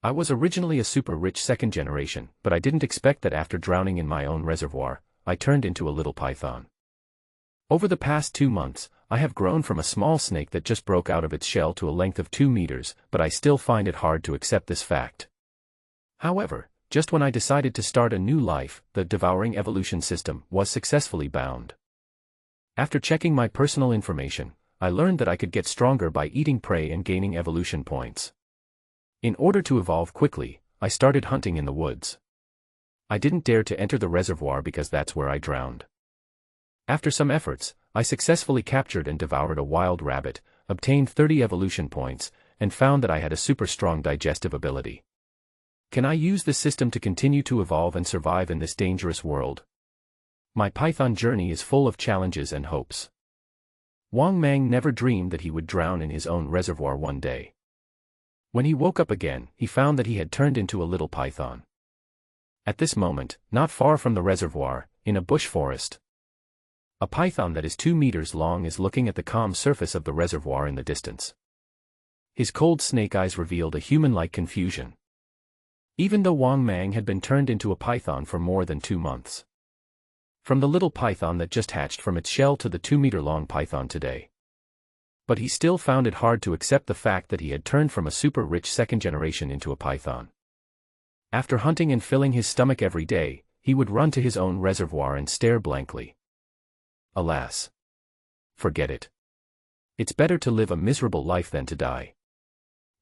I was originally a super rich second generation, but I didn't expect that after drowning in my own reservoir, I turned into a little python. Over the past 2 months, I have grown from a small snake that just broke out of its shell to a length of 2 meters, but I still find it hard to accept this fact. However, just when I decided to start a new life, the devouring evolution system was successfully bound. After checking my personal information, I learned that I could get stronger by eating prey and gaining evolution points. In order to evolve quickly, I started hunting in the woods. I didn't dare to enter the reservoir because that's where I drowned. After some efforts, I successfully captured and devoured a wild rabbit, obtained 30 evolution points, and found that I had a super strong digestive ability. Can I use this system to continue to evolve and survive in this dangerous world? My python journey is full of challenges and hopes. Wang Mang never dreamed that he would drown in his own reservoir one day. When he woke up again, he found that he had turned into a little python. At this moment, not far from the reservoir, in a bush forest, a python that is 2 meters long is looking at the calm surface of the reservoir in the distance. His cold snake eyes revealed a human-like confusion. Even though Wang Mang had been turned into a python for more than 2 months. From the little python that just hatched from its shell to the 2-meter-long python today. But he still found it hard to accept the fact that he had turned from a super-rich second generation into a python. After hunting and filling his stomach every day, he would run to his own reservoir and stare blankly. Alas. Forget it. It's better to live a miserable life than to die.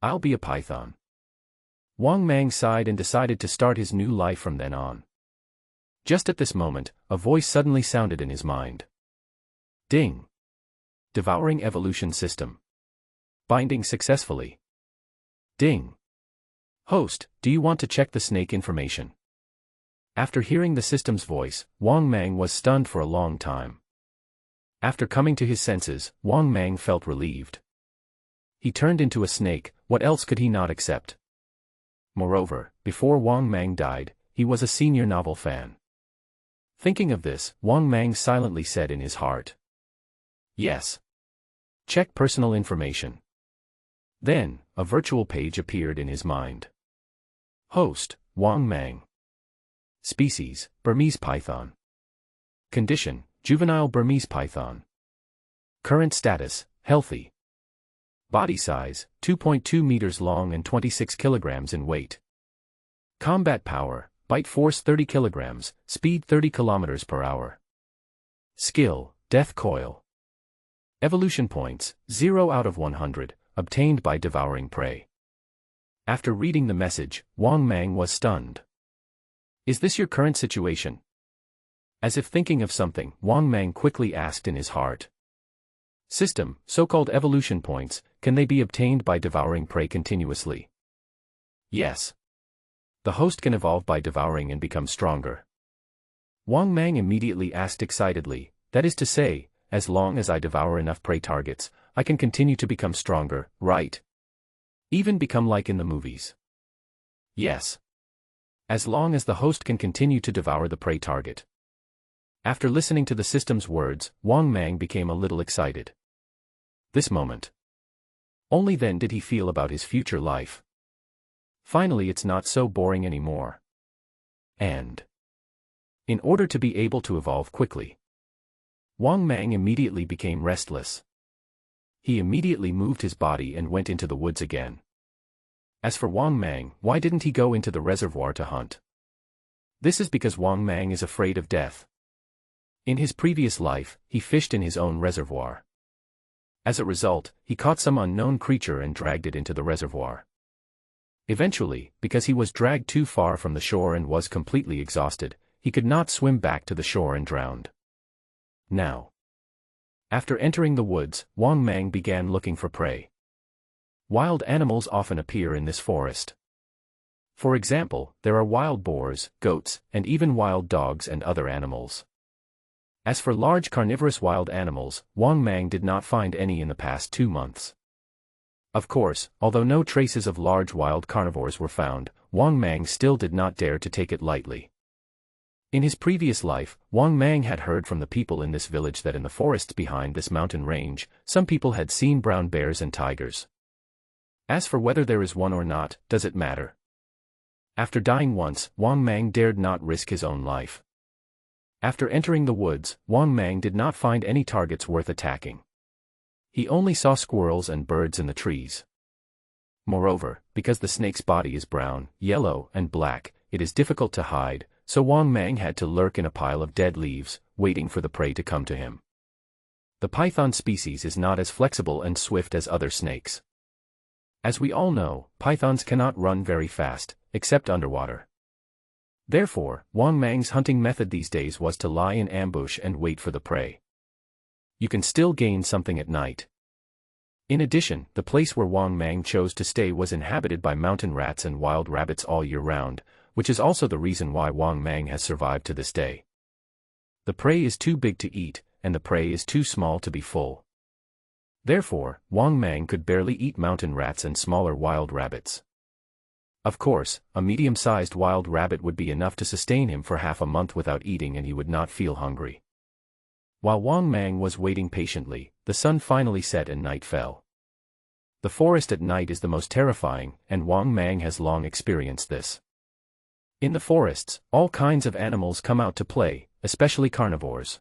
I'll be a python. Wang Mang sighed and decided to start his new life from then on. Just at this moment, a voice suddenly sounded in his mind. Ding. Devouring evolution system. Binding successfully. Ding. Host, do you want to check the snake information? After hearing the system's voice, Wang Mang was stunned for a long time. After coming to his senses, Wang Mang felt relieved. He turned into a snake, what else could he not accept? Moreover, before Wang Mang died, he was a senior novel fan. Thinking of this, Wang Mang silently said in his heart. Yes. Check personal information. Then, a virtual page appeared in his mind. Host, Wang Mang. Species, Burmese python. Condition, juvenile Burmese python. Current status, healthy. Body size, 2.2 meters long and 26 kilograms in weight. Combat power, bite force 30 kilograms, speed 30 kilometers per hour. Skill, death coil. Evolution points, 0 out of 100, obtained by devouring prey. After reading the message, Wang Mang was stunned. Is this your current situation? As if thinking of something, Wang Mang quickly asked in his heart. System, so-called evolution points, can they be obtained by devouring prey continuously? Yes. The host can evolve by devouring and become stronger. Wang Mang immediately asked excitedly, that is to say, as long as I devour enough prey targets, I can continue to become stronger, right? Even become like in the movies. Yes. As long as the host can continue to devour the prey target. After listening to the system's words, Wang Mang became a little excited. This moment. Only then did he feel about his future life. Finally, it's not so boring anymore. And in order to be able to evolve quickly, Wang Mang immediately became restless. He immediately moved his body and went into the woods again. As for Wang Mang, why didn't he go into the reservoir to hunt? This is because Wang Mang is afraid of death. In his previous life, he fished in his own reservoir. As a result, he caught some unknown creature and dragged it into the reservoir. Eventually, because he was dragged too far from the shore and was completely exhausted, he could not swim back to the shore and drowned. Now, after entering the woods, Wang Mang began looking for prey. Wild animals often appear in this forest. For example, there are wild boars, goats, and even wild dogs and other animals. As for large carnivorous wild animals, Wang Mang did not find any in the past 2 months. Of course, although no traces of large wild carnivores were found, Wang Mang still did not dare to take it lightly. In his previous life, Wang Mang had heard from the people in this village that in the forests behind this mountain range, some people had seen brown bears and tigers. As for whether there is one or not, does it matter? After dying once, Wang Mang dared not risk his own life. After entering the woods, Wang Mang did not find any targets worth attacking. He only saw squirrels and birds in the trees. Moreover, because the snake's body is brown, yellow, and black, it is difficult to hide, so Wang Mang had to lurk in a pile of dead leaves, waiting for the prey to come to him. The python species is not as flexible and swift as other snakes. As we all know, pythons cannot run very fast, except underwater. Therefore, Wang Mang's hunting method these days was to lie in ambush and wait for the prey. You can still gain something at night. In addition, the place where Wang Mang chose to stay was inhabited by mountain rats and wild rabbits all year round, which is also the reason why Wang Mang has survived to this day. The prey is too big to eat, and the prey is too small to be full. Therefore, Wang Mang could barely eat mountain rats and smaller wild rabbits. Of course, a medium-sized wild rabbit would be enough to sustain him for half a month without eating and he would not feel hungry. While Wang Mang was waiting patiently, the sun finally set and night fell. The forest at night is the most terrifying, and Wang Mang has long experienced this. In the forests, all kinds of animals come out to play, especially carnivores.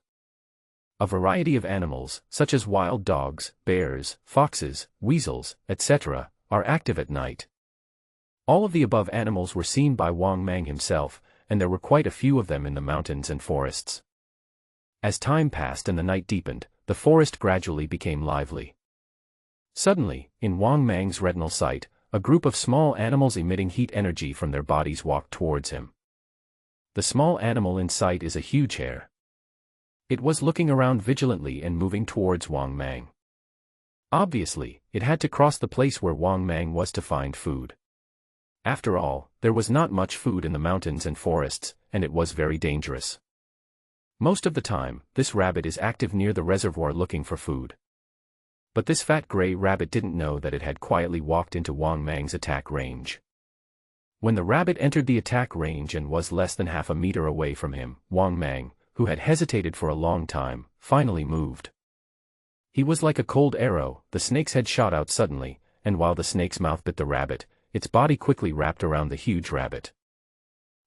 A variety of animals, such as wild dogs, bears, foxes, weasels, etc., are active at night. All of the above animals were seen by Wang Mang himself, and there were quite a few of them in the mountains and forests. As time passed and the night deepened, the forest gradually became lively. Suddenly, in Wang Mang's retinal sight, a group of small animals emitting heat energy from their bodies walked towards him. The small animal in sight is a huge hare. It was looking around vigilantly and moving towards Wang Mang. Obviously, it had to cross the place where Wang Mang was to find food. After all, there was not much food in the mountains and forests, and it was very dangerous. Most of the time, this rabbit is active near the reservoir looking for food. But this fat gray rabbit didn't know that it had quietly walked into Wang Mang's attack range. When the rabbit entered the attack range and was less than half a meter away from him, Wang Mang, who had hesitated for a long time, finally moved. He was like a cold arrow, the snake's head shot out suddenly, and while the snake's mouth bit the rabbit, its body quickly wrapped around the huge rabbit.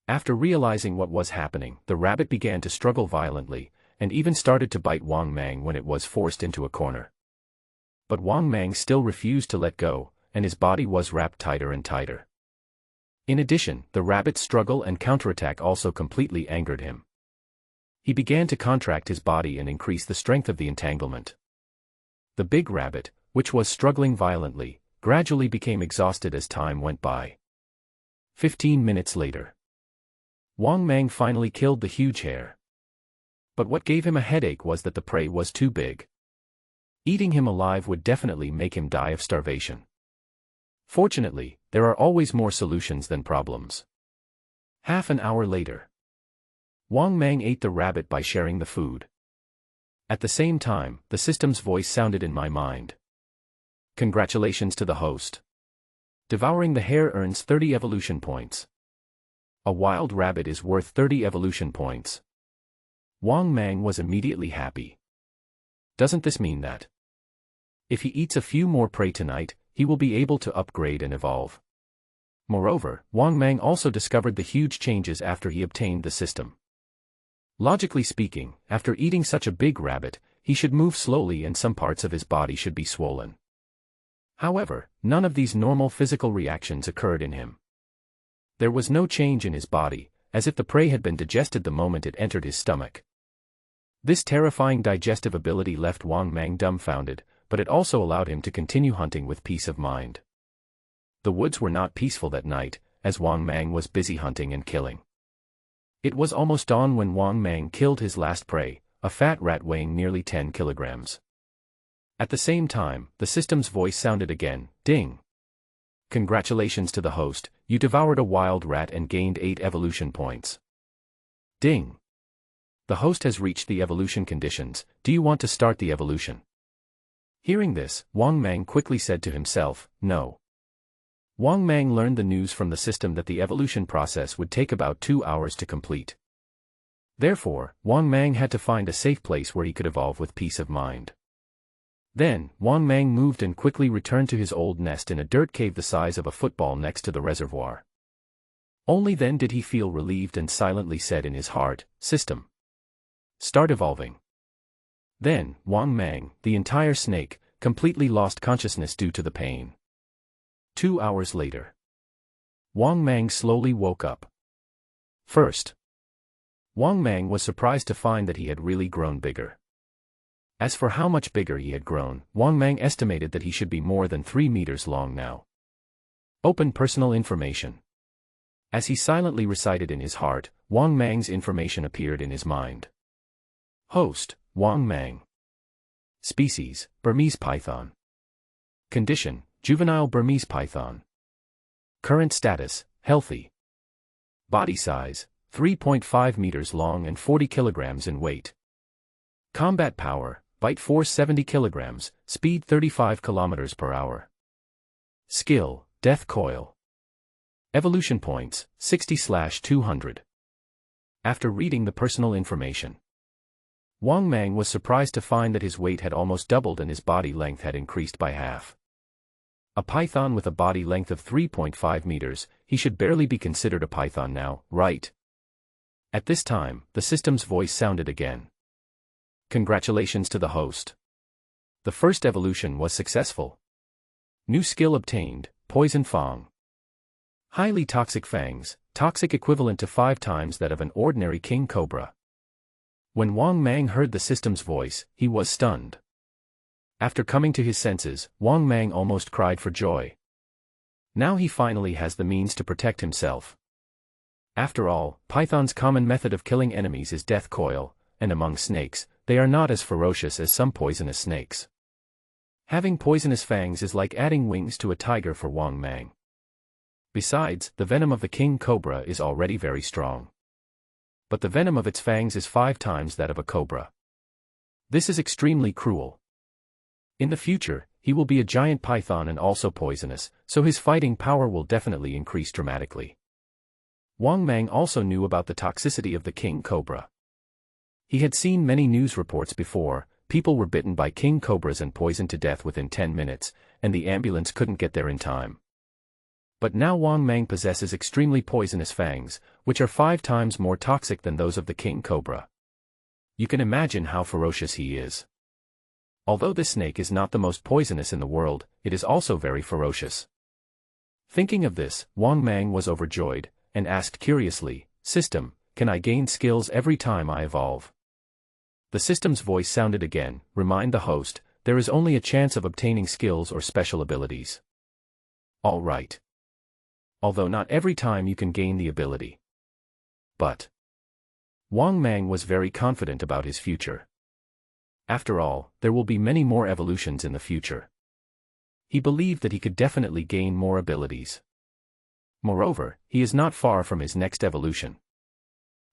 After realizing what was happening, the rabbit began to struggle violently, and even started to bite Wang Mang when it was forced into a corner. But Wang Mang still refused to let go, and his body was wrapped tighter and tighter. In addition, the rabbit's struggle and counterattack also completely angered him. He began to contract his body and increase the strength of the entanglement. The big rabbit, which was struggling violently, gradually became exhausted as time went by. 15 minutes later, Wang Mang finally killed the huge hare. But what gave him a headache was that the prey was too big. Eating him alive would definitely make him die of starvation. Fortunately, there are always more solutions than problems. Half an hour later, Wang Mang ate the rabbit by sharing the food. At the same time, the system's voice sounded in my mind. Congratulations to the host. Devouring the hare earns 30 evolution points. A wild rabbit is worth 30 evolution points. Wang Mang was immediately happy. Doesn't this mean that if he eats a few more prey tonight, he will be able to upgrade and evolve? Moreover, Wang Mang also discovered the huge changes after he obtained the system. Logically speaking, after eating such a big rabbit, he should move slowly and some parts of his body should be swollen. However, none of these normal physical reactions occurred in him. There was no change in his body, as if the prey had been digested the moment it entered his stomach. This terrifying digestive ability left Wang Mang dumbfounded, but it also allowed him to continue hunting with peace of mind. The woods were not peaceful that night, as Wang Mang was busy hunting and killing. It was almost dawn when Wang Mang killed his last prey, a fat rat weighing nearly 10 kilograms. At the same time, the system's voice sounded again, ding. Congratulations to the host, you devoured a wild rat and gained 8 evolution points. Ding. The host has reached the evolution conditions, do you want to start the evolution? Hearing this, Wang Mang quickly said to himself, no. Wang Mang learned the news from the system that the evolution process would take about 2 hours to complete. Therefore, Wang Mang had to find a safe place where he could evolve with peace of mind. Then, Wang Mang moved and quickly returned to his old nest in a dirt cave the size of a football next to the reservoir. Only then did he feel relieved and silently said in his heart, "System, start evolving." Then, Wang Mang, the entire snake, completely lost consciousness due to the pain. 2 hours later, Wang Mang slowly woke up. First, Wang Mang was surprised to find that he had really grown bigger. As for how much bigger he had grown, Wang Mang estimated that he should be more than 3 meters long now. Open personal information. As he silently recited in his heart, Wang Mang's information appeared in his mind. Host, Wang Mang. Species, Burmese python. Condition, juvenile Burmese python. Current status, healthy. Body size, 3.5 meters long and 40 kilograms in weight. Combat power, bite force 70 kilograms, speed 35 kilometers per hour. Skill, death coil. Evolution points, 60/200. After reading the personal information, Wang Mang was surprised to find that his weight had almost doubled and his body length had increased by half. A python with a body length of 3.5 meters, he should barely be considered a python now, right? At this time, the system's voice sounded again. Congratulations to the host. The first evolution was successful. New skill obtained, Poison Fang. Highly toxic fangs, toxic equivalent to 5 times that of an ordinary king cobra. When Wang Mang heard the system's voice, he was stunned. After coming to his senses, Wang Mang almost cried for joy. Now he finally has the means to protect himself. After all, python's common method of killing enemies is death coil, and among snakes, they are not as ferocious as some poisonous snakes. Having poisonous fangs is like adding wings to a tiger for Wang Mang. Besides, the venom of the king cobra is already very strong. But the venom of its fangs is 5 times that of a cobra. This is extremely cruel. In the future, he will be a giant python and also poisonous, so his fighting power will definitely increase dramatically. Wang Mang also knew about the toxicity of the king cobra. He had seen many news reports before. People were bitten by king cobras and poisoned to death within 10 minutes, and the ambulance couldn't get there in time. But now Wang Mang possesses extremely poisonous fangs, which are 5 times more toxic than those of the king cobra. You can imagine how ferocious he is. Although this snake is not the most poisonous in the world, it is also very ferocious. Thinking of this, Wang Mang was overjoyed, and asked curiously, "System, can I gain skills every time I evolve?" The system's voice sounded again, "Remind the host, there is only a chance of obtaining skills or special abilities." All right. Although not every time you can gain the ability. But Wang Mang was very confident about his future. After all, there will be many more evolutions in the future. He believed that he could definitely gain more abilities. Moreover, he is not far from his next evolution.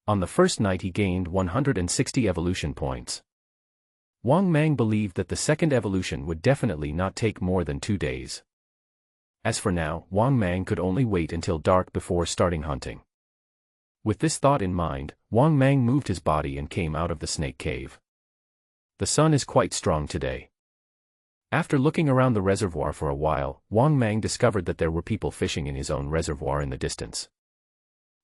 On the first night he gained 160 evolution points. Wang Mang believed that the second evolution would definitely not take more than 2 days. As for now, Wang Mang could only wait until dark before starting hunting. With this thought in mind, Wang Mang moved his body and came out of the snake cave. The sun is quite strong today. After looking around the reservoir for a while, Wang Mang discovered that there were people fishing in his own reservoir in the distance.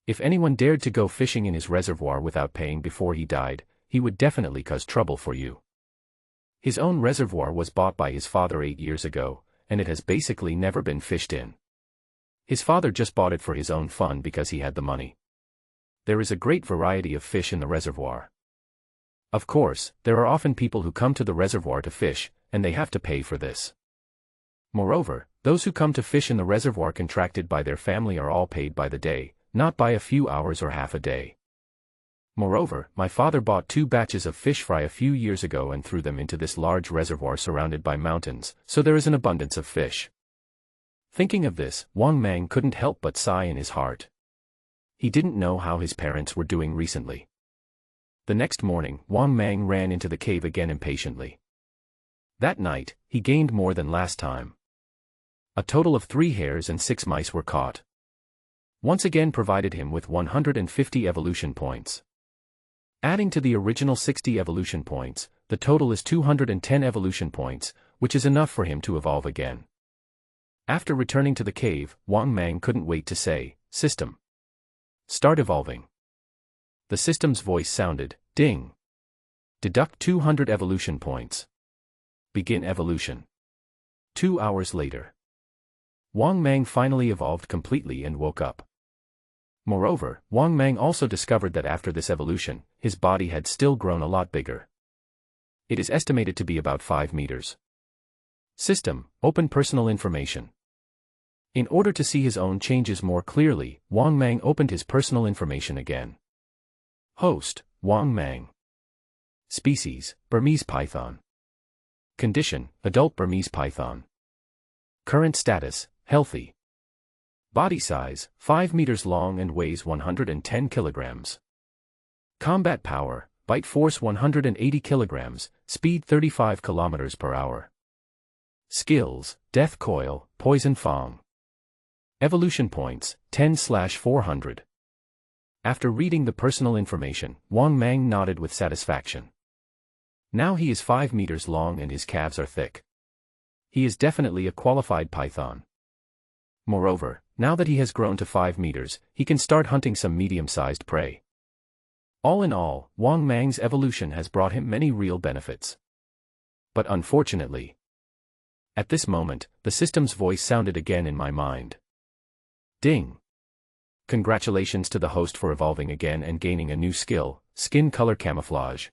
If anyone dared to go fishing in his reservoir without paying before he died, he would definitely cause trouble for you. His own reservoir was bought by his father 8 years ago, and it has basically never been fished in. His father just bought it for his own fun because he had the money. There is a great variety of fish in the reservoir. Of course, there are often people who come to the reservoir to fish, and they have to pay for this. Moreover, those who come to fish in the reservoir contracted by their family are all paid by the day, not by a few hours or half a day. Moreover, my father bought 2 batches of fish fry a few years ago and threw them into this large reservoir surrounded by mountains, so there is an abundance of fish. Thinking of this, Wang Mang couldn't help but sigh in his heart. He didn't know how his parents were doing recently. The next morning, Wang Mang ran into the cave again impatiently. That night, he gained more than last time. A total of 3 hares and 6 mice were caught. Once again provided him with 150 evolution points. Adding to the original 60 evolution points, the total is 210 evolution points, which is enough for him to evolve again. After returning to the cave, Wang Mang couldn't wait to say, "System, Start evolving. The system's voice sounded, ding. Deduct 200 evolution points. Begin evolution. 2 hours later. Wang Mang finally evolved completely and woke up. Moreover, Wang Mang also discovered that after this evolution, his body had still grown a lot bigger. It is estimated to be about 5 meters. System, open personal information. In order to see his own changes more clearly, Wang Mang opened his personal information again. Host, Wang Mang. Species, Burmese python. Condition, adult Burmese python. Current status, healthy. Body size, 5 meters long and weighs 110 kilograms. Combat power, bite force 180 kilograms, speed 35 kilometers per hour. Skills, death coil, poison fang. Evolution points, 10/400. After reading the personal information, Wang Mang nodded with satisfaction. Now he is 5 meters long and his calves are thick. He is definitely a qualified python. Moreover, now that he has grown to 5 meters, he can start hunting some medium-sized prey. All in all, Wang Mang's evolution has brought him many real benefits. But unfortunately, at this moment, the system's voice sounded again in my mind. Ding! Congratulations to the host for evolving again and gaining a new skill, skin color camouflage.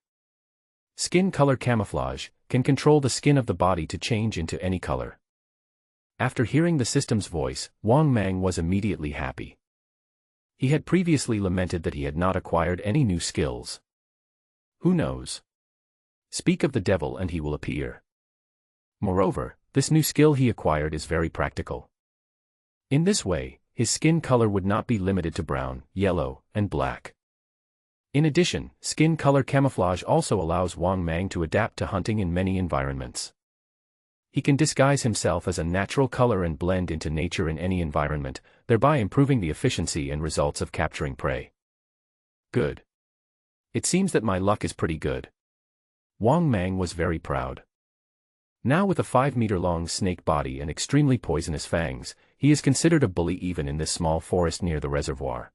Skin color camouflage can control the skin of the body to change into any color. After hearing the system's voice, Wang Mang was immediately happy. He had previously lamented that he had not acquired any new skills. Who knows? Speak of the devil and he will appear. Moreover, this new skill he acquired is very practical. In this way, his skin color would not be limited to brown, yellow, and black. In addition, skin color camouflage also allows Wang Mang to adapt to hunting in many environments. He can disguise himself as a natural color and blend into nature in any environment, thereby improving the efficiency and results of capturing prey. Good. It seems that my luck is pretty good. Wang Mang was very proud. Now with a 5-meter-long snake body and extremely poisonous fangs, he is considered a bully even in this small forest near the reservoir.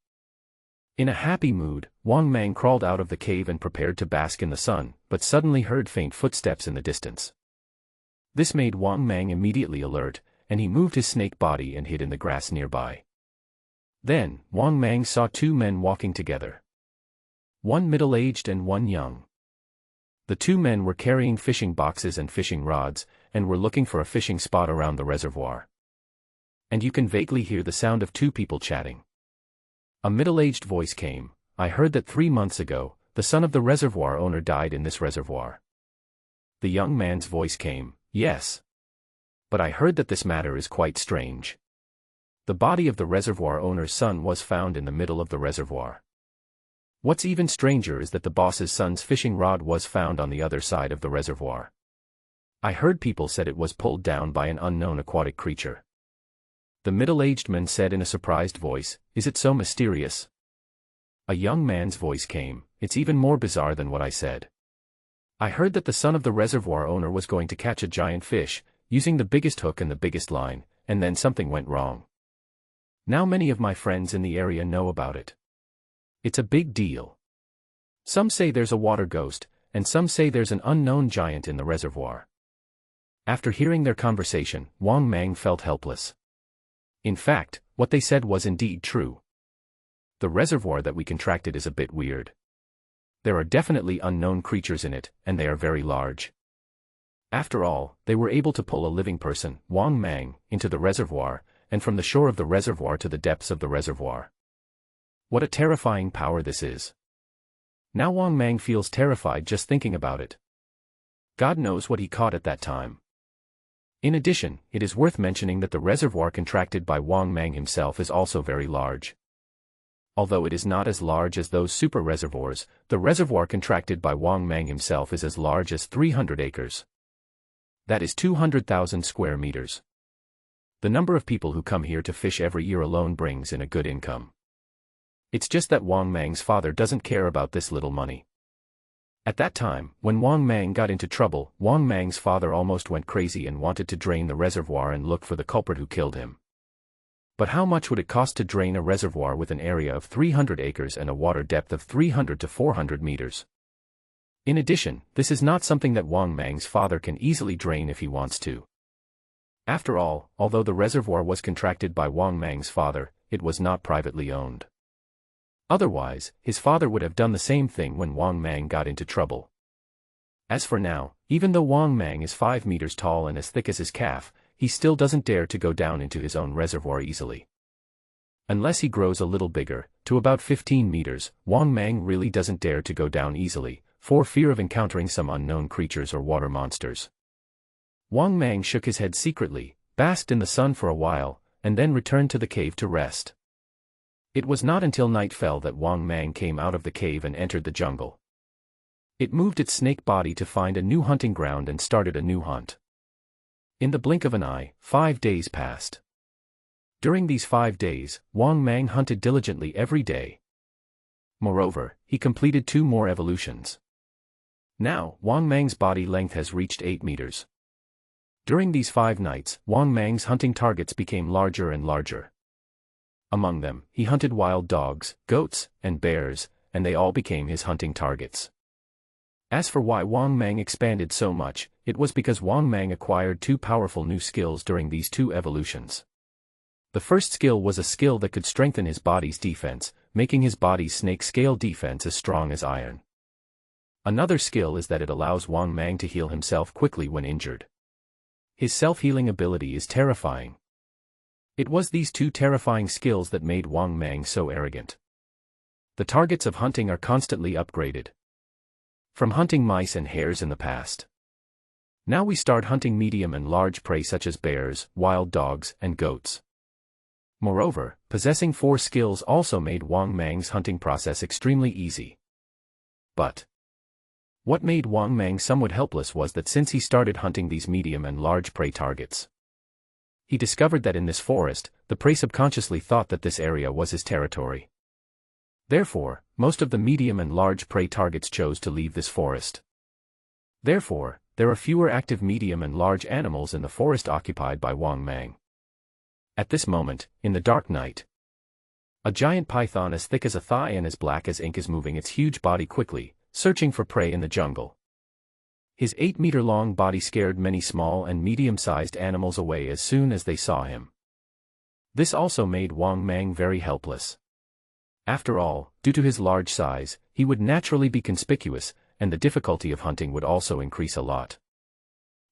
In a happy mood, Wang Mang crawled out of the cave and prepared to bask in the sun, but suddenly heard faint footsteps in the distance. This made Wang Mang immediately alert, and he moved his snake body and hid in the grass nearby. Then, Wang Mang saw 2 men walking together. One middle-aged and one young. The 2 men were carrying fishing boxes and fishing rods, and were looking for a fishing spot around the reservoir. And you can vaguely hear the sound of 2 people chatting. A middle-aged voice came, "I heard that 3 months ago, the son of the reservoir owner died in this reservoir." The young man's voice came, "Yes. But I heard that this matter is quite strange. The body of the reservoir owner's son was found in the middle of the reservoir. What's even stranger is that the boss's son's fishing rod was found on the other side of the reservoir. I heard people said it was pulled down by an unknown aquatic creature." The middle-aged man said in a surprised voice, "Is it so mysterious?" A young man's voice came, "It's even more bizarre than what I said. I heard that the son of the reservoir owner was going to catch a giant fish, using the biggest hook and the biggest line, and then something went wrong. Now many of my friends in the area know about it. It's a big deal. Some say there's a water ghost, and some say there's an unknown giant in the reservoir." After hearing their conversation, Wang Mang felt helpless. In fact, what they said was indeed true. The reservoir that we contracted is a bit weird. There are definitely unknown creatures in it, and they are very large. After all, they were able to pull a living person, Wang Mang, into the reservoir, and from the shore of the reservoir to the depths of the reservoir. What a terrifying power this is. Now Wang Mang feels terrified just thinking about it. God knows what he caught at that time. In addition, it is worth mentioning that the reservoir contracted by Wang Mang himself is also very large. Although it is not as large as those super reservoirs, the reservoir contracted by Wang Mang himself is as large as 300 acres. That is 200,000 square meters. The number of people who come here to fish every year alone brings in a good income. It's just that Wang Mang's father doesn't care about this little money. At that time, when Wang Mang got into trouble, Wang Mang's father almost went crazy and wanted to drain the reservoir and look for the culprit who killed him. But how much would it cost to drain a reservoir with an area of 300 acres and a water depth of 300 to 400 meters? In addition, this is not something that Wang Mang's father can easily drain if he wants to. After all, although the reservoir was contracted by Wang Mang's father, it was not privately owned. Otherwise, his father would have done the same thing when Wang Mang got into trouble. As for now, even though Wang Mang is 5 meters tall and as thick as his calf, he still doesn't dare to go down into his own reservoir easily. Unless he grows a little bigger, to about 15 meters, Wang Mang really doesn't dare to go down easily, for fear of encountering some unknown creatures or water monsters. Wang Mang shook his head secretly, basked in the sun for a while, and then returned to the cave to rest. It was not until night fell that Wang Mang came out of the cave and entered the jungle. It moved its snake body to find a new hunting ground and started a new hunt. In the blink of an eye, 5 days passed. During these 5 days, Wang Mang hunted diligently every day. Moreover, he completed 2 more evolutions. Now, Wang Mang's body length has reached 8 meters. During these 5 nights, Wang Mang's hunting targets became larger and larger. Among them, he hunted wild dogs, goats, and bears, and they all became his hunting targets. As for why Wang Mang expanded so much, it was because Wang Mang acquired 2 powerful new skills during these 2 evolutions. The first skill was a skill that could strengthen his body's defense, making his body's snake scale defense as strong as iron. Another skill is that it allows Wang Mang to heal himself quickly when injured. His self-healing ability is terrifying. It was these 2 terrifying skills that made Wang Mang so arrogant. The targets of hunting are constantly upgraded. From hunting mice and hares in the past. Now we start hunting medium and large prey such as bears, wild dogs, and goats. Moreover, possessing 4 skills also made Wang Mang's hunting process extremely easy. But what made Wang Mang somewhat helpless was that since he started hunting these medium and large prey targets, he discovered that in this forest, the prey subconsciously thought that this area was his territory. Therefore, most of the medium and large prey targets chose to leave this forest. Therefore, there are fewer active medium and large animals in the forest occupied by Wang Mang. At this moment, in the dark night, a giant python as thick as a thigh and as black as ink is moving its huge body quickly, searching for prey in the jungle. His 8-meter-long body scared many small and medium-sized animals away as soon as they saw him. This also made Wang Mang very helpless. After all, due to his large size, he would naturally be conspicuous, and the difficulty of hunting would also increase a lot.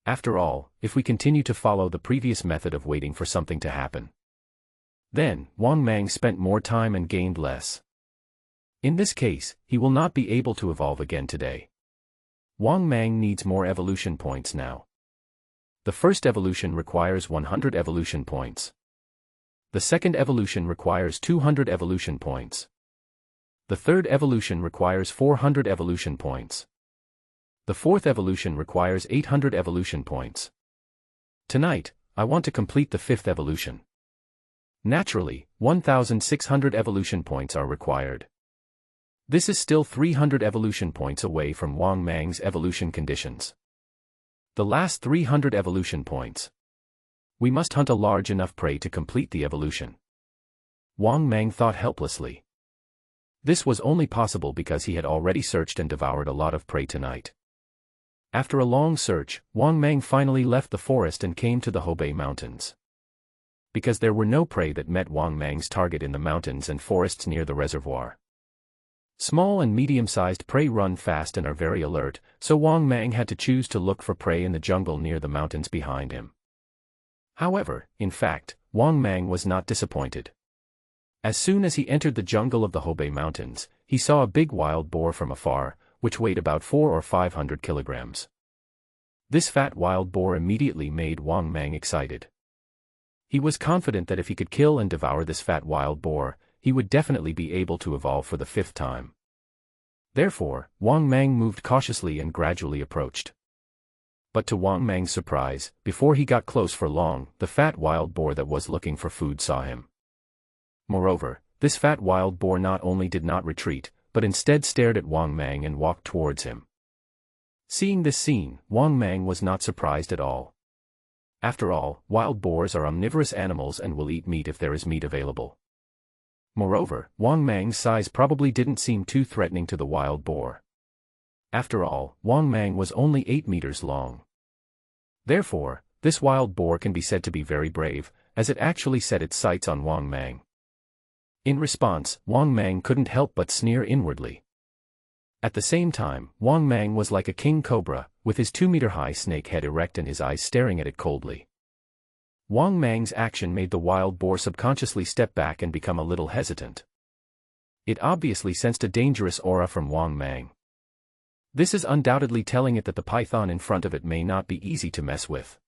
After all, if we continue to follow the previous method of waiting for something to happen, then Wang Mang spent more time and gained less. In this case, he will not be able to evolve again today. Wang Mang needs more evolution points now. The first evolution requires 100 evolution points. The second evolution requires 200 evolution points. The third evolution requires 400 evolution points. The fourth evolution requires 800 evolution points. Tonight, I want to complete the fifth evolution. Naturally, 1,600 evolution points are required. This is still 300 evolution points away from Wang Mang's evolution conditions. The last 300 evolution points. We must hunt a large enough prey to complete the evolution. Wang Mang thought helplessly. This was only possible because he had already searched and devoured a lot of prey tonight. After a long search, Wang Mang finally left the forest and came to the Hebei Mountains. Because there were no prey that met Wang Mang's target in the mountains and forests near the reservoir. Small and medium-sized prey run fast and are very alert, so Wang Mang had to choose to look for prey in the jungle near the mountains behind him. However, in fact, Wang Mang was not disappointed. As soon as he entered the jungle of the Hebei Mountains, he saw a big wild boar from afar, which weighed about 400 or 500 kilograms. This fat wild boar immediately made Wang Mang excited. He was confident that if he could kill and devour this fat wild boar, he would definitely be able to evolve for the 5th time. Therefore, Wang Mang moved cautiously and gradually approached. But to Wang Mang's surprise, before he got close for long, the fat wild boar that was looking for food saw him. Moreover, this fat wild boar not only did not retreat, but instead stared at Wang Mang and walked towards him. Seeing this scene, Wang Mang was not surprised at all. After all, wild boars are omnivorous animals and will eat meat if there is meat available. Moreover, Wang Mang's size probably didn't seem too threatening to the wild boar. After all, Wang Mang was only 8 meters long. Therefore, this wild boar can be said to be very brave, as it actually set its sights on Wang Mang. In response, Wang Mang couldn't help but sneer inwardly. At the same time, Wang Mang was like a king cobra, with his 2-meter-high snake head erect and his eyes staring at it coldly. Wang Mang's action made the wild boar subconsciously step back and become a little hesitant. It obviously sensed a dangerous aura from Wang Mang. This is undoubtedly telling it that the python in front of it may not be easy to mess with.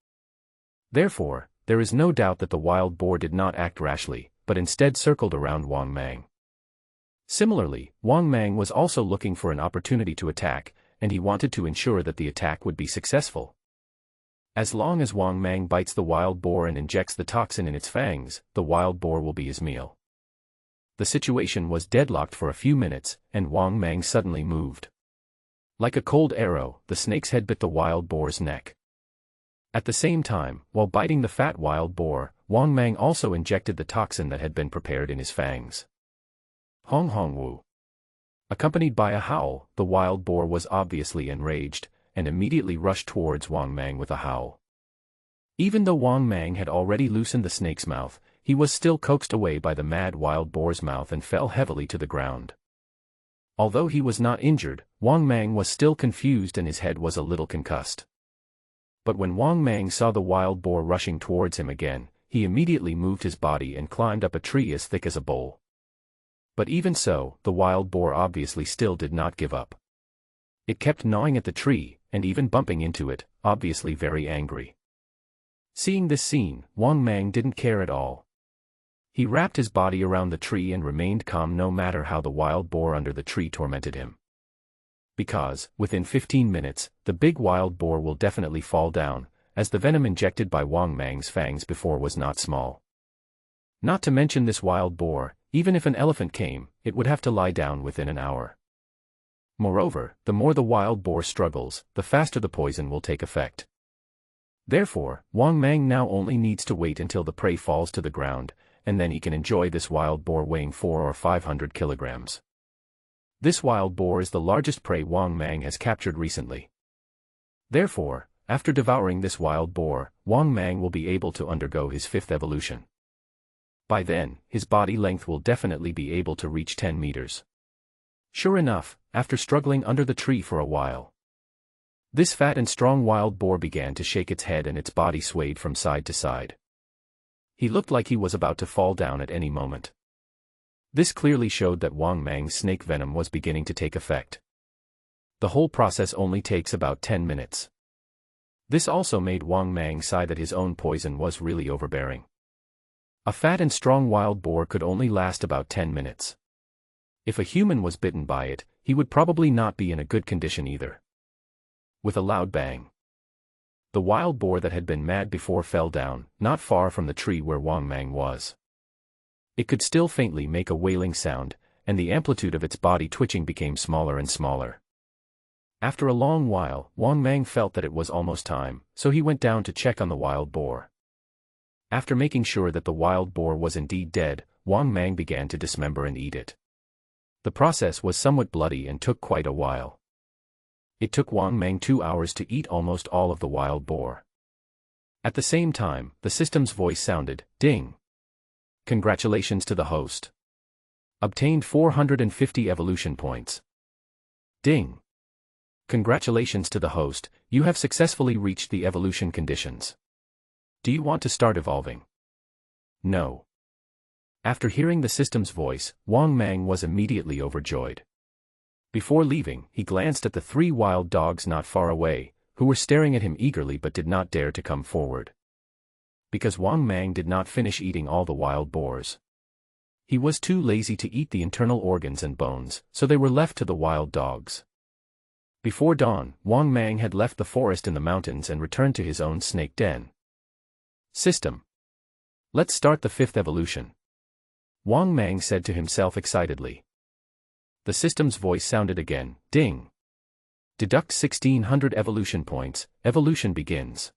Therefore, there is no doubt that the wild boar did not act rashly, but instead circled around Wang Mang. Similarly, Wang Mang was also looking for an opportunity to attack, and he wanted to ensure that the attack would be successful. As long as Wang Mang bites the wild boar and injects the toxin in its fangs, the wild boar will be his meal. The situation was deadlocked for a few minutes, and Wang Mang suddenly moved. Like a cold arrow, the snake's head bit the wild boar's neck. At the same time, while biting the fat wild boar, Wang Mang also injected the toxin that had been prepared in his fangs. Hong Hong Wu. Accompanied by a howl, the wild boar was obviously enraged, and immediately rushed towards Wang Mang with a howl. Even though Wang Mang had already loosened the snake's mouth, he was still coaxed away by the mad wild boar's mouth and fell heavily to the ground. Although he was not injured, Wang Mang was still confused and his head was a little concussed. But when Wang Mang saw the wild boar rushing towards him again, he immediately moved his body and climbed up a tree as thick as a bowl. But even so, the wild boar obviously still did not give up. It kept gnawing at the tree, and even bumping into it, obviously very angry. Seeing this scene, Wang Mang didn't care at all. He wrapped his body around the tree and remained calm no matter how the wild boar under the tree tormented him. Because, within 15 minutes, the big wild boar will definitely fall down, as the venom injected by Wang Mang's fangs before was not small. Not to mention this wild boar, even if an elephant came, it would have to lie down within an hour. Moreover, the more the wild boar struggles, the faster the poison will take effect. Therefore, Wang Mang now only needs to wait until the prey falls to the ground, and then he can enjoy this wild boar weighing 400 or 500 kilograms. This wild boar is the largest prey Wang Mang has captured recently. Therefore, after devouring this wild boar, Wang Mang will be able to undergo his 5th evolution. By then, his body length will definitely be able to reach 10 meters. Sure enough, after struggling under the tree for a while, this fat and strong wild boar began to shake its head and its body swayed from side to side. He looked like he was about to fall down at any moment. This clearly showed that Wang Mang's snake venom was beginning to take effect. The whole process only takes about 10 minutes. This also made Wang Mang sigh that his own poison was really overbearing. A fat and strong wild boar could only last about 10 minutes. If a human was bitten by it, he would probably not be in a good condition either. With a loud bang, the wild boar that had been mad before fell down, not far from the tree where Wang Mang was. It could still faintly make a wailing sound, and the amplitude of its body twitching became smaller and smaller. After a long while, Wang Mang felt that it was almost time, so he went down to check on the wild boar. After making sure that the wild boar was indeed dead, Wang Mang began to dismember and eat it. The process was somewhat bloody and took quite a while. It took Wang Mang 2 hours to eat almost all of the wild boar. At the same time, the system's voice sounded, "Ding! Congratulations to the host. Obtained 450 evolution points. Ding! Congratulations to the host, you have successfully reached the evolution conditions. Do you want to start evolving?" No. After hearing the system's voice, Wang Mang was immediately overjoyed. Before leaving, he glanced at the 3 wild dogs not far away, who were staring at him eagerly but did not dare to come forward. Because Wang Mang did not finish eating all the wild boars. He was too lazy to eat the internal organs and bones, so they were left to the wild dogs. Before dawn, Wang Mang had left the forest in the mountains and returned to his own snake den. System. Let's start the 5th evolution, Wang Mang said to himself excitedly. The system's voice sounded again, "Ding! Deduct 1600 evolution points, evolution begins."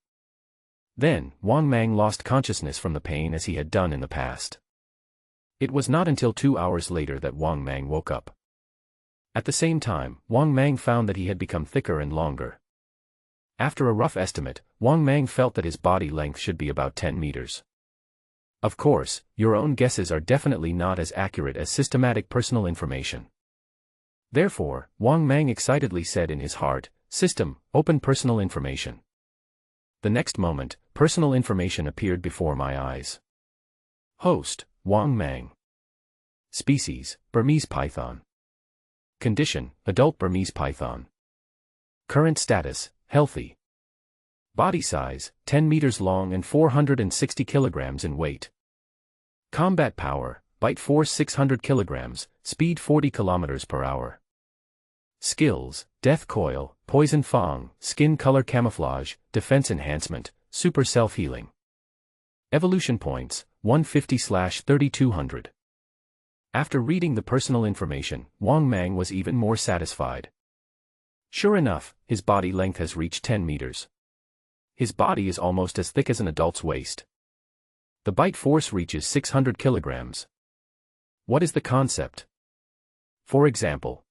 Then, Wang Mang lost consciousness from the pain as he had done in the past. It was not until 2 hours later that Wang Mang woke up. At the same time, Wang Mang found that he had become thicker and longer. After a rough estimate, Wang Mang felt that his body length should be about 10 meters. Of course, your own guesses are definitely not as accurate as systematic personal information. Therefore, Wang Mang excitedly said in his heart, "System, open personal information." The next moment, personal information appeared before my eyes. Host, Wang Mang. Species, Burmese python. Condition, adult Burmese python. Current status, healthy. Body size, 10 meters long and 460 kilograms in weight. Combat power, bite force 600 kilograms, speed 40 kilometers per hour. Skills, death coil, poison fang, skin color camouflage, defense enhancement, super self-healing. Evolution points, 150/3200. After reading the personal information, Wang Mang was even more satisfied. Sure enough, his body length has reached 10 meters. His body is almost as thick as an adult's waist. The bite force reaches 600 kilograms. What is the concept? For example,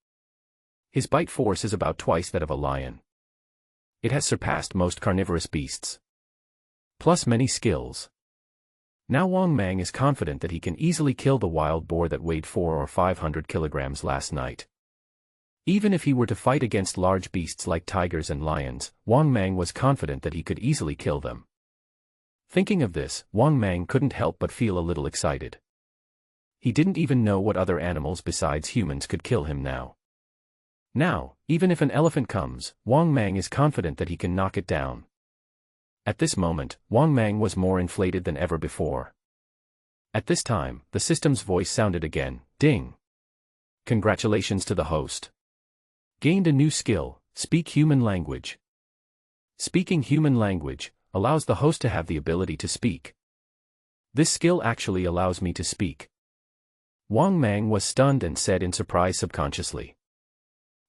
his bite force is about twice that of a lion. It has surpassed most carnivorous beasts. Plus many skills. Now Wang Mang is confident that he can easily kill the wild boar that weighed 400 or 500 kilograms last night. Even if he were to fight against large beasts like tigers and lions, Wang Mang was confident that he could easily kill them. Thinking of this, Wang Mang couldn't help but feel a little excited. He didn't even know what other animals besides humans could kill him now. Now, even if an elephant comes, Wang Mang is confident that he can knock it down. At this moment, Wang Mang was more inflated than ever before. At this time, the system's voice sounded again, "Ding! Congratulations to the host. Gained a new skill, speak human language." Speaking human language allows the host to have the ability to speak. This skill actually allows me to speak. Wang Mang was stunned and said in surprise subconsciously.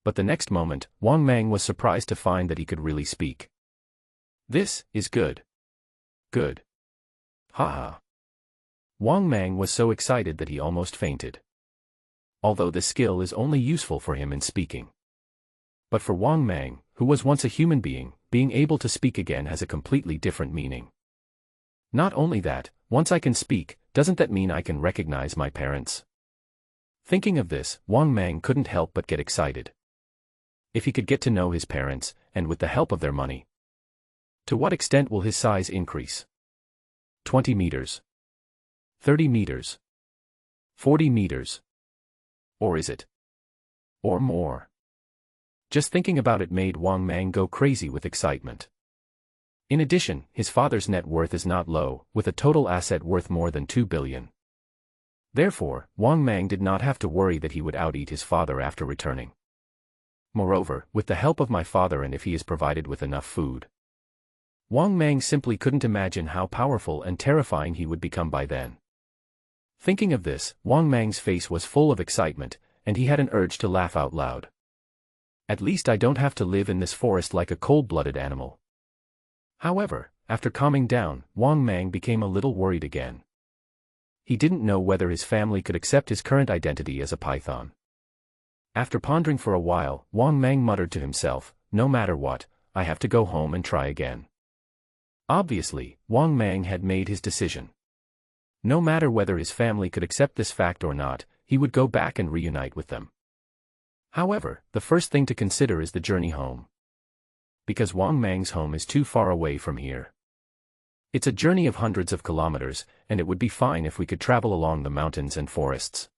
But the next moment, Wang Mang was surprised to find that he could really speak. This is good. Good. Haha. Wang Mang was so excited that he almost fainted. Although this skill is only useful for him in speaking. But for Wang Mang, who was once a human being, being able to speak again has a completely different meaning. Not only that, once I can speak, doesn't that mean I can recognize my parents? Thinking of this, Wang Mang couldn't help but get excited. If he could get to know his parents, and with the help of their money. To what extent will his size increase? 20 meters. 30 meters. 40 meters. Or is it? Or more. Just thinking about it made Wang Mang go crazy with excitement. In addition, his father's net worth is not low, with a total asset worth more than 2 billion. Therefore, Wang Mang did not have to worry that he would out-eat his father after returning. Moreover, with the help of my father and if he is provided with enough food. Wang Mang simply couldn't imagine how powerful and terrifying he would become by then. Thinking of this, Wang Mang's face was full of excitement, and he had an urge to laugh out loud. At least I don't have to live in this forest like a cold-blooded animal. However, after calming down, Wang Mang became a little worried again. He didn't know whether his family could accept his current identity as a python. After pondering for a while, Wang Mang muttered to himself, "No matter what, I have to go home and try again." Obviously, Wang Mang had made his decision. No matter whether his family could accept this fact or not, he would go back and reunite with them. However, the first thing to consider is the journey home. Because Wang Mang's home is too far away from here. It's a journey of hundreds of kilometers, and it would be fine if we could travel along the mountains and forests.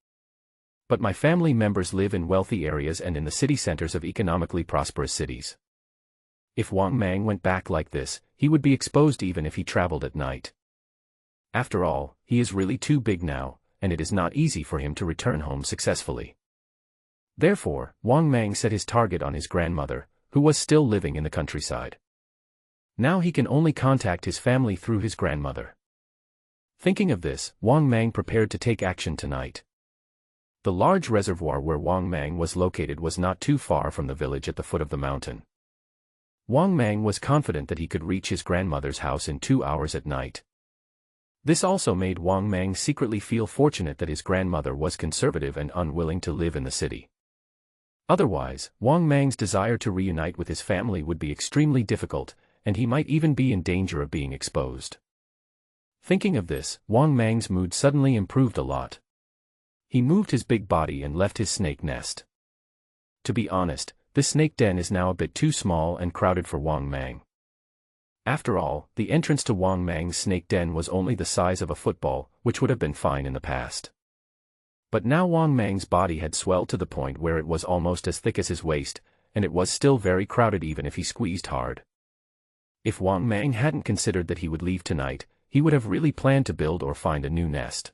But my family members live in wealthy areas and in the city centers of economically prosperous cities. If Wang Mang went back like this, he would be exposed even if he traveled at night. After all, he is really too big now, and it is not easy for him to return home successfully. Therefore, Wang Mang set his target on his grandmother, who was still living in the countryside. Now he can only contact his family through his grandmother. Thinking of this, Wang Mang prepared to take action tonight. The large reservoir where Wang Mang was located was not too far from the village at the foot of the mountain. Wang Mang was confident that he could reach his grandmother's house in 2 hours at night. This also made Wang Mang secretly feel fortunate that his grandmother was conservative and unwilling to live in the city. Otherwise, Wang Mang's desire to reunite with his family would be extremely difficult, and he might even be in danger of being exposed. Thinking of this, Wang Mang's mood suddenly improved a lot. He moved his big body and left his snake nest. To be honest, this snake den is now a bit too small and crowded for Wang Mang. After all, the entrance to Wang Mang's snake den was only the size of a football, which would have been fine in the past. But now Wang Mang's body had swelled to the point where it was almost as thick as his waist, and it was still very crowded even if he squeezed hard. If Wang Mang hadn't considered that he would leave tonight, he would have really planned to build or find a new nest.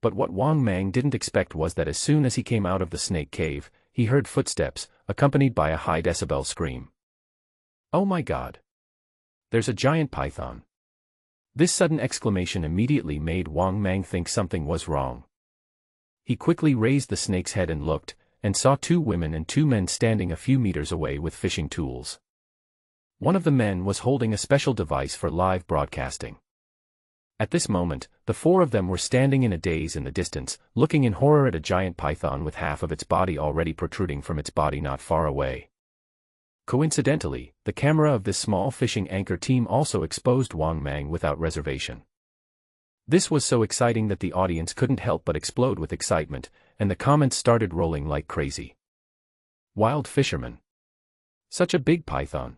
But what Wang Mang didn't expect was that as soon as he came out of the snake cave, he heard footsteps, accompanied by a high-decibel scream. "Oh my God! There's a giant python!" This sudden exclamation immediately made Wang Mang think something was wrong. He quickly raised the snake's head and looked, and saw 2 women and 2 men standing a few meters away with fishing tools. One of the men was holding a special device for live broadcasting. At this moment, the 4 of them were standing in a daze in the distance, looking in horror at a giant python with half of its body already protruding from its body not far away. Coincidentally, the camera of this small fishing anchor team also exposed Wang Mang without reservation. This was so exciting that the audience couldn't help but explode with excitement, and the comments started rolling like crazy. Wild fisherman. Such a big python.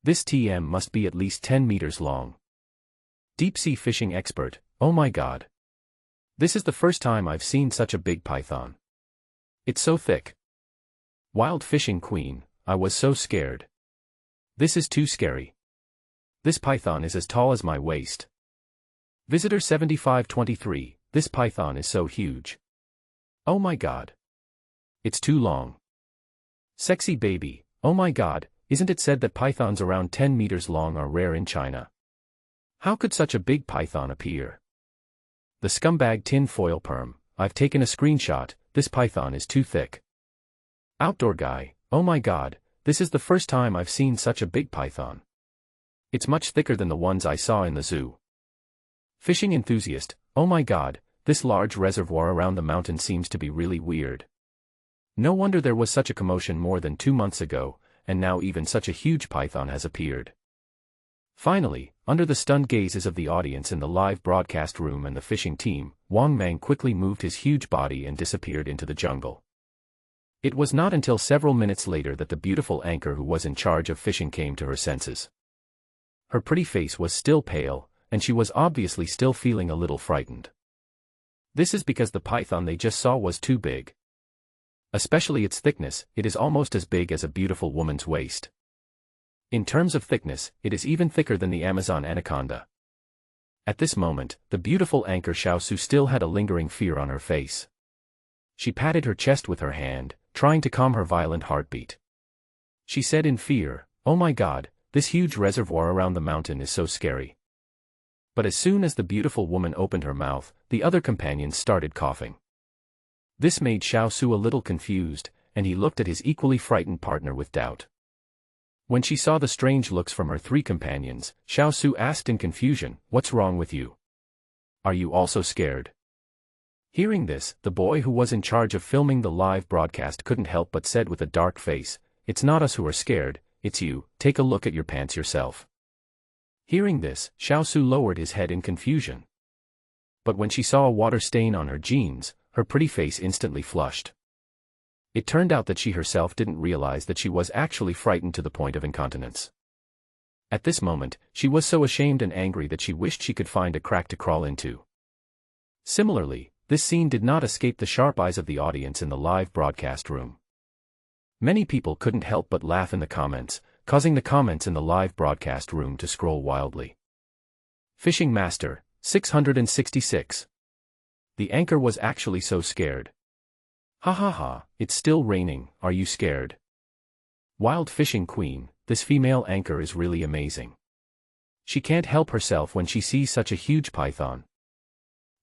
This TM must be at least 10 meters long. Deep-sea fishing expert, oh my God. This is the first time I've seen such a big python. It's so thick. Wild fishing queen, I was so scared. This is too scary. This python is as tall as my waist. Visitor 7523, this python is so huge. Oh my God. It's too long. Sexy baby, oh my God, isn't it said that pythons around 10 meters long are rare in China? How could such a big python appear? The scumbag tin foil perm, I've taken a screenshot, this python is too thick. Outdoor guy, oh my God, this is the first time I've seen such a big python. It's much thicker than the ones I saw in the zoo. Fishing enthusiast, oh my God, this large reservoir around the mountain seems to be really weird. No wonder there was such a commotion more than 2 months ago, and now even such a huge python has appeared. Finally, under the stunned gazes of the audience in the live broadcast room and the fishing team, Wang Mang quickly moved his huge body and disappeared into the jungle. It was not until several minutes later that the beautiful anchor who was in charge of fishing came to her senses. Her pretty face was still pale, and she was obviously still feeling a little frightened. This is because the python they just saw was too big. Especially its thickness, it is almost as big as a beautiful woman's waist. In terms of thickness, it is even thicker than the Amazon anaconda. At this moment, the beautiful anchor Xiaosu still had a lingering fear on her face. She patted her chest with her hand, trying to calm her violent heartbeat. She said in fear, "Oh my God, this huge reservoir around the mountain is so scary." But as soon as the beautiful woman opened her mouth, the other companions started coughing. This made Xiaosu a little confused, and he looked at his equally frightened partner with doubt. When she saw the strange looks from her 3 companions, Xiaosu asked in confusion, "What's wrong with you? Are you also scared?" Hearing this, the boy who was in charge of filming the live broadcast couldn't help but said with a dark face, "It's not us who are scared, it's you, take a look at your pants yourself." Hearing this, Xiaosu lowered his head in confusion. But when she saw a water stain on her jeans, her pretty face instantly flushed. It turned out that she herself didn't realize that she was actually frightened to the point of incontinence. At this moment, she was so ashamed and angry that she wished she could find a crack to crawl into. Similarly, this scene did not escape the sharp eyes of the audience in the live broadcast room. Many people couldn't help but laugh in the comments, causing the comments in the live broadcast room to scroll wildly. Fishing Master, 666. The anchor was actually so scared. Ha ha ha, it's still raining, are you scared? Wild Fishing Queen, this female anchor is really amazing. She can't help herself when she sees such a huge python.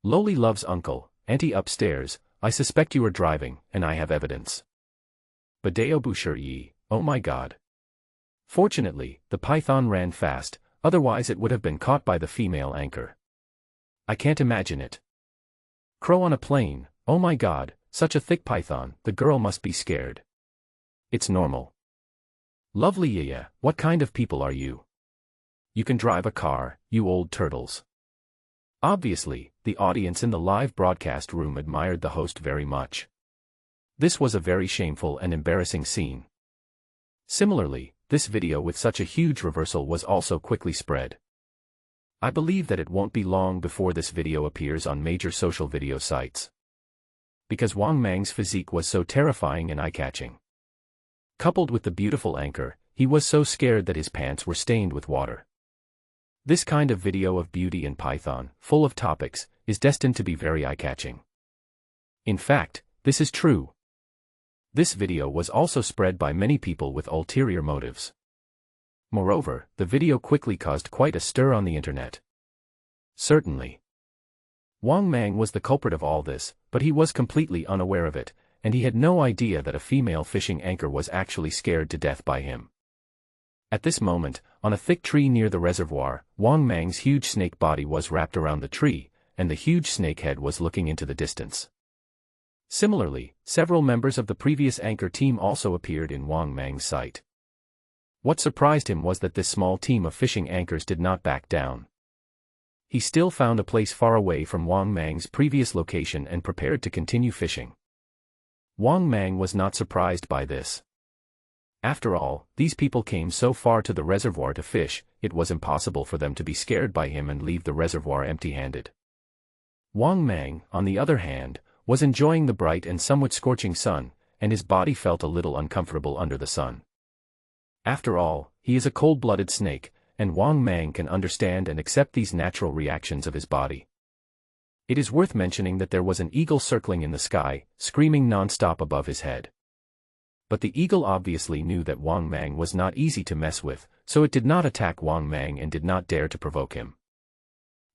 Loli loves uncle, auntie upstairs, I suspect you are driving, and I have evidence. Badeo Boucher-yi, oh my God. Fortunately, the python ran fast, otherwise it would have been caught by the female anchor. I can't imagine it. Crow on a plane, oh my god, such a thick python, the girl must be scared. It's normal. Lovely yeah, what kind of people are you? You can drive a car, you old turtles. Obviously, the audience in the live broadcast room admired the host very much. This was a very shameful and embarrassing scene. Similarly, this video with such a huge reversal was also quickly spread. I believe that it won't be long before this video appears on major social video sites. Because Wang Mang's physique was so terrifying and eye-catching. Coupled with the beautiful anchor, he was so scared that his pants were stained with water. This kind of video of beauty and python, full of topics, is destined to be very eye-catching. In fact, this is true. This video was also spread by many people with ulterior motives. Moreover, the video quickly caused quite a stir on the internet. Certainly. Wang Mang was the culprit of all this, but he was completely unaware of it, and he had no idea that a female fishing anchor was actually scared to death by him. At this moment, on a thick tree near the reservoir, Wang Mang's huge snake body was wrapped around the tree, and the huge snake head was looking into the distance. Similarly, several members of the previous anchor team also appeared in Wang Mang's sight. What surprised him was that this small team of fishing anchors did not back down. He still found a place far away from Wang Mang's previous location and prepared to continue fishing. Wang Mang was not surprised by this. After all, these people came so far to the reservoir to fish, it was impossible for them to be scared by him and leave the reservoir empty-handed. Wang Mang, on the other hand, was enjoying the bright and somewhat scorching sun, and his body felt a little uncomfortable under the sun. After all, he is a cold-blooded snake, and Wang Mang can understand and accept these natural reactions of his body. It is worth mentioning that there was an eagle circling in the sky, screaming non-stop above his head. But the eagle obviously knew that Wang Mang was not easy to mess with, so it did not attack Wang Mang and did not dare to provoke him.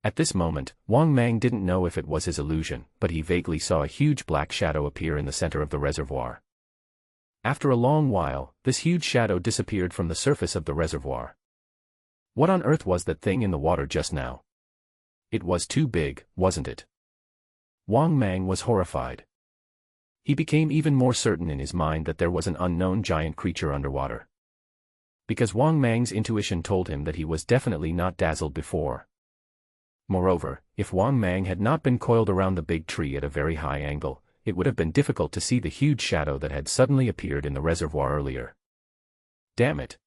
At this moment, Wang Mang didn't know if it was his illusion, but he vaguely saw a huge black shadow appear in the center of the reservoir. After a long while, this huge shadow disappeared from the surface of the reservoir. What on earth was that thing in the water just now? It was too big, wasn't it? Wang Mang was horrified. He became even more certain in his mind that there was an unknown giant creature underwater. Because Wang Mang's intuition told him that he was definitely not dazzled before. Moreover, if Wang Mang had not been coiled around the big tree at a very high angle, it would have been difficult to see the huge shadow that had suddenly appeared in the reservoir earlier. Damn it.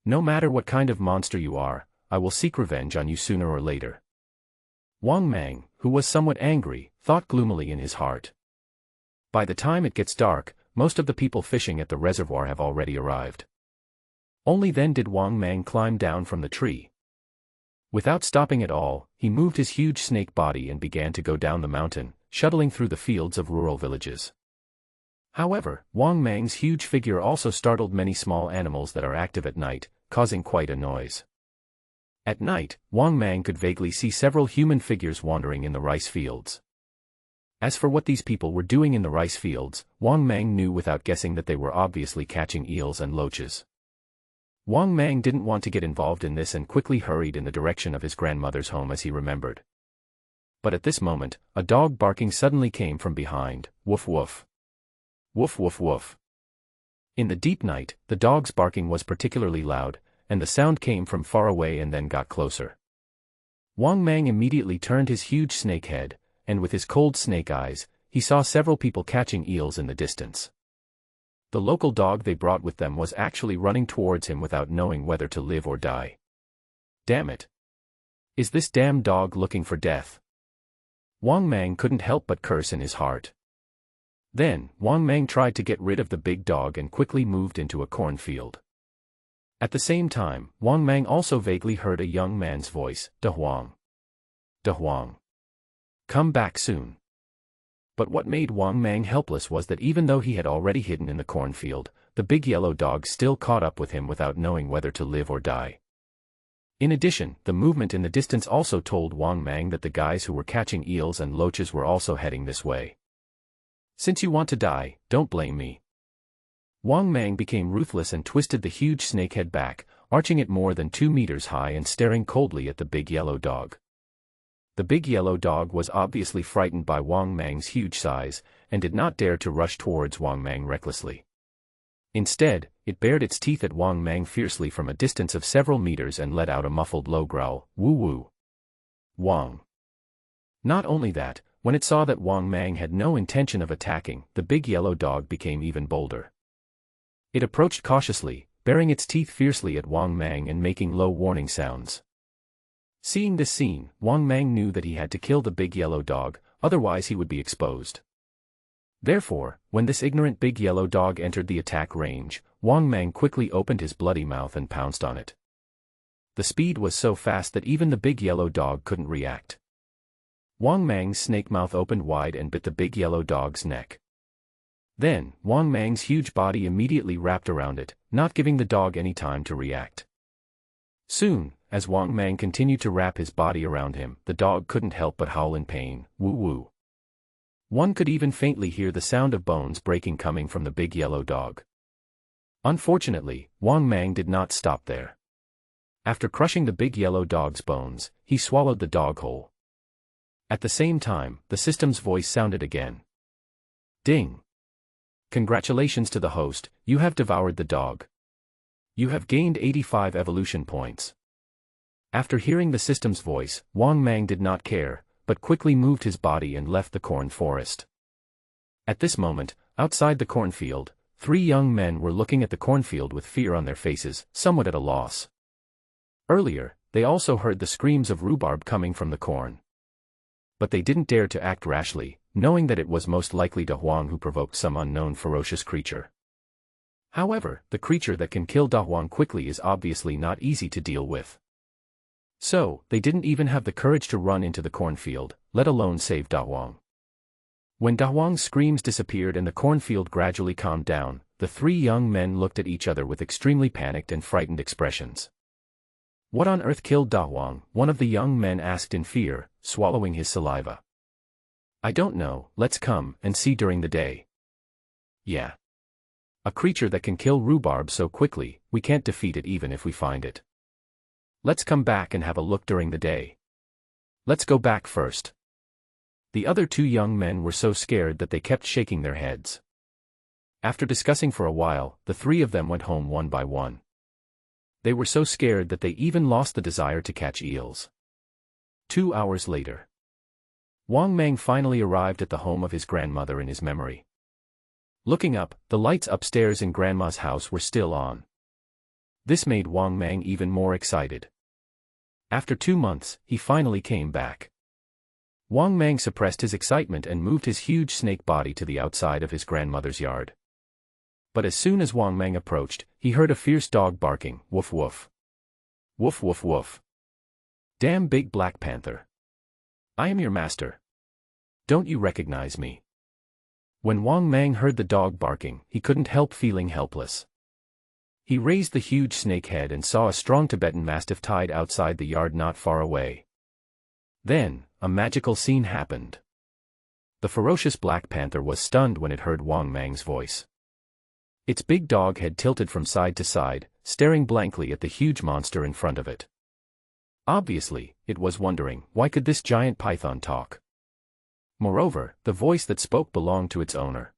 No matter what kind of monster you are, I will seek revenge on you sooner or later. Wang Mang, who was somewhat angry, thought gloomily in his heart. By the time it gets dark, most of the people fishing at the reservoir have already arrived. Only then did Wang Mang climb down from the tree. Without stopping at all, he moved his huge snake body and began to go down the mountain, shuttling through the fields of rural villages. However, Wang Mang's huge figure also startled many small animals that are active at night, causing quite a noise. At night, Wang Mang could vaguely see several human figures wandering in the rice fields. As for what these people were doing in the rice fields, Wang Mang knew without guessing that they were obviously catching eels and loaches. Wang Mang didn't want to get involved in this and quickly hurried in the direction of his grandmother's home as he remembered. But at this moment, a dog barking suddenly came from behind. Woof woof. Woof woof woof. In the deep night, the dog's barking was particularly loud, and the sound came from far away and then got closer. Wang Mang immediately turned his huge snake head, and with his cold snake eyes, he saw several people catching eels in the distance. The local dog they brought with them was actually running towards him without knowing whether to live or die. Damn it. Is this damn dog looking for death? Wang Mang couldn't help but curse in his heart. Then, Wang Mang tried to get rid of the big dog and quickly moved into a cornfield. At the same time, Wang Mang also vaguely heard a young man's voice, "Da Huang. Da Huang. Come back soon." But what made Wang Mang helpless was that even though he had already hidden in the cornfield, the big yellow dog still caught up with him without knowing whether to live or die. In addition, the movement in the distance also told Wang Mang that the guys who were catching eels and loaches were also heading this way. "Since you want to die, don't blame me." Wang Mang became ruthless and twisted the huge snake head back, arching it more than 2 meters high and staring coldly at the big yellow dog. The big yellow dog was obviously frightened by Wang Mang's huge size, and did not dare to rush towards Wang Mang recklessly. Instead, it bared its teeth at Wang Mang fiercely from a distance of several meters and let out a muffled low growl, woo-woo. Wang. Not only that, when it saw that Wang Mang had no intention of attacking, the big yellow dog became even bolder. It approached cautiously, baring its teeth fiercely at Wang Mang and making low warning sounds. Seeing this scene, Wang Mang knew that he had to kill the big yellow dog, otherwise he would be exposed. Therefore, when this ignorant big yellow dog entered the attack range, Wang Mang quickly opened his bloody mouth and pounced on it. The speed was so fast that even the big yellow dog couldn't react. Wang Mang's snake mouth opened wide and bit the big yellow dog's neck. Then, Wang Mang's huge body immediately wrapped around it, not giving the dog any time to react. Soon, as Wang Mang continued to wrap his body around him, the dog couldn't help but howl in pain, woo-woo. One could even faintly hear the sound of bones breaking coming from the big yellow dog. Unfortunately, Wang Mang did not stop there. After crushing the big yellow dog's bones, he swallowed the dog whole. At the same time, the system's voice sounded again. Ding! Congratulations to the host, you have devoured the dog. You have gained 85 evolution points. After hearing the system's voice, Wang Mang did not care, but quickly moved his body and left the corn forest. At this moment, outside the cornfield, 3 young men were looking at the cornfield with fear on their faces, somewhat at a loss. Earlier, they also heard the screams of rhubarb coming from the corn. But they didn't dare to act rashly, knowing that it was most likely Da Huang who provoked some unknown ferocious creature. However, the creature that can kill Da Huang quickly is obviously not easy to deal with. So, they didn't even have the courage to run into the cornfield, let alone save Da Huang. When Da Huang's screams disappeared and the cornfield gradually calmed down, the 3 young men looked at each other with extremely panicked and frightened expressions. What on earth killed Da Huang? One of the young men asked in fear, swallowing his saliva. I don't know, let's come and see during the day. Yeah. A creature that can kill rhubarb so quickly, we can't defeat it even if we find it. Let's come back and have a look during the day. Let's go back first. The other 2 young men were so scared that they kept shaking their heads. After discussing for a while, the 3 of them went home one by one. They were so scared that they even lost the desire to catch eels. 2 hours later, Wang Mang finally arrived at the home of his grandmother in his memory. Looking up, the lights upstairs in Grandma's house were still on. This made Wang Mang even more excited. After 2 months, he finally came back. Wang Mang suppressed his excitement and moved his huge snake body to the outside of his grandmother's yard. But as soon as Wang Mang approached, he heard a fierce dog barking, woof woof. Woof woof woof. Damn big black panther. I am your master. Don't you recognize me? When Wang Mang heard the dog barking, he couldn't help feeling helpless. He raised the huge snake head and saw a strong Tibetan mastiff tied outside the yard not far away. Then, a magical scene happened. The ferocious black panther was stunned when it heard Wang Mang's voice. Its big dog head tilted from side to side, staring blankly at the huge monster in front of it. Obviously, it was wondering, why could this giant python talk? Moreover, the voice that spoke belonged to its owner.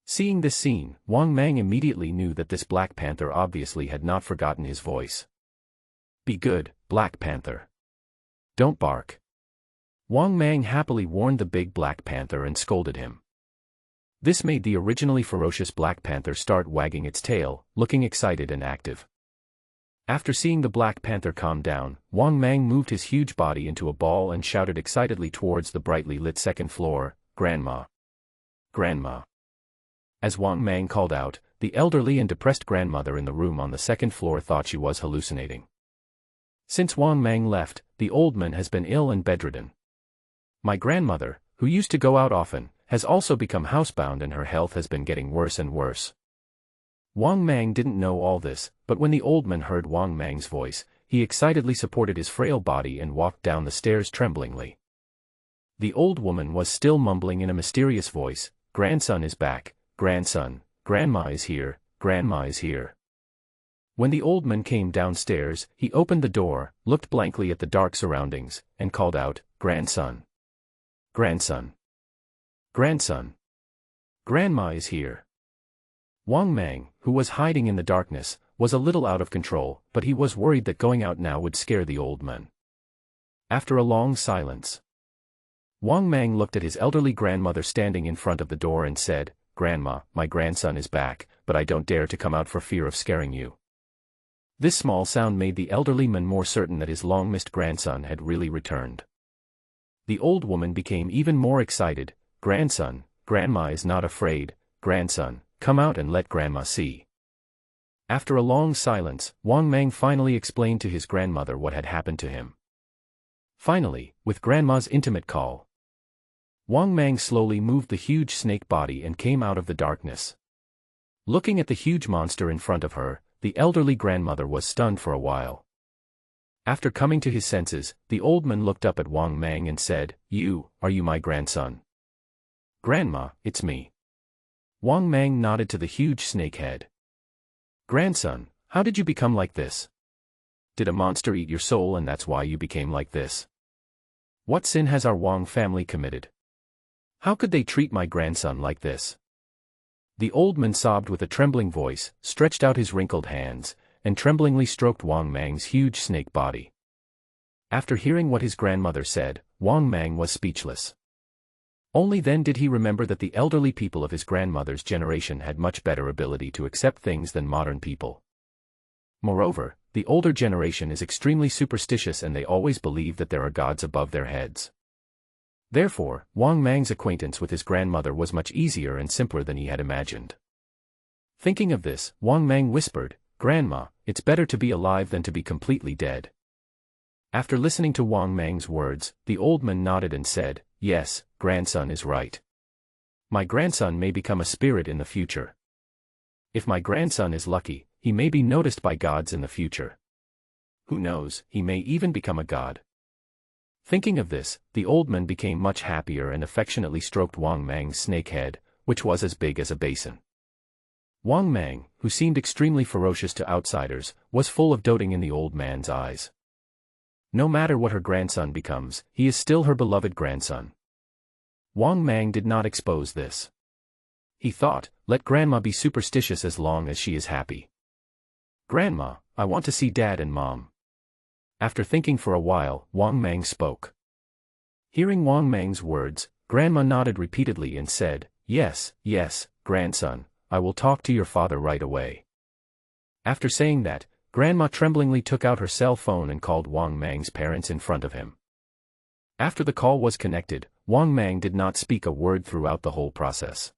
Seeing this scene, Wang Mang immediately knew that this Black Panther obviously had not forgotten his voice. Be good, Black Panther. Don't bark. Wang Mang happily warned the big Black Panther and scolded him. This made the originally ferocious Black Panther start wagging its tail, looking excited and active. After seeing the Black Panther calm down, Wang Mang moved his huge body into a ball and shouted excitedly towards the brightly lit second floor, "Grandma! Grandma!" As Wang Mang called out, the elderly and depressed grandmother in the room on the second floor thought she was hallucinating. Since Wang Mang left, the old man has been ill and bedridden. My grandmother, who used to go out often, has also become housebound and her health has been getting worse and worse. Wang Mang didn't know all this, but when the old man heard Wang Mang's voice, he excitedly supported his frail body and walked down the stairs tremblingly. The old woman was still mumbling in a mysterious voice, "Grandson is back, grandson, Grandma is here, Grandma is here. When the old man came downstairs, he opened the door, looked blankly at the dark surroundings, and called out, "Grandson. Grandson. Grandson. Grandma is here." Wang Mang, who was hiding in the darkness, was a little out of control, but he was worried that going out now would scare the old man. After a long silence, Wang Mang looked at his elderly grandmother standing in front of the door and said, "Grandma, my grandson is back, but I don't dare to come out for fear of scaring you." This small sound made the elderly man more certain that his long-missed grandson had really returned. The old woman became even more excited. "Grandson, Grandma is not afraid. Grandson, come out and let Grandma see." After a long silence, Wang Mang finally explained to his grandmother what had happened to him. Finally, with Grandma's intimate call, Wang Mang slowly moved the huge snake body and came out of the darkness. Looking at the huge monster in front of her, the elderly grandmother was stunned for a while. After coming to his senses, the old man looked up at Wang Mang and said, Are you my grandson?" "Grandma, it's me." Wang Mang nodded to the huge snake head. "Grandson, how did you become like this? Did a monster eat your soul and that's why you became like this? What sin has our Wang family committed? How could they treat my grandson like this?" The old man sobbed with a trembling voice, stretched out his wrinkled hands, and tremblingly stroked Wang Mang's huge snake body. After hearing what his grandmother said, Wang Mang was speechless. Only then did he remember that the elderly people of his grandmother's generation had much better ability to accept things than modern people. Moreover, the older generation is extremely superstitious and they always believe that there are gods above their heads. Therefore, Wang Mang's acquaintance with his grandmother was much easier and simpler than he had imagined. Thinking of this, Wang Mang whispered, "Grandma, it's better to be alive than to be completely dead." After listening to Wang Mang's words, the old man nodded and said, "Yes, grandson is right. My grandson may become a spirit in the future. If my grandson is lucky, he may be noticed by gods in the future. Who knows, he may even become a god." Thinking of this, the old man became much happier and affectionately stroked Wang Mang's snake head, which was as big as a basin. Wang Mang, who seemed extremely ferocious to outsiders, was full of doting in the old man's eyes. No matter what her grandson becomes, he is still her beloved grandson. Wang Mang did not expose this. He thought, let Grandma be superstitious as long as she is happy. "Grandma, I want to see Dad and Mom." After thinking for a while, Wang Mang spoke. Hearing Wang Mang's words, Grandma nodded repeatedly and said, Yes, grandson, I will talk to your father right away." After saying that, Grandma tremblingly took out her cell phone and called Wang Mang's parents in front of him. After the call was connected, Wang Mang did not speak a word throughout the whole process.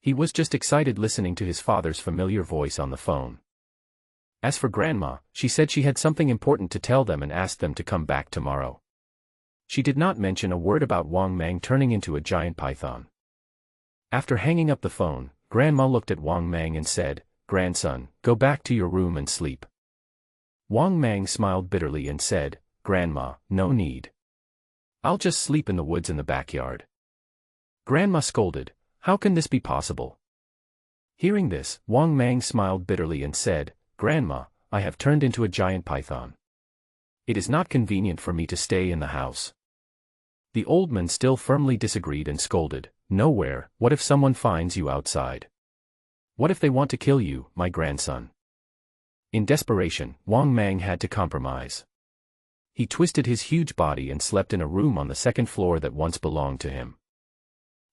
He was just excited listening to his father's familiar voice on the phone. As for Grandma, she said she had something important to tell them and asked them to come back tomorrow. She did not mention a word about Wang Mang turning into a giant python. After hanging up the phone, Grandma looked at Wang Mang and said, "Grandson, go back to your room and sleep." Wang Mang smiled bitterly and said, "Grandma, no need. I'll just sleep in the woods in the backyard." Grandma scolded, "How can this be possible?" Hearing this, Wang Mang smiled bitterly and said, "Grandma, I have turned into a giant python. It is not convenient for me to stay in the house." The old man still firmly disagreed and scolded, "Nowhere, what if someone finds you outside? What if they want to kill you, my grandson?" In desperation, Wang Mang had to compromise. He twisted his huge body and slept in a room on the second floor that once belonged to him.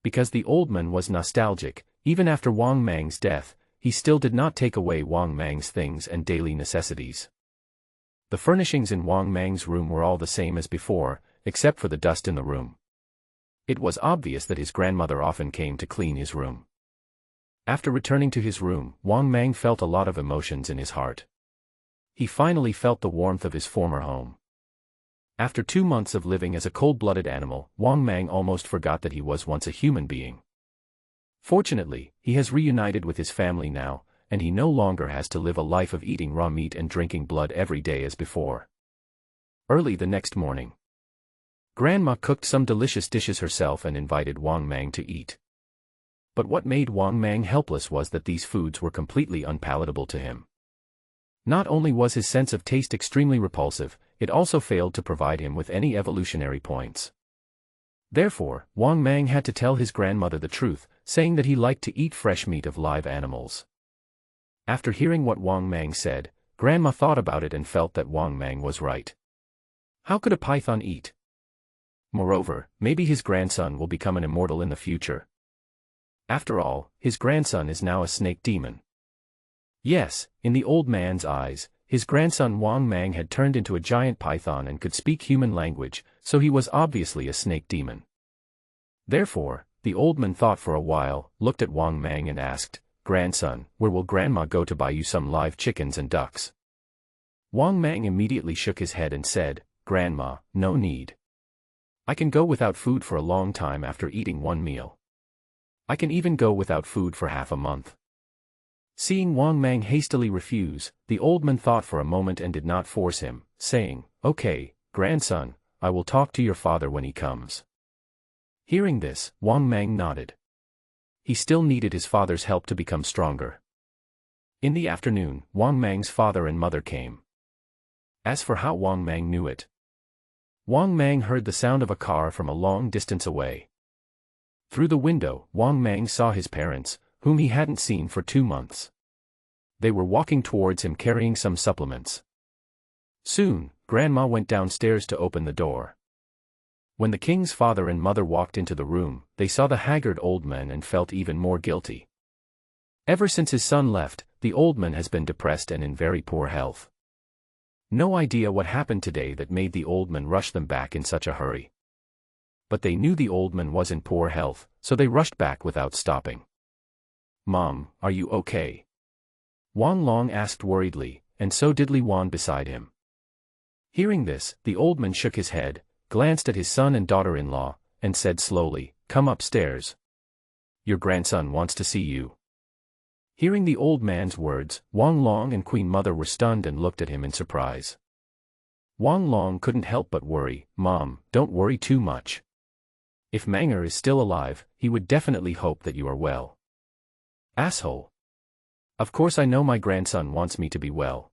Because the old man was nostalgic, even after Wang Mang's death, he still did not take away Wang Mang's things and daily necessities. The furnishings in Wang Mang's room were all the same as before, except for the dust in the room. It was obvious that his grandmother often came to clean his room. After returning to his room, Wang Mang felt a lot of emotions in his heart. He finally felt the warmth of his former home. After 2 months of living as a cold-blooded animal, Wang Mang almost forgot that he was once a human being. Fortunately, he has reunited with his family now, and he no longer has to live a life of eating raw meat and drinking blood every day as before. Early the next morning, Grandma cooked some delicious dishes herself and invited Wang Mang to eat. But what made Wang Mang helpless was that these foods were completely unpalatable to him. Not only was his sense of taste extremely repulsive, it also failed to provide him with any evolutionary points. Therefore, Wang Mang had to tell his grandmother the truth, saying that he liked to eat fresh meat of live animals. After hearing what Wang Mang said, Grandma thought about it and felt that Wang Mang was right. How could a python eat? Moreover, maybe his grandson will become an immortal in the future. After all, his grandson is now a snake demon. Yes, in the old man's eyes, his grandson Wang Mang had turned into a giant python and could speak human language, so he was obviously a snake demon. Therefore, the old man thought for a while, looked at Wang Mang and asked, "Grandson, where will Grandma go to buy you some live chickens and ducks?" Wang Mang immediately shook his head and said, "Grandma, no need. I can go without food for a long time after eating one meal. I can even go without food for half a month." Seeing Wang Mang hastily refuse, the old man thought for a moment and did not force him, saying, "Okay, grandson, I will talk to your father when he comes." Hearing this, Wang Mang nodded. He still needed his father's help to become stronger. In the afternoon, Wang Mang's father and mother came. As for how Wang Mang knew it, Wang Mang heard the sound of a car from a long distance away. Through the window, Wang Mang saw his parents, whom he hadn't seen for 2 months. They were walking towards him carrying some supplements. Soon, Grandma went downstairs to open the door. When the king's father and mother walked into the room, they saw the haggard old man and felt even more guilty. Ever since his son left, the old man has been depressed and in very poor health. No idea what happened today that made the old man rush them back in such a hurry. But they knew the old man was in poor health, so they rushed back without stopping. "Mom, are you okay?" Wang Long asked worriedly, and so did Li Wan beside him. Hearing this, the old man shook his head, glanced at his son and daughter-in-law, and said slowly, "Come upstairs. Your grandson wants to see you." Hearing the old man's words, Wang Long and Queen Mother were stunned and looked at him in surprise. Wang Long couldn't help but worry, "Mom, don't worry too much. If Manger is still alive, he would definitely hope that you are well." "Asshole. Of course I know my grandson wants me to be well."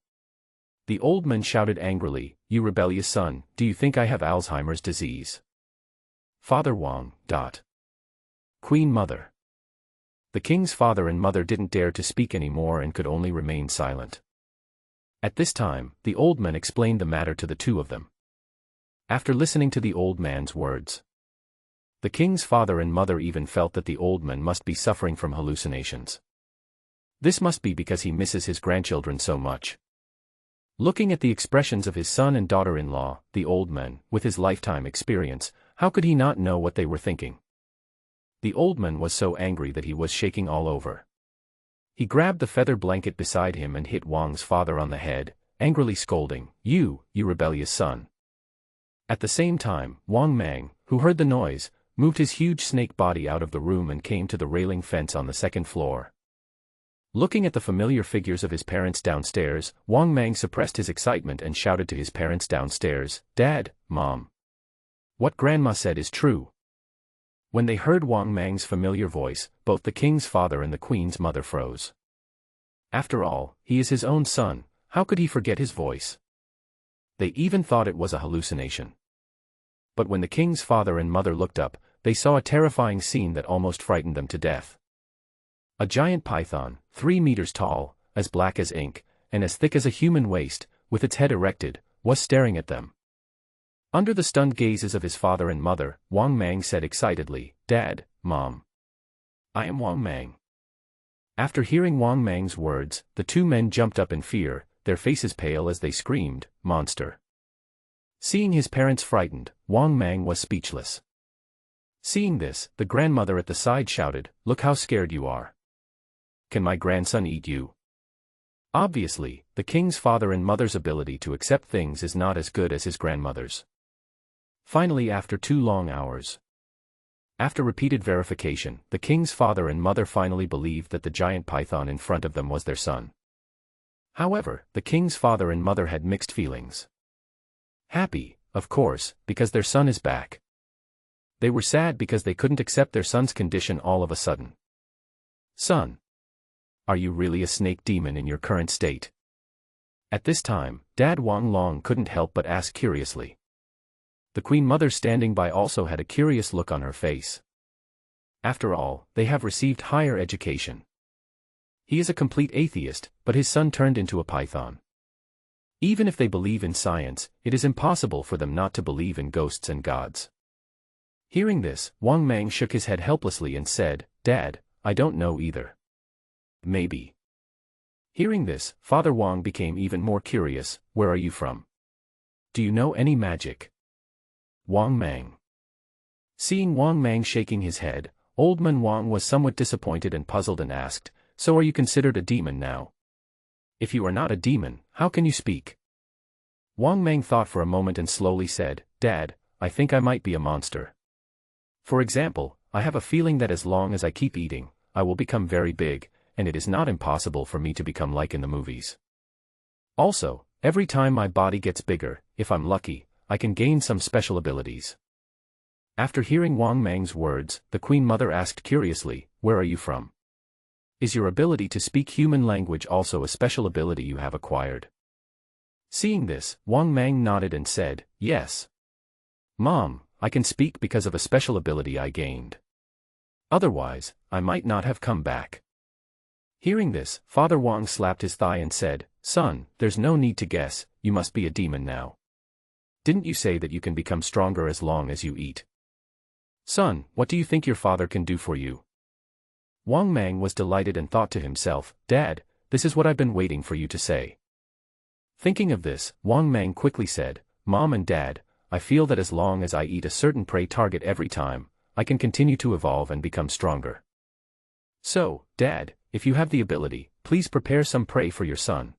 The old man shouted angrily, "You rebellious son, do you think I have Alzheimer's disease?" "Father Wang, Queen Mother." The king's father and mother didn't dare to speak anymore and could only remain silent. At this time, the old man explained the matter to the two of them. After listening to the old man's words, the king's father and mother even felt that the old man must be suffering from hallucinations. This must be because he misses his grandchildren so much. Looking at the expressions of his son and daughter-in-law, the old man, with his lifetime experience, how could he not know what they were thinking? The old man was so angry that he was shaking all over. He grabbed the feather blanket beside him and hit Wang's father on the head, angrily scolding, You rebellious son." At the same time, Wang Mang, who heard the noise, moved his huge snake body out of the room and came to the railing fence on the second floor. Looking at the familiar figures of his parents downstairs, Wang Mang suppressed his excitement and shouted to his parents downstairs, "Dad, Mom. What Grandma said is true." When they heard Wang Mang's familiar voice, both the king's father and the queen's mother froze. After all, he is his own son, how could he forget his voice? They even thought it was a hallucination. But when the king's father and mother looked up, they saw a terrifying scene that almost frightened them to death. A giant python, 3 meters tall, as black as ink, and as thick as a human waist, with its head erected, was staring at them. Under the stunned gazes of his father and mother, Wang Mang said excitedly, "Dad, Mom. I am Wang Mang." After hearing Wang Mang's words, the two men jumped up in fear, their faces pale as they screamed, "Monster." Seeing his parents frightened, Wang Mang was speechless. Seeing this, the grandmother at the side shouted, "Look how scared you are. Can my grandson eat you?" Obviously, the king's father and mother's ability to accept things is not as good as his grandmother's. Finally, after 2 long hours, after repeated verification, the king's father and mother finally believed that the giant python in front of them was their son. However, the king's father and mother had mixed feelings. Happy, of course, because their son is back. They were sad because they couldn't accept their son's condition all of a sudden. Son, are you really a snake demon in your current state? At this time, Dad Wang Long couldn't help but ask curiously. The Queen Mother standing by also had a curious look on her face. After all, they have received higher education. He is a complete atheist, but his son turned into a python. Even if they believe in science, it is impossible for them not to believe in ghosts and gods. Hearing this, Wang Mang shook his head helplessly and said, "Dad, I don't know either. Maybe." Hearing this, Father Wang became even more curious. "Where are you from? Do you know any magic?" Wang Mang. Seeing Wang Mang shaking his head, Old Man Wang was somewhat disappointed and puzzled and asked, "So are you considered a demon now? If you are not a demon, how can you speak?" Wang Mang thought for a moment and slowly said, "Dad, I think I might be a monster. For example, I have a feeling that as long as I keep eating, I will become very big, and it is not impossible for me to become like in the movies. Also, every time my body gets bigger, if I'm lucky, I can gain some special abilities." After hearing Wang Mang's words, the Queen Mother asked curiously, "Where are you from? Is your ability to speak human language also a special ability you have acquired?" Seeing this, Wang Mang nodded and said, "Yes. Mom, I can speak because of a special ability I gained. Otherwise, I might not have come back." Hearing this, Father Wang slapped his thigh and said, "Son, there's no need to guess, you must be a demon now. Didn't you say that you can become stronger as long as you eat? Son, what do you think your father can do for you?" Wang Mang was delighted and thought to himself, "Dad, this is what I've been waiting for you to say." Thinking of this, Wang Mang quickly said, "Mom and Dad, I feel that as long as I eat a certain prey target every time, I can continue to evolve and become stronger. So, Dad, if you have the ability, please prepare some prey for your son.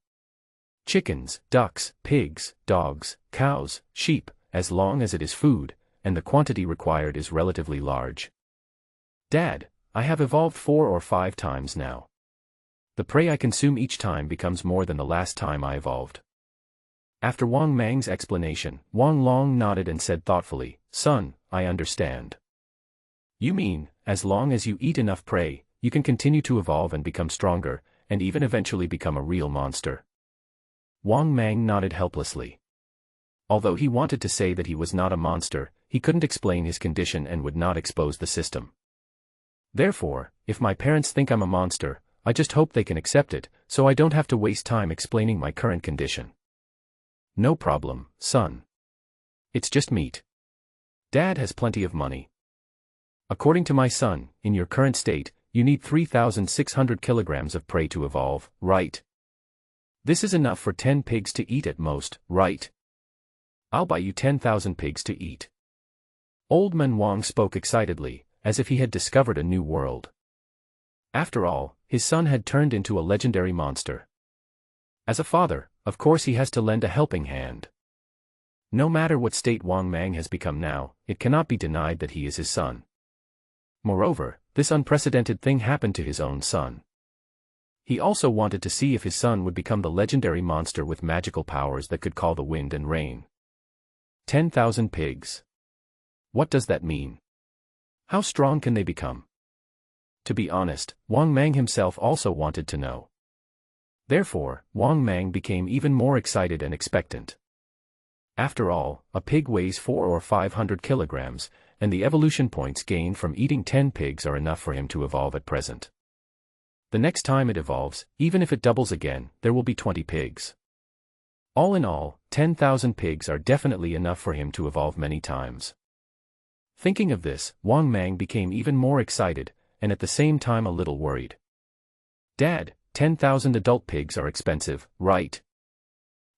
Chickens, ducks, pigs, dogs, cows, sheep, as long as it is food, and the quantity required is relatively large. Dad, I have evolved 4 or 5 times now. The prey I consume each time becomes more than the last time I evolved." After Wang Mang's explanation, Wang Long nodded and said thoughtfully, "Son, I understand. You mean, as long as you eat enough prey, you can continue to evolve and become stronger, and even eventually become a real monster?" Wang Mang nodded helplessly. Although he wanted to say that he was not a monster, he couldn't explain his condition and would not expose the system. "Therefore, if my parents think I'm a monster, I just hope they can accept it, so I don't have to waste time explaining my current condition." "No problem, son. It's just meat. Dad has plenty of money. According to my son, in your current state, you need 3,600 kilograms of prey to evolve, right? This is enough for 10 pigs to eat at most, right? I'll buy you 10,000 pigs to eat." Old Man Wang spoke excitedly, as if he had discovered a new world. After all, his son had turned into a legendary monster. As a father, of course he has to lend a helping hand. No matter what state Wang Mang has become now, it cannot be denied that he is his son. Moreover, this unprecedented thing happened to his own son. He also wanted to see if his son would become the legendary monster with magical powers that could call the wind and rain. 10,000 pigs. What does that mean? How strong can they become? To be honest, Wang Mang himself also wanted to know. Therefore, Wang Mang became even more excited and expectant. After all, a pig weighs 400 or 500 kilograms, and the evolution points gained from eating 10 pigs are enough for him to evolve at present. The next time it evolves, even if it doubles again, there will be 20 pigs. All in all, 10,000 pigs are definitely enough for him to evolve many times. Thinking of this, Wang Mang became even more excited, and at the same time a little worried. "Dad, 10,000 adult pigs are expensive, right?"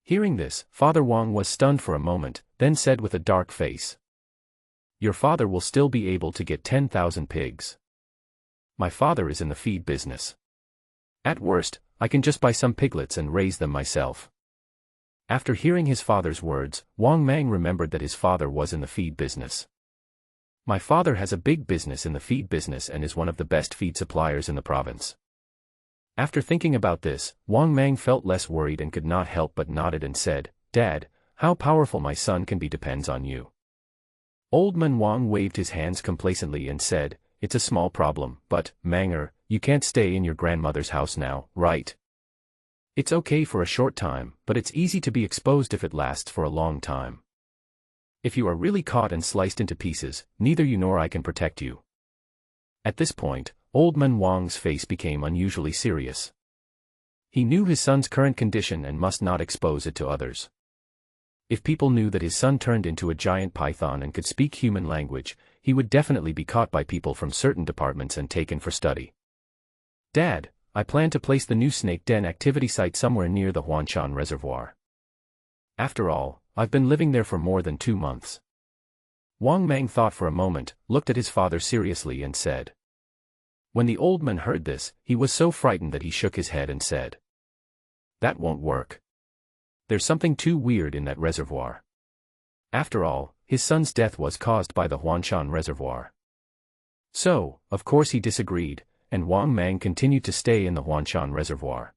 Hearing this, Father Wang was stunned for a moment, then said with a dark face, "Your father will still be able to get 10,000 pigs. My father is in the feed business. At worst, I can just buy some piglets and raise them myself." After hearing his father's words, Wang Mang remembered that his father was in the feed business. "My father has a big business in the feed business and is one of the best feed suppliers in the province." After thinking about this, Wang Mang felt less worried and could not help but nodded and said, "Dad, how powerful my son can be depends on you." Old Man Wang waved his hands complacently and said, it's a small problem, but, Manger, you can't stay in your grandmother's house now, right? It's okay for a short time, but it's easy to be exposed if it lasts for a long time. If you are really caught and sliced into pieces, neither you nor I can protect you. At this point, Old Man Wang's face became unusually serious. He knew his son's current condition and must not expose it to others. If people knew that his son turned into a giant python and could speak human language, he would definitely be caught by people from certain departments and taken for study. Dad, I plan to place the new snake den activity site somewhere near the Huanshan Reservoir. After all, I've been living there for more than 2 months. Wang Mang thought for a moment, looked at his father seriously and said. When the old man heard this, he was so frightened that he shook his head and said, "That won't work. There's something too weird in that reservoir." After all, his son's death was caused by the Huanshan Reservoir. So, of course he disagreed, and Wang Mang continued to stay in the Huanshan Reservoir.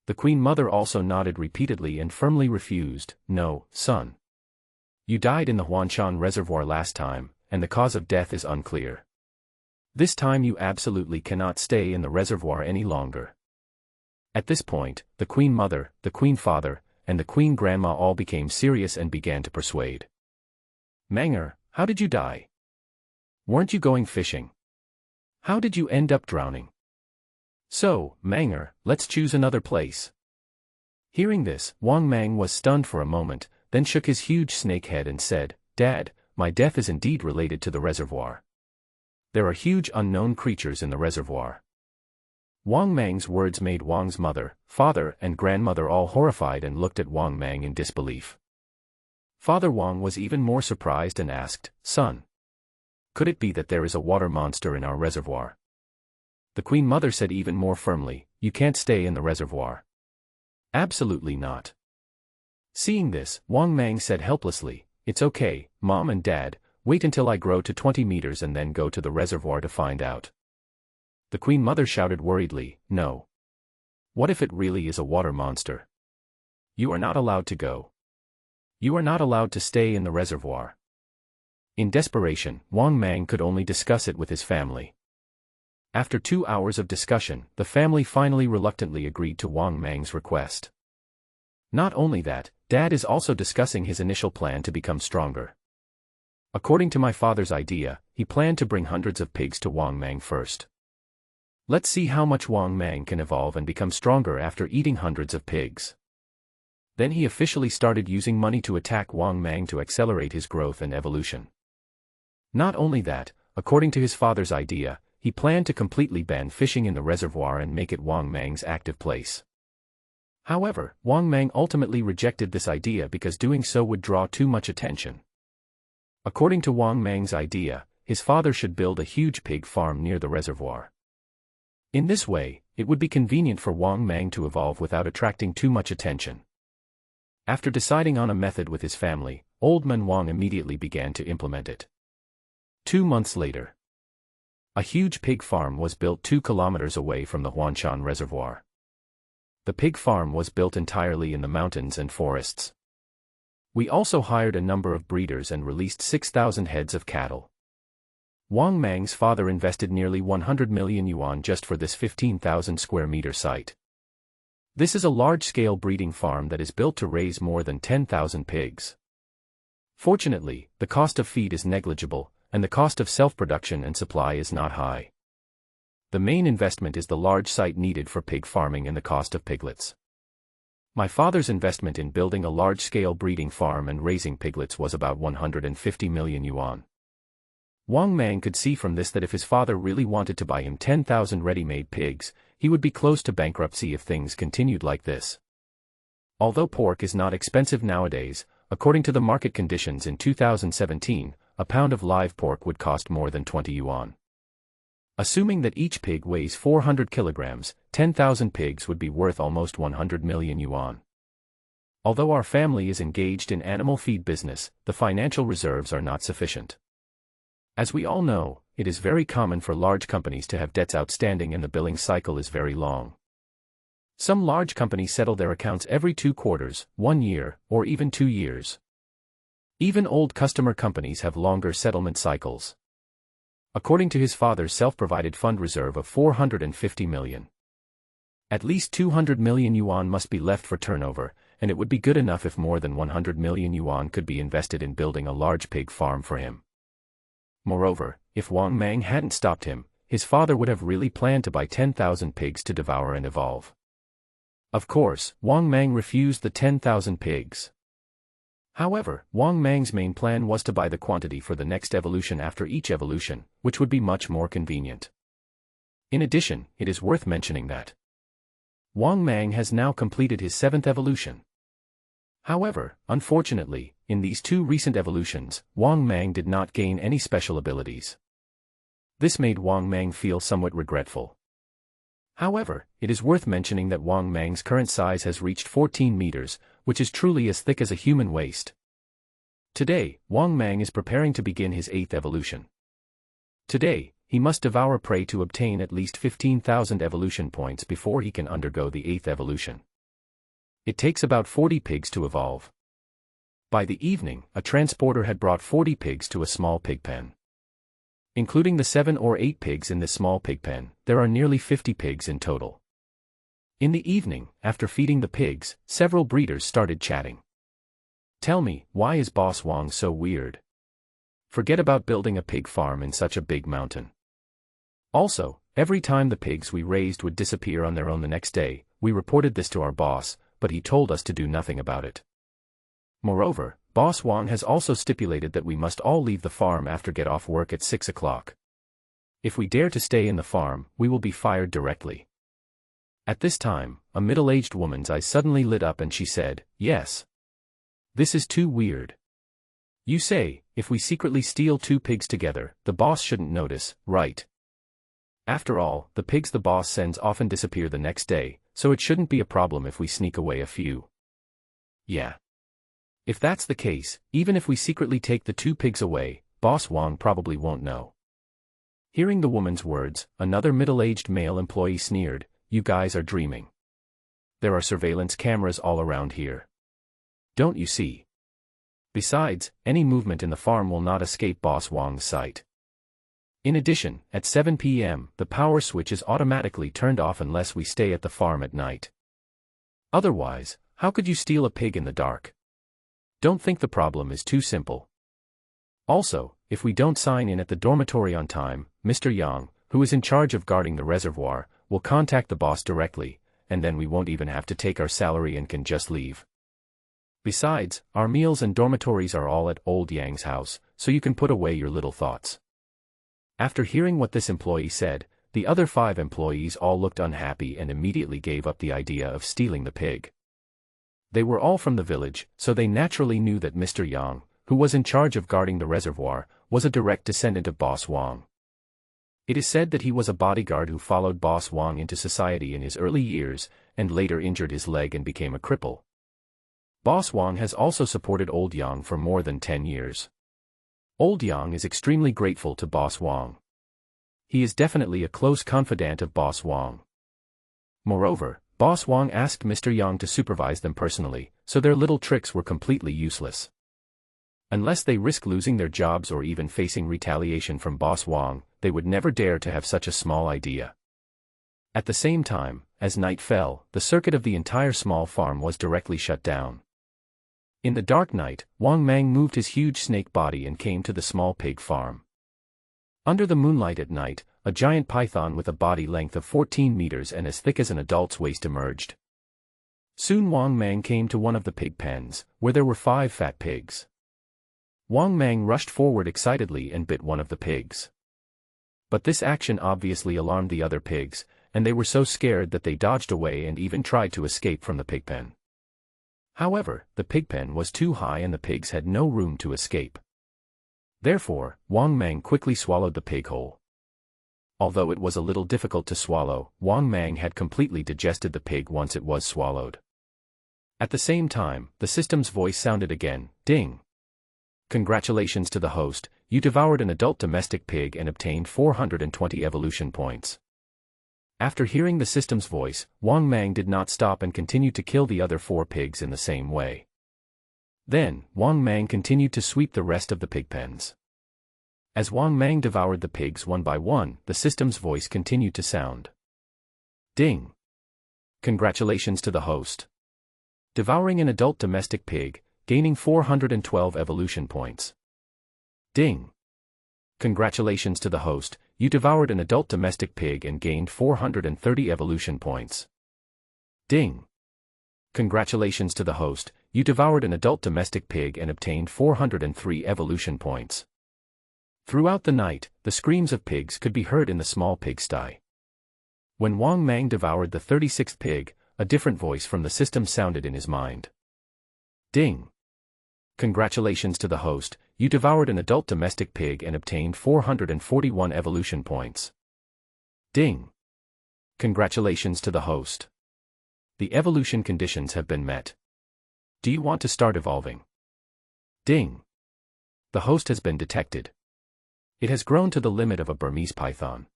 The Queen Mother also nodded repeatedly and firmly refused. "No, son. You died in the Huanshan Reservoir last time, and the cause of death is unclear. This time you absolutely cannot stay in the reservoir any longer." At this point, the Queen Mother, the Queen Father, and the Queen Grandma all became serious and began to persuade. "Manger, how did you die? Weren't you going fishing? How did you end up drowning? So, Manger, let's choose another place." Hearing this, Wang Mang was stunned for a moment, then shook his huge snake head and said, "Dad, my death is indeed related to the reservoir. There are huge unknown creatures in the reservoir." Wang Mang's words made Wang's mother, father, and grandmother all horrified and looked at Wang Mang in disbelief. Father Wang was even more surprised and asked, "Son, could it be that there is a water monster in our reservoir?" The Queen Mother said even more firmly, "You can't stay in the reservoir." "Absolutely not." Seeing this, Wang Mang said helplessly, "It's okay, Mom and Dad, wait until I grow to 20 meters and then go to the reservoir to find out." The Queen Mother shouted worriedly, "No. What if it really is a water monster? You are not allowed to go. You are not allowed to stay in the reservoir." In desperation, Wang Mang could only discuss it with his family. After 2 hours of discussion, the family finally reluctantly agreed to Wang Mang's request. Not only that, Dad is also discussing his initial plan to become stronger. According to my father's idea, he planned to bring hundreds of pigs to Wang Mang first. Let's see how much Wang Mang can evolve and become stronger after eating hundreds of pigs. Then he officially started using money to attack Wang Mang to accelerate his growth and evolution. Not only that, according to his father's idea, he planned to completely ban fishing in the reservoir and make it Wang Mang's active place. However, Wang Mang ultimately rejected this idea because doing so would draw too much attention. According to Wang Mang's idea, his father should build a huge pig farm near the reservoir. In this way, it would be convenient for Wang Mang to evolve without attracting too much attention. After deciding on a method with his family, Old Man Wang immediately began to implement it. 2 months later, a huge pig farm was built 2 kilometers away from the Huanshan Reservoir. The pig farm was built entirely in the mountains and forests. We also hired a number of breeders and released 6,000 heads of cattle. Wang Mang's father invested nearly 100 million yuan just for this 15,000 square meter site. This is a large-scale breeding farm that is built to raise more than 10,000 pigs. Fortunately, the cost of feed is negligible, and the cost of self-production and supply is not high. The main investment is the large site needed for pig farming and the cost of piglets. My father's investment in building a large-scale breeding farm and raising piglets was about 150 million yuan. Wang Mang could see from this that if his father really wanted to buy him 10,000 ready-made pigs, he would be close to bankruptcy if things continued like this. Although pork is not expensive nowadays, according to the market conditions in 2017, a pound of live pork would cost more than 20 yuan. Assuming that each pig weighs 400 kilograms, 10,000 pigs would be worth almost 100 million yuan. Although our family is engaged in animal feed business, the financial reserves are not sufficient. As we all know, it is very common for large companies to have debts outstanding and the billing cycle is very long. Some large companies settle their accounts every 2 quarters, 1 year, or even 2 years. Even old customer companies have longer settlement cycles. according to his father's self-provided fund reserve of 450 million. At least 200 million yuan must be left for turnover, and it would be good enough if more than 100 million yuan could be invested in building a large pig farm for him. Moreover, if Wang Mang hadn't stopped him, his father would have really planned to buy 10,000 pigs to devour and evolve. Of course, Wang Mang refused the 10,000 pigs. However, Wang Mang's main plan was to buy the quantity for the next evolution after each evolution, which would be much more convenient. In addition, it is worth mentioning that Wang Mang has now completed his 7th evolution. However, unfortunately, in these 2 recent evolutions, Wang Mang did not gain any special abilities. This made Wang Mang feel somewhat regretful. However, it is worth mentioning that Wang Mang's current size has reached 14 meters, which is truly as thick as a human waist. Today, Wang Mang is preparing to begin his 8th evolution. Today, he must devour prey to obtain at least 15,000 evolution points before he can undergo the 8th evolution. It takes about 40 pigs to evolve. By the evening, a transporter had brought 40 pigs to a small pig pen. Including the 7 or 8 pigs in this small pig pen, there are nearly 50 pigs in total. In the evening, after feeding the pigs, several breeders started chatting. Tell me, why is Boss Wang so weird? Forget about building a pig farm in such a big mountain. Also, every time the pigs we raised would disappear on their own the next day, we reported this to our boss, but he told us to do nothing about it. Moreover, Boss Wang has also stipulated that we must all leave the farm after get off work at 6 o'clock. If we dare to stay in the farm, we will be fired directly. At this time, a middle-aged woman's eyes suddenly lit up and she said, "Yes. This is too weird. You say, if we secretly steal 2 pigs together, the boss shouldn't notice, right? After all, the pigs the boss sends often disappear the next day, so it shouldn't be a problem if we sneak away a few." Yeah. If that's the case, even if we secretly take the 2 pigs away, Boss Wang probably won't know. Hearing the woman's words, another middle-aged male employee sneered, "You guys are dreaming. There are surveillance cameras all around here. Don't you see? Besides, any movement in the farm will not escape Boss Wang's sight. In addition, at 7 p.m., the power switch is automatically turned off unless we stay at the farm at night. Otherwise, how could you steal a pig in the dark? Don't think the problem is too simple. Also, if we don't sign in at the dormitory on time, Mr. Yang, who is in charge of guarding the reservoir, will contact the boss directly, and then we won't even have to take our salary and can just leave. Besides, our meals and dormitories are all at old Yang's house, so you can put away your little thoughts." After hearing what this employee said, the other 5 employees all looked unhappy and immediately gave up the idea of stealing the pig. They were all from the village, so they naturally knew that Mr. Yang, who was in charge of guarding the reservoir, was a direct descendant of Boss Wang. It is said that he was a bodyguard who followed Boss Wang into society in his early years, and later injured his leg and became a cripple. Boss Wang has also supported Old Yang for more than 10 years. Old Yang is extremely grateful to Boss Wang. He is definitely a close confidant of Boss Wang. Moreover, Boss Wang asked Mr. Yang to supervise them personally, so their little tricks were completely useless. Unless they risk losing their jobs or even facing retaliation from Boss Wang, they would never dare to have such a small idea. At the same time, as night fell, the circuit of the entire small farm was directly shut down. In the dark night, Wang Mang moved his huge snake body and came to the small pig farm. Under the moonlight at night, a giant python with a body length of 14 meters and as thick as an adult's waist emerged. Soon Wang Mang came to one of the pig pens, where there were 5 fat pigs. Wang Mang rushed forward excitedly and bit one of the pigs. But this action obviously alarmed the other pigs, and they were so scared that they dodged away and even tried to escape from the pig pen. However, the pig pen was too high and the pigs had no room to escape. Therefore, Wang Mang quickly swallowed the pig whole. Although it was a little difficult to swallow, Wang Mang had completely digested the pig once it was swallowed. At the same time, the system's voice sounded again, "Ding! Congratulations to the host, you devoured an adult domestic pig and obtained 420 evolution points." After hearing the system's voice, Wang Mang did not stop and continued to kill the other 4 pigs in the same way. Then, Wang Mang continued to sweep the rest of the pig pens. As Wang Mang devoured the pigs one by one, the system's voice continued to sound. Ding! Congratulations to the host. Devouring an adult domestic pig, gaining 412 evolution points. Ding! Congratulations to the host, you devoured an adult domestic pig and gained 430 evolution points. Ding! Congratulations to the host, you devoured an adult domestic pig and obtained 403 evolution points. Throughout the night, the screams of pigs could be heard in the small pigsty. When Wang Mang devoured the 36th pig, a different voice from the system sounded in his mind. Ding! Congratulations to the host, you devoured an adult domestic pig and obtained 441 evolution points. Ding! Congratulations to the host. The evolution conditions have been met. Do you want to start evolving? Ding! The host has been detected. It has grown to the limit of a Burmese python.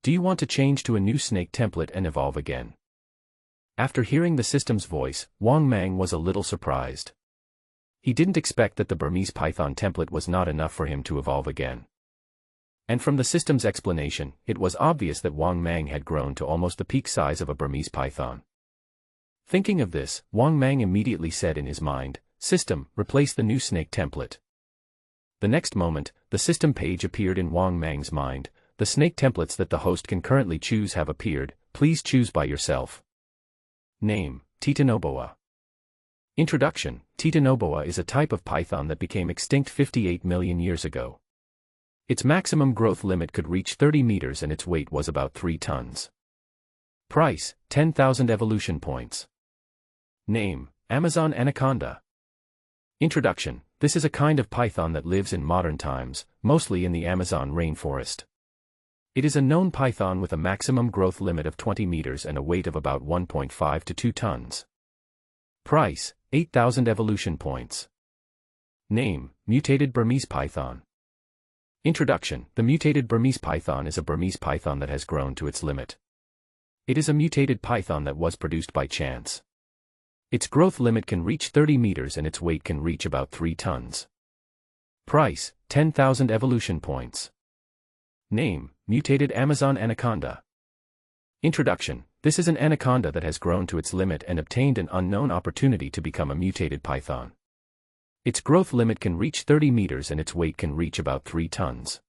Do you want to change to a new snake template and evolve again? After hearing the system's voice, Wang Mang was a little surprised. He didn't expect that the Burmese python template was not enough for him to evolve again. And from the system's explanation, it was obvious that Wang Mang had grown to almost the peak size of a Burmese python. Thinking of this, Wang Mang immediately said in his mind, "System, replace the new snake template." The next moment, the system page appeared in Wang Mang's mind. The snake templates that the host can currently choose have appeared. Please choose by yourself. Name: Titanoboa. Introduction: Titanoboa is a type of python that became extinct 58 million years ago. Its maximum growth limit could reach 30 meters and its weight was about 3 tons. Price: 10,000 evolution points. Name: Amazon anaconda. Introduction: This is a kind of python that lives in modern times, mostly in the Amazon rainforest. It is a known python with a maximum growth limit of 20 meters and a weight of about 1.5 to 2 tons. Price: 8,000 evolution points. Name: Mutated Burmese python. Introduction: The mutated Burmese python is a Burmese python that has grown to its limit. It is a mutated python that was produced by chance. Its growth limit can reach 30 meters and its weight can reach about 3 tons. Price: 10,000 evolution points. Name: Mutated Amazon anaconda. Introduction: This is an anaconda that has grown to its limit and obtained an unknown opportunity to become a mutated python. Its growth limit can reach 30 meters and its weight can reach about 3 tons.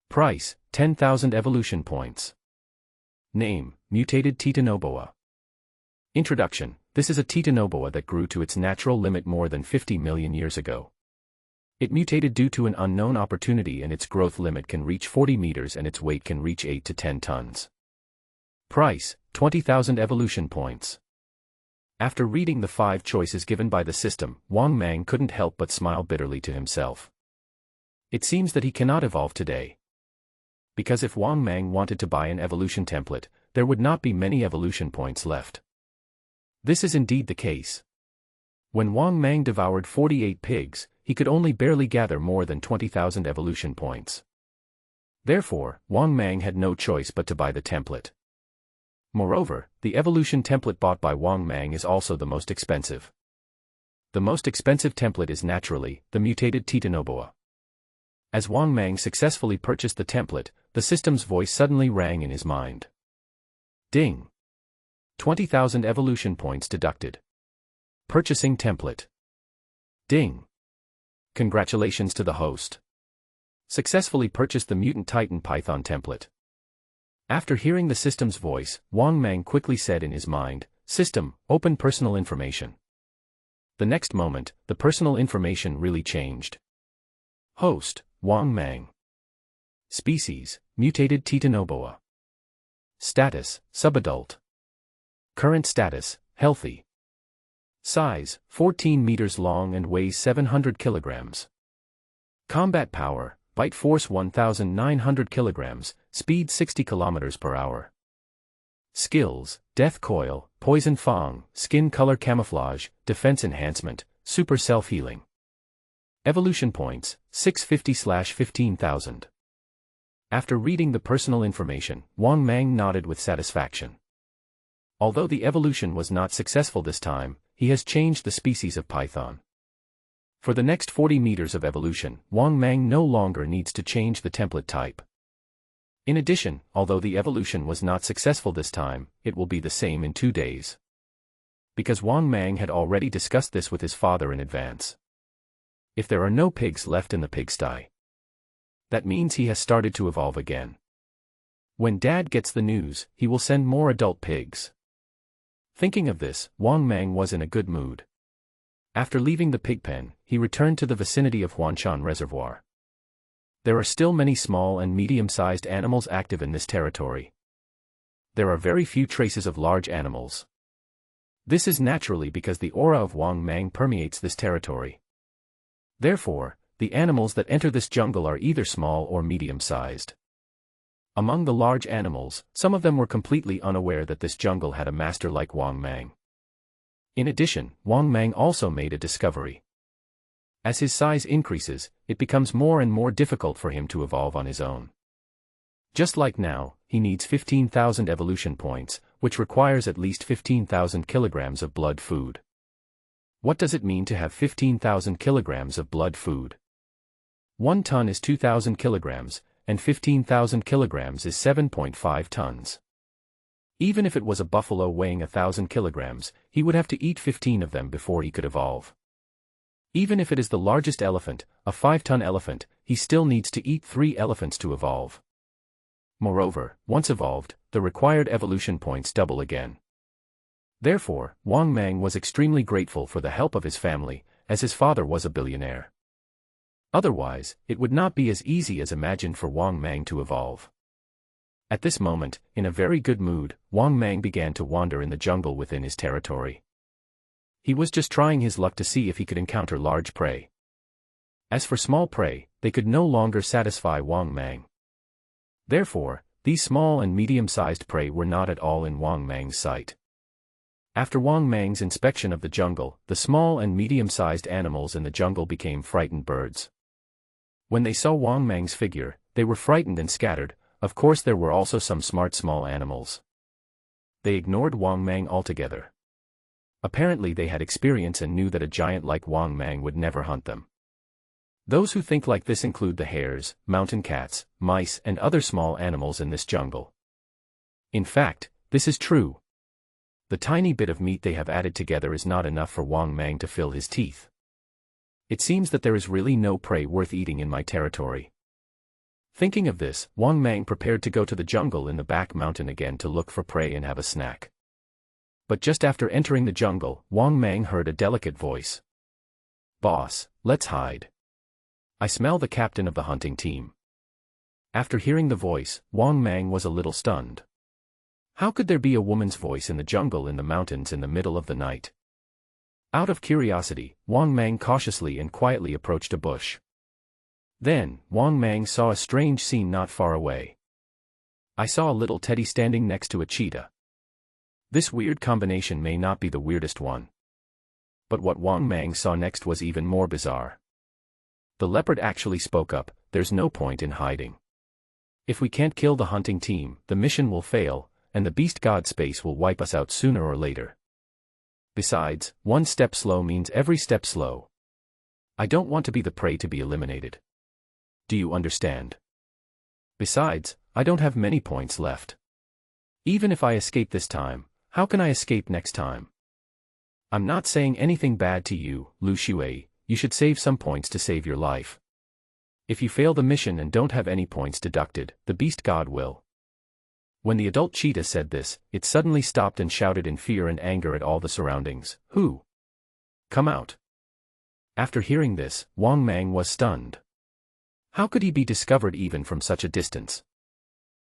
Price: 10,000 evolution points. Name: Mutated Titanoboa. Introduction: This is a Titanoboa that grew to its natural limit more than 50 million years ago. It mutated due to an unknown opportunity and its growth limit can reach 40 meters and its weight can reach 8 to 10 tons. Price: 20,000 evolution points. After reading the 5 choices given by the system, Wang Mang couldn't help but smile bitterly to himself. It seems that he cannot evolve today. Because if Wang Mang wanted to buy an evolution template, there would not be many evolution points left. This is indeed the case. When Wang Mang devoured 48 pigs, he could only barely gather more than 20,000 evolution points. Therefore, Wang Mang had no choice but to buy the template. Moreover, the evolution template bought by Wang Mang is also the most expensive. The most expensive template is naturally the mutated Titanoboa. As Wang Mang successfully purchased the template, the system's voice suddenly rang in his mind. Ding! 20,000 evolution points deducted. Purchasing template. Ding! Congratulations to the host. Successfully purchased the Mutant Titan Python template. After hearing the system's voice, Wang Mang quickly said in his mind, "System, open personal information." The next moment, the personal information really changed. Host: Wang Mang. Species: Mutated Titanoboa. Status: Subadult. Current status: Healthy. Size: 14 meters long and weighs 700 kilograms. Combat power: Bite force 1,900 kilograms, speed 60 kilometers per hour. Skills: Death Coil, Poison Fang, Skin Color Camouflage, Defense Enhancement, Super Self-Healing. Evolution points: 650/15,000. After reading the personal information, Wang Mang nodded with satisfaction. Although the evolution was not successful this time, he has changed the species of python. For the next 40 meters of evolution, Wang Mang no longer needs to change the template type. In addition, although the evolution was not successful this time, it will be the same in 2 days. Because Wang Mang had already discussed this with his father in advance. If there are no pigs left in the pigsty, that means he has started to evolve again. When Dad gets the news, he will send more adult pigs. Thinking of this, Wang Mang was in a good mood. After leaving the pig pen, he returned to the vicinity of Huanshan Reservoir. There are still many small and medium-sized animals active in this territory. There are very few traces of large animals. This is naturally because the aura of Wang Mang permeates this territory. Therefore, the animals that enter this jungle are either small or medium-sized. Among the large animals, some of them were completely unaware that this jungle had a master like Wang Mang. In addition, Wang Mang also made a discovery. As his size increases, it becomes more and more difficult for him to evolve on his own. Just like now, he needs 15,000 evolution points, which requires at least 15,000 kilograms of blood food. What does it mean to have 15,000 kilograms of blood food? 1 ton is 2,000 kilograms, and 15,000 kilograms is 7.5 tons. Even if it was a buffalo weighing 1,000 kilograms, he would have to eat 15 of them before he could evolve. Even if it is the largest elephant, a 5-ton elephant, he still needs to eat 3 elephants to evolve. Moreover, once evolved, the required evolution points double again. Therefore, Wang Mang was extremely grateful for the help of his family, as his father was a billionaire. Otherwise, it would not be as easy as imagined for Wang Mang to evolve. At this moment, in a very good mood, Wang Mang began to wander in the jungle within his territory. He was just trying his luck to see if he could encounter large prey. As for small prey, they could no longer satisfy Wang Mang. Therefore, these small and medium-sized prey were not at all in Wang Mang's sight. After Wang Mang's inspection of the jungle, the small and medium-sized animals in the jungle became frightened birds. When they saw Wang Mang's figure, they were frightened and scattered. Of course there were also some smart small animals. They ignored Wang Mang altogether. Apparently they had experience and knew that a giant like Wang Mang would never hunt them. Those who think like this include the hares, mountain cats, mice and other small animals in this jungle. In fact, this is true. The tiny bit of meat they have added together is not enough for Wang Mang to fill his teeth. It seems that there is really no prey worth eating in my territory. Thinking of this, Wang Mang prepared to go to the jungle in the back mountain again to look for prey and have a snack. But just after entering the jungle, Wang Mang heard a delicate voice. "Boss, let's hide. I smell the captain of the hunting team." After hearing the voice, Wang Mang was a little stunned. How could there be a woman's voice in the jungle in the mountains in the middle of the night? Out of curiosity, Wang Mang cautiously and quietly approached a bush. Then, Wang Mang saw a strange scene not far away. I saw a little teddy standing next to a cheetah. This weird combination may not be the weirdest one. But what Wang Mang saw next was even more bizarre. The leopard actually spoke up, "There's no point in hiding. If we can't kill the hunting team, the mission will fail, and the beast god space will wipe us out sooner or later. Besides, one step slow means every step slow. I don't want to be the prey to be eliminated. Do you understand? Besides, I don't have many points left. Even if I escape this time, how can I escape next time? I'm not saying anything bad to you, Lu Shui, you should save some points to save your life. If you fail the mission and don't have any points deducted, the beast god will." When the adult cheetah said this, it suddenly stopped and shouted in fear and anger at all the surroundings, "Who? Come out." After hearing this, Wang Mang was stunned. How could he be discovered even from such a distance?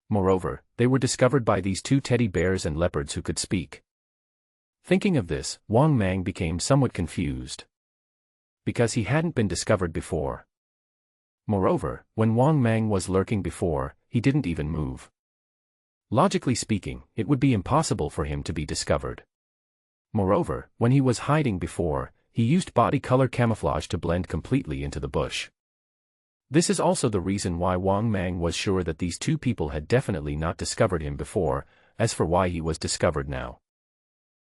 Moreover, they were discovered by these 2 teddy bears and leopards who could speak. Thinking of this, Wang Mang became somewhat confused. Because he hadn't been discovered before. Moreover, when Wang Mang was lurking before, he didn't even move. Logically speaking, it would be impossible for him to be discovered. Moreover, when he was hiding before, he used body color camouflage to blend completely into the bush. This is also the reason why Wang Mang was sure that these 2 people had definitely not discovered him before. As for why he was discovered now.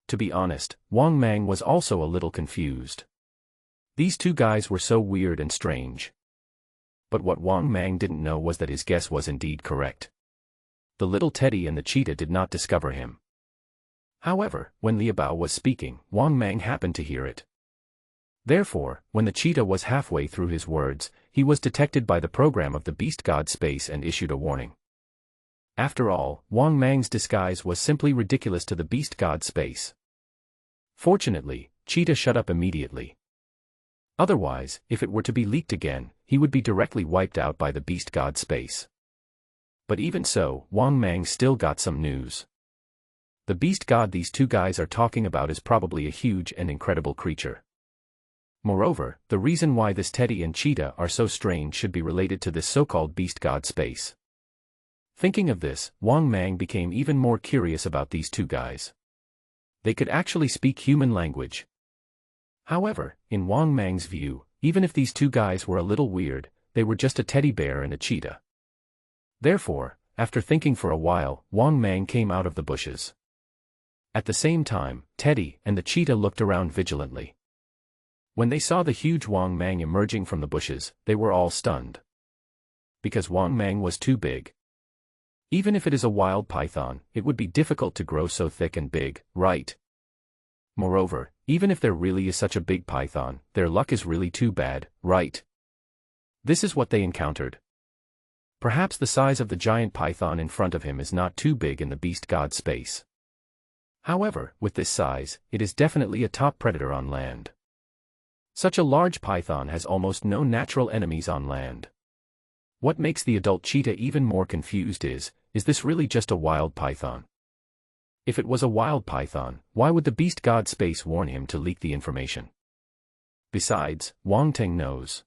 To be honest, Wang Mang was also a little confused. These two guys were so weird and strange. But what Wang Mang didn't know was that his guess was indeed correct. The little Teddy and the cheetah did not discover him. However, when Liu Bao was speaking, Wang Mang happened to hear it. Therefore, when the cheetah was halfway through his words, he was detected by the program of the beast god space and issued a warning. After all, Wang Mang's disguise was simply ridiculous to the beast god space. Fortunately, Cheetah shut up immediately. Otherwise, if it were to be leaked again, he would be directly wiped out by the beast god space. But even so, Wang Mang still got some news. The beast god these two guys are talking about is probably a huge and incredible creature. Moreover, the reason why this Teddy and Cheetah are so strange should be related to this so-called beast god space. Thinking of this, Wang Mang became even more curious about these two guys. They could actually speak human language. However, in Wang Mang's view, even if these two guys were a little weird, they were just a teddy bear and a cheetah. Therefore, after thinking for a while, Wang Mang came out of the bushes. At the same time, Teddy and the cheetah looked around vigilantly. When they saw the huge Wang Mang emerging from the bushes, they were all stunned. Because Wang Mang was too big. Even if it is a wild python, it would be difficult to grow so thick and big, right? Moreover, even if there really is such a big python, their luck is really too bad, right? This is what they encountered. Perhaps the size of the giant python in front of him is not too big in the beast god space. However, with this size, it is definitely a top predator on land. Such a large python has almost no natural enemies on land. What makes the adult cheetah even more confused is this really just a wild python? If it was a wild python, why would the beast god space warn him to leak the information? Besides, Wang Teng knows.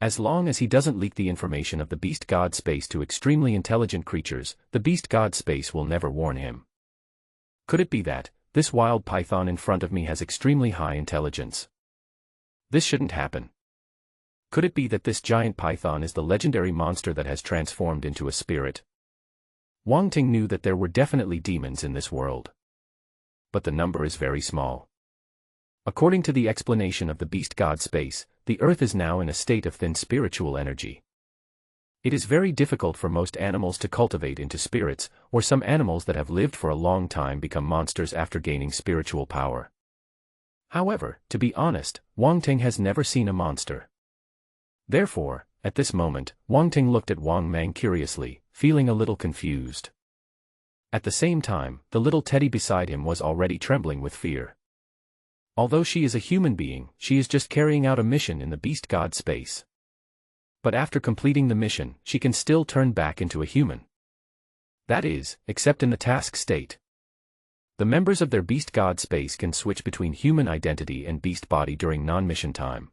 As long as he doesn't leak the information of the beast god space to extremely intelligent creatures, the beast god space will never warn him. Could it be that this wild python in front of me has extremely high intelligence? This shouldn't happen. Could it be that this giant python is the legendary monster that has transformed into a spirit? Wang Ting knew that there were definitely demons in this world. But the number is very small. According to the explanation of the beast god space, the earth is now in a state of thin spiritual energy. It is very difficult for most animals to cultivate into spirits, or some animals that have lived for a long time become monsters after gaining spiritual power. However, to be honest, Wang Ting has never seen a monster. Therefore, at this moment, Wang Ting looked at Wang Mang curiously, feeling a little confused. At the same time, the little teddy beside him was already trembling with fear. Although she is a human being, she is just carrying out a mission in the beast god space. But after completing the mission, she can still turn back into a human. That is, except in the task state. The members of their beast god space can switch between human identity and beast body during non-mission time.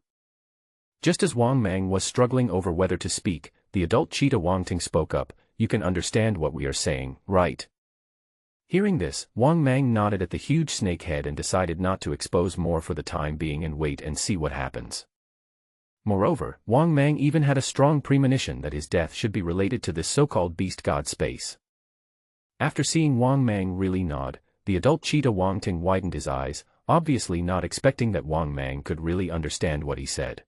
Just as Wang Mang was struggling over whether to speak, the adult cheetah Wang Ting spoke up, "You can understand what we are saying, right?" Hearing this, Wang Mang nodded at the huge snake head and decided not to expose more for the time being and wait and see what happens. Moreover, Wang Mang even had a strong premonition that his death should be related to this so-called beast god space. After seeing Wang Mang really nod, the adult cheetah Wang Ting widened his eyes, obviously not expecting that Wang Mang could really understand what he said.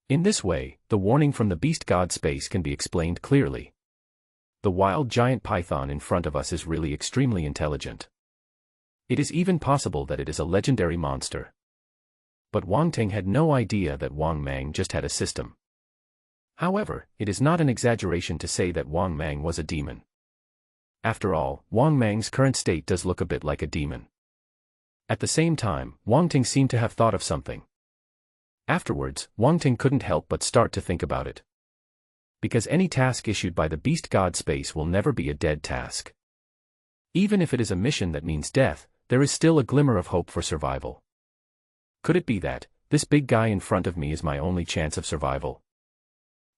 In this way, the warning from the beast god space can be explained clearly. The wild giant python in front of us is really extremely intelligent. It is even possible that it is a legendary monster. But Wang Ting had no idea that Wang Mang just had a system. However, it is not an exaggeration to say that Wang Mang was a demon. After all, Wang Mang's current state does look a bit like a demon. At the same time, Wang Ting seemed to have thought of something. Afterwards, Wang Ting couldn't help but start to think about it. Because any task issued by the beast god space will never be a dead task. Even if it is a mission that means death, there is still a glimmer of hope for survival. Could it be that this big guy in front of me is my only chance of survival?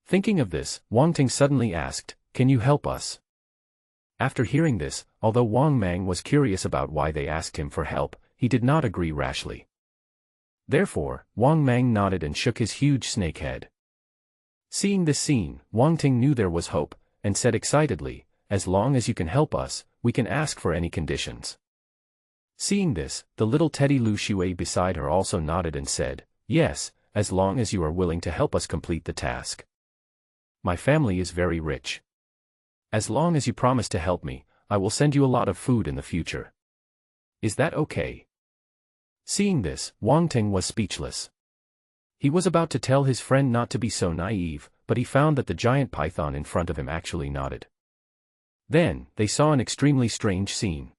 Thinking of this, Wang Ting suddenly asked, "Can you help us?" After hearing this, although Wang Mang was curious about why they asked him for help, he did not agree rashly. Therefore, Wang Mang nodded and shook his huge snake head. Seeing this scene, Wang Ting knew there was hope, and said excitedly, "As long as you can help us, we can ask for any conditions." Seeing this, the little teddy Lu Shui beside her also nodded and said, Yes, as long as you are willing to help us complete the task. My family is very rich. As long as you promise to help me, I will send you a lot of food in the future. Is that okay? Seeing this, Wang Ting was speechless. He was about to tell his friend not to be so naive, but he found that the giant python in front of him actually nodded. Then, they saw an extremely strange scene.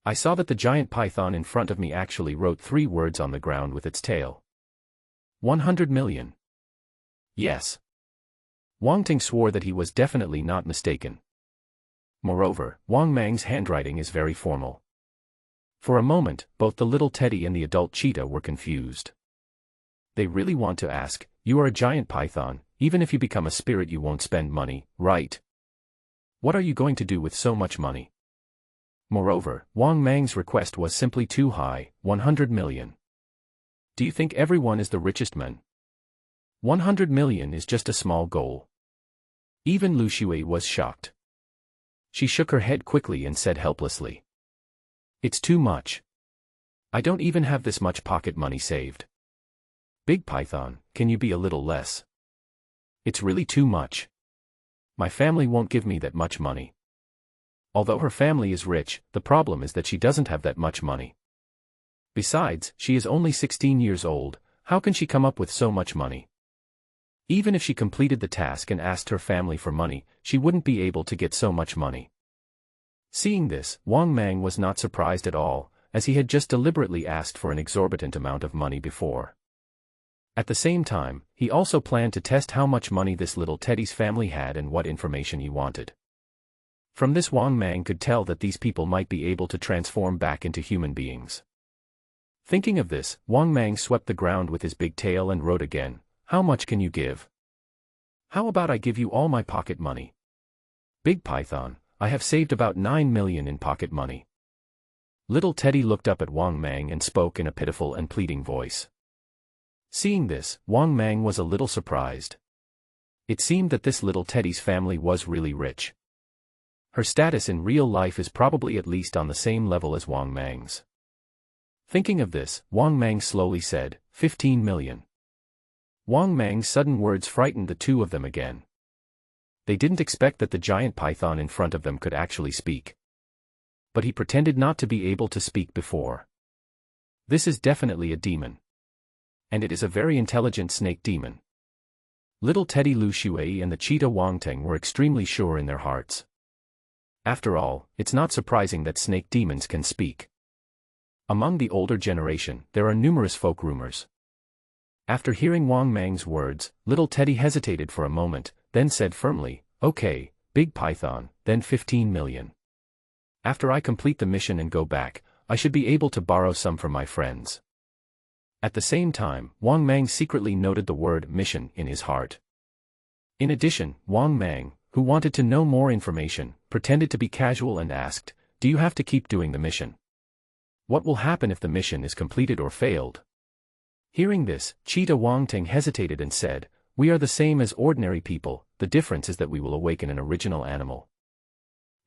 I saw that the giant python in front of me actually wrote 3 words on the ground with its tail. 100 million. Yes. Wang Ting swore that he was definitely not mistaken. Moreover, Wang Mang's handwriting is very formal. For a moment, both the little teddy and the adult cheetah were confused. They really want to ask, you are a giant python, even if you become a spirit you won't spend money, right? What are you going to do with so much money? Moreover, Wang Mang's request was simply too high, 100 million. Do you think everyone is the richest man? 100 million is just a small goal. Even Lu Shui was shocked. She shook her head quickly and said helplessly. It's too much. I don't even have this much pocket money saved. Big Python, can you be a little less? It's really too much. My family won't give me that much money. Although her family is rich, the problem is that she doesn't have that much money. Besides, she is only 16 years old, how can she come up with so much money? Even if she completed the task and asked her family for money, she wouldn't be able to get so much money. Seeing this, Wang Mang was not surprised at all, as he had just deliberately asked for an exorbitant amount of money before. At the same time, he also planned to test how much money this little teddy's family had and what information he wanted. From this, Wang Mang could tell that these people might be able to transform back into human beings. Thinking of this, Wang Mang swept the ground with his big tail and wrote again, how much can you give? How about I give you all my pocket money? Big Python, I have saved about 9 million in pocket money. Little Teddy looked up at Wang Mang and spoke in a pitiful and pleading voice. Seeing this, Wang Mang was a little surprised. It seemed that this little Teddy's family was really rich. Her status in real life is probably at least on the same level as Wang Mang's. Thinking of this, Wang Mang slowly said, 15 million. Wang Mang's sudden words frightened the two of them again. They didn't expect that the giant python in front of them could actually speak. But he pretended not to be able to speak before. This is definitely a demon. And it is a very intelligent snake demon. Little Teddy Lu Shui and the cheetah Wang Ting were extremely sure in their hearts. After all, it's not surprising that snake demons can speak. Among the older generation, there are numerous folk rumors. After hearing Wang Mang's words, little Teddy hesitated for a moment, then said firmly, okay, Big Python, then 15 million. After I complete the mission and go back, I should be able to borrow some from my friends. At the same time, Wang Mang secretly noted the word mission in his heart. In addition, Wang Mang, who wanted to know more information, pretended to be casual and asked, do you have to keep doing the mission? What will happen if the mission is completed or failed? Hearing this, Cheetah Wang Ting hesitated and said, we are the same as ordinary people, the difference is that we will awaken an original animal.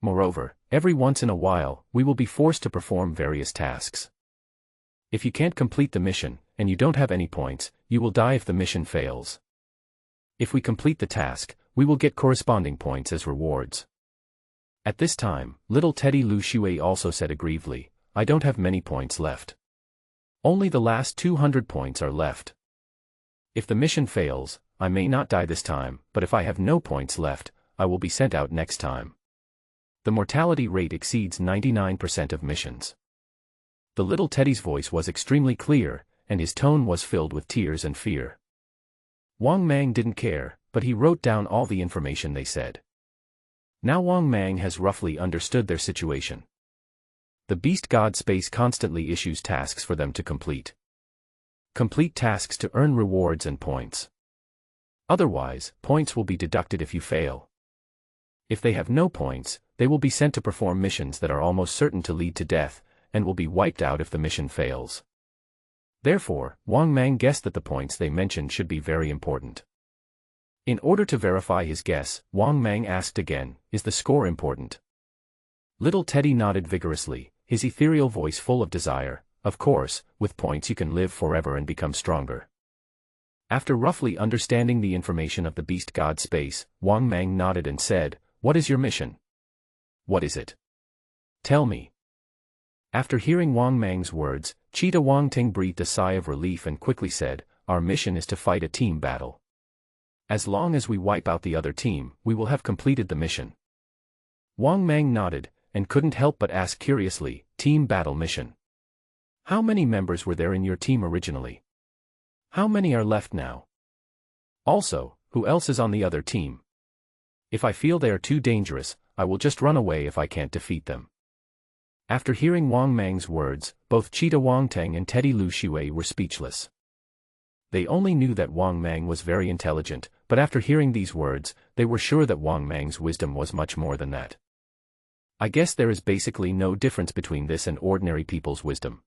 Moreover, every once in a while, we will be forced to perform various tasks. If you can't complete the mission, and you don't have any points, you will die if the mission fails. If we complete the task, we will get corresponding points as rewards. At this time, little Teddy Lu Shui also said aggrievedly, I don't have many points left. Only the last 200 points are left. If the mission fails, I may not die this time, but if I have no points left, I will be sent out next time. The mortality rate exceeds 99% of missions. The little Teddy's voice was extremely clear, and his tone was filled with tears and fear. Wang Mang didn't care, but he wrote down all the information they said. Now Wang Mang has roughly understood their situation. The beast god space constantly issues tasks for them to complete. Complete tasks to earn rewards and points. Otherwise, points will be deducted if you fail. If they have no points, they will be sent to perform missions that are almost certain to lead to death, and will be wiped out if the mission fails. Therefore, Wang Mang guessed that the points they mentioned should be very important. In order to verify his guess, Wang Mang asked again, is the score important? Little Teddy nodded vigorously, his ethereal voice full of desire, of course, with points you can live forever and become stronger. After roughly understanding the information of the beast god space, Wang Mang nodded and said, "What is your mission? What is it? Tell me." After hearing Wang Mang's words, Cheetah Wang Ting breathed a sigh of relief and quickly said, "Our mission is to fight a team battle. As long as we wipe out the other team, we will have completed the mission." Wang Mang nodded, and couldn't help but ask curiously, "Team battle mission? How many members were there in your team originally? How many are left now? Also, who else is on the other team? If I feel they are too dangerous, I will just run away if I can't defeat them." After hearing Wang Mang's words, both Cheetah Wang Teng and Teddy Lu Shui were speechless. They only knew that Wang Mang was very intelligent, but after hearing these words, they were sure that Wang Mang's wisdom was much more than that. I guess there is basically no difference between this and ordinary people's wisdom.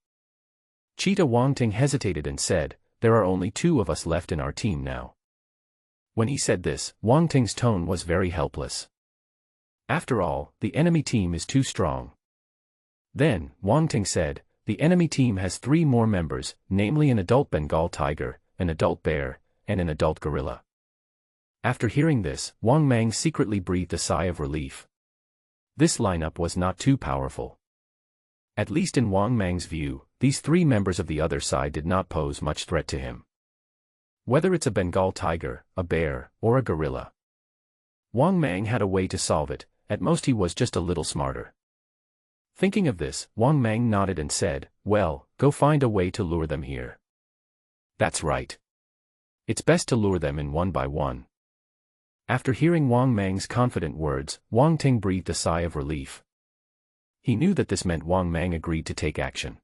Cheetah Wang Ting hesitated and said, "There are only 2 of us left in our team now." When he said this, Wang Ting's tone was very helpless. After all, the enemy team is too strong. Then, Wang Ting said, "The enemy team has 3 more members, namely an adult Bengal tiger, an adult bear, and an adult gorilla." After hearing this, Wang Mang secretly breathed a sigh of relief. This lineup was not too powerful. At least in Wang Mang's view, these 3 members of the other side did not pose much threat to him. Whether it's a Bengal tiger, a bear, or a gorilla, Wang Mang had a way to solve it. At most he was just a little smarter. Thinking of this, Wang Mang nodded and said, "Well, go find a way to lure them here." "That's right. It's best to lure them in one by one." After hearing Wang Mang's confident words, Wang Ting breathed a sigh of relief. He knew that this meant Wang Mang agreed to take action.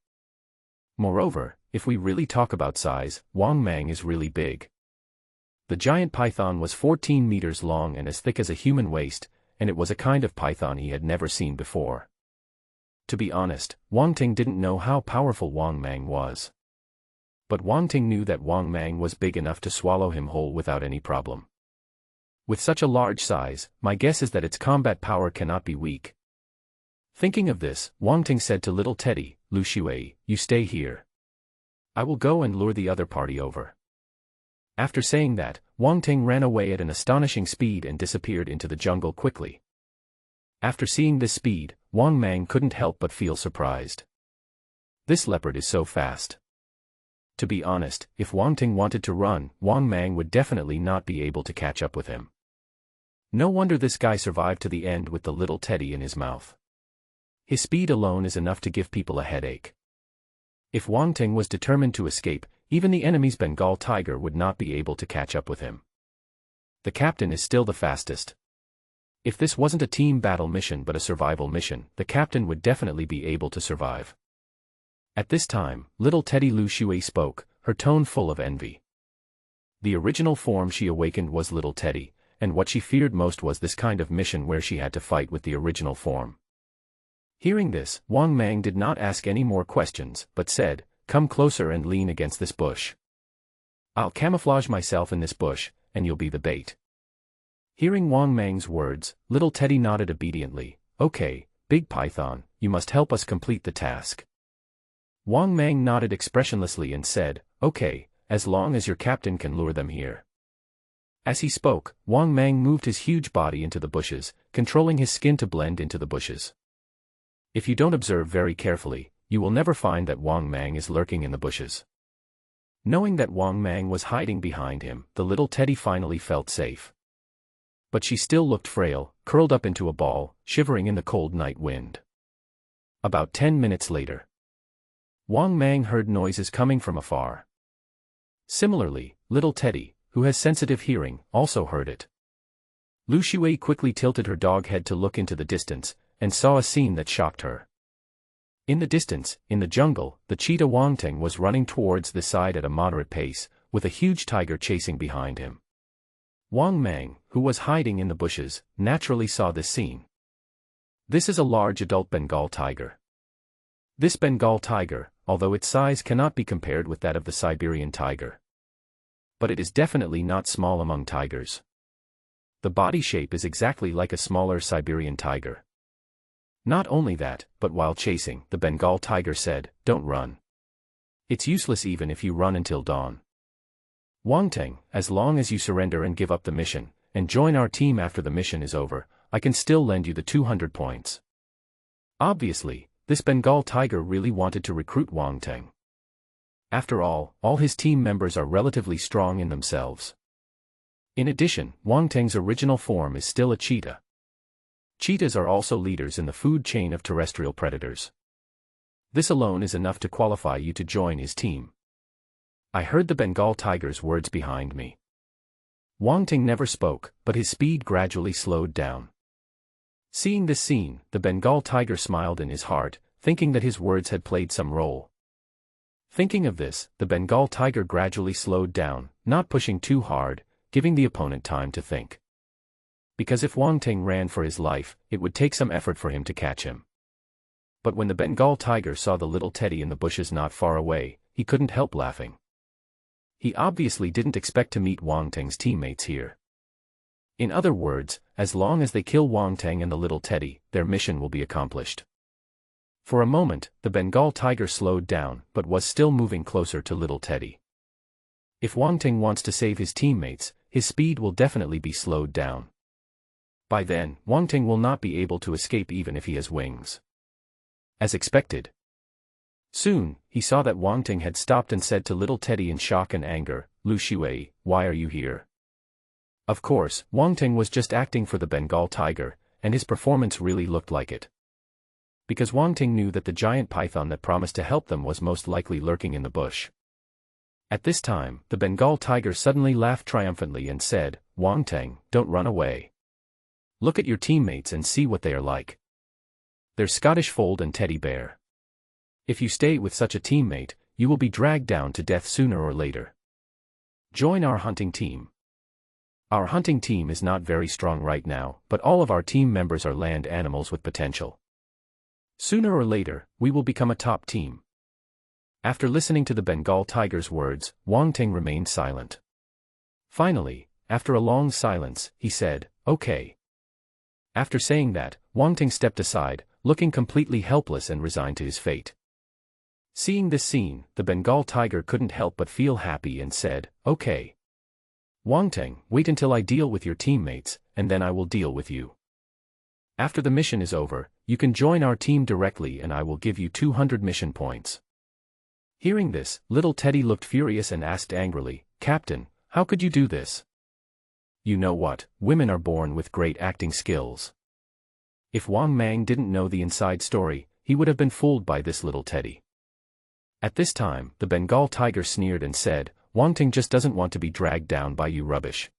Moreover, if we really talk about size, Wang Mang is really big. The giant python was 14 meters long and as thick as a human waist, and it was a kind of python he had never seen before. To be honest, Wang Ting didn't know how powerful Wang Mang was. But Wang Ting knew that Wang Mang was big enough to swallow him whole without any problem. With such a large size, my guess is that its combat power cannot be weak. Thinking of this, Wang Ting said to little Teddy, "Lu Shui, you stay here. I will go and lure the other party over." After saying that, Wang Ting ran away at an astonishing speed and disappeared into the jungle quickly. After seeing this speed, Wang Mang couldn't help but feel surprised. This leopard is so fast. To be honest, if Wang Ting wanted to run, Wang Mang would definitely not be able to catch up with him. No wonder this guy survived to the end with the little Teddy in his mouth. His speed alone is enough to give people a headache. If Wang Ting was determined to escape, even the enemy's Bengal tiger would not be able to catch up with him. The captain is still the fastest. If this wasn't a team battle mission but a survival mission, the captain would definitely be able to survive. At this time, little Teddy Lu Shui spoke, her tone full of envy. The original form she awakened was little Teddy, and what she feared most was this kind of mission where she had to fight with the original form. Hearing this, Wang Mang did not ask any more questions, but said, "Come closer and lean against this bush. I'll camouflage myself in this bush, and you'll be the bait." Hearing Wang Mang's words, little Teddy nodded obediently. "Okay, big python, you must help us complete the task." Wang Mang nodded expressionlessly and said, "Okay, as long as your captain can lure them here." As he spoke, Wang Mang moved his huge body into the bushes, controlling his skin to blend into the bushes. If you don't observe very carefully, you will never find that Wang Mang is lurking in the bushes. Knowing that Wang Mang was hiding behind him, the little Teddy finally felt safe. But she still looked frail, curled up into a ball, shivering in the cold night wind. About 10 minutes later, Wang Mang heard noises coming from afar. Similarly, little Teddy, who has sensitive hearing, also heard it. Lu Shui quickly tilted her dog head to look into the distance, and saw a scene that shocked her. In the distance, in the jungle, the cheetah Wang Ting was running towards the side at a moderate pace, with a huge tiger chasing behind him. Wang Mang, who was hiding in the bushes, naturally saw this scene. This is a large adult Bengal tiger. This Bengal tiger, although its size cannot be compared with that of the Siberian tiger, but it is definitely not small among tigers. The body shape is exactly like a smaller Siberian tiger. Not only that, but while chasing, the Bengal tiger said, "Don't run. It's useless even if you run until dawn. Wangteng, as long as you surrender and give up the mission, and join our team after the mission is over, I can still lend you the 200 points. Obviously, this Bengal tiger really wanted to recruit Wangteng. After all his team members are relatively strong in themselves. In addition, Wangteng's original form is still a cheetah. Cheetahs are also leaders in the food chain of terrestrial predators. This alone is enough to qualify you to join his team. I heard the Bengal tiger's words behind me. Wangteng never spoke, but his speed gradually slowed down. Seeing this scene, the Bengal tiger smiled in his heart, thinking that his words had played some role. Thinking of this, the Bengal tiger gradually slowed down, not pushing too hard, giving the opponent time to think. Because if Wangteng ran for his life, it would take some effort for him to catch him. But when the Bengal tiger saw the little teddy in the bushes not far away, he couldn't help laughing. He obviously didn't expect to meet Wangteng's teammates here. In other words, as long as they kill Wangteng and the little teddy, their mission will be accomplished. For a moment, the Bengal tiger slowed down, but was still moving closer to little teddy. If Wangteng wants to save his teammates, his speed will definitely be slowed down. By then, Wangteng will not be able to escape even if he has wings. As expected. Soon, he saw that Wangteng had stopped and said to little teddy in shock and anger, "Lu Shui, why are you here?" Of course, Wangteng was just acting for the Bengal tiger, and his performance really looked like it. Because Wangteng knew that the giant python that promised to help them was most likely lurking in the bush. At this time, the Bengal tiger suddenly laughed triumphantly and said, "Wangteng, don't run away. Look at your teammates and see what they are like. They're Scottish fold and teddy bear. If you stay with such a teammate, you will be dragged down to death sooner or later. Join our hunting team. Our hunting team is not very strong right now, but all of our team members are land animals with potential. Sooner or later, we will become a top team." After listening to the Bengal tiger's words, Wangteng remained silent. Finally, after a long silence, he said, "Okay." After saying that, Wangteng stepped aside, looking completely helpless and resigned to his fate. Seeing this scene, the Bengal tiger couldn't help but feel happy and said, "Okay. Wangteng, wait until I deal with your teammates, and then I will deal with you. After the mission is over, you can join our team directly and I will give you 200 mission points." Hearing this, little teddy looked furious and asked angrily, "Captain, how could you do this?" You know what, women are born with great acting skills. If Wang Mang didn't know the inside story, he would have been fooled by this little teddy. At this time, the Bengal tiger sneered and said, "Wangteng just doesn't want to be dragged down by you rubbish."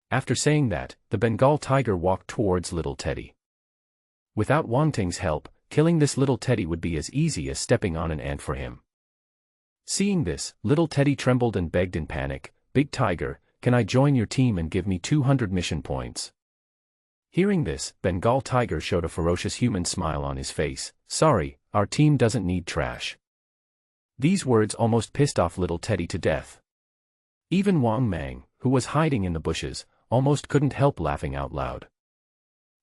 After saying that, the Bengal tiger walked towards little teddy. Without Wangteng's help, killing this little teddy would be as easy as stepping on an ant for him. Seeing this, little teddy trembled and begged in panic, "Big tiger, can I join your team and give me 200 mission points?" Hearing this, Bengal tiger showed a ferocious human smile on his face, "Sorry, our team doesn't need trash." These words almost pissed off little teddy to death. Even Wang Mang, who was hiding in the bushes, almost couldn't help laughing out loud.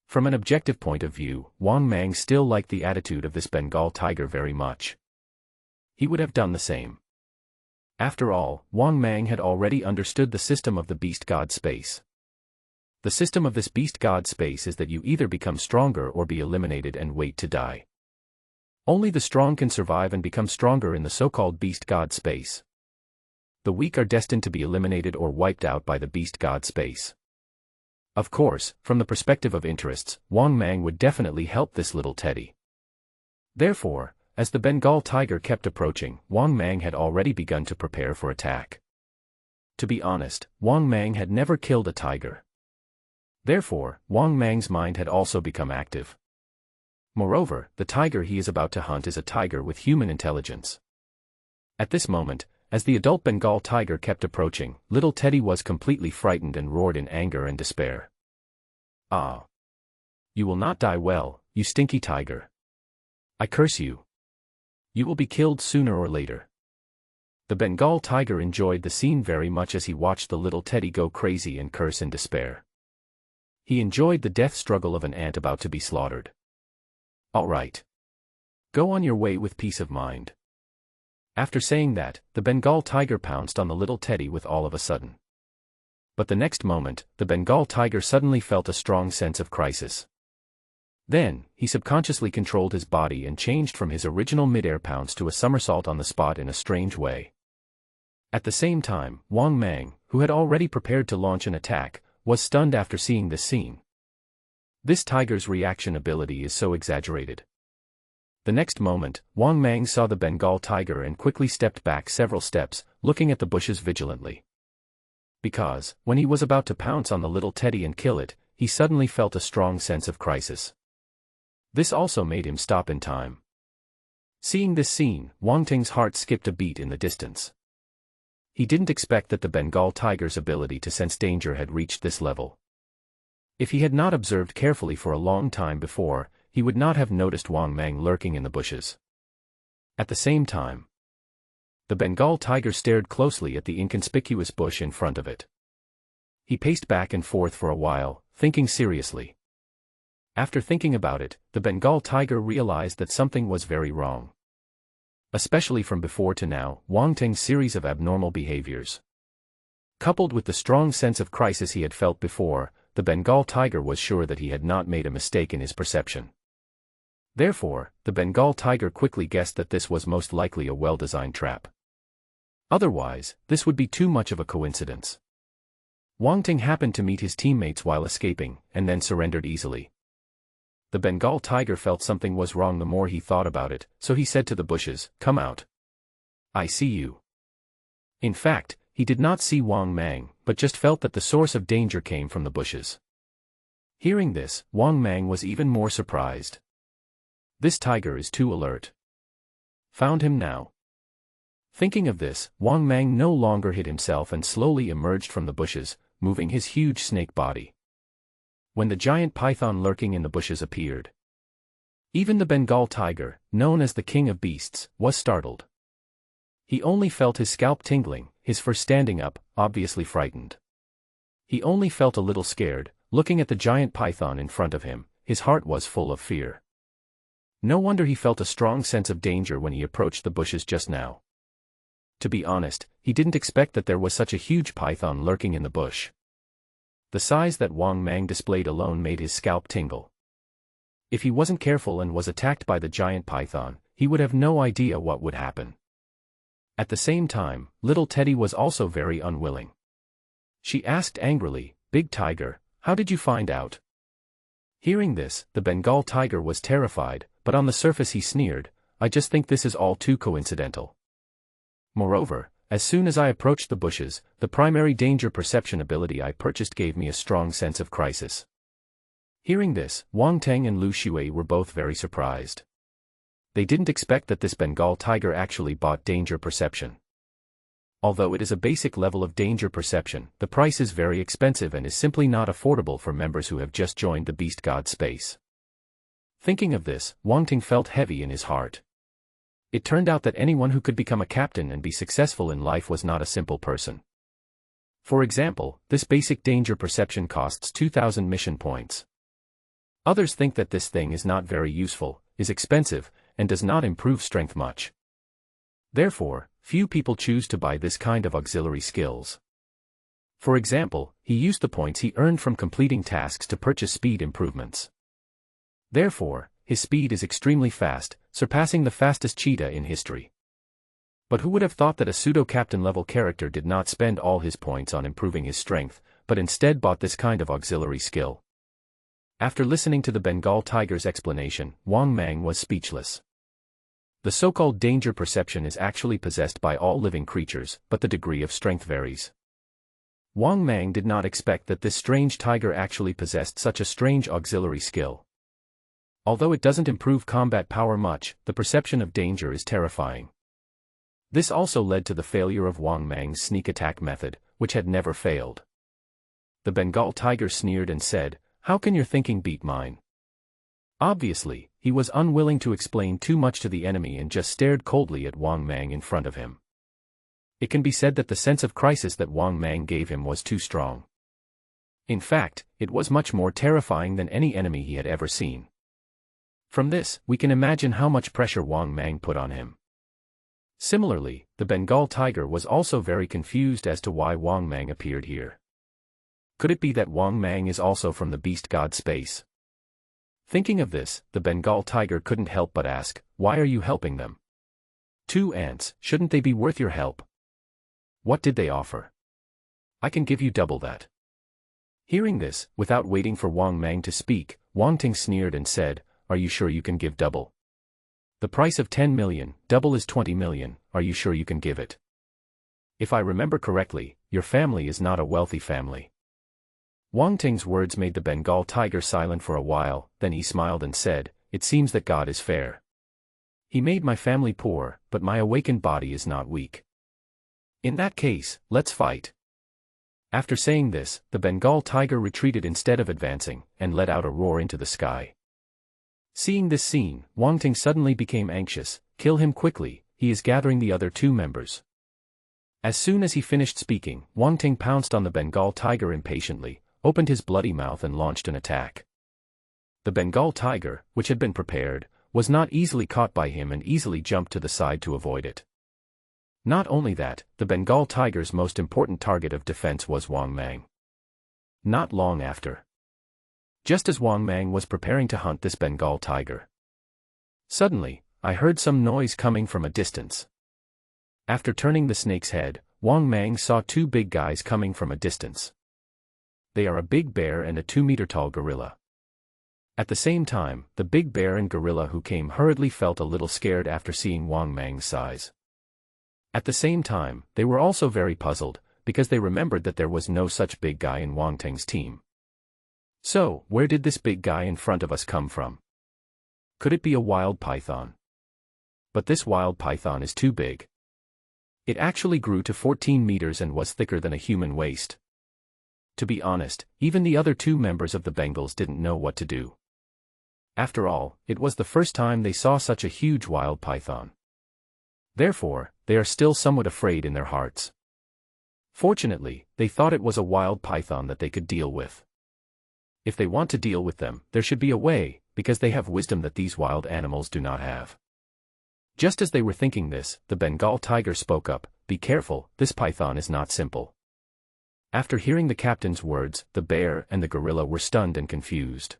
From an objective point of view, Wang Mang still liked the attitude of this Bengal tiger very much. He would have done the same. After all, Wang Mang had already understood the system of the beast god space. The system of this beast god space is that you either become stronger or be eliminated and wait to die. Only the strong can survive and become stronger in the so-called beast god space. The weak are destined to be eliminated or wiped out by the beast god space. Of course, from the perspective of interests, Wang Mang would definitely help this little teddy. Therefore, as the Bengal tiger kept approaching, Wang Mang had already begun to prepare for attack. To be honest, Wang Mang had never killed a tiger. Therefore, Wang Mang's mind had also become active. Moreover, the tiger he is about to hunt is a tiger with human intelligence. At this moment, as the adult Bengal tiger kept approaching, little teddy was completely frightened and roared in anger and despair. "Ah! You will not die well, you stinky tiger. I curse you. You will be killed sooner or later." The Bengal tiger enjoyed the scene very much as he watched the little teddy go crazy and curse in despair. He enjoyed the death struggle of an ant about to be slaughtered. "All right. Go on your way with peace of mind." After saying that, the Bengal tiger pounced on the little teddy with all of a sudden. But the next moment, the Bengal tiger suddenly felt a strong sense of crisis. Then, he subconsciously controlled his body and changed from his original mid-air pounce to a somersault on the spot in a strange way. At the same time, Wang Mang, who had already prepared to launch an attack, was stunned after seeing this scene. This tiger's reaction ability is so exaggerated. The next moment, Wang Mang saw the Bengal tiger and quickly stepped back several steps, looking at the bushes vigilantly. Because, when he was about to pounce on the little teddy and kill it, he suddenly felt a strong sense of crisis. This also made him stop in time. Seeing this scene, Wang Ting's heart skipped a beat in the distance. He didn't expect that the Bengal tiger's ability to sense danger had reached this level. If he had not observed carefully for a long time before, he would not have noticed Wang Mang lurking in the bushes. At the same time, the Bengal tiger stared closely at the inconspicuous bush in front of it. He paced back and forth for a while, thinking seriously. After thinking about it, the Bengal tiger realized that something was very wrong. Especially from before to now, Wang Ting's series of abnormal behaviors. Coupled with the strong sense of crisis he had felt before, the Bengal tiger was sure that he had not made a mistake in his perception. Therefore, the Bengal tiger quickly guessed that this was most likely a well-designed trap. Otherwise, this would be too much of a coincidence. Wang Ting happened to meet his teammates while escaping, and then surrendered easily. The Bengal tiger felt something was wrong the more he thought about it, so he said to the bushes, "Come out. I see you." In fact, he did not see Wang Mang, but just felt that the source of danger came from the bushes. Hearing this, Wang Mang was even more surprised. This tiger is too alert. Found him now. Thinking of this, Wang Mang no longer hid himself and slowly emerged from the bushes, moving his huge snake body. When the giant python lurking in the bushes appeared, even the Bengal tiger, known as the king of beasts, was startled. He only felt his scalp tingling, his fur standing up, obviously frightened. He only felt a little scared, looking at the giant python in front of him, his heart was full of fear. No wonder he felt a strong sense of danger when he approached the bushes just now. To be honest, he didn't expect that there was such a huge python lurking in the bush. The size that Wang Mang displayed alone made his scalp tingle. If he wasn't careful and was attacked by the giant python, he would have no idea what would happen. At the same time, little Teddy was also very unwilling. She asked angrily, "Big tiger, how did you find out?" Hearing this, the Bengal tiger was terrified, but on the surface he sneered, "I just think this is all too coincidental." Moreover, as soon as I approached the bushes, the primary danger perception ability I purchased gave me a strong sense of crisis. Hearing this, Wang Teng and Lu Shui were both very surprised. They didn't expect that this Bengal tiger actually bought danger perception. Although it is a basic level of danger perception, the price is very expensive and is simply not affordable for members who have just joined the Beast God space. Thinking of this, Wang Teng felt heavy in his heart. It turned out that anyone who could become a captain and be successful in life was not a simple person. For example, this basic danger perception costs 2,000 mission points. Others think that this thing is not very useful, is expensive, and does not improve strength much. Therefore, few people choose to buy this kind of auxiliary skills. For example, he used the points he earned from completing tasks to purchase speed improvements. Therefore, his speed is extremely fast, surpassing the fastest cheetah in history. But who would have thought that a pseudo-captain level character did not spend all his points on improving his strength, but instead bought this kind of auxiliary skill? After listening to the Bengal tiger's explanation, Wang Mang was speechless. The so-called danger perception is actually possessed by all living creatures, but the degree of strength varies. Wang Mang did not expect that this strange tiger actually possessed such a strange auxiliary skill. Although it doesn't improve combat power much, the perception of danger is terrifying. This also led to the failure of Wang Mang's sneak attack method, which had never failed. The Bengal tiger sneered and said, "How can your thinking beat mine?" Obviously, he was unwilling to explain too much to the enemy and just stared coldly at Wang Mang in front of him. It can be said that the sense of crisis that Wang Mang gave him was too strong. In fact, it was much more terrifying than any enemy he had ever seen. From this, we can imagine how much pressure Wang Mang put on him. Similarly, the Bengal tiger was also very confused as to why Wang Mang appeared here. Could it be that Wang Mang is also from the beast god space? Thinking of this, the Bengal tiger couldn't help but ask, "Why are you helping them? 2 ants, shouldn't they be worth your help? What did they offer? I can give you double that." Hearing this, without waiting for Wang Mang to speak, Wang Ting sneered and said, "Are you sure you can give double? The price of 10 million, double is 20 million, are you sure you can give it? If I remember correctly, your family is not a wealthy family." Wang Ting's words made the Bengal tiger silent for a while, then he smiled and said, "It seems that God is fair. He made my family poor, but my awakened body is not weak. In that case, let's fight." After saying this, the Bengal tiger retreated instead of advancing, and let out a roar into the sky. Seeing this scene, Wang Ting suddenly became anxious. "Kill him quickly, he is gathering the other 2 members." As soon as he finished speaking, Wang Ting pounced on the Bengal tiger impatiently, opened his bloody mouth and launched an attack. The Bengal tiger, which had been prepared, was not easily caught by him and easily jumped to the side to avoid it. Not only that, the Bengal tiger's most important target of defense was Wang Mang. Not long after, just as Wang Mang was preparing to hunt this Bengal tiger, suddenly, I heard some noise coming from a distance. After turning the snake's head, Wang Mang saw 2 big guys coming from a distance. They are a big bear and a 2-meter-tall gorilla. At the same time, the big bear and gorilla who came hurriedly felt a little scared after seeing Wang Mang's size. At the same time, they were also very puzzled, because they remembered that there was no such big guy in Wang Ting's team. So, where did this big guy in front of us come from? Could it be a wild python? But this wild python is too big. It actually grew to 14 meters and was thicker than a human waist. To be honest, even the other 2 members of the Bengals didn't know what to do. After all, it was the first time they saw such a huge wild python. Therefore, they are still somewhat afraid in their hearts. Fortunately, they thought it was a wild python that they could deal with. If they want to deal with them, there should be a way, because they have wisdom that these wild animals do not have. Just as they were thinking this, the Bengal tiger spoke up, "Be careful, this python is not simple." After hearing the captain's words, the bear and the gorilla were stunned and confused.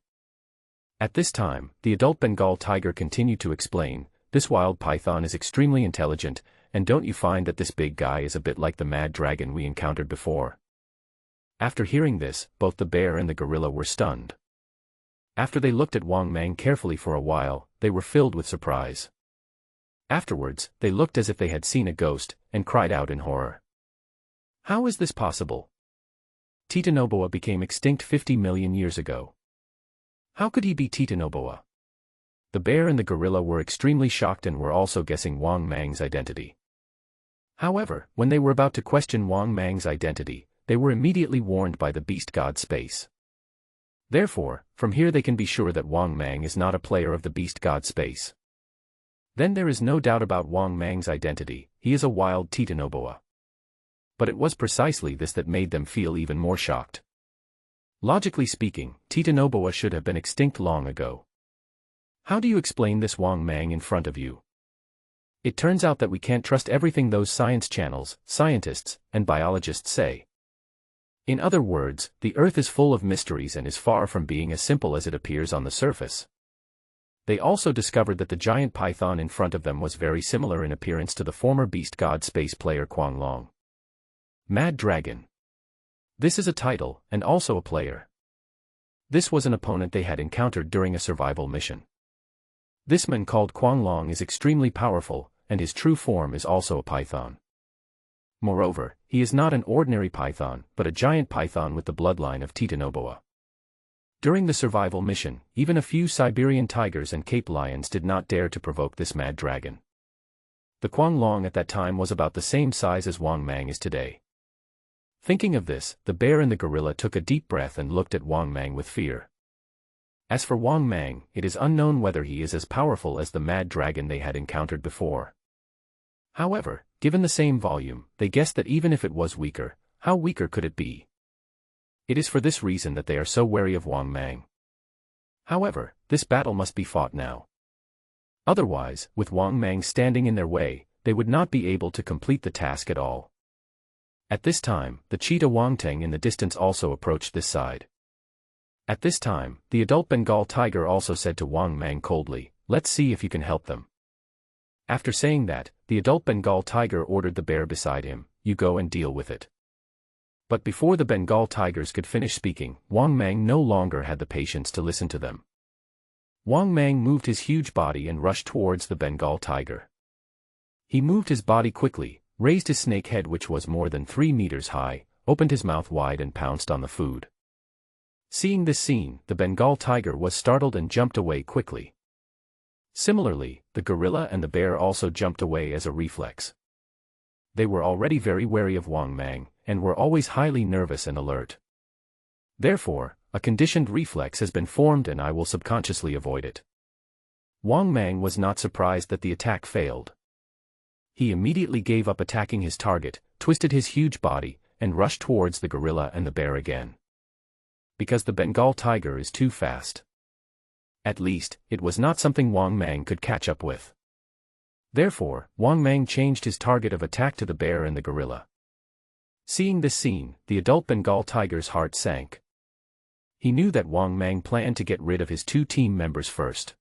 At this time, the adult Bengal tiger continued to explain, "This wild python is extremely intelligent, and don't you find that this big guy is a bit like the mad dragon we encountered before?" After hearing this, both the bear and the gorilla were stunned. After they looked at Wang Mang carefully for a while, they were filled with surprise. Afterwards, they looked as if they had seen a ghost, and cried out in horror. "How is this possible? Titanoboa became extinct 50 million years ago. How could he be Titanoboa?" The bear and the gorilla were extremely shocked and were also guessing Wang Mang's identity. However, when they were about to question Wang Mang's identity, they were immediately warned by the beast god space. Therefore, from here they can be sure that Wang Mang is not a player of the beast god space. Then there is no doubt about Wang Mang's identity, he is a wild Titanoboa. But it was precisely this that made them feel even more shocked. Logically speaking, Titanoboa should have been extinct long ago. How do you explain this Wang Mang in front of you? It turns out that we can't trust everything those science channels, scientists, and biologists say. In other words, the Earth is full of mysteries and is far from being as simple as it appears on the surface. They also discovered that the giant python in front of them was very similar in appearance to the former beast god space player Quang Long. Mad Dragon. This is a title, and also a player. This was an opponent they had encountered during a survival mission. This man called Quang Long is extremely powerful, and his true form is also a python. Moreover, he is not an ordinary python, but a giant python with the bloodline of Titanoboa. During the survival mission, even a few Siberian tigers and Cape lions did not dare to provoke this mad dragon. The Quang Long at that time was about the same size as Wang Mang is today. Thinking of this, the bear and the gorilla took a deep breath and looked at Wang Mang with fear. As for Wang Mang, it is unknown whether he is as powerful as the mad dragon they had encountered before. However, given the same volume, they guessed that even if it was weaker, how weaker could it be? It is for this reason that they are so wary of Wang Mang. However, this battle must be fought now. Otherwise, with Wang Mang standing in their way, they would not be able to complete the task at all. At this time, the cheetah Wangteng in the distance also approached this side. At this time, the adult Bengal tiger also said to Wang Mang coldly, "Let's see if you can help them." After saying that, the adult Bengal tiger ordered the bear beside him, "You go and deal with it." But before the Bengal tigers could finish speaking, Wang Mang no longer had the patience to listen to them. Wang Mang moved his huge body and rushed towards the Bengal tiger. He moved his body quickly, raised his snake head which was more than 3 meters high, opened his mouth wide and pounced on the food. Seeing this scene, the Bengal tiger was startled and jumped away quickly. Similarly, the gorilla and the bear also jumped away as a reflex. They were already very wary of Wang Mang, and were always highly nervous and alert. Therefore, a conditioned reflex has been formed and I will subconsciously avoid it. Wang Mang was not surprised that the attack failed. He immediately gave up attacking his target, twisted his huge body, and rushed towards the gorilla and the bear again. Because the Bengal tiger is too fast. At least, it was not something Wang Mang could catch up with. Therefore, Wang Mang changed his target of attack to the bear and the gorilla. Seeing this scene, the adult Bengal tiger's heart sank. He knew that Wang Mang planned to get rid of his 2 team members first.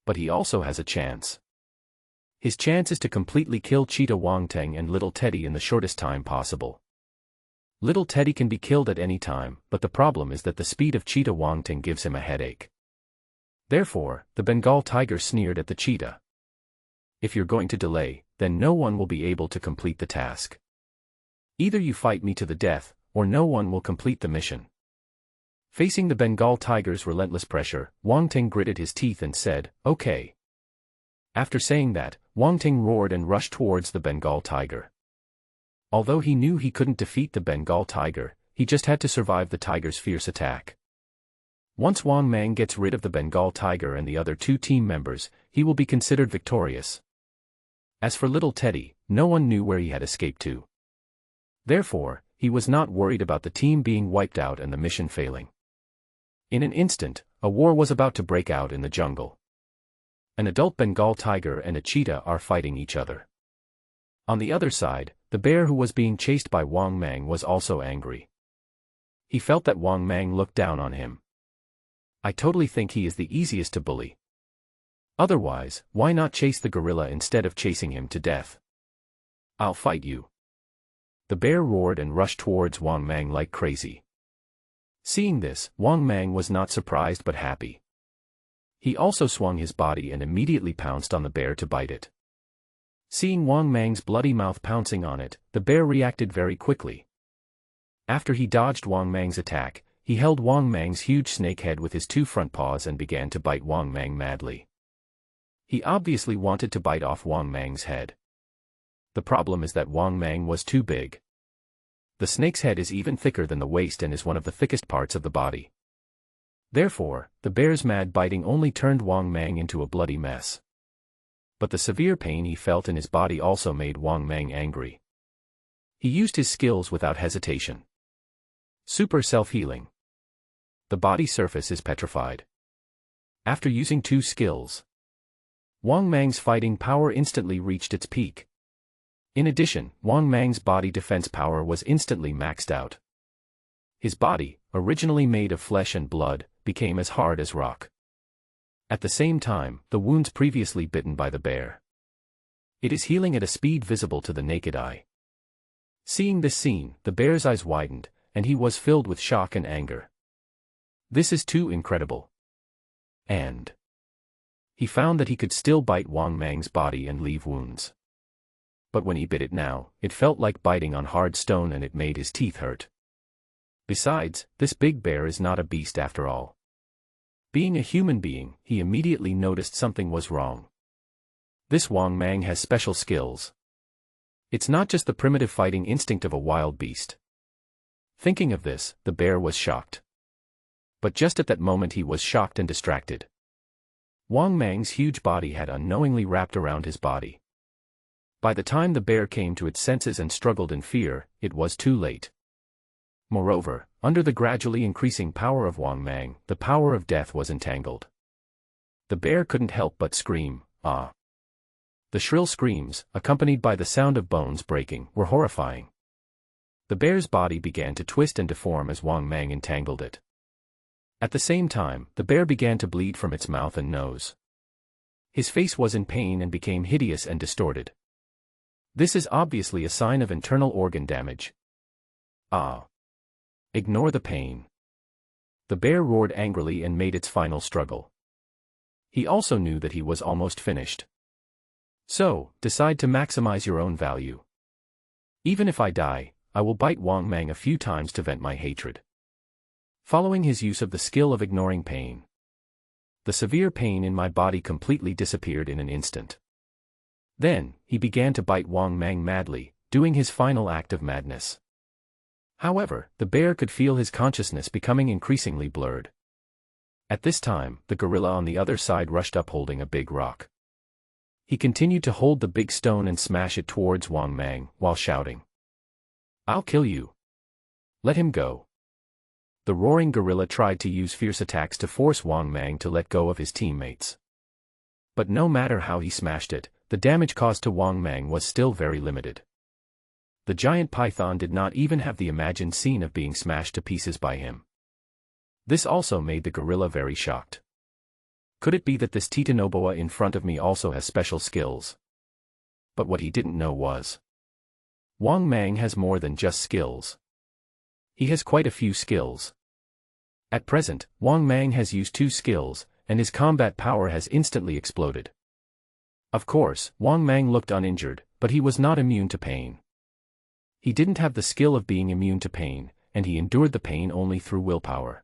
But he also has a chance. His chance is to completely kill Cheetah Wangteng and Little Teddy in the shortest time possible. Little Teddy can be killed at any time, but the problem is that the speed of Cheetah Wangteng gives him a headache. Therefore, the Bengal tiger sneered at the cheetah. "If you're going to delay, then no one will be able to complete the task. Either you fight me to the death, or no one will complete the mission." Facing the Bengal tiger's relentless pressure, Wangteng gritted his teeth and said, "Okay." After saying that, Wangteng roared and rushed towards the Bengal tiger. Although he knew he couldn't defeat the Bengal tiger, he just had to survive the tiger's fierce attack. Once Wang Mang gets rid of the Bengal tiger and the other 2 team members, he will be considered victorious. As for Little Teddy, no one knew where he had escaped to. Therefore, he was not worried about the team being wiped out and the mission failing. In an instant, a war was about to break out in the jungle. An adult Bengal tiger and a cheetah are fighting each other. On the other side, the bear who was being chased by Wang Mang was also angry. He felt that Wang Mang looked down on him. "I totally think he is the easiest to bully. Otherwise, why not chase the gorilla instead of chasing him to death? I'll fight you." The bear roared and rushed towards Wang Mang like crazy. Seeing this, Wang Mang was not surprised but happy. He also swung his body and immediately pounced on the bear to bite it. Seeing Wang Mang's bloody mouth pouncing on it, the bear reacted very quickly. After he dodged Wang Mang's attack, he held Wang Mang's huge snake head with his 2 front paws and began to bite Wang Mang madly. He obviously wanted to bite off Wang Mang's head. The problem is that Wang Mang was too big. The snake's head is even thicker than the waist and is one of the thickest parts of the body. Therefore, the bear's mad biting only turned Wang Mang into a bloody mess. But the severe pain he felt in his body also made Wang Mang angry. He used his skills without hesitation. Super self-healing. The body surface is petrified. After using 2 skills, Wang Mang's fighting power instantly reached its peak. In addition, Wang Mang's body defense power was instantly maxed out. His body, originally made of flesh and blood, became as hard as rock. At the same time, the wounds previously bitten by the bear. It is healing at a speed visible to the naked eye. Seeing this scene, the bear's eyes widened, and he was filled with shock and anger. This is too incredible. And he found that he could still bite Wang Mang's body and leave wounds. But when he bit it now, it felt like biting on hard stone and it made his teeth hurt. Besides, this big bear is not a beast after all. Being a human being, he immediately noticed something was wrong. This Wang Mang has special skills. It's not just the primitive fighting instinct of a wild beast. Thinking of this, the bear was shocked. But just at that moment he was shocked and distracted. Wang Mang's huge body had unknowingly wrapped around his body. By the time the bear came to its senses and struggled in fear, it was too late. Moreover, under the gradually increasing power of Wang Mang, the power of death was entangled. The bear couldn't help but scream, "Ah!" The shrill screams, accompanied by the sound of bones breaking, were horrifying. The bear's body began to twist and deform as Wang Mang entangled it. At the same time, the bear began to bleed from its mouth and nose. His face was in pain and became hideous and distorted. This is obviously a sign of internal organ damage. Ah! Ignore the pain. The bear roared angrily and made its final struggle. He also knew that he was almost finished. So, decide to maximize your own value. Even if I die, I will bite Wang Mang a few times to vent my hatred. Following his use of the skill of ignoring pain, the severe pain in my body completely disappeared in an instant. Then, he began to bite Wang Mang madly, doing his final act of madness. However, the bear could feel his consciousness becoming increasingly blurred. At this time, the gorilla on the other side rushed up holding a big rock. He continued to hold the big stone and smash it towards Wang Mang, while shouting, "I'll kill you. Let him go." The roaring gorilla tried to use fierce attacks to force Wang Mang to let go of his teammates. But no matter how he smashed it, the damage caused to Wang Mang was still very limited. The giant python did not even have the imagined scene of being smashed to pieces by him. This also made the gorilla very shocked. Could it be that this Titanoboa in front of me also has special skills? But what he didn't know was, Wang Mang has more than just skills. He has quite a few skills. At present, Wang Mang has used 2 skills, and his combat power has instantly exploded. Of course, Wang Mang looked uninjured, but he was not immune to pain. He didn't have the skill of being immune to pain, and he endured the pain only through willpower.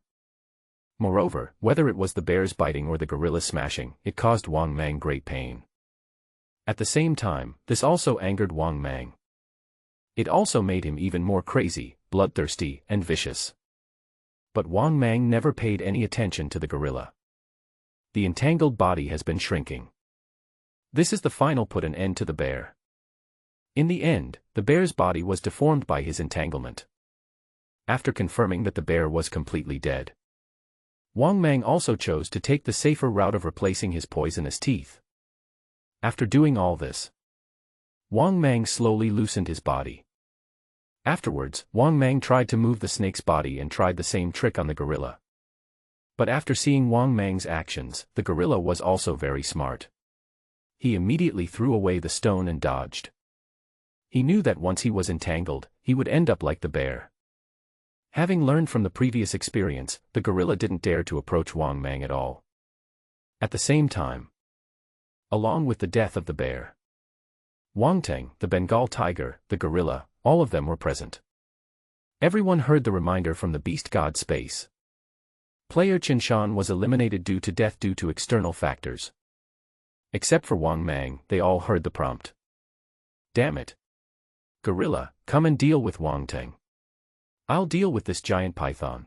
Moreover, whether it was the bear's biting or the gorilla's smashing, it caused Wang Mang great pain. At the same time, this also angered Wang Mang. It also made him even more crazy, bloodthirsty, and vicious. But Wang Mang never paid any attention to the gorilla. The entangled body has been shrinking. This is the final put an end to the bear. In the end, the bear's body was deformed by his entanglement. After confirming that the bear was completely dead, Wang Mang also chose to take the safer route of replacing his poisonous teeth. After doing all this, Wang Mang slowly loosened his body. Afterwards, Wang Mang tried to move the snake's body and tried the same trick on the gorilla. But after seeing Wang Mang's actions, the gorilla was also very smart. He immediately threw away the stone and dodged. He knew that once he was entangled, he would end up like the bear. Having learned from the previous experience, the gorilla didn't dare to approach Wang Mang at all. At the same time, along with the death of the bear, Wang Teng, the Bengal tiger, the gorilla, all of them were present. Everyone heard the reminder from the beast god space. Player Qinshan was eliminated due to death due to external factors. Except for Wang Mang, they all heard the prompt. Damn it. Gorilla, come and deal with Wang Teng. I'll deal with this giant python.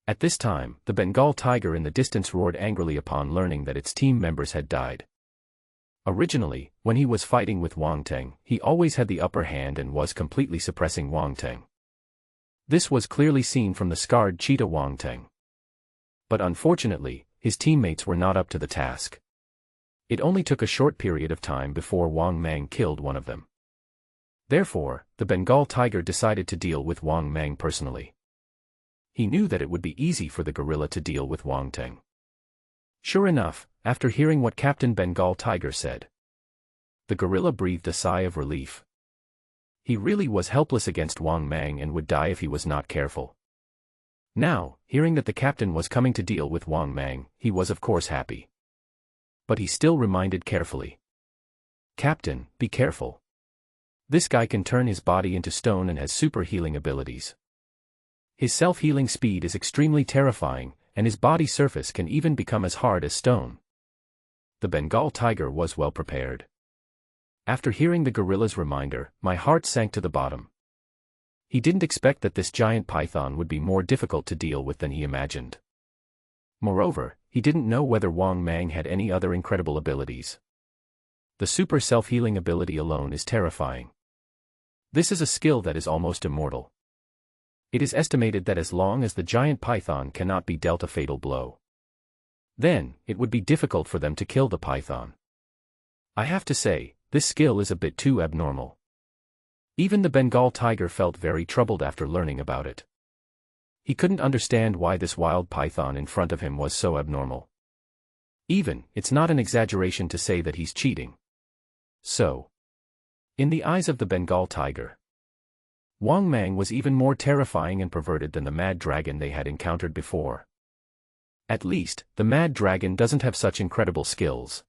At this time, the Bengal tiger in the distance roared angrily upon learning that its team members had died. Originally, when he was fighting with Wang Teng, he always had the upper hand and was completely suppressing Wang Teng. This was clearly seen from the scarred cheetah Wang Teng. But unfortunately, his teammates were not up to the task. It only took a short period of time before Wang Mang killed one of them. Therefore, the Bengal tiger decided to deal with Wang Mang personally. He knew that it would be easy for the gorilla to deal with Wang Teng. Sure enough, after hearing what Captain Bengal Tiger said, the gorilla breathed a sigh of relief. He really was helpless against Wang Mang and would die if he was not careful. Now, hearing that the captain was coming to deal with Wang Mang, he was of course happy. But he still reminded carefully. Captain, be careful. This guy can turn his body into stone and has super healing abilities. His self-healing speed is extremely terrifying, and his body surface can even become as hard as stone. The Bengal tiger was well prepared. After hearing the gorilla's reminder, my heart sank to the bottom. He didn't expect that this giant python would be more difficult to deal with than he imagined. Moreover, he didn't know whether Wang Mang had any other incredible abilities. The super self-healing ability alone is terrifying. This is a skill that is almost immortal. It is estimated that as long as the giant python cannot be dealt a fatal blow, then, it would be difficult for them to kill the python. I have to say, this skill is a bit too abnormal. Even the Bengal tiger felt very troubled after learning about it. He couldn't understand why this wild python in front of him was so abnormal. Even, it's not an exaggeration to say that he's cheating. So, in the eyes of the Bengal tiger, Wang Mang was even more terrifying and perverted than the mad dragon they had encountered before. At least, the mad dragon doesn't have such incredible skills.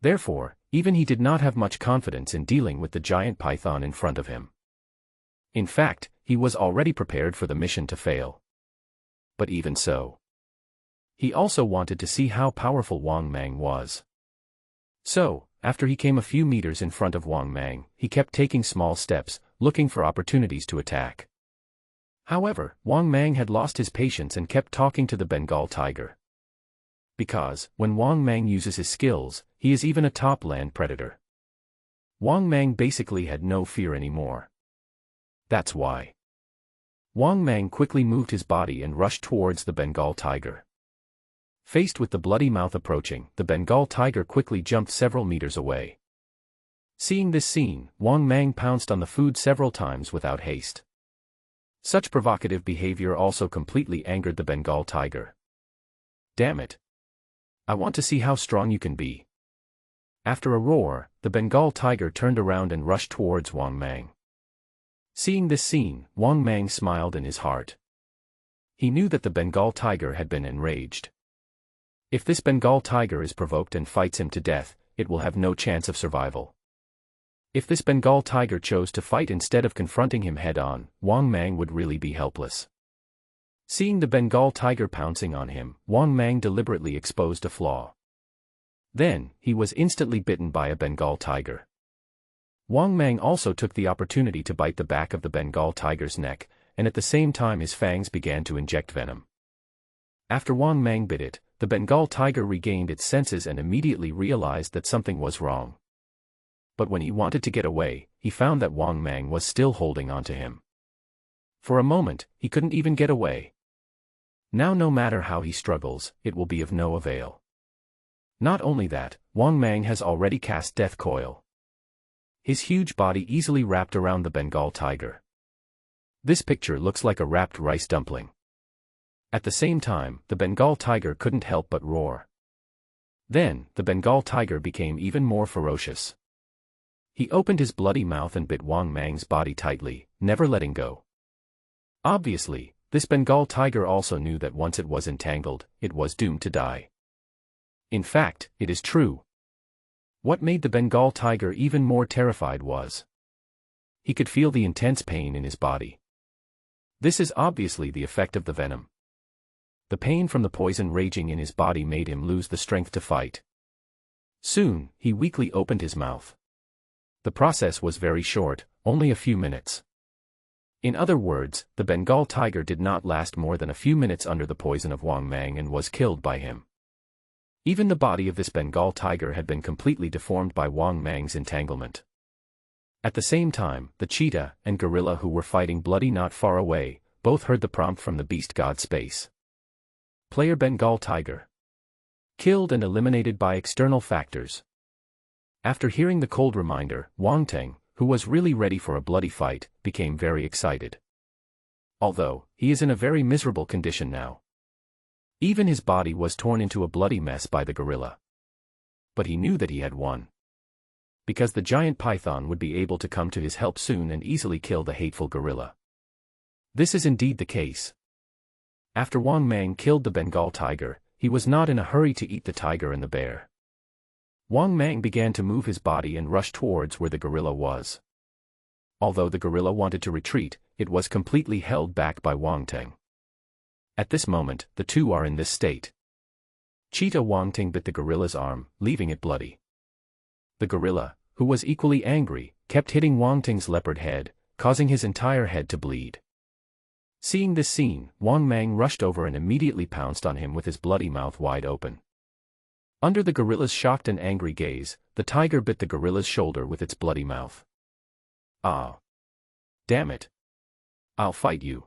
Therefore, even he did not have much confidence in dealing with the giant python in front of him. In fact, he was already prepared for the mission to fail. But even so, he also wanted to see how powerful Wang Mang was. So, after he came a few meters in front of Wang Mang, he kept taking small steps, looking for opportunities to attack. However, Wang Mang had lost his patience and kept talking to the Bengal tiger. Because, when Wang Mang uses his skills, he is even a top land predator. Wang Mang basically had no fear anymore. That's why Wang Mang quickly moved his body and rushed towards the Bengal tiger. Faced with the bloody mouth approaching, the Bengal tiger quickly jumped several meters away. Seeing this scene, Wang Mang pounced on the food several times without haste. Such provocative behavior also completely angered the Bengal tiger. Damn it! I want to see how strong you can be. After a roar, the Bengal tiger turned around and rushed towards Wang Mang. Seeing this scene, Wang Mang smiled in his heart. He knew that the Bengal tiger had been enraged. If this Bengal tiger is provoked and fights him to death, it will have no chance of survival. If this Bengal tiger chose to fight instead of confronting him head-on, Wang Mang would really be helpless. Seeing the Bengal tiger pouncing on him, Wang Mang deliberately exposed a flaw. Then, he was instantly bitten by a Bengal tiger. Wang Mang also took the opportunity to bite the back of the Bengal tiger's neck, and at the same time his fangs began to inject venom. After Wang Mang bit it, the Bengal tiger regained its senses and immediately realized that something was wrong. But when he wanted to get away, he found that Wang Mang was still holding on to him. For a moment, he couldn't even get away. Now no matter how he struggles, it will be of no avail. Not only that, Wang Mang has already cast Death Coil. His huge body easily wrapped around the Bengal tiger. This picture looks like a wrapped rice dumpling. At the same time, the Bengal tiger couldn't help but roar. Then, the Bengal tiger became even more ferocious. He opened his bloody mouth and bit Wang Mang's body tightly, never letting go. Obviously, this Bengal tiger also knew that once it was entangled, it was doomed to die. In fact, it is true. What made the Bengal tiger even more terrified was he could feel the intense pain in his body. This is obviously the effect of the venom. The pain from the poison raging in his body made him lose the strength to fight. Soon, he weakly opened his mouth. The process was very short, only a few minutes. In other words, the Bengal tiger did not last more than a few minutes under the poison of Wang Mang and was killed by him. Even the body of this Bengal tiger had been completely deformed by Wang Mang's entanglement. At the same time, the cheetah and gorilla who were fighting bloody not far away, both heard the prompt from the beast god space. Player Bengal tiger. Killed and eliminated by external factors. After hearing the cold reminder, Wang Teng, who was really ready for a bloody fight, became very excited. Although, he is in a very miserable condition now. Even his body was torn into a bloody mess by the gorilla. But he knew that he had won. Because the giant python would be able to come to his help soon and easily kill the hateful gorilla. This is indeed the case. After Wang Mang killed the Bengal tiger, he was not in a hurry to eat the tiger and the bear. Wang Mang began to move his body and rush towards where the gorilla was. Although the gorilla wanted to retreat, it was completely held back by Wang Teng. At this moment, the two are in this state. Cheetah Wang Teng bit the gorilla's arm, leaving it bloody. The gorilla, who was equally angry, kept hitting Wang Teng's leopard head, causing his entire head to bleed. Seeing this scene, Wang Mang rushed over and immediately pounced on him with his bloody mouth wide open. Under the gorilla's shocked and angry gaze, the tiger bit the gorilla's shoulder with its bloody mouth. Ah! Damn it! I'll fight you!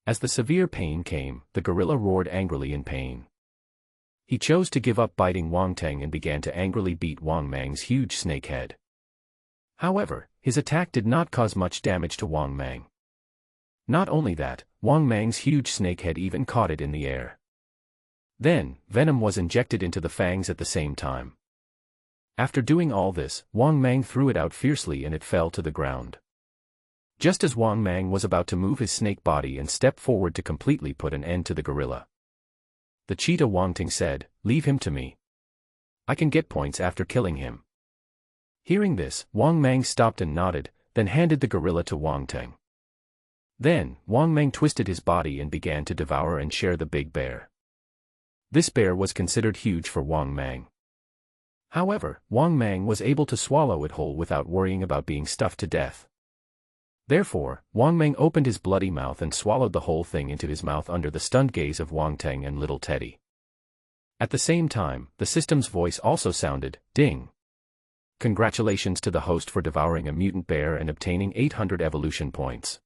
As the severe pain came, the gorilla roared angrily in pain. He chose to give up biting Wang Teng and began to angrily beat Wang Mang's huge snake head. However, his attack did not cause much damage to Wang Mang. Not only that, Wang Mang's huge snake head even caught it in the air. Then, venom was injected into the fangs at the same time. After doing all this, Wang Mang threw it out fiercely and it fell to the ground. Just as Wang Mang was about to move his snake body and step forward to completely put an end to the gorilla, the cheetah Wang Ting said, "Leave him to me. I can get points after killing him." Hearing this, Wang Mang stopped and nodded, then handed the gorilla to Wang Ting. Then, Wang Mang twisted his body and began to devour and share the big bear. This bear was considered huge for Wang Mang. However, Wang Mang was able to swallow it whole without worrying about being stuffed to death. Therefore, Wang Mang opened his bloody mouth and swallowed the whole thing into his mouth under the stunned gaze of Wang Teng and little Teddy. At the same time, the system's voice also sounded, "Ding! Congratulations to the host for devouring a mutant bear and obtaining 800 evolution points."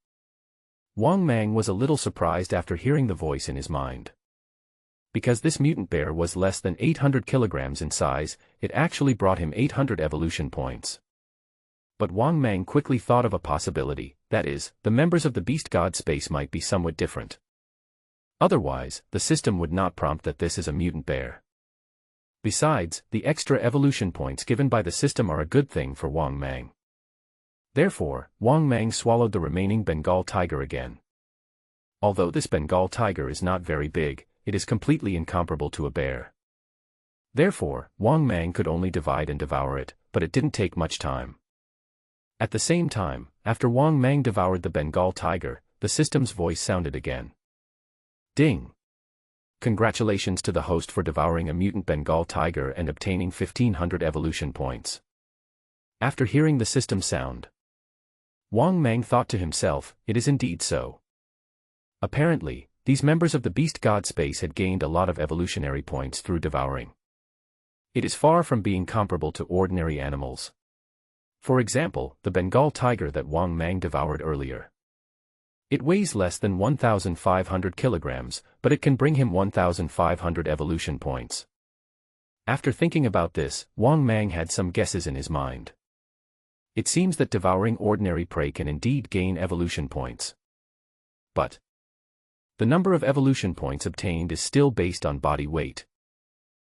Wang Mang was a little surprised after hearing the voice in his mind. Because this mutant bear was less than 800 kilograms in size, it actually brought him 800 evolution points. But Wang Mang quickly thought of a possibility, that is, the members of the beast god space might be somewhat different. Otherwise, the system would not prompt that this is a mutant bear. Besides, the extra evolution points given by the system are a good thing for Wang Mang. Therefore, Wang Mang swallowed the remaining Bengal tiger again. Although this Bengal tiger is not very big, it is completely incomparable to a bear. Therefore, Wang Mang could only divide and devour it, but it didn't take much time. At the same time, after Wang Mang devoured the Bengal tiger, the system's voice sounded again. "Ding! Congratulations to the host for devouring a mutant Bengal tiger and obtaining 1500 evolution points." After hearing the system sound, Wang Mang thought to himself, it is indeed so. Apparently, these members of the beast god space had gained a lot of evolutionary points through devouring. It is far from being comparable to ordinary animals. For example, the Bengal tiger that Wang Mang devoured earlier. It weighs less than 1,500 kilograms, but it can bring him 1,500 evolution points. After thinking about this, Wang Mang had some guesses in his mind. It seems that devouring ordinary prey can indeed gain evolution points. But the number of evolution points obtained is still based on body weight.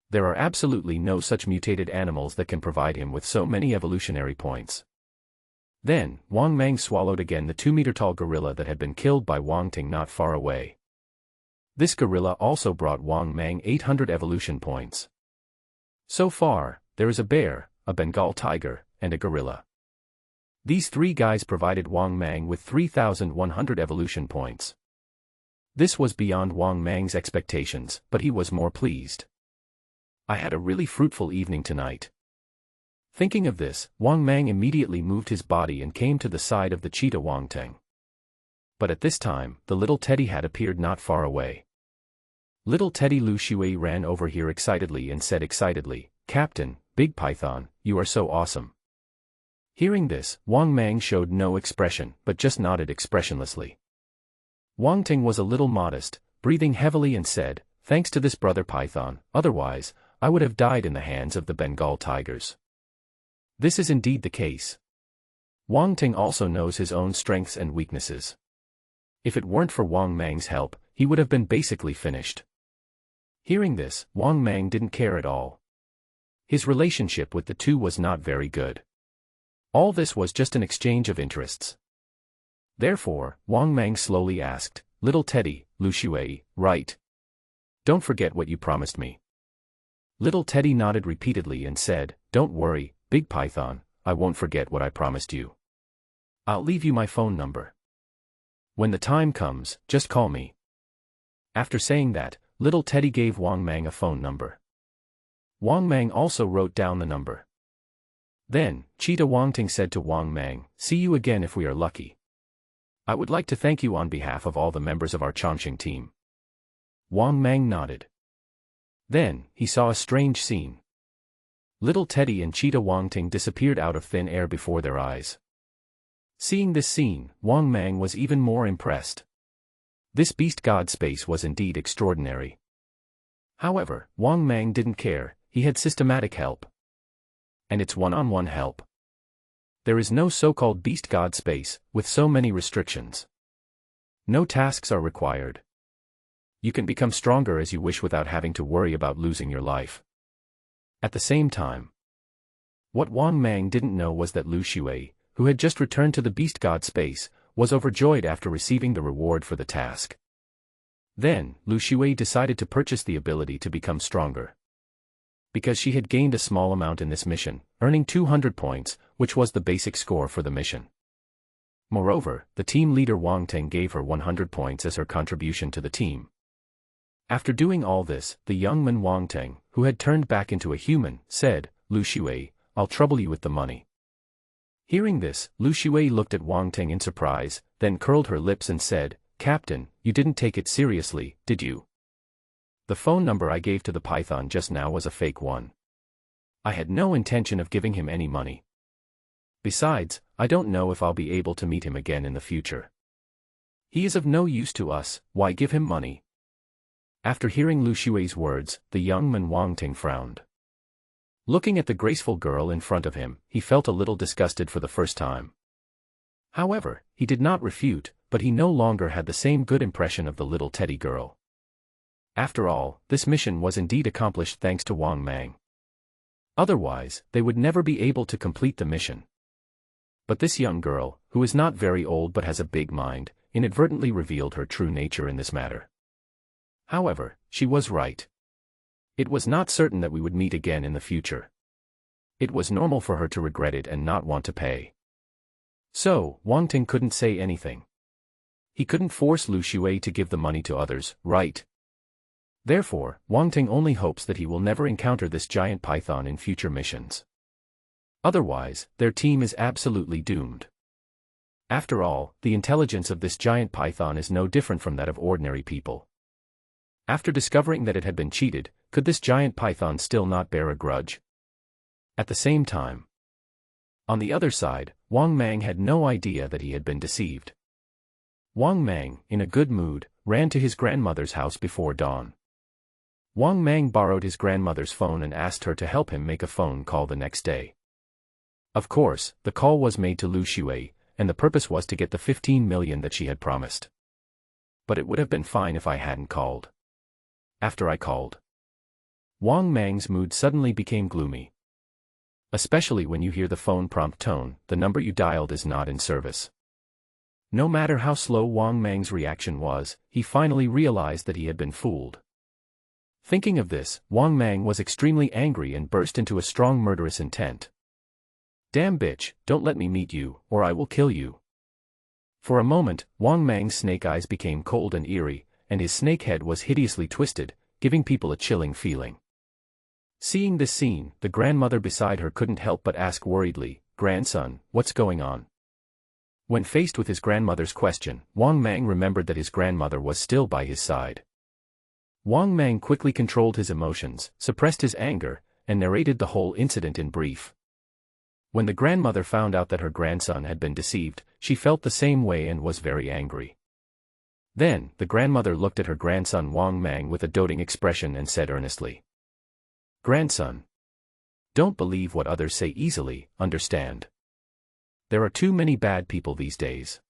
There are absolutely no such mutated animals that can provide him with so many evolutionary points. Then, Wang Mang swallowed again the 2-meter-tall gorilla that had been killed by Wang Ting not far away. This gorilla also brought Wang Mang 800 evolution points. So far, there is a bear, a Bengal tiger, and a gorilla. These three guys provided Wang Mang with 3,100 evolution points. This was beyond Wang Mang's expectations, but he was more pleased. "I had a really fruitful evening tonight." Thinking of this, Wang Mang immediately moved his body and came to the side of the cheetah Wang Teng. But at this time, the little Teddy had appeared not far away. Little Teddy Lu Shui ran over here excitedly and said excitedly, "Captain, Big Python, you are so awesome." Hearing this, Wang Mang showed no expression, but just nodded expressionlessly. Wang Ting was a little modest, breathing heavily and said, "Thanks to this brother Python, otherwise, I would have died in the hands of the Bengal tigers." This is indeed the case. Wang Ting also knows his own strengths and weaknesses. If it weren't for Wang Mang's help, he would have been basically finished. Hearing this, Wang Mang didn't care at all. His relationship with the two was not very good. All this was just an exchange of interests. Therefore, Wang Mang slowly asked, "Little Teddy, Lu Shui, right? Don't forget what you promised me." Little Teddy nodded repeatedly and said, "Don't worry, Big Python, I won't forget what I promised you. I'll leave you my phone number. When the time comes, just call me." After saying that, Little Teddy gave Wang Mang a phone number. Wang Mang also wrote down the number. Then, Cheetah Wang Ting said to Wang Mang, "See you again if we are lucky. I would like to thank you on behalf of all the members of our Chongqing team." Wang Mang nodded. Then, he saw a strange scene. Little Teddy and Cheetah Wang Ting disappeared out of thin air before their eyes. Seeing this scene, Wang Mang was even more impressed. This beast god space was indeed extraordinary. However, Wang Mang didn't care. He had systematic help. And it's one-on-one help. There is no so-called beast god space, with so many restrictions. No tasks are required. You can become stronger as you wish without having to worry about losing your life. At the same time, what Wang Mang didn't know was that Lu Xue, who had just returned to the beast god space, was overjoyed after receiving the reward for the task. Then, Lu Xue decided to purchase the ability to become stronger. Because she had gained a small amount in this mission, earning 200 points, which was the basic score for the mission. Moreover, the team leader Wang Teng gave her 100 points as her contribution to the team. After doing all this, the young man Wang Teng, who had turned back into a human, said, "Lu Xue, I'll trouble you with the money." Hearing this, Lu Xue looked at Wang Teng in surprise, then curled her lips and said, "Captain, you didn't take it seriously, did you? The phone number I gave to the python just now was a fake one. I had no intention of giving him any money. Besides, I don't know if I'll be able to meet him again in the future. He is of no use to us, why give him money?" After hearing Lu Xue's words, the young man Wang Ting frowned. Looking at the graceful girl in front of him, he felt a little disgusted for the first time. However, he did not refute, but he no longer had the same good impression of the little teddy girl. After all, this mission was indeed accomplished thanks to Wang Mang. Otherwise, they would never be able to complete the mission. But this young girl, who is not very old but has a big mind, inadvertently revealed her true nature in this matter. However, she was right. It was not certain that we would meet again in the future. It was normal for her to regret it and not want to pay. So, Wang Ting couldn't say anything. He couldn't force Lu Xue to give the money to others, right? Therefore, Wang Ting only hopes that he will never encounter this giant python in future missions. Otherwise, their team is absolutely doomed. After all, the intelligence of this giant python is no different from that of ordinary people. After discovering that it had been cheated, could this giant python still not bear a grudge? At the same time, on the other side, Wang Mang had no idea that he had been deceived. Wang Mang, in a good mood, ran to his grandmother's house before dawn. Wang Mang borrowed his grandmother's phone and asked her to help him make a phone call the next day. Of course, the call was made to Lu Xue, and the purpose was to get the 15 million that she had promised. But it would have been fine if I hadn't called. After I called, Wang Mang's mood suddenly became gloomy. Especially when you hear the phone prompt tone, the number you dialed is not in service. No matter how slow Wang Mang's reaction was, he finally realized that he had been fooled. Thinking of this, Wang Mang was extremely angry and burst into a strong murderous intent. "Damn bitch, don't let me meet you, or I will kill you." For a moment, Wang Mang's snake eyes became cold and eerie, and his snake head was hideously twisted, giving people a chilling feeling. Seeing this scene, the grandmother beside her couldn't help but ask worriedly, "Grandson, what's going on?" When faced with his grandmother's question, Wang Mang remembered that his grandmother was still by his side. Wang Mang quickly controlled his emotions, suppressed his anger, and narrated the whole incident in brief. When the grandmother found out that her grandson had been deceived, she felt the same way and was very angry. Then, the grandmother looked at her grandson Wang Mang with a doting expression and said earnestly, "Grandson, don't believe what others say easily, understand? There are too many bad people these days.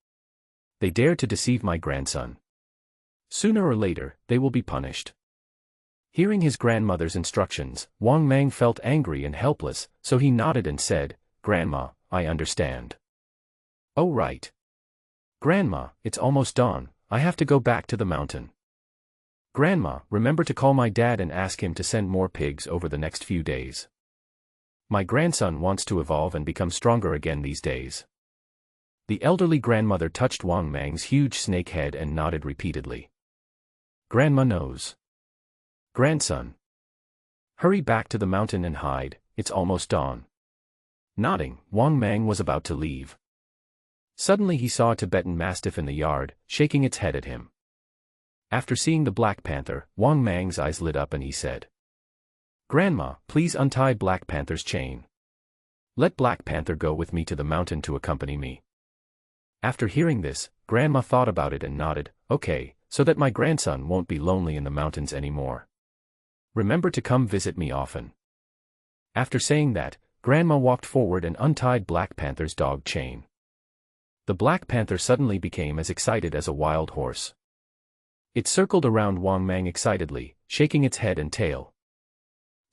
They dare to deceive my grandson. Sooner or later, they will be punished." Hearing his grandmother's instructions, Wang Mang felt angry and helpless, so he nodded and said, "Grandma, I understand." "Oh right. Grandma, it's almost dawn, I have to go back to the mountain. Grandma, remember to call my dad and ask him to send more pigs over the next few days. My grandson wants to evolve and become stronger again these days." The elderly grandmother touched Wang Mang's huge snake head and nodded repeatedly. "Grandma knows. Grandson, hurry back to the mountain and hide, it's almost dawn." Nodding, Wang Mang was about to leave. Suddenly he saw a Tibetan mastiff in the yard, shaking its head at him. After seeing the Black Panther, Wang Mang's eyes lit up and he said, "Grandma, please untie Black Panther's chain. Let Black Panther go with me to the mountain to accompany me." After hearing this, Grandma thought about it and nodded, "Okay, so that my grandson won't be lonely in the mountains anymore." Remember to come visit me often." After saying that, Grandma walked forward and untied Black Panther's dog chain. The Black Panther suddenly became as excited as a wild horse. It circled around Wang Mang excitedly, shaking its head and tail.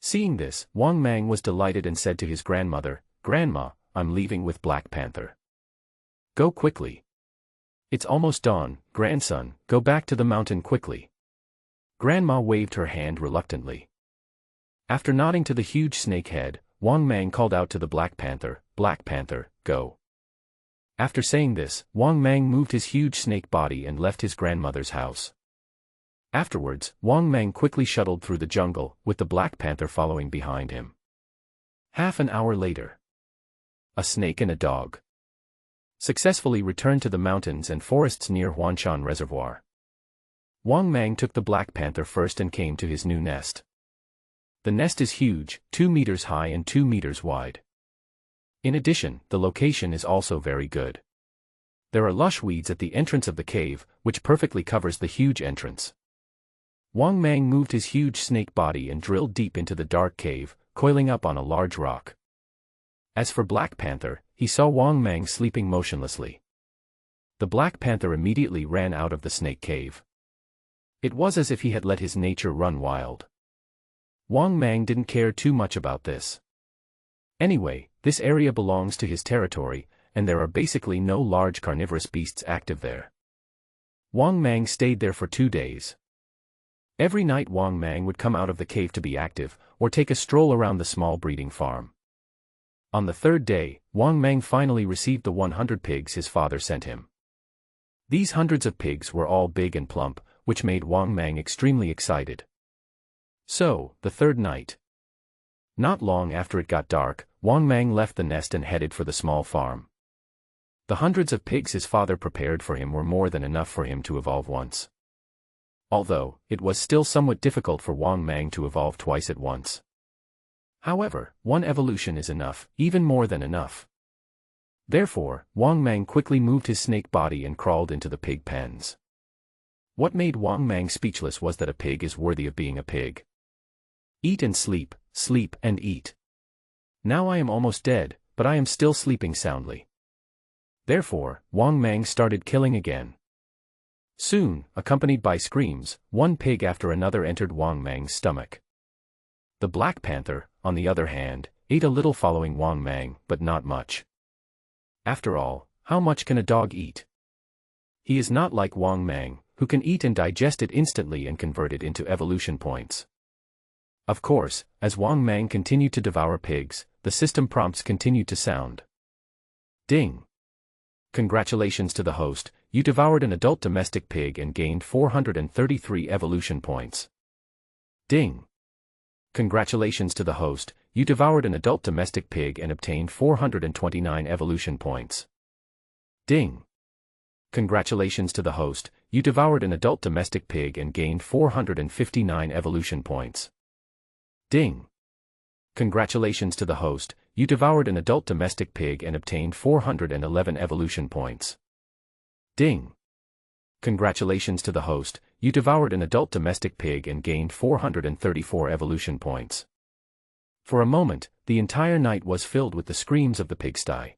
Seeing this, Wang Mang was delighted and said to his grandmother, "Grandma, I'm leaving with Black Panther. Go quickly. It's almost dawn, grandson, go back to the mountain quickly." Grandma waved her hand reluctantly. After nodding to the huge snake head, Wang Mang called out to the Black Panther, "Black Panther, go." After saying this, Wang Mang moved his huge snake body and left his grandmother's house. Afterwards, Wang Mang quickly shuttled through the jungle, with the Black Panther following behind him. Half an hour later, a snake and a dog successfully returned to the mountains and forests near Huanshan Reservoir. Wang Mang took the Black Panther first and came to his new nest. The nest is huge, 2 meters high and 2 meters wide. In addition, the location is also very good. There are lush weeds at the entrance of the cave, which perfectly covers the huge entrance. Wang Mang moved his huge snake body and drilled deep into the dark cave, coiling up on a large rock. As for Black Panther, he saw Wang Mang sleeping motionlessly. The Black Panther immediately ran out of the snake cave. It was as if he had let his nature run wild. Wang Mang didn't care too much about this. Anyway, this area belongs to his territory, and there are basically no large carnivorous beasts active there. Wang Mang stayed there for 2 days. Every night Wang Mang would come out of the cave to be active, or take a stroll around the small breeding farm. On the 3rd day, Wang Mang finally received the 100 pigs his father sent him. These hundreds of pigs were all big and plump, which made Wang Mang extremely excited. So, the 3rd night. Not long after it got dark, Wang Mang left the nest and headed for the small farm. The hundreds of pigs his father prepared for him were more than enough for him to evolve once. Although, it was still somewhat difficult for Wang Mang to evolve twice at once. However, one evolution is enough, even more than enough. Therefore, Wang Mang quickly moved his snake body and crawled into the pig pens. What made Wang Mang speechless was that a pig is worthy of being a pig. Eat and sleep, sleep and eat. Now I am almost dead, but I am still sleeping soundly. Therefore, Wang Mang started killing again. Soon, accompanied by screams, one pig after another entered Wang Mang's stomach. The Black Panther, on the other hand, ate a little following Wang Mang, but not much. After all, how much can a dog eat? He is not like Wang Mang, who can eat and digest it instantly and convert it into evolution points. Of course, as Wang Mang continued to devour pigs, the system prompts continued to sound. Ding! Congratulations to the host, you devoured an adult domestic pig and gained 433 evolution points. Ding! Congratulations to the host, you devoured an adult domestic pig and obtained 429 evolution points. Ding! Congratulations to the host, you devoured an adult domestic pig and gained 459 evolution points. Ding! Congratulations to the host, you devoured an adult domestic pig and obtained 411 evolution points. Ding! Congratulations to the host, you devoured an adult domestic pig and gained 434 evolution points. For a moment, the entire night was filled with the screams of the pigsty.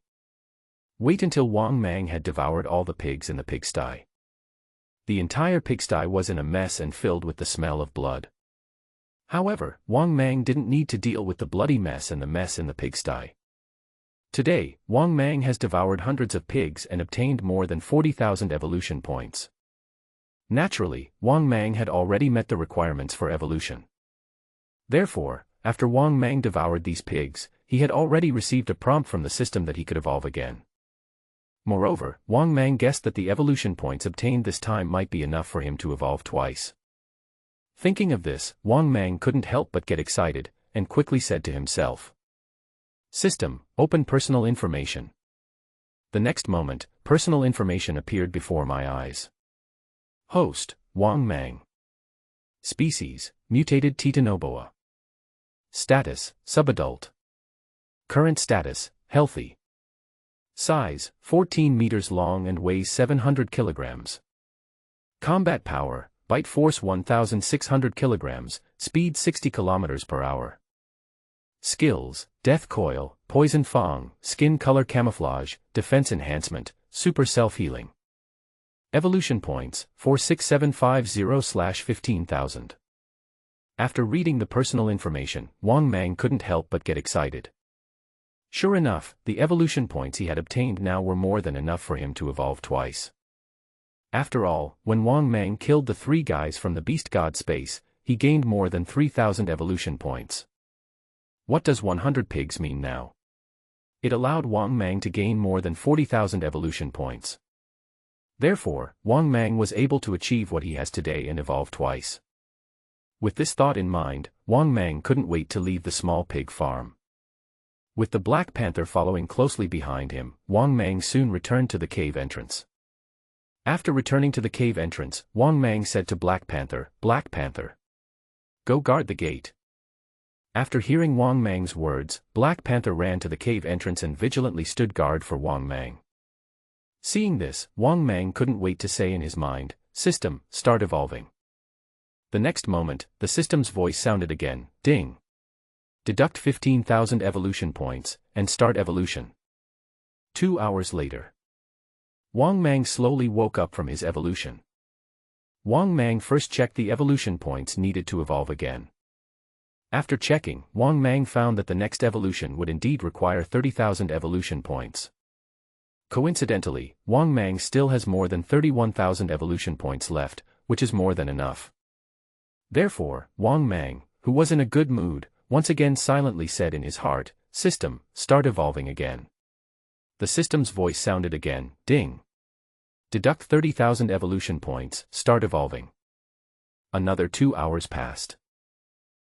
Wait until Wang Mang had devoured all the pigs in the pigsty. The entire pigsty was in a mess and filled with the smell of blood. However, Wang Mang didn't need to deal with the bloody mess and the mess in the pigsty. Today, Wang Mang has devoured hundreds of pigs and obtained more than 40,000 evolution points. Naturally, Wang Mang had already met the requirements for evolution. Therefore, after Wang Mang devoured these pigs, he had already received a prompt from the system that he could evolve again. Moreover, Wang Mang guessed that the evolution points obtained this time might be enough for him to evolve twice. Thinking of this, Wang Mang couldn't help but get excited, and quickly said to himself, "System, open personal information." The next moment, personal information appeared before my eyes. Host, Wang Mang. Species, mutated Titanoboa. Status, subadult. Current status, healthy. Size, 14 meters long and weighs 700 kilograms. Combat power, Bite force 1,600 kilograms, speed 60 kilometers per hour. Skills: Death Coil, Poison Fang, Skin Color Camouflage, Defense Enhancement, Super Self-Healing. Evolution Points, 46750/15,000. After reading the personal information, Wang Mang couldn't help but get excited. Sure enough, the evolution points he had obtained now were more than enough for him to evolve twice. After all, when Wang Mang killed the 3 guys from the Beast God space, he gained more than 3,000 evolution points. What does 100 pigs mean now? It allowed Wang Mang to gain more than 40,000 evolution points. Therefore, Wang Mang was able to achieve what he has today and evolve twice. With this thought in mind, Wang Mang couldn't wait to leave the small pig farm. With the Black Panther following closely behind him, Wang Mang soon returned to the cave entrance. After returning to the cave entrance, Wang Mang said to Black Panther, "Black Panther, go guard the gate." After hearing Wang Mang's words, Black Panther ran to the cave entrance and vigilantly stood guard for Wang Mang. Seeing this, Wang Mang couldn't wait to say in his mind, "System, start evolving." The next moment, the system's voice sounded again, "Ding. Deduct 15,000 evolution points, and start evolution." 2 hours later. Wang Mang slowly woke up from his evolution. Wang Mang first checked the evolution points needed to evolve again. After checking, Wang Mang found that the next evolution would indeed require 30,000 evolution points. Coincidentally, Wang Mang still has more than 31,000 evolution points left, which is more than enough. Therefore, Wang Mang, who was in a good mood, once again silently said in his heart, "System, start evolving again." The system's voice sounded again, "Ding. Deduct 30,000 evolution points, start evolving." Another 2 hours passed.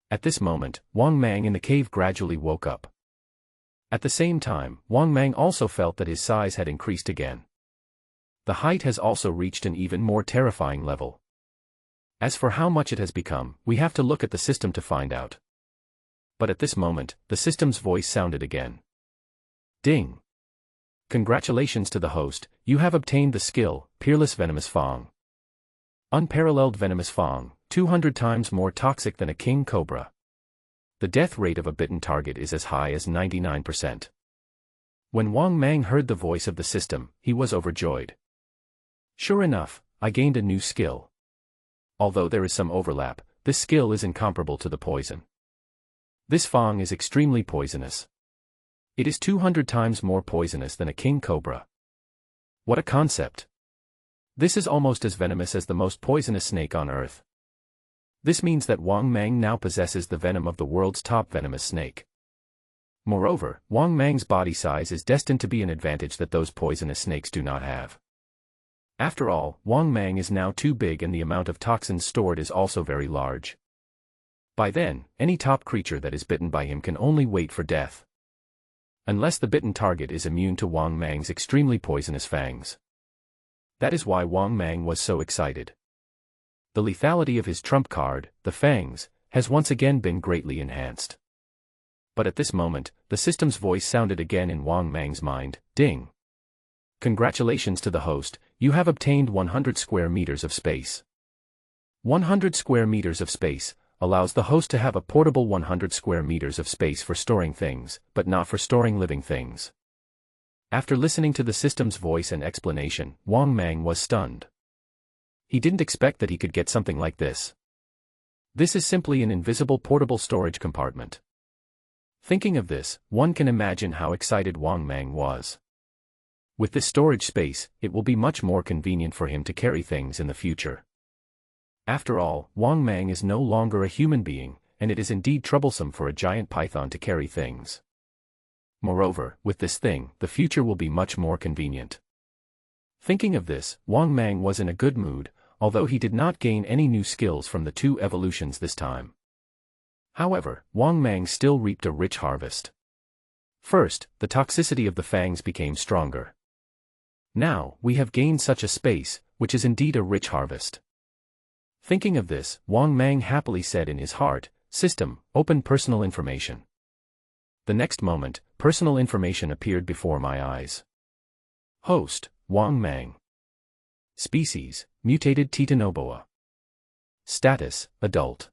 At this moment, Wang Mang in the cave gradually woke up. At the same time, Wang Mang also felt that his size had increased again. The height has also reached an even more terrifying level. As for how much it has become, we have to look at the system to find out. But at this moment, the system's voice sounded again. "Ding. Congratulations to the host, you have obtained the skill, Peerless Venomous Fang. Unparalleled Venomous Fang, 200 times more toxic than a king cobra. The death rate of a bitten target is as high as 99%. When Wang Mang heard the voice of the system, he was overjoyed. Sure enough, I gained a new skill. Although there is some overlap, this skill is incomparable to the poison. This Fang is extremely poisonous. It is 200 times more poisonous than a king cobra. What a concept! This is almost as venomous as the most poisonous snake on Earth. This means that Wang Mang now possesses the venom of the world's top venomous snake. Moreover, Wang Mang's body size is destined to be an advantage that those poisonous snakes do not have. After all, Wang Mang is now too big and the amount of toxins stored is also very large. By then, any top creature that is bitten by him can only wait for death. Unless the bitten target is immune to Wang Mang's extremely poisonous fangs. That is why Wang Mang was so excited. The lethality of his trump card, the fangs, has once again been greatly enhanced. But at this moment, the system's voice sounded again in Wang Mang's mind, "Ding. Congratulations to the host, you have obtained 100 square meters of space. 100 square meters of space allows the host to have a portable 100 square meters of space for storing things, but not for storing living things." After listening to the system's voice and explanation, Wang Mang was stunned. He didn't expect that he could get something like this. This is simply an invisible portable storage compartment. Thinking of this, one can imagine how excited Wang Mang was. With this storage space, it will be much more convenient for him to carry things in the future. After all, Wang Mang is no longer a human being, and it is indeed troublesome for a giant python to carry things. Moreover, with this thing, the future will be much more convenient. Thinking of this, Wang Mang was in a good mood, although he did not gain any new skills from the 2 evolutions this time. However, Wang Mang still reaped a rich harvest. First, the toxicity of the fangs became stronger. Now, we have gained such a space, which is indeed a rich harvest. Thinking of this, Wang Mang happily said in his heart, "System, open personal information." The next moment, personal information appeared before my eyes. Host, Wang Mang. Species, mutated Titanoboa. Status, adult.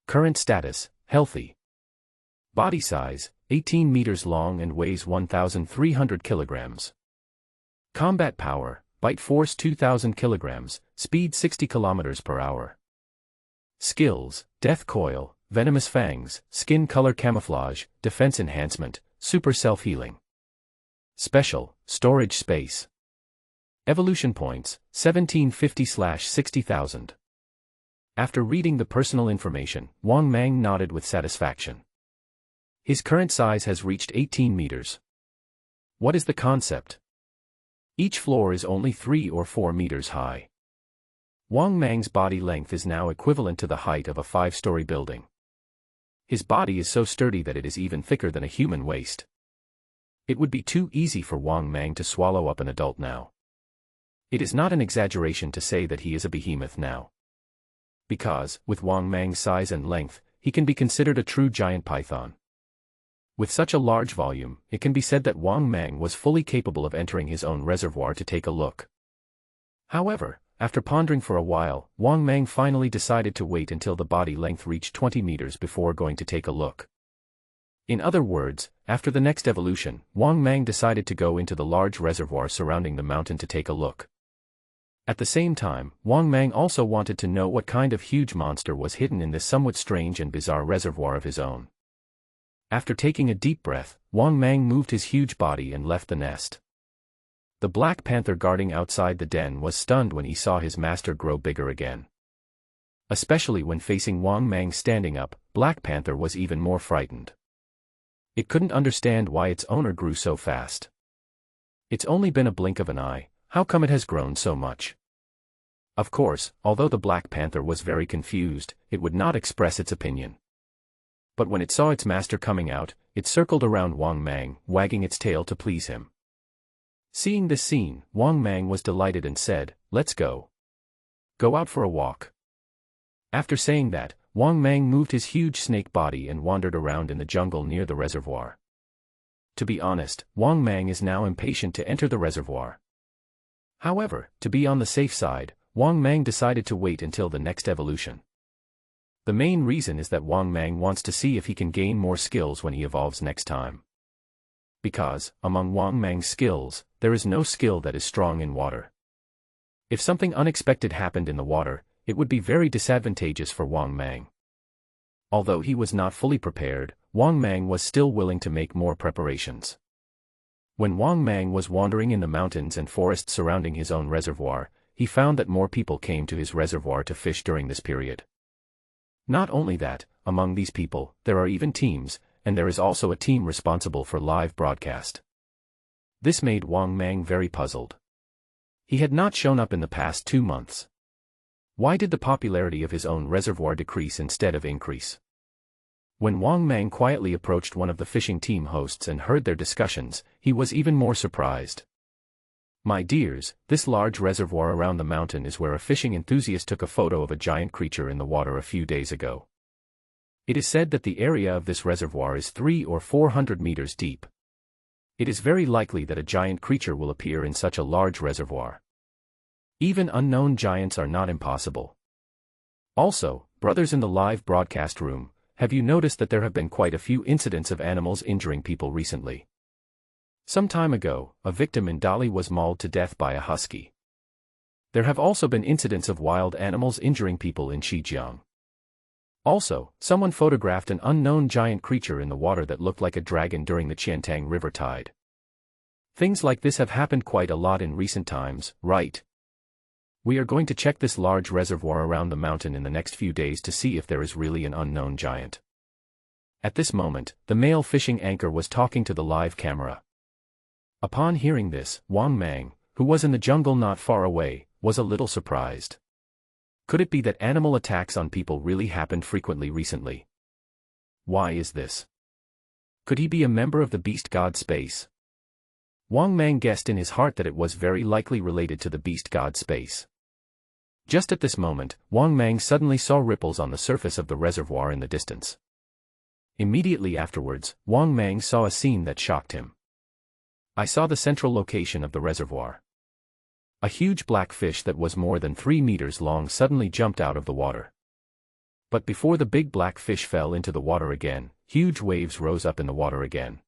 Current status, healthy. Body size, 18 meters long and weighs 1,300 kilograms. Combat power, bite force 2,000 kilograms, speed 60 kilometers per hour. Skills, death coil, venomous fangs, skin color camouflage, defense enhancement, super self-healing. Special, storage space. Evolution points, 1750/60,000. After reading the personal information, Wang Mang nodded with satisfaction. His current size has reached 18 meters. What is the concept? Each floor is only 3 or 4 meters high. Wang Mang's body length is now equivalent to the height of a 5-story building. His body is so sturdy that it is even thicker than a human waist. It would be too easy for Wang Mang to swallow up an adult now. It is not an exaggeration to say that he is a behemoth now. Because, with Wang Mang's size and length, he can be considered a true giant python. With such a large volume, it can be said that Wang Mang was fully capable of entering his own reservoir to take a look. However, after pondering for a while, Wang Mang finally decided to wait until the body length reached 20 meters before going to take a look. In other words, after the next evolution, Wang Mang decided to go into the large reservoir surrounding the mountain to take a look. At the same time, Wang Mang also wanted to know what kind of huge monster was hidden in this somewhat strange and bizarre reservoir of his own. After taking a deep breath, Wang Mang moved his huge body and left the nest. The black panther guarding outside the den was stunned when he saw his master grow bigger again. Especially when facing Wang Mang standing up, Black Panther was even more frightened. It couldn't understand why its owner grew so fast. It's only been a blink of an eye. How come it has grown so much? Of course, although the Black Panther was very confused, it would not express its opinion. But when it saw its master coming out, it circled around Wang Mang, wagging its tail to please him. Seeing this scene, Wang Mang was delighted and said, "Let's go. Go out for a walk." After saying that, Wang Mang moved his huge snake body and wandered around in the jungle near the reservoir. To be honest, Wang Mang is now impatient to enter the reservoir. However, to be on the safe side, Wang Mang decided to wait until the next evolution. The main reason is that Wang Mang wants to see if he can gain more skills when he evolves next time. Because, among Wang Mang's skills, there is no skill that is strong in water. If something unexpected happened in the water, it would be very disadvantageous for Wang Mang. Although he was not fully prepared, Wang Mang was still willing to make more preparations. When Wang Mang was wandering in the mountains and forests surrounding his own reservoir, he found that more people came to his reservoir to fish during this period. Not only that, among these people, there are even teams, and there is also a team responsible for live broadcast. This made Wang Mang very puzzled. He had not shown up in the past 2 months. Why did the popularity of his own reservoir decrease instead of increase? When Wang Mang quietly approached one of the fishing team hosts and heard their discussions, he was even more surprised. "My dears, this large reservoir around the mountain is where a fishing enthusiast took a photo of a giant creature in the water a few days ago. It is said that the area of this reservoir is 300 or 400 meters deep. It is very likely that a giant creature will appear in such a large reservoir. Even unknown giants are not impossible. Also, brothers in the live broadcast room, have you noticed that there have been quite a few incidents of animals injuring people recently? Some time ago, a victim in Dali was mauled to death by a husky. There have also been incidents of wild animals injuring people in Xinjiang. Also, someone photographed an unknown giant creature in the water that looked like a dragon during the Qiantang River tide. Things like this have happened quite a lot in recent times, right? We are going to check this large reservoir around the mountain in the next few days to see if there is really an unknown giant." At this moment, the male fishing anchor was talking to the live camera. Upon hearing this, Wang Mang, who was in the jungle not far away, was a little surprised. Could it be that animal attacks on people really happened frequently recently? Why is this? Could he be a member of the beast god space? Wang Mang guessed in his heart that it was very likely related to the beast god space. Just at this moment, Wang Mang suddenly saw ripples on the surface of the reservoir in the distance. Immediately afterwards, Wang Mang saw a scene that shocked him. "I saw the central location of the reservoir. A huge black fish that was more than 3 meters long suddenly jumped out of the water. But before the big black fish fell into the water again, huge waves rose up in the water again.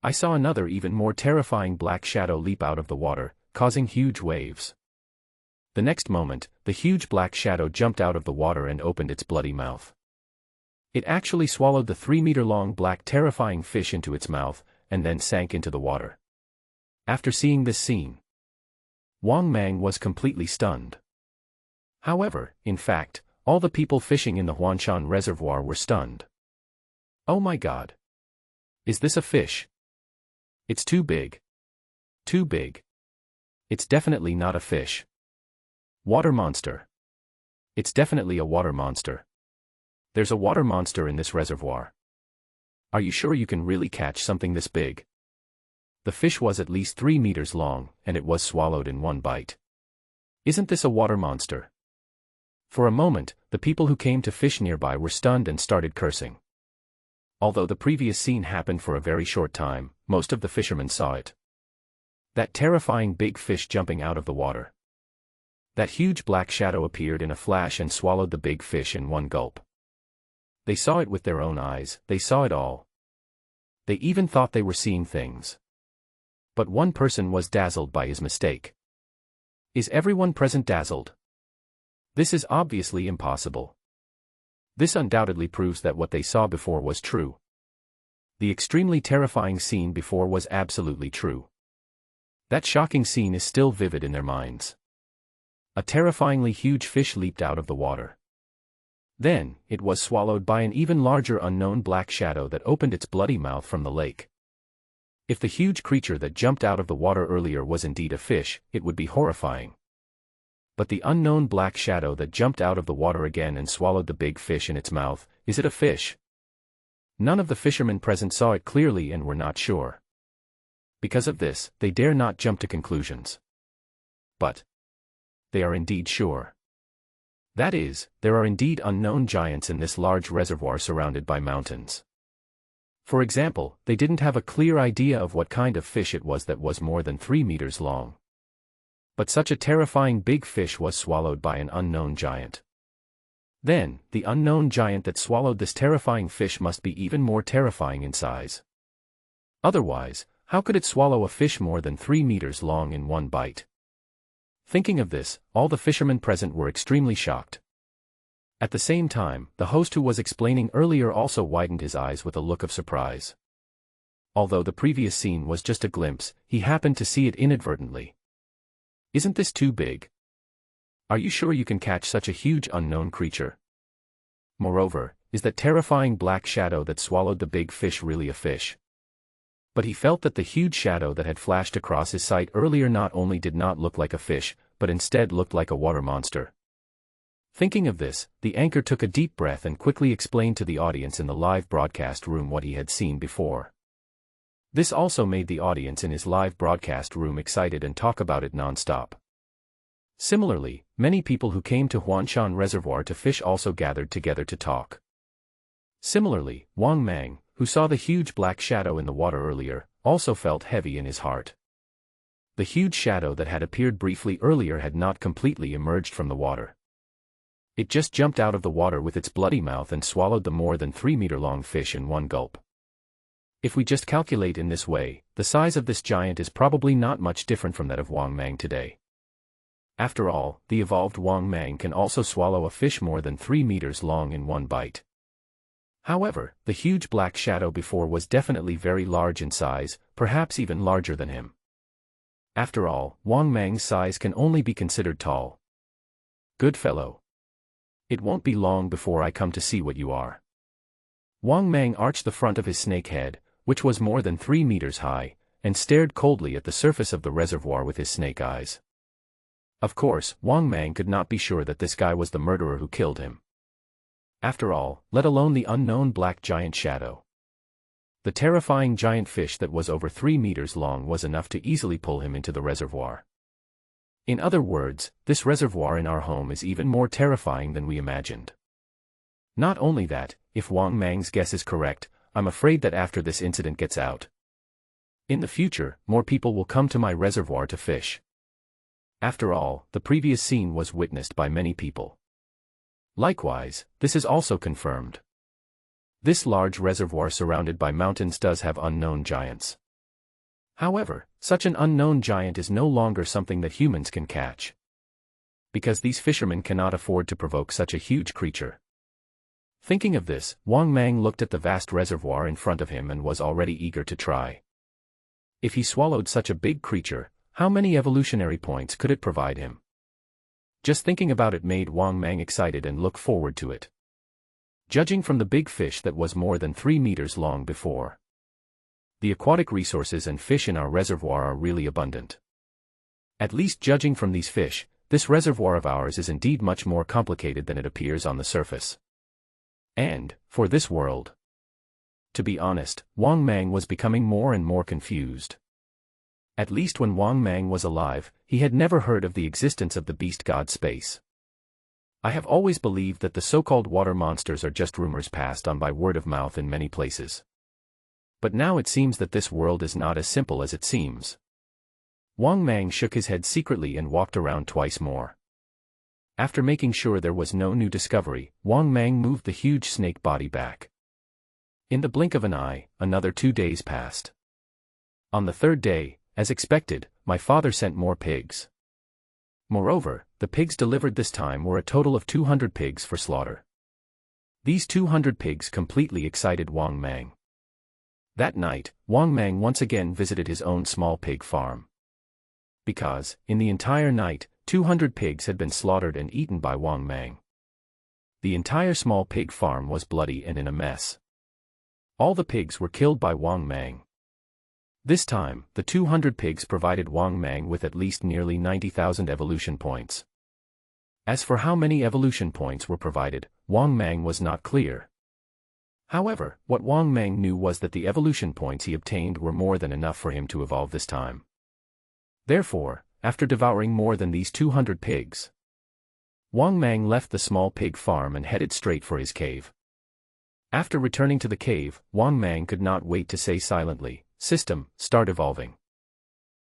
I saw another even more terrifying black shadow leap out of the water, causing huge waves. The next moment, the huge black shadow jumped out of the water and opened its bloody mouth. It actually swallowed the 3-meter-long black terrifying fish into its mouth, and then sank into the water. After seeing this scene, Wang Mang was completely stunned. However, in fact, all the people fishing in the Huanshan Reservoir were stunned. Oh my God! Is this a fish? It's too big. Too big. It's definitely not a fish. Water monster. It's definitely a water monster. There's a water monster in this reservoir. Are you sure you can really catch something this big? The fish was at least 3 meters long, and it was swallowed in one bite. Isn't this a water monster? For a moment, the people who came to fish nearby were stunned and started cursing. Although the previous scene happened for a very short time, most of the fishermen saw it. That terrifying big fish jumping out of the water. That huge black shadow appeared in a flash and swallowed the big fish in one gulp. They saw it with their own eyes, they saw it all. They even thought they were seeing things. But one person was dazzled by his mistake. Is everyone present dazzled? This is obviously impossible. This undoubtedly proves that what they saw before was true. The extremely terrifying scene before was absolutely true. That shocking scene is still vivid in their minds. A terrifyingly huge fish leaped out of the water. Then, it was swallowed by an even larger unknown black shadow that opened its bloody mouth from the lake. If the huge creature that jumped out of the water earlier was indeed a fish, it would be horrifying. But the unknown black shadow that jumped out of the water again and swallowed the big fish in its mouth, is it a fish? None of the fishermen present saw it clearly and were not sure. Because of this, they dare not jump to conclusions. But they are indeed sure. That is, there are indeed unknown giants in this large reservoir surrounded by mountains. For example, they didn't have a clear idea of what kind of fish it was that was more than 3 meters long. But such a terrifying big fish was swallowed by an unknown giant. Then, the unknown giant that swallowed this terrifying fish must be even more terrifying in size. Otherwise, how could it swallow a fish more than 3 meters long in one bite? Thinking of this, all the fishermen present were extremely shocked. At the same time, the host who was explaining earlier also widened his eyes with a look of surprise. Although the previous scene was just a glimpse, he happened to see it inadvertently. Isn't this too big? Are you sure you can catch such a huge unknown creature? Moreover, is that terrifying black shadow that swallowed the big fish really a fish? But he felt that the huge shadow that had flashed across his sight earlier not only did not look like a fish, but instead looked like a water monster. Thinking of this, the anchor took a deep breath and quickly explained to the audience in the live broadcast room what he had seen before. This also made the audience in his live broadcast room excited and talk about it non-stop. Similarly, many people who came to Huanshan Reservoir to fish also gathered together to talk. Similarly, Wang Mang, who saw the huge black shadow in the water earlier, also felt heavy in his heart. The huge shadow that had appeared briefly earlier had not completely emerged from the water. It just jumped out of the water with its bloody mouth and swallowed the more than 3-meter-long fish in one gulp. If we just calculate in this way, the size of this giant is probably not much different from that of Wang Mang today. After all, the evolved Wang Mang can also swallow a fish more than 3 meters long in one bite. However, the huge black shadow before was definitely very large in size, perhaps even larger than him. After all, Wang Mang's size can only be considered tall. Good fellow. It won't be long before I come to see what you are. Wang Mang arched the front of his snake head, which was more than 3 meters high, and stared coldly at the surface of the reservoir with his snake eyes. Of course, Wang Mang could not be sure that this guy was the murderer who killed him. After all, let alone the unknown black giant shadow. The terrifying giant fish that was over 3 meters long was enough to easily pull him into the reservoir. In other words, this reservoir in our home is even more terrifying than we imagined. Not only that, if Wang Mang's guess is correct, I'm afraid that after this incident gets out, in the future, more people will come to my reservoir to fish. After all, the previous scene was witnessed by many people. Likewise, this is also confirmed. This large reservoir surrounded by mountains does have unknown giants. However, such an unknown giant is no longer something that humans can catch. Because these fishermen cannot afford to provoke such a huge creature. Thinking of this, Wang Mang looked at the vast reservoir in front of him and was already eager to try. If he swallowed such a big creature, how many evolutionary points could it provide him? Just thinking about it made Wang Mang excited and look forward to it. Judging from the big fish that was more than 3 meters long before. The aquatic resources and fish in our reservoir are really abundant. At least judging from these fish, this reservoir of ours is indeed much more complicated than it appears on the surface. And, for this world. To be honest, Wang Mang was becoming more and more confused. At least when Wang Mang was alive, he had never heard of the existence of the beast god space. I have always believed that the so-called water monsters are just rumors passed on by word of mouth in many places. But now it seems that this world is not as simple as it seems. Wang Mang shook his head secretly and walked around twice more. After making sure there was no new discovery, Wang Mang moved the huge snake body back. In the blink of an eye, another 2 days passed. On the 3rd day, as expected, my father sent more pigs. Moreover, the pigs delivered this time were a total of 200 pigs for slaughter. These 200 pigs completely excited Wang Mang. That night, Wang Mang once again visited his own small pig farm. Because, in the entire night, 200 pigs had been slaughtered and eaten by Wang Mang. The entire small pig farm was bloody and in a mess. All the pigs were killed by Wang Mang. This time, the 200 pigs provided Wang Mang with at least nearly 90,000 evolution points. As for how many evolution points were provided, Wang Mang was not clear. However, what Wang Mang knew was that the evolution points he obtained were more than enough for him to evolve this time. Therefore, after devouring more than these 200 pigs, Wang Mang left the small pig farm and headed straight for his cave. After returning to the cave, Wang Mang could not wait to say silently, "System, start evolving."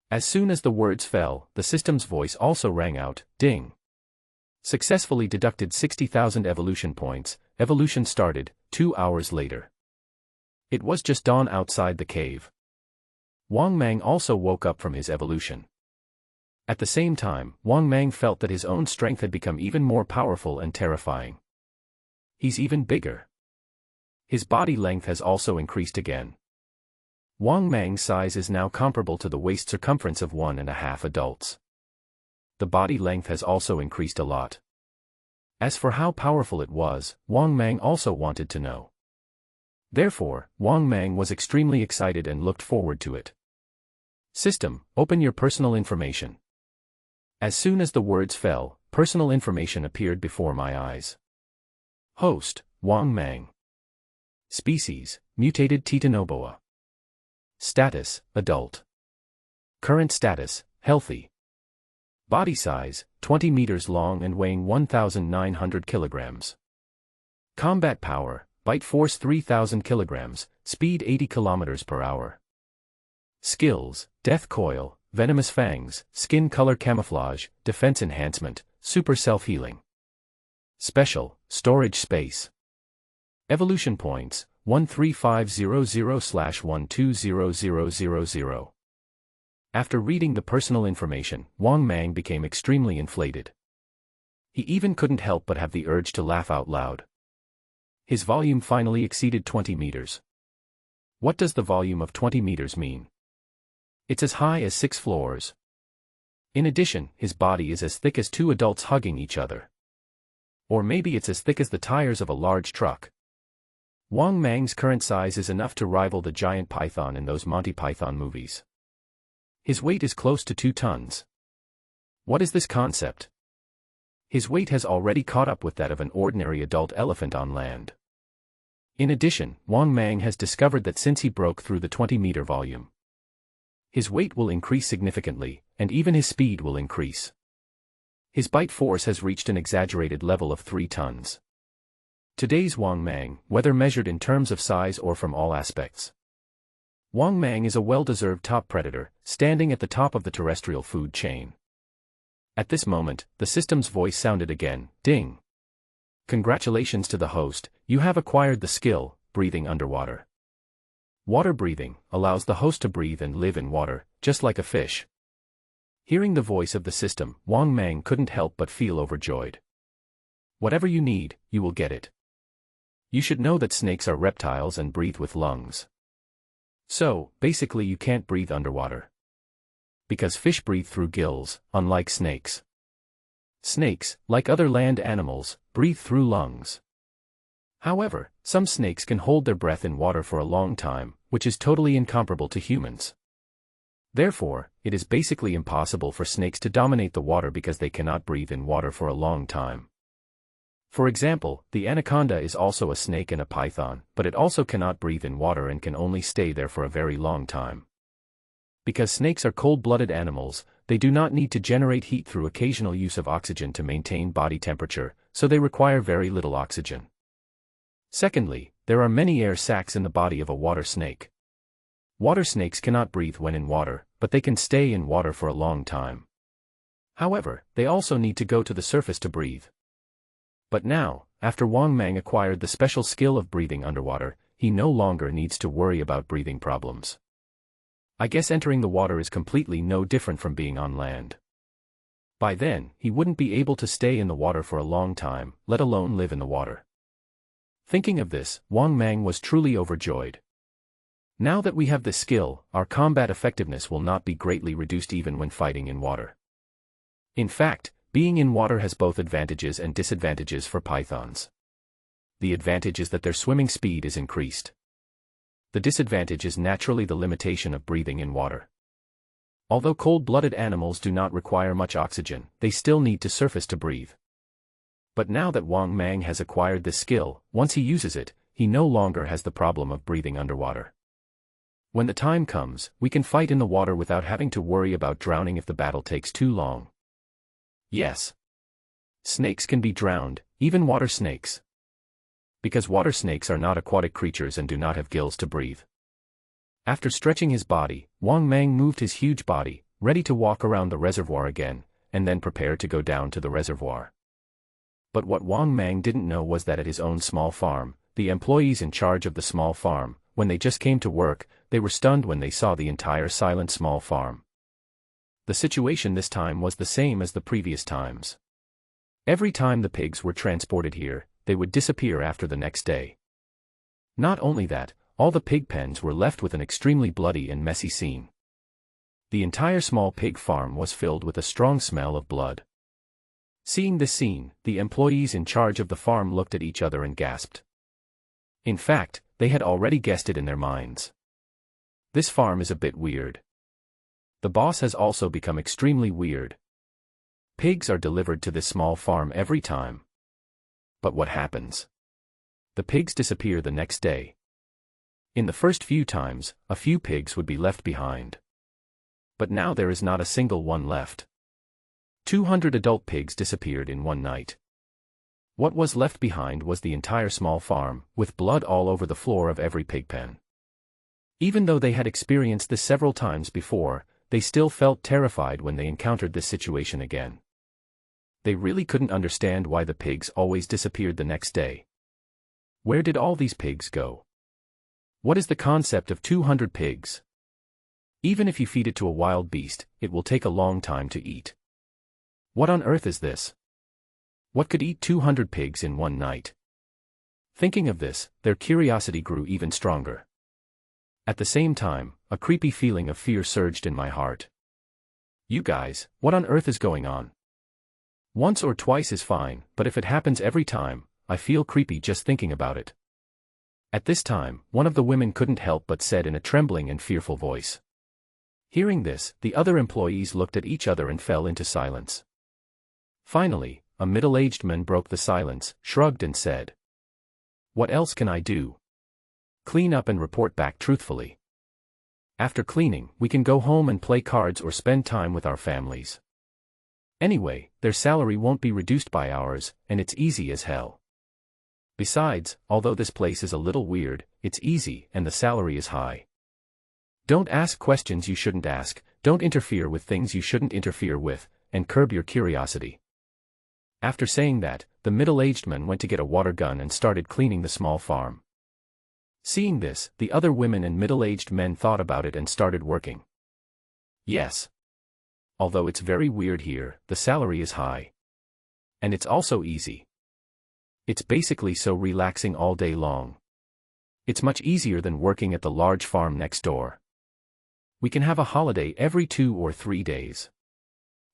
As soon as the words fell, the system's voice also rang out, "Ding." Successfully deducted 60,000 evolution points, evolution started, 2 hours later. It was just dawn outside the cave. Wang Mang also woke up from his evolution. At the same time, Wang Mang felt that his own strength had become even more powerful and terrifying. He's even bigger. His body length has also increased again. Wang Mang's size is now comparable to the waist circumference of 1.5 adults. The body length has also increased a lot. As for how powerful it was, Wang Mang also wanted to know. Therefore, Wang Mang was extremely excited and looked forward to it. System, open your personal information. As soon as the words fell, personal information appeared before my eyes. Host, Wang Mang. Species, mutated Titanoboa. Status, adult. Current status, healthy. Body size, 20 meters long and weighing 1,900 kilograms. Combat power, bite force 3,000 kilograms, speed 80 kilometers per hour. Skills, death coil, venomous fangs, skin color camouflage, defense enhancement, super self-healing. Special, storage space. Evolution points, 13500/120000. After reading the personal information, Wang Mang became extremely inflated. He even couldn't help but have the urge to laugh out loud. His volume finally exceeded 20 meters. What does the volume of 20 meters mean? It's as high as 6 floors. In addition, his body is as thick as 2 adults hugging each other. Or maybe it's as thick as the tires of a large truck. Wang Mang's current size is enough to rival the giant python in those Monty Python movies. His weight is close to 2 tons. What is this concept? His weight has already caught up with that of an ordinary adult elephant on land. In addition, Wang Mang has discovered that since he broke through the 20-meter volume, his weight will increase significantly, and even his speed will increase. His bite force has reached an exaggerated level of 3 tons. Today's Wang Mang, whether measured in terms of size or from all aspects, Wang Mang is a well-deserved top predator, standing at the top of the terrestrial food chain. At this moment, the system's voice sounded again, ding. Congratulations to the host, you have acquired the skill, breathing underwater. Water breathing allows the host to breathe and live in water, just like a fish. Hearing the voice of the system, Wang Mang couldn't help but feel overjoyed. Whatever you need, you will get it. You should know that snakes are reptiles and breathe with lungs. So, basically you can't breathe underwater. Because fish breathe through gills, unlike snakes. Snakes, like other land animals, breathe through lungs. However, some snakes can hold their breath in water for a long time, which is totally incomparable to humans. Therefore, it is basically impossible for snakes to dominate the water because they cannot breathe in water for a long time. For example, the anaconda is also a snake and a python, but it also cannot breathe in water and can only stay there for a very long time. Because snakes are cold-blooded animals, they do not need to generate heat through occasional use of oxygen to maintain body temperature, so they require very little oxygen. Secondly, there are many air sacs in the body of a water snake. Water snakes cannot breathe when in water, but they can stay in water for a long time. However, they also need to go to the surface to breathe. But now, after Wang Mang acquired the special skill of breathing underwater, he no longer needs to worry about breathing problems. I guess entering the water is completely no different from being on land. By then, he wouldn't be able to stay in the water for a long time, let alone live in the water. Thinking of this, Wang Mang was truly overjoyed. Now that we have this skill, our combat effectiveness will not be greatly reduced even when fighting in water. In fact, being in water has both advantages and disadvantages for pythons. The advantage is that their swimming speed is increased. The disadvantage is naturally the limitation of breathing in water. Although cold-blooded animals do not require much oxygen, they still need to surface to breathe. But now that Wang Mang has acquired this skill, once he uses it, he no longer has the problem of breathing underwater. When the time comes, we can fight in the water without having to worry about drowning if the battle takes too long. Yes. Snakes can be drowned, even water snakes. Because water snakes are not aquatic creatures and do not have gills to breathe. After stretching his body, Wang Mang moved his huge body, ready to walk around the reservoir again, and then prepared to go down to the reservoir. But what Wang Mang didn't know was that at his own small farm, the employees in charge of the small farm, when they just came to work, they were stunned when they saw the entire silent small farm. The situation this time was the same as the previous times. Every time the pigs were transported here, they would disappear after the next day. Not only that, all the pig pens were left with an extremely bloody and messy scene. The entire small pig farm was filled with a strong smell of blood. Seeing this scene, the employees in charge of the farm looked at each other and gasped. In fact, they had already guessed it in their minds. This farm is a bit weird. The boss has also become extremely weird. Pigs are delivered to this small farm every time. But what happens? The pigs disappear the next day. In the first few times, a few pigs would be left behind. But now there is not a single one left. 200 adult pigs disappeared in one night. What was left behind was the entire small farm, with blood all over the floor of every pig pen. Even though they had experienced this several times before, they still felt terrified when they encountered this situation again. They really couldn't understand why the pigs always disappeared the next day. Where did all these pigs go? What is the concept of 200 pigs? Even if you feed it to a wild beast, it will take a long time to eat. What on earth is this? What could eat 200 pigs in one night? Thinking of this, their curiosity grew even stronger. At the same time, a creepy feeling of fear surged in my heart. You guys, what on earth is going on? Once or twice is fine, but if it happens every time, I feel creepy just thinking about it. At this time, one of the women couldn't help but said in a trembling and fearful voice. Hearing this, the other employees looked at each other and fell into silence. Finally, a middle-aged man broke the silence, shrugged and said, "What else can I do? Clean up and report back truthfully. After cleaning, we can go home and play cards or spend time with our families. Anyway, their salary won't be reduced by ours, and it's easy as hell. Besides, although this place is a little weird, it's easy and the salary is high. Don't ask questions you shouldn't ask, don't interfere with things you shouldn't interfere with, and curb your curiosity." After saying that, the middle-aged man went to get a water gun and started cleaning the small farm. Seeing this, the other women and middle-aged men thought about it and started working. Yes. Although it's very weird here, the salary is high. And it's also easy. It's basically so relaxing all day long. It's much easier than working at the large farm next door. We can have a holiday every 2 or 3 days.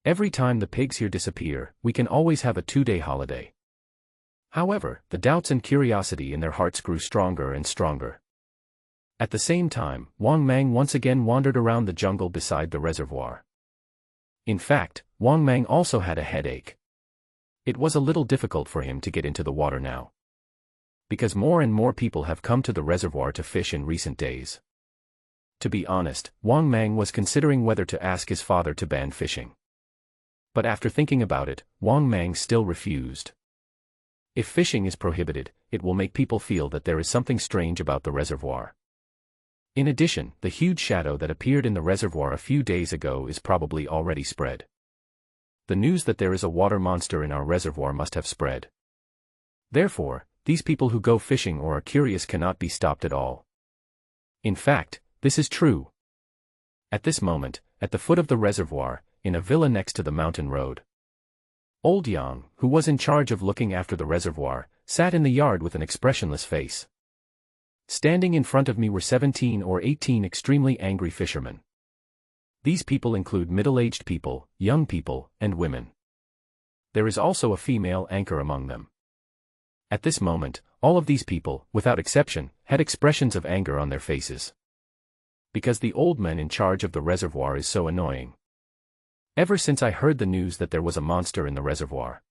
Every time the pigs here disappear, we can always have a 2-day holiday. However, the doubts and curiosity in their hearts grew stronger and stronger. At the same time, Wang Mang once again wandered around the jungle beside the reservoir. In fact, Wang Mang also had a headache. It was a little difficult for him to get into the water now, because more and more people have come to the reservoir to fish in recent days. To be honest, Wang Mang was considering whether to ask his father to ban fishing. But after thinking about it, Wang Mang still refused. If fishing is prohibited, it will make people feel that there is something strange about the reservoir. In addition, the huge shadow that appeared in the reservoir a few days ago is probably already spread. The news that there is a water monster in our reservoir must have spread. Therefore, these people who go fishing or are curious cannot be stopped at all. In fact, this is true. At this moment, at the foot of the reservoir, in a villa next to the mountain road, Old Yang, who was in charge of looking after the reservoir, sat in the yard with an expressionless face. Standing in front of me were 17 or 18 extremely angry fishermen. These people include middle-aged people, young people, and women. There is also a female anchor among them. At this moment, all of these people, without exception, had expressions of anger on their faces. Because the old man in charge of the reservoir is so annoying. Ever since I heard the news that there was a monster in the reservoir,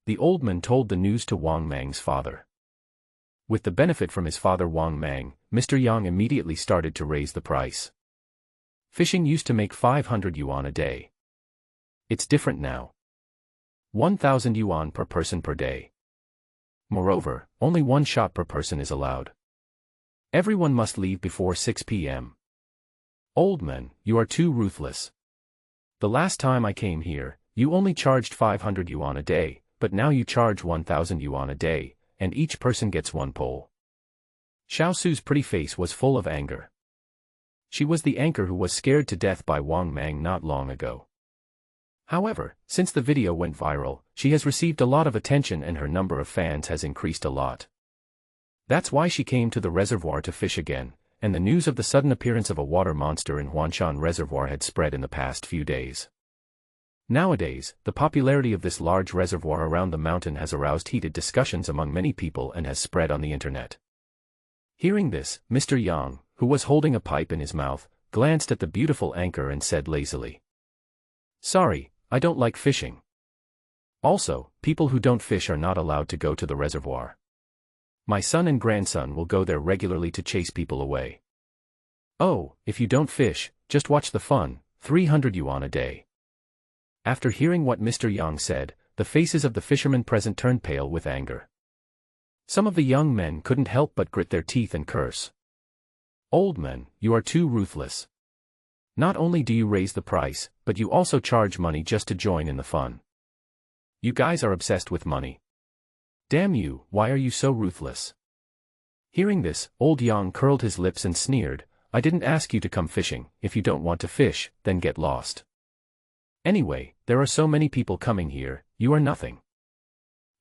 the old man told the news to Wang Mang's father. With the benefit from his father Wang Mang, Mr. Yang immediately started to raise the price. Fishing used to make 500 yuan a day. It's different now. 1,000 yuan per person per day. Moreover, only 1 shot per person is allowed. Everyone must leave before 6 p.m. Old man, you are too ruthless. The last time I came here, you only charged 500 yuan a day, but now you charge 1,000 yuan a day, and each person gets 1 pole. Xiao Su's pretty face was full of anger. She was the anchor who was scared to death by Wang Mang not long ago. However, since the video went viral, she has received a lot of attention and her number of fans has increased a lot. That's why she came to the reservoir to fish again, and the news of the sudden appearance of a water monster in Huanshan Reservoir had spread in the past few days. Nowadays, the popularity of this large reservoir around the mountain has aroused heated discussions among many people and has spread on the internet. Hearing this, Mr. Yang, who was holding a pipe in his mouth, glanced at the beautiful anchor and said lazily, "Sorry, I don't like fishing. Also, people who don't fish are not allowed to go to the reservoir. My son and grandson will go there regularly to chase people away. Oh, if you don't fish, just watch the fun, 300 yuan a day." After hearing what Mr. Yang said, the faces of the fishermen present turned pale with anger. Some of the young men couldn't help but grit their teeth and curse. "Old man, you are too ruthless. Not only do you raise the price, but you also charge money just to join in the fun. You guys are obsessed with money. Damn you, why are you so ruthless?" Hearing this, Old Yang curled his lips and sneered, "I didn't ask you to come fishing. If you don't want to fish, then get lost. Anyway, there are so many people coming here, you are nothing."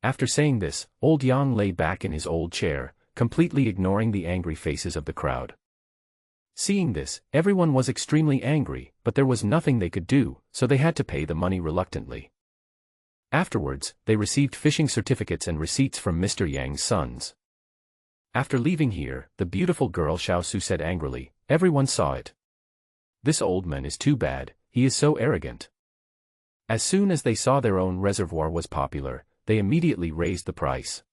After saying this, Old Yang lay back in his old chair, completely ignoring the angry faces of the crowd. Seeing this, everyone was extremely angry, but there was nothing they could do, so they had to pay the money reluctantly. Afterwards, they received fishing certificates and receipts from Mr. Yang's sons. After leaving here, the beautiful girl Xiao Su said angrily, "Everyone saw it. This old man is too bad, he is so arrogant." As soon as they saw their own reservoir was popular, they immediately raised the price.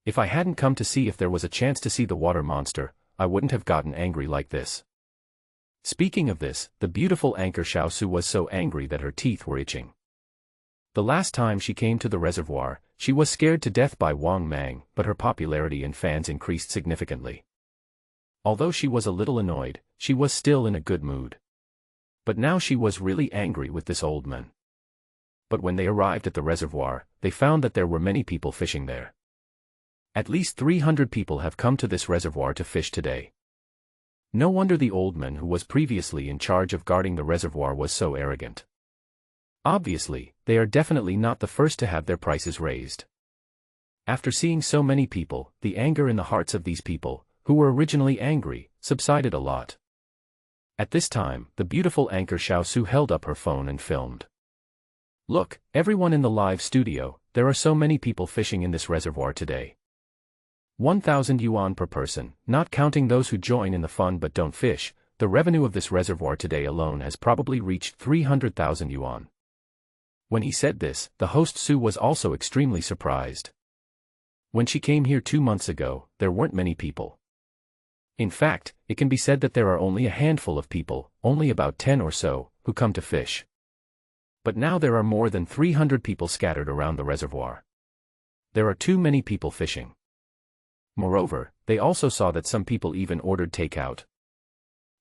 If I hadn't come to see if there was a chance to see the water monster, I wouldn't have gotten angry like this. Speaking of this, the beautiful anchor Xiao Su was so angry that her teeth were itching. The last time she came to the reservoir, she was scared to death by Wang Mang, but her popularity and fans increased significantly. Although she was a little annoyed, she was still in a good mood. But now she was really angry with this old man. but when they arrived at the reservoir, they found that there were many people fishing there. At least 300 people have come to this reservoir to fish today. No wonder the old man who was previously in charge of guarding the reservoir was so arrogant. Obviously, they are definitely not the first to have their prices raised. After seeing so many people, the anger in the hearts of these people, who were originally angry, subsided a lot. At this time, the beautiful anchor Xiao Su held up her phone and filmed. Look, everyone in the live studio, there are so many people fishing in this reservoir today. 1,000 yuan per person, not counting those who join in the fun but don't fish. The revenue of this reservoir today alone has probably reached 300,000 yuan. When he said this, the host Su was also extremely surprised. When she came here 2 months ago, there weren't many people. In fact, it can be said that there are only a handful of people, only about 10 or so, who come to fish. But now there are more than 300 people scattered around the reservoir. There are too many people fishing. Moreover, they also saw that some people even ordered takeout.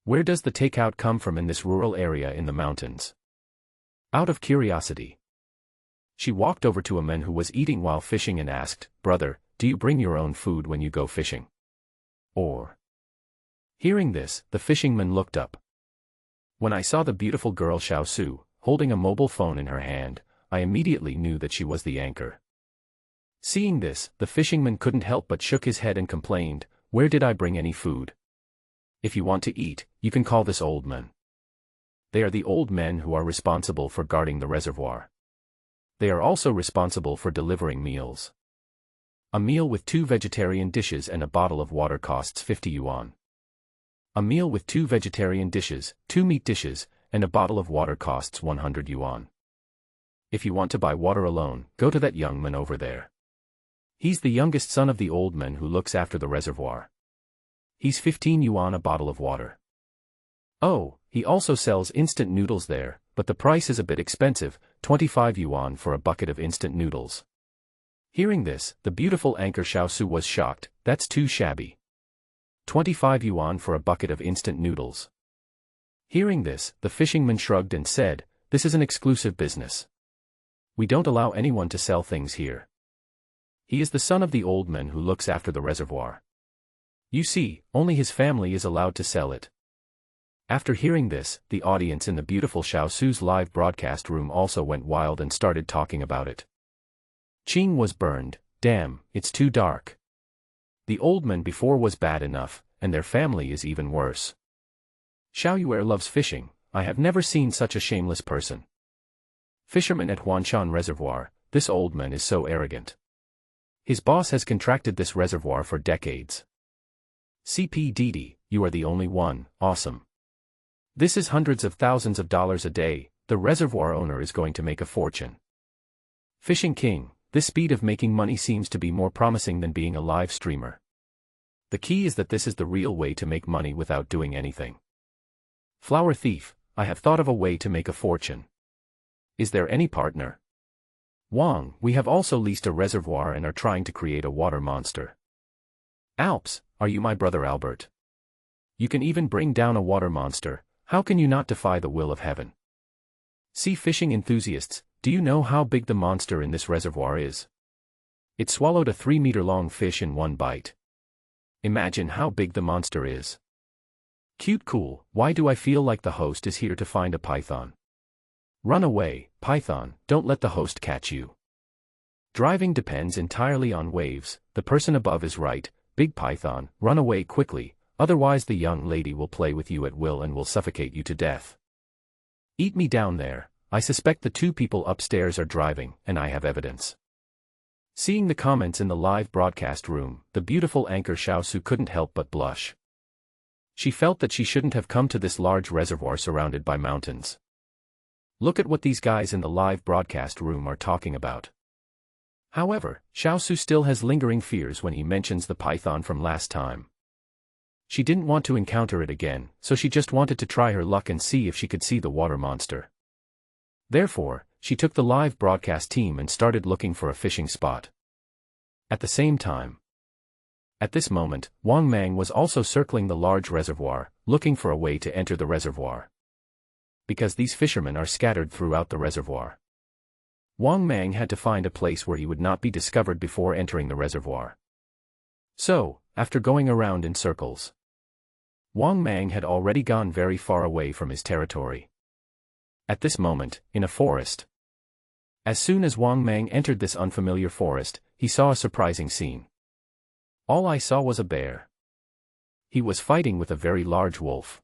Where does the takeout come from in this rural area in the mountains? Out of curiosity, she walked over to a man who was eating while fishing and asked, "Brother, do you bring your own food when you go fishing?" Or. Hearing this, the fishingman looked up. When I saw the beautiful girl Xiao Su, holding a mobile phone in her hand, I immediately knew that she was the anchor. Seeing this, the fishingman couldn't help but shook his head and complained, "Where did I bring any food? If you want to eat, you can call this old man." They are the old men who are responsible for guarding the reservoir. They are also responsible for delivering meals. A meal with 2 vegetarian dishes and a bottle of water costs 50 yuan. A meal with 2 vegetarian dishes, 2 meat dishes, and a bottle of water costs 100 yuan. If you want to buy water alone, go to that young man over there. He's the youngest son of the old man who looks after the reservoir. He's 15 yuan a bottle of water. Oh, he also sells instant noodles there, but the price is a bit expensive, 25 yuan for a bucket of instant noodles. Hearing this, the beautiful anchor Xiao Su was shocked. That's too shabby. 25 yuan for a bucket of instant noodles. Hearing this, the fishingman shrugged and said, "This is an exclusive business. We don't allow anyone to sell things here." He is the son of the old man who looks after the reservoir. You see, only his family is allowed to sell it. After hearing this, the audience in the beautiful Xiao Su's live broadcast room also went wild and started talking about it. Qing was burned. Damn, it's too dark. The old man before was bad enough, and their family is even worse. Xiao Yuer loves fishing. I have never seen such a shameless person. Fisherman at Huanshan Reservoir, this old man is so arrogant. His boss has contracted this reservoir for decades. CPDD, you are the only one, awesome. This is hundreds of thousands of dollars a day, the reservoir owner is going to make a fortune. Fishing King, this speed of making money seems to be more promising than being a live streamer. The key is that this is the real way to make money without doing anything. Flower Thief, I have thought of a way to make a fortune. Is there any partner? Wang, we have also leased a reservoir and are trying to create a water monster. Alps, are you my brother Albert? You can even bring down a water monster, how can you not defy the will of heaven? Sea fishing enthusiasts, do you know how big the monster in this reservoir is? It swallowed a 3-meter-long fish in one bite. Imagine how big the monster is. Cute cool, why do I feel like the host is here to find a python? Run away, python, don't let the host catch you. Driving depends entirely on waves, the person above is right, big python, run away quickly, otherwise the young lady will play with you at will and will suffocate you to death. Eat me down there, I suspect the 2 people upstairs are driving, and I have evidence. Seeing the comments in the live broadcast room, the beautiful anchor Xiao Su couldn't help but blush. She felt that she shouldn't have come to this large reservoir surrounded by mountains. Look at what these guys in the live broadcast room are talking about. However, Xiao Su still has lingering fears when he mentions the python from last time. She didn't want to encounter it again, so she just wanted to try her luck and see if she could see the water monster. Therefore, she took the live broadcast team and started looking for a fishing spot. At the same time, at this moment, Wang Mang was also circling the large reservoir, looking for a way to enter the reservoir. Because these fishermen are scattered throughout the reservoir. Wang Mang had to find a place where he would not be discovered before entering the reservoir. So, after going around in circles, Wang Mang had already gone very far away from his territory. At this moment, in a forest. As soon as Wang Mang entered this unfamiliar forest, he saw a surprising scene. All I saw was a bear. He was fighting with a very large wolf.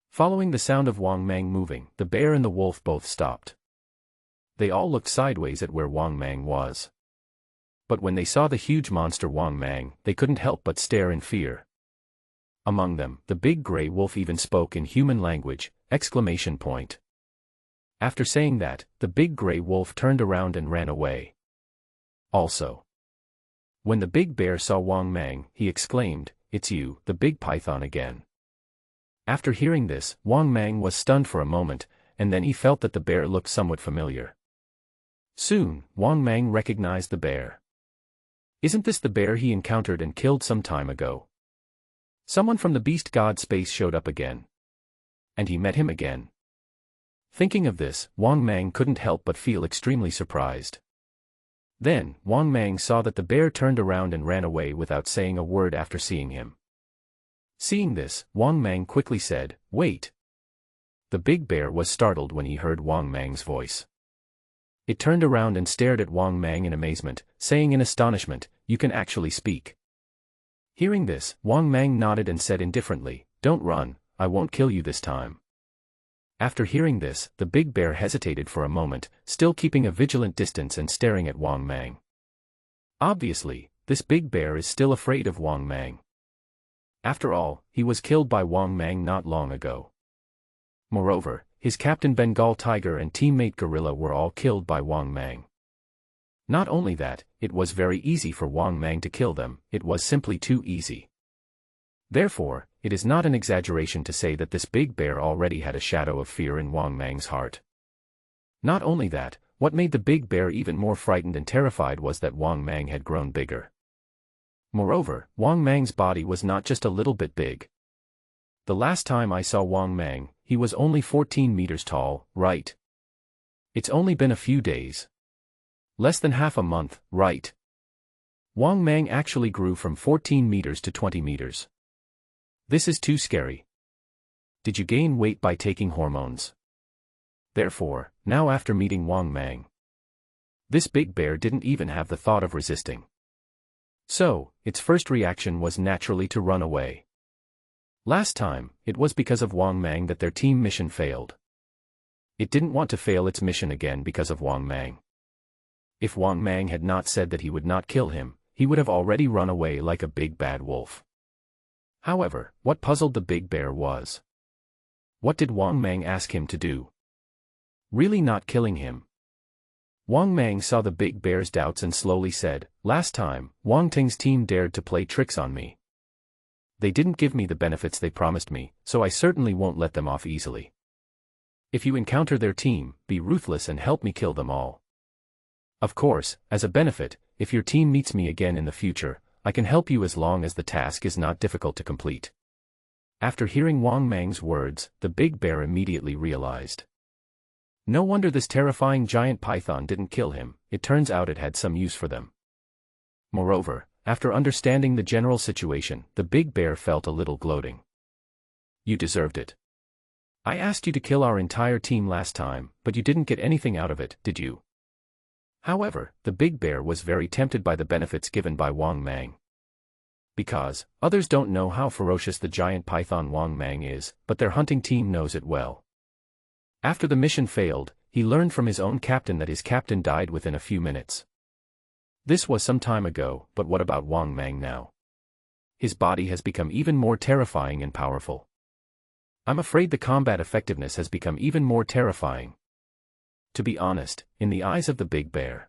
Following the sound of Wang Mang moving, the bear and the wolf both stopped. They all looked sideways at where Wang Mang was. But when they saw the huge monster Wang Mang, they couldn't help but stare in fear. Among them, the big gray wolf even spoke in human language, ! After saying that, the big gray wolf turned around and ran away. Also, when the big bear saw Wang Mang, he exclaimed, "It's you, the big python again." After hearing this, Wang Mang was stunned for a moment, and then he felt that the bear looked somewhat familiar. Soon, Wang Mang recognized the bear. Isn't this the bear he encountered and killed some time ago? Someone from the beast god space showed up again. And he met him again. Thinking of this, Wang Mang couldn't help but feel extremely surprised. Then, Wang Mang saw that the bear turned around and ran away without saying a word after seeing him. Seeing this, Wang Mang quickly said, "Wait." The big bear was startled when he heard Wang Mang's voice. It turned around and stared at Wang Mang in amazement, saying in astonishment, "You can actually speak." Hearing this, Wang Mang nodded and said indifferently, "Don't run, I won't kill you this time." After hearing this, the big bear hesitated for a moment, still keeping a vigilant distance and staring at Wang Mang. Obviously, this big bear is still afraid of Wang Mang. After all, he was killed by Wang Mang not long ago. Moreover, his captain Bengal tiger and teammate gorilla were all killed by Wang Mang. Not only that, it was very easy for Wang Mang to kill them, it was simply too easy. Therefore, it is not an exaggeration to say that this big bear already had a shadow of fear in Wang Mang's heart. Not only that, what made the big bear even more frightened and terrified was that Wang Mang had grown bigger. Moreover, Wang Mang's body was not just a little bit big. The last time I saw Wang Mang, he was only 14 meters tall, right? It's only been a few days. Less than half a month, right? Wang Mang actually grew from 14 meters to 20 meters. This is too scary. Did you gain weight by taking hormones? Therefore, now after meeting Wang Mang, this big bear didn't even have the thought of resisting. So, its first reaction was naturally to run away. Last time, it was because of Wang Mang that their team mission failed. It didn't want to fail its mission again because of Wang Mang. If Wang Mang had not said that he would not kill him, he would have already run away like a big bad wolf. However, what puzzled the big bear was, what did Wang Mang ask him to do? Really not killing him. Wang Mang saw the big bear's doubts and slowly said, "Last time, Wang Ting's team dared to play tricks on me. They didn't give me the benefits they promised me, so I certainly won't let them off easily. If you encounter their team, be ruthless and help me kill them all. Of course, as a benefit, if your team meets me again in the future, I can help you as long as the task is not difficult to complete." After hearing Wang Mang's words, the big bear immediately realized. No wonder this terrifying giant python didn't kill him, it turns out it had some use for them. Moreover, after understanding the general situation, the big bear felt a little gloating. "You deserved it. I asked you to kill our entire team last time, but you didn't get anything out of it, did you?" However, the big bear was very tempted by the benefits given by Wang Mang. Because, others don't know how ferocious the giant python Wang Mang is, but their hunting team knows it well. After the mission failed, he learned from his own captain that his captain died within a few minutes. This was some time ago, but what about Wang Mang now? His body has become even more terrifying and powerful. I'm afraid the combat effectiveness has become even more terrifying. To be honest, in the eyes of the big bear,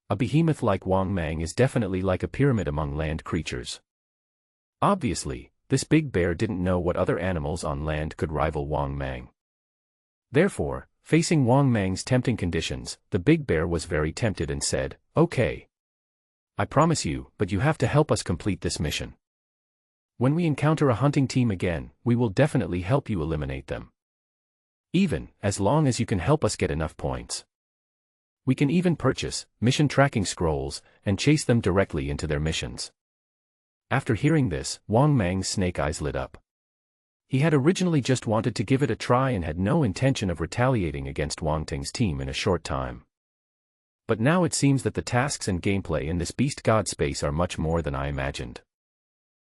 a behemoth like Wang Mang is definitely like a pyramid among land creatures. Obviously, this big bear didn't know what other animals on land could rival Wang Mang. Therefore, facing Wang Mang's tempting conditions, the big bear was very tempted and said, "Okay. I promise you, but you have to help us complete this mission. When we encounter a hunting team again, we will definitely help you eliminate them. Even, as long as you can help us get enough points. We can even purchase mission tracking scrolls and chase them directly into their missions. After hearing this, Wang Mang's snake eyes lit up. He had originally just wanted to give it a try and had no intention of retaliating against Wang Ting's team in a short time. But now it seems that the tasks and gameplay in this beast god space are much more than I imagined.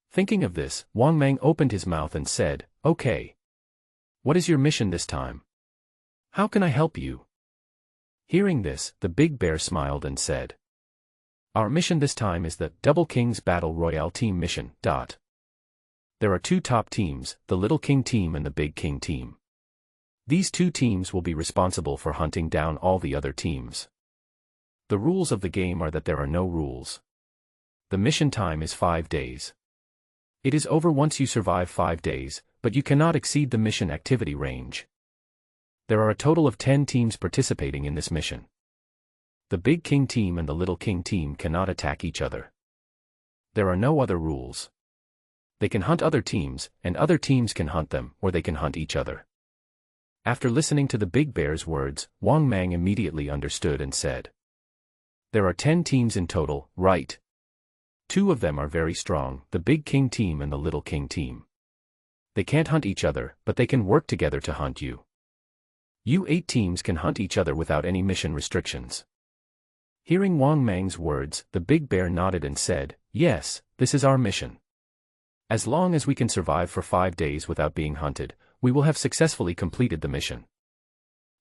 Thinking of this, Wang Mang opened his mouth and said, "Okay. What is your mission this time? How can I help you?" Hearing this, the big bear smiled and said, "Our mission this time is the Double Kings Battle Royale Team Mission. There are two top teams, the Little King Team and the Big King Team. These two teams will be responsible for hunting down all the other teams. The rules of the game are that there are no rules. The mission time is 5 days. It is over once you survive 5 days, but you cannot exceed the mission activity range. There are a total of 10 teams participating in this mission. The Big King Team and the Little King Team cannot attack each other. There are no other rules. They can hunt other teams, and other teams can hunt them, or they can hunt each other." After listening to the big bear's words, Wang Mang immediately understood and said, "There are 10 teams in total, right? 2 of them are very strong, the Big King Team and the Little King Team. They can't hunt each other, but they can work together to hunt you. You 8 teams can hunt each other without any mission restrictions." Hearing Wang Mang's words, the big bear nodded and said, "Yes, this is our mission. As long as we can survive for 5 days without being hunted, we will have successfully completed the mission."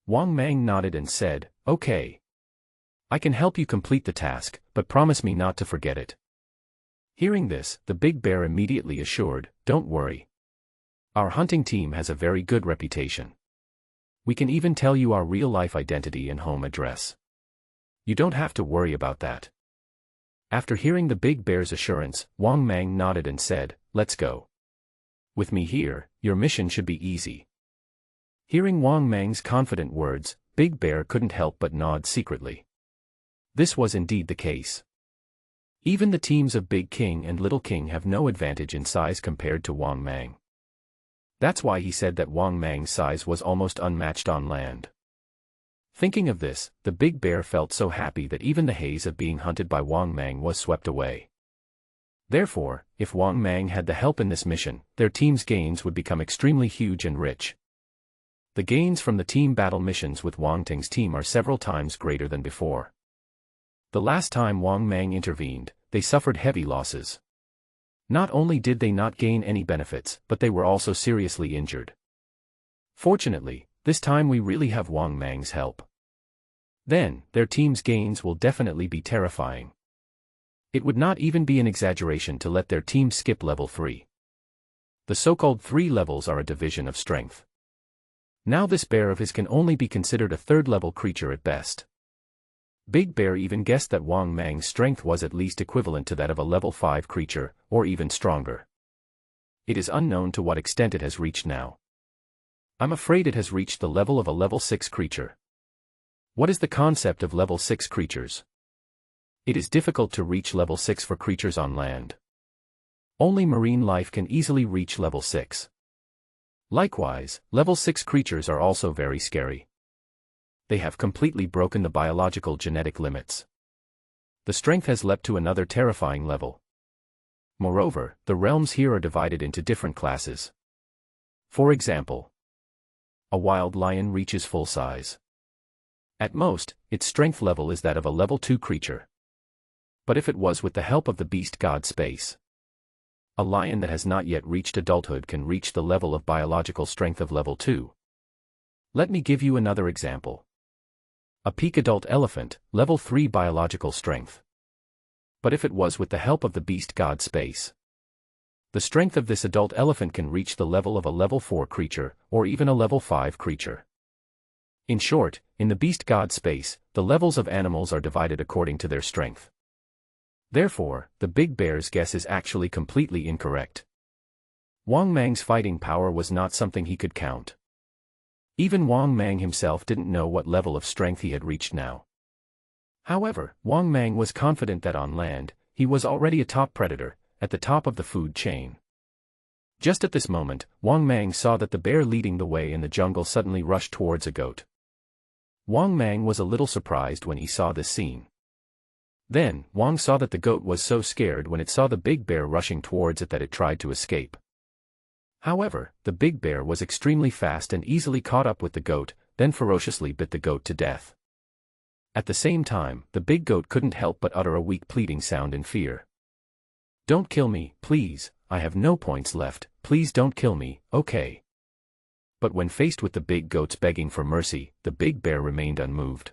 Wang Mang nodded and said, "Okay. I can help you complete the task, but promise me not to forget it." Hearing this, the big bear immediately assured, "Don't worry. Our hunting team has a very good reputation. We can even tell you our real-life identity and home address. You don't have to worry about that." After hearing the big bear's assurance, Wang Mang nodded and said, "Let's go. With me here, your mission should be easy." Hearing Wang Mang's confident words, Big Bear couldn't help but nod secretly. This was indeed the case. Even the teams of Big King and Little King have no advantage in size compared to Wang Mang. That's why he said that Wang Mang's size was almost unmatched on land. Thinking of this, the big bear felt so happy that even the haze of being hunted by Wang Mang was swept away. Therefore, if Wang Mang had the help in this mission, their team's gains would become extremely huge and rich. The gains from the team battle missions with Wang Ting's team are several times greater than before. The last time Wang Mang intervened, they suffered heavy losses. Not only did they not gain any benefits, but they were also seriously injured. Fortunately, this time we really have Wang Mang's help. Then, their team's gains will definitely be terrifying. It would not even be an exaggeration to let their team skip level 3. The so-called 3 levels are a division of strength. Now this bear of his can only be considered a 3rd-level creature at best. Big Bear even guessed that Wang Mang's strength was at least equivalent to that of a level 5 creature, or even stronger. It is unknown to what extent it has reached now. I'm afraid it has reached the level of a level 6 creature. What is the concept of level 6 creatures? It is difficult to reach level 6 for creatures on land. Only marine life can easily reach level 6. Likewise, level 6 creatures are also very scary. They have completely broken the biological genetic limits. The strength has leapt to another terrifying level. Moreover, the realms here are divided into different classes. For example, a wild lion reaches full size. At most, its strength level is that of a level 2 creature. But if it was with the help of the beast god space, a lion that has not yet reached adulthood can reach the level of biological strength of level 2. Let me give you another example. A peak adult elephant, level 3 biological strength. But if it was with the help of the beast god space, the strength of this adult elephant can reach the level of a level 4 creature, or even a level 5 creature. In short, in the beast god space, the levels of animals are divided according to their strength. Therefore, the big bear's guess is actually completely incorrect. Wang Mang's fighting power was not something he could count. Even Wang Mang himself didn't know what level of strength he had reached now. However, Wang Mang was confident that on land, he was already a top predator, at the top of the food chain. Just at this moment, Wang Mang saw that the bear leading the way in the jungle suddenly rushed towards a goat. Wang Mang was a little surprised when he saw this scene. Then, Wang saw that the goat was so scared when it saw the big bear rushing towards it that it tried to escape. However, the big bear was extremely fast and easily caught up with the goat, then ferociously bit the goat to death. At the same time, the big goat couldn't help but utter a weak pleading sound in fear. "Don't kill me, please, I have no points left, please don't kill me, okay?" But when faced with the big goat's begging for mercy, the big bear remained unmoved.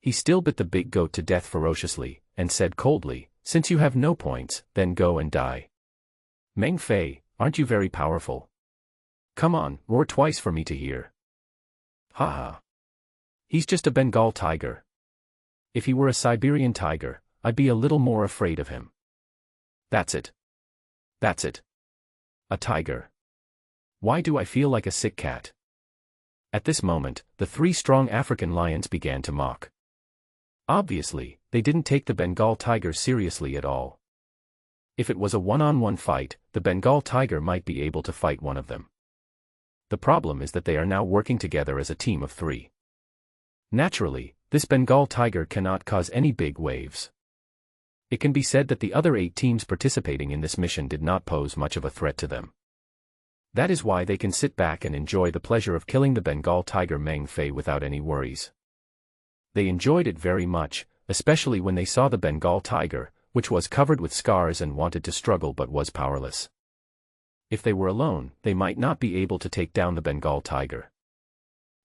He still bit the big goat to death ferociously, and said coldly, "Since you have no points, then go and die. Meng Fei, aren't you very powerful? Come on, roar twice for me to hear." "Ha ha. He's just a Bengal tiger. If he were a Siberian tiger, I'd be a little more afraid of him." That's it. That's it. A tiger. Why do I feel like a sick cat? At this moment, the three strong African lions began to mock. Obviously, they didn't take the Bengal tiger seriously at all. If it was a one-on-one fight, the Bengal tiger might be able to fight one of them. The problem is that they are now working together as a team of three. Naturally, this Bengal tiger cannot cause any big waves. It can be said that the other 8 teams participating in this mission did not pose much of a threat to them. That is why they can sit back and enjoy the pleasure of killing the Bengal tiger Meng Fei without any worries. They enjoyed it very much, especially when they saw the Bengal tiger, which was covered with scars and wanted to struggle but was powerless. If they were alone, they might not be able to take down the Bengal tiger.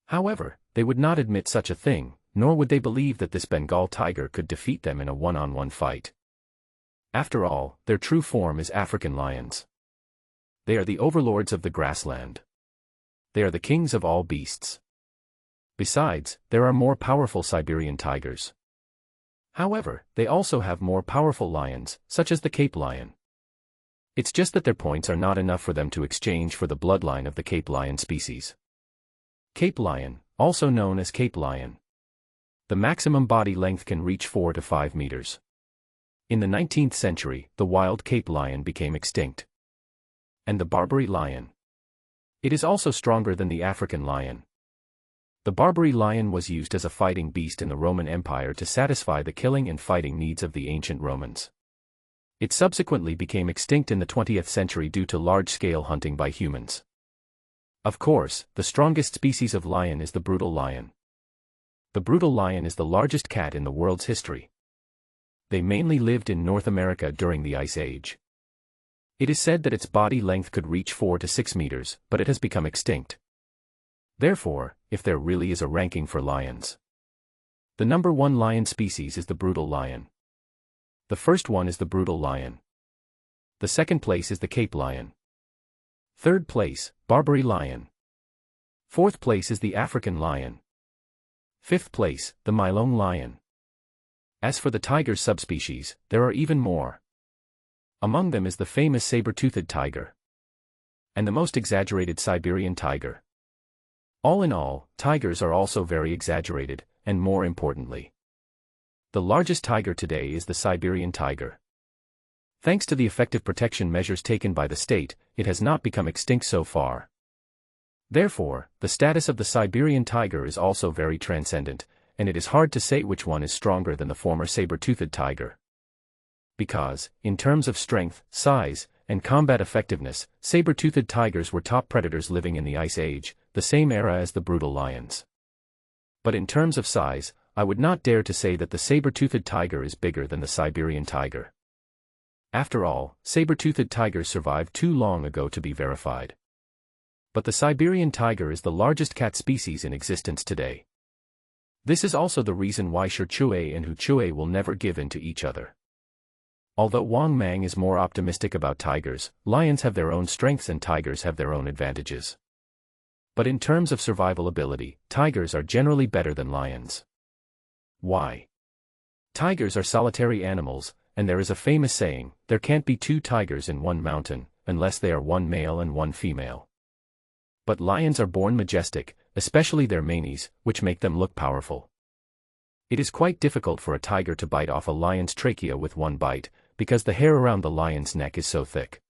However, they would not admit such a thing, nor would they believe that this Bengal tiger could defeat them in a one-on-one fight. After all, their true form is African lions. They are the overlords of the grassland. They are the kings of all beasts. Besides, there are more powerful Siberian tigers. However, they also have more powerful lions, such as the Cape lion. It's just that their points are not enough for them to exchange for the bloodline of the Cape lion species. Cape lion, also known as Cape lion. The maximum body length can reach 4 to 5 meters. In the 19th century, the wild Cape lion became extinct. And the Barbary lion. It is also stronger than the African lion. The Barbary lion was used as a fighting beast in the Roman Empire to satisfy the killing and fighting needs of the ancient Romans. It subsequently became extinct in the 20th century due to large-scale hunting by humans. Of course, the strongest species of lion is the brutal lion. The brutal lion is the largest cat in the world's history. They mainly lived in North America during the Ice Age. It is said that its body length could reach 4 to 6 meters, but it has become extinct. Therefore, if there really is a ranking for lions, the number 1 lion species is the brutal lion. The first one is the brutal lion. The second place is the Cape lion. Third place, Barbary lion. Fourth place is the African lion. Fifth place, the Milone lion. As for the tiger subspecies, there are even more. Among them is the famous saber-toothed tiger. And the most exaggerated Siberian tiger. All in all, tigers are also very exaggerated, and more importantly, the largest tiger today is the Siberian tiger. Thanks to the effective protection measures taken by the state, it has not become extinct so far. Therefore, the status of the Siberian tiger is also very transcendent, and it is hard to say which one is stronger than the former saber-toothed tiger. Because, in terms of strength, size, and combat effectiveness, saber-toothed tigers were top predators living in the Ice Age, the same era as the brutal lions. But in terms of size, I would not dare to say that the saber-toothed tiger is bigger than the Siberian tiger. After all, saber-toothed tigers survived too long ago to be verified. But the Siberian tiger is the largest cat species in existence today. This is also the reason why Shichui and Huchui will never give in to each other. Although Wang Mang is more optimistic about tigers, lions have their own strengths and tigers have their own advantages. But in terms of survival ability, tigers are generally better than lions. Why? Tigers are solitary animals, and there is a famous saying, there can't be 2 tigers in one mountain, unless they are one male and one female. But lions are born majestic, especially their manes, which make them look powerful. It is quite difficult for a tiger to bite off a lion's trachea with one bite, because the hair around the lion's neck is so thick.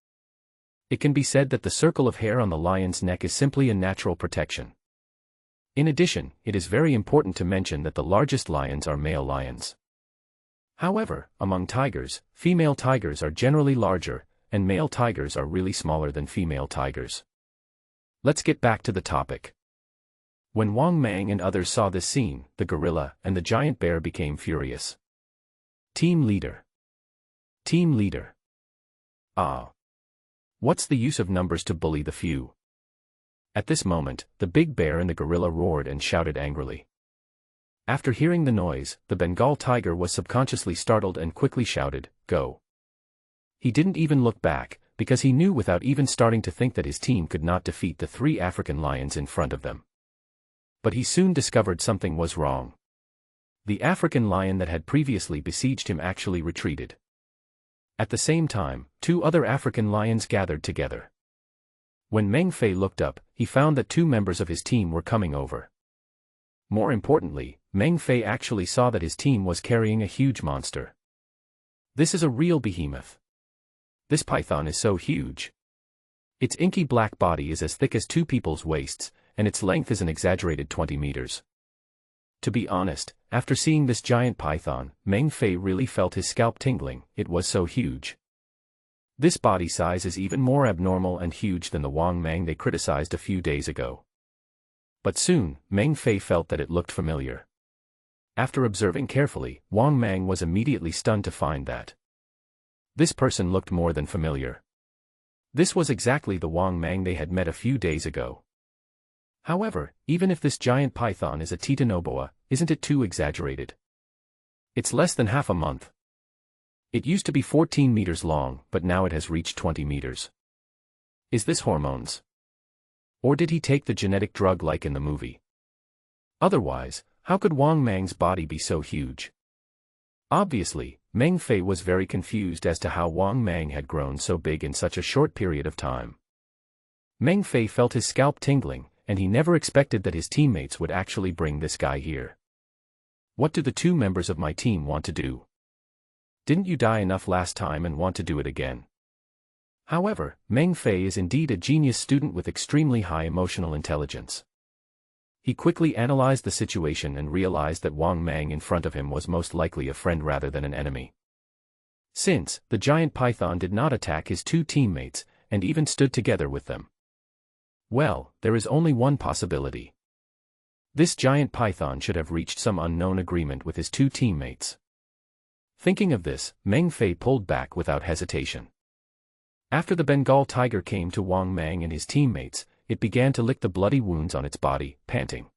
It can be said that the circle of hair on the lion's neck is simply a natural protection. In addition, it is very important to mention that the largest lions are male lions. However, among tigers, female tigers are generally larger, and male tigers are really smaller than female tigers. Let's get back to the topic. When Wang Mang and others saw this scene, the gorilla and the giant bear became furious. Team leader. Team leader. Ah. What's the use of numbers to bully the few? At this moment, the big bear and the gorilla roared and shouted angrily. After hearing the noise, the Bengal tiger was subconsciously startled and quickly shouted, "Go." He didn't even look back, because he knew without even starting to think that his team could not defeat the 3 African lions in front of them. But he soon discovered something was wrong. The African lion that had previously besieged him actually retreated. At the same time, 2 other African lions gathered together. When Meng Fei looked up, he found that 2 members of his team were coming over. More importantly, Meng Fei actually saw that his team was carrying a huge monster. This is a real behemoth. This python is so huge. Its inky black body is as thick as 2 people's waists, and its length is an exaggerated 20 meters. To be honest, after seeing this giant python, Meng Fei really felt his scalp tingling, it was so huge. This body size is even more abnormal and huge than the Wang Mang they criticized a few days ago. But soon, Meng Fei felt that it looked familiar. After observing carefully, Wang Mang was immediately stunned to find that this person looked more than familiar. This was exactly the Wang Mang they had met a few days ago. However, even if this giant python is a titanoboa, isn't it too exaggerated? It's less than half a month. It used to be 14 meters long, but now it has reached 20 meters. Is this hormones? Or did he take the genetic drug like in the movie? Otherwise, how could Wang Mang's body be so huge? Obviously, Meng Fei was very confused as to how Wang Mang had grown so big in such a short period of time. Meng Fei felt his scalp tingling, and he never expected that his teammates would actually bring this guy here. What do the 2 members of my team want to do? Didn't you die enough last time and want to do it again? However, Meng Fei is indeed a genius student with extremely high emotional intelligence. He quickly analyzed the situation and realized that Wang Mang in front of him was most likely a friend rather than an enemy. Since the giant python did not attack his 2 teammates, and even stood together with them. Well, there is only one possibility. This giant python should have reached some unknown agreement with his 2 teammates. Thinking of this, Meng Fei pulled back without hesitation. After the Bengal tiger came to Wang Mang and his teammates, it began to lick the bloody wounds on its body, panting.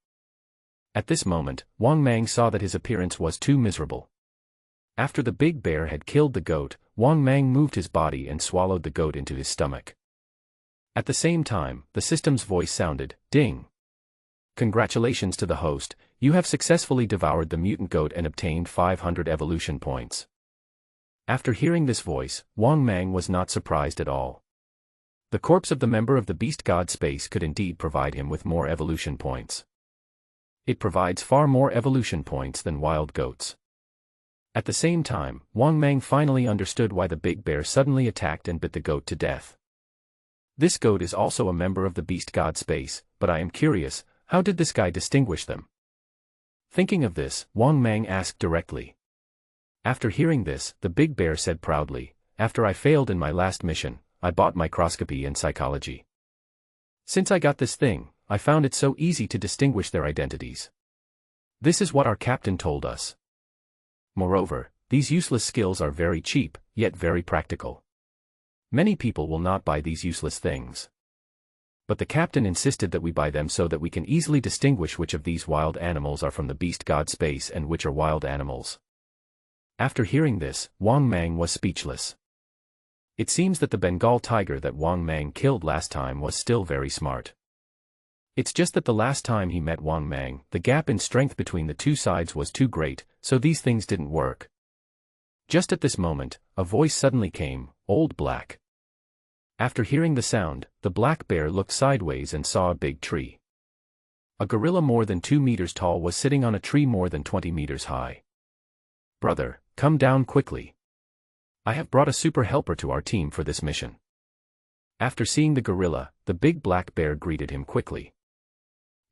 At this moment, Wang Mang saw that his appearance was too miserable. After the big bear had killed the goat, Wang Mang moved his body and swallowed the goat into his stomach. At the same time, the system's voice sounded, "Ding! Congratulations to the host, you have successfully devoured the mutant goat and obtained 500 evolution points." After hearing this voice, Wang Mang was not surprised at all. The corpse of the member of the beast god space could indeed provide him with more evolution points. It provides far more evolution points than wild goats. At the same time, Wang Mang finally understood why the big bear suddenly attacked and bit the goat to death. This goat is also a member of the beast god space, but I am curious, how did this guy distinguish them? Thinking of this, Wang Mang asked directly. After hearing this, the big bear said proudly, "After I failed in my last mission, I bought microscopy and psychology. Since I got this thing, I found it so easy to distinguish their identities. This is what our captain told us. Moreover, these useless skills are very cheap, yet very practical. Many people will not buy these useless things. But the captain insisted that we buy them so that we can easily distinguish which of these wild animals are from the beast god space and which are wild animals." After hearing this, Wang Mang was speechless. It seems that the Bengal tiger that Wang Mang killed last time was still very smart. It's just that the last time he met Wang Mang, the gap in strength between the 2 sides was too great, so these things didn't work. Just at this moment, a voice suddenly came, "Old Black." After hearing the sound, the black bear looked sideways and saw a big tree. A gorilla more than 2 meters tall was sitting on a tree more than 20 meters high. "Brother, come down quickly. I have brought a super helper to our team for this mission." After seeing the gorilla, the big black bear greeted him quickly.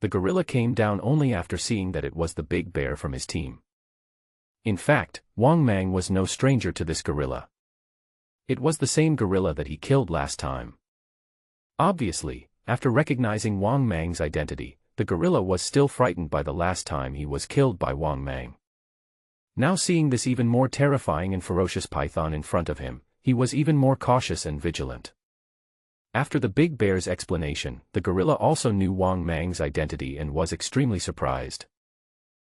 The gorilla came down only after seeing that it was the big bear from his team. In fact, Wang Mang was no stranger to this gorilla. It was the same gorilla that he killed last time. Obviously, after recognizing Wang Mang's identity, the gorilla was still frightened by the last time he was killed by Wang Mang. Now seeing this even more terrifying and ferocious python in front of him, he was even more cautious and vigilant. After the big bear's explanation, the gorilla also knew Wang Mang's identity and was extremely surprised.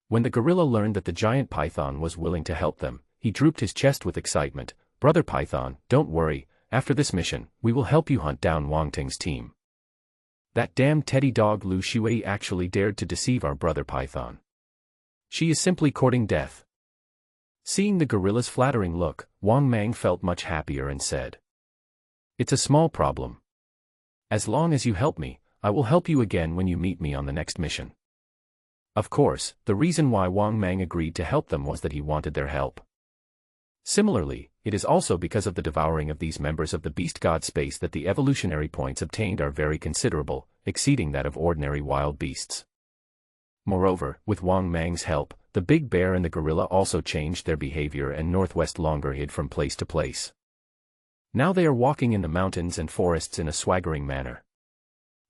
When the gorilla learned that the giant python was willing to help them, he drooped his chest with excitement. "Brother Python, don't worry, after this mission, we will help you hunt down Wang Ting's team. That damn teddy dog Lu Shui actually dared to deceive our brother Python. She is simply courting death." Seeing the gorilla's flattering look, Wang Mang felt much happier and said, "It's a small problem. As long as you help me, I will help you again when you meet me on the next mission." Of course, the reason why Wang Mang agreed to help them was that he wanted their help. Similarly, it is also because of the devouring of these members of the beast god space that the evolutionary points obtained are very considerable, exceeding that of ordinary wild beasts. Moreover, with Wang Mang's help, the big bear and the gorilla also changed their behavior and northwest longer hid from place to place. Now they are walking in the mountains and forests in a swaggering manner.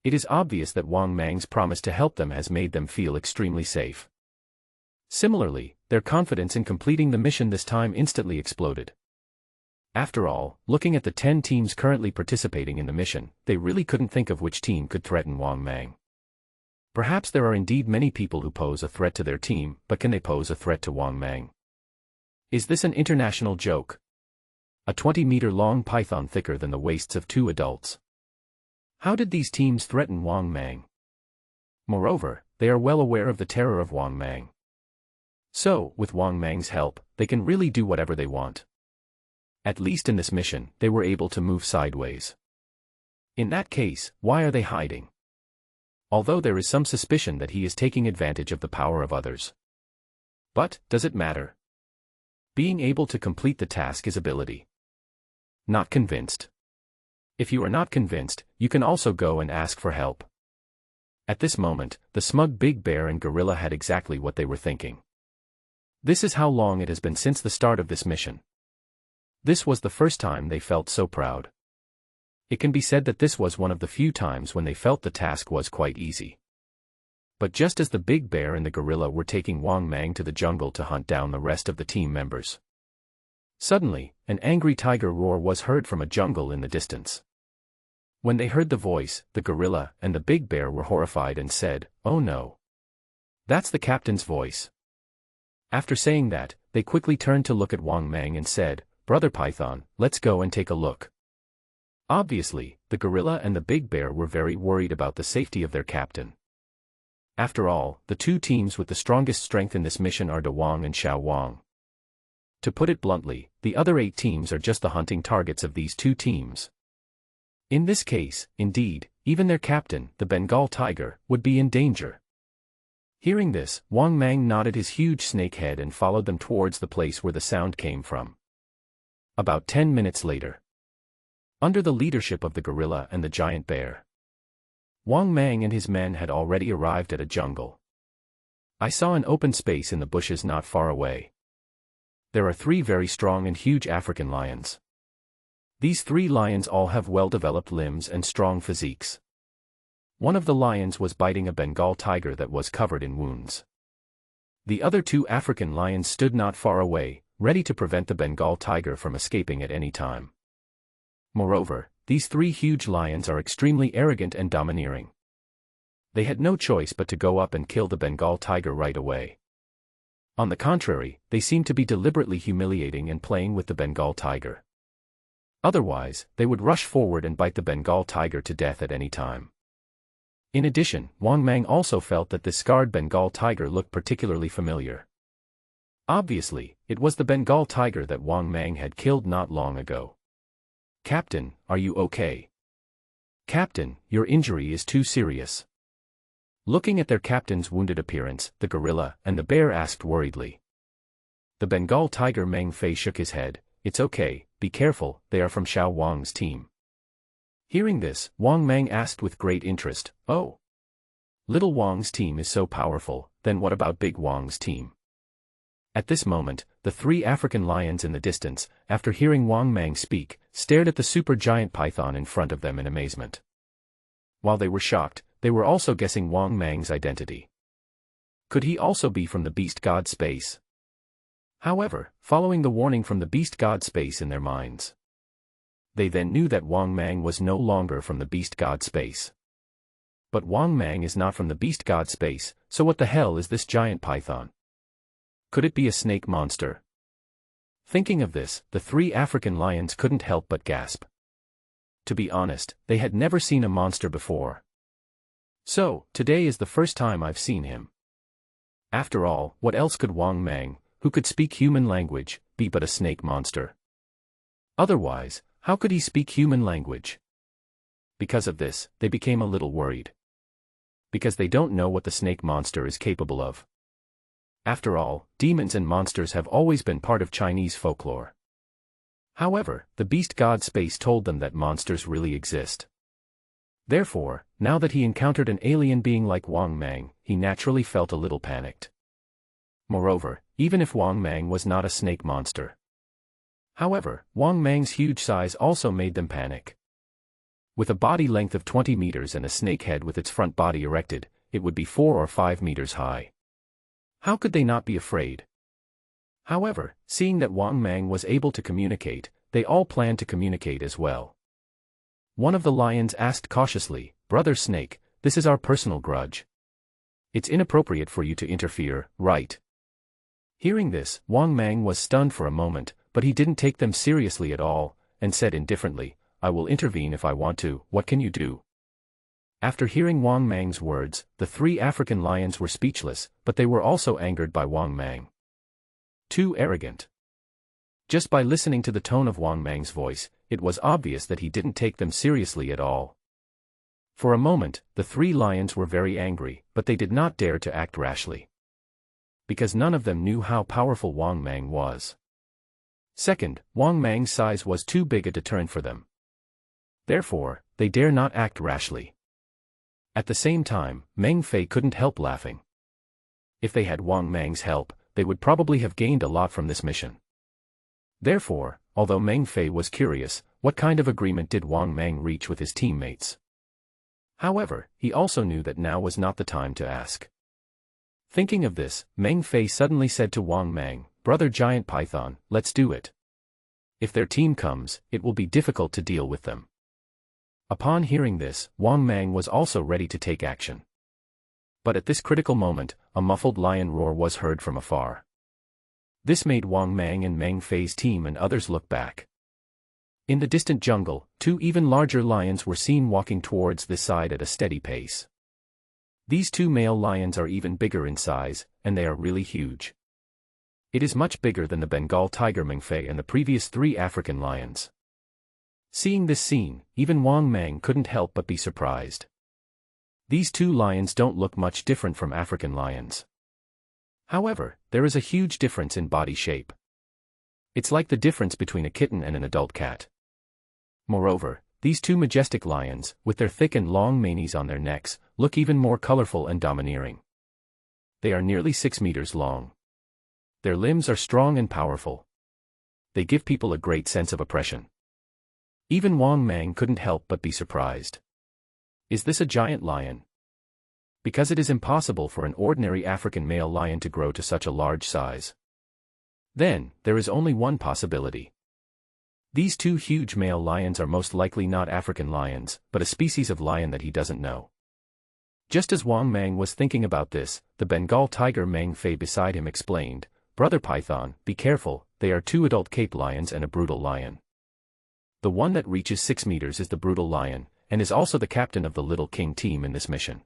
It is obvious that Wang Mang's promise to help them has made them feel extremely safe. Similarly, their confidence in completing the mission this time instantly exploded. After all, looking at the 10 teams currently participating in the mission, they really couldn't think of which team could threaten Wang Mang. Perhaps there are indeed many people who pose a threat to their team, but can they pose a threat to Wang Mang? Is this an international joke? A 20-meter-long python thicker than the waists of 2 adults. How did these teams threaten Wang Mang? Moreover, they are well aware of the terror of Wang Mang. So, with Wang Mang's help, they can really do whatever they want. At least in this mission, they were able to move sideways. In that case, why are they hiding? Although there is some suspicion that he is taking advantage of the power of others. But, does it matter? Being able to complete the task is ability. Not convinced. If you are not convinced, you can also go and ask for help. At this moment, the smug big bear and gorilla had exactly what they were thinking. This is how long it has been since the start of this mission. This was the first time they felt so proud. It can be said that this was one of the few times when they felt the task was quite easy. But just as the big bear and the gorilla were taking Wang Mang to the jungle to hunt down the rest of the team members, suddenly, an angry tiger roar was heard from a jungle in the distance. When they heard the voice, the gorilla and the big bear were horrified and said, "Oh no. That's the captain's voice." After saying that, they quickly turned to look at Wang Mang and said, "Brother Python, let's go and take a look." Obviously, the gorilla and the big bear were very worried about the safety of their captain. After all, the 2 teams with the strongest strength in this mission are De Wang and Xiao Wang. To put it bluntly, the other 8 teams are just the hunting targets of these 2 teams. In this case, indeed, even their captain, the Bengal tiger, would be in danger. Hearing this, Wang Mang nodded his huge snake head and followed them towards the place where the sound came from. About 10 minutes later, under the leadership of the gorilla and the giant bear, Wang Mang and his men had already arrived at a jungle. I saw an open space in the bushes not far away. There are 3 very strong and huge African lions. These 3 lions all have well-developed limbs and strong physiques. One of the lions was biting a Bengal tiger that was covered in wounds. The other 2 African lions stood not far away, ready to prevent the Bengal tiger from escaping at any time. Moreover, these 3 huge lions are extremely arrogant and domineering. They had no choice but to go up and kill the Bengal tiger right away. On the contrary, they seemed to be deliberately humiliating and playing with the Bengal tiger. Otherwise, they would rush forward and bite the Bengal tiger to death at any time. In addition, Wang Mang also felt that this scarred Bengal tiger looked particularly familiar. Obviously, it was the Bengal tiger that Wang Mang had killed not long ago. "Captain, are you okay?" "Captain, your injury is too serious." Looking at their captain's wounded appearance, the gorilla and the bear asked worriedly. The Bengal tiger Meng Fei shook his head. "It's okay, be careful, they are from Xiao Wang's team." Hearing this, Wang Mang asked with great interest, "Oh. Little Wang's team is so powerful, then what about Big Wang's team? At this moment, the 3 African lions in the distance, after hearing Wang Mang speak, stared at the supergiant python in front of them in amazement. While they were shocked, they were also guessing Wang Mang's identity. Could he also be from the beast god space? However, following the warning from the beast god space in their minds, they then knew that Wang Mang was no longer from the beast god space. But Wang Mang is not from the beast god space, so what the hell is this giant python? Could it be a snake monster? Thinking of this, the 3 African lions couldn't help but gasp. To be honest, they had never seen a monster before. So, today is the first time I've seen him. After all, what else could Wang Mang, who could speak human language, be but a snake monster? Otherwise, how could he speak human language? Because of this, they became a little worried. Because they don't know what the snake monster is capable of. After all, demons and monsters have always been part of Chinese folklore. However, the beast god space told them that monsters really exist. Therefore, now that he encountered an alien being like Wang Mang, he naturally felt a little panicked. Moreover, even if Wang Mang was not a snake monster. However, Wang Mang's huge size also made them panic. With a body length of 20 meters and a snake head with its front body erected, it would be 4 or 5 meters high. How could they not be afraid? However, seeing that Wang Mang was able to communicate, they all planned to communicate as well. One of the lions asked cautiously, "Brother Snake, this is our personal grudge. It's inappropriate for you to interfere, right?" Hearing this, Wang Mang was stunned for a moment, but he didn't take them seriously at all, and said indifferently, "I will intervene if I want to, what can you do?" After hearing Wang Mang's words, the 3 African lions were speechless, but they were also angered by Wang Mang. Too arrogant. Just by listening to the tone of Wang Mang's voice, it was obvious that he didn't take them seriously at all. For a moment, the 3 lions were very angry, but they did not dare to act rashly. Because none of them knew how powerful Wang Mang was. Second, Wang Mang's size was too big a deterrent for them. Therefore, they dare not act rashly. At the same time, Meng Fei couldn't help laughing. If they had Wang Mang's help, they would probably have gained a lot from this mission. Therefore, although Meng Fei was curious, what kind of agreement did Wang Mang reach with his teammates? However, he also knew that now was not the time to ask. Thinking of this, Meng Fei suddenly said to Wang Mang, "Brother Giant Python, let's do it. If their team comes, it will be difficult to deal with them." Upon hearing this, Wang Mang was also ready to take action. But at this critical moment, a muffled lion roar was heard from afar. This made Wang Mang and Meng Fei's team and others look back. In the distant jungle, 2 even larger lions were seen walking towards this side at a steady pace. These 2 male lions are even bigger in size, and they are really huge. It is much bigger than the Bengal tiger Meng Fei and the previous 3 African lions. Seeing this scene, even Wang Mang couldn't help but be surprised. These 2 lions don't look much different from African lions. However, there is a huge difference in body shape. It's like the difference between a kitten and an adult cat. Moreover, these 2 majestic lions, with their thick and long manes on their necks, look even more colorful and domineering. They are nearly 6 meters long. Their limbs are strong and powerful. They give people a great sense of oppression. Even Wang Mang couldn't help but be surprised. Is this a giant lion? Because it is impossible for an ordinary African male lion to grow to such a large size. Then, there is only one possibility. These 2 huge male lions are most likely not African lions, but a species of lion that he doesn't know. Just as Wang Mang was thinking about this, the Bengal tiger Meng Fei beside him explained, "Brother Python, be careful, they are 2 adult Cape lions and a brutal lion. The one that reaches 6 meters is the brutal lion, and is also the captain of the Little King team in this mission.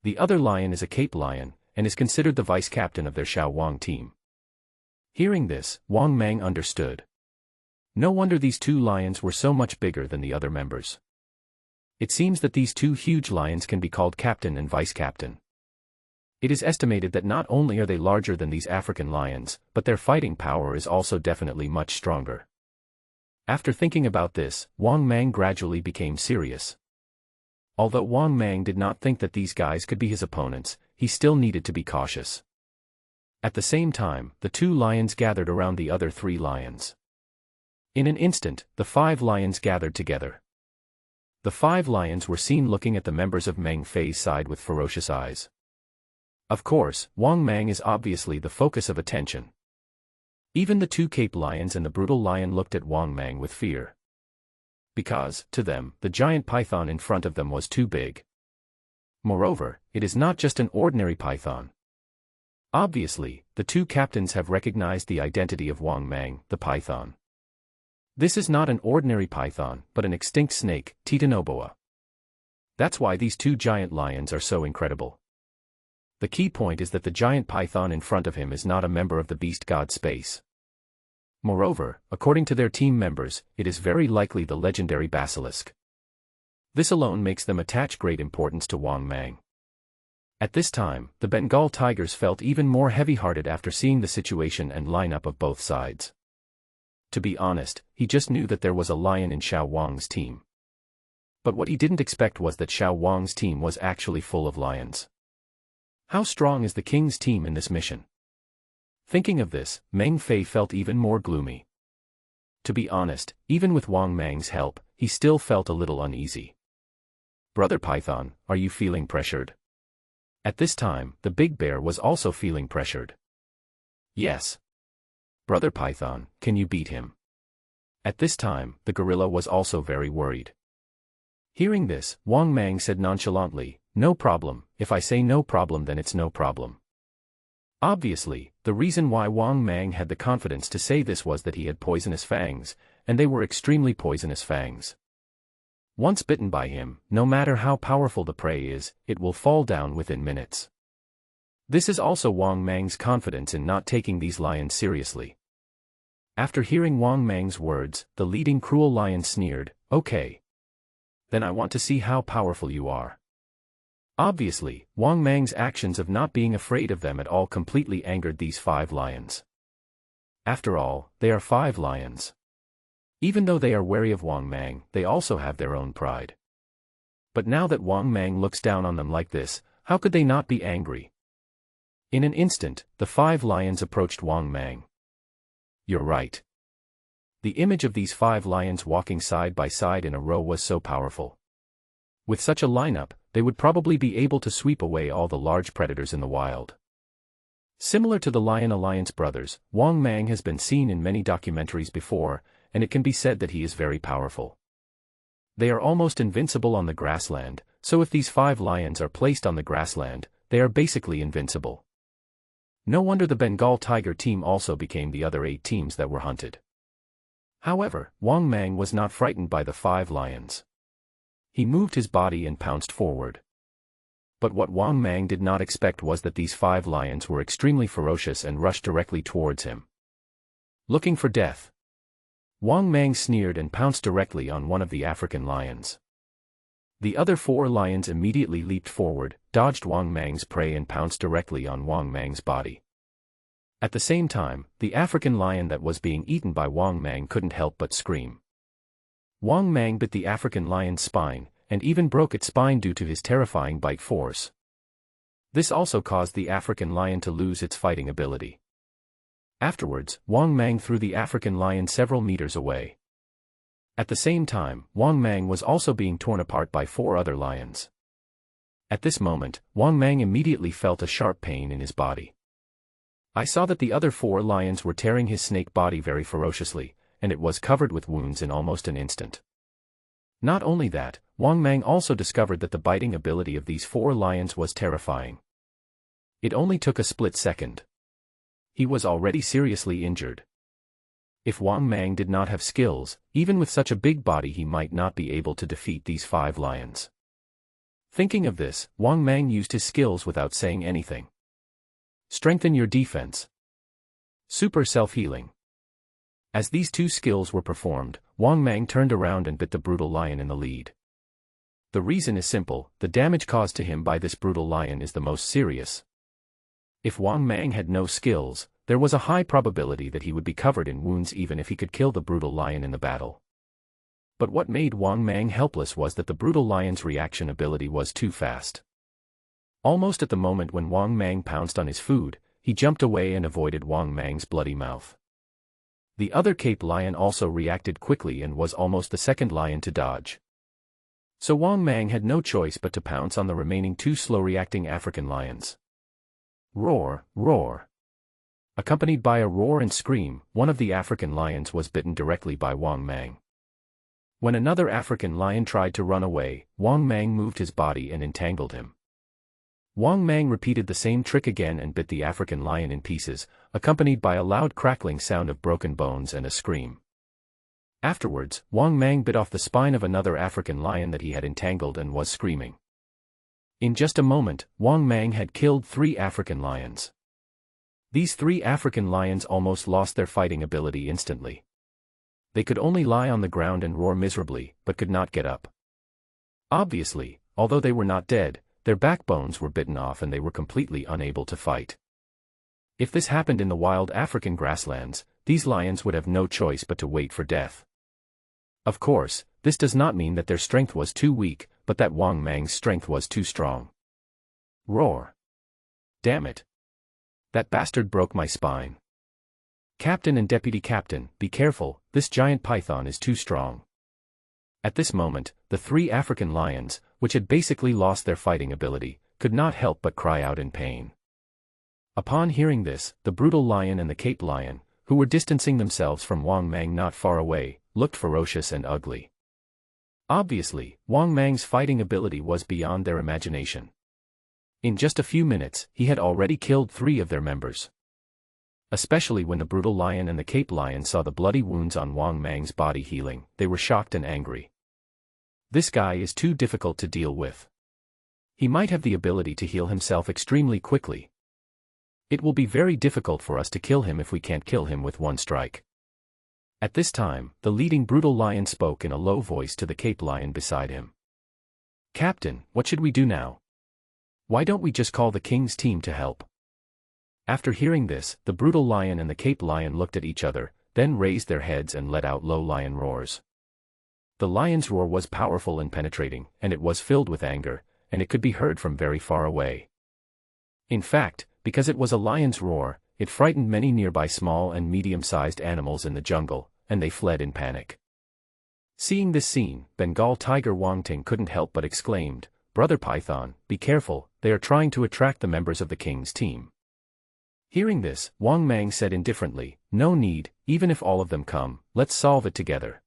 The other lion is a Cape lion, and is considered the vice-captain of their Xiao Wang team." Hearing this, Wang Mang understood. No wonder these 2 lions were so much bigger than the other members. It seems that these 2 huge lions can be called captain and vice-captain. It is estimated that not only are they larger than these African lions, but their fighting power is also definitely much stronger. After thinking about this, Wang Mang gradually became serious. Although Wang Mang did not think that these guys could be his opponents, he still needed to be cautious. At the same time, the 2 lions gathered around the other 3 lions. In an instant, the 5 lions gathered together. The 5 lions were seen looking at the members of Meng Fei's side with ferocious eyes. Of course, Wang Mang is obviously the focus of attention. Even the 2 Cape lions and the brutal lion looked at Wang Mang with fear. Because, to them, the giant python in front of them was too big. Moreover, it is not just an ordinary python. Obviously, the 2 captains have recognized the identity of Wang Mang, the python. This is not an ordinary python, but an extinct snake, Titanoboa. That's why these 2 giant lions are so incredible. The key point is that the giant python in front of him is not a member of the beast god space. Moreover, according to their team members, it is very likely the legendary basilisk. This alone makes them attach great importance to Wang Mang. At this time, the Bengal tigers felt even more heavy-hearted after seeing the situation and lineup of both sides. To be honest, he just knew that there was a lion in Xiao Wang's team. But what he didn't expect was that Xiao Wang's team was actually full of lions. How strong is the king's team in this mission? Thinking of this, Meng Fei felt even more gloomy. To be honest, even with Wang Mang's help, he still felt a little uneasy. Brother Python, are you feeling pressured? At this time, the big bear was also feeling pressured. Yes. Brother Python, can you beat him? At this time, the gorilla was also very worried. Hearing this, Wang Mang said nonchalantly, "No problem, if I say no problem then it's no problem." Obviously, the reason why Wang Mang had the confidence to say this was that he had poisonous fangs, and they were extremely poisonous fangs. Once bitten by him, no matter how powerful the prey is, it will fall down within minutes. This is also Wang Mang's confidence in not taking these lions seriously. After hearing Wang Mang's words, the leading cruel lion sneered, "Okay. Then I want to see how powerful you are." Obviously, Wang Mang's actions of not being afraid of them at all completely angered these 5 lions. After all, they are 5 lions. Even though they are wary of Wang Mang, they also have their own pride. But now that Wang Mang looks down on them like this, how could they not be angry? In an instant, the 5 lions approached Wang Mang. You're right. The image of these 5 lions walking side by side in a row was so powerful. With such a lineup, they would probably be able to sweep away all the large predators in the wild. Similar to the Lion Alliance brothers, Wang Mang has been seen in many documentaries before, and it can be said that he is very powerful. They are almost invincible on the grassland, so if these 5 lions are placed on the grassland, they are basically invincible. No wonder the Bengal tiger team also became the other 8 teams that were hunted. However, Wang Mang was not frightened by the 5 lions. He moved his body and pounced forward. But what Wang Mang did not expect was that these 5 lions were extremely ferocious and rushed directly towards him. Looking for death. Wang Mang sneered and pounced directly on one of the African lions. The other 4 lions immediately leaped forward, dodged Wang Mang's prey and pounced directly on Wang Mang's body. At the same time, the African lion that was being eaten by Wang Mang couldn't help but scream. Wang Mang bit the African lion's spine, and even broke its spine due to his terrifying bite force. This also caused the African lion to lose its fighting ability. Afterwards, Wang Mang threw the African lion several meters away. At the same time, Wang Mang was also being torn apart by 4 other lions. At this moment, Wang Mang immediately felt a sharp pain in his body. I saw that the other 4 lions were tearing his snake body very ferociously, and it was covered with wounds in almost an instant. Not only that, Wang Mang also discovered that the biting ability of these 4 lions was terrifying. It only took a split second. He was already seriously injured. If Wang Mang did not have skills, even with such a big body he might not be able to defeat these 5 lions. Thinking of this, Wang Mang used his skills without saying anything. Strengthen your defense. Super self-healing. As these 2 skills were performed, Wang Mang turned around and bit the brutal lion in the lead. The reason is simple, the damage caused to him by this brutal lion is the most serious. If Wang Mang had no skills, there was a high probability that he would be covered in wounds even if he could kill the brutal lion in the battle. But what made Wang Mang helpless was that the brutal lion's reaction ability was too fast. Almost at the moment when Wang Mang pounced on his food, he jumped away and avoided Wang Mang's bloody mouth. The other Cape lion also reacted quickly and was almost the second lion to dodge. So Wang Mang had no choice but to pounce on the remaining two slow-reacting African lions. Roar, roar. Accompanied by a roar and scream, one of the African lions was bitten directly by Wang Mang. When another African lion tried to run away, Wang Mang moved his body and entangled him. Wang Mang repeated the same trick again and bit the African lion in pieces, accompanied by a loud crackling sound of broken bones and a scream. Afterwards, Wang Mang bit off the spine of another African lion that he had entangled and was screaming. In just a moment, Wang Mang had killed 3 African lions. These 3 African lions almost lost their fighting ability instantly. They could only lie on the ground and roar miserably, but could not get up. Obviously, although they were not dead, their backbones were bitten off and they were completely unable to fight. If this happened in the wild African grasslands, these lions would have no choice but to wait for death. Of course, this does not mean that their strength was too weak, but that Wang Mang's strength was too strong. Roar. Damn it. That bastard broke my spine. Captain and Deputy Captain, be careful, this giant python is too strong. At this moment, the 3 African lions, which had basically lost their fighting ability, could not help but cry out in pain. Upon hearing this, the brutal lion and the Cape lion, who were distancing themselves from Wang Mang not far away, looked ferocious and ugly. Obviously, Wang Mang's fighting ability was beyond their imagination. In just a few minutes, he had already killed 3 of their members. Especially when the brutal lion and the Cape lion saw the bloody wounds on Wang Mang's body healing, they were shocked and angry. This guy is too difficult to deal with. He might have the ability to heal himself extremely quickly. It will be very difficult for us to kill him if we can't kill him with one strike. At this time, the leading brutal lion spoke in a low voice to the Cape lion beside him. Captain, what should we do now? Why don't we just call the king's team to help? After hearing this, the brutal lion and the Cape lion looked at each other, then raised their heads and let out low lion roars. The lion's roar was powerful and penetrating, and it was filled with anger, and it could be heard from very far away. In fact, because it was a lion's roar, it frightened many nearby small and medium-sized animals in the jungle, and they fled in panic. Seeing this scene, Bengal tiger Wang Ting couldn't help but exclaimed, "Brother Python, be careful, they are trying to attract the members of the king's team." Hearing this, Wang Mang said indifferently, "No need, even if all of them come, let's solve it together."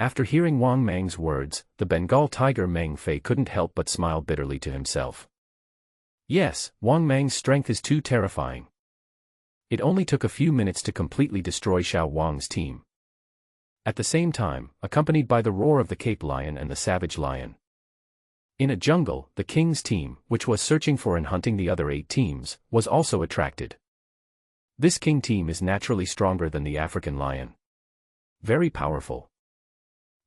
After hearing Wang Mang's words, the Bengal tiger Meng Fei couldn't help but smile bitterly to himself. Yes, Wang Mang's strength is too terrifying. It only took a few minutes to completely destroy Xiao Wang's team. At the same time, accompanied by the roar of the Cape lion and the savage lion. In a jungle, the king's team, which was searching for and hunting the other 8 teams, was also attracted. This king team is naturally stronger than the African lion. Very powerful.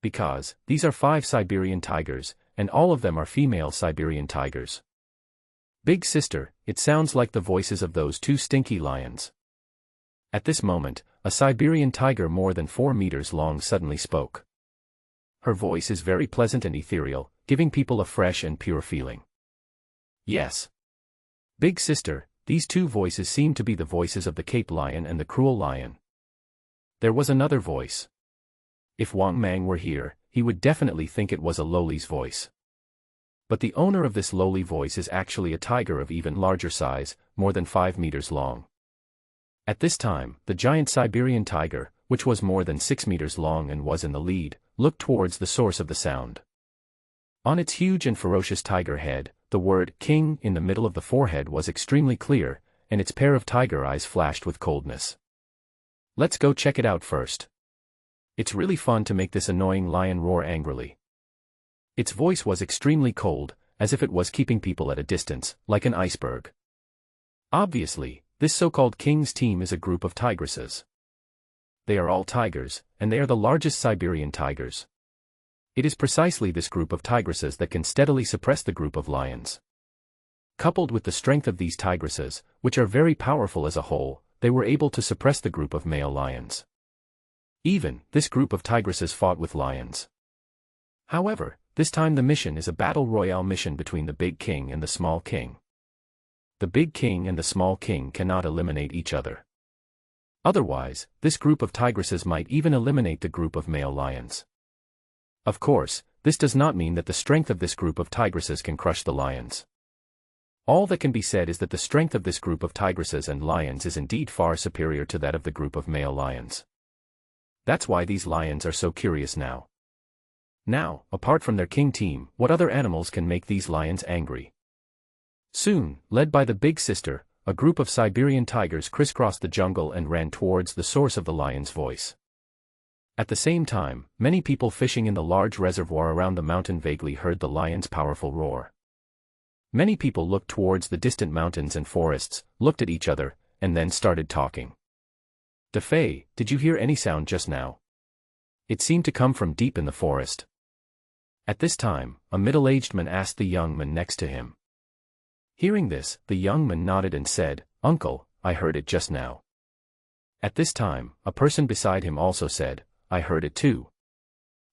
Because, these are 5 Siberian tigers, and all of them are female Siberian tigers. Big sister, it sounds like the voices of those 2 stinky lions. At this moment, a Siberian tiger more than 4 meters long suddenly spoke. Her voice is very pleasant and ethereal, giving people a fresh and pure feeling. Yes. Big sister, these 2 voices seem to be the voices of the Cape lion and the cruel lion. There was another voice. If Wang Mang were here, he would definitely think it was a lowly's voice. But the owner of this lowly voice is actually a tiger of even larger size, more than 5 meters long. At this time, the giant Siberian tiger, which was more than 6 meters long and was in the lead, looked towards the source of the sound. On its huge and ferocious tiger head, the word "King" in the middle of the forehead was extremely clear, and its pair of tiger eyes flashed with coldness. Let's go check it out first. It's really fun to make this annoying lion roar angrily. Its voice was extremely cold, as if it was keeping people at a distance, like an iceberg. Obviously, this so-called king's team is a group of tigresses. They are all tigers, and they are the largest Siberian tigers. It is precisely this group of tigresses that can steadily suppress the group of lions. Coupled with the strength of these tigresses, which are very powerful as a whole, they were able to suppress the group of male lions. Even, this group of tigresses fought with lions. However, this time the mission is a battle royale mission between the big king and the small king. The big king and the small king cannot eliminate each other. Otherwise, this group of tigresses might even eliminate the group of male lions. Of course, this does not mean that the strength of this group of tigresses can crush the lions. All that can be said is that the strength of this group of tigresses and lions is indeed far superior to that of the group of male lions. That's why these lions are so curious now. Now, apart from their king team, what other animals can make these lions angry? Soon, led by the big sister, a group of Siberian tigers crisscrossed the jungle and ran towards the source of the lion's voice. At the same time, many people fishing in the large reservoir around the mountain vaguely heard the lion's powerful roar. Many people looked towards the distant mountains and forests, looked at each other, and then started talking. "Defay, did you hear any sound just now?" It seemed to come from deep in the forest. At this time, a middle-aged man asked the young man next to him. Hearing this, the young man nodded and said, "Uncle, I heard it just now." At this time, a person beside him also said, "I heard it too.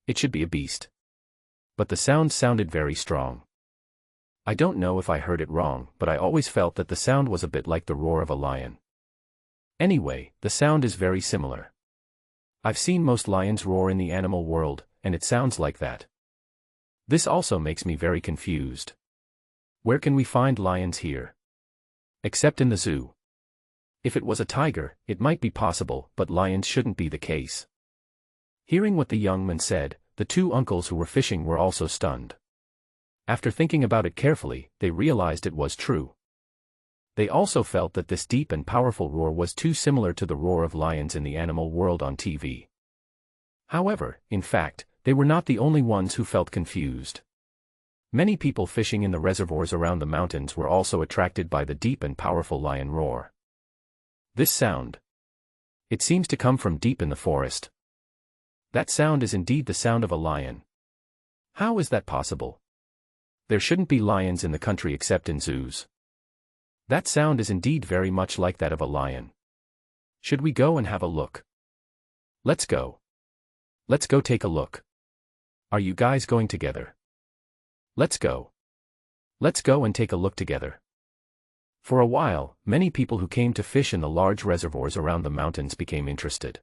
It should be a beast. But the sound sounded very strong. I don't know if I heard it wrong, but I always felt that the sound was a bit like the roar of a lion. Anyway, the sound is very similar. I've seen most lions roar in the animal world, and it sounds like that. This also makes me very confused. Where can we find lions here? Except in the zoo. If it was a tiger, it might be possible, but lions shouldn't be the case." Hearing what the young man said, the two uncles who were fishing were also stunned. After thinking about it carefully, they realized it was true. They also felt that this deep and powerful roar was too similar to the roar of lions in the animal world on TV. However, in fact, they were not the only ones who felt confused. Many people fishing in the reservoirs around the mountains were also attracted by the deep and powerful lion roar. This sound. It seems to come from deep in the forest. That sound is indeed the sound of a lion. How is that possible? There shouldn't be lions in the country except in zoos. That sound is indeed very much like that of a lion. Should we go and have a look? Let's go. Let's go take a look. Are you guys going together? Let's go. Let's go and take a look together. For a while, many people who came to fish in the large reservoirs around the mountains became interested.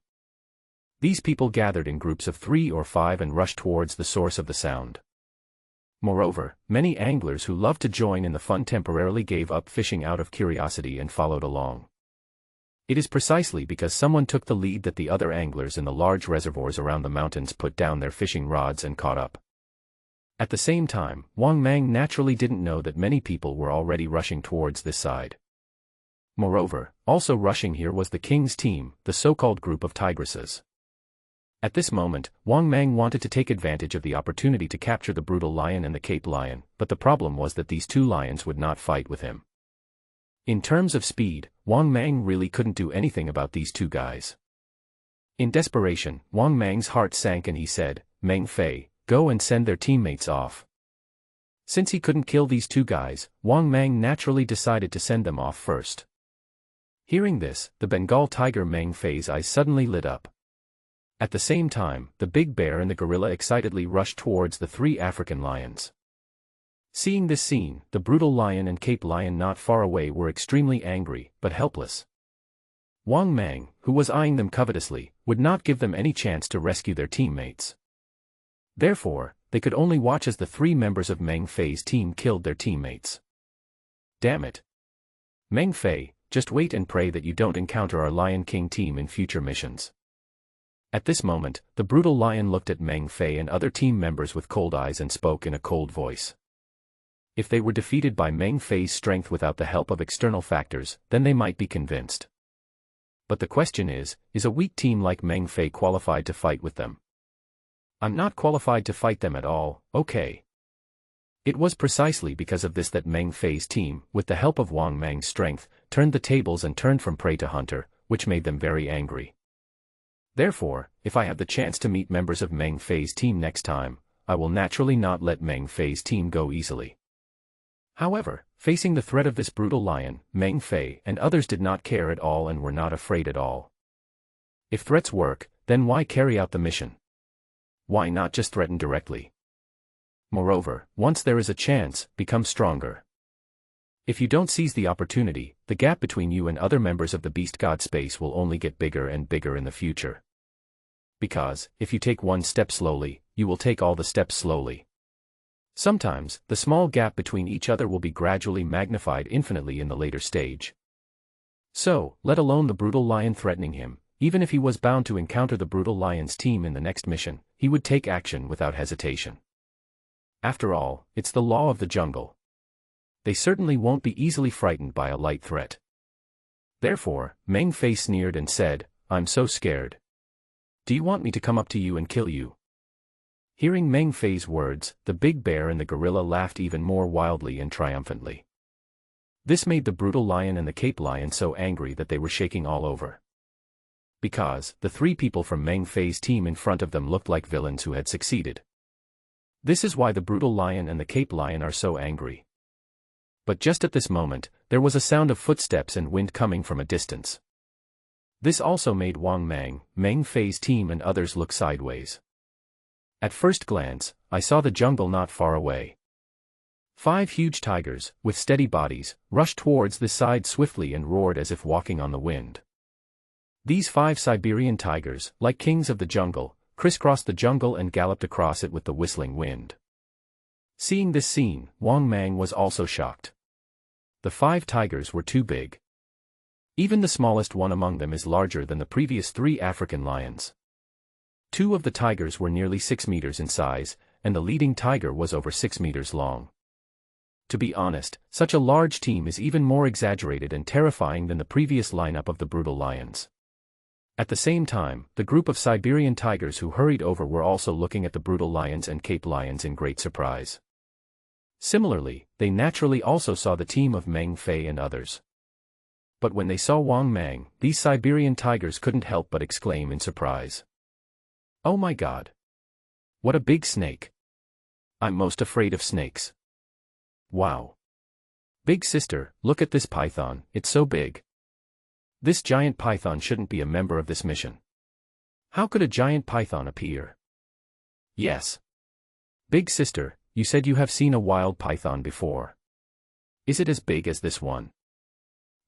These people gathered in groups of 3 or 5 and rushed towards the source of the sound. Moreover, many anglers who loved to join in the fun temporarily gave up fishing out of curiosity and followed along. It is precisely because someone took the lead that the other anglers in the large reservoirs around the mountains put down their fishing rods and caught up. At the same time, Wang Mang naturally didn't know that many people were already rushing towards this side. Moreover, also rushing here was the king's team, the so-called group of tigresses. At this moment, Wang Mang wanted to take advantage of the opportunity to capture the brutal lion and the Cape lion, but the problem was that these two lions would not fight with him. In terms of speed, Wang Mang really couldn't do anything about these two guys. In desperation, Wang Mang's heart sank and he said, "Meng Fei, go and send their teammates off." Since he couldn't kill these two guys, Wang Mang naturally decided to send them off first. Hearing this, the Bengal tiger Meng Fei's eyes suddenly lit up. At the same time, the big bear and the gorilla excitedly rushed towards the 3 African lions. Seeing this scene, the brutal lion and Cape lion not far away were extremely angry, but helpless. Wang Mang, who was eyeing them covetously, would not give them any chance to rescue their teammates. Therefore, they could only watch as the 3 members of Meng Fei's team killed their teammates. Damn it. Meng Fei, just wait and pray that you don't encounter our Lion King team in future missions. At this moment, the brutal lion looked at Meng Fei and other team members with cold eyes and spoke in a cold voice. If they were defeated by Meng Fei's strength without the help of external factors, then they might be convinced. But the question is a weak team like Meng Fei qualified to fight with them? I'm not qualified to fight them at all, okay. It was precisely because of this that Meng Fei's team, with the help of Wang Mang's strength, turned the tables and turned from prey to hunter, which made them very angry. Therefore, if I have the chance to meet members of Meng Fei's team next time, I will naturally not let Meng Fei's team go easily. However, facing the threat of this brutal lion, Meng Fei and others did not care at all and were not afraid at all. If threats work, then why carry out the mission? Why not just threaten directly? Moreover, once there is a chance, become stronger. If you don't seize the opportunity, the gap between you and other members of the beast god space will only get bigger and bigger in the future. Because, if you take one step slowly, you will take all the steps slowly. Sometimes, the small gap between each other will be gradually magnified infinitely in the later stage. So, let alone the brutal lion threatening him, even if he was bound to encounter the brutal lion's team in the next mission, he would take action without hesitation. After all, it's the law of the jungle. They certainly won't be easily frightened by a light threat. Therefore, Meng Fei sneered and said, "I'm so scared. Do you want me to come up to you and kill you?" Hearing Meng Fei's words, the big bear and the gorilla laughed even more wildly and triumphantly. This made the brutal lion and the cape lion so angry that they were shaking all over. Because, the three people from Meng Fei's team in front of them looked like villains who had succeeded. This is why the brutal lion and the cape lion are so angry. But just at this moment, there was a sound of footsteps and wind coming from a distance. This also made Wang Mang, Meng Fei's team and others look sideways. At first glance, I saw the jungle not far away. 5 huge tigers, with steady bodies, rushed towards this side swiftly and roared as if walking on the wind. These 5 Siberian tigers, like kings of the jungle, crisscrossed the jungle and galloped across it with the whistling wind. Seeing this scene, Wang Mang was also shocked. The 5 tigers were too big. Even the smallest one among them is larger than the previous 3 African lions. 2 of the tigers were nearly 6 meters in size, and the leading tiger was over 6 meters long. To be honest, such a large team is even more exaggerated and terrifying than the previous lineup of the brutal lions. At the same time, the group of Siberian tigers who hurried over were also looking at the brutal lions and cape lions in great surprise. Similarly, they naturally also saw the team of Meng Fei and others. But when they saw Wang Mang, these Siberian tigers couldn't help but exclaim in surprise. "Oh my God! What a big snake! I'm most afraid of snakes. Wow! Big sister, look at this python, it's so big. This giant python shouldn't be a member of this mission. How could a giant python appear?" "Yes. Big sister, you said you have seen a wild python before. Is it as big as this one?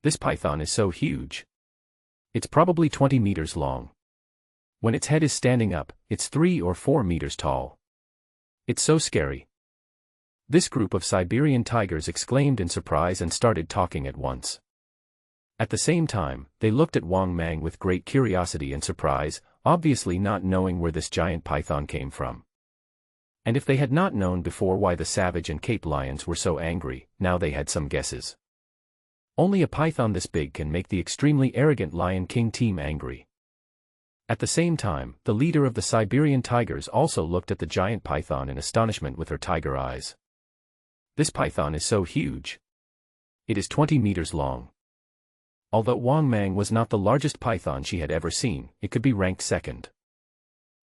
This python is so huge. It's probably 20 meters long. When its head is standing up, it's 3 or 4 meters tall. It's so scary." This group of Siberian tigers exclaimed in surprise and started talking at once. At the same time, they looked at Wang Mang with great curiosity and surprise, obviously not knowing where this giant python came from. And if they had not known before why the savage and cape lions were so angry, now they had some guesses. Only a python this big can make the extremely arrogant Lion King team angry. At the same time, the leader of the Siberian tigers also looked at the giant python in astonishment with her tiger eyes. This python is so huge. It is 20 meters long. Although Wang Mang was not the largest python she had ever seen, it could be ranked second.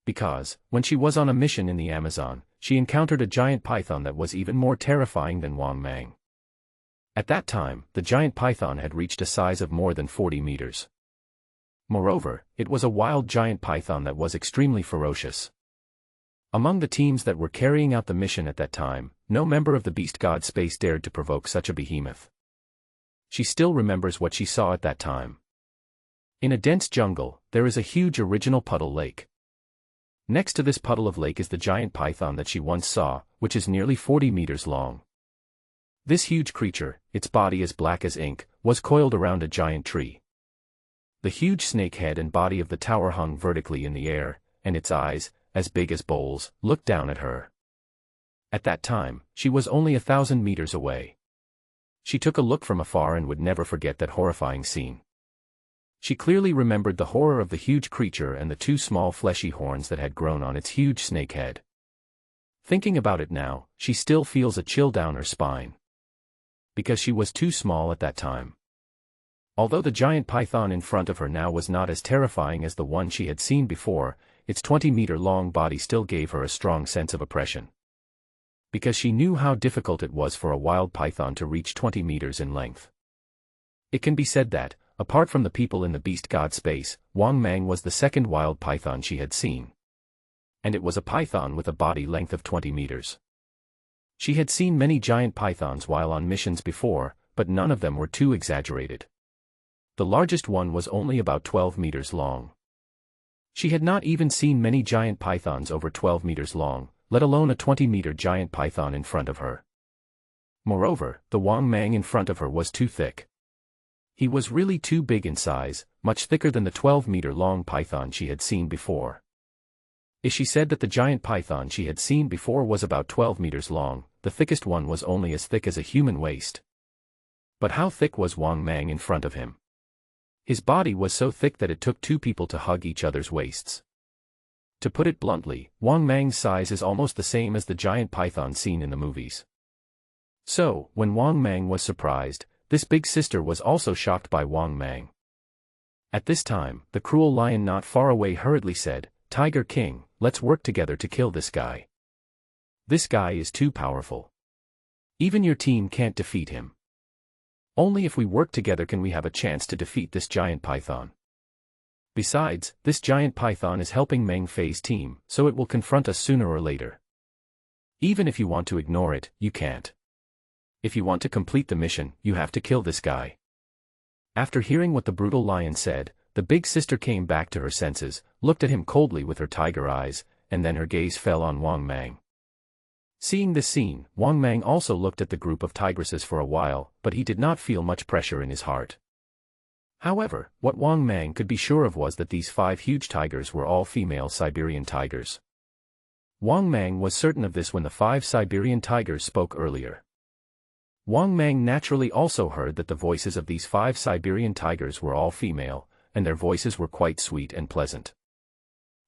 Because, when she was on a mission in the Amazon, she encountered a giant python that was even more terrifying than Wang Mang. At that time, the giant python had reached a size of more than 40 meters. Moreover, it was a wild giant python that was extremely ferocious. Among the teams that were carrying out the mission at that time, no member of the beast god space dared to provoke such a behemoth. She still remembers what she saw at that time. In a dense jungle, there is a huge original puddle lake. Next to this puddle of lake is the giant python that she once saw, which is nearly 40 meters long. This huge creature, its body as black as ink, was coiled around a giant tree. The huge snake head and body of the tower hung vertically in the air, and its eyes, as big as bowls, looked down at her. At that time, she was only 1,000 meters away. She took a look from afar and would never forget that horrifying scene. She clearly remembered the horror of the huge creature and the 2 small fleshy horns that had grown on its huge snake head. Thinking about it now, she still feels a chill down her spine. Because she was too small at that time. Although the giant python in front of her now was not as terrifying as the one she had seen before, its 20-meter-long body still gave her a strong sense of oppression. Because she knew how difficult it was for a wild python to reach 20 meters in length. It can be said that, apart from the people in the beast god space, Wang Mang was the second wild python she had seen. And it was a python with a body length of 20 meters. She had seen many giant pythons while on missions before, but none of them were too exaggerated. The largest one was only about 12 meters long. She had not even seen many giant pythons over 12 meters long, let alone a 20-meter giant python in front of her. Moreover, the Wang Mang in front of her was too thick. He was really too big in size, much thicker than the 12-meter-long python she had seen before. She said that the giant python she had seen before was about 12 meters long, the thickest one was only as thick as a human waist. But how thick was Wang Mang in front of him? His body was so thick that it took two people to hug each other's waists. To put it bluntly, Wang Mang's size is almost the same as the giant python seen in the movies. So, when Wang Mang was surprised, this big sister was also shocked by Wang Mang. At this time, the cruel lion not far away hurriedly said, "Tiger King, let's work together to kill this guy. This guy is too powerful. Even your team can't defeat him. Only if we work together can we have a chance to defeat this giant python. Besides, this giant python is helping Meng Fei's team, so it will confront us sooner or later. Even if you want to ignore it, you can't. If you want to complete the mission, you have to kill this guy." After hearing what the brutal lion said, the big sister came back to her senses, looked at him coldly with her tiger eyes, and then her gaze fell on Wang Mang. Seeing this scene, Wang Mang also looked at the group of tigresses for a while, but he did not feel much pressure in his heart. However, what Wang Mang could be sure of was that these 5 huge tigers were all female Siberian tigers. Wang Mang was certain of this when the 5 Siberian tigers spoke earlier. Wang Mang naturally also heard that the voices of these 5 Siberian tigers were all female, and their voices were quite sweet and pleasant.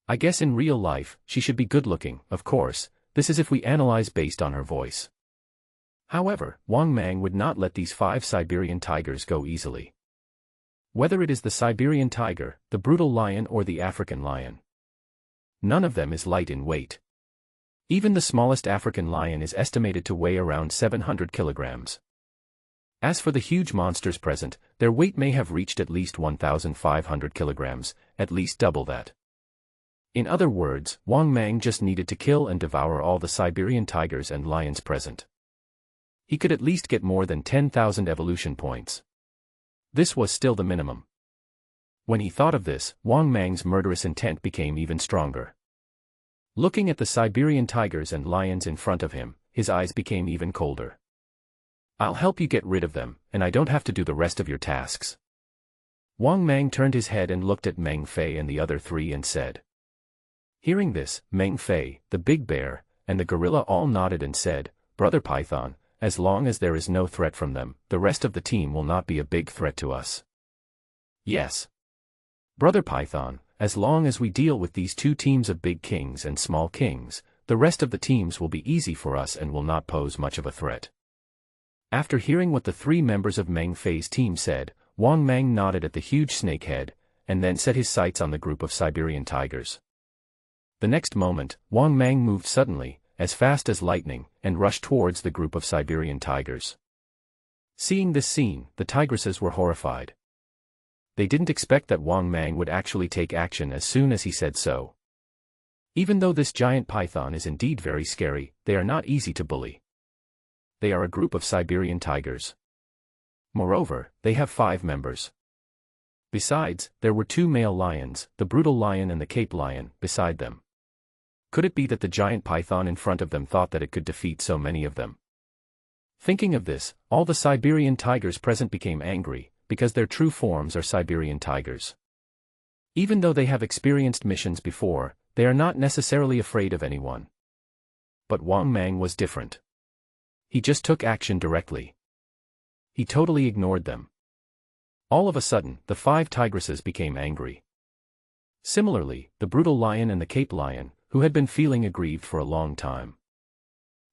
I guess in real life, she should be good-looking, of course, this is if we analyze based on her voice. However, Wang Mang would not let these 5 Siberian tigers go easily. Whether it is the Siberian tiger, the brutal lion or the African lion. None of them is light in weight. Even the smallest African lion is estimated to weigh around 700 kilograms. As for the huge monsters present, their weight may have reached at least 1,500 kilograms, at least double that. In other words, Wang Mang just needed to kill and devour all the Siberian tigers and lions present. He could at least get more than 10,000 evolution points. This was still the minimum. When he thought of this, Wang Mang's murderous intent became even stronger. Looking at the Siberian tigers and lions in front of him, his eyes became even colder. "I'll help you get rid of them, and I don't have to do the rest of your tasks." Wang Mang turned his head and looked at Meng Fei and the other 3 and said. Hearing this, Meng Fei, the big bear, and the gorilla all nodded and said, "Brother Python, as long as there is no threat from them, the rest of the team will not be a big threat to us." "Yes. Brother Python, as long as we deal with these 2 teams of big kings and small kings, the rest of the teams will be easy for us and will not pose much of a threat." After hearing what the 3 members of Meng Fei's team said, Wang Mang nodded at the huge snake head, and then set his sights on the group of Siberian tigers. The next moment, Wang Mang moved suddenly, as fast as lightning, and rushed towards the group of Siberian tigers. Seeing this scene, the tigresses were horrified. They didn't expect that Wang Mang would actually take action as soon as he said so. Even though this giant python is indeed very scary, they are not easy to bully. They are a group of Siberian tigers. Moreover, they have 5 members. Besides, there were 2 male lions, the brutal lion and the Cape lion, beside them. Could it be that the giant python in front of them thought that it could defeat so many of them? Thinking of this, all the Siberian tigers present became angry, because their true forms are Siberian tigers. Even though they have experienced missions before, they are not necessarily afraid of anyone. But Wang Mang was different. He just took action directly. He totally ignored them. All of a sudden, the 5 tigresses became angry. Similarly, the brutal lion and the Cape lion, who had been feeling aggrieved for a long time.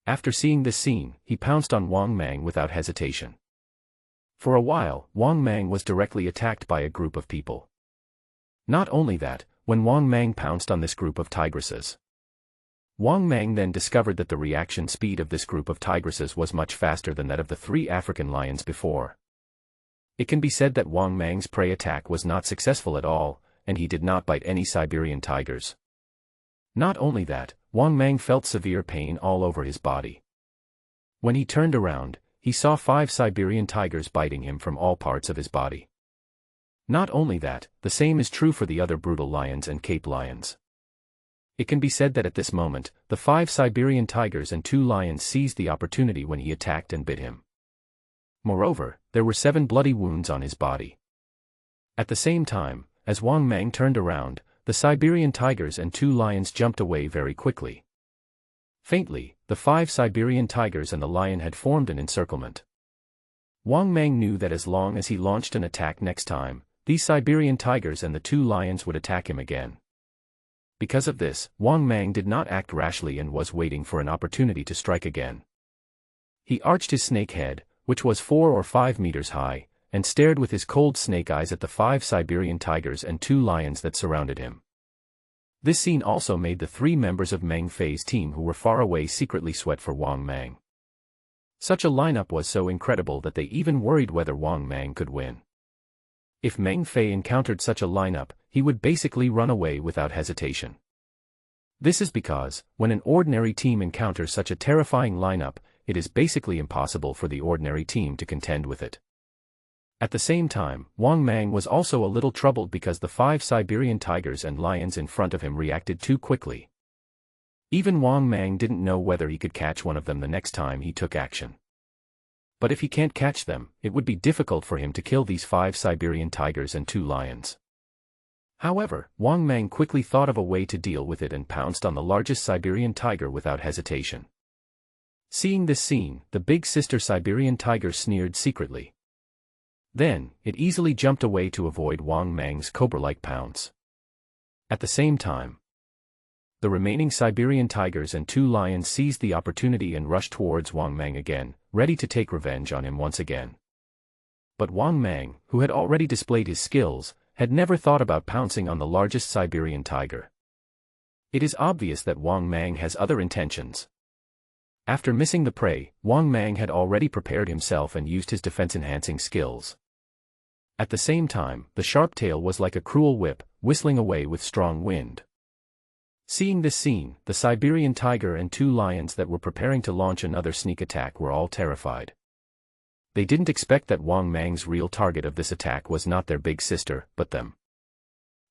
After seeing this scene, he pounced on Wang Mang without hesitation. For a while, Wang Mang was directly attacked by a group of people. Not only that, when Wang Mang pounced on this group of tigresses, Wang Mang then discovered that the reaction speed of this group of tigresses was much faster than that of the 3 African lions before. It can be said that Wang Mang's prey attack was not successful at all, and he did not bite any Siberian tigers. Not only that, Wang Mang felt severe pain all over his body. When he turned around, he saw 5 Siberian tigers biting him from all parts of his body. Not only that, the same is true for the other brutal lions and Cape lions. It can be said that at this moment, the 5 Siberian tigers and 2 lions seized the opportunity when he attacked and bit him. Moreover, there were 7 bloody wounds on his body. At the same time, as Wang Mang turned around, the Siberian tigers and 2 lions jumped away very quickly. Faintly, the 5 Siberian tigers and the lion had formed an encirclement. Wang Mang knew that as long as he launched an attack next time, these Siberian tigers and the 2 lions would attack him again. Because of this, Wang Mang did not act rashly and was waiting for an opportunity to strike again. He arched his snake head, which was 4 or 5 meters high, and stared with his cold snake eyes at the 5 Siberian tigers and 2 lions that surrounded him. This scene also made the 3 members of Meng Fei's team who were far away secretly sweat for Wang Mang. Such a lineup was so incredible that they even worried whether Wang Mang could win. If Meng Fei encountered such a lineup, he would basically run away without hesitation. This is because, when an ordinary team encounters such a terrifying lineup, it is basically impossible for the ordinary team to contend with it. At the same time, Wang Mang was also a little troubled because the 5 Siberian tigers and lions in front of him reacted too quickly. Even Wang Mang didn't know whether he could catch one of them the next time he took action. But if he can't catch them, it would be difficult for him to kill these 5 Siberian tigers and 2 lions. However, Wang Mang quickly thought of a way to deal with it and pounced on the largest Siberian tiger without hesitation. Seeing this scene, the big sister Siberian tiger sneered secretly. Then, it easily jumped away to avoid Wang Mang's cobra-like pounce. At the same time, the remaining Siberian tigers and 2 lions seized the opportunity and rushed towards Wang Mang again, ready to take revenge on him once again. But Wang Mang, who had already displayed his skills, had never thought about pouncing on the largest Siberian tiger. It is obvious that Wang Mang has other intentions. After missing the prey, Wang Mang had already prepared himself and used his defense-enhancing skills. At the same time, the sharp tail was like a cruel whip, whistling away with strong wind. Seeing this scene, the Siberian tiger and 2 lions that were preparing to launch another sneak attack were all terrified. They didn't expect that Wang Mang's real target of this attack was not their big sister, but them.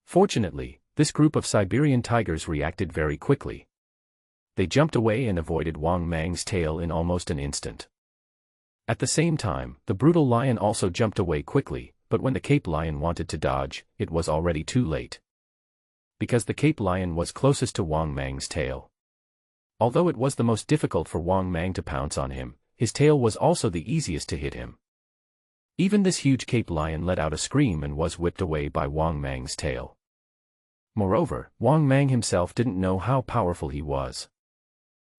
Fortunately, this group of Siberian tigers reacted very quickly. They jumped away and avoided Wang Mang's tail in almost an instant. At the same time, the brutal lion also jumped away quickly, but when the Cape lion wanted to dodge, it was already too late. Because the Cape lion was closest to Wang Mang's tail. Although it was the most difficult for Wang Mang to pounce on him, his tail was also the easiest to hit him. Even this huge Cape lion let out a scream and was whipped away by Wang Mang's tail. Moreover, Wang Mang himself didn't know how powerful he was.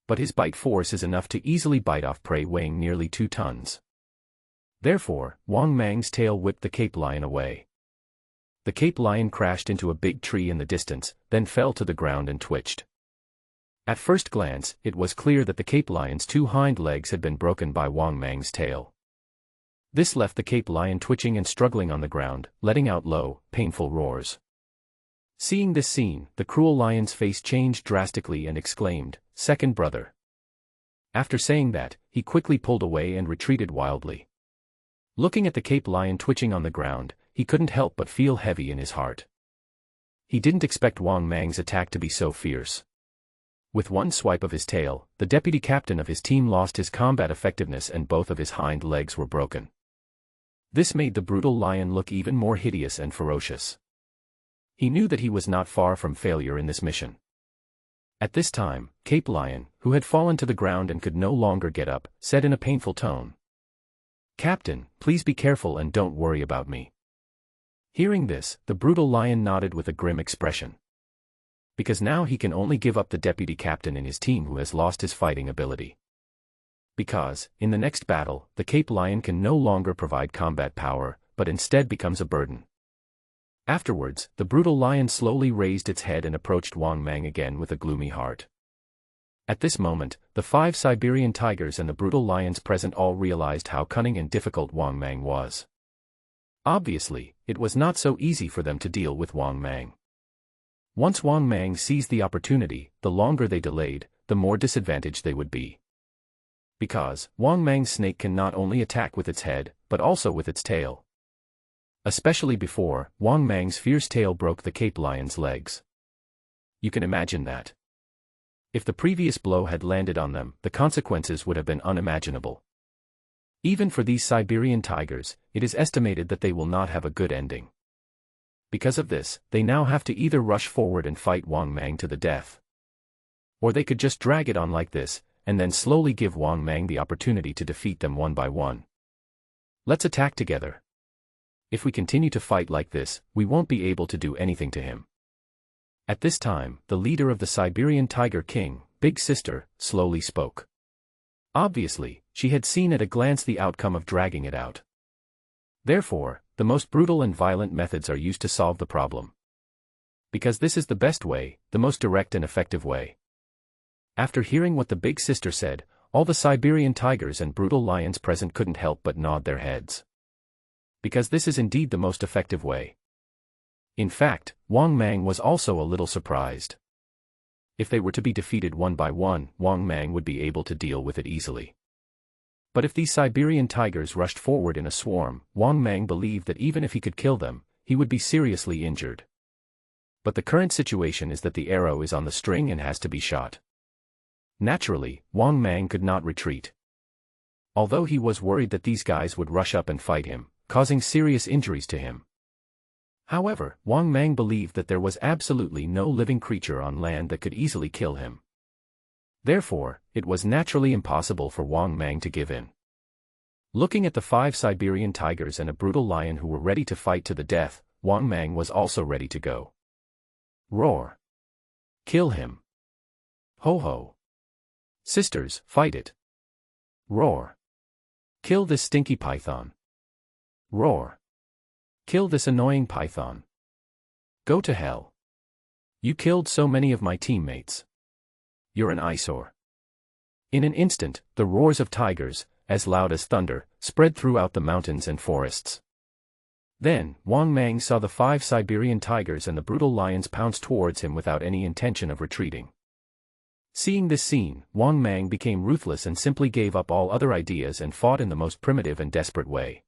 But his bite force is enough to easily bite off prey weighing nearly 2 tons. Therefore, Wang Mang's tail whipped the Cape lion away. The Cape lion crashed into a big tree in the distance, then fell to the ground and twitched. At first glance, it was clear that the Cape lion's 2 hind legs had been broken by Wang Mang's tail. This left the Cape lion twitching and struggling on the ground, letting out low, painful roars. Seeing this scene, the cruel lion's face changed drastically and exclaimed, "Second brother." After saying that, he quickly pulled away and retreated wildly. Looking at the Cape lion twitching on the ground, he couldn't help but feel heavy in his heart. He didn't expect Wang Mang's attack to be so fierce. With one swipe of his tail, the deputy captain of his team lost his combat effectiveness and both of his hind legs were broken. This made the brutal lion look even more hideous and ferocious. He knew that he was not far from failure in this mission. At this time, Cape Lion, who had fallen to the ground and could no longer get up, said in a painful tone, "Captain, please be careful and don't worry about me." Hearing this, the brutal lion nodded with a grim expression. Because now he can only give up the deputy captain in his team who has lost his fighting ability. Because, in the next battle, the Cape Lion can no longer provide combat power, but instead becomes a burden. Afterwards, the brutal lion slowly raised its head and approached Wang Mang again with a gloomy heart. At this moment, the 5 Siberian tigers and the brutal lions present all realized how cunning and difficult Wang Mang was. Obviously, it was not so easy for them to deal with Wang Mang. Once Wang Mang seized the opportunity, the longer they delayed, the more disadvantaged they would be. Because Wang Mang's snake can not only attack with its head, but also with its tail. Especially before, Wang Mang's fierce tail broke the Cape Lion's legs. You can imagine that. If the previous blow had landed on them, the consequences would have been unimaginable. Even for these Siberian tigers, it is estimated that they will not have a good ending. Because of this, they now have to either rush forward and fight Wang Mang to the death. Or they could just drag it on like this, and then slowly give Wang Mang the opportunity to defeat them one by one. Let's attack together. If we continue to fight like this, we won't be able to do anything to him. At this time, the leader of the Siberian Tiger King, Big Sister, slowly spoke. Obviously, she had seen at a glance the outcome of dragging it out. Therefore, the most brutal and violent methods are used to solve the problem. Because this is the best way, the most direct and effective way. After hearing what the Big Sister said, all the Siberian tigers and brutal lions present couldn't help but nod their heads. Because this is indeed the most effective way. In fact, Wang Mang was also a little surprised. If they were to be defeated one by one, Wang Mang would be able to deal with it easily. But if these Siberian tigers rushed forward in a swarm, Wang Mang believed that even if he could kill them, he would be seriously injured. But the current situation is that the arrow is on the string and has to be shot. Naturally, Wang Mang could not retreat. Although he was worried that these guys would rush up and fight him, causing serious injuries to him. However, Wang Mang believed that there was absolutely no living creature on land that could easily kill him. Therefore, it was naturally impossible for Wang Mang to give in. Looking at the 5 Siberian tigers and a brutal lion who were ready to fight to the death, Wang Mang was also ready to go. Roar! Kill him! Ho ho! Sisters, fight it! Roar! Kill this stinky python! Roar! Kill this annoying python! Go to hell! You killed so many of my teammates. You're an eyesore. In an instant, the roars of tigers, as loud as thunder, spread throughout the mountains and forests. Then, Wang Mang saw the 5 Siberian tigers and the brutal lions pounce towards him without any intention of retreating. Seeing this scene, Wang Mang became ruthless and simply gave up all other ideas and fought in the most primitive and desperate way.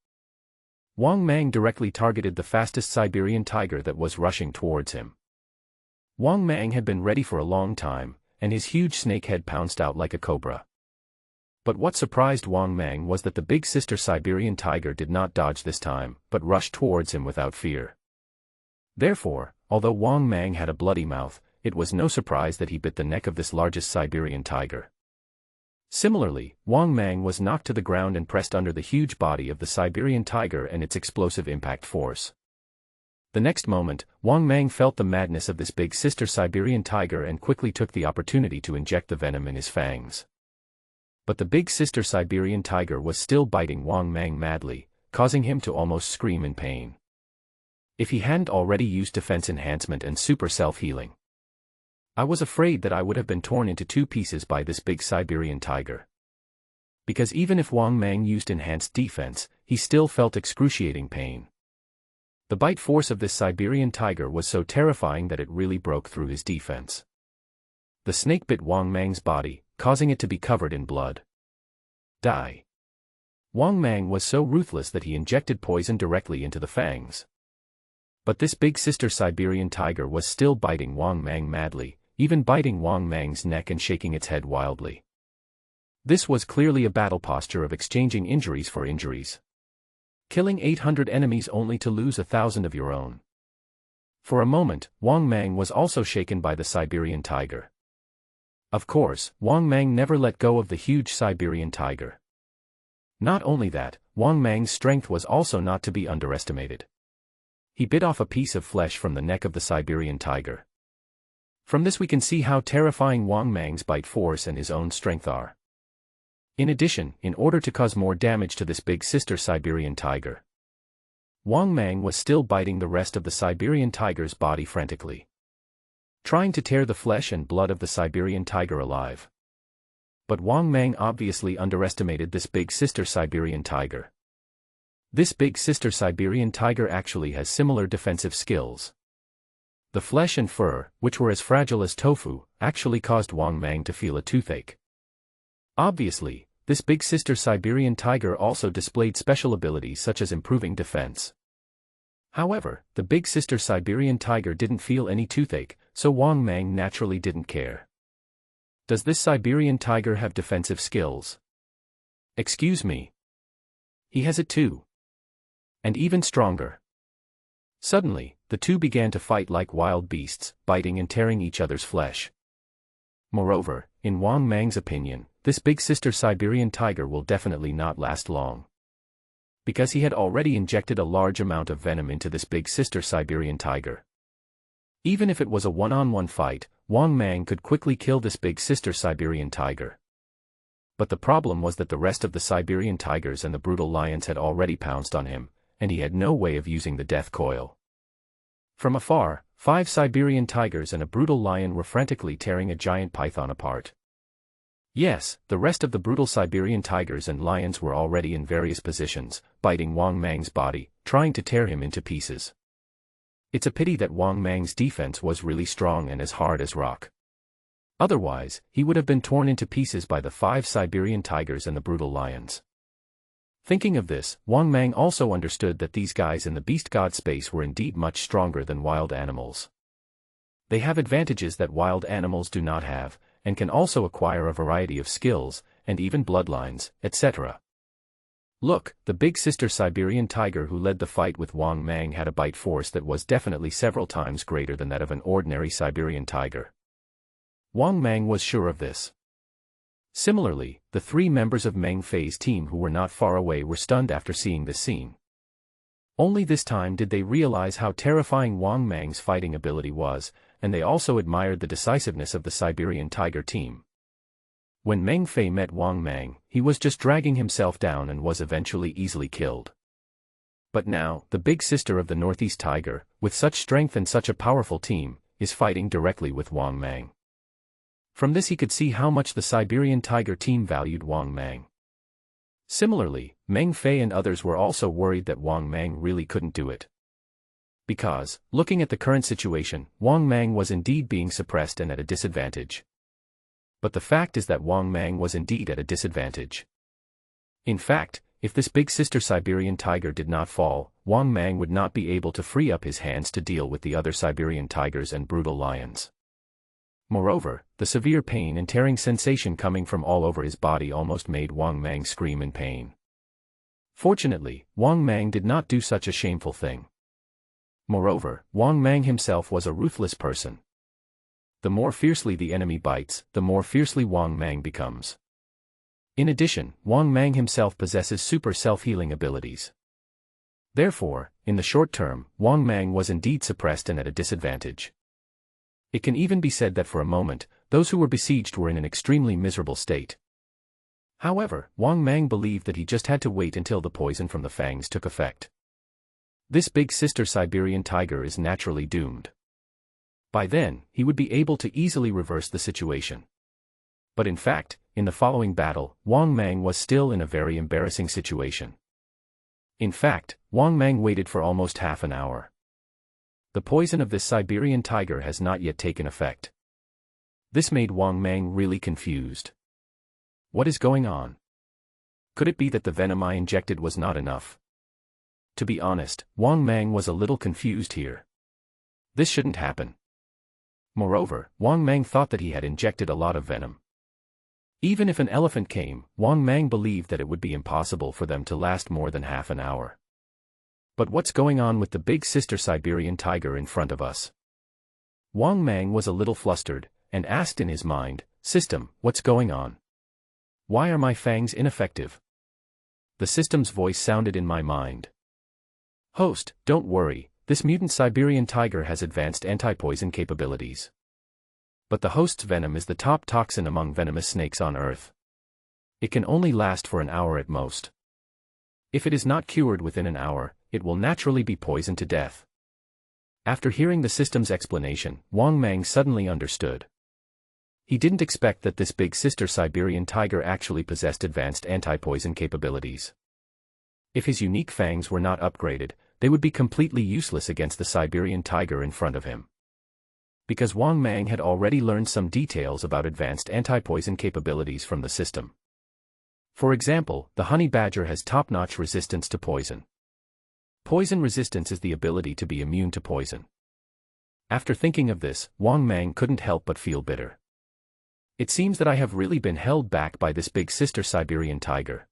Wang Mang directly targeted the fastest Siberian tiger that was rushing towards him. Wang Mang had been ready for a long time, and his huge snake head pounced out like a cobra. But what surprised Wang Mang was that the Big Sister Siberian tiger did not dodge this time, but rushed towards him without fear. Therefore, although Wang Mang had a bloody mouth, it was no surprise that he bit the neck of this largest Siberian tiger. Similarly, Wang Mang was knocked to the ground and pressed under the huge body of the Siberian tiger and its explosive impact force. The next moment, Wang Mang felt the madness of this Big Sister Siberian tiger and quickly took the opportunity to inject the venom in his fangs. But the Big Sister Siberian tiger was still biting Wang Mang madly, causing him to almost scream in pain. If he hadn't already used defense enhancement and super self-healing, I was afraid that I would have been torn into 2 pieces by this big Siberian tiger. Because even if Wang Mang used enhanced defense, he still felt excruciating pain. The bite force of this Siberian tiger was so terrifying that it really broke through his defense. The snake bit Wang Mang's body, causing it to be covered in blood. Die! Wang Mang was so ruthless that he injected poison directly into the fangs. But this Big Sister Siberian tiger was still biting Wang Mang madly, even biting Wang Mang's neck and shaking its head wildly. This was clearly a battle posture of exchanging injuries for injuries. Killing 800 enemies only to lose 1,000 of your own. For a moment, Wang Mang was also shaken by the Siberian tiger. Of course, Wang Mang never let go of the huge Siberian tiger. Not only that, Wang Mang's strength was also not to be underestimated. He bit off a piece of flesh from the neck of the Siberian tiger. From this we can see how terrifying Wang Mang's bite force and his own strength are. In addition, in order to cause more damage to this Big Sister Siberian tiger, Wang Mang was still biting the rest of the Siberian tiger's body frantically, trying to tear the flesh and blood of the Siberian tiger alive. But Wang Mang obviously underestimated this Big Sister Siberian tiger. This big sister Siberian tiger actually has similar defensive skills. The flesh and fur, which were as fragile as tofu, actually caused Wang Mang to feel a toothache. Obviously, this big sister Siberian tiger also displayed special abilities such as improving defense. However, the big sister Siberian tiger didn't feel any toothache, so Wang Mang naturally didn't care. Does this Siberian tiger have defensive skills? Excuse me. He has it too. And even stronger. Suddenly, the two began to fight like wild beasts, biting and tearing each other's flesh. Moreover, in Wang Mang's opinion, this big sister Siberian tiger will definitely not last long. Because he had already injected a large amount of venom into this big sister Siberian tiger. Even if it was a one-on-one fight, Wang Mang could quickly kill this big sister Siberian tiger. But the problem was that the rest of the Siberian tigers and the brutal lions had already pounced on him, and he had no way of using the death coil. From afar, 5 Siberian tigers and a brutal lion were frantically tearing a giant python apart. Yes, the rest of the brutal Siberian tigers and lions were already in various positions, biting Wang Mang's body, trying to tear him into pieces. It's a pity that Wang Mang's defense was really strong and as hard as rock. Otherwise, he would have been torn into pieces by the 5 Siberian tigers and the brutal lions. Thinking of this, Wang Mang also understood that these guys in the beast god space were indeed much stronger than wild animals. They have advantages that wild animals do not have, and can also acquire a variety of skills, and even bloodlines, etc. Look, the big sister Siberian tiger who led the fight with Wang Mang had a bite force that was definitely several times greater than that of an ordinary Siberian tiger. Wang Mang was sure of this. Similarly, the 3 members of Meng Fei's team who were not far away were stunned after seeing this scene. Only this time did they realize how terrifying Wang Mang's fighting ability was, and they also admired the decisiveness of the Siberian tiger team. When Meng Fei met Wang Mang, he was just dragging himself down and was eventually easily killed. But now, the big sister of the Northeast tiger, with such strength and such a powerful team, is fighting directly with Wang Mang. From this he could see how much the Siberian tiger team valued Wang Mang. Similarly, Meng Fei and others were also worried that Wang Mang really couldn't do it. Because, looking at the current situation, Wang Mang was indeed being suppressed and at a disadvantage. But the fact is that Wang Mang was indeed at a disadvantage. In fact, if this big sister Siberian tiger did not fall, Wang Mang would not be able to free up his hands to deal with the other Siberian tigers and brutal lions. Moreover, the severe pain and tearing sensation coming from all over his body almost made Wang Mang scream in pain. Fortunately, Wang Mang did not do such a shameful thing. Moreover, Wang Mang himself was a ruthless person. The more fiercely the enemy bites, the more fiercely Wang Mang becomes. In addition, Wang Mang himself possesses super self-healing abilities. Therefore, in the short term, Wang Mang was indeed suppressed and at a disadvantage. It can even be said that for a moment, those who were besieged were in an extremely miserable state. However, Wang Mang believed that he just had to wait until the poison from the fangs took effect. This big sister Siberian tiger is naturally doomed. By then, he would be able to easily reverse the situation. But in fact, in the following battle, Wang Mang was still in a very embarrassing situation. In fact, Wang Mang waited for almost half an hour. The poison of this Siberian tiger has not yet taken effect. This made Wang Mang really confused. What is going on? Could it be that the venom I injected was not enough? To be honest, Wang Mang was a little confused here. This shouldn't happen. Moreover, Wang Mang thought that he had injected a lot of venom. Even if an elephant came, Wang Mang believed that it would be impossible for them to last more than half an hour. But what's going on with the big sister Siberian tiger in front of us? Wang Mang was a little flustered, and asked in his mind, "System, what's going on? Why are my fangs ineffective?" The system's voice sounded in my mind. "Host, don't worry, this mutant Siberian tiger has advanced anti-poison capabilities. But the host's venom is the top toxin among venomous snakes on Earth. It can only last for an hour at most. If it is not cured within an hour, it will naturally be poisoned to death." After hearing the system's explanation, Wang Mang suddenly understood. He didn't expect that this big sister Siberian tiger actually possessed advanced anti-poison capabilities. If his unique fangs were not upgraded, they would be completely useless against the Siberian tiger in front of him. Because Wang Mang had already learned some details about advanced anti-poison capabilities from the system. For example, the honey badger has top-notch resistance to poison. Poison resistance is the ability to be immune to poison. After thinking of this, Wang Mang couldn't help but feel bitter. It seems that I have really been held back by this big sister Siberian tiger.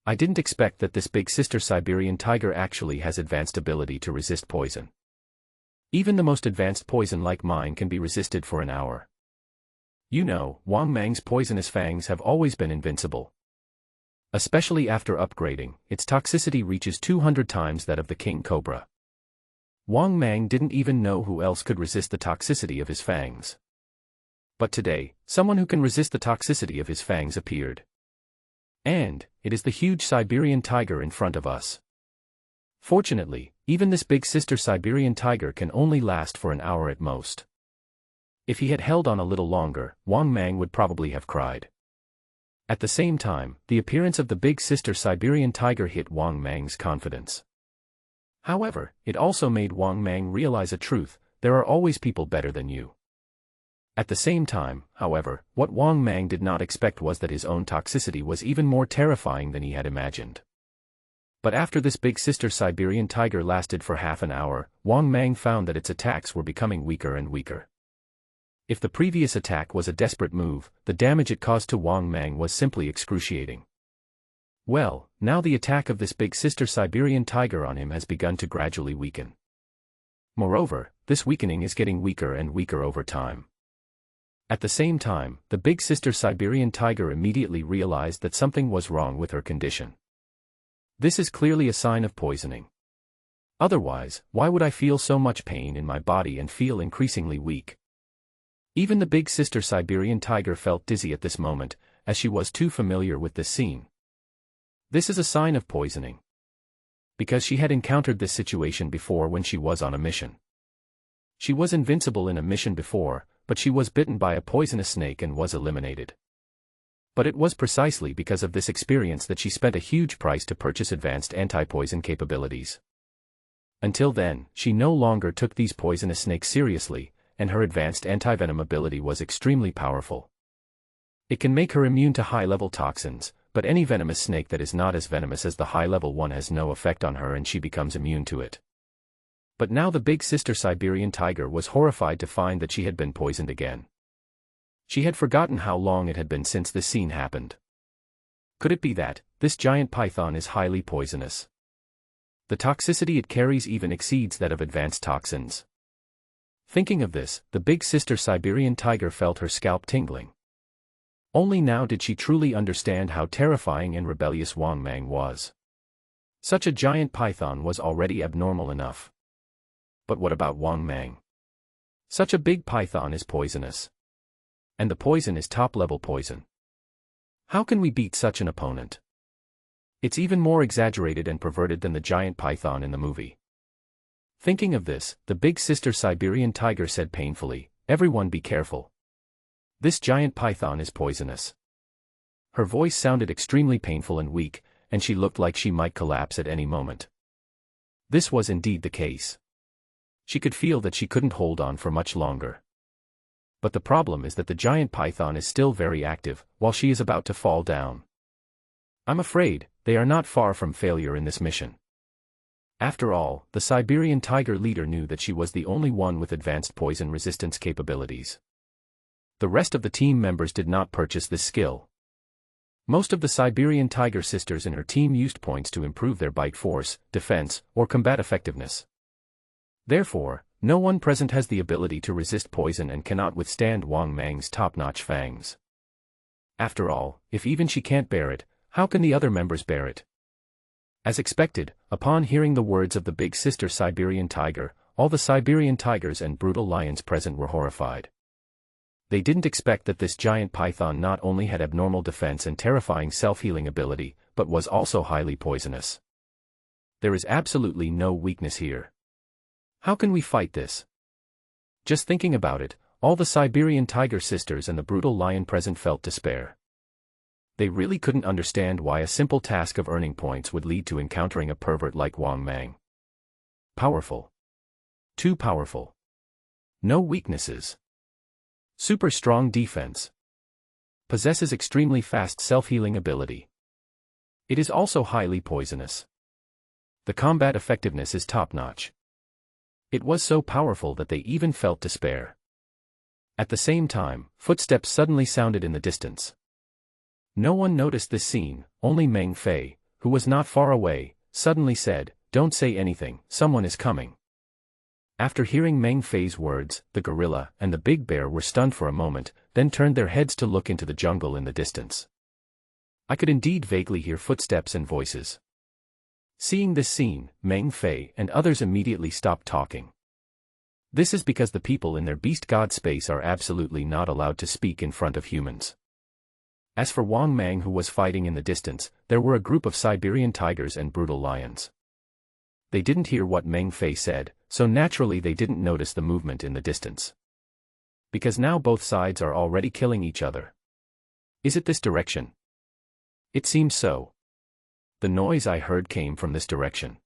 I didn't expect that this big sister Siberian tiger actually has advanced ability to resist poison. Even the most advanced poison like mine can be resisted for an hour. You know, Wang Mang's poisonous fangs have always been invincible. Especially after upgrading, its toxicity reaches 200 times that of the king cobra. Wang Mang didn't even know who else could resist the toxicity of his fangs. But today, someone who can resist the toxicity of his fangs appeared. And it is the huge Siberian tiger in front of us. Fortunately, even this big sister Siberian tiger can only last for an hour at most. If he had held on a little longer, Wang Mang would probably have cried. At the same time, the appearance of the big sister Siberian tiger hit Wang Mang's confidence. However, it also made Wang Mang realize a truth: there are always people better than you. At the same time, however, what Wang Mang did not expect was that his own toxicity was even more terrifying than he had imagined. But after this big sister Siberian tiger lasted for half an hour, Wang Mang found that its attacks were becoming weaker and weaker. If the previous attack was a desperate move, the damage it caused to Wang Mang was simply excruciating. Well, now the attack of this big sister Siberian tiger on him has begun to gradually weaken. Moreover, this weakening is getting weaker and weaker over time. At the same time, the big sister Siberian tiger immediately realized that something was wrong with her condition. This is clearly a sign of poisoning. Otherwise, why would I feel so much pain in my body and feel increasingly weak? Even the big sister Siberian tiger felt dizzy at this moment, as she was too familiar with this scene. This is a sign of poisoning. Because she had encountered this situation before when she was on a mission. She was invincible in a mission before, but she was bitten by a poisonous snake and was eliminated. But it was precisely because of this experience that she spent a huge price to purchase advanced anti-poison capabilities. Until then, she no longer took these poisonous snakes seriously, and her advanced anti-venom ability was extremely powerful. It can make her immune to high-level toxins, but any venomous snake that is not as venomous as the high-level one has no effect on her and she becomes immune to it. But now the big sister Siberian tiger was horrified to find that she had been poisoned again. She had forgotten how long it had been since this scene happened. Could it be that this giant python is highly poisonous? The toxicity it carries even exceeds that of advanced toxins. Thinking of this, the big sister Siberian tiger felt her scalp tingling. Only now did she truly understand how terrifying and rebellious Wang Mang was. Such a giant python was already abnormal enough. But what about Wang Mang? Such a big python is poisonous. And the poison is top-level poison. How can we beat such an opponent? It's even more exaggerated and perverted than the giant python in the movie. Thinking of this, the big sister Siberian tiger said painfully, "Everyone be careful. This giant python is poisonous." Her voice sounded extremely painful and weak, and she looked like she might collapse at any moment. This was indeed the case. She could feel that she couldn't hold on for much longer. But the problem is that the giant python is still very active, while she is about to fall down. I'm afraid they are not far from failure in this mission. After all, the Siberian tiger leader knew that she was the only one with advanced poison resistance capabilities. The rest of the team members did not purchase this skill. Most of the Siberian tiger sisters in her team used points to improve their bite force, defense, or combat effectiveness. Therefore, no one present has the ability to resist poison and cannot withstand Wang Mang's top-notch fangs. After all, if even she can't bear it, how can the other members bear it? As expected, upon hearing the words of the big sister Siberian tiger, all the Siberian tigers and brutal lions present were horrified. They didn't expect that this giant python not only had abnormal defense and terrifying self-healing ability, but was also highly poisonous. There is absolutely no weakness here. How can we fight this? Just thinking about it, all the Siberian tiger sisters and the brutal lion present felt despair. They really couldn't understand why a simple task of earning points would lead to encountering a pervert like Wang Mang. Powerful. Too powerful. No weaknesses. Super strong defense. Possesses extremely fast self-healing ability. It is also highly poisonous. The combat effectiveness is top-notch. It was so powerful that they even felt despair. At the same time, footsteps suddenly sounded in the distance. No one noticed this scene, only Meng Fei, who was not far away, suddenly said, "Don't say anything, someone is coming." After hearing Meng Fei's words, the gorilla and the big bear were stunned for a moment, then turned their heads to look into the jungle in the distance. I could indeed vaguely hear footsteps and voices. Seeing this scene, Meng Fei and others immediately stopped talking. This is because the people in their beast god space are absolutely not allowed to speak in front of humans. As for Wang Mang, who was fighting in the distance, there were a group of Siberian tigers and brutal lions. They didn't hear what Meng Fei said, so naturally they didn't notice the movement in the distance. Because now both sides are already killing each other. Is it this direction? It seems so. The noise I heard came from this direction.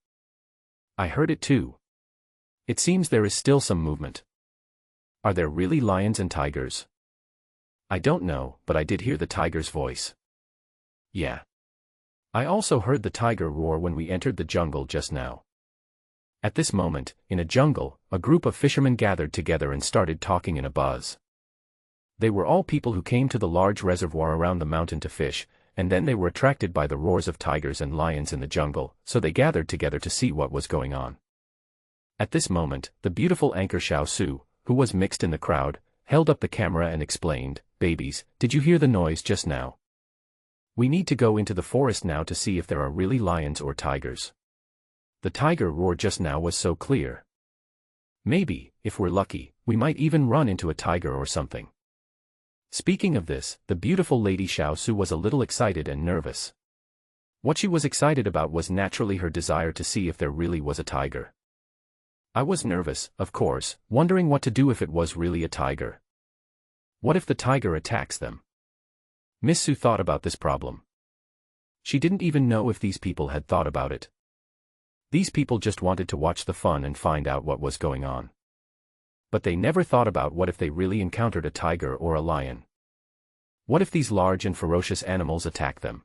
I heard it too. It seems there is still some movement. Are there really lions and tigers? I don't know, but I did hear the tiger's voice. Yeah. I also heard the tiger roar when we entered the jungle just now. At this moment, in a jungle, a group of fishermen gathered together and started talking in a buzz. They were all people who came to the large reservoir around the mountain to fish, and then they were attracted by the roars of tigers and lions in the jungle, so they gathered together to see what was going on. At this moment, the beautiful anchor Xiao Su, who was mixed in the crowd, held up the camera and explained, "Babies, did you hear the noise just now? We need to go into the forest now to see if there are really lions or tigers. The tiger roar just now was so clear. Maybe, if we're lucky, we might even run into a tiger or something." Speaking of this, the beautiful lady Xiao Su was a little excited and nervous. What she was excited about was naturally her desire to see if there really was a tiger. I was nervous, of course, wondering what to do if it was really a tiger. What if the tiger attacks them? Miss Su thought about this problem. She didn't even know if these people had thought about it. These people just wanted to watch the fun and find out what was going on. But they never thought about what if they really encountered a tiger or a lion. What if these large and ferocious animals attack them?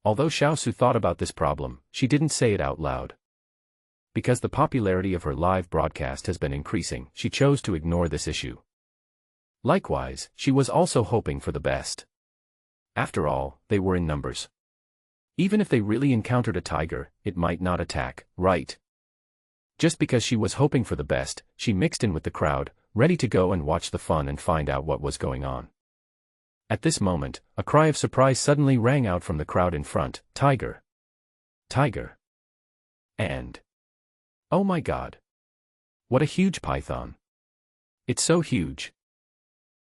Although Xiao Su thought about this problem, she didn't say it out loud. Because the popularity of her live broadcast has been increasing, she chose to ignore this issue. Likewise, she was also hoping for the best. After all, they were in numbers. Even if they really encountered a tiger, it might not attack, right? Just because she was hoping for the best, she mixed in with the crowd, ready to go and watch the fun and find out what was going on. At this moment, a cry of surprise suddenly rang out from the crowd in front, "Tiger! Tiger!" And, oh my God! What a huge python! It's so huge!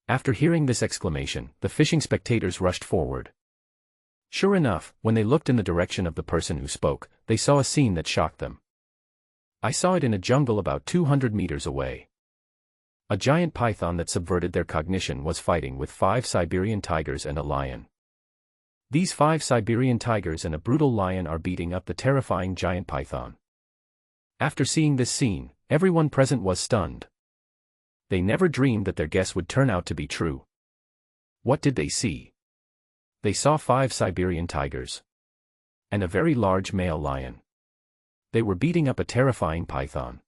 After hearing this exclamation, the fishing spectators rushed forward. Sure enough, when they looked in the direction of the person who spoke, they saw a scene that shocked them. I saw it in a jungle about 200 meters away. A giant python that subverted their cognition was fighting with 5 Siberian tigers and a lion. These 5 Siberian tigers and a brutal lion are beating up the terrifying giant python. After seeing this scene, everyone present was stunned. They never dreamed that their guess would turn out to be true. What did they see? They saw 5 Siberian tigers. And a very large male lion. They were beating up a terrifying python.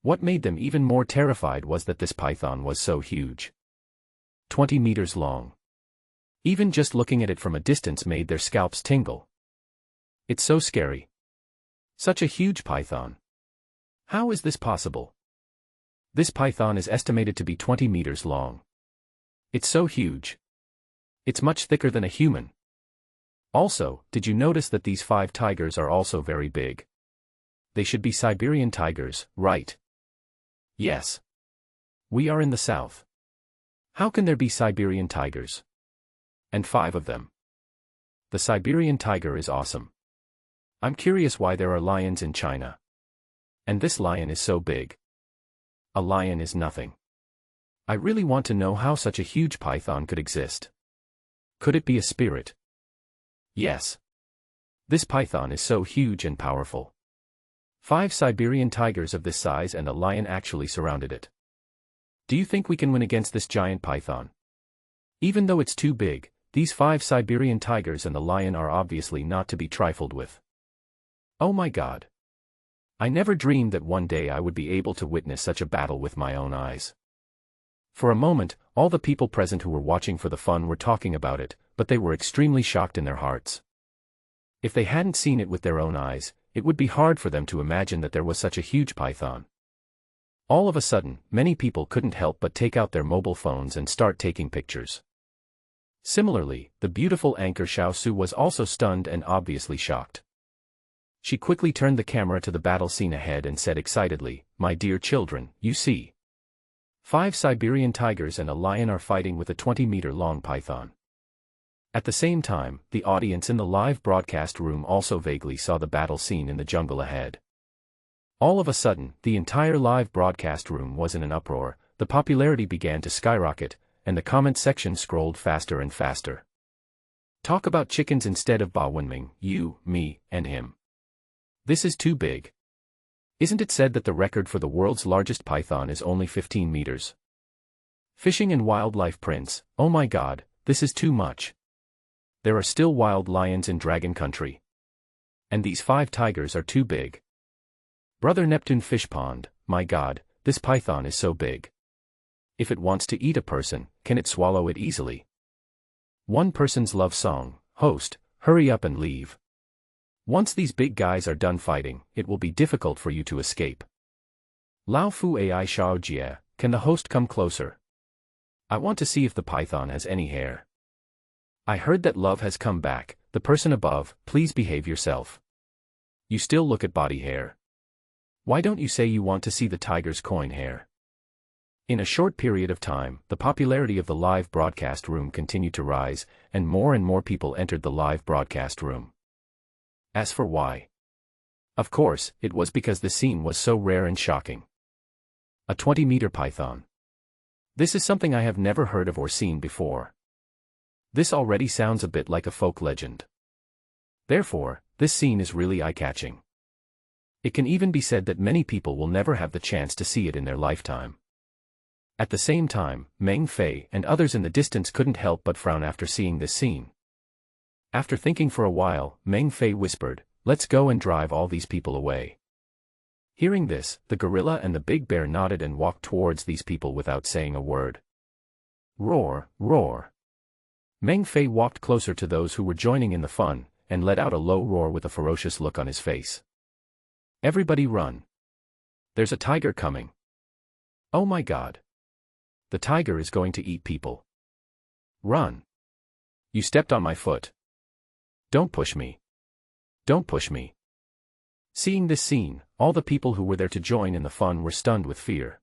What made them even more terrified was that this python was so huge. 20 meters long. Even just looking at it from a distance made their scalps tingle. It's so scary. Such a huge python. How is this possible? This python is estimated to be 20 meters long. It's so huge. It's much thicker than a human. Also, did you notice that these 5 tigers are also very big? They should be Siberian tigers, right? Yes. We are in the south. How can there be Siberian tigers? And 5 of them. The Siberian tiger is awesome. I'm curious why there are lions in China. And this lion is so big. A lion is nothing. I really want to know how such a huge python could exist. Could it be a spirit? Yes. This python is so huge and powerful. 5 Siberian tigers of this size and a lion actually surrounded it. Do you think we can win against this giant python? Even though it's too big, these 5 Siberian tigers and the lion are obviously not to be trifled with. Oh my God. I never dreamed that one day I would be able to witness such a battle with my own eyes. For a moment, all the people present who were watching for the fun were talking about it, but they were extremely shocked in their hearts. If they hadn't seen it with their own eyes, it would be hard for them to imagine that there was such a huge python. All of a sudden, many people couldn't help but take out their mobile phones and start taking pictures. Similarly, the beautiful anchor Xiao Su was also stunned and obviously shocked. She quickly turned the camera to the battle scene ahead and said excitedly, "My dear children, you see. 5 Siberian tigers and a lion are fighting with a 20-meter-long python." At the same time, the audience in the live broadcast room also vaguely saw the battle scene in the jungle ahead. All of a sudden, the entire live broadcast room was in an uproar, the popularity began to skyrocket, and the comment section scrolled faster and faster. Talk about chickens instead of Ba Wenming, you, me, and him. This is too big. Isn't it said that the record for the world's largest python is only 15 meters? Fishing and wildlife prince, oh my God, this is too much. There are still wild lions in Dragon Country. And these 5 tigers are too big. Brother Neptune Fish Pond, my God, this python is so big. If it wants to eat a person, can it swallow it easily? One person's love song, host, hurry up and leave. Once these big guys are done fighting, it will be difficult for you to escape. Lao Fu Ai Shao Jie, can the host come closer? I want to see if the python has any hair. I heard that love has come back, the person above, please behave yourself. You still look at body hair. Why don't you say you want to see the tiger's coin hair? In a short period of time, the popularity of the live broadcast room continued to rise, and more people entered the live broadcast room. As for why? Of course, it was because the scene was so rare and shocking. A 20-meter python. This is something I have never heard of or seen before. This already sounds a bit like a folk legend. Therefore, this scene is really eye-catching. It can even be said that many people will never have the chance to see it in their lifetime. At the same time, Meng Fei and others in the distance couldn't help but frown after seeing this scene. After thinking for a while, Meng Fei whispered, "Let's go and drive all these people away." Hearing this, the gorilla and the big bear nodded and walked towards these people without saying a word. Roar, roar. Meng Fei walked closer to those who were joining in the fun, and let out a low roar with a ferocious look on his face. Everybody run. There's a tiger coming. Oh my God. The tiger is going to eat people. Run. You stepped on my foot. Don't push me. Don't push me. Seeing this scene, all the people who were there to join in the fun were stunned with fear.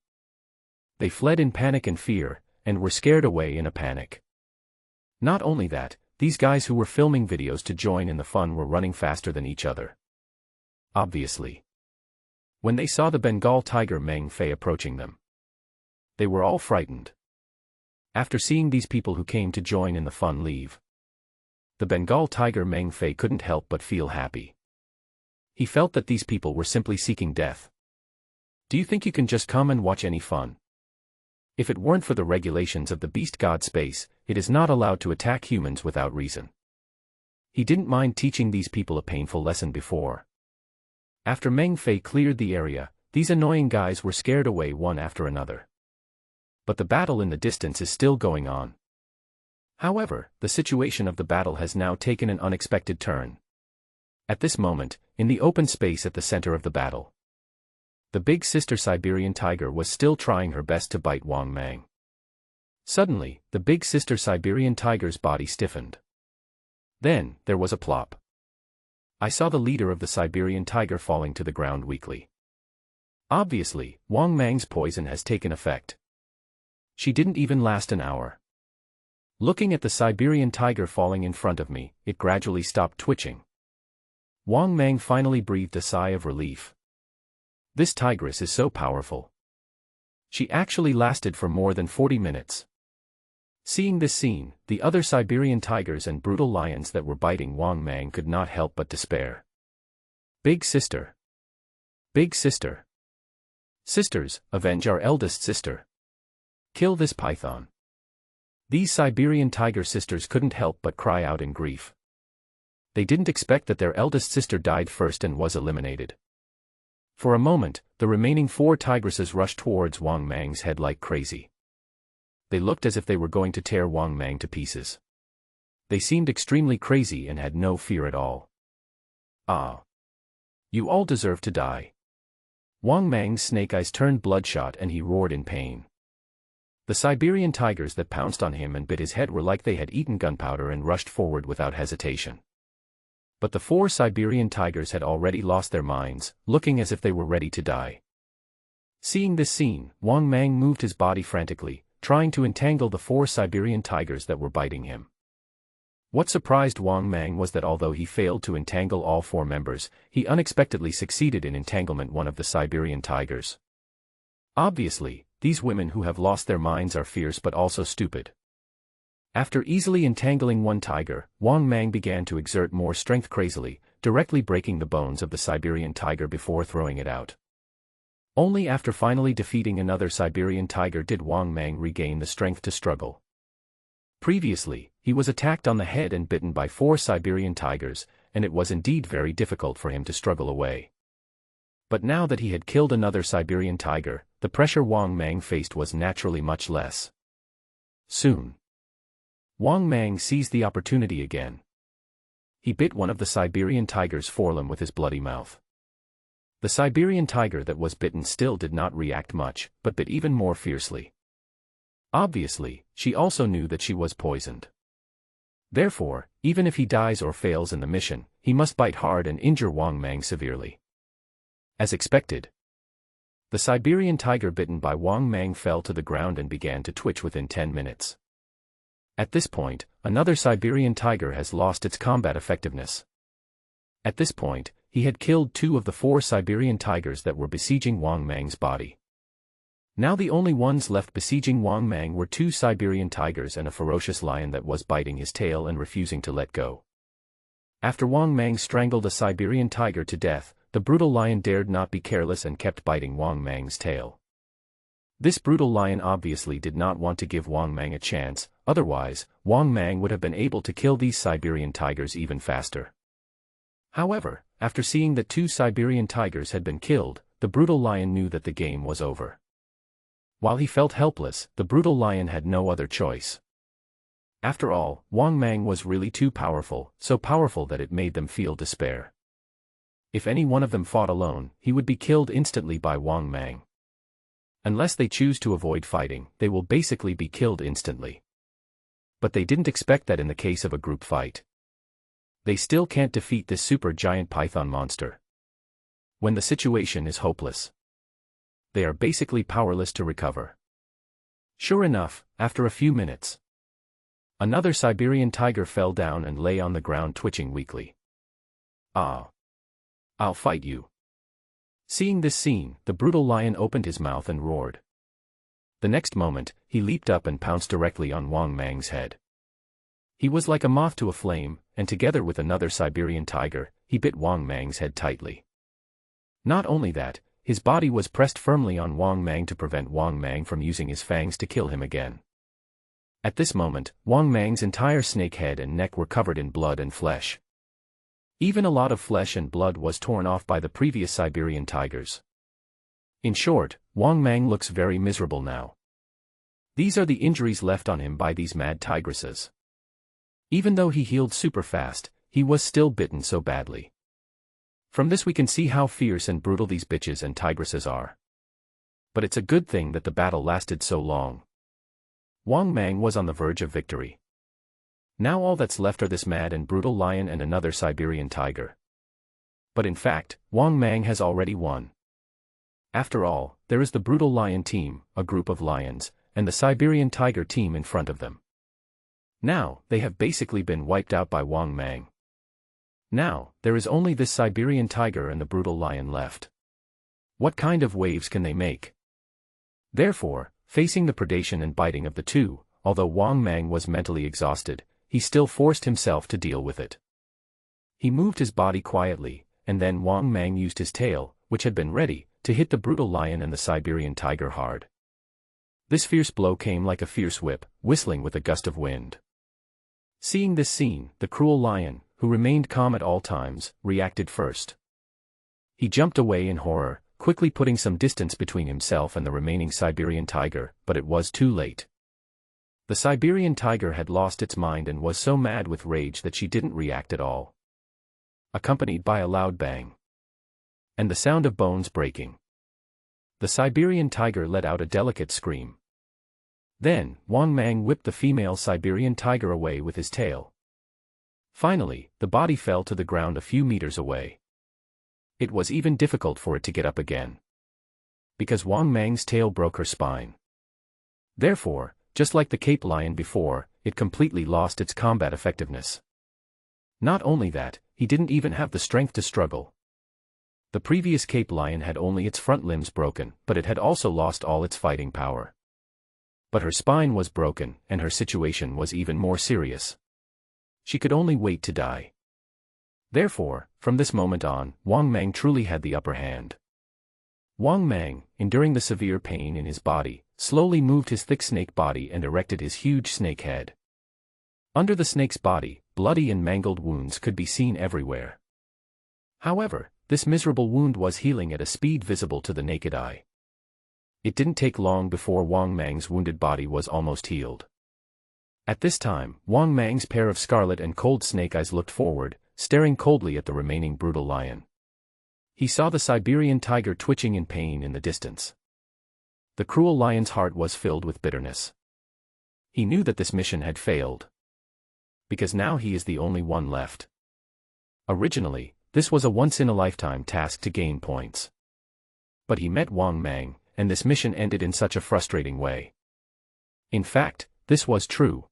They fled in panic and fear, and were scared away in a panic. Not only that, these guys who were filming videos to join in the fun were running faster than each other. Obviously. When they saw the Bengal tiger Meng Fei approaching them, they were all frightened. After seeing these people who came to join in the fun leave, the Bengal tiger Meng Fei couldn't help but feel happy. He felt that these people were simply seeking death. Do you think you can just come and watch any fun? If it weren't for the regulations of the beast god space, it is not allowed to attack humans without reason. He didn't mind teaching these people a painful lesson before. After Meng Fei cleared the area, these annoying guys were scared away one after another. But the battle in the distance is still going on. However, the situation of the battle has now taken an unexpected turn. At this moment, in the open space at the center of the battle, the big sister Siberian tiger was still trying her best to bite Wang Mang. Suddenly, the big sister Siberian tiger's body stiffened. Then, there was a plop. I saw the leader of the Siberian tiger falling to the ground weakly. Obviously, Wang Mang's poison has taken effect. She didn't even last an hour. Looking at the Siberian tiger falling in front of me, it gradually stopped twitching. Wang Mang finally breathed a sigh of relief. This tigress is so powerful. She actually lasted for more than 40 minutes. Seeing this scene, the other Siberian tigers and brutal lions that were biting Wang Mang could not help but despair. Big sister! Big sister! Sisters, avenge our eldest sister! Kill this python! These Siberian tiger sisters couldn't help but cry out in grief. They didn't expect that their eldest sister died first and was eliminated. For a moment, the remaining 4 tigresses rushed towards Wang Mang's head like crazy. They looked as if they were going to tear Wang Mang to pieces. They seemed extremely crazy and had no fear at all. Ah! You all deserve to die. Wang Mang's snake eyes turned bloodshot and he roared in pain. The Siberian tigers that pounced on him and bit his head were like they had eaten gunpowder and rushed forward without hesitation. But the 4 Siberian tigers had already lost their minds, looking as if they were ready to die. Seeing this scene, Wang Mang moved his body frantically, trying to entangle the 4 Siberian tigers that were biting him. What surprised Wang Mang was that although he failed to entangle all 4 members, he unexpectedly succeeded in entanglement one of the Siberian tigers. Obviously, these women who have lost their minds are fierce but also stupid. After easily entangling one tiger, Wang Mang began to exert more strength crazily, directly breaking the bones of the Siberian tiger before throwing it out. Only after finally defeating another Siberian tiger did Wang Mang regain the strength to struggle. Previously, he was attacked on the head and bitten by 4 Siberian tigers, and it was indeed very difficult for him to struggle away. But now that he had killed another Siberian tiger, the pressure Wang Mang faced was naturally much less. Soon, Wang Mang seized the opportunity again. He bit one of the Siberian tiger's forelimb with his bloody mouth. The Siberian tiger that was bitten still did not react much, but bit even more fiercely. Obviously, she also knew that she was poisoned. Therefore, even if he dies or fails in the mission, he must bite hard and injure Wang Mang severely. As expected, the Siberian tiger bitten by Wang Mang fell to the ground and began to twitch within 10 minutes. At this point, another Siberian tiger has lost its combat effectiveness. At this point, he had killed 2 of the 4 Siberian tigers that were besieging Wang Mang's body. Now the only ones left besieging Wang Mang were 2 Siberian tigers and a ferocious lion that was biting his tail and refusing to let go. After Wang Mang strangled a Siberian tiger to death, the brutal lion dared not be careless and kept biting Wang Mang's tail. This brutal lion obviously did not want to give Wang Mang a chance, otherwise, Wang Mang would have been able to kill these Siberian tigers even faster. However, after seeing that 2 Siberian tigers had been killed, the brutal lion knew that the game was over. While he felt helpless, the brutal lion had no other choice. After all, Wang Mang was really too powerful, so powerful that it made them feel despair. If any one of them fought alone, he would be killed instantly by Wang Mang. Unless they choose to avoid fighting, they will basically be killed instantly. But they didn't expect that in the case of a group fight. They still can't defeat this super giant python monster. When the situation is hopeless, they are basically powerless to recover. Sure enough, after a few minutes, another Siberian tiger fell down and lay on the ground twitching weakly. Ah! I'll fight you. Seeing this scene, the brutal lion opened his mouth and roared. The next moment, he leaped up and pounced directly on Wang Mang's head. He was like a moth to a flame, and together with another Siberian tiger, he bit Wang Mang's head tightly. Not only that, his body was pressed firmly on Wang Mang to prevent Wang Mang from using his fangs to kill him again. At this moment, Wang Mang's entire snake head and neck were covered in blood and flesh. Even a lot of flesh and blood was torn off by the previous Siberian tigers. In short, Wang Mang looks very miserable now. These are the injuries left on him by these mad tigresses. Even though he healed super fast, he was still bitten so badly. From this we can see how fierce and brutal these bitches and tigresses are. But it's a good thing that the battle lasted so long. Wang Mang was on the verge of victory. Now all that's left are this mad and brutal lion and another Siberian tiger. But in fact, Wang Mang has already won. After all, there is the brutal lion team, a group of lions, and the Siberian tiger team in front of them. Now, they have basically been wiped out by Wang Mang. Now, there is only this Siberian tiger and the brutal lion left. What kind of waves can they make? Therefore, facing the predation and biting of the 2, although Wang Mang was mentally exhausted, he still forced himself to deal with it. He moved his body quietly, and then Wang Mang used his tail, which had been ready, to hit the brutal lion and the Siberian tiger hard. This fierce blow came like a fierce whip, whistling with a gust of wind. Seeing this scene, the cruel lion, who remained calm at all times, reacted first. He jumped away in horror, quickly putting some distance between himself and the remaining Siberian tiger, but it was too late. The Siberian tiger had lost its mind and was so mad with rage that she didn't react at all. Accompanied by a loud bang and the sound of bones breaking, the Siberian tiger let out a delicate scream. Then, Wang Mang whipped the female Siberian tiger away with his tail. Finally, the body fell to the ground a few meters away. It was even difficult for it to get up again, because Wang Mang's tail broke her spine. Therefore, just like the Cape lion before, it completely lost its combat effectiveness. Not only that, he didn't even have the strength to struggle. The previous Cape lion had only its front limbs broken, but it had also lost all its fighting power. But her spine was broken, and her situation was even more serious. She could only wait to die. Therefore, from this moment on, Wang Mang truly had the upper hand. Wang Mang, enduring the severe pain in his body, slowly moved his thick snake body and erected his huge snake head. Under the snake's body, bloody and mangled wounds could be seen everywhere. However, this miserable wound was healing at a speed visible to the naked eye. It didn't take long before Wang Mang's wounded body was almost healed. At this time, Wang Mang's pair of scarlet and cold snake eyes looked forward, staring coldly at the remaining brutal lion. He saw the Siberian tiger twitching in pain in the distance. The cruel lion's heart was filled with bitterness. He knew that this mission had failed, because now he is the only one left. Originally, this was a once-in-a-lifetime task to gain points. But he met Wang Mang, and this mission ended in such a frustrating way. In fact, this was true.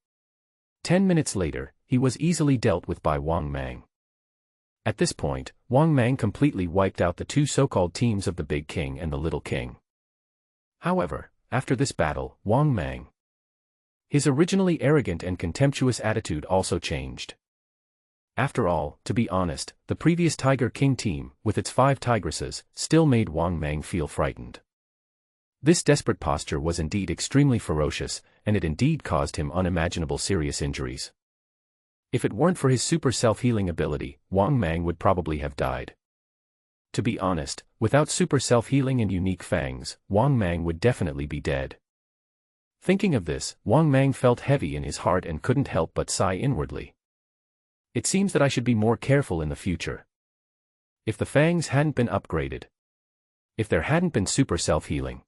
10 minutes later, he was easily dealt with by Wang Mang. At this point, Wang Mang completely wiped out the two so-called teams of the Big King and the Little King. However, after this battle, Wang Mang, his originally arrogant and contemptuous attitude also changed. After all, to be honest, the previous Tiger King team, with its 5 tigresses, still made Wang Mang feel frightened. This desperate posture was indeed extremely ferocious, and it indeed caused him unimaginable serious injuries. If it weren't for his super self-healing ability, Wang Mang would probably have died. To be honest, without super self-healing and unique fangs, Wang Mang would definitely be dead. Thinking of this, Wang Mang felt heavy in his heart and couldn't help but sigh inwardly. It seems that I should be more careful in the future. If the fangs hadn't been upgraded, if there hadn't been super self-healing,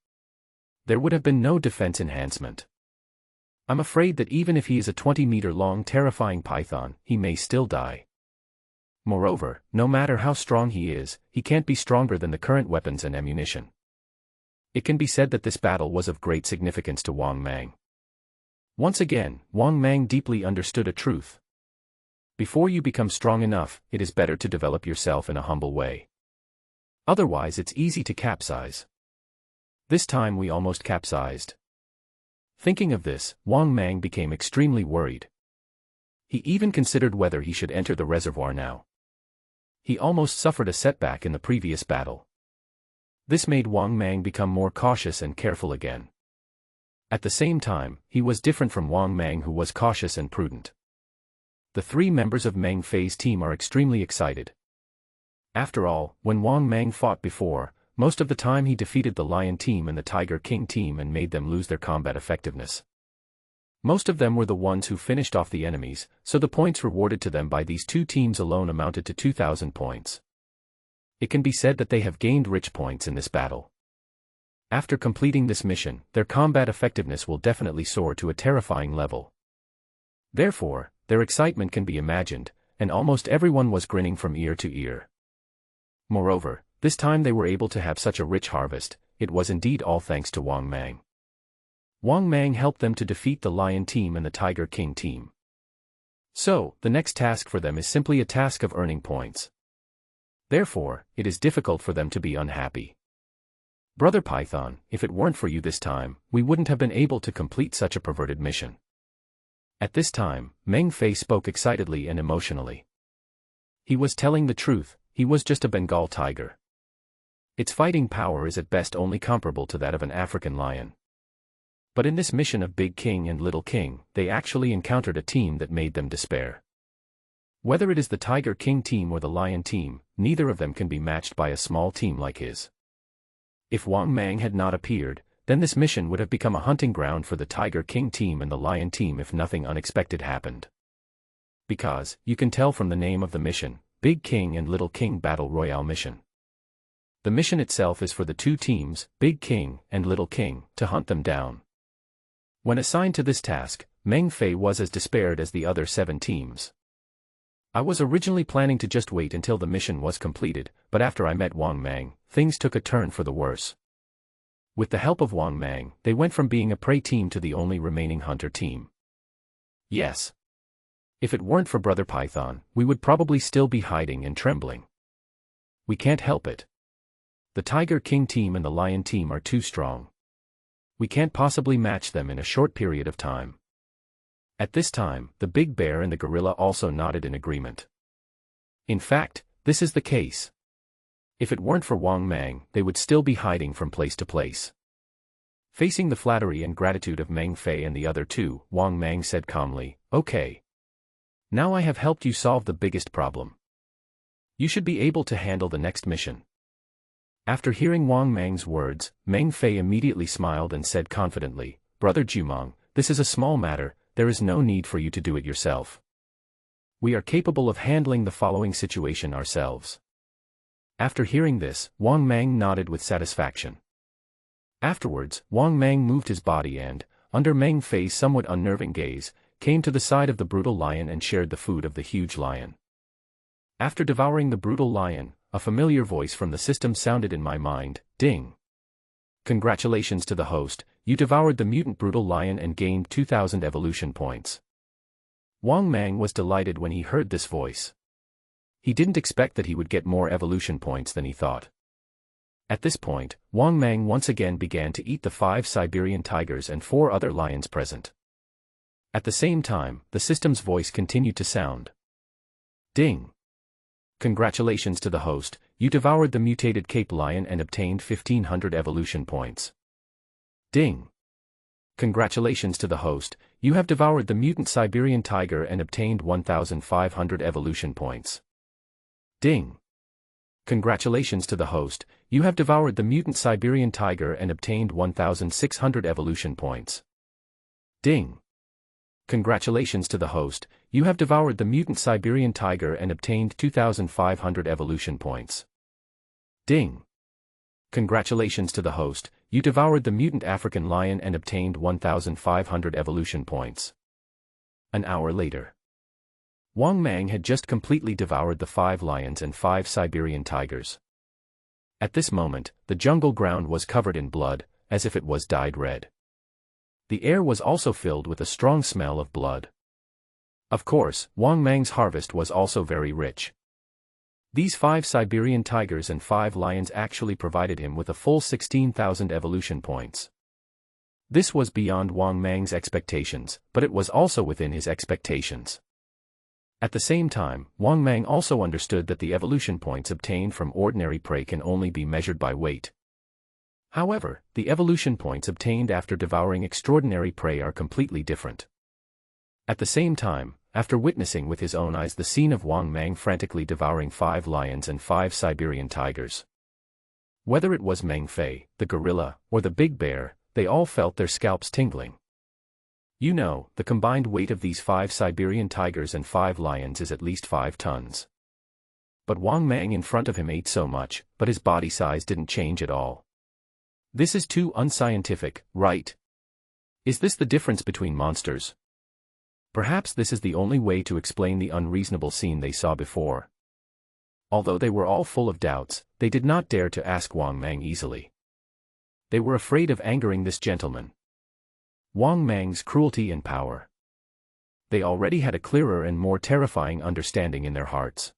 there would have been no defense enhancement. I'm afraid that even if he is a 20-meter-long terrifying python, he may still die. Moreover, no matter how strong he is, he can't be stronger than the current weapons and ammunition. It can be said that this battle was of great significance to Wang Mang. Once again, Wang Mang deeply understood a truth. Before you become strong enough, it is better to develop yourself in a humble way. Otherwise it's easy to capsize. This time we almost capsized. Thinking of this, Wang Mang became extremely worried. He even considered whether he should enter the reservoir now. He almost suffered a setback in the previous battle. This made Wang Mang become more cautious and careful again. At the same time, he was different from Wang Mang, who was cautious and prudent. The 3 members of Meng Fei's team are extremely excited. After all, when Wang Mang fought before, most of the time he defeated the Lion team and the Tiger King team and made them lose their combat effectiveness. Most of them were the ones who finished off the enemies, so the points rewarded to them by these 2 teams alone amounted to 2,000 points. It can be said that they have gained rich points in this battle. After completing this mission, their combat effectiveness will definitely soar to a terrifying level. Therefore, their excitement can be imagined, and almost everyone was grinning from ear to ear. Moreover, this time they were able to have such a rich harvest. It was indeed all thanks to Wang Mang. Wang Mang helped them to defeat the Lion team and the Tiger King team. So, the next task for them is simply a task of earning points. Therefore, it is difficult for them to be unhappy. Brother Python, if it weren't for you this time, we wouldn't have been able to complete such a perverted mission. At this time, Meng Fei spoke excitedly and emotionally. He was telling the truth, he was just a Bengal tiger. Its fighting power is at best only comparable to that of an African lion. But in this mission of Big King and Little King, they actually encountered a team that made them despair. Whether it is the Tiger King team or the Lion team, neither of them can be matched by a small team like his. If Wang Mang had not appeared, then this mission would have become a hunting ground for the Tiger King team and the Lion team if nothing unexpected happened. Because, you can tell from the name of the mission, Big King and Little King Battle Royale Mission. The mission itself is for the two teams, Big King and Little King, to hunt them down. When assigned to this task, Meng Fei was as despaired as the other 7 teams. I was originally planning to just wait until the mission was completed, but after I met Wang Mang, things took a turn for the worse. With the help of Wang Mang, they went from being a prey team to the only remaining hunter team. Yes. If it weren't for Brother Python, we would probably still be hiding and trembling. We can't help it. The Tiger King team and the Lion team are too strong. We can't possibly match them in a short period of time. At this time, the big bear and the gorilla also nodded in agreement. In fact, this is the case. If it weren't for Wang Mang, they would still be hiding from place to place. Facing the flattery and gratitude of Meng Fei and the other two, Wang Mang said calmly, "Okay. Now I have helped you solve the biggest problem. You should be able to handle the next mission." After hearing Wang Mang's words, Meng Fei immediately smiled and said confidently, "Brother Jumong, this is a small matter, there is no need for you to do it yourself. We are capable of handling the following situation ourselves." After hearing this, Wang Mang nodded with satisfaction. Afterwards, Wang Mang moved his body and, under Meng Fei's somewhat unnerving gaze, came to the side of the brutal lion and shared the food of the huge lion. After devouring the brutal lion, a familiar voice from the system sounded in my mind, "Ding! Congratulations to the host, you devoured the mutant brutal lion and gained 2,000 evolution points." Wang Mang was delighted when he heard this voice. He didn't expect that he would get more evolution points than he thought. At this point, Wang Mang once again began to eat the 5 Siberian tigers and 4 other lions present. At the same time, the system's voice continued to sound. "Ding! Congratulations to the host, you devoured the mutated Cape Lion and obtained 1,500 evolution points." "Ding! Congratulations to the host, you have devoured the mutant Siberian Tiger and obtained 1,500 evolution points." "Ding! Congratulations to the host, you have devoured the mutant Siberian Tiger and obtained 1,600 evolution points." "Ding! Congratulations to the host, you have devoured the mutant Siberian Tiger and obtained 2,500 evolution points." "Ding! Congratulations to the host, you devoured the mutant African Lion and obtained 1,500 evolution points." An hour later. Wang Mang had just completely devoured the 5 lions and 5 Siberian tigers. At this moment, the jungle ground was covered in blood, as if it was dyed red. The air was also filled with a strong smell of blood. Of course, Wang Mang's harvest was also very rich. These 5 Siberian tigers and 5 lions actually provided him with a full 16,000 evolution points. This was beyond Wang Mang's expectations, but it was also within his expectations. At the same time, Wang Mang also understood that the evolution points obtained from ordinary prey can only be measured by weight. However, the evolution points obtained after devouring extraordinary prey are completely different. At the same time, after witnessing with his own eyes the scene of Wang Mang frantically devouring 5 lions and 5 Siberian tigers. Whether it was Meng Fei, the gorilla, or the big bear, they all felt their scalps tingling. You know, the combined weight of these 5 Siberian tigers and 5 lions is at least 5 tons. But Wang Mang in front of him ate so much, but his body size didn't change at all. This is too unscientific, right? Is this the difference between monsters? Perhaps this is the only way to explain the unreasonable scene they saw before. Although they were all full of doubts, they did not dare to ask Wang Mang easily. They were afraid of angering this gentleman. Wang Mang's cruelty and power. They already had a clearer and more terrifying understanding in their hearts.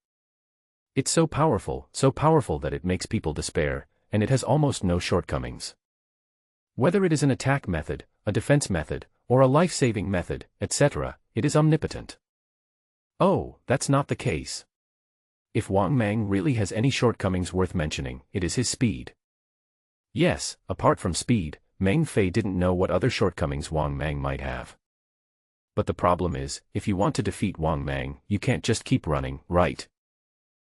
It's so powerful that it makes people despair, and it has almost no shortcomings. Whether it is an attack method, a defense method, or a life-saving method, etc., it is omnipotent. Oh, that's not the case. If Wang Mang really has any shortcomings worth mentioning, it is his speed. Yes, apart from speed, Meng Fei didn't know what other shortcomings Wang Mang might have. But the problem is, if you want to defeat Wang Mang, you can't just keep running, right?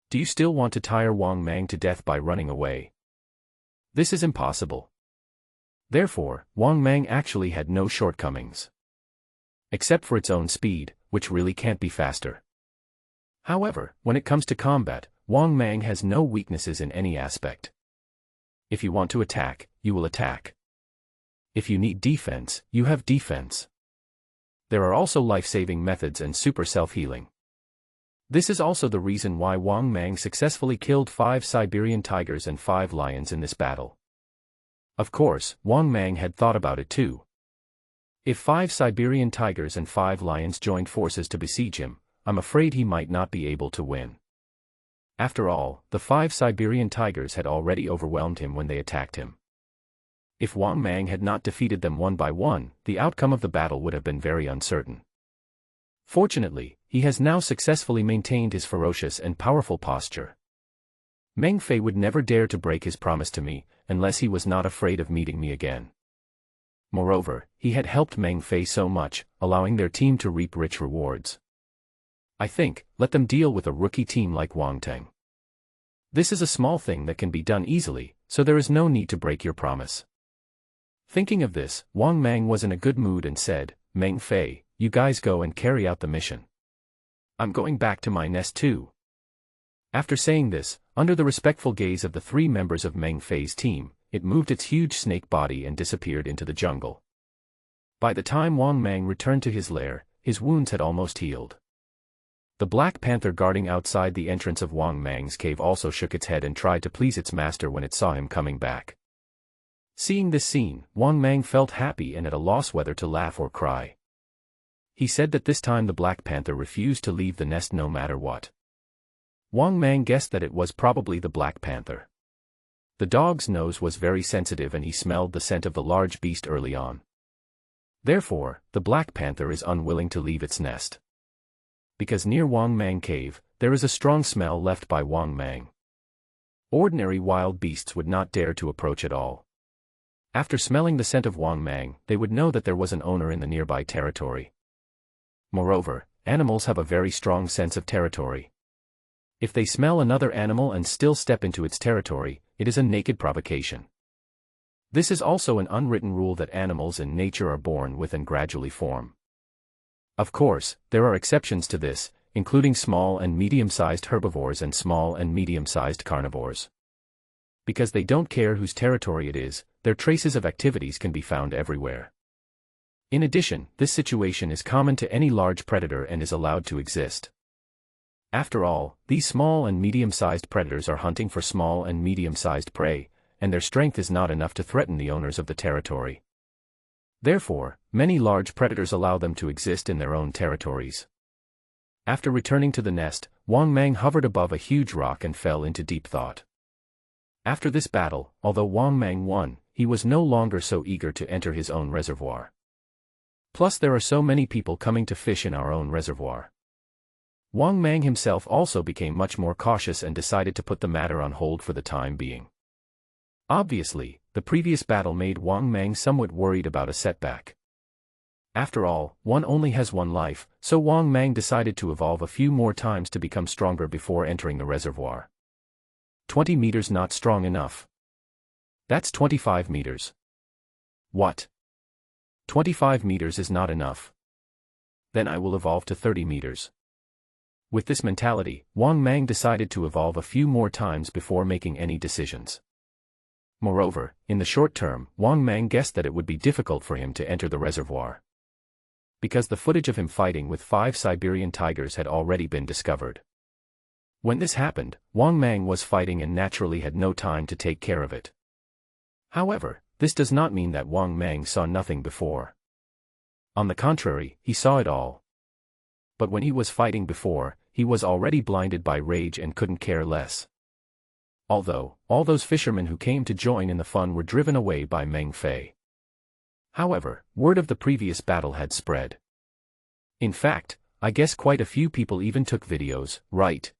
Do you still want to tire Wang Mang to death by running away? This is impossible. Therefore, Wang Mang actually had no shortcomings. Except for its own speed, which really can't be faster. However, when it comes to combat, Wang Mang has no weaknesses in any aspect. If you want to attack, you will attack. If you need defense, you have defense. There are also life-saving methods and super self-healing. This is also the reason why Wang Mang successfully killed 5 Siberian tigers and 5 lions in this battle. Of course, Wang Mang had thought about it too. If 5 Siberian tigers and 5 lions joined forces to besiege him, I'm afraid he might not be able to win. After all, the 5 Siberian tigers had already overwhelmed him when they attacked him. If Wang Mang had not defeated them one by one, the outcome of the battle would have been very uncertain. Fortunately, he has now successfully maintained his ferocious and powerful posture. Meng Fei would never dare to break his promise to me, unless he was not afraid of meeting me again. Moreover, he had helped Meng Fei so much, allowing their team to reap rich rewards. I think, let them deal with a rookie team like Wang Teng. This is a small thing that can be done easily, so there is no need to break your promise. Thinking of this, Wang Mang was in a good mood and said, Meng Fei, you guys go and carry out the mission. I'm going back to my nest too. After saying this, under the respectful gaze of the 3 members of Meng Fei's team, it moved its huge snake body and disappeared into the jungle. By the time Wang Mang returned to his lair, his wounds had almost healed. The black panther guarding outside the entrance of Wang Mang's cave also shook its head and tried to please its master when it saw him coming back. Seeing this scene, Wang Mang felt happy and at a loss whether to laugh or cry. He said that this time the black panther refused to leave the nest no matter what. Wang Mang guessed that it was probably the black panther. The dog's nose was very sensitive and he smelled the scent of the large beast early on. Therefore, the black panther is unwilling to leave its nest. Because near Wang Mang cave, there is a strong smell left by Wang Mang. Ordinary wild beasts would not dare to approach at all. After smelling the scent of Wang Mang, they would know that there was an owner in the nearby territory. Moreover, animals have a very strong sense of territory. If they smell another animal and still step into its territory, it is a naked provocation. This is also an unwritten rule that animals in nature are born with and gradually form. Of course, there are exceptions to this, including small and medium-sized herbivores and small and medium-sized carnivores. Because they don't care whose territory it is, their traces of activities can be found everywhere. In addition, this situation is common to any large predator and is allowed to exist. After all, these small and medium-sized predators are hunting for small and medium-sized prey, and their strength is not enough to threaten the owners of the territory. Therefore, many large predators allow them to exist in their own territories. After returning to the nest, Wang Mang hovered above a huge rock and fell into deep thought. After this battle, although Wang Mang won, he was no longer so eager to enter his own reservoir. Plus there are so many people coming to fish in our own reservoir. Wang Mang himself also became much more cautious and decided to put the matter on hold for the time being. Obviously, the previous battle made Wang Mang somewhat worried about a setback. After all, one only has one life, so Wang Mang decided to evolve a few more times to become stronger before entering the reservoir. 20 meters not strong enough. That's 25 meters. What? 25 meters is not enough. Then I will evolve to 30 meters. With this mentality, Wang Mang decided to evolve a few more times before making any decisions. Moreover, in the short term, Wang Mang guessed that it would be difficult for him to enter the reservoir. Because the footage of him fighting with 5 Siberian tigers had already been discovered. When this happened, Wang Mang was fighting and naturally had no time to take care of it. However, this does not mean that Wang Mang saw nothing before. On the contrary, he saw it all. But when he was fighting before, he was already blinded by rage and couldn't care less. Although, all those fishermen who came to join in the fun were driven away by Meng Fei. However, word of the previous battle had spread. In fact, I guess quite a few people even took videos, right?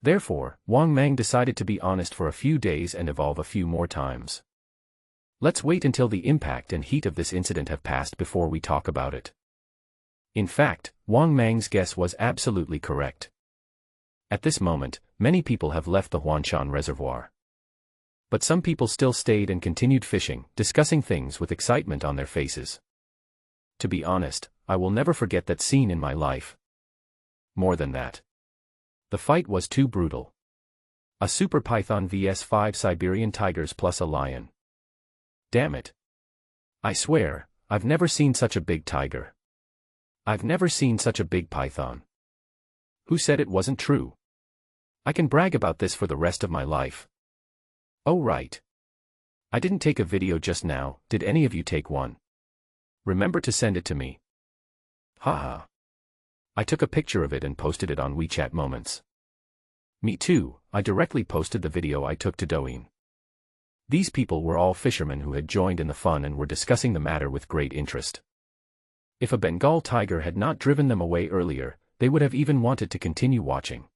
Therefore, Wang Mang decided to be honest for a few days and evolve a few more times. Let's wait until the impact and heat of this incident have passed before we talk about it. In fact, Wang Mang's guess was absolutely correct. At this moment, many people have left the Huanshan Reservoir. But some people still stayed and continued fishing, discussing things with excitement on their faces. To be honest, I will never forget that scene in my life. More than that, the fight was too brutal. A super python vs 5 Siberian tigers plus a lion. Damn it. I swear, I've never seen such a big tiger. I've never seen such a big python. Who said it wasn't true? I can brag about this for the rest of my life. Oh right. I didn't take a video just now, did any of you take one? Remember to send it to me. Haha. I took a picture of it and posted it on WeChat Moments. Me too, I directly posted the video I took to Douyin. These people were all fishermen who had joined in the fun and were discussing the matter with great interest. If a Bengal tiger had not driven them away earlier, they would have even wanted to continue watching.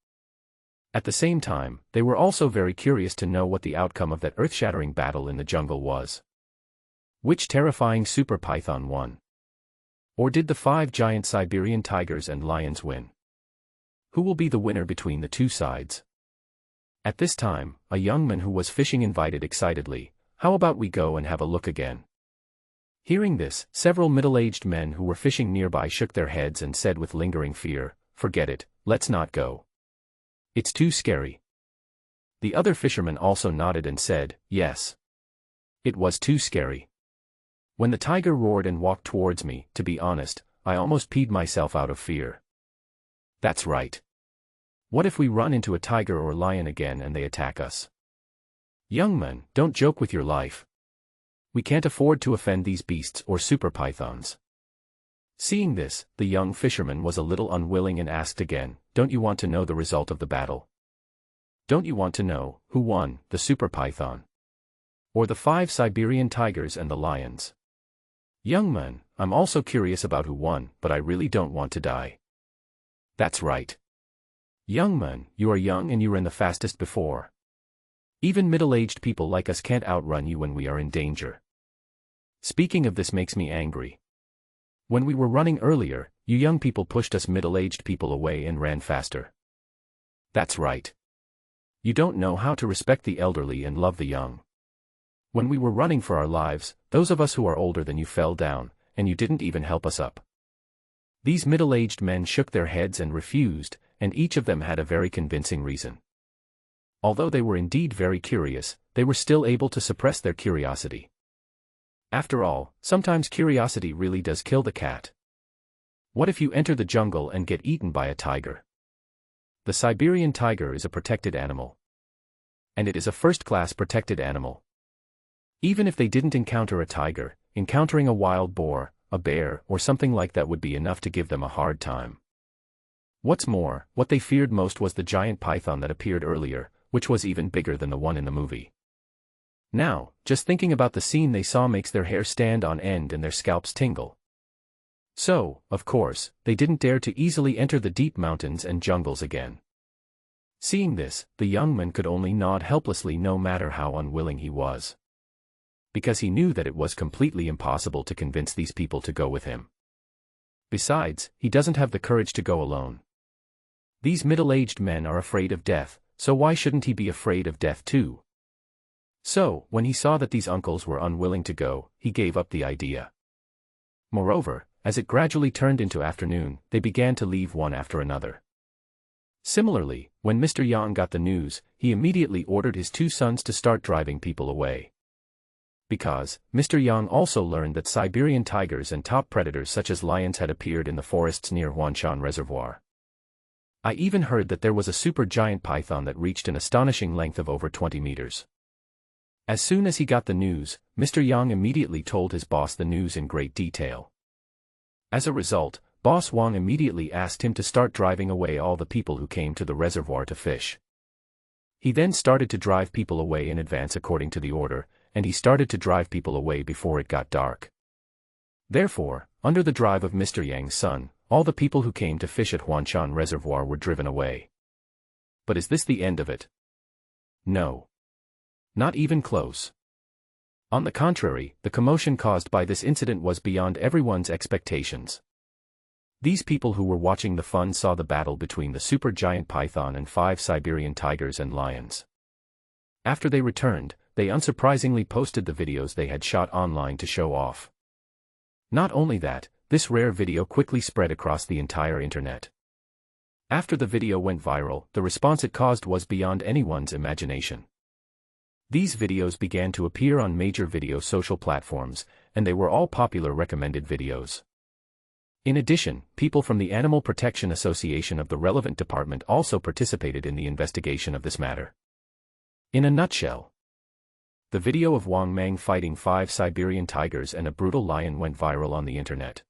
At the same time, they were also very curious to know what the outcome of that earth-shattering battle in the jungle was. Which terrifying super python won? Or did the 5 giant Siberian tigers and lions win? Who will be the winner between the two sides? At this time, a young man who was fishing invited excitedly, "How about we go and have a look again?" Hearing this, several middle-aged men who were fishing nearby shook their heads and said with lingering fear, "Forget it, let's not go. It's too scary." The other fishermen also nodded and said, "Yes. It was too scary. When the tiger roared and walked towards me, to be honest, I almost peed myself out of fear." That's right. What if we run into a tiger or lion again and they attack us? Young men, don't joke with your life. We can't afford to offend these beasts or super pythons. Seeing this, the young fisherman was a little unwilling and asked again, "Don't you want to know the result of the battle? Don't you want to know who won, the super python? Or the 5 Siberian tigers and the lions?" Young man, I'm also curious about who won, but I really don't want to die. That's right. Young man, you are young and you ran the fastest before. Even middle-aged people like us can't outrun you when we are in danger. Speaking of this makes me angry. When we were running earlier, you young people pushed us middle-aged people away and ran faster. That's right. You don't know how to respect the elderly and love the young. When we were running for our lives, those of us who are older than you fell down, and you didn't even help us up. These middle-aged men shook their heads and refused, and each of them had a very convincing reason. Although they were indeed very curious, they were still able to suppress their curiosity. After all, sometimes curiosity really does kill the cat. What if you enter the jungle and get eaten by a tiger? The Siberian tiger is a protected animal. And it is a first-class protected animal. Even if they didn't encounter a tiger, encountering a wild boar, a bear, or something like that would be enough to give them a hard time. What's more, what they feared most was the giant python that appeared earlier, which was even bigger than the one in the movie. Now, just thinking about the scene they saw makes their hair stand on end and their scalps tingle. So, of course, they didn't dare to easily enter the deep mountains and jungles again. Seeing this, the young man could only nod helplessly no matter how unwilling he was. Because he knew that it was completely impossible to convince these people to go with him. Besides, he doesn't have the courage to go alone. These middle-aged men are afraid of death, so why shouldn't he be afraid of death too? So, when he saw that these uncles were unwilling to go, he gave up the idea. Moreover, as it gradually turned into afternoon, they began to leave one after another. Similarly, when Mr. Yang got the news, he immediately ordered his 2 sons to start driving people away. Because, Mr. Yang also learned that Siberian tigers and top predators such as lions had appeared in the forests near Huanshan Reservoir. I even heard that there was a super giant python that reached an astonishing length of over 20 meters. As soon as he got the news, Mr. Yang immediately told his boss the news in great detail. As a result, Boss Wang immediately asked him to start driving away all the people who came to the reservoir to fish. He then started to drive people away in advance according to the order, and he started to drive people away before it got dark. Therefore, under the drive of Mr. Yang's son, all the people who came to fish at Huanshan Reservoir were driven away. But is this the end of it? No. Not even close. On the contrary, the commotion caused by this incident was beyond everyone's expectations. These people who were watching the fun saw the battle between the supergiant python and 5 Siberian tigers and lions. After they returned, they unsurprisingly posted the videos they had shot online to show off. Not only that, this rare video quickly spread across the entire internet. After the video went viral, the response it caused was beyond anyone's imagination. These videos began to appear on major video social platforms, and they were all popular recommended videos. In addition, people from the Animal Protection Association of the relevant department also participated in the investigation of this matter. In a nutshell, the video of Wang Mang fighting 5 Siberian tigers and a brutal lion went viral on the internet.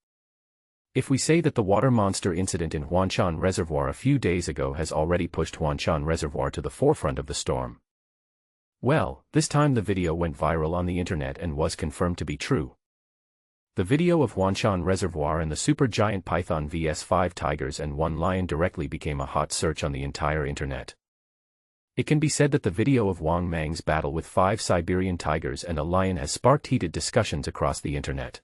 If we say that the water monster incident in Huanshan Reservoir a few days ago has already pushed Huanshan Reservoir to the forefront of the storm, well, this time the video went viral on the internet and was confirmed to be true. The video of Huanshan Reservoir and the supergiant python vs 5 tigers and 1 lion directly became a hot search on the entire internet. It can be said that the video of Wang Mang's battle with 5 Siberian tigers and a lion has sparked heated discussions across the internet.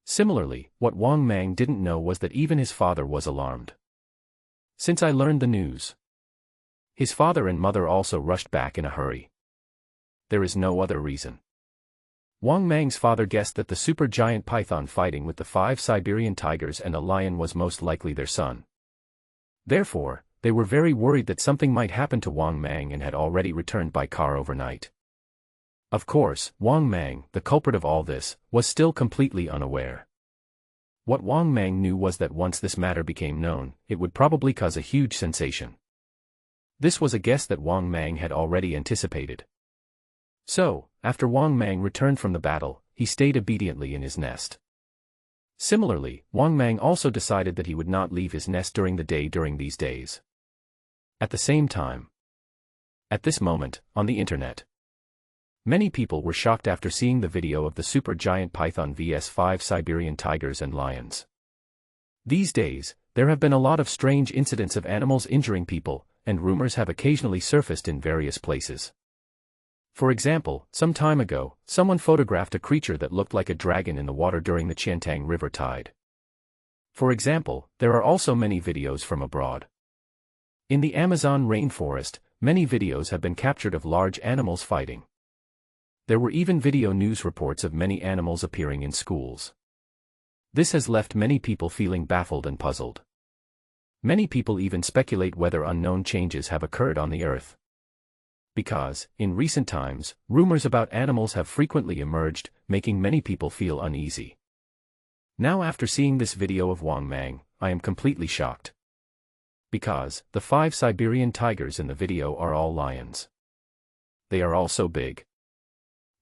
Similarly, what Wang Mang didn't know was that even his father was alarmed. Since I learned the news, his father and mother also rushed back in a hurry. There is no other reason. Wang Mang's father guessed that the supergiant python fighting with the 5 Siberian tigers and a lion was most likely their son. Therefore, they were very worried that something might happen to Wang Mang and had already returned by car overnight. Of course, Wang Mang, the culprit of all this, was still completely unaware. What Wang Mang knew was that once this matter became known, it would probably cause a huge sensation. This was a guess that Wang Mang had already anticipated. So, after Wang Mang returned from the battle, he stayed obediently in his nest. Similarly, Wang Mang also decided that he would not leave his nest during the day during these days. At the same time, at this moment, on the internet, many people were shocked after seeing the video of the supergiant python vs 5 Siberian tigers and lions. These days, there have been a lot of strange incidents of animals injuring people, and rumors have occasionally surfaced in various places. For example, some time ago, someone photographed a creature that looked like a dragon in the water during the Qiantang River tide. For example, there are also many videos from abroad. In the Amazon rainforest, many videos have been captured of large animals fighting. There were even video news reports of many animals appearing in schools. This has left many people feeling baffled and puzzled. Many people even speculate whether unknown changes have occurred on the earth. Because, in recent times, rumors about animals have frequently emerged, making many people feel uneasy. Now after seeing this video of Wang Mang, I am completely shocked. Because, the 5 Siberian tigers in the video are all lions. They are all so big.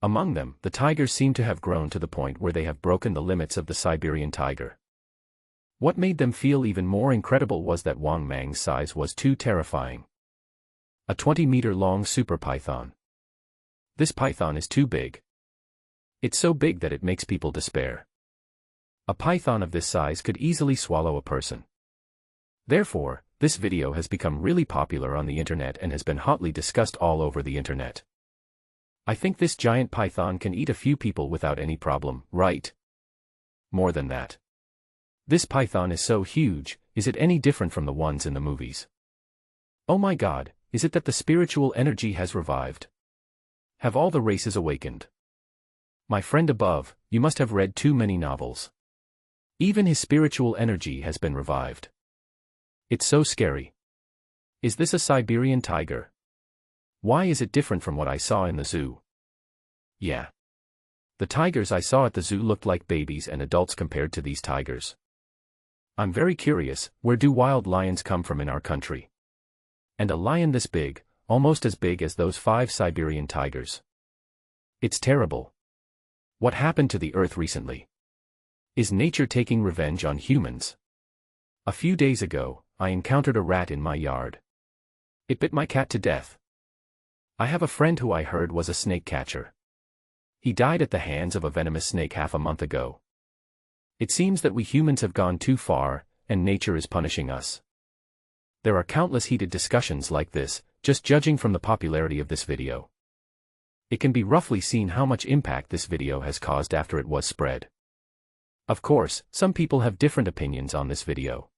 Among them, the tigers seem to have grown to the point where they have broken the limits of the Siberian tiger. What made them feel even more incredible was that Wang Mang's size was too terrifying. A 20-meter-long super python. This python is too big. It's so big that it makes people despair. A python of this size could easily swallow a person. Therefore, this video has become really popular on the internet and has been hotly discussed all over the internet. I think this giant python can eat a few people without any problem, right? More than that. This python is so huge, is it any different from the ones in the movies? Oh my God, is it that the spiritual energy has revived? Have all the races awakened? My friend above, you must have read too many novels. Even his spiritual energy has been revived. It's so scary. Is this a Siberian tiger? Why is it different from what I saw in the zoo? Yeah. The tigers I saw at the zoo looked like babies and adults compared to these tigers. I'm very curious, where do wild lions come from in our country? And a lion this big, almost as big as those 5 Siberian tigers. It's terrible. What happened to the earth recently? Is nature taking revenge on humans? A few days ago, I encountered a rat in my yard. It bit my cat to death. I have a friend who I heard was a snake catcher. He died at the hands of a venomous snake half a month ago. It seems that we humans have gone too far, and nature is punishing us. There are countless heated discussions like this, just judging from the popularity of this video. It can be roughly seen how much impact this video has caused after it was spread. Of course, some people have different opinions on this video.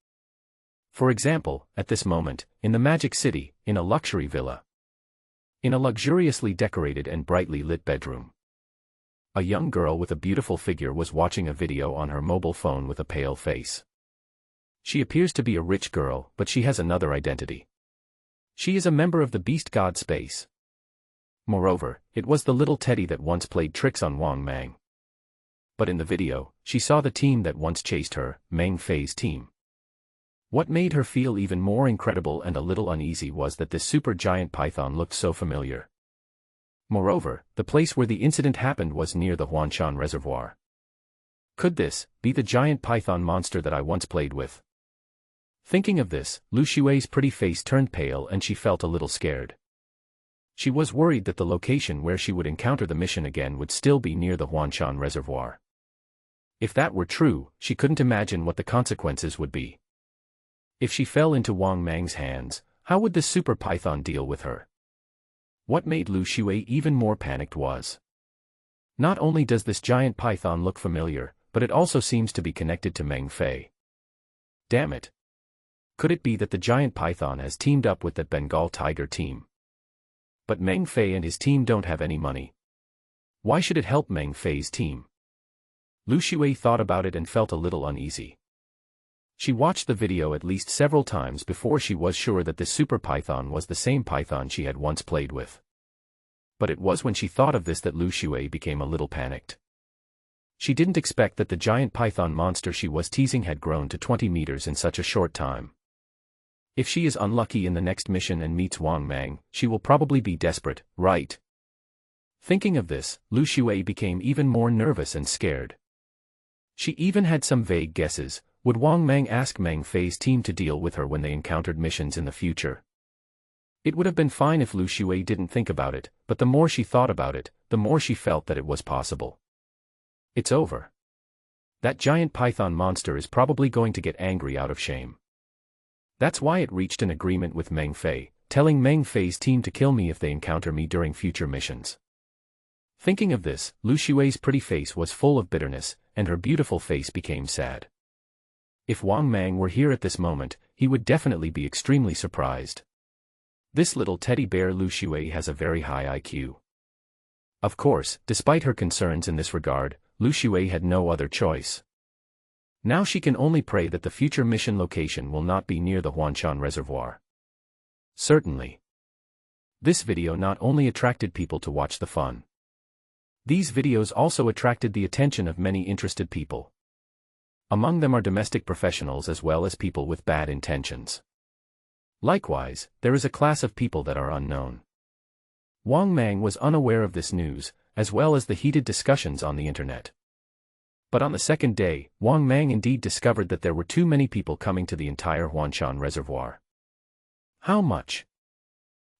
For example, at this moment, in the Magic City, in a luxury villa, in a luxuriously decorated and brightly lit bedroom, a young girl with a beautiful figure was watching a video on her mobile phone with a pale face. She appears to be a rich girl, but she has another identity. She is a member of the beast god space. Moreover, it was the little teddy that once played tricks on Wang Mang. But in the video, she saw the team that once chased her, Meng Fei's team. What made her feel even more incredible and a little uneasy was that this super giant python looked so familiar. Moreover, the place where the incident happened was near the Huanshan Reservoir. Could this be the giant python monster that I once played with? Thinking of this, Lu Xue's pretty face turned pale and she felt a little scared. She was worried that the location where she would encounter the mission again would still be near the Huanshan Reservoir. If that were true, she couldn't imagine what the consequences would be. If she fell into Wang Mang's hands, how would this super python deal with her? What made Lu Xue even more panicked was, not only does this giant python look familiar, but it also seems to be connected to Meng Fei. Damn it! Could it be that the giant python has teamed up with that Bengal tiger team? But Meng Fei and his team don't have any money. Why should it help Meng Fei's team? Lu Xue thought about it and felt a little uneasy. She watched the video at least several times before she was sure that this super python was the same python she had once played with. But it was when she thought of this that Lu Xue became a little panicked. She didn't expect that the giant python monster she was teasing had grown to 20 meters in such a short time. If she is unlucky in the next mission and meets Wang Mang, she will probably be desperate, right? Thinking of this, Lu Xue became even more nervous and scared. She even had some vague guesses. Would Wang Mang ask Meng Fei's team to deal with her when they encountered missions in the future? It would have been fine if Lu Xue didn't think about it, but the more she thought about it, the more she felt that it was possible. It's over. That giant python monster is probably going to get angry out of shame. That's why it reached an agreement with Meng Fei, telling Meng Fei's team to kill me if they encounter me during future missions. Thinking of this, Lu Xue's pretty face was full of bitterness, and her beautiful face became sad. If Wang Mang were here at this moment, he would definitely be extremely surprised. This little teddy bear Lu Xue has a very high IQ. Of course, despite her concerns in this regard, Lu Xue had no other choice. Now she can only pray that the future mission location will not be near the Huanshan Reservoir. Certainly. This video not only attracted people to watch the fun. These videos also attracted the attention of many interested people. Among them are domestic professionals as well as people with bad intentions. Likewise, there is a class of people that are unknown. Wang Mang was unaware of this news, as well as the heated discussions on the internet. But on the second day, Wang Mang indeed discovered that there were too many people coming to the entire Huanshan Reservoir. How much?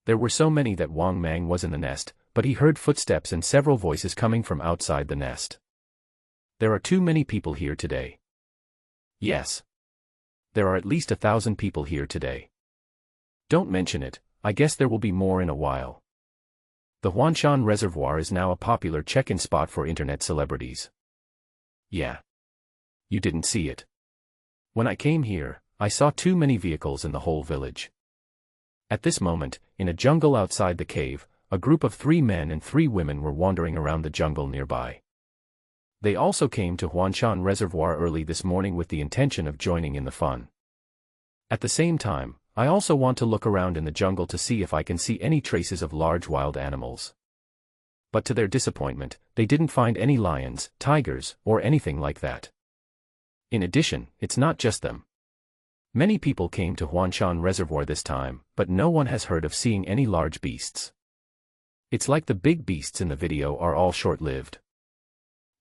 There were so many that Wang Mang was in the nest, but he heard footsteps and several voices coming from outside the nest. There are too many people here today. Yes. There are at least 1,000 people here today. Don't mention it, I guess there will be more in a while. The Huanshan Reservoir is now a popular check-in spot for internet celebrities. Yeah. You didn't see it. When I came here, I saw too many vehicles in the whole village. At this moment, in a jungle outside the cave, a group of 3 men and 3 women were wandering around the jungle nearby. They also came to Huanshan Reservoir early this morning with the intention of joining in the fun. At the same time, I also want to look around in the jungle to see if I can see any traces of large wild animals. But to their disappointment, they didn't find any lions, tigers, or anything like that. In addition, it's not just them. Many people came to Huanshan Reservoir this time, but no one has heard of seeing any large beasts. It's like the big beasts in the video are all short-lived.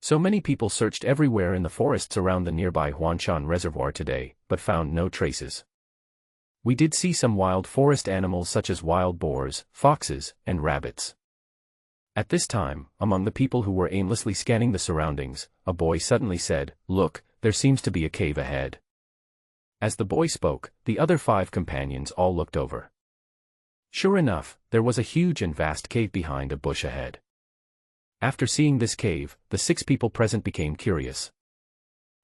So many people searched everywhere in the forests around the nearby Huanshan Reservoir today, but found no traces. We did see some wild forest animals such as wild boars, foxes, and rabbits. At this time, among the people who were aimlessly scanning the surroundings, a boy suddenly said, "Look, there seems to be a cave ahead." As the boy spoke, the other 5 companions all looked over. Sure enough, there was a huge and vast cave behind a bush ahead. After seeing this cave, the 6 people present became curious.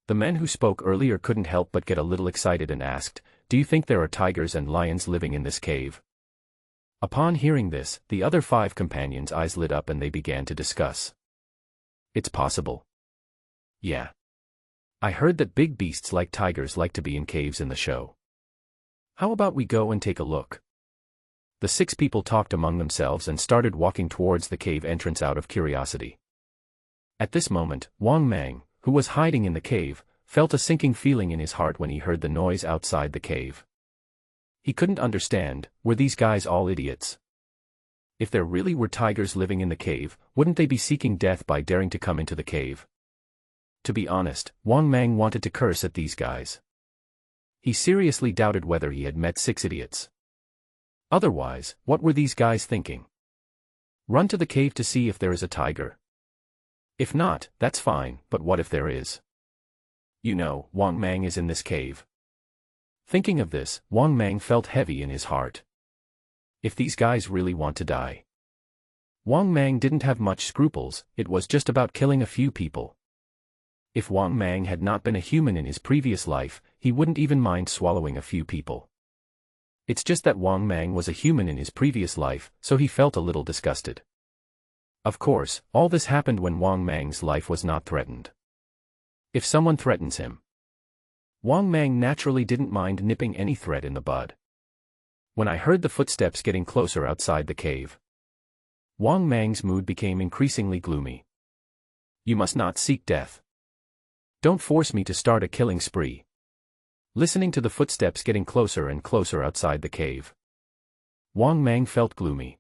The men who spoke earlier couldn't help but get a little excited and asked, "Do you think there are tigers and lions living in this cave?" Upon hearing this, the other 5 companions' eyes lit up and they began to discuss. "It's possible. Yeah. I heard that big beasts like tigers like to be in caves in the show. How about we go and take a look?" The 6 people talked among themselves and started walking towards the cave entrance out of curiosity. At this moment, Wang Mang, who was hiding in the cave, felt a sinking feeling in his heart when he heard the noise outside the cave. He couldn't understand, were these guys all idiots? If there really were tigers living in the cave, wouldn't they be seeking death by daring to come into the cave? To be honest, Wang Mang wanted to curse at these guys. He seriously doubted whether he had met 6 idiots. Otherwise, what were these guys thinking? Run to the cave to see if there is a tiger. If not, that's fine, but what if there is? You know, Wang Mang is in this cave. Thinking of this, Wang Mang felt heavy in his heart. If these guys really want to die. Wang Mang didn't have much scruples, it was just about killing a few people. If Wang Mang had not been a human in his previous life, he wouldn't even mind swallowing a few people. It's just that Wang Mang was a human in his previous life, so he felt a little disgusted. Of course, all this happened when Wang Mang's life was not threatened. If someone threatens him, Wang Mang naturally didn't mind nipping any threat in the bud. When I heard the footsteps getting closer outside the cave, Wang Mang's mood became increasingly gloomy. You must not seek death. Don't force me to start a killing spree. Listening to the footsteps getting closer and closer outside the cave, Wang Mang felt gloomy.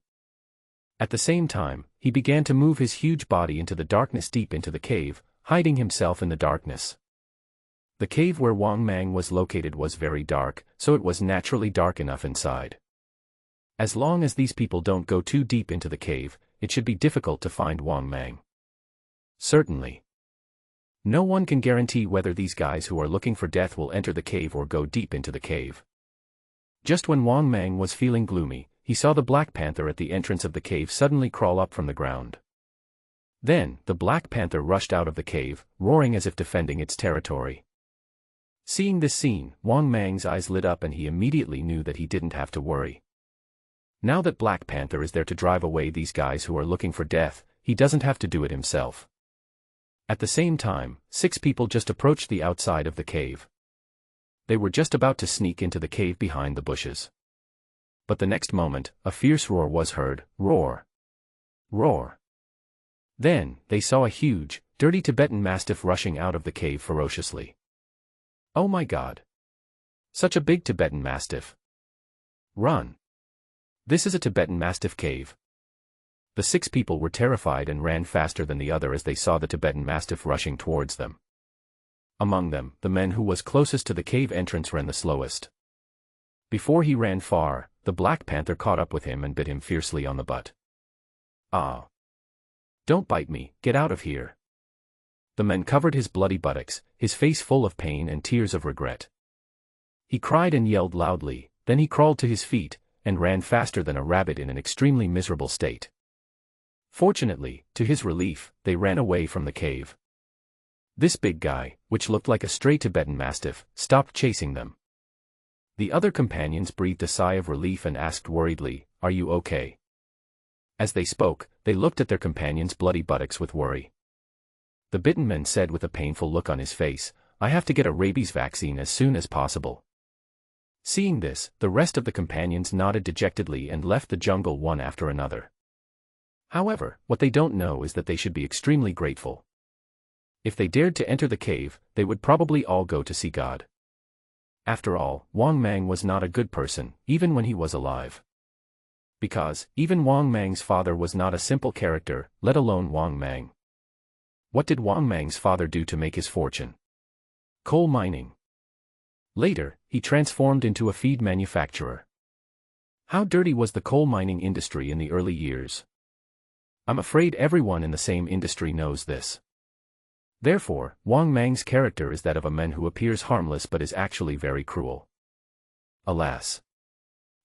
At the same time, he began to move his huge body into the darkness deep into the cave, hiding himself in the darkness. The cave where Wang Mang was located was very dark, so it was naturally dark enough inside. As long as these people don't go too deep into the cave, it should be difficult to find Wang Mang. Certainly. No one can guarantee whether these guys who are looking for death will enter the cave or go deep into the cave. Just when Wang Mang was feeling gloomy, he saw the Black Panther at the entrance of the cave suddenly crawl up from the ground. Then, the Black Panther rushed out of the cave, roaring as if defending its territory. Seeing this scene, Wang Mang's eyes lit up and he immediately knew that he didn't have to worry. Now that Black Panther is there to drive away these guys who are looking for death, he doesn't have to do it himself. At the same time, 6 people just approached the outside of the cave. They were just about to sneak into the cave behind the bushes. But the next moment, a fierce roar was heard, roar. Roar. Then, they saw a huge, dirty Tibetan Mastiff rushing out of the cave ferociously. Oh my God. Such a big Tibetan Mastiff. Run. This is a Tibetan Mastiff cave. The 6 people were terrified and ran faster than the other as they saw the Tibetan Mastiff rushing towards them. Among them, the man who was closest to the cave entrance ran the slowest. Before he ran far, the Black Panther caught up with him and bit him fiercely on the butt. Ah! Don't bite me, get out of here. The man covered his bloody buttocks, his face full of pain and tears of regret. He cried and yelled loudly, then he crawled to his feet, and ran faster than a rabbit in an extremely miserable state. Fortunately, to his relief, they ran away from the cave. This big guy, which looked like a stray Tibetan Mastiff, stopped chasing them. The other companions breathed a sigh of relief and asked worriedly, "Are you okay?" As they spoke, they looked at their companion's bloody buttocks with worry. The bitten man said with a painful look on his face, "I have to get a rabies vaccine as soon as possible." Seeing this, the rest of the companions nodded dejectedly and left the jungle one after another. However, what they don't know is that they should be extremely grateful. If they dared to enter the cave, they would probably all go to see God. After all, Wang Mang was not a good person, even when he was alive. Because, even Wang Mang's father was not a simple character, let alone Wang Mang. What did Wang Mang's father do to make his fortune? Coal mining. Later, he transformed into a feed manufacturer. How dirty was the coal mining industry in the early years? I'm afraid everyone in the same industry knows this. Therefore, Wang Mang's character is that of a man who appears harmless but is actually very cruel. Alas.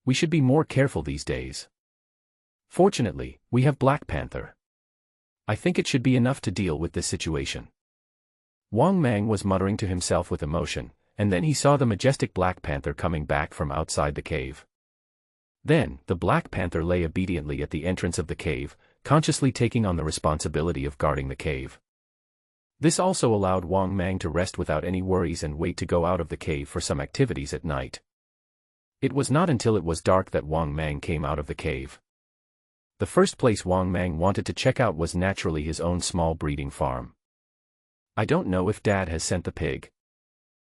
We should be more careful these days. Fortunately, we have Black Panther. I think it should be enough to deal with this situation. Wang Mang was muttering to himself with emotion, and then he saw the majestic Black Panther coming back from outside the cave. Then, the Black Panther lay obediently at the entrance of the cave, consciously taking on the responsibility of guarding the cave. This also allowed Wang Mang to rest without any worries and wait to go out of the cave for some activities at night. It was not until it was dark that Wang Mang came out of the cave. The first place Wang Mang wanted to check out was naturally his own small breeding farm. I don't know if Dad has sent the pig.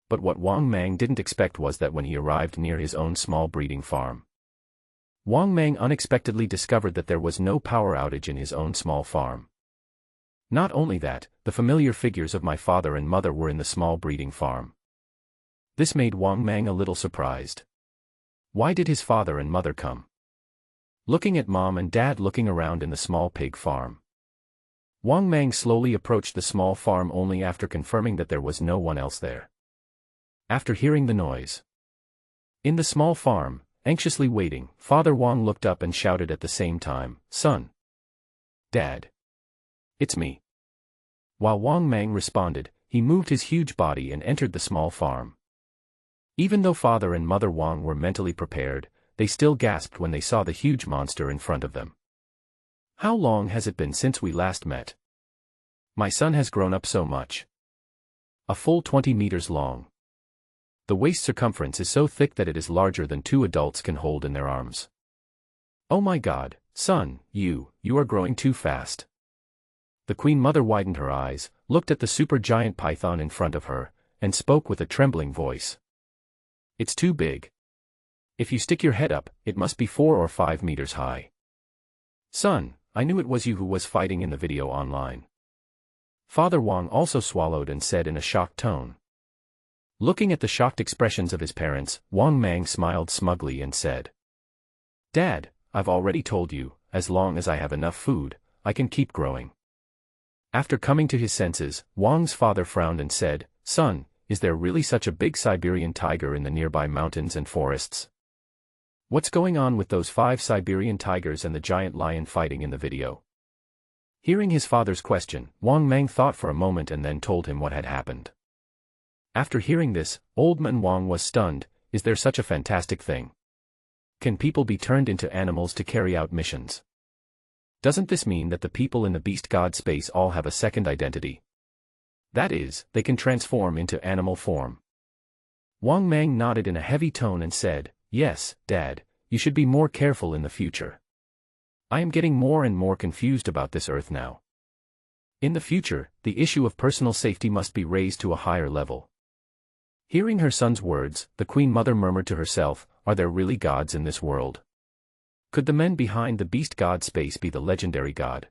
But what Wang Mang didn't expect was that when he arrived near his own small breeding farm, Wang Mang unexpectedly discovered that there was no power outage in his own small farm. Not only that, the familiar figures of my father and mother were in the small breeding farm. This made Wang Mang a little surprised. Why did his father and mother come? Looking at Mom and Dad looking around in the small pig farm, Wang Mang slowly approached the small farm only after confirming that there was no one else there. After hearing the noise in the small farm, anxiously waiting, Father Wang looked up and shouted at the same time, "Son! Dad! It's me!" While Wang Mang responded, he moved his huge body and entered the small farm. Even though Father and Mother Wang were mentally prepared, they still gasped when they saw the huge monster in front of them. "How long has it been since we last met? My son has grown up so much. A full 20 meters long. The waist circumference is so thick that it is larger than 2 adults can hold in their arms. Oh my God, son, you are growing too fast." The Queen Mother widened her eyes, looked at the super giant python in front of her, and spoke with a trembling voice. "It's too big. If you stick your head up, it must be 4 or 5 meters high. Son, I knew it was you who was fighting in the video online." Father Wang also swallowed and said in a shocked tone. Looking at the shocked expressions of his parents, Wang Mang smiled smugly and said, "Dad, I've already told you, as long as I have enough food, I can keep growing." After coming to his senses, Wang's father frowned and said, "Son, is there really such a big Siberian tiger in the nearby mountains and forests? What's going on with those 5 Siberian tigers and the giant lion fighting in the video?" Hearing his father's question, Wang Mang thought for a moment and then told him what had happened. After hearing this, Old Man Wang was stunned. Is there such a fantastic thing? Can people be turned into animals to carry out missions? Doesn't this mean that the people in the beast god space all have a second identity? That is, they can transform into animal form. Wang Mang nodded in a heavy tone and said, "Yes, Dad, you should be more careful in the future. I am getting more and more confused about this Earth now. In the future, the issue of personal safety must be raised to a higher level." Hearing her son's words, the Queen Mother murmured to herself, "Are there really gods in this world? Could the men behind the beast god space be the legendary god?"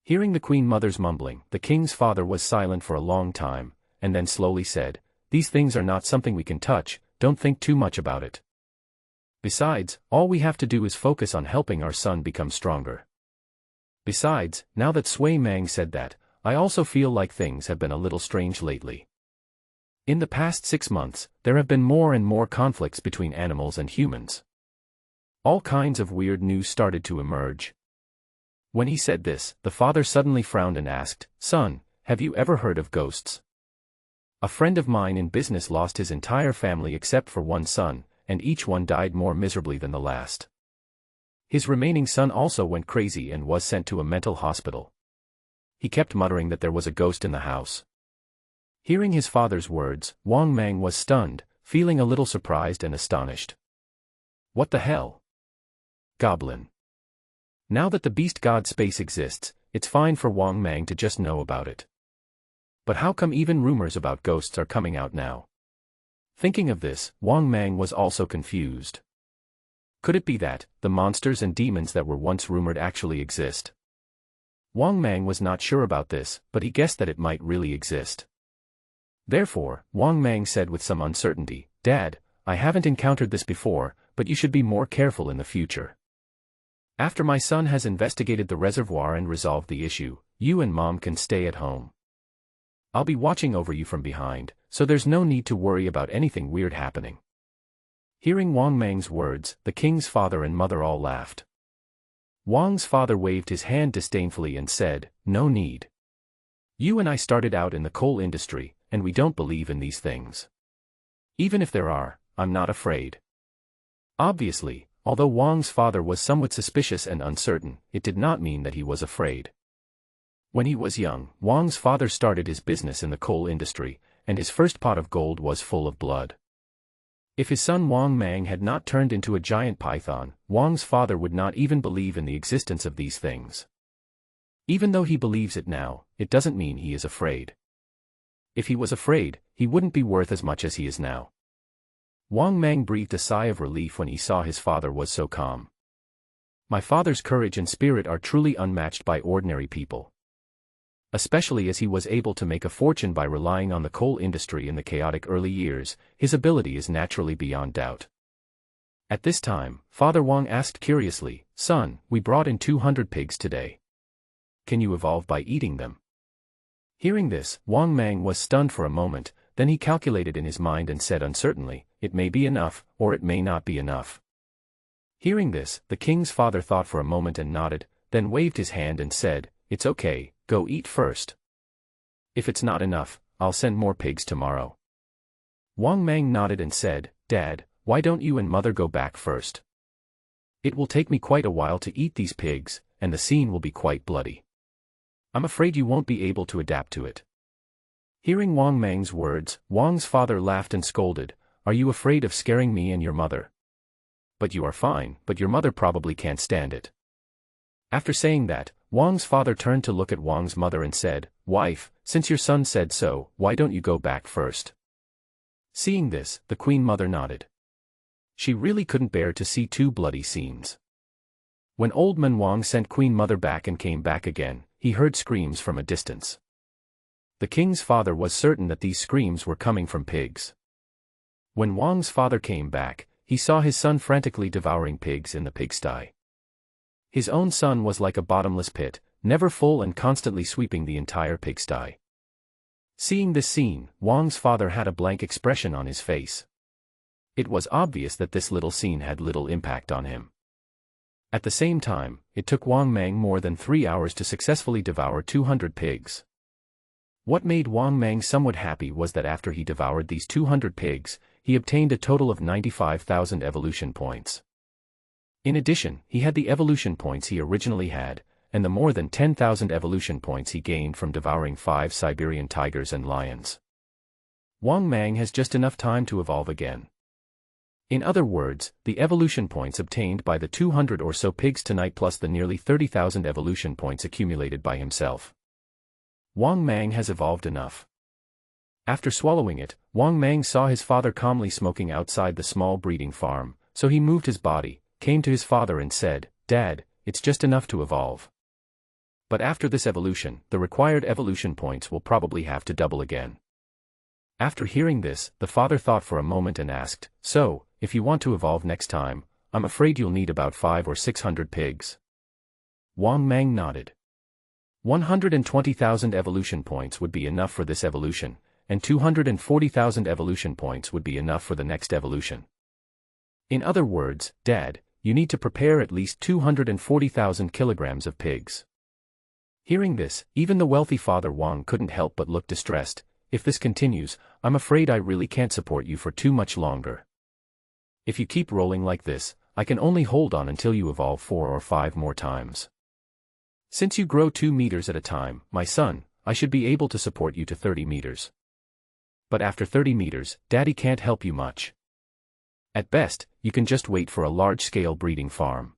Hearing the Queen Mother's mumbling, the king's father was silent for a long time, and then slowly said, "These things are not something we can touch, don't think too much about it. Besides, all we have to do is focus on helping our son become stronger. Besides, now that Sui Mang said that, I also feel like things have been a little strange lately. In the past 6 months, there have been more and more conflicts between animals and humans. All kinds of weird news started to emerge." When he said this, the father suddenly frowned and asked, "Son, have you ever heard of ghosts? A friend of mine in business lost his entire family except for one son, and each one died more miserably than the last. His remaining son also went crazy and was sent to a mental hospital. He kept muttering that there was a ghost in the house." Hearing his father's words, Wang Mang was stunned, feeling a little surprised and astonished. What the hell? Goblin. Now that the beast god space exists, it's fine for Wang Mang to just know about it. But how come even rumors about ghosts are coming out now? Thinking of this, Wang Mang was also confused. Could it be that the monsters and demons that were once rumored actually exist? Wang Mang was not sure about this, but he guessed that it might really exist. Therefore, Wang Mang said with some uncertainty, "Dad, I haven't encountered this before, but you should be more careful in the future. After my son has investigated the reservoir and resolved the issue, you and Mom can stay at home." I'll be watching over you from behind, so there's no need to worry about anything weird happening." Hearing Wang Mang's words, the king's father and mother all laughed. Wang's father waved his hand disdainfully and said, "No need. You and I started out in the coal industry, and we don't believe in these things. Even if there are, I'm not afraid." Obviously, although Wang's father was somewhat suspicious and uncertain, it did not mean that he was afraid. When he was young, Wang's father started his business in the coal industry, and his first pot of gold was full of blood. If his son Wang Mang had not turned into a giant python, Wang's father would not even believe in the existence of these things. Even though he believes it now, it doesn't mean he is afraid. If he was afraid, he wouldn't be worth as much as he is now. Wang Mang breathed a sigh of relief when he saw his father was so calm. "My father's courage and spirit are truly unmatched by ordinary people. Especially as he was able to make a fortune by relying on the coal industry in the chaotic early years, his ability is naturally beyond doubt." At this time, Father Wang asked curiously, "Son, we brought in 200 pigs today. Can you evolve by eating them?" Hearing this, Wang Mang was stunned for a moment, then he calculated in his mind and said uncertainly, "It may be enough, or it may not be enough." Hearing this, the king's father thought for a moment and nodded, then waved his hand and said, "It's okay, go eat first. If it's not enough, I'll send more pigs tomorrow." Wang Mang nodded and said, "Dad, why don't you and mother go back first? It will take me quite a while to eat these pigs, and the scene will be quite bloody. I'm afraid you won't be able to adapt to it." Hearing Wang Mang's words, Wang's father laughed and scolded, "Are you afraid of scaring me and your mother? But you are fine, but your mother probably can't stand it." After saying that, Wang's father turned to look at Wang's mother and said, "Wife, since your son said so, why don't you go back first?" Seeing this, the queen mother nodded. She really couldn't bear to see two bloody scenes. When Old Man Wang sent Queen Mother back and came back again, he heard screams from a distance. The king's father was certain that these screams were coming from pigs. When Wang's father came back, he saw his son frantically devouring pigs in the pigsty. His own son was like a bottomless pit, never full and constantly sweeping the entire pigsty. Seeing this scene, Wang's father had a blank expression on his face. It was obvious that this little scene had little impact on him. At the same time, it took Wang Mang more than 3 hours to successfully devour 200 pigs. What made Wang Mang somewhat happy was that after he devoured these 200 pigs, he obtained a total of 95,000 evolution points. In addition, he had the evolution points he originally had, and the more than 10,000 evolution points he gained from devouring 5 Siberian tigers and lions. Wang Mang has just enough time to evolve again. In other words, the evolution points obtained by the 200 or so pigs tonight plus the nearly 30,000 evolution points accumulated by himself. Wang Mang has evolved enough. After swallowing it, Wang Mang saw his father calmly smoking outside the small breeding farm, so he moved his body, came to his father and said, "Dad, it's just enough to evolve. But after this evolution, the required evolution points will probably have to double again." After hearing this, the father thought for a moment and asked, "So, if you want to evolve next time, I'm afraid you'll need about 500 or 600 pigs." Wang Mang nodded. 120,000 evolution points would be enough for this evolution, and 240,000 evolution points would be enough for the next evolution. In other words, Dad, you need to prepare at least 240,000 kilograms of pigs. Hearing this, even the wealthy father Wang couldn't help but look distressed. "If this continues, I'm afraid I really can't support you for too much longer. If you keep rolling like this, I can only hold on until you evolve 4 or 5 more times. Since you grow 2 meters at a time, my son, I should be able to support you to 30 meters. But after 30 meters, Daddy can't help you much. At best, you can just wait for a large-scale breeding farm.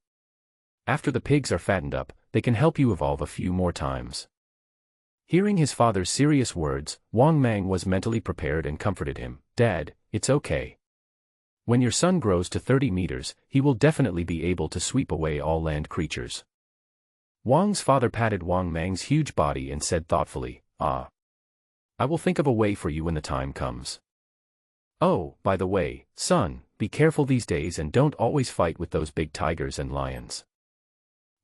After the pigs are fattened up, they can help you evolve a few more times." Hearing his father's serious words, Wang Mang was mentally prepared and comforted him. "Dad, it's okay. When your son grows to 30 meters, he will definitely be able to sweep away all land creatures." Wang's father patted Wang Mang's huge body and said thoughtfully, I will think of a way for you when the time comes. Oh, by the way, son, be careful these days and don't always fight with those big tigers and lions.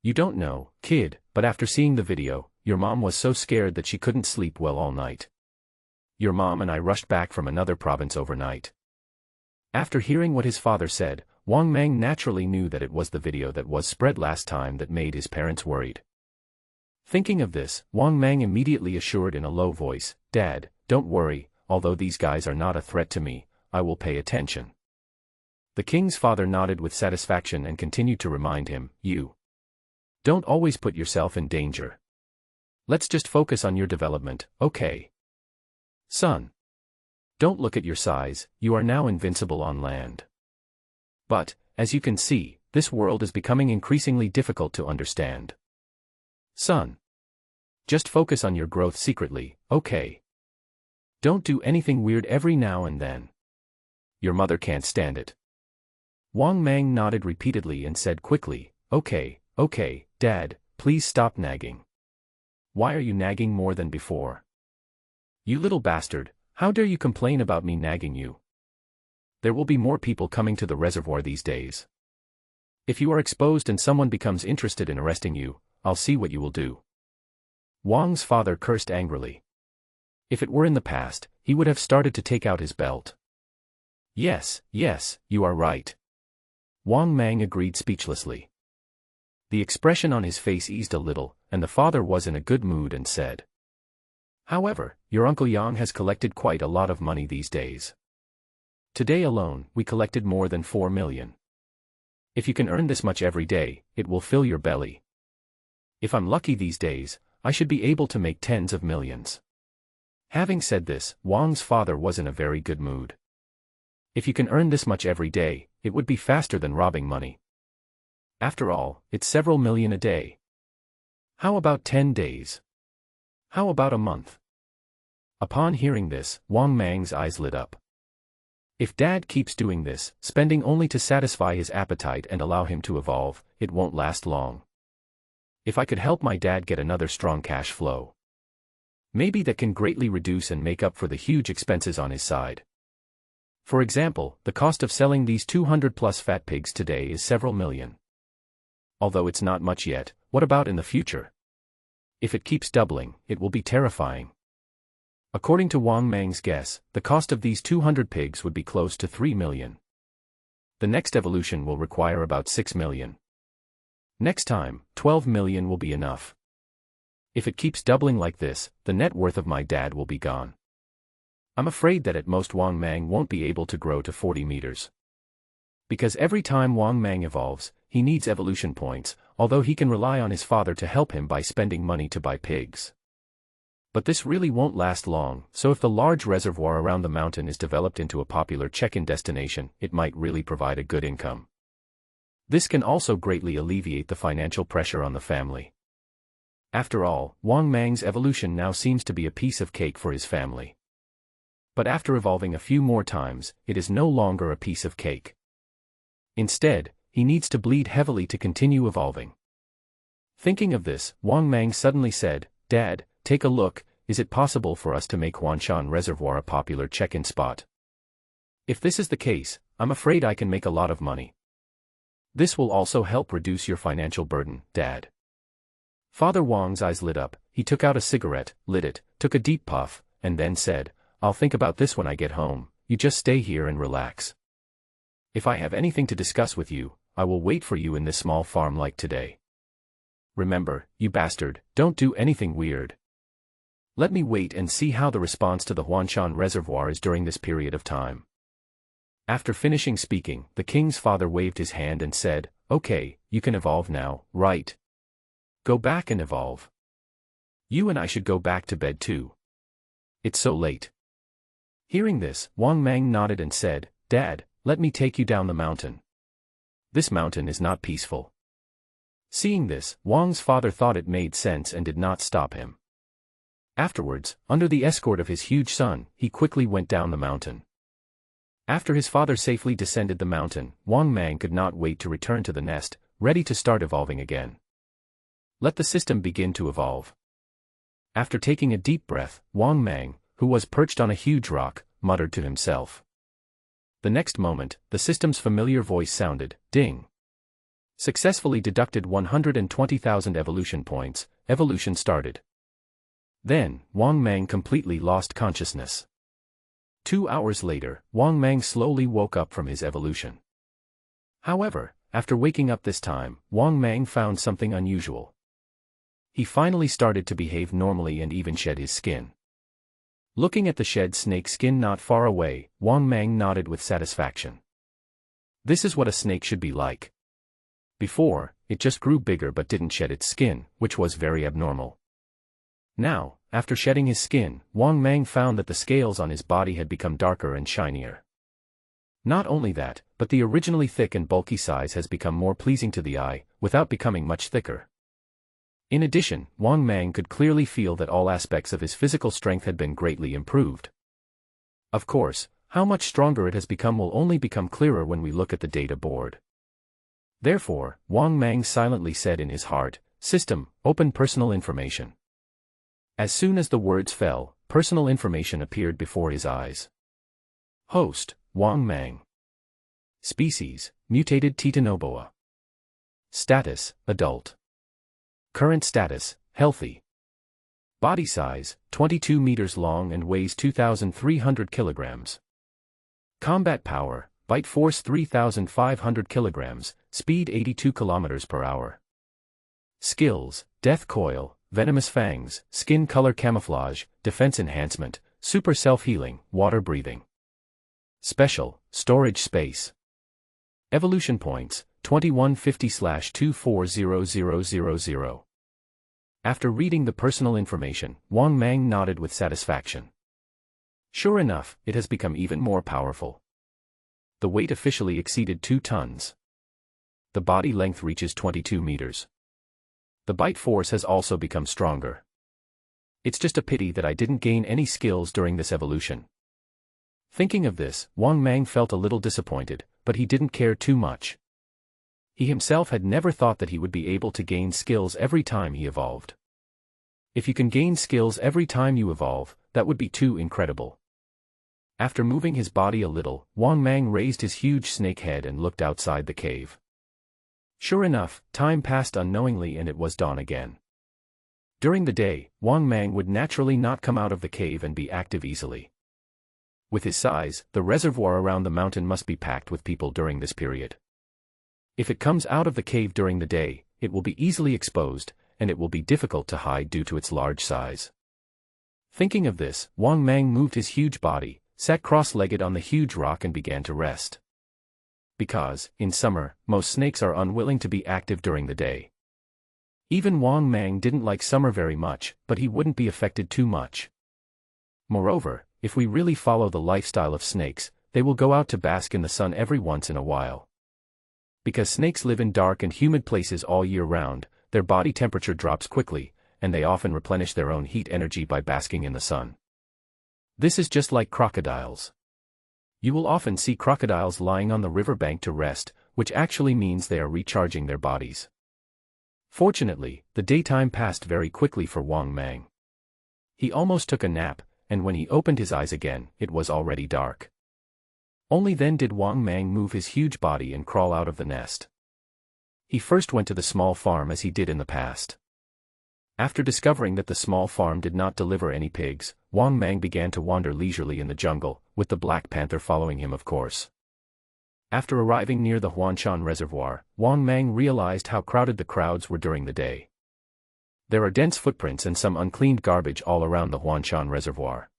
You don't know, kid, but after seeing the video, your mom was so scared that she couldn't sleep well all night. Your mom and I rushed back from another province overnight. After hearing what his father said, Wang Mang naturally knew that it was the video that was spread last time that made his parents worried. Thinking of this, Wang Mang immediately assured in a low voice, "Dad, don't worry, although these guys are not a threat to me, I will pay attention." The king's father nodded with satisfaction and continued to remind him, "You don't always put yourself in danger. Let's just focus on your development, okay? Son, don't look at your size, you are now invincible on land. But, as you can see, this world is becoming increasingly difficult to understand. Son, just focus on your growth secretly, okay? Don't do anything weird every now and then. Your mother can't stand it." Wang Mang nodded repeatedly and said quickly, "Okay, Dad, please stop nagging. Why are you nagging more than before? You little bastard, how dare you complain about me nagging you? There will be more people coming to the reservoir these days. If you are exposed and someone becomes interested in arresting you, I'll see what you will do." Wang's father cursed angrily. If it were in the past, he would have started to take out his belt. Yes, you are right. Wang Mang agreed speechlessly. The expression on his face eased a little, and the father was in a good mood and said, "However, your Uncle Yang has collected quite a lot of money these days. Today alone, we collected more than 4 million. If you can earn this much every day, it will fill your belly. If I'm lucky these days, I should be able to make tens of millions." Having said this, Wang's father was in a very good mood. If you can earn this much every day, it would be faster than robbing money. After all, it's several million a day. How about 10 days? How about a month? Upon hearing this, Wang Mang's eyes lit up. If Dad keeps doing this, spending only to satisfy his appetite and allow him to evolve, it won't last long. If I could help my dad get another strong cash flow, maybe that can greatly reduce and make up for the huge expenses on his side. For example, the cost of selling these 200+ fat pigs today is several million. Although it's not much yet, what about in the future? If it keeps doubling, it will be terrifying. According to Wang Mang's guess, the cost of these 200 pigs would be close to 3 million. The next evolution will require about 6 million. Next time, 12 million will be enough. If it keeps doubling like this, the net worth of my dad will be gone. I'm afraid that at most Wang Mang won't be able to grow to 40 meters. Because every time Wang Mang evolves, he needs evolution points, although he can rely on his father to help him by spending money to buy pigs. But this really won't last long, so if the large reservoir around the mountain is developed into a popular check-in destination, it might really provide a good income. This can also greatly alleviate the financial pressure on the family. After all, Wang Mang's evolution now seems to be a piece of cake for his family. But after evolving a few more times, it is no longer a piece of cake. Instead, he needs to bleed heavily to continue evolving. Thinking of this, Wang Mang suddenly said, "Dad, take a look, is it possible for us to make Huanshan Reservoir a popular check-in spot? If this is the case, I'm afraid I can make a lot of money. This will also help reduce your financial burden, Dad." Father Wang's eyes lit up, he took out a cigarette, lit it, took a deep puff, and then said, "I'll think about this when I get home, you just stay here and relax. If I have anything to discuss with you, I will wait for you in this small farm like today. Remember, you bastard, don't do anything weird. Let me wait and see how the response to the Huanshan Reservoir is during this period of time." After finishing speaking, the king's father waved his hand and said, "Okay, you can evolve now, right? Go back and evolve. You and I should go back to bed too. It's so late." Hearing this, Wang Mang nodded and said, "Dad, let me take you down the mountain. This mountain is not peaceful." Seeing this, Wang's father thought it made sense and did not stop him. Afterwards, under the escort of his huge son, he quickly went down the mountain. After his father safely descended the mountain, Wang Mang could not wait to return to the nest, ready to start evolving again. Let the system begin to evolve. After taking a deep breath, Wang Mang, who was perched on a huge rock, muttered to himself. The next moment, the system's familiar voice sounded, "Ding. Successfully deducted 120,000 evolution points, evolution started." Then, Wang Mang completely lost consciousness. 2 hours later, Wang Mang slowly woke up from his evolution. However, after waking up this time, Wang Mang found something unusual. He finally started to behave normally and even shed his skin. Looking at the shed snake skin not far away, Wang Mang nodded with satisfaction. This is what a snake should be like. Before, it just grew bigger but didn't shed its skin, which was very abnormal. Now, after shedding his skin, Wang Mang found that the scales on his body had become darker and shinier. Not only that, but the originally thick and bulky size has become more pleasing to the eye, without becoming much thicker. In addition, Wang Mang could clearly feel that all aspects of his physical strength had been greatly improved. Of course, how much stronger it has become will only become clearer when we look at the data board. Therefore, Wang Mang silently said in his heart, "System, open personal information." As soon as the words fell, personal information appeared before his eyes. Host, Wang Mang. Species, mutated Titanoboa. Status, adult. Current status, healthy. Body size, 22 meters long and weighs 2,300 kilograms. Combat power, bite force 3,500 kilograms, speed 82 kilometers per hour. Skills, death coil, venomous fangs, skin color camouflage, defense enhancement, super self-healing, water breathing. Special, storage space. Evolution points, 2150/240000. After reading the personal information, Wang Mang nodded with satisfaction. Sure enough, it has become even more powerful. The weight officially exceeded 2 tons. The body length reaches 22 meters. The bite force has also become stronger. It's just a pity that I didn't gain any skills during this evolution. Thinking of this, Wang Mang felt a little disappointed, but he didn't care too much. He himself had never thought that he would be able to gain skills every time he evolved. If you can gain skills every time you evolve, that would be too incredible. After moving his body a little, Wang Mang raised his huge snake head and looked outside the cave. Sure enough, time passed unknowingly and it was dawn again. During the day, Wang Mang would naturally not come out of the cave and be active easily. With his size, the reservoir around the mountain must be packed with people during this period. If it comes out of the cave during the day, it will be easily exposed, and it will be difficult to hide due to its large size. Thinking of this, Wang Mang moved his huge body, sat cross-legged on the huge rock and began to rest. Because, in summer, most snakes are unwilling to be active during the day. Even Wang Mang didn't like summer very much, but he wouldn't be affected too much. Moreover, if we really follow the lifestyle of snakes, they will go out to bask in the sun every once in a while. Because snakes live in dark and humid places all year round, their body temperature drops quickly, and they often replenish their own heat energy by basking in the sun. This is just like crocodiles. You will often see crocodiles lying on the riverbank to rest, which actually means they are recharging their bodies. Fortunately, the daytime passed very quickly for Wang Mang. He almost took a nap, and when he opened his eyes again, it was already dark. Only then did Wang Mang move his huge body and crawl out of the nest. He first went to the small farm as he did in the past. After discovering that the small farm did not deliver any pigs, Wang Mang began to wander leisurely in the jungle, with the Black Panther following him of course. After arriving near the Huanshan Reservoir, Wang Mang realized how crowded the crowds were during the day. There are dense footprints and some uncleaned garbage all around the Huanshan Reservoir.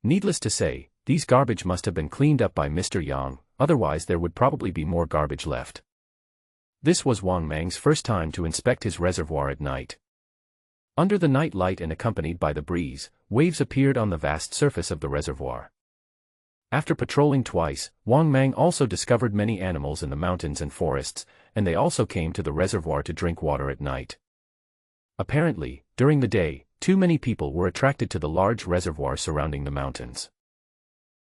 Needless to say, these garbage must have been cleaned up by Mr. Yang, otherwise there would probably be more garbage left. This was Wang Mang's first time to inspect his reservoir at night. Under the night light and accompanied by the breeze, waves appeared on the vast surface of the reservoir. After patrolling twice, Wang Mang also discovered many animals in the mountains and forests, and they also came to the reservoir to drink water at night. Apparently, during the day, too many people were attracted to the large reservoir surrounding the mountains.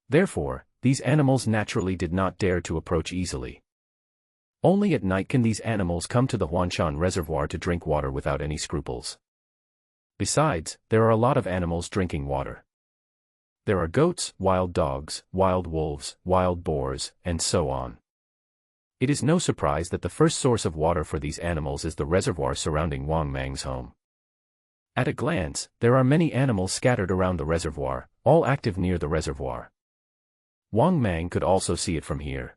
Therefore, these animals naturally did not dare to approach easily. Only at night can these animals come to the Huanshan Reservoir to drink water without any scruples. Besides, there are a lot of animals drinking water. There are goats, wild dogs, wild wolves, wild boars, and so on. It is no surprise that the first source of water for these animals is the reservoir surrounding Wang Mang's home. At a glance, there are many animals scattered around the reservoir, all active near the reservoir. Wang Mang could also see it from here.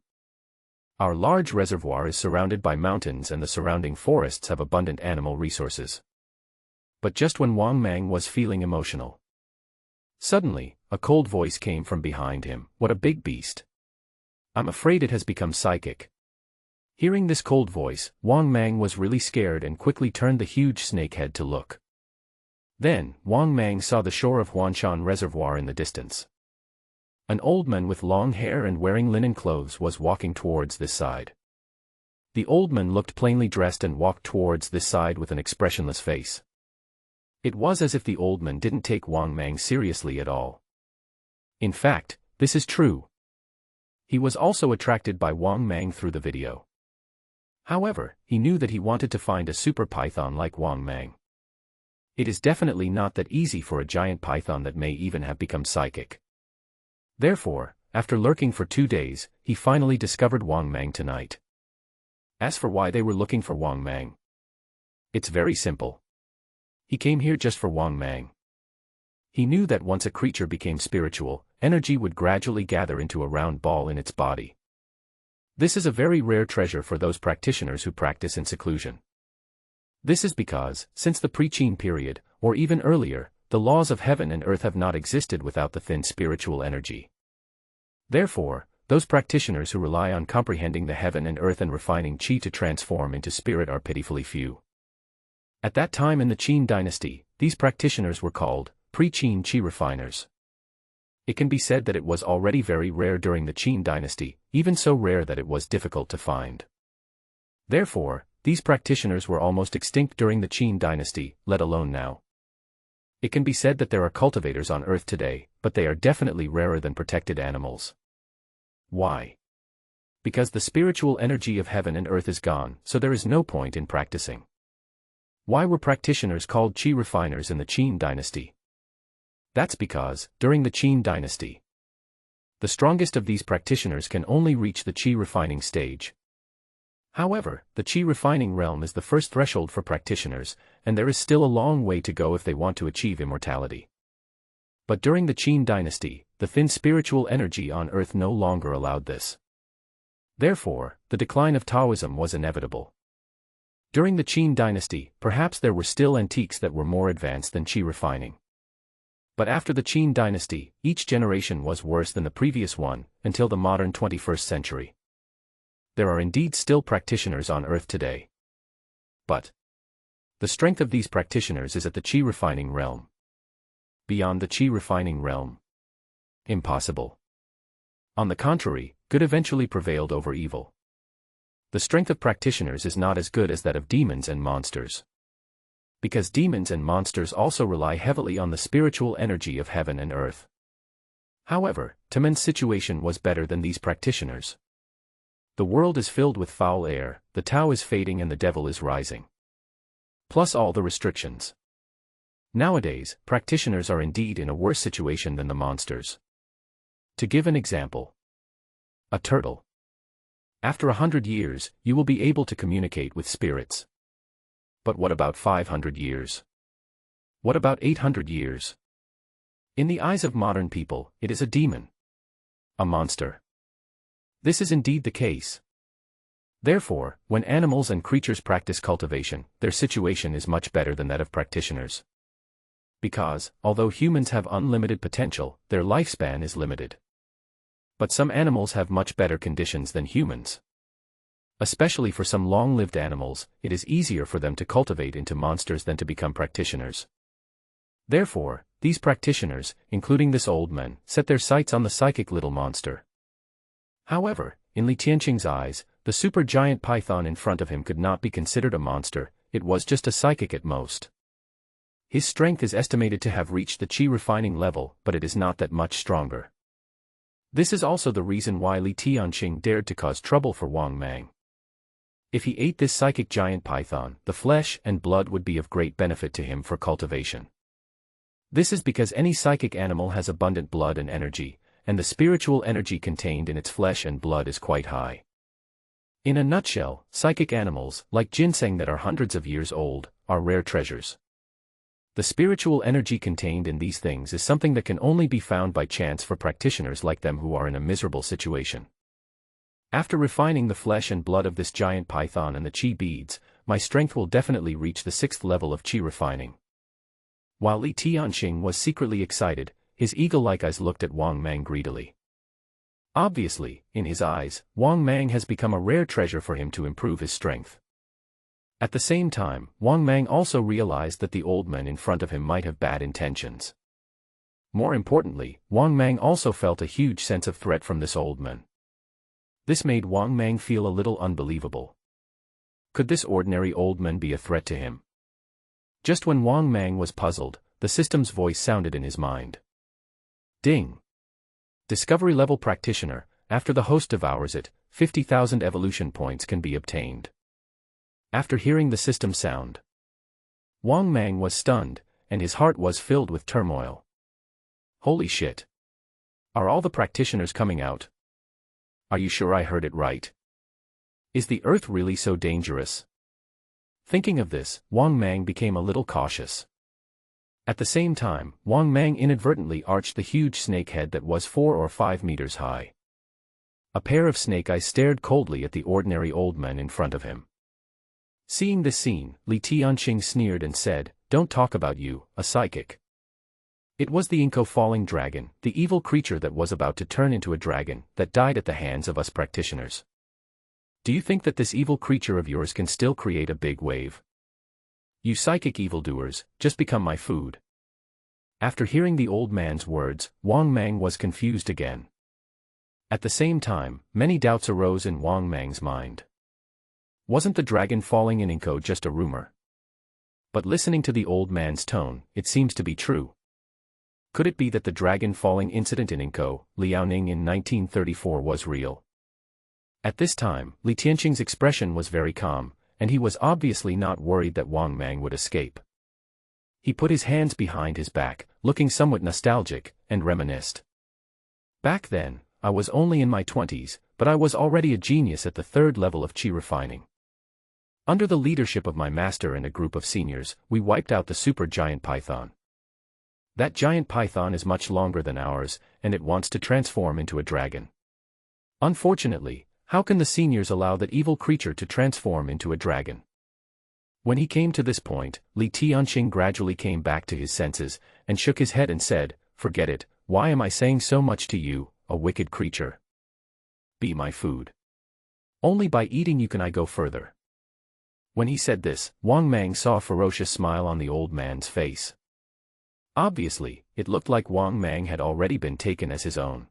Our large reservoir is surrounded by mountains and the surrounding forests have abundant animal resources. But just when Wang Mang was feeling emotional, suddenly, a cold voice came from behind him. What a big beast! I'm afraid it has become psychic. Hearing this cold voice, Wang Mang was really scared and quickly turned the huge snake head to look. Then, Wang Mang saw the shore of Huanshan Reservoir in the distance. An old man with long hair and wearing linen clothes was walking towards this side. The old man looked plainly dressed and walked towards this side with an expressionless face. It was as if the old man didn't take Wang Mang seriously at all. In fact, this is true. He was also attracted by Wang Mang through the video. However, he knew that he wanted to find a super python like Wang Mang. It is definitely not that easy for a giant python that may even have become psychic. Therefore, after lurking for 2 days, he finally discovered Wang Mang tonight. As for why they were looking for Wang Mang, it's very simple. He came here just for Wang Mang. He knew that once a creature became spiritual, energy would gradually gather into a round ball in its body. This is a very rare treasure for those practitioners who practice in seclusion. This is because, since the pre-Qin period, or even earlier, the laws of heaven and earth have not existed without the thin spiritual energy. Therefore, those practitioners who rely on comprehending the heaven and earth and refining qi to transform into spirit are pitifully few. At that time in the Qin dynasty, these practitioners were called pre-Qin qi refiners. It can be said that it was already very rare during the Qin dynasty, even so rare that it was difficult to find. Therefore, these practitioners were almost extinct during the Qin dynasty, let alone now. It can be said that there are cultivators on Earth today, but they are definitely rarer than protected animals. Why? Because the spiritual energy of heaven and earth is gone, so there is no point in practicing. Why were practitioners called qi refiners in the Qin dynasty? That's because, during the Qin dynasty, the strongest of these practitioners can only reach the qi refining stage. However, the qi refining realm is the first threshold for practitioners, and there is still a long way to go if they want to achieve immortality. But during the Qin dynasty, the thin spiritual energy on earth no longer allowed this. Therefore, the decline of Taoism was inevitable. During the Qin dynasty, perhaps there were still antiques that were more advanced than qi refining. But after the Qin dynasty, each generation was worse than the previous one, until the modern 21st century. There are indeed still practitioners on earth today. But the strength of these practitioners is at the qi refining realm. Beyond the qi refining realm, impossible. On the contrary, good eventually prevailed over evil. The strength of practitioners is not as good as that of demons and monsters. Because demons and monsters also rely heavily on the spiritual energy of heaven and earth. However, Taman's situation was better than these practitioners. The world is filled with foul air, the Tao is fading and the devil is rising. Plus all the restrictions. Nowadays, practitioners are indeed in a worse situation than the monsters. To give an example. A turtle. After 100 years, you will be able to communicate with spirits. But what about 500 years? What about 800 years? In the eyes of modern people, it is a demon. A monster. This is indeed the case. Therefore, when animals and creatures practice cultivation, their situation is much better than that of practitioners. Because, although humans have unlimited potential, their lifespan is limited. But some animals have much better conditions than humans. Especially for some long-lived animals, it is easier for them to cultivate into monsters than to become practitioners. Therefore, these practitioners, including this old man, set their sights on the psychic little monster. However, in Li Tianqing's eyes, the super-giant python in front of him could not be considered a monster, it was just a psychic at most. His strength is estimated to have reached the qi refining level, but it is not that much stronger. This is also the reason why Li Tianqing dared to cause trouble for Wang Mang. If he ate this psychic giant python, the flesh and blood would be of great benefit to him for cultivation. This is because any psychic animal has abundant blood and energy, and the spiritual energy contained in its flesh and blood is quite high. In a nutshell, psychic animals, like ginseng that are hundreds of years old, are rare treasures. The spiritual energy contained in these things is something that can only be found by chance for practitioners like them who are in a miserable situation. After refining the flesh and blood of this giant python and the chi beads, my strength will definitely reach the 6th level of chi refining. While Li Tianxing was secretly excited, his eagle-like eyes looked at Wang Mang greedily. Obviously, in his eyes, Wang Mang has become a rare treasure for him to improve his strength. At the same time, Wang Mang also realized that the old man in front of him might have bad intentions. More importantly, Wang Mang also felt a huge sense of threat from this old man. This made Wang Mang feel a little unbelievable. Could this ordinary old man be a threat to him? Just when Wang Mang was puzzled, the system's voice sounded in his mind. Ding! Discovery level practitioner, after the host devours it, 50,000 evolution points can be obtained. After hearing the system sound, Wang Mang was stunned, and his heart was filled with turmoil. Holy shit! Are all the practitioners coming out? Are you sure I heard it right? Is the earth really so dangerous? Thinking of this, Wang Mang became a little cautious. At the same time, Wang Mang inadvertently arched the huge snake head that was 4 or 5 meters high. A pair of snake eyes stared coldly at the ordinary old man in front of him. Seeing this scene, Li Tianxing sneered and said, "Don't talk about you, a psychic." It was the Inko falling dragon, the evil creature that was about to turn into a dragon, that died at the hands of us practitioners. Do you think that this evil creature of yours can still create a big wave? You psychic evildoers, just become my food. After hearing the old man's words, Wang Mang was confused again. At the same time, many doubts arose in Wang Mang's mind. Wasn't the dragon falling in Inko just a rumor? But listening to the old man's tone, it seems to be true. Could it be that the dragon falling incident in Inko, Liaoning in 1934 was real? At this time, Li Tianxing's expression was very calm, and he was obviously not worried that Wang Mang would escape. He put his hands behind his back, looking somewhat nostalgic, and reminisced. Back then, I was only in my 20s, but I was already a genius at the 3rd level of chi refining. Under the leadership of my master and a group of seniors, we wiped out the super giant python. That giant python is much longer than ours, and it wants to transform into a dragon. Unfortunately, how can the seniors allow that evil creature to transform into a dragon? When he came to this point, Li Tianxing gradually came back to his senses, and shook his head and said, "Forget it, why am I saying so much to you, a wicked creature? Be my food. Only by eating you can I go further." When he said this, Wang Mang saw a ferocious smile on the old man's face. Obviously, it looked like Wang Mang had already been taken as his own.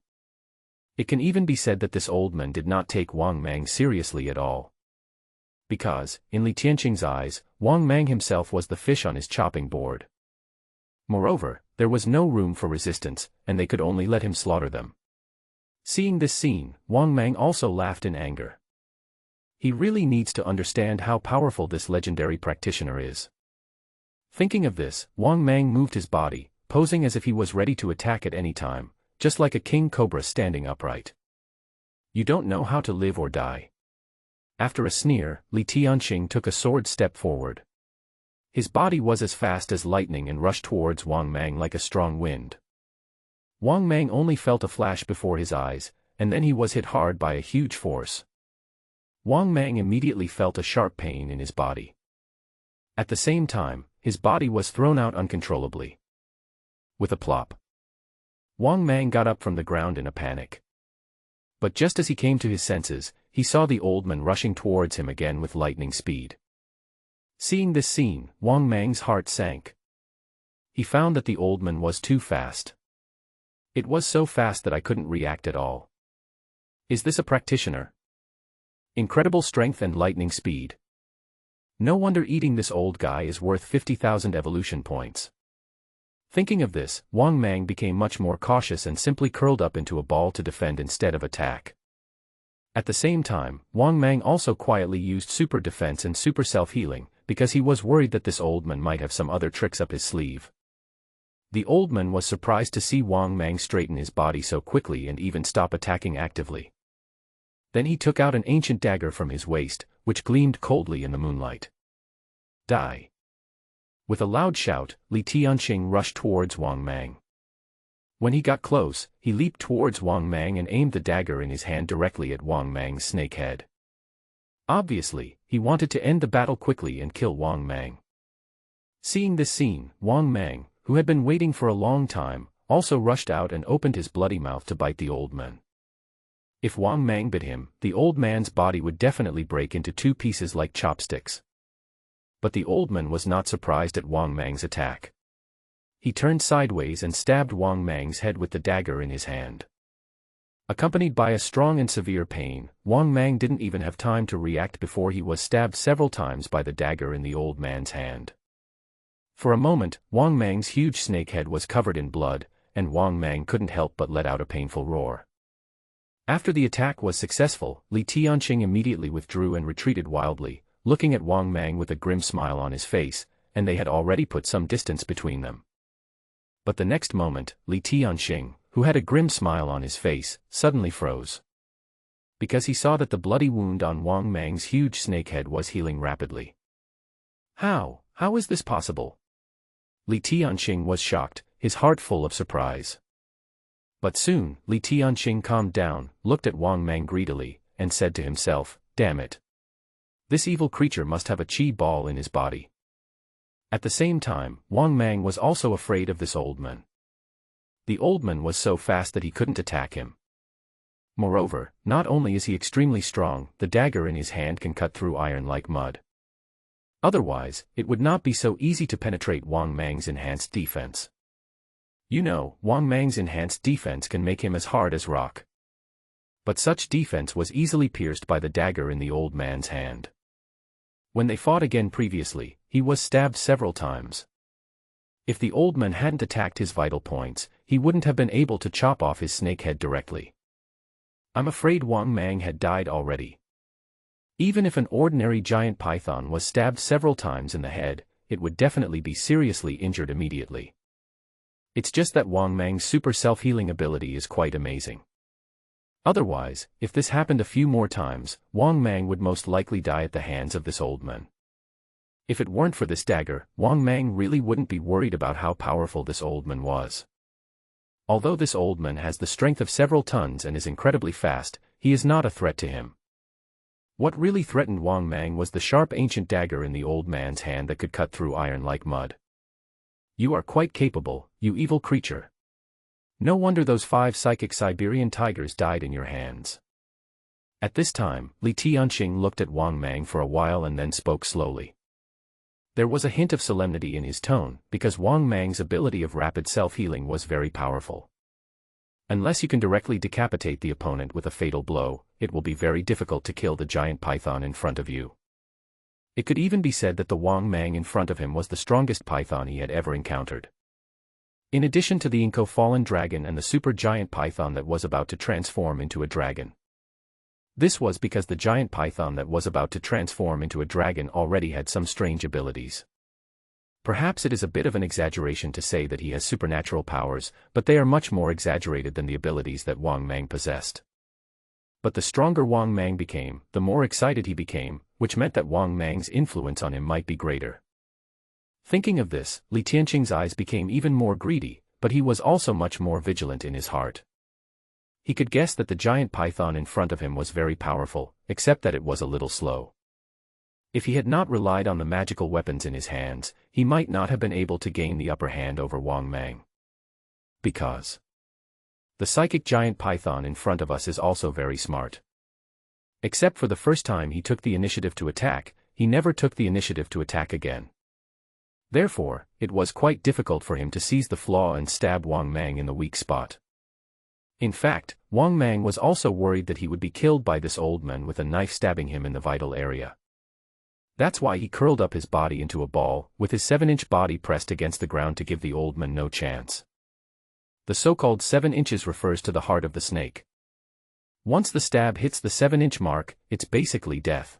It can even be said that this old man did not take Wang Mang seriously at all. Because, in Li Tianxing's eyes, Wang Mang himself was the fish on his chopping board. Moreover, there was no room for resistance, and they could only let him slaughter them. Seeing this scene, Wang Mang also laughed in anger. He really needs to understand how powerful this legendary practitioner is. Thinking of this, Wang Mang moved his body, posing as if he was ready to attack at any time, just like a king cobra standing upright. You don't know how to live or die. After a sneer, Li Tianxing took a sword step forward. His body was as fast as lightning and rushed towards Wang Mang like a strong wind. Wang Mang only felt a flash before his eyes, and then he was hit hard by a huge force. Wang Mang immediately felt a sharp pain in his body. At the same time, his body was thrown out uncontrollably. With a plop, Wang Mang got up from the ground in a panic. But just as he came to his senses, he saw the old man rushing towards him again with lightning speed. Seeing this scene, Wang Mang's heart sank. He found that the old man was too fast. It was so fast that I couldn't react at all. Is this a practitioner? Incredible strength and lightning speed. No wonder eating this old guy is worth 50,000 evolution points. Thinking of this, Wang Mang became much more cautious and simply curled up into a ball to defend instead of attack. At the same time, Wang Mang also quietly used super defense and super self-healing, because he was worried that this old man might have some other tricks up his sleeve. The old man was surprised to see Wang Mang straighten his body so quickly and even stop attacking actively. Then he took out an ancient dagger from his waist, which gleamed coldly in the moonlight. Die. With a loud shout, Li Tianqing rushed towards Wang Mang. When he got close, he leaped towards Wang Mang and aimed the dagger in his hand directly at Wang Mang's snake head. Obviously, he wanted to end the battle quickly and kill Wang Mang. Seeing this scene, Wang Mang, who had been waiting for a long time, also rushed out and opened his bloody mouth to bite the old man. If Wang Mang bit him, the old man's body would definitely break into two pieces like chopsticks. But the old man was not surprised at Wang Mang's attack. He turned sideways and stabbed Wang Mang's head with the dagger in his hand. Accompanied by a strong and severe pain, Wang Mang didn't even have time to react before he was stabbed several times by the dagger in the old man's hand. For a moment, Wang Mang's huge snake head was covered in blood, and Wang Mang couldn't help but let out a painful roar. After the attack was successful, Li Tianqing immediately withdrew and retreated wildly, looking at Wang Mang with a grim smile on his face, and they had already put some distance between them. But the next moment, Li Tianqing, who had a grim smile on his face, suddenly froze. Because he saw that the bloody wound on Wang Mang's huge snake head was healing rapidly. How is this possible? Li Tianqing was shocked, his heart full of surprise. But soon, Li Tianqing calmed down, looked at Wang Mang greedily, and said to himself, "Damn it. This evil creature must have a chi ball in his body." At the same time, Wang Mang was also afraid of this old man. The old man was so fast that he couldn't attack him. Moreover, not only is he extremely strong, the dagger in his hand can cut through iron like mud. Otherwise, it would not be so easy to penetrate Wang Mang's enhanced defense. You know, Wang Mang's enhanced defense can make him as hard as rock. But such defense was easily pierced by the dagger in the old man's hand. When they fought again previously, he was stabbed several times. If the old man hadn't attacked his vital points, he wouldn't have been able to chop off his snake head directly. I'm afraid Wang Mang had died already. Even if an ordinary giant python was stabbed several times in the head, it would definitely be seriously injured immediately. It's just that Wang Mang's super self-healing ability is quite amazing. Otherwise, if this happened a few more times, Wang Mang would most likely die at the hands of this old man. If it weren't for this dagger, Wang Mang really wouldn't be worried about how powerful this old man was. Although this old man has the strength of several tons and is incredibly fast, he is not a threat to him. What really threatened Wang Mang was the sharp ancient dagger in the old man's hand that could cut through iron like mud. You are quite capable, you evil creature. No wonder those 5 psychic Siberian tigers died in your hands. At this time, Li Tianqing looked at Wang Mang for a while and then spoke slowly. There was a hint of solemnity in his tone, because Wang Mang's ability of rapid self-healing was very powerful. Unless you can directly decapitate the opponent with a fatal blow, it will be very difficult to kill the giant python in front of you. It could even be said that the Wang Mang in front of him was the strongest python he had ever encountered. In addition to the Inko fallen dragon and the super giant python that was about to transform into a dragon. This was because the giant python that was about to transform into a dragon already had some strange abilities. Perhaps it is a bit of an exaggeration to say that he has supernatural powers, but they are much more exaggerated than the abilities that Wang Mang possessed. But the stronger Wang Mang became, the more excited he became, which meant that Wang Mang's influence on him might be greater. Thinking of this, Li Tianqing's eyes became even more greedy, but he was also much more vigilant in his heart. He could guess that the giant python in front of him was very powerful, except that it was a little slow. If he had not relied on the magical weapons in his hands, he might not have been able to gain the upper hand over Wang Mang. Because the psychic giant python in front of us is also very smart. Except for the first time he took the initiative to attack, he never took the initiative to attack again. Therefore, it was quite difficult for him to seize the flaw and stab Wang Mang in the weak spot. In fact, Wang Mang was also worried that he would be killed by this old man with a knife stabbing him in the vital area. That's why he curled up his body into a ball, with his 7-inch body pressed against the ground to give the old man no chance. The so-called 7 inches refers to the heart of the snake. Once the stab hits the 7-inch mark, it's basically death.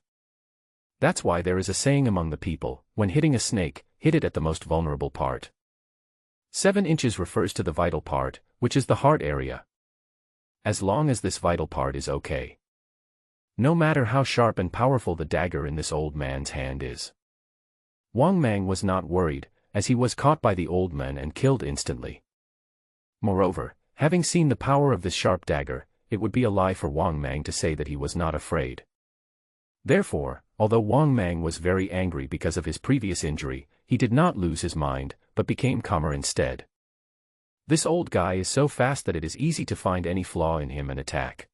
That's why there is a saying among the people, when hitting a snake, hit it at the most vulnerable part. 7 inches refers to the vital part, which is the heart area. As long as this vital part is okay. No matter how sharp and powerful the dagger in this old man's hand is. Wang Mang was not worried, as he was caught by the old man and killed instantly. Moreover, having seen the power of this sharp dagger, it would be a lie for Wang Mang to say that he was not afraid. Therefore, although Wang Mang was very angry because of his previous injury, he did not lose his mind, but became calmer instead. This old guy is so fast that it is easy to find any flaw in him and attack.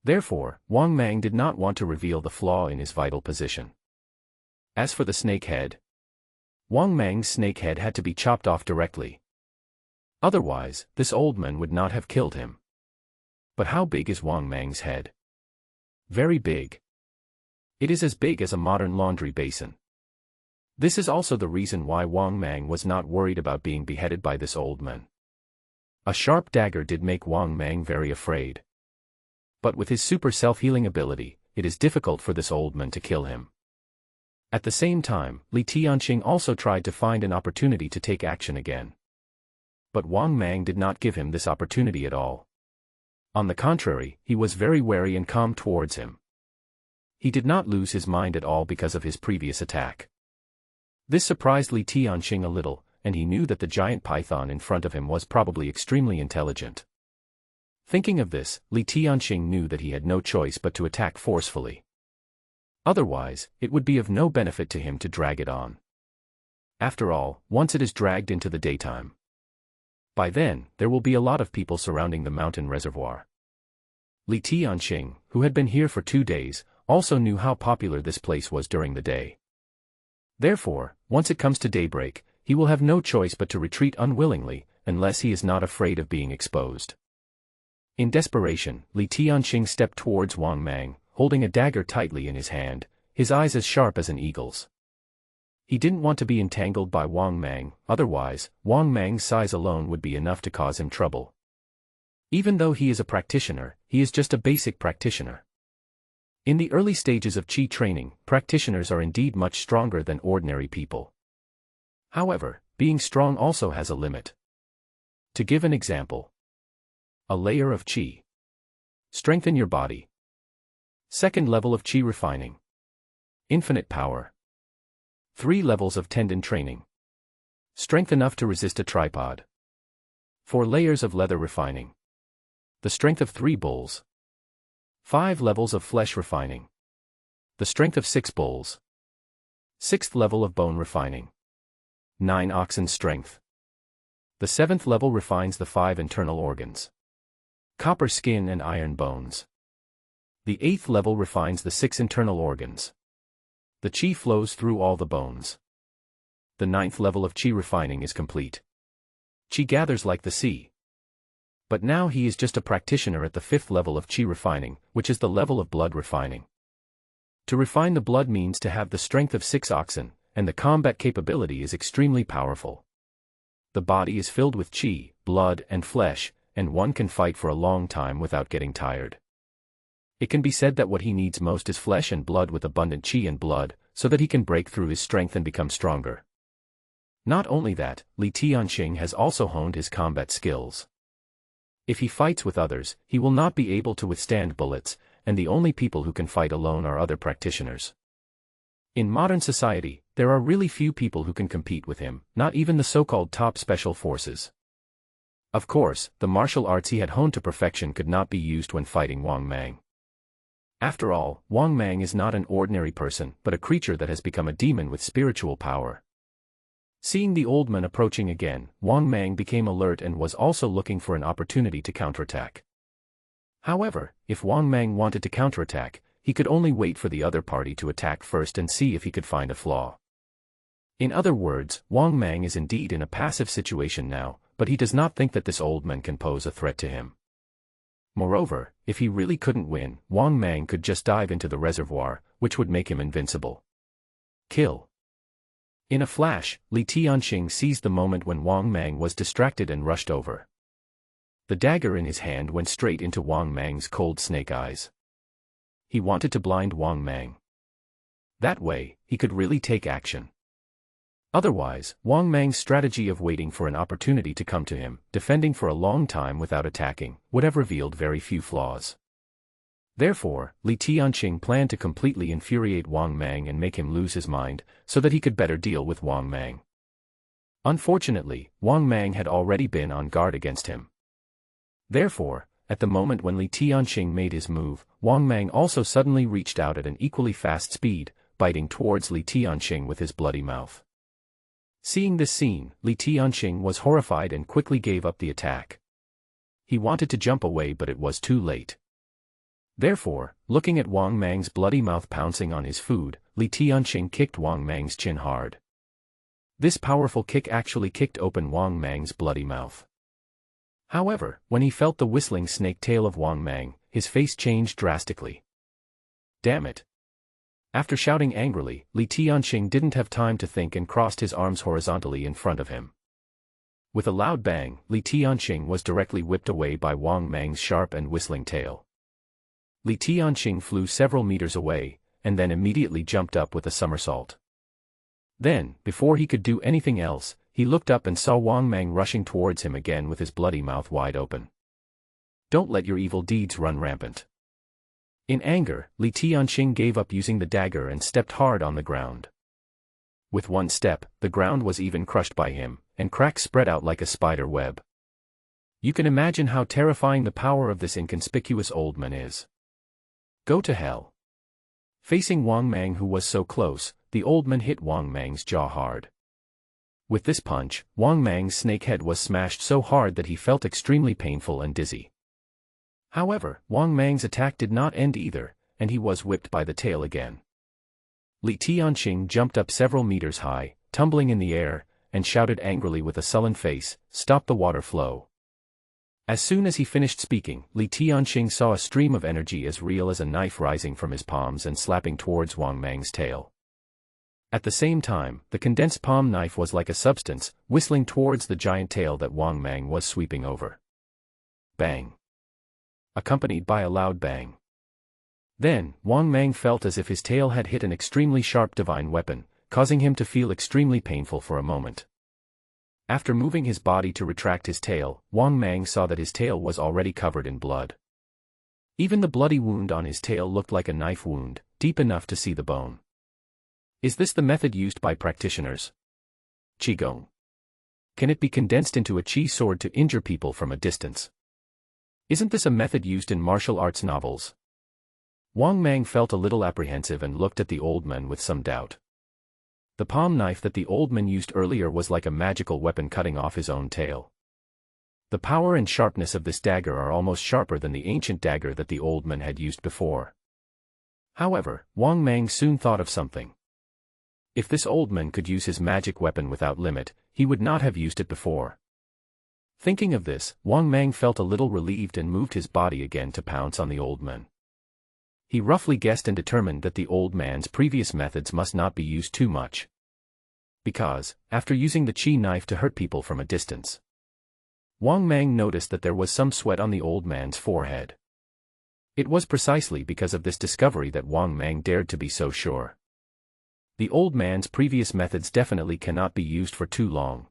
Therefore, Wang Mang did not want to reveal the flaw in his vital position. As for the snake head, Wang Mang's snake head had to be chopped off directly. Otherwise, this old man would not have killed him. But how big is Wang Mang's head? Very big. It is as big as a modern laundry basin. This is also the reason why Wang Mang was not worried about being beheaded by this old man. A sharp dagger did make Wang Mang very afraid. But with his super self-healing ability, it is difficult for this old man to kill him. At the same time, Li Tianqing also tried to find an opportunity to take action again. But Wang Mang did not give him this opportunity at all. On the contrary, he was very wary and calm towards him. He did not lose his mind at all because of his previous attack. This surprised Li Tianqing a little, and he knew that the giant python in front of him was probably extremely intelligent. Thinking of this, Li Tianqing knew that he had no choice but to attack forcefully. Otherwise, it would be of no benefit to him to drag it on. After all, once it is dragged into the daytime, by then, there will be a lot of people surrounding the mountain reservoir. Li Tianqing, who had been here for 2 days, also knew how popular this place was during the day. Therefore, once it comes to daybreak, he will have no choice but to retreat unwillingly, unless he is not afraid of being exposed. In desperation, Li Tianqing stepped towards Wang Mang, holding a dagger tightly in his hand, his eyes as sharp as an eagle's. He didn't want to be entangled by Wang Mang, otherwise, Wang Mang's size alone would be enough to cause him trouble. Even though he is a practitioner, he is just a basic practitioner. In the early stages of Qi training, practitioners are indeed much stronger than ordinary people. However, being strong also has a limit. To give an example, a layer of Qi. Strengthen your body. Second level of Qi refining. Infinite power. 3 levels of tendon training. Strength enough to resist a tripod. 4 layers of leather refining. The strength of 3 bulls. 5 levels of flesh refining. The strength of 6 bulls. 6th level of bone refining. 9 oxen strength. The 7th level refines the 5 internal organs. Copper skin and iron bones. The 8th level refines the 6 internal organs. The Qi flows through all the bones. The 9th level of Qi refining is complete. Qi gathers like the sea. But now he is just a practitioner at the 5th level of Qi refining, which is the level of blood refining. To refine the blood means to have the strength of 6 oxen, and the combat capability is extremely powerful. The body is filled with Qi, blood and flesh, and one can fight for a long time without getting tired. It can be said that what he needs most is flesh and blood with abundant Qi and blood, so that he can break through his strength and become stronger. Not only that, Li Tianqing has also honed his combat skills. If he fights with others, he will not be able to withstand bullets, and the only people who can fight alone are other practitioners. In modern society, there are really few people who can compete with him, not even the so-called top special forces. Of course, the martial arts he had honed to perfection could not be used when fighting Wang Mang. After all, Wang Mang is not an ordinary person, but a creature that has become a demon with spiritual power. Seeing the old man approaching again, Wang Mang became alert and was also looking for an opportunity to counterattack. However, if Wang Mang wanted to counterattack, he could only wait for the other party to attack first and see if he could find a flaw. In other words, Wang Mang is indeed in a passive situation now, but he does not think that this old man can pose a threat to him. Moreover, if he really couldn't win, Wang Mang could just dive into the reservoir, which would make him invincible. Kill. In a flash, Li Tianqing seized the moment when Wang Mang was distracted and rushed over. The dagger in his hand went straight into Wang Mang's cold snake eyes. He wanted to blind Wang Mang. That way, he could really take action. Otherwise, Wang Mang's strategy of waiting for an opportunity to come to him, defending for a long time without attacking, would have revealed very few flaws. Therefore, Li Tianqing planned to completely infuriate Wang Mang and make him lose his mind, so that he could better deal with Wang Mang. Unfortunately, Wang Mang had already been on guard against him. Therefore, at the moment when Li Tianxing made his move, Wang Mang also suddenly reached out at an equally fast speed, biting towards Li Tianxing with his bloody mouth. Seeing this scene, Li Tianxing was horrified and quickly gave up the attack. He wanted to jump away, but it was too late. Therefore, looking at Wang Mang's bloody mouth pouncing on his food, Li Tianxing kicked Wang Mang's chin hard. This powerful kick actually kicked open Wang Mang's bloody mouth. However, when he felt the whistling snake tail of Wang Mang, his face changed drastically. Damn it! After shouting angrily, Li Tianxing didn't have time to think and crossed his arms horizontally in front of him. With a loud bang, Li Tianxing was directly whipped away by Wang Mang's sharp and whistling tail. Li Tianxing flew several meters away, and then immediately jumped up with a somersault. Then, before he could do anything else, he looked up and saw Wang Mang rushing towards him again with his bloody mouth wide open. Don't let your evil deeds run rampant. In anger, Li Tianxing gave up using the dagger and stepped hard on the ground. With one step, the ground was even crushed by him, and cracks spread out like a spider web. You can imagine how terrifying the power of this inconspicuous old man is. Go to hell. Facing Wang Mang, who was so close, the old man hit Wang Mang's jaw hard. With this punch, Wang Mang's snake head was smashed so hard that he felt extremely painful and dizzy. However, Wang Mang's attack did not end either, and he was whipped by the tail again. Li Tianxing jumped up several meters high, tumbling in the air, and shouted angrily with a sullen face, "Stop the water flow." As soon as he finished speaking, Li Tianxing saw a stream of energy as real as a knife rising from his palms and slapping towards Wang Mang's tail. At the same time, the condensed palm knife was like a substance, whistling towards the giant tail that Wang Mang was sweeping over. Bang! Accompanied by a loud bang. Then, Wang Mang felt as if his tail had hit an extremely sharp divine weapon, causing him to feel extremely painful for a moment. After moving his body to retract his tail, Wang Mang saw that his tail was already covered in blood. Even the bloody wound on his tail looked like a knife wound, deep enough to see the bone. Is this the method used by practitioners? Qigong. Can it be condensed into a qi sword to injure people from a distance? Isn't this a method used in martial arts novels? Wang Mang felt a little apprehensive and looked at the old man with some doubt. The palm knife that the old man used earlier was like a magical weapon cutting off his own tail. The power and sharpness of this dagger are almost sharper than the ancient dagger that the old man had used before. However, Wang Mang soon thought of something. If this old man could use his magic weapon without limit, he would not have used it before. Thinking of this, Wang Mang felt a little relieved and moved his body again to pounce on the old man. He roughly guessed and determined that the old man's previous methods must not be used too much. Because, after using the qi knife to hurt people from a distance, Wang Mang noticed that there was some sweat on the old man's forehead. It was precisely because of this discovery that Wang Mang dared to be so sure. The old man's previous methods definitely cannot be used for too long.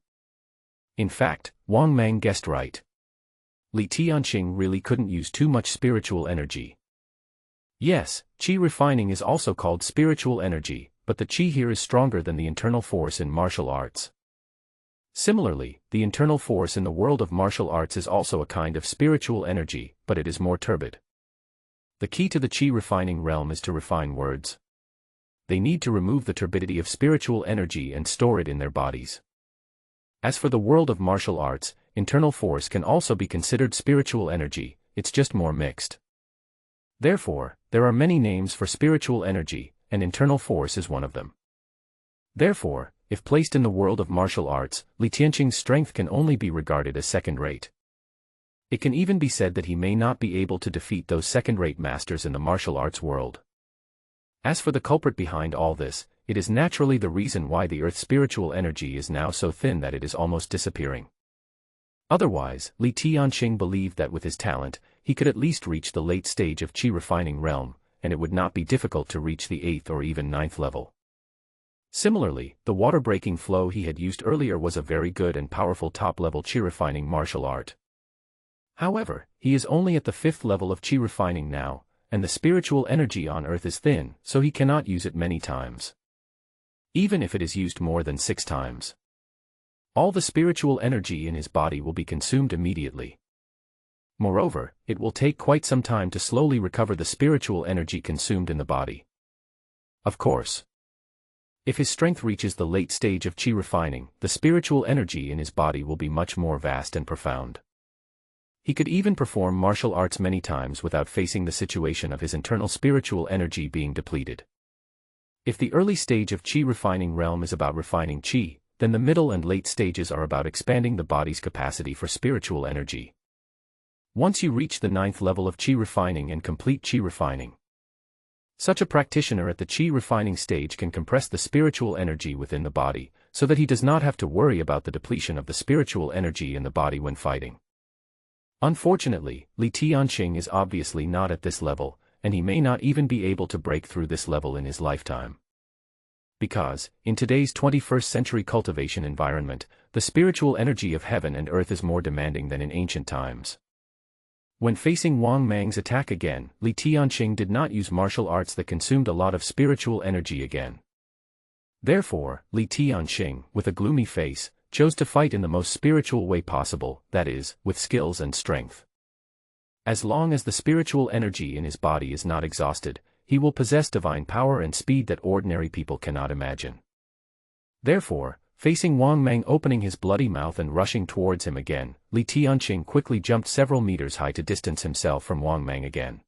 In fact, Wang Mang guessed right. Li Tianxing really couldn't use too much spiritual energy. Yes, qi refining is also called spiritual energy, but the qi here is stronger than the internal force in martial arts. Similarly, the internal force in the world of martial arts is also a kind of spiritual energy, but it is more turbid. The key to the qi refining realm is to refine words. They need to remove the turbidity of spiritual energy and store it in their bodies. As for the world of martial arts, internal force can also be considered spiritual energy, it's just more mixed. Therefore, there are many names for spiritual energy, and internal force is one of them. Therefore, if placed in the world of martial arts, Li Tianxing's strength can only be regarded as second-rate. It can even be said that he may not be able to defeat those second-rate masters in the martial arts world. As for the culprit behind all this, it is naturally the reason why the Earth's spiritual energy is now so thin that it is almost disappearing. Otherwise, Li Tianxing believed that with his talent, he could at least reach the late stage of qi refining realm, and it would not be difficult to reach the 8th or even 9th level. Similarly, the water-breaking flow he had used earlier was a very good and powerful top-level qi refining martial art. However, he is only at the 5th level of qi refining now, and the spiritual energy on Earth is thin, so he cannot use it many times. Even if it is used more than 6 times. all the spiritual energy in his body will be consumed immediately. Moreover, it will take quite some time to slowly recover the spiritual energy consumed in the body. Of course, if his strength reaches the late stage of chi refining, the spiritual energy in his body will be much more vast and profound. He could even perform martial arts many times without facing the situation of his internal spiritual energy being depleted. If the early stage of chi refining realm is about refining chi, then the middle and late stages are about expanding the body's capacity for spiritual energy. Once you reach the 9th level of chi refining and complete chi refining, such a practitioner at the chi refining stage can compress the spiritual energy within the body, so that he does not have to worry about the depletion of the spiritual energy in the body when fighting. Unfortunately, Li Tianqing is obviously not at this level, and he may not even be able to break through this level in his lifetime. Because, in today's 21st century cultivation environment, the spiritual energy of heaven and earth is more demanding than in ancient times. When facing Wang Mang's attack again, Li Tianqing did not use martial arts that consumed a lot of spiritual energy again. Therefore, Li Tianqing, with a gloomy face, chose to fight in the most spiritual way possible, that is, with skills and strength. As long as the spiritual energy in his body is not exhausted, he will possess divine power and speed that ordinary people cannot imagine. Therefore, facing Wang Mang opening his bloody mouth and rushing towards him again, Li Tianqing quickly jumped several meters high to distance himself from Wang Mang again.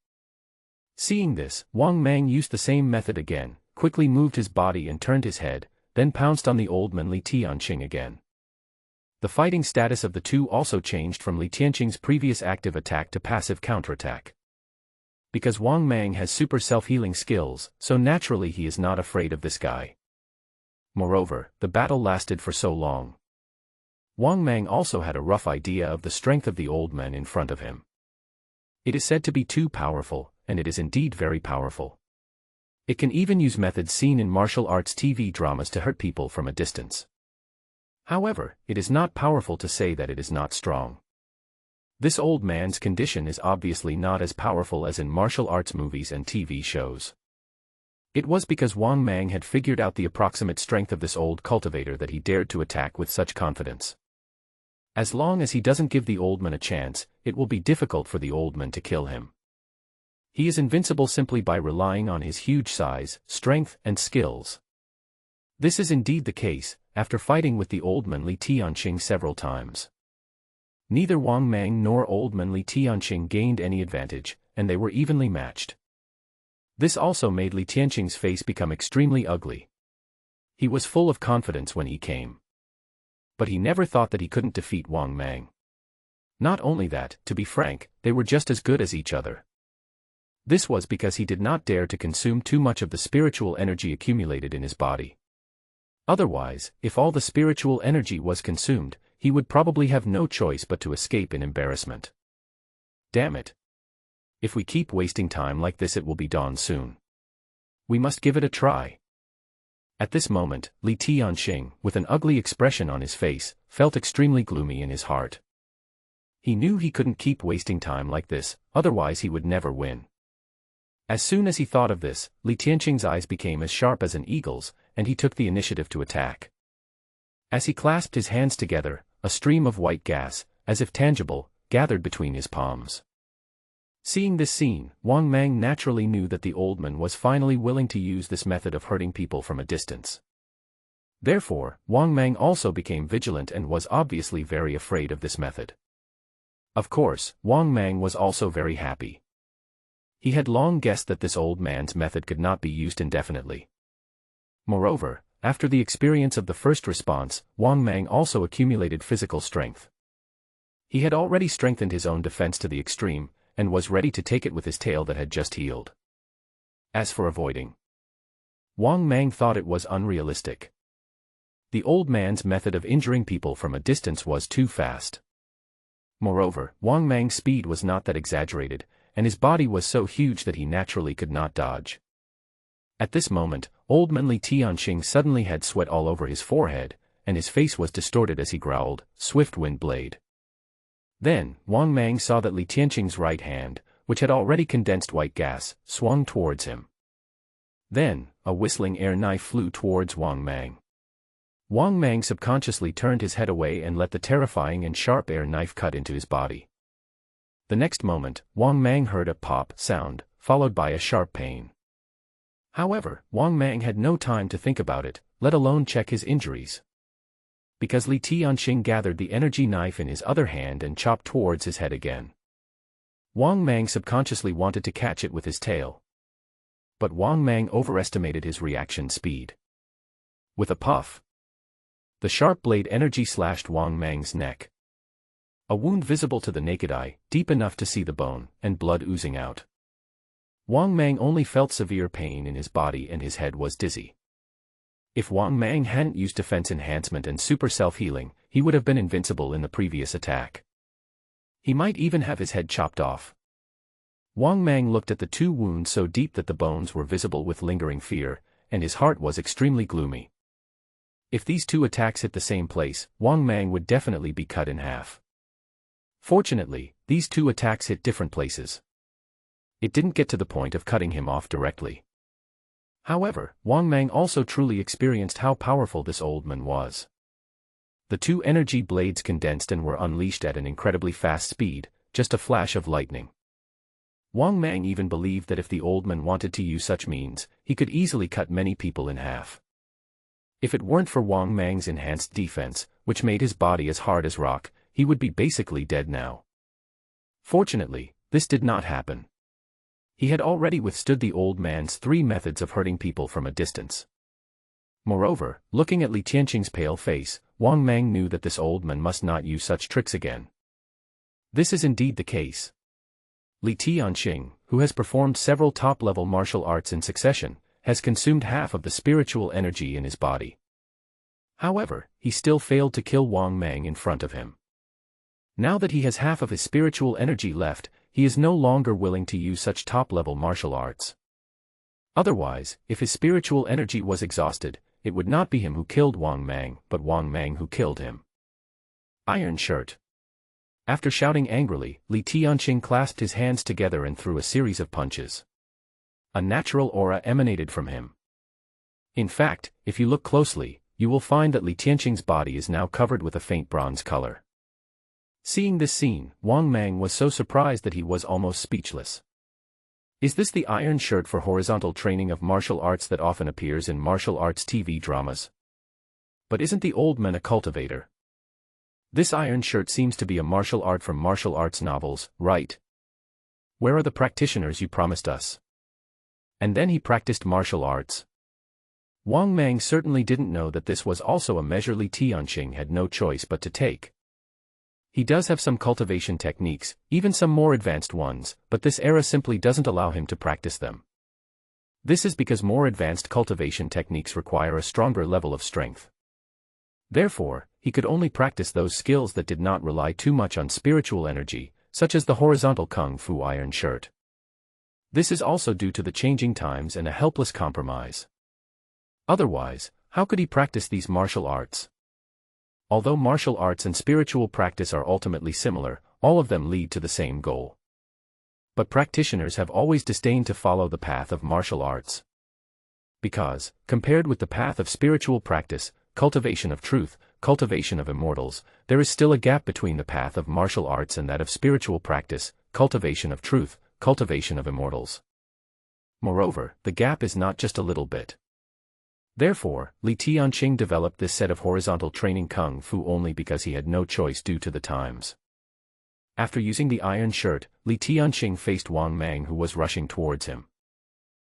Seeing this, Wang Mang used the same method again, quickly moved his body and turned his head, then pounced on the old man Li Tianqing again. The fighting status of the two also changed from Li Tianqing's previous active attack to passive counterattack. Because Wang Mang has super self-healing skills, so naturally he is not afraid of this guy. Moreover, the battle lasted for so long. Wang Mang also had a rough idea of the strength of the old man in front of him. It is said to be too powerful, and it is indeed very powerful. It can even use methods seen in martial arts TV dramas to hurt people from a distance. However, it is not powerful to say that it is not strong. This old man's condition is obviously not as powerful as in martial arts movies and TV shows. It was because Wang Mang had figured out the approximate strength of this old cultivator that he dared to attack with such confidence. As long as he doesn't give the old man a chance, it will be difficult for the old man to kill him. He is invincible simply by relying on his huge size, strength, and skills. This is indeed the case, after fighting with the old man Li Tianqing several times. Neither Wang Mang nor old man Li Tianqing gained any advantage, and they were evenly matched. This also made Li Tianqing's face become extremely ugly. He was full of confidence when he came. But he never thought that he couldn't defeat Wang Mang. Not only that, to be frank, they were just as good as each other. This was because he did not dare to consume too much of the spiritual energy accumulated in his body. Otherwise, if all the spiritual energy was consumed, he would probably have no choice but to escape in embarrassment. Damn it. If we keep wasting time like this, it will be dawn soon. We must give it a try. At this moment, Li Tianqing, with an ugly expression on his face, felt extremely gloomy in his heart. He knew he couldn't keep wasting time like this, otherwise he would never win. As soon as he thought of this, Li Tianqing's eyes became as sharp as an eagle's, and he took the initiative to attack. As he clasped his hands together, a stream of white gas, as if tangible, gathered between his palms. Seeing this scene, Wang Mang naturally knew that the old man was finally willing to use this method of hurting people from a distance. Therefore, Wang Mang also became vigilant and was obviously very afraid of this method. Of course, Wang Mang was also very happy. He had long guessed that this old man's method could not be used indefinitely. Moreover, after the experience of the first response, Wang Mang also accumulated physical strength. He had already strengthened his own defense to the extreme, and was ready to take it with his tail that had just healed. As for avoiding, Wang Mang thought it was unrealistic. The old man's method of injuring people from a distance was too fast. Moreover, Wang Mang's speed was not that exaggerated, and his body was so huge that he naturally could not dodge. At this moment, old man Li Tianqing suddenly had sweat all over his forehead, and his face was distorted as he growled, "Swift wind blade." Then, Wang Mang saw that Li Tianqing's right hand, which had already condensed white gas, swung towards him. Then, a whistling air knife flew towards Wang Mang. Wang Mang subconsciously turned his head away and let the terrifying and sharp air knife cut into his body. The next moment, Wang Mang heard a pop sound, followed by a sharp pain. However, Wang Mang had no time to think about it, let alone check his injuries. Because Li Tianxing gathered the energy knife in his other hand and chopped towards his head again. Wang Mang subconsciously wanted to catch it with his tail. But Wang Mang overestimated his reaction speed. With a puff, the sharp blade energy slashed Wang Mang's neck. A wound visible to the naked eye, deep enough to see the bone, and blood oozing out. Wang Mang only felt severe pain in his body and his head was dizzy. If Wang Mang hadn't used defense enhancement and super self-healing, he would have been invincible in the previous attack. He might even have his head chopped off. Wang Mang looked at the two wounds so deep that the bones were visible with lingering fear, and his heart was extremely gloomy. If these two attacks hit the same place, Wang Mang would definitely be cut in half. Fortunately, these two attacks hit different places. It didn't get to the point of cutting him off directly. However, Wang Mang also truly experienced how powerful this old man was. The two energy blades condensed and were unleashed at an incredibly fast speed, just a flash of lightning. Wang Mang even believed that if the old man wanted to use such means, he could easily cut many people in half. If it weren't for Wang Mang's enhanced defense, which made his body as hard as rock, he would be basically dead now. Fortunately, this did not happen. He had already withstood the old man's 3 methods of hurting people from a distance. Moreover, looking at Li Tianxing's pale face, Wang Mang knew that this old man must not use such tricks again. This is indeed the case. Li Tianxing, who has performed several top-level martial arts in succession, has consumed half of the spiritual energy in his body. However, he still failed to kill Wang Mang in front of him. Now that he has half of his spiritual energy left, he is no longer willing to use such top-level martial arts. Otherwise, if his spiritual energy was exhausted, it would not be him who killed Wang Mang, but Wang Mang who killed him. Iron shirt. After shouting angrily, Li Tianxing clasped his hands together and threw a series of punches. A natural aura emanated from him. In fact, if you look closely, you will find that Li Tianxing's body is now covered with a faint bronze color. Seeing this scene, Wang Mang was so surprised that he was almost speechless. Is this the iron shirt for horizontal training of martial arts that often appears in martial arts TV dramas? But isn't the old man a cultivator? This iron shirt seems to be a martial art from martial arts novels, right? Where are the practitioners you promised us? And then he practiced martial arts. Wang Mang certainly didn't know that this was also a measure Li Tianxing had no choice but to take. He does have some cultivation techniques, even some more advanced ones, but this era simply doesn't allow him to practice them. This is because more advanced cultivation techniques require a stronger level of strength. Therefore, he could only practice those skills that did not rely too much on spiritual energy, such as the horizontal kung fu iron shirt. This is also due to the changing times and a helpless compromise. Otherwise, how could he practice these martial arts? Although martial arts and spiritual practice are ultimately similar, all of them lead to the same goal. But practitioners have always disdained to follow the path of martial arts. Because, compared with the path of spiritual practice, cultivation of truth, cultivation of immortals, there is still a gap between the path of martial arts and that of spiritual practice, cultivation of truth, cultivation of immortals. Moreover, the gap is not just a little bit. Therefore, Li Tianxing developed this set of horizontal training kung fu only because he had no choice due to the times. After using the iron shirt, Li Tianxing faced Wang Mang who was rushing towards him.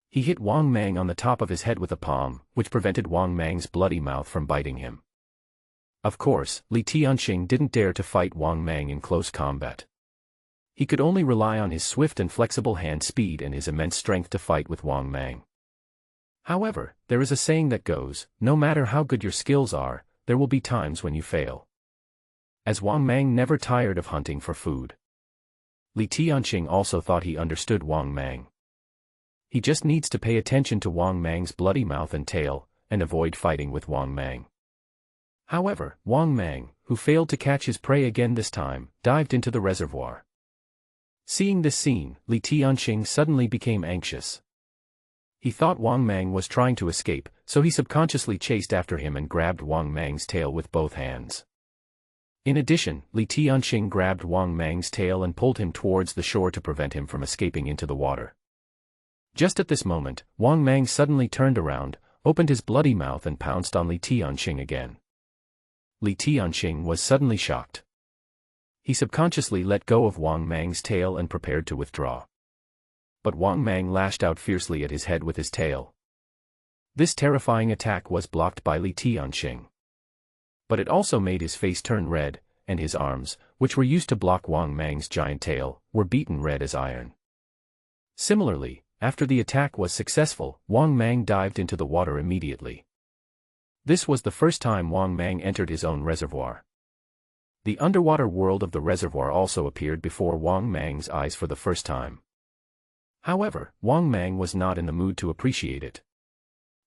He hit Wang Mang on the top of his head with a palm, which prevented Wang Mang's bloody mouth from biting him. Of course, Li Tianxing didn't dare to fight Wang Mang in close combat. He could only rely on his swift and flexible hand speed and his immense strength to fight with Wang Mang. However, there is a saying that goes, no matter how good your skills are, there will be times when you fail. As Wang Mang never tired of hunting for food. Li Tianxing also thought he understood Wang Mang. He just needs to pay attention to Wang Mang's bloody mouth and tail, and avoid fighting with Wang Mang. However, Wang Mang, who failed to catch his prey again this time, dived into the reservoir. Seeing this scene, Li Tianxing suddenly became anxious. He thought Wang Mang was trying to escape, so he subconsciously chased after him and grabbed Wang Mang's tail with both hands. In addition, Li Tianxing grabbed Wang Mang's tail and pulled him towards the shore to prevent him from escaping into the water. Just at this moment, Wang Mang suddenly turned around, opened his bloody mouth and pounced on Li Tianxing again. Li Tianxing was suddenly shocked. He subconsciously let go of Wang Mang's tail and prepared to withdraw. But Wang Mang lashed out fiercely at his head with his tail. This terrifying attack was blocked by Li Tianxing. But it also made his face turn red, and his arms, which were used to block Wang Mang's giant tail, were beaten red as iron. Similarly, after the attack was successful, Wang Mang dived into the water immediately. This was the first time Wang Mang entered his own reservoir. The underwater world of the reservoir also appeared before Wang Mang's eyes for the first time. However, Wang Mang was not in the mood to appreciate it.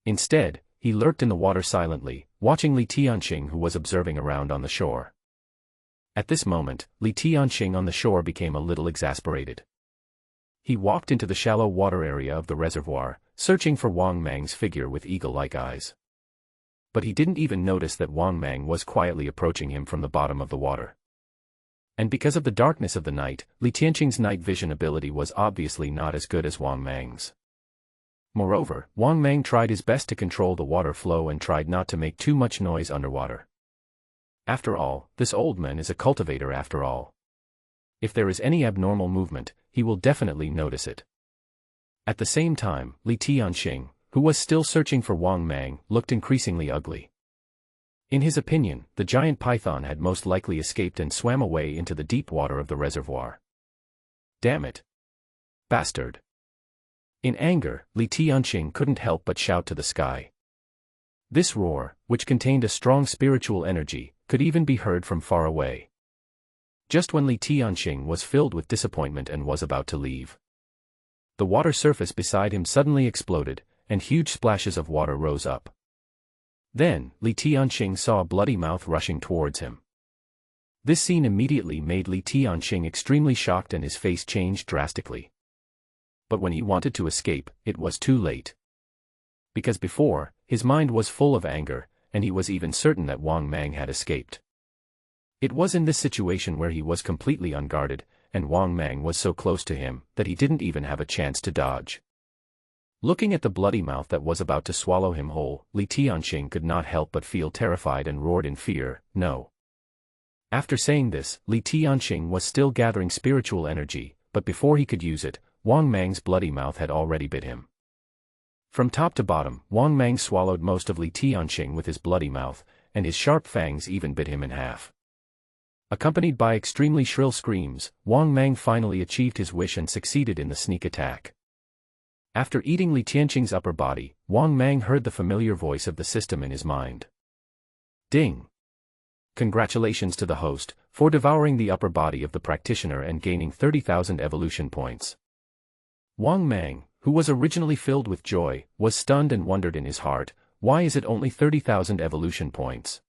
Instead, he lurked in the water silently, watching Li Tianxing, who was observing around on the shore. At this moment, Li Tianxing on the shore became a little exasperated. He walked into the shallow water area of the reservoir, searching for Wang Mang's figure with eagle-like eyes. But he didn't even notice that Wang Mang was quietly approaching him from the bottom of the water. And because of the darkness of the night, Li Tianxing's night vision ability was obviously not as good as Wang Mang's. Moreover, Wang Mang tried his best to control the water flow and tried not to make too much noise underwater. After all, this old man is a cultivator after all. If there is any abnormal movement, he will definitely notice it. At the same time, Li Tianxing, who was still searching for Wang Mang, looked increasingly ugly. In his opinion, the giant python had most likely escaped and swam away into the deep water of the reservoir. Damn it! Bastard! In anger, Li Tianxing couldn't help but shout to the sky. This roar, which contained a strong spiritual energy, could even be heard from far away. Just when Li Tianxing was filled with disappointment and was about to leave, the water surface beside him suddenly exploded, and huge splashes of water rose up. Then, Li Tianxing saw a bloody mouth rushing towards him. This scene immediately made Li Tianxing extremely shocked and his face changed drastically. But when he wanted to escape, it was too late. Because before, his mind was full of anger, and he was even certain that Wang Mang had escaped. It was in this situation where he was completely unguarded, and Wang Mang was so close to him that he didn't even have a chance to dodge. Looking at the bloody mouth that was about to swallow him whole, Li Tianxing could not help but feel terrified and roared in fear, "No!" After saying this, Li Tianxing was still gathering spiritual energy, but before he could use it, Wang Mang's bloody mouth had already bit him. From top to bottom, Wang Mang swallowed most of Li Tianxing with his bloody mouth, and his sharp fangs even bit him in half. Accompanied by extremely shrill screams, Wang Mang finally achieved his wish and succeeded in the sneak attack. After eating Li Tianxing's upper body, Wang Mang heard the familiar voice of the system in his mind. Ding! Congratulations to the host, for devouring the upper body of the practitioner and gaining 30,000 evolution points. Wang Mang, who was originally filled with joy, was stunned and wondered in his heart, why is it only 30,000 evolution points?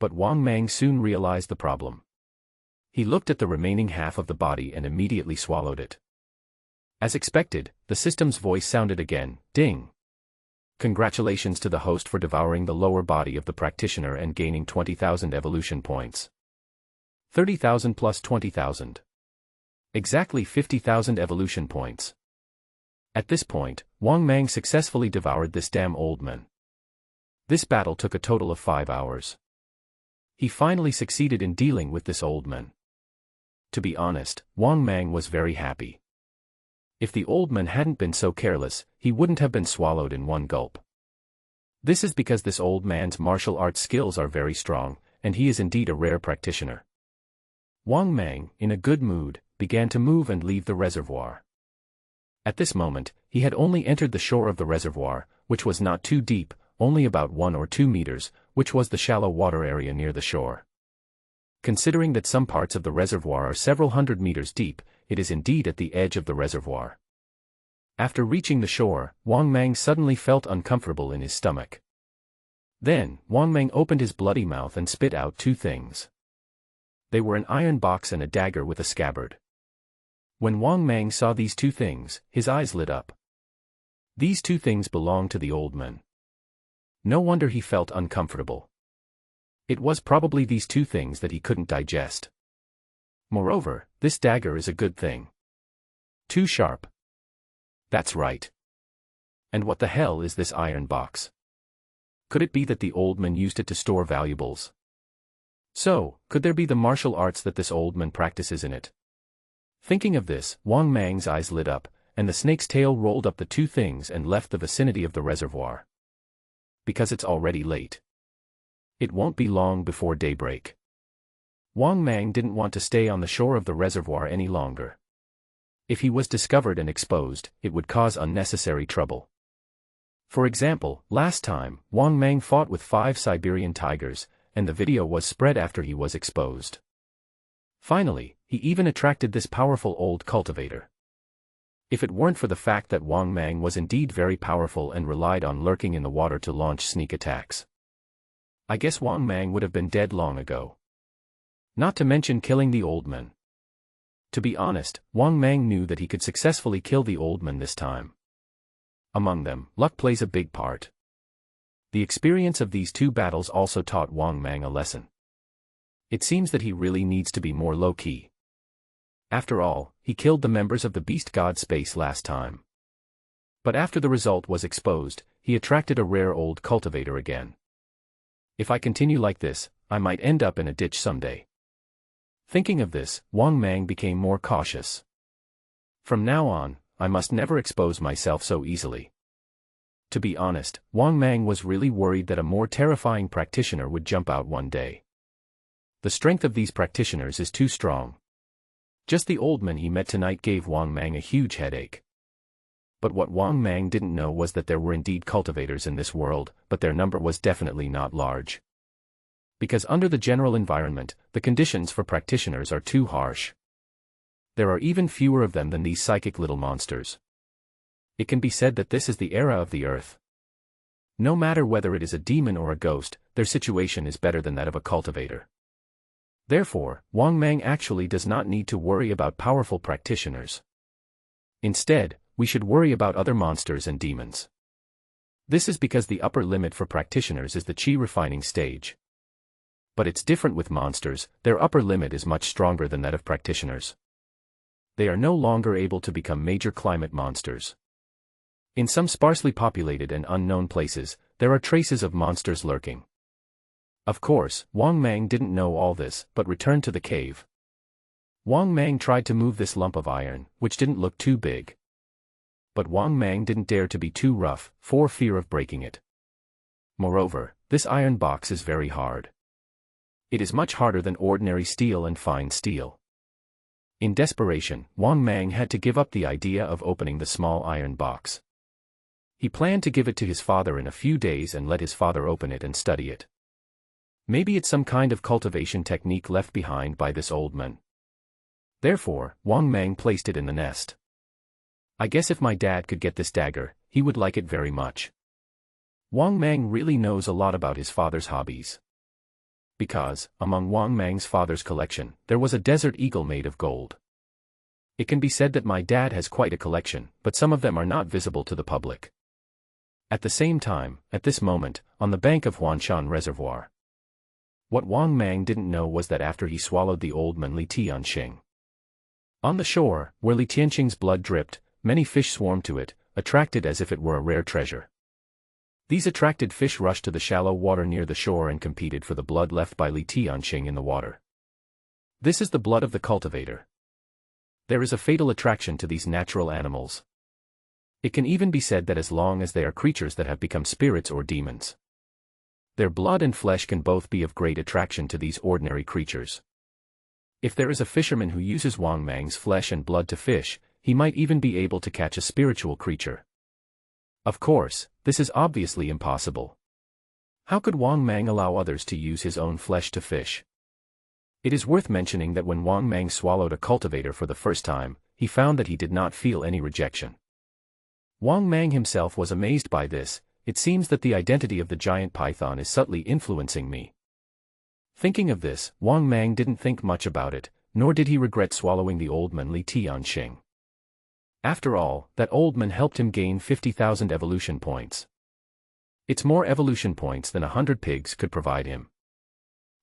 But Wang Mang soon realized the problem. He looked at the remaining half of the body and immediately swallowed it. As expected, the system's voice sounded again, ding! Congratulations to the host for devouring the lower body of the practitioner and gaining 20,000 evolution points. 30,000 plus 20,000. Exactly 50,000 evolution points. At this point, Wang Mang successfully devoured this damn old man. This battle took a total of 5 hours. He finally succeeded in dealing with this old man. To be honest, Wang Mang was very happy. If the old man hadn't been so careless, he wouldn't have been swallowed in one gulp. This is because this old man's martial arts skills are very strong, and he is indeed a rare practitioner. Wang Mang, in a good mood, began to move and leave the reservoir. At this moment, he had only entered the shore of the reservoir, which was not too deep, only about 1 or 2 meters, which was the shallow water area near the shore. Considering that some parts of the reservoir are several hundred meters deep, it is indeed at the edge of the reservoir. After reaching the shore, Wang Mang suddenly felt uncomfortable in his stomach. Then, Wang Mang opened his bloody mouth and spit out 2 things. They were an iron box and a dagger with a scabbard. When Wang Mang saw these 2 things, his eyes lit up. These two things belonged to the old man. No wonder he felt uncomfortable. It was probably these two things that he couldn't digest. Moreover, this dagger is a good thing. Too sharp. That's right. And what the hell is this iron box? Could it be that the old man used it to store valuables? So, could there be the martial arts that this old man practices in it? Thinking of this, Wang Mang's eyes lit up, and the snake's tail rolled up the two things and left the vicinity of the reservoir. Because it's already late. It won't be long before daybreak. Wang Mang didn't want to stay on the shore of the reservoir any longer. If he was discovered and exposed, it would cause unnecessary trouble. For example, last time, Wang Mang fought with 5 Siberian tigers, and the video was spread after he was exposed. Finally, he even attracted this powerful old cultivator. If it weren't for the fact that Wang Mang was indeed very powerful and relied on lurking in the water to launch sneak attacks, I guess Wang Mang would have been dead long ago. Not to mention killing the old man. To be honest, Wang Mang knew that he could successfully kill the old man this time. Among them, luck plays a big part. The experience of these two battles also taught Wang Mang a lesson. It seems that he really needs to be more low-key. After all, he killed the members of the Beast God Space last time. But after the result was exposed, he attracted a rare old cultivator again. If I continue like this, I might end up in a ditch someday. Thinking of this, Wang Mang became more cautious. From now on, I must never expose myself so easily. To be honest, Wang Mang was really worried that a more terrifying practitioner would jump out one day. The strength of these practitioners is too strong. Just the old man he met tonight gave Wang Mang a huge headache. But what Wang Mang didn't know was that there were indeed cultivators in this world, but their number was definitely not large. Because under the general environment, the conditions for practitioners are too harsh. There are even fewer of them than these psychic little monsters. It can be said that this is the era of the earth. No matter whether it is a demon or a ghost, their situation is better than that of a cultivator. Therefore, Wang Mang actually does not need to worry about powerful practitioners. Instead, we should worry about other monsters and demons. This is because the upper limit for practitioners is the chi refining stage. But it's different with monsters, their upper limit is much stronger than that of practitioners. They are no longer able to become major climate monsters. In some sparsely populated and unknown places, there are traces of monsters lurking. Of course, Wang Mang didn't know all this, but returned to the cave. Wang Mang tried to move this lump of iron, which didn't look too big. But Wang Mang didn't dare to be too rough, for fear of breaking it. Moreover, this iron box is very hard. It is much harder than ordinary steel and fine steel. In desperation, Wang Mang had to give up the idea of opening the small iron box. He planned to give it to his father in a few days and let his father open it and study it. Maybe it's some kind of cultivation technique left behind by this old man. Therefore, Wang Mang placed it in the nest. I guess if my dad could get this dagger, he would like it very much. Wang Mang really knows a lot about his father's hobbies. Because, among Wang Mang's father's collection, there was a desert eagle made of gold. It can be said that my dad has quite a collection, but some of them are not visible to the public. At the same time, at this moment, on the bank of Huanshan Reservoir. What Wang Mang didn't know was that after he swallowed the old man Li Tianxing. On the shore, where Li Tianxing's blood dripped, many fish swarmed to it, attracted as if it were a rare treasure. These attracted fish rushed to the shallow water near the shore and competed for the blood left by Li Tianxing in the water. This is the blood of the cultivator. There is a fatal attraction to these natural animals. It can even be said that as long as they are creatures that have become spirits or demons, their blood and flesh can both be of great attraction to these ordinary creatures. If there is a fisherman who uses Wang Mang's flesh and blood to fish, he might even be able to catch a spiritual creature. Of course, this is obviously impossible. How could Wang Mang allow others to use his own flesh to fish? It is worth mentioning that when Wang Mang swallowed a cultivator for the first time, he found that he did not feel any rejection. Wang Mang himself was amazed by this. It seems that the identity of the giant python is subtly influencing me. Thinking of this, Wang Mang didn't think much about it, nor did he regret swallowing the old man Li Tianxing. After all, that old man helped him gain 50,000 evolution points. It's more evolution points than 100 pigs could provide him.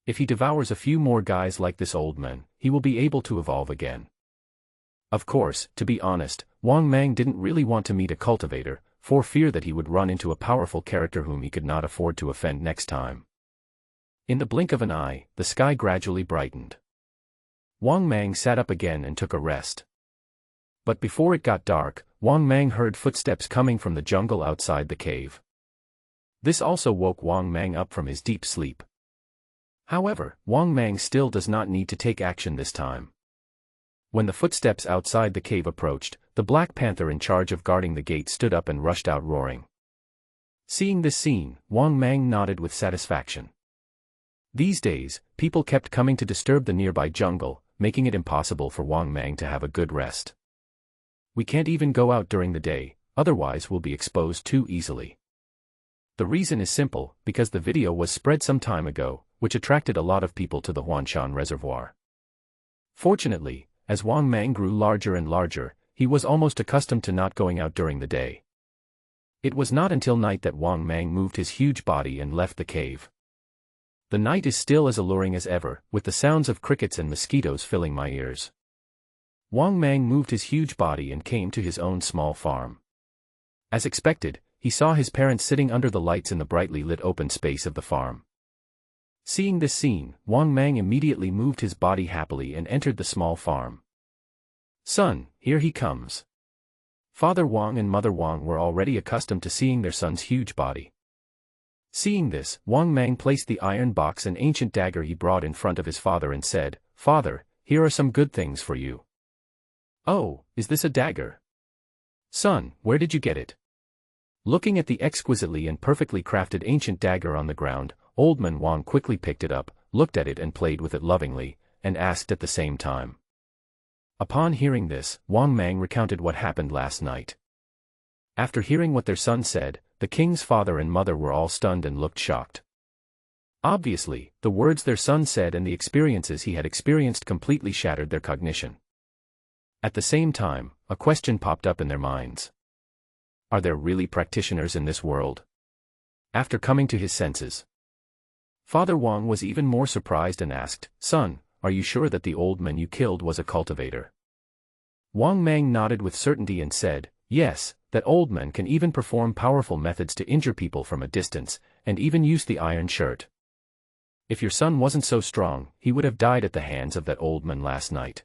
If he devours a few more guys like this old man, he will be able to evolve again. Of course, to be honest, Wang Mang didn't really want to meet a cultivator, for fear that he would run into a powerful character whom he could not afford to offend next time. In the blink of an eye, the sky gradually brightened. Wang Mang sat up again and took a rest. But before it got dark, Wang Mang heard footsteps coming from the jungle outside the cave. This also woke Wang Mang up from his deep sleep. However, Wang Mang still does not need to take action this time. When the footsteps outside the cave approached, the Black Panther in charge of guarding the gate stood up and rushed out roaring. Seeing this scene, Wang Mang nodded with satisfaction. These days, people kept coming to disturb the nearby jungle, making it impossible for Wang Mang to have a good rest. We can't even go out during the day, otherwise we'll be exposed too easily. The reason is simple, because the video was spread some time ago, which attracted a lot of people to the Huanshan Reservoir. Fortunately, as Wang Mang grew larger and larger, he was almost accustomed to not going out during the day. It was not until night that Wang Mang moved his huge body and left the cave. The night is still as alluring as ever, with the sounds of crickets and mosquitoes filling my ears. Wang Mang moved his huge body and came to his own small farm. As expected, he saw his parents sitting under the lights in the brightly lit open space of the farm. Seeing this scene, Wang Mang immediately moved his body happily and entered the small farm. "Son, here he comes." Father Wang and Mother Wang were already accustomed to seeing their son's huge body. Seeing this, Wang Mang placed the iron box and ancient dagger he brought in front of his father and said, "Father, here are some good things for you." "Oh, is this a dagger? Son, where did you get it?" Looking at the exquisitely and perfectly crafted ancient dagger on the ground, Old Man Wang quickly picked it up, looked at it and played with it lovingly, and asked at the same time. Upon hearing this, Wang Mang recounted what happened last night. After hearing what their son said, the king's father and mother were all stunned and looked shocked. Obviously, the words their son said and the experiences he had experienced completely shattered their cognition. At the same time, a question popped up in their minds. Are there really practitioners in this world? After coming to his senses, Father Wang was even more surprised and asked, "Son, are you sure that the old man you killed was a cultivator?" Wang Mang nodded with certainty and said, "Yes, that old man can even perform powerful methods to injure people from a distance, and even use the iron shirt. If your son wasn't so strong, he would have died at the hands of that old man last night."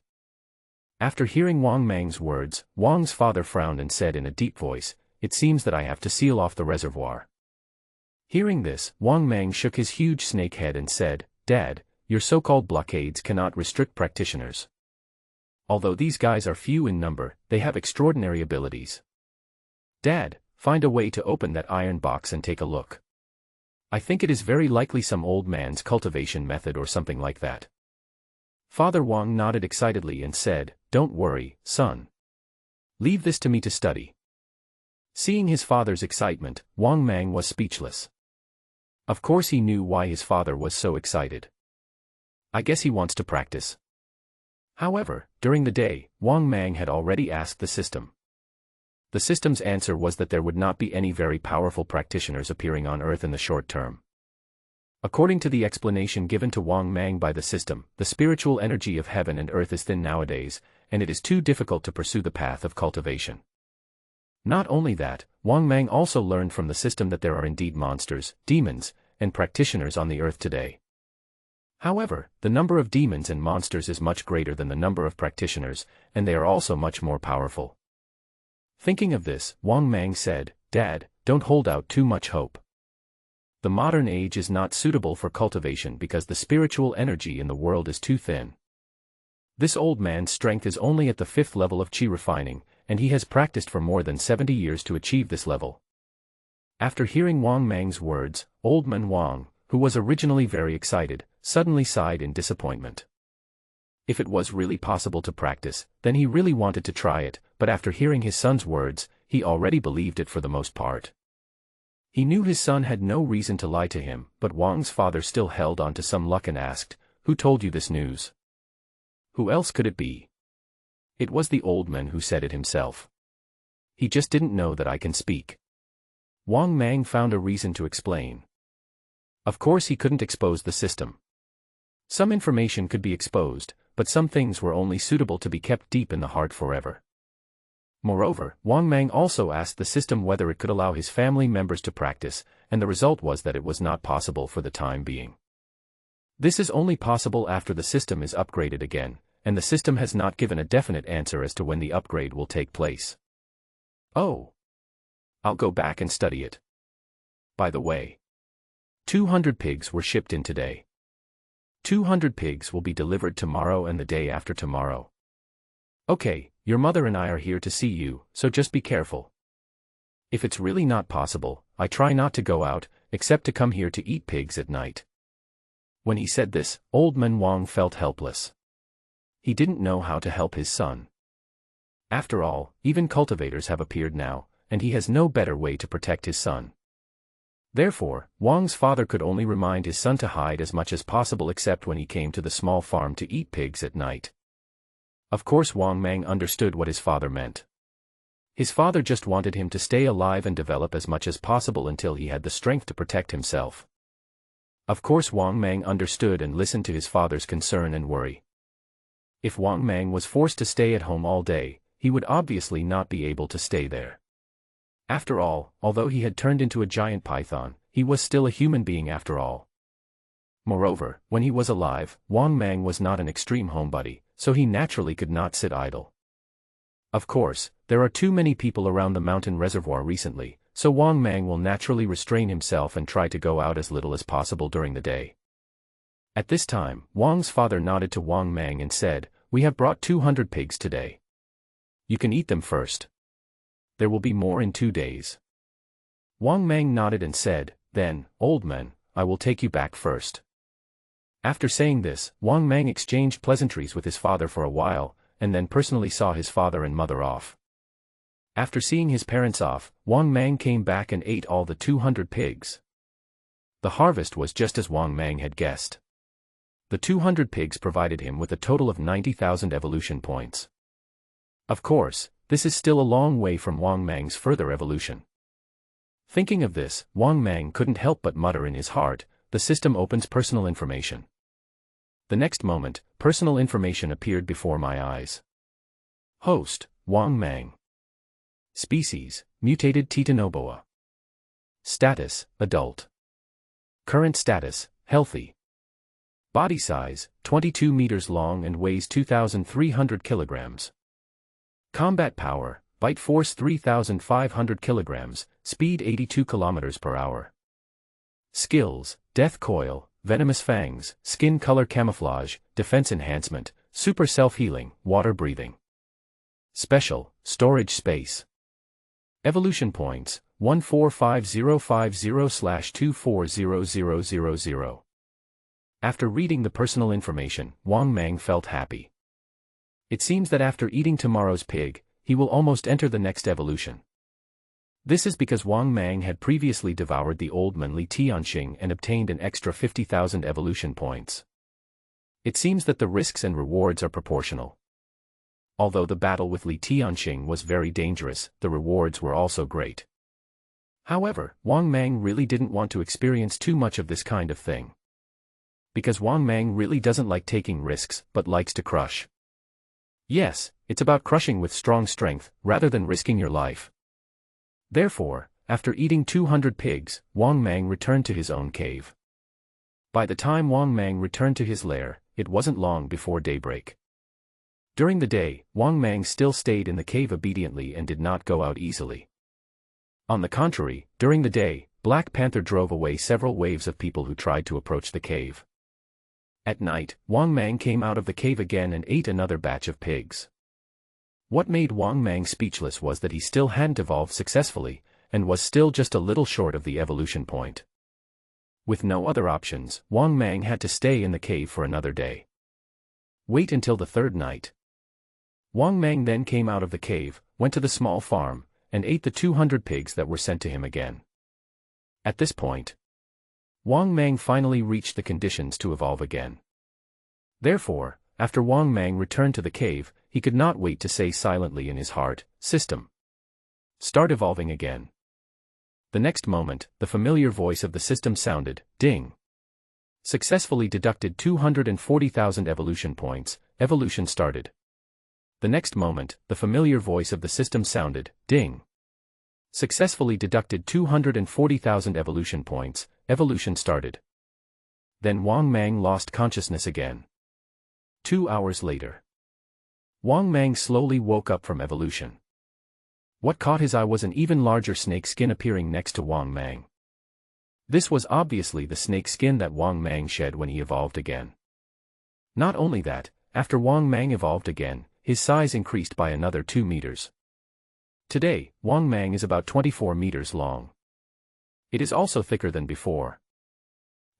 After hearing Wang Mang's words, Wang's father frowned and said in a deep voice, "It seems that I have to seal off the reservoir." Hearing this, Wang Mang shook his huge snake head and said, "Dad, your so-called blockades cannot restrict practitioners. Although these guys are few in number, they have extraordinary abilities. Dad, find a way to open that iron box and take a look. I think it is very likely some old man's cultivation method or something like that." Father Wang nodded excitedly and said, "Don't worry, son. Leave this to me to study." Seeing his father's excitement, Wang Mang was speechless. Of course he knew why his father was so excited. I guess he wants to practice. However, during the day, Wang Mang had already asked the system. The system's answer was that there would not be any very powerful practitioners appearing on Earth in the short term. According to the explanation given to Wang Mang by the system, the spiritual energy of heaven and earth is thin nowadays, and it is too difficult to pursue the path of cultivation. Not only that, Wang Mang also learned from the system that there are indeed monsters, demons, and practitioners on the earth today. However, the number of demons and monsters is much greater than the number of practitioners, and they are also much more powerful. Thinking of this, Wang Mang said, "Dad, don't hold out too much hope. The modern age is not suitable for cultivation because the spiritual energy in the world is too thin. This old man's strength is only at the 5th level of Qi refining, and he has practiced for more than 70 years to achieve this level." After hearing Wang Mang's words, Old Man Wang, who was originally very excited, suddenly sighed in disappointment. If it was really possible to practice, then he really wanted to try it, but after hearing his son's words, he already believed it for the most part. He knew his son had no reason to lie to him, but Wang's father still held on to some luck and asked, "Who told you this news?" Who else could it be? It was the old man who said it himself. He just didn't know that I can speak. Wang Mang found a reason to explain. Of course he couldn't expose the system. Some information could be exposed, but some things were only suitable to be kept deep in the heart forever. Moreover, Wang Mang also asked the system whether it could allow his family members to practice, and the result was that it was not possible for the time being. This is only possible after the system is upgraded again, and the system has not given a definite answer as to when the upgrade will take place. Oh. I'll go back and study it. By the way, 200 pigs were shipped in today. 200 pigs will be delivered tomorrow and the day after tomorrow. Okay, your mother and I are here to see you, so just be careful. If it's really not possible, I try not to go out, except to come here to eat pigs at night. When he said this, Old Man Wang felt helpless. He didn't know how to help his son. After all, even cultivators have appeared now, and he has no better way to protect his son. Therefore, Wang's father could only remind his son to hide as much as possible except when he came to the small farm to eat pigs at night. Of course Wang Mang understood what his father meant. His father just wanted him to stay alive and develop as much as possible until he had the strength to protect himself. Of course Wang Mang understood and listened to his father's concern and worry. If Wang Mang was forced to stay at home all day, he would obviously not be able to stay there. After all, although he had turned into a giant python, he was still a human being after all. Moreover, when he was alive, Wang Mang was not an extreme homebody, so he naturally could not sit idle. Of course, there are too many people around the mountain reservoir recently, so Wang Mang will naturally restrain himself and try to go out as little as possible during the day. At this time, Wang's father nodded to Wang Mang and said, "We have brought 200 pigs today. You can eat them first. There will be more in 2 days." Wang Mang nodded and said, "Then, old man, I will take you back first." After saying this, Wang Mang exchanged pleasantries with his father for a while, and then personally saw his father and mother off. After seeing his parents off, Wang Mang came back and ate all the 200 pigs. The harvest was just as Wang Mang had guessed. The 200 pigs provided him with a total of 90,000 evolution points. Of course, this is still a long way from Wang Mang's further evolution. Thinking of this, Wang Mang couldn't help but mutter in his heart, "The system opens personal information." The next moment, personal information appeared before my eyes. Host, Wang Mang. Species, mutated Titanoboa. Status, adult. Current status, healthy. Body size, 22 meters long and weighs 2,300 kilograms. Combat power, bite force 3,500 kilograms, speed 82 kilometers per hour. Skills, death coil, venomous fangs, skin color camouflage, defense enhancement, super self-healing, water breathing. Special, storage space. Evolution points, 145050/240000. After reading the personal information, Wang Mang felt happy. It seems that after eating tomorrow's pig, he will almost enter the next evolution. This is because Wang Mang had previously devoured the old man Li Tianxing and obtained an extra 50,000 evolution points. It seems that the risks and rewards are proportional. Although the battle with Li Tianxing was very dangerous, the rewards were also great. However, Wang Mang really didn't want to experience too much of this kind of thing. Because Wang Mang really doesn't like taking risks, but likes to crush. Yes, it's about crushing with strong strength, rather than risking your life. Therefore, after eating 200 pigs, Wang Mang returned to his own cave. By the time Wang Mang returned to his lair, it wasn't long before daybreak. During the day, Wang Mang still stayed in the cave obediently and did not go out easily. On the contrary, during the day, Black Panther drove away several waves of people who tried to approach the cave. At night, Wang Mang came out of the cave again and ate another batch of pigs. What made Wang Mang speechless was that he still hadn't evolved successfully, and was still just a little short of the evolution point. With no other options, Wang Mang had to stay in the cave for another day. Wait until the third night. Wang Mang then came out of the cave, went to the small farm, and ate the 200 pigs that were sent to him again. At this point, Wang Mang finally reached the conditions to evolve again. Therefore, after Wang Mang returned to the cave, he could not wait to say silently in his heart, "System, Start evolving again. The next moment, the familiar voice of the system sounded, ding. Successfully deducted 240,000 evolution points, evolution started. The next moment, the familiar voice of the system sounded, ding. Successfully deducted 240,000 evolution points, evolution started. Then Wang Mang lost consciousness again. 2 hours later. Wang Mang slowly woke up from evolution. What caught his eye was an even larger snake skin appearing next to Wang Mang. This was obviously the snake skin that Wang Mang shed when he evolved again. Not only that, after Wang Mang evolved again, his size increased by another 2 meters. Today, Wang Mang is about 24 meters long. It is also thicker than before.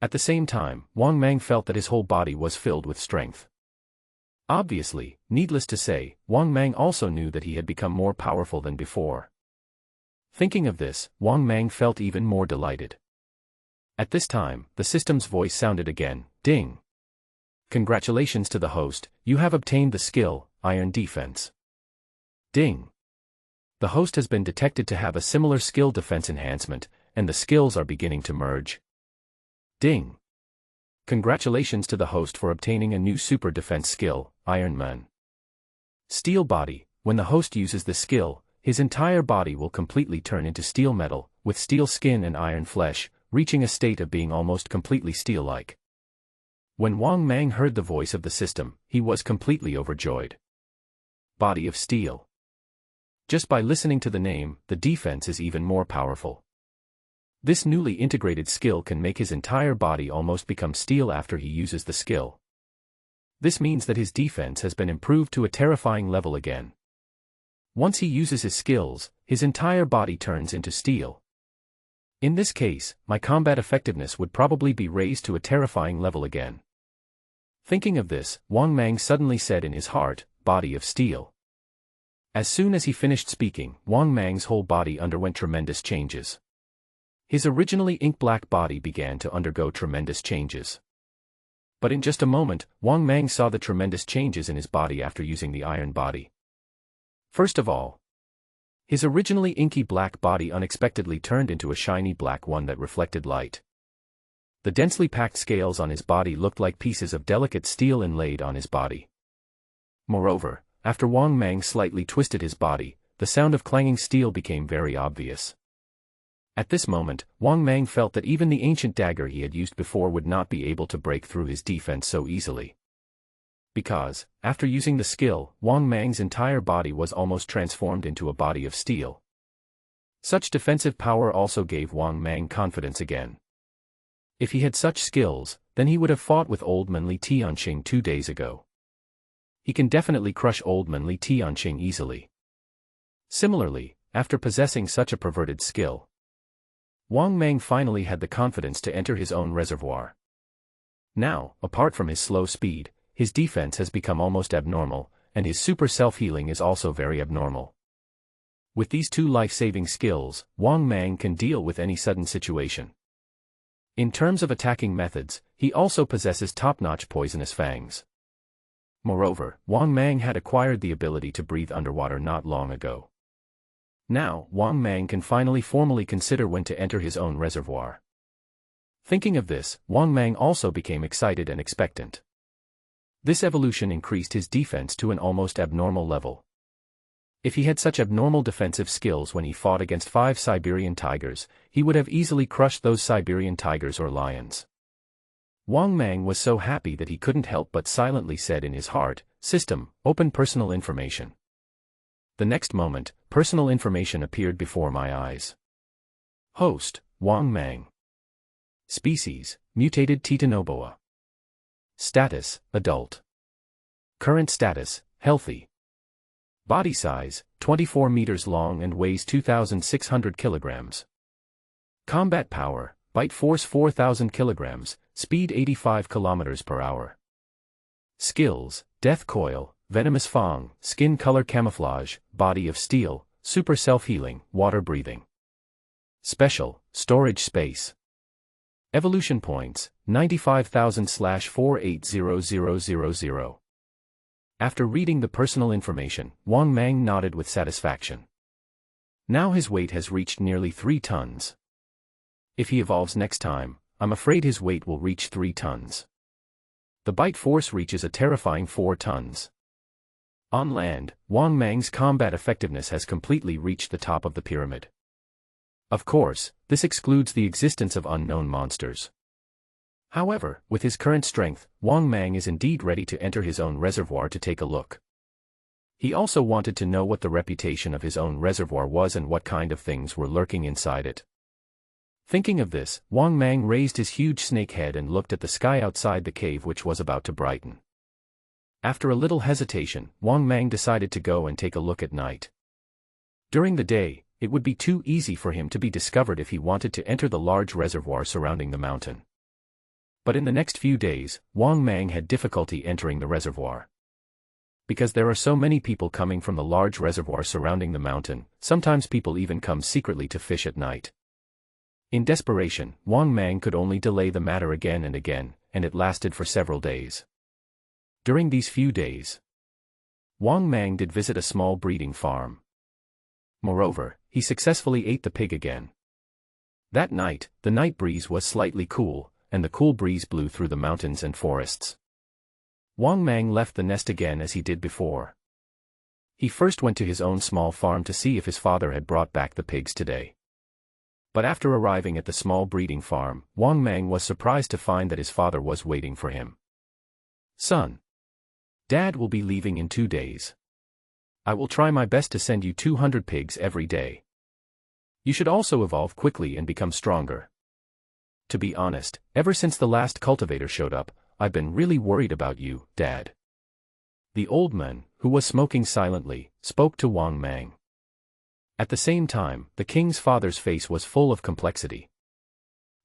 At the same time, Wang Mang felt that his whole body was filled with strength. Obviously, needless to say, Wang Mang also knew that he had become more powerful than before. Thinking of this, Wang Mang felt even more delighted. At this time, the system's voice sounded again, ding. Congratulations to the host, you have obtained the skill, Iron Defense. Ding. The host has been detected to have a similar skill defense enhancement, and the skills are beginning to merge. Ding. Congratulations to the host for obtaining a new super defense skill, Iron Man. Steel Body. When the host uses the skill, his entire body will completely turn into steel metal, with steel skin and iron flesh, reaching a state of being almost completely steel-like. When Wang Mang heard the voice of the system, he was completely overjoyed. Body of Steel. Just by listening to the name, the defense is even more powerful. This newly integrated skill can make his entire body almost become steel after he uses the skill. This means that his defense has been improved to a terrifying level again. Once he uses his skills, his entire body turns into steel. In this case, my combat effectiveness would probably be raised to a terrifying level again. Thinking of this, Wang Mang suddenly said in his heart, Body of Steel. As soon as he finished speaking, Wang Mang's whole body underwent tremendous changes. His originally ink-black body began to undergo tremendous changes. But in just a moment, Wang Mang saw the tremendous changes in his body after using the iron body. First of all, his originally inky black body unexpectedly turned into a shiny black one that reflected light. The densely packed scales on his body looked like pieces of delicate steel inlaid on his body. Moreover, after Wang Mang slightly twisted his body, the sound of clanging steel became very obvious. At this moment, Wang Mang felt that even the ancient dagger he had used before would not be able to break through his defense so easily. Because, after using the skill, Wang Mang's entire body was almost transformed into a body of steel. Such defensive power also gave Wang Mang confidence again. If he had such skills, then he would have fought with Old Man Li Tianqing 2 days ago. He can definitely crush Old Man Li Tianqing easily. Similarly, after possessing such a perverted skill, Wang Mang finally had the confidence to enter his own reservoir. Now, apart from his slow speed, his defense has become almost abnormal, and his super self-healing is also very abnormal. With these 2 life-saving skills, Wang Mang can deal with any sudden situation. In terms of attacking methods, he also possesses top-notch poisonous fangs. Moreover, Wang Mang had acquired the ability to breathe underwater not long ago. Now, Wang Mang can finally formally consider when to enter his own reservoir. Thinking of this, Wang Mang also became excited and expectant. This evolution increased his defense to an almost abnormal level. If he had such abnormal defensive skills when he fought against 5 Siberian tigers, he would have easily crushed those Siberian tigers or lions. Wang Mang was so happy that he couldn't help but silently said in his heart, System, open personal information. The next moment, personal information appeared before my eyes. Host, Wang Mang. Species, mutated Titanoboa. Status, adult. Current status, healthy. Body size, 24 meters long and weighs 2,600 kilograms. Combat power, bite force 4,000 kilograms, speed 85 kilometers per hour. Skills, death coil, venomous fang, skin color camouflage, body of steel, super self-healing, water breathing. Special, storage space. Evolution points, 95,000/480000. After reading the personal information, Wang Mang nodded with satisfaction. Now his weight has reached nearly 3 tons. If he evolves next time, I'm afraid his weight will reach 3 tons. The bite force reaches a terrifying 4 tons. On land, Wang Mang's combat effectiveness has completely reached the top of the pyramid. Of course, this excludes the existence of unknown monsters. However, with his current strength, Wang Mang is indeed ready to enter his own reservoir to take a look. He also wanted to know what the reputation of his own reservoir was and what kind of things were lurking inside it. Thinking of this, Wang Mang raised his huge snake head and looked at the sky outside the cave, which was about to brighten. After a little hesitation, Wang Mang decided to go and take a look at night. During the day, it would be too easy for him to be discovered if he wanted to enter the large reservoir surrounding the mountain. But in the next few days, Wang Mang had difficulty entering the reservoir. Because there are so many people coming from the large reservoir surrounding the mountain, sometimes people even come secretly to fish at night. In desperation, Wang Mang could only delay the matter again and again, and it lasted for several days. During these few days, Wang Mang did visit a small breeding farm. Moreover, he successfully ate the pig again. That night, the night breeze was slightly cool, and the cool breeze blew through the mountains and forests. Wang Mang left the nest again as he did before. He first went to his own small farm to see if his father had brought back the pigs today. But after arriving at the small breeding farm, Wang Mang was surprised to find that his father was waiting for him. "Son, Dad will be leaving in 2 days. I will try my best to send you 200 pigs every day. You should also evolve quickly and become stronger. To be honest, ever since the last cultivator showed up, I've been really worried about you, Dad." The old man, who was smoking silently, spoke to Wang Mang. At the same time, the king's father's face was full of complexity.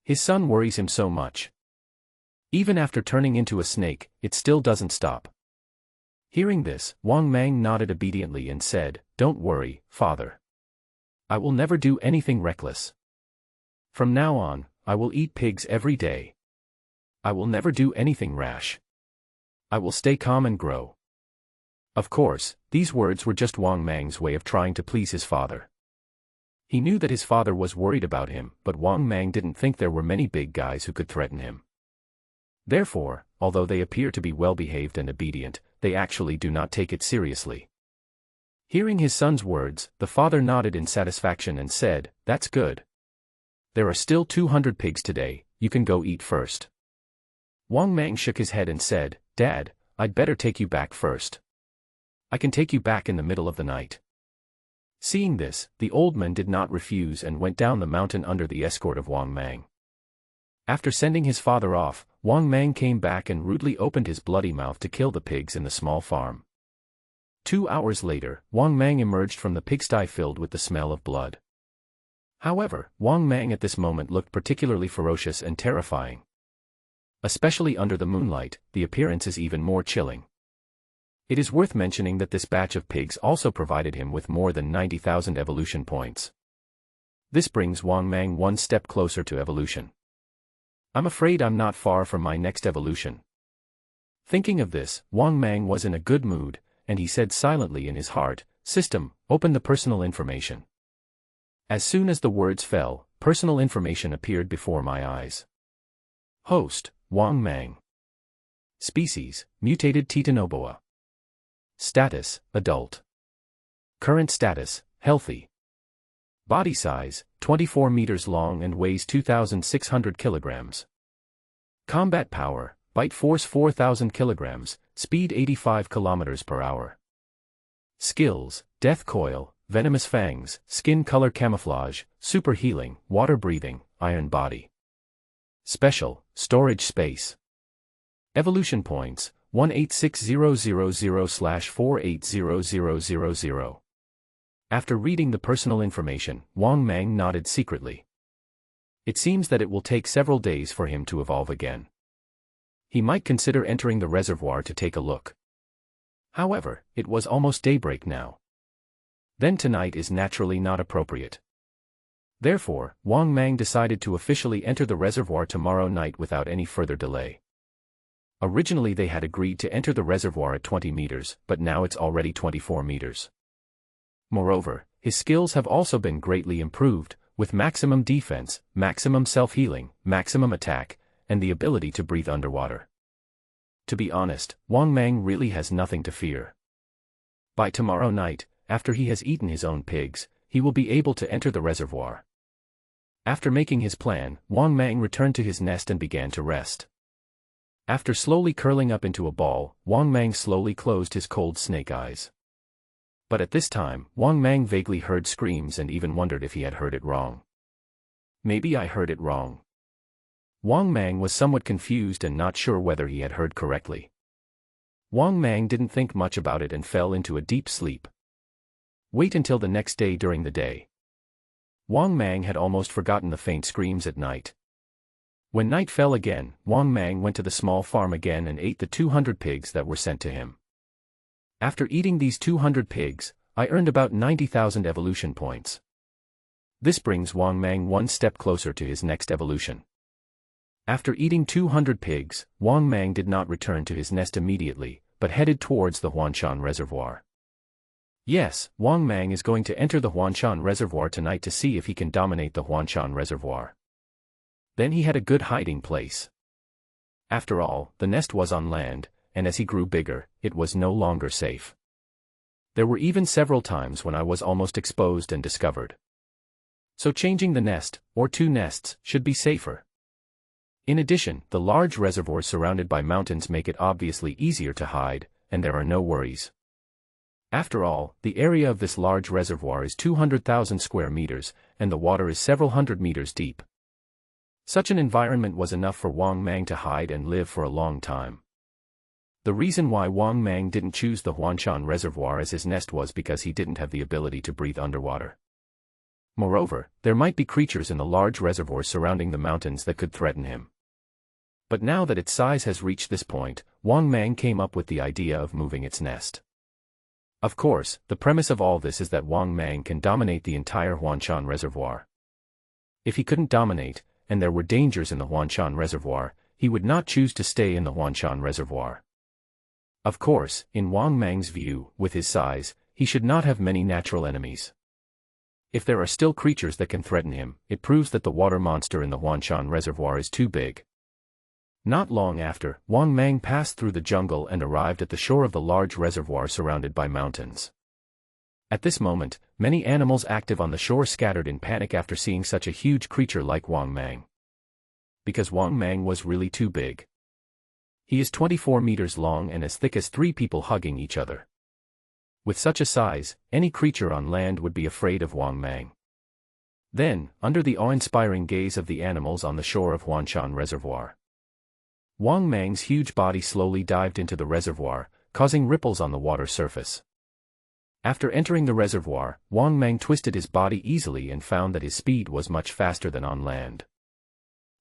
His son worries him so much. Even after turning into a snake, it still doesn't stop. Hearing this, Wang Mang nodded obediently and said, "Don't worry, father. I will never do anything reckless. From now on, I will eat pigs every day. I will never do anything rash. I will stay calm and grow." Of course, these words were just Wang Mang's way of trying to please his father. He knew that his father was worried about him, but Wang Mang didn't think there were many big guys who could threaten him. Therefore, although they appear to be well-behaved and obedient, they actually do not take it seriously. Hearing his son's words, the father nodded in satisfaction and said, "That's good. There are still 200 pigs today, you can go eat first." Wang Mang shook his head and said, "Dad, I'd better take you back first. I can take you back in the middle of the night." Seeing this, the old man did not refuse and went down the mountain under the escort of Wang Mang. After sending his father off, Wang Mang came back and rudely opened his bloody mouth to kill the pigs in the small farm. 2 hours later, Wang Mang emerged from the pigsty filled with the smell of blood. However, Wang Mang at this moment looked particularly ferocious and terrifying. Especially under the moonlight, the appearance is even more chilling. It is worth mentioning that this batch of pigs also provided him with more than 90,000 evolution points. This brings Wang Mang one step closer to evolution. I'm afraid I'm not far from my next evolution. Thinking of this, Wang Mang was in a good mood, and he said silently in his heart, "System, open the personal information." As soon as the words fell, personal information appeared before my eyes. Host, Wang Mang. Species, mutated Titanoboa. Status, adult. Current status, healthy. Body size, 24 meters long and weighs 2,600 kilograms. Combat power, bite force 4,000 kilograms, speed 85 kilometers per hour. Skills, death coil, venomous fangs, skin color camouflage, super healing, water breathing, iron body. Special, storage space. Evolution points, 186000/480000. After reading the personal information, Wang Mang nodded secretly. It seems that it will take several days for him to evolve again. He might consider entering the reservoir to take a look. However, it was almost daybreak now. Then tonight is naturally not appropriate. Therefore, Wang Mang decided to officially enter the reservoir tomorrow night without any further delay. Originally they had agreed to enter the reservoir at 20 meters, but now it's already 24 meters. Moreover, his skills have also been greatly improved, with maximum defense, maximum self-healing, maximum attack, and the ability to breathe underwater. To be honest, Wang Mang really has nothing to fear. By tomorrow night, after he has eaten his own pigs, he will be able to enter the reservoir. After making his plan, Wang Mang returned to his nest and began to rest. After slowly curling up into a ball, Wang Mang slowly closed his cold snake eyes. But at this time, Wang Mang vaguely heard screams and even wondered if he had heard it wrong. Maybe I heard it wrong. Wang Mang was somewhat confused and not sure whether he had heard correctly. Wang Mang didn't think much about it and fell into a deep sleep. Wait until the next day during the day. Wang Mang had almost forgotten the faint screams at night. When night fell again, Wang Mang went to the small farm again and ate the 200 pigs that were sent to him. After eating these 200 pigs, I earned about 90,000 evolution points. This brings Wang Mang one step closer to his next evolution. After eating 200 pigs, Wang Mang did not return to his nest immediately, but headed towards the Huanshan Reservoir. Yes, Wang Mang is going to enter the Huanshan Reservoir tonight to see if he can dominate the Huanshan Reservoir. Then he had a good hiding place. After all, the nest was on land, and as he grew bigger, it was no longer safe. There were even several times when I was almost exposed and discovered. So changing the nest, or two nests, should be safer. In addition, the large reservoirs surrounded by mountains make it obviously easier to hide, and there are no worries. After all, the area of this large reservoir is 200,000 square meters, and the water is several hundred meters deep. Such an environment was enough for Wang Mang to hide and live for a long time. The reason why Wang Mang didn't choose the Huanshan Reservoir as his nest was because he didn't have the ability to breathe underwater. Moreover, there might be creatures in the large reservoirs surrounding the mountains that could threaten him. But now that its size has reached this point, Wang Mang came up with the idea of moving its nest. Of course, the premise of all this is that Wang Mang can dominate the entire Huanshan Reservoir. If he couldn't dominate, and there were dangers in the Huanshan Reservoir, he would not choose to stay in the Huanshan Reservoir. Of course, in Wang Mang's view, with his size, he should not have many natural enemies. If there are still creatures that can threaten him, it proves that the water monster in the Huanshan Reservoir is too big. Not long after, Wang Mang passed through the jungle and arrived at the shore of the large reservoir surrounded by mountains. At this moment, many animals active on the shore scattered in panic after seeing such a huge creature like Wang Mang. Because Wang Mang was really too big. He is 24 meters long and as thick as 3 people hugging each other. With such a size, any creature on land would be afraid of Wang Mang. Then, under the awe-inspiring gaze of the animals on the shore of Huanshan Reservoir, Wang Mang's huge body slowly dived into the reservoir, causing ripples on the water surface. After entering the reservoir, Wang Mang twisted his body easily and found that his speed was much faster than on land.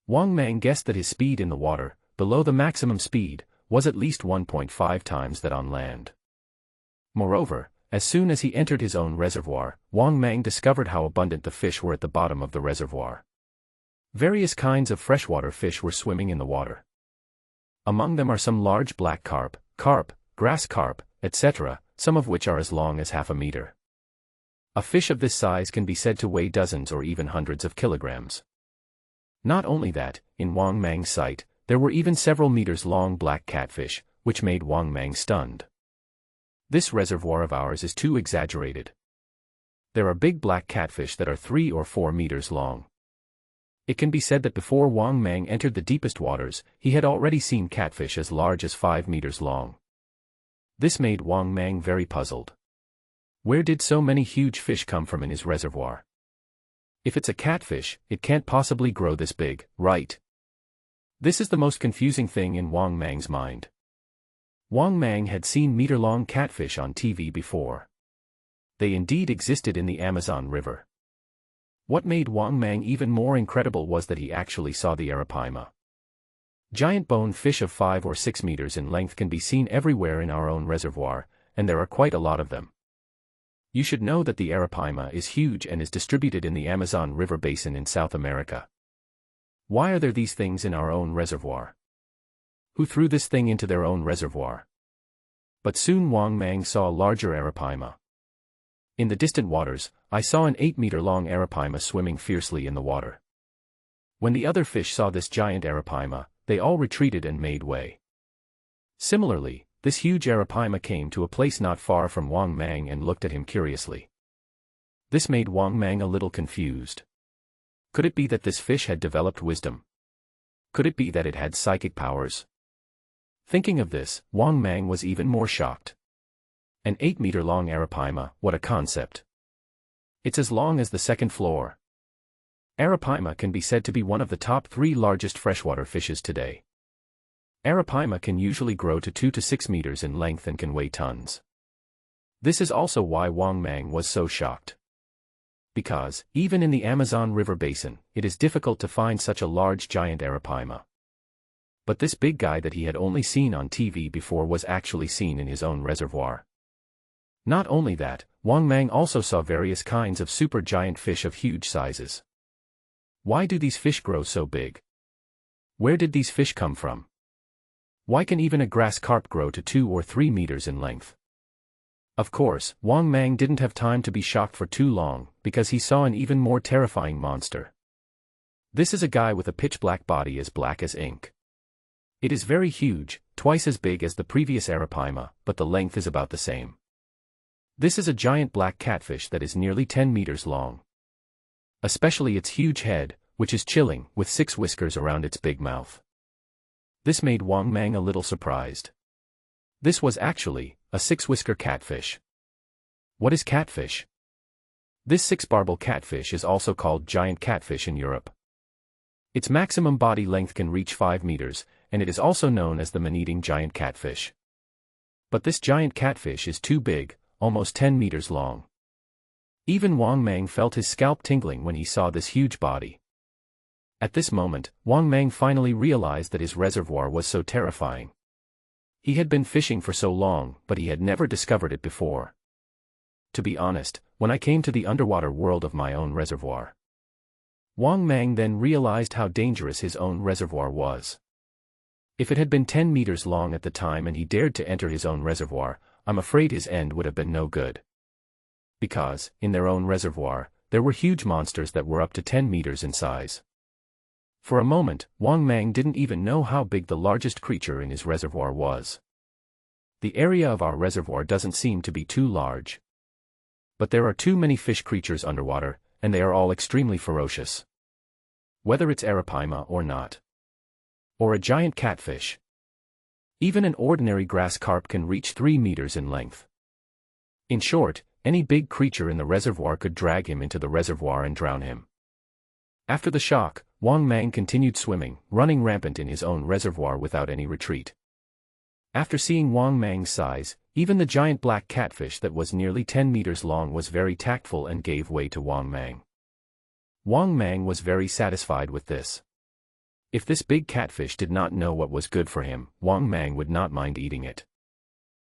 Wang Mang guessed that his speed in the water, below the maximum speed, was at least 1.5 times that on land. Moreover, as soon as he entered his own reservoir, Wang Mang discovered how abundant the fish were at the bottom of the reservoir. Various kinds of freshwater fish were swimming in the water. Among them are some large black carp, grass carp, etc., some of which are as long as half a meter. A fish of this size can be said to weigh dozens or even hundreds of kilograms. Not only that, in Wang Mang's sight, there were even several meters long black catfish, which made Wang Mang stunned. This reservoir of ours is too exaggerated. There are big black catfish that are 3 or 4 meters long. It can be said that before Wang Mang entered the deepest waters, he had already seen catfish as large as 5 meters long. This made Wang Mang very puzzled. Where did so many huge fish come from in his reservoir? If it's a catfish, it can't possibly grow this big, right? This is the most confusing thing in Wang Mang's mind. Wang Mang had seen meter-long catfish on TV before. They indeed existed in the Amazon River. What made Wang Mang even more incredible was that he actually saw the arapaima. Giant bone fish of 5 or 6 meters in length can be seen everywhere in our own reservoir, and there are quite a lot of them. You should know that the arapaima is huge and is distributed in the Amazon River basin in South America. Why are there these things in our own reservoir? Who threw this thing into their own reservoir? But soon Wang Mang saw a larger arapaima. In the distant waters, I saw an 8-meter-long arapaima swimming fiercely in the water. When the other fish saw this giant arapaima, they all retreated and made way. Similarly, this huge arapaima came to a place not far from Wang Mang and looked at him curiously. This made Wang Mang a little confused. Could it be that this fish had developed wisdom? Could it be that it had psychic powers? Thinking of this, Wang Mang was even more shocked. An 8-meter-long arapaima, what a concept. It's as long as the second floor. Arapaima can be said to be one of the top 3 largest freshwater fishes today. Arapaima can usually grow to 2 to 6 meters in length and can weigh tons. This is also why Wang Mang was so shocked. Because, even in the Amazon River basin, it is difficult to find such a large giant arapaima. But this big guy that he had only seen on TV before was actually seen in his own reservoir. Not only that, Wang Mang also saw various kinds of super giant fish of huge sizes. Why do these fish grow so big? Where did these fish come from? Why can even a grass carp grow to 2 or 3 meters in length? Of course, Wang Mang didn't have time to be shocked for too long, because he saw an even more terrifying monster. This is a guy with a pitch-black body as black as ink. It is very huge, twice as big as the previous arapaima, but the length is about the same. This is a giant black catfish that is nearly 10 meters long. Especially its huge head, which is chilling, with 6 whiskers around its big mouth. This made Wang Mang a little surprised. This was actually a 6-whisker catfish. What is catfish? This 6-barbel catfish is also called giant catfish in Europe. Its maximum body length can reach 5 meters, and it is also known as the man-eating giant catfish. But this giant catfish is too big, almost 10 meters long. Even Wang Mang felt his scalp tingling when he saw this huge body. At this moment, Wang Mang finally realized that his reservoir was so terrifying. He had been fishing for so long, but he had never discovered it before. To be honest, when I came to the underwater world of my own reservoir, Wang Mang then realized how dangerous his own reservoir was. If it had been 10 meters long at the time and he dared to enter his own reservoir, I'm afraid his end would have been no good. Because, in their own reservoir, there were huge monsters that were up to 10 meters in size. For a moment, Wang Mang didn't even know how big the largest creature in his reservoir was. The area of our reservoir doesn't seem to be too large. But there are too many fish creatures underwater, and they are all extremely ferocious. Whether it's arapaima or not. Or a giant catfish. Even an ordinary grass carp can reach 3 meters in length. In short, any big creature in the reservoir could drag him into the reservoir and drown him. After the shock, Wang Mang continued swimming, running rampant in his own reservoir without any retreat. After seeing Wang Mang's size, even the giant black catfish that was nearly 10 meters long was very tactful and gave way to Wang Mang. Wang Mang was very satisfied with this. If this big catfish did not know what was good for him, Wang Mang would not mind eating it.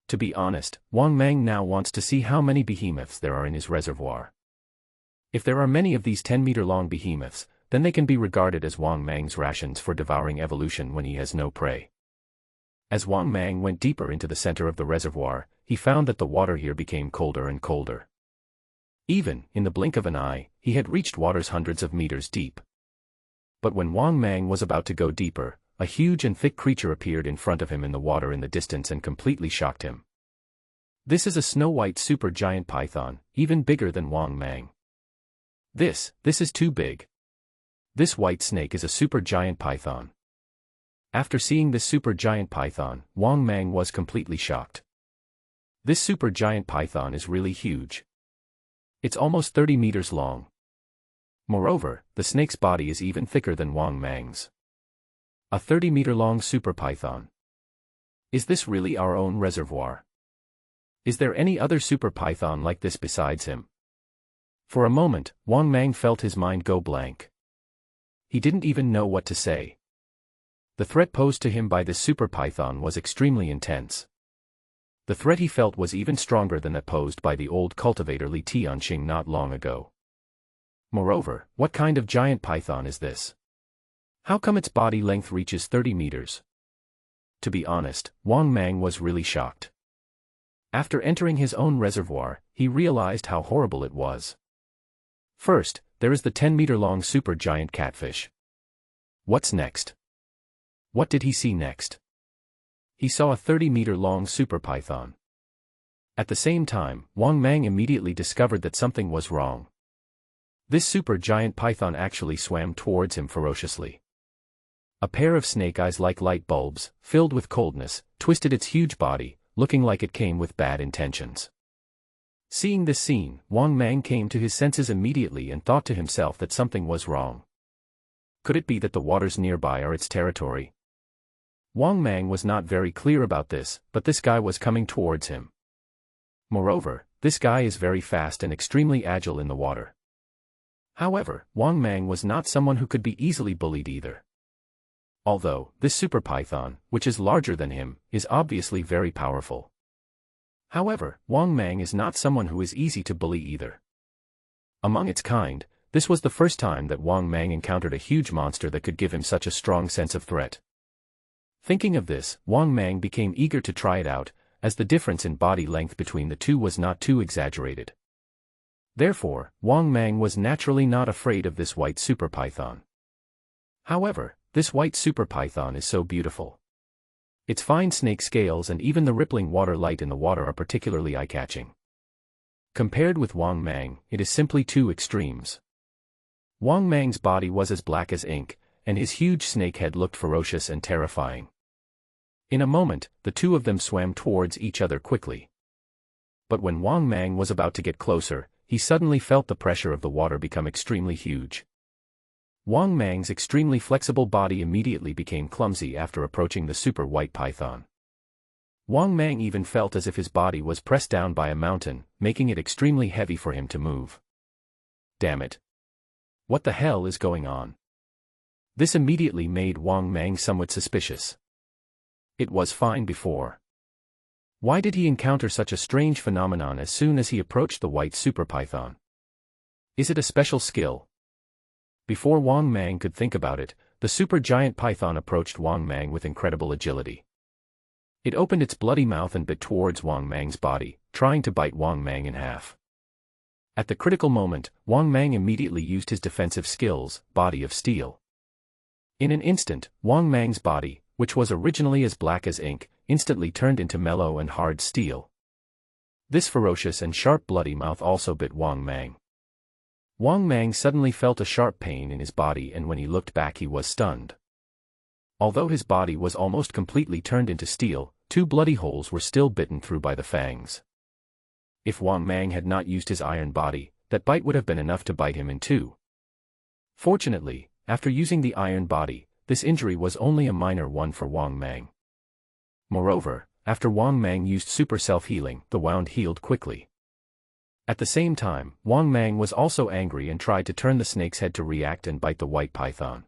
To be honest, Wang Mang now wants to see how many behemoths there are in his reservoir. If there are many of these 10-meter-long behemoths, then they can be regarded as Wang Mang's rations for devouring evolution when he has no prey. As Wang Mang went deeper into the center of the reservoir, he found that the water here became colder and colder. Even, in the blink of an eye, he had reached waters hundreds of meters deep. But when Wang Mang was about to go deeper, a huge and thick creature appeared in front of him in the water in the distance and completely shocked him. This is a snow-white super-giant python, even bigger than Wang Mang. This is too big. This white snake is a super-giant python. After seeing this super-giant python, Wang Mang was completely shocked. This super-giant python is really huge. It's almost 30 meters long. Moreover, the snake's body is even thicker than Wang Mang's. A 30-meter-long super python. Is this really our own reservoir? Is there any other super python like this besides him? For a moment, Wang Mang felt his mind go blank. He didn't even know what to say. The threat posed to him by this super python was extremely intense. The threat he felt was even stronger than that posed by the old cultivator Li Tianxing not long ago. Moreover, what kind of giant python is this? How come its body length reaches 30 meters? To be honest, Wang Mang was really shocked. After entering his own reservoir, he realized how horrible it was. First, there is the 10-meter-long supergiant catfish. What's next? What did he see next? He saw a 30-meter-long super python. At the same time, Wang Mang immediately discovered that something was wrong. This supergiant python actually swam towards him ferociously. A pair of snake eyes like light bulbs, filled with coldness, twisted its huge body, looking like it came with bad intentions. Seeing this scene, Wang Mang came to his senses immediately and thought to himself that something was wrong. Could it be that the waters nearby are its territory? Wang Mang was not very clear about this, but this guy was coming towards him. Moreover, this guy is very fast and extremely agile in the water. However, Wang Mang was not someone who could be easily bullied either. Although, this super python, which is larger than him, is obviously very powerful. However, Wang Mang is not someone who is easy to bully either. Among its kind, this was the first time that Wang Mang encountered a huge monster that could give him such a strong sense of threat. Thinking of this, Wang Mang became eager to try it out, as the difference in body length between the two was not too exaggerated. Therefore, Wang Mang was naturally not afraid of this white super python. However, this white super python is so beautiful. Its fine snake scales and even the rippling water light in the water are particularly eye-catching. Compared with Wang Mang, it is simply two extremes. Wang Mang's body was as black as ink, and his huge snake head looked ferocious and terrifying. In a moment, the two of them swam towards each other quickly. But when Wang Mang was about to get closer, he suddenly felt the pressure of the water become extremely huge. Wang Mang's extremely flexible body immediately became clumsy after approaching the super white python. Wang Mang even felt as if his body was pressed down by a mountain, making it extremely heavy for him to move. Damn it! What the hell is going on? This immediately made Wang Mang somewhat suspicious. It was fine before. Why did he encounter such a strange phenomenon as soon as he approached the white super python? Is it a special skill? Before Wang Mang could think about it, the supergiant python approached Wang Mang with incredible agility. It opened its bloody mouth and bit towards Wang Mang's body, trying to bite Wang Mang in half. At the critical moment, Wang Mang immediately used his defensive skills, Body of Steel. In an instant, Wang Mang's body, which was originally as black as ink, instantly turned into mellow and hard steel. This ferocious and sharp bloody mouth also bit Wang Mang. Wang Mang suddenly felt a sharp pain in his body, and when he looked back he was stunned. Although his body was almost completely turned into steel, two bloody holes were still bitten through by the fangs. If Wang Mang had not used his iron body, that bite would have been enough to bite him in two. Fortunately, after using the iron body, this injury was only a minor one for Wang Mang. Moreover, after Wang Mang used super self-healing, the wound healed quickly. At the same time, Wang Mang was also angry and tried to turn the snake's head to react and bite the white python.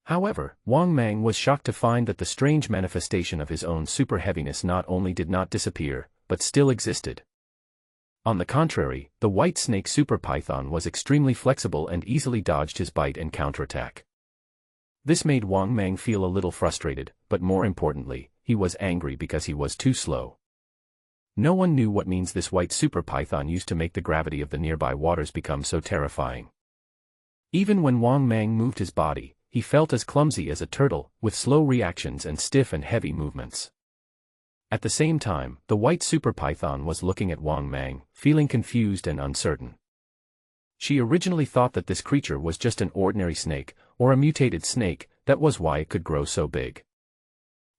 However, Wang Mang was shocked to find that the strange manifestation of his own super heaviness not only did not disappear, but still existed. On the contrary, the white snake super python was extremely flexible and easily dodged his bite and counterattack. This made Wang Mang feel a little frustrated, but more importantly, he was angry because he was too slow. No one knew what means this white super python used to make the gravity of the nearby waters become so terrifying. Even when Wang Mang moved his body, he felt as clumsy as a turtle, with slow reactions and stiff and heavy movements. At the same time, the white super python was looking at Wang Mang, feeling confused and uncertain. She originally thought that this creature was just an ordinary snake, or a mutated snake, that was why it could grow so big.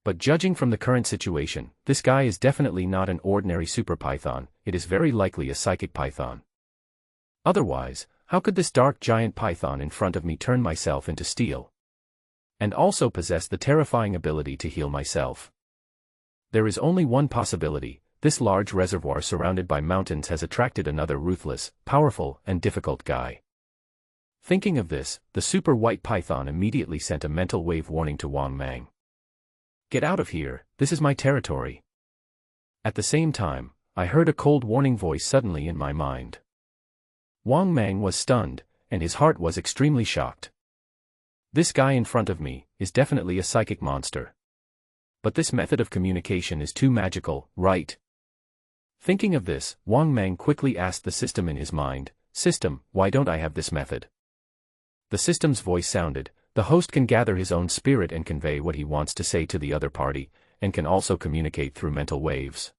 But judging from the current situation, this guy is definitely not an ordinary super python, it is very likely a psychic python. Otherwise, how could this dark giant python in front of me turn myself into steel? And also possess the terrifying ability to heal myself? There is only one possibility: this large reservoir surrounded by mountains has attracted another ruthless, powerful, and difficult guy. Thinking of this, the super white python immediately sent a mental wave warning to Wang Mang. Get out of here, this is my territory. At the same time, I heard a cold warning voice suddenly in my mind. Wang Mang was stunned, and his heart was extremely shocked. This guy in front of me is definitely a psychic monster. But this method of communication is too magical, right? Thinking of this, Wang Mang quickly asked the system in his mind, "System, why don't I have this method?" The system's voice sounded, "The host can gather his own spirit and convey what he wants to say to the other party, and can also communicate through mental waves."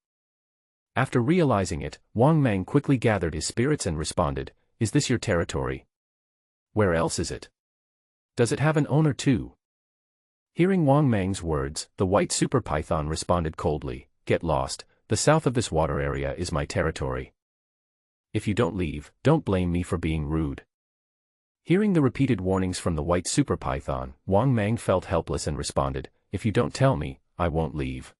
After realizing it, Wang Mang quickly gathered his spirits and responded, "Is this your territory? Where else is it? Does it have an owner too?" Hearing Wang Mang's words, the white super python responded coldly, "Get lost, the south of this water area is my territory. If you don't leave, don't blame me for being rude." Hearing the repeated warnings from the white super python, Wang Mang felt helpless and responded, "If you don't tell me, I won't leave."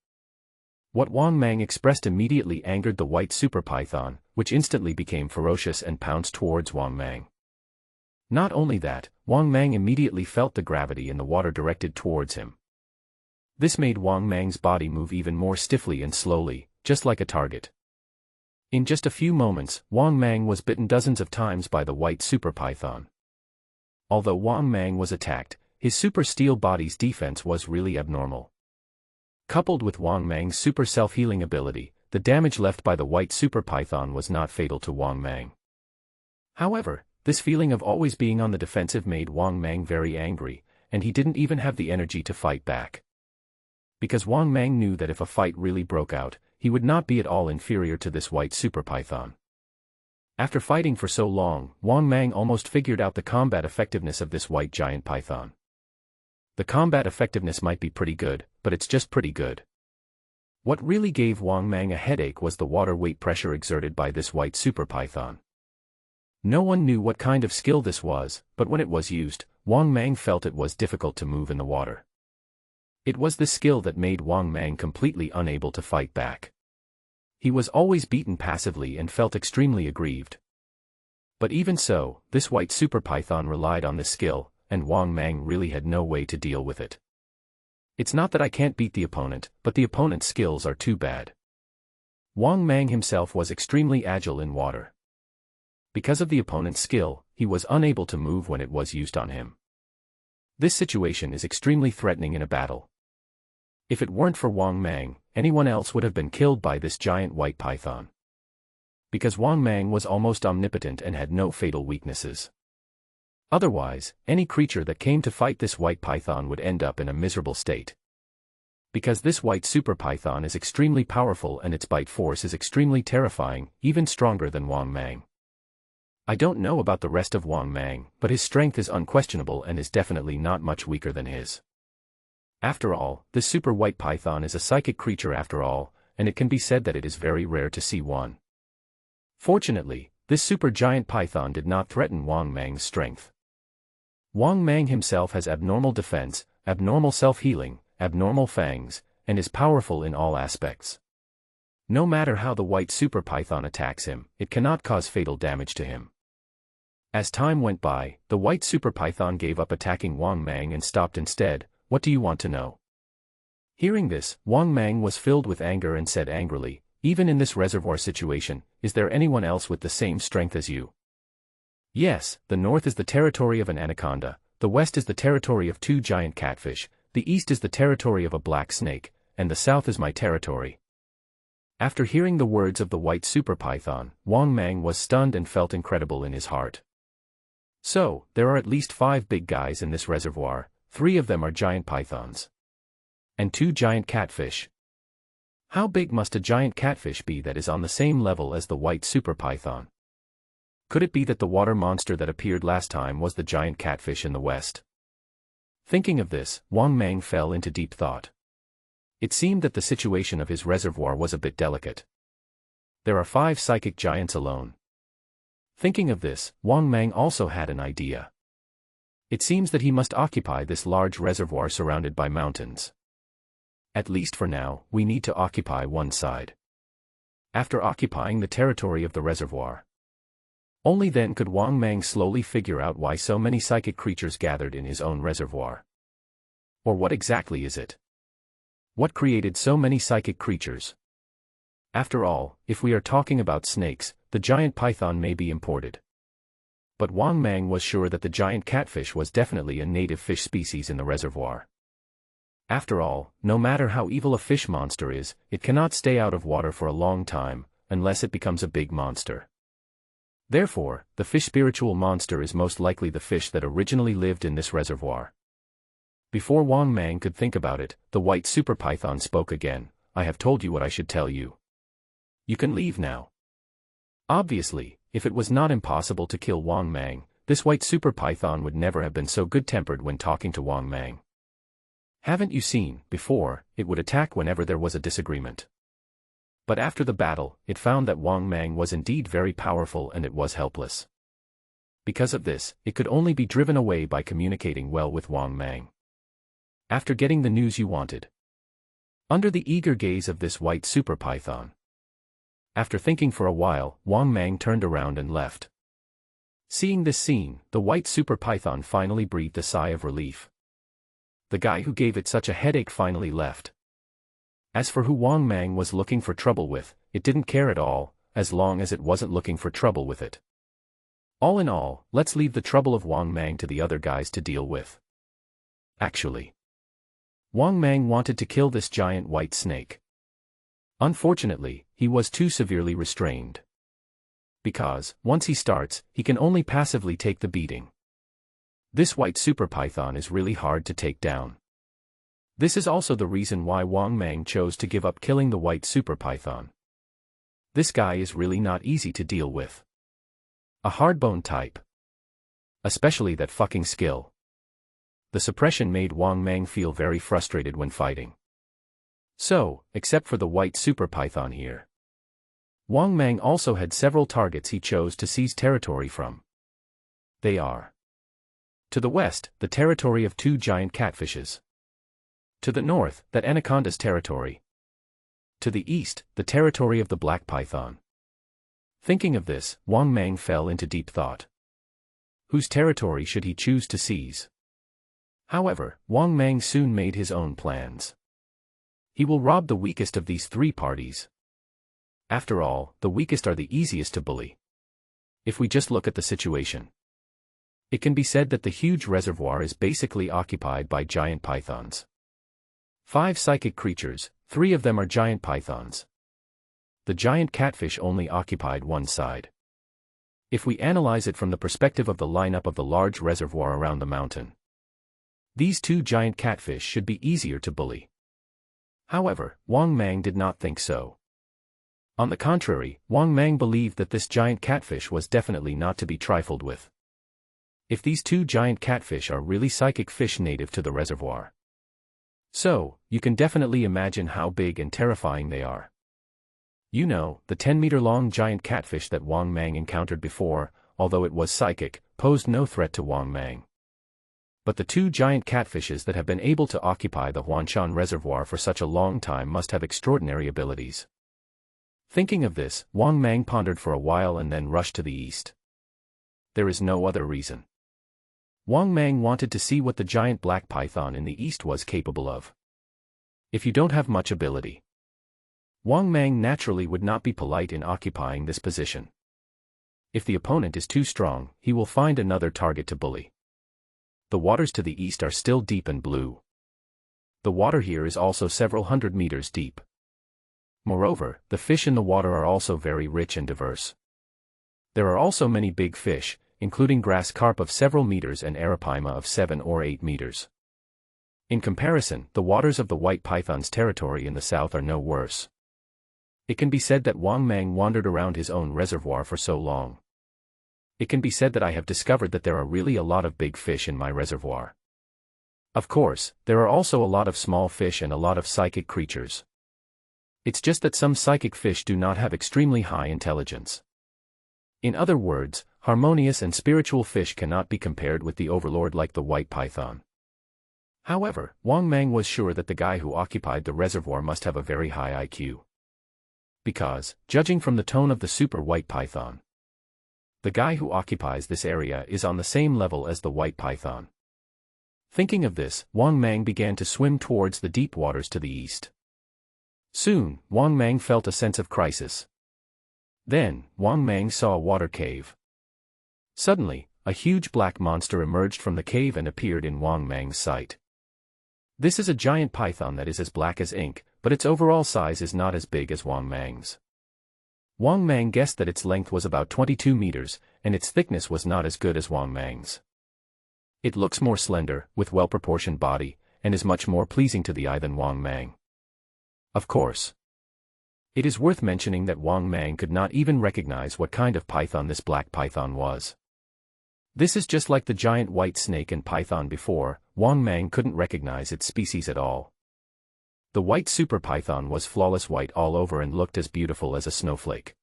What Wang Mang expressed immediately angered the white super python, which instantly became ferocious and pounced towards Wang Mang. Not only that, Wang Mang immediately felt the gravity in the water directed towards him. This made Wang Mang's body move even more stiffly and slowly, just like a target. In just a few moments, Wang Mang was bitten dozens of times by the white super python. Although Wang Mang was attacked, his super steel body's defense was really abnormal. Coupled with Wang Mang's super self-healing ability, the damage left by the white super python was not fatal to Wang Mang. However, this feeling of always being on the defensive made Wang Mang very angry, and he didn't even have the energy to fight back. Because Wang Mang knew that if a fight really broke out, he would not be at all inferior to this white super python. After fighting for so long, Wang Mang almost figured out the combat effectiveness of this white giant python. The combat effectiveness might be pretty good, but it's just pretty good. What really gave Wang Mang a headache was the water weight pressure exerted by this white super python. No one knew what kind of skill this was, but when it was used, Wang Mang felt it was difficult to move in the water. It was this skill that made Wang Mang completely unable to fight back. He was always beaten passively and felt extremely aggrieved. But even so, this white super python relied on this skill, and Wang Mang really had no way to deal with it. It's not that I can't beat the opponent, but the opponent's skills are too bad. Wang Mang himself was extremely agile in water. Because of the opponent's skill, he was unable to move when it was used on him. This situation is extremely threatening in a battle. If it weren't for Wang Mang, anyone else would have been killed by this giant white python. Because Wang Mang was almost omnipotent and had no fatal weaknesses. Otherwise, any creature that came to fight this white python would end up in a miserable state. Because this white super python is extremely powerful and its bite force is extremely terrifying, even stronger than Wang Mang. I don't know about the rest of Wang Mang, but his strength is unquestionable and is definitely not much weaker than his. After all, this super white python is a psychic creature after all, and it can be said that it is very rare to see one. Fortunately, this super giant python did not threaten Wang Mang's strength. Wang Mang himself has abnormal defense, abnormal self-healing, abnormal fangs, and is powerful in all aspects. No matter how the white super python attacks him, it cannot cause fatal damage to him. As time went by, the white super python gave up attacking Wang Mang and stopped instead. "What do you want to know?" Hearing this, Wang Mang was filled with anger and said angrily, "Even in this reservoir situation, is there anyone else with the same strength as you?" "Yes, the north is the territory of an anaconda, the west is the territory of 2 giant catfish, the east is the territory of a black snake, and the south is my territory." After hearing the words of the white super python, Wang Mang was stunned and felt incredible in his heart. So, there are at least 5 big guys in this reservoir, 3 of them are giant pythons. And 2 giant catfish. How big must a giant catfish be that is on the same level as the white super python? Could it be that the water monster that appeared last time was the giant catfish in the west? Thinking of this, Wang Mang fell into deep thought. It seemed that the situation of his reservoir was a bit delicate. There are 5 psychic giants alone. Thinking of this, Wang Mang also had an idea. It seems that he must occupy this large reservoir surrounded by mountains. At least for now, we need to occupy one side. After occupying the territory of the reservoir, only then could Wang Mang slowly figure out why so many psychic creatures gathered in his own reservoir. Or what exactly is it? What created so many psychic creatures? After all, if we are talking about snakes, the giant python may be imported. But Wang Mang was sure that the giant catfish was definitely a native fish species in the reservoir. After all, no matter how evil a fish monster is, it cannot stay out of water for a long time, unless it becomes a big monster. Therefore, the fish spiritual monster is most likely the fish that originally lived in this reservoir. Before Wang Mang could think about it, the white super python spoke again. I have told you what I should tell you. You can leave now. Obviously, if it was not impossible to kill Wang Mang, this white super python would never have been so good-tempered when talking to Wang Mang. Haven't you seen, before, it would attack whenever there was a disagreement. But after the battle, it found that Wang Mang was indeed very powerful and it was helpless. Because of this, it could only be driven away by communicating well with Wang Mang. After getting the news you wanted. Under the eager gaze of this white super python. After thinking for a while, Wang Mang turned around and left. Seeing this scene, the white super python finally breathed a sigh of relief. The guy who gave it such a headache finally left. As for who Wang Mang was looking for trouble with, it didn't care at all, as long as it wasn't looking for trouble with it. All in all, let's leave the trouble of Wang Mang to the other guys to deal with. Actually, Wang Mang wanted to kill this giant white snake. Unfortunately, he was too severely restrained. Because, once he starts, he can only passively take the beating. This white super python is really hard to take down. This is also the reason why Wang Mang chose to give up killing the white super python. This guy is really not easy to deal with. A hardbone type. Especially that fucking skill. The suppression made Wang Mang feel very frustrated when fighting. So, except for the white super python here. Wang Mang also had several targets he chose to seize territory from. They are: to the west, the territory of 2 giant catfishes. To the north, that anaconda's territory. To the east, the territory of the black python. Thinking of this, Wang Mang fell into deep thought. Whose territory should he choose to seize? However, Wang Mang soon made his own plans. He will rob the weakest of these 3 parties. After all, the weakest are the easiest to bully. If we just look at the situation, it can be said that the huge reservoir is basically occupied by giant pythons. 5 psychic creatures, 3 of them are giant pythons. The giant catfish only occupied one side. If we analyze it from the perspective of the lineup of the large reservoir around the mountain, these 2 giant catfish should be easier to bully. However, Wang Mang did not think so. On the contrary, Wang Mang believed that this giant catfish was definitely not to be trifled with. If these 2 giant catfish are really psychic fish native to the reservoir, so, you can definitely imagine how big and terrifying they are. You know, the 10-meter-long giant catfish that Wang Mang encountered before, although it was psychic, posed no threat to Wang Mang. But the 2 giant catfishes that have been able to occupy the Huanshan Reservoir for such a long time must have extraordinary abilities. Thinking of this, Wang Mang pondered for a while and then rushed to the east. There is no other reason. Wang Mang wanted to see what the giant black python in the east was capable of. If you don't have much ability, Wang Mang naturally would not be polite in occupying this position. If the opponent is too strong, he will find another target to bully. The waters to the east are still deep and blue. The water here is also several hundred meters deep. Moreover, the fish in the water are also very rich and diverse. There are also many big fish, including grass carp of several meters and arapaima of 7 or 8 meters. In comparison, the waters of the white python's territory in the south are no worse. It can be said that Wang Mang wandered around his own reservoir for so long. It can be said that I have discovered that there are really a lot of big fish in my reservoir. Of course, there are also a lot of small fish and a lot of psychic creatures. It's just that some psychic fish do not have extremely high intelligence. In other words, harmonious and spiritual fish cannot be compared with the overlord like the white python. However, Wang Mang was sure that the guy who occupied the reservoir must have a very high IQ. Because, judging from the tone of the super white python, the guy who occupies this area is on the same level as the white python. Thinking of this, Wang Mang began to swim towards the deep waters to the east. Soon, Wang Mang felt a sense of crisis. Then, Wang Mang saw a water cave. Suddenly, a huge black monster emerged from the cave and appeared in Wang Mang's sight. This is a giant python that is as black as ink, but its overall size is not as big as Wang Mang's. Wang Mang guessed that its length was about 22 meters, and its thickness was not as good as Wang Mang's. It looks more slender, with well-proportioned body, and is much more pleasing to the eye than Wang Mang. Of course. It is worth mentioning that Wang Mang could not even recognize what kind of python this black python was. This is just like the giant white snake and python before. Wang Mang couldn't recognize its species at all. The white super python was flawless white all over and looked as beautiful as a snowflake.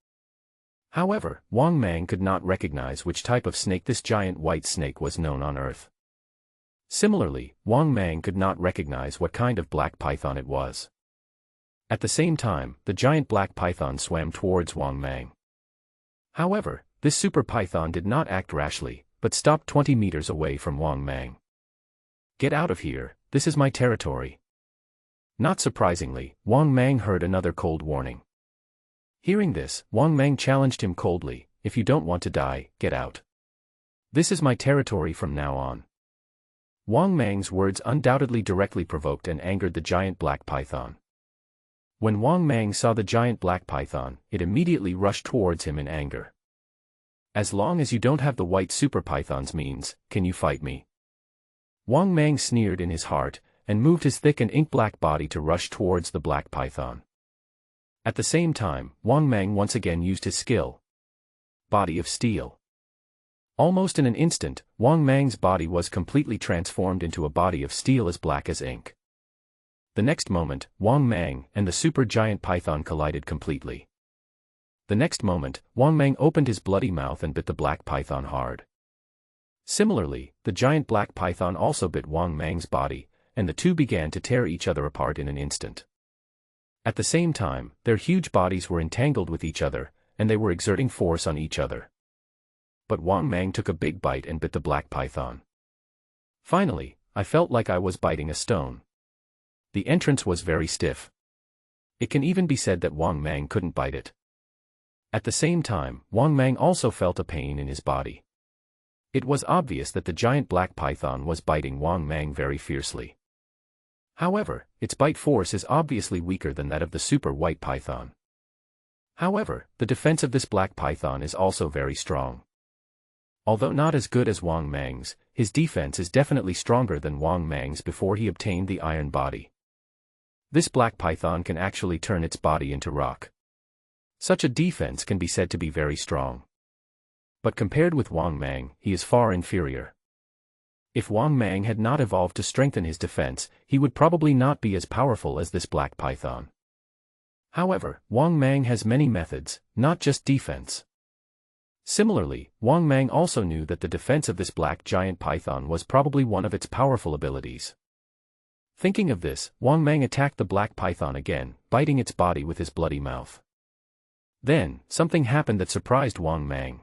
However, Wang Mang could not recognize which type of snake this giant white snake was known on Earth. Similarly, Wang Mang could not recognize what kind of black python it was. At the same time, the giant black python swam towards Wang Mang. However, this super python did not act rashly, but stopped 20 meters away from Wang Mang. "Get out of here, this is my territory." Not surprisingly, Wang Mang heard another cold warning. Hearing this, Wang Mang challenged him coldly, "If you don't want to die, get out. This is my territory from now on." Wang Mang's words undoubtedly directly provoked and angered the giant black python. When Wang Mang saw the giant black python, it immediately rushed towards him in anger. "As long as you don't have the white super python's means, can you fight me?" Wang Mang sneered in his heart, and moved his thick and ink-black body to rush towards the black python. At the same time, Wang Mang once again used his skill. Body of steel. Almost in an instant, Wang Mang's body was completely transformed into a body of steel as black as ink. The next moment, Wang Mang and the super giant python collided completely. The next moment, Wang Mang opened his bloody mouth and bit the black python hard. Similarly, the giant black python also bit Wang Mang's body, and the two began to tear each other apart in an instant. At the same time, their huge bodies were entangled with each other, and they were exerting force on each other. But Wang Mang took a big bite and bit the black python. Finally, I felt like I was biting a stone. The entrance was very stiff. It can even be said that Wang Mang couldn't bite it. At the same time, Wang Mang also felt a pain in his body. It was obvious that the giant black python was biting Wang Mang very fiercely. However, its bite force is obviously weaker than that of the super white python. However, the defense of this black python is also very strong. Although not as good as Wang Mang's, his defense is definitely stronger than Wang Mang's before he obtained the iron body. This black python can actually turn its body into rock. Such a defense can be said to be very strong. But compared with Wang Mang, he is far inferior. If Wang Mang had not evolved to strengthen his defense, he would probably not be as powerful as this black python. However, Wang Mang has many methods, not just defense. Similarly, Wang Mang also knew that the defense of this black giant python was probably one of its powerful abilities. Thinking of this, Wang Mang attacked the black python again, biting its body with his bloody mouth. Then, something happened that surprised Wang Mang.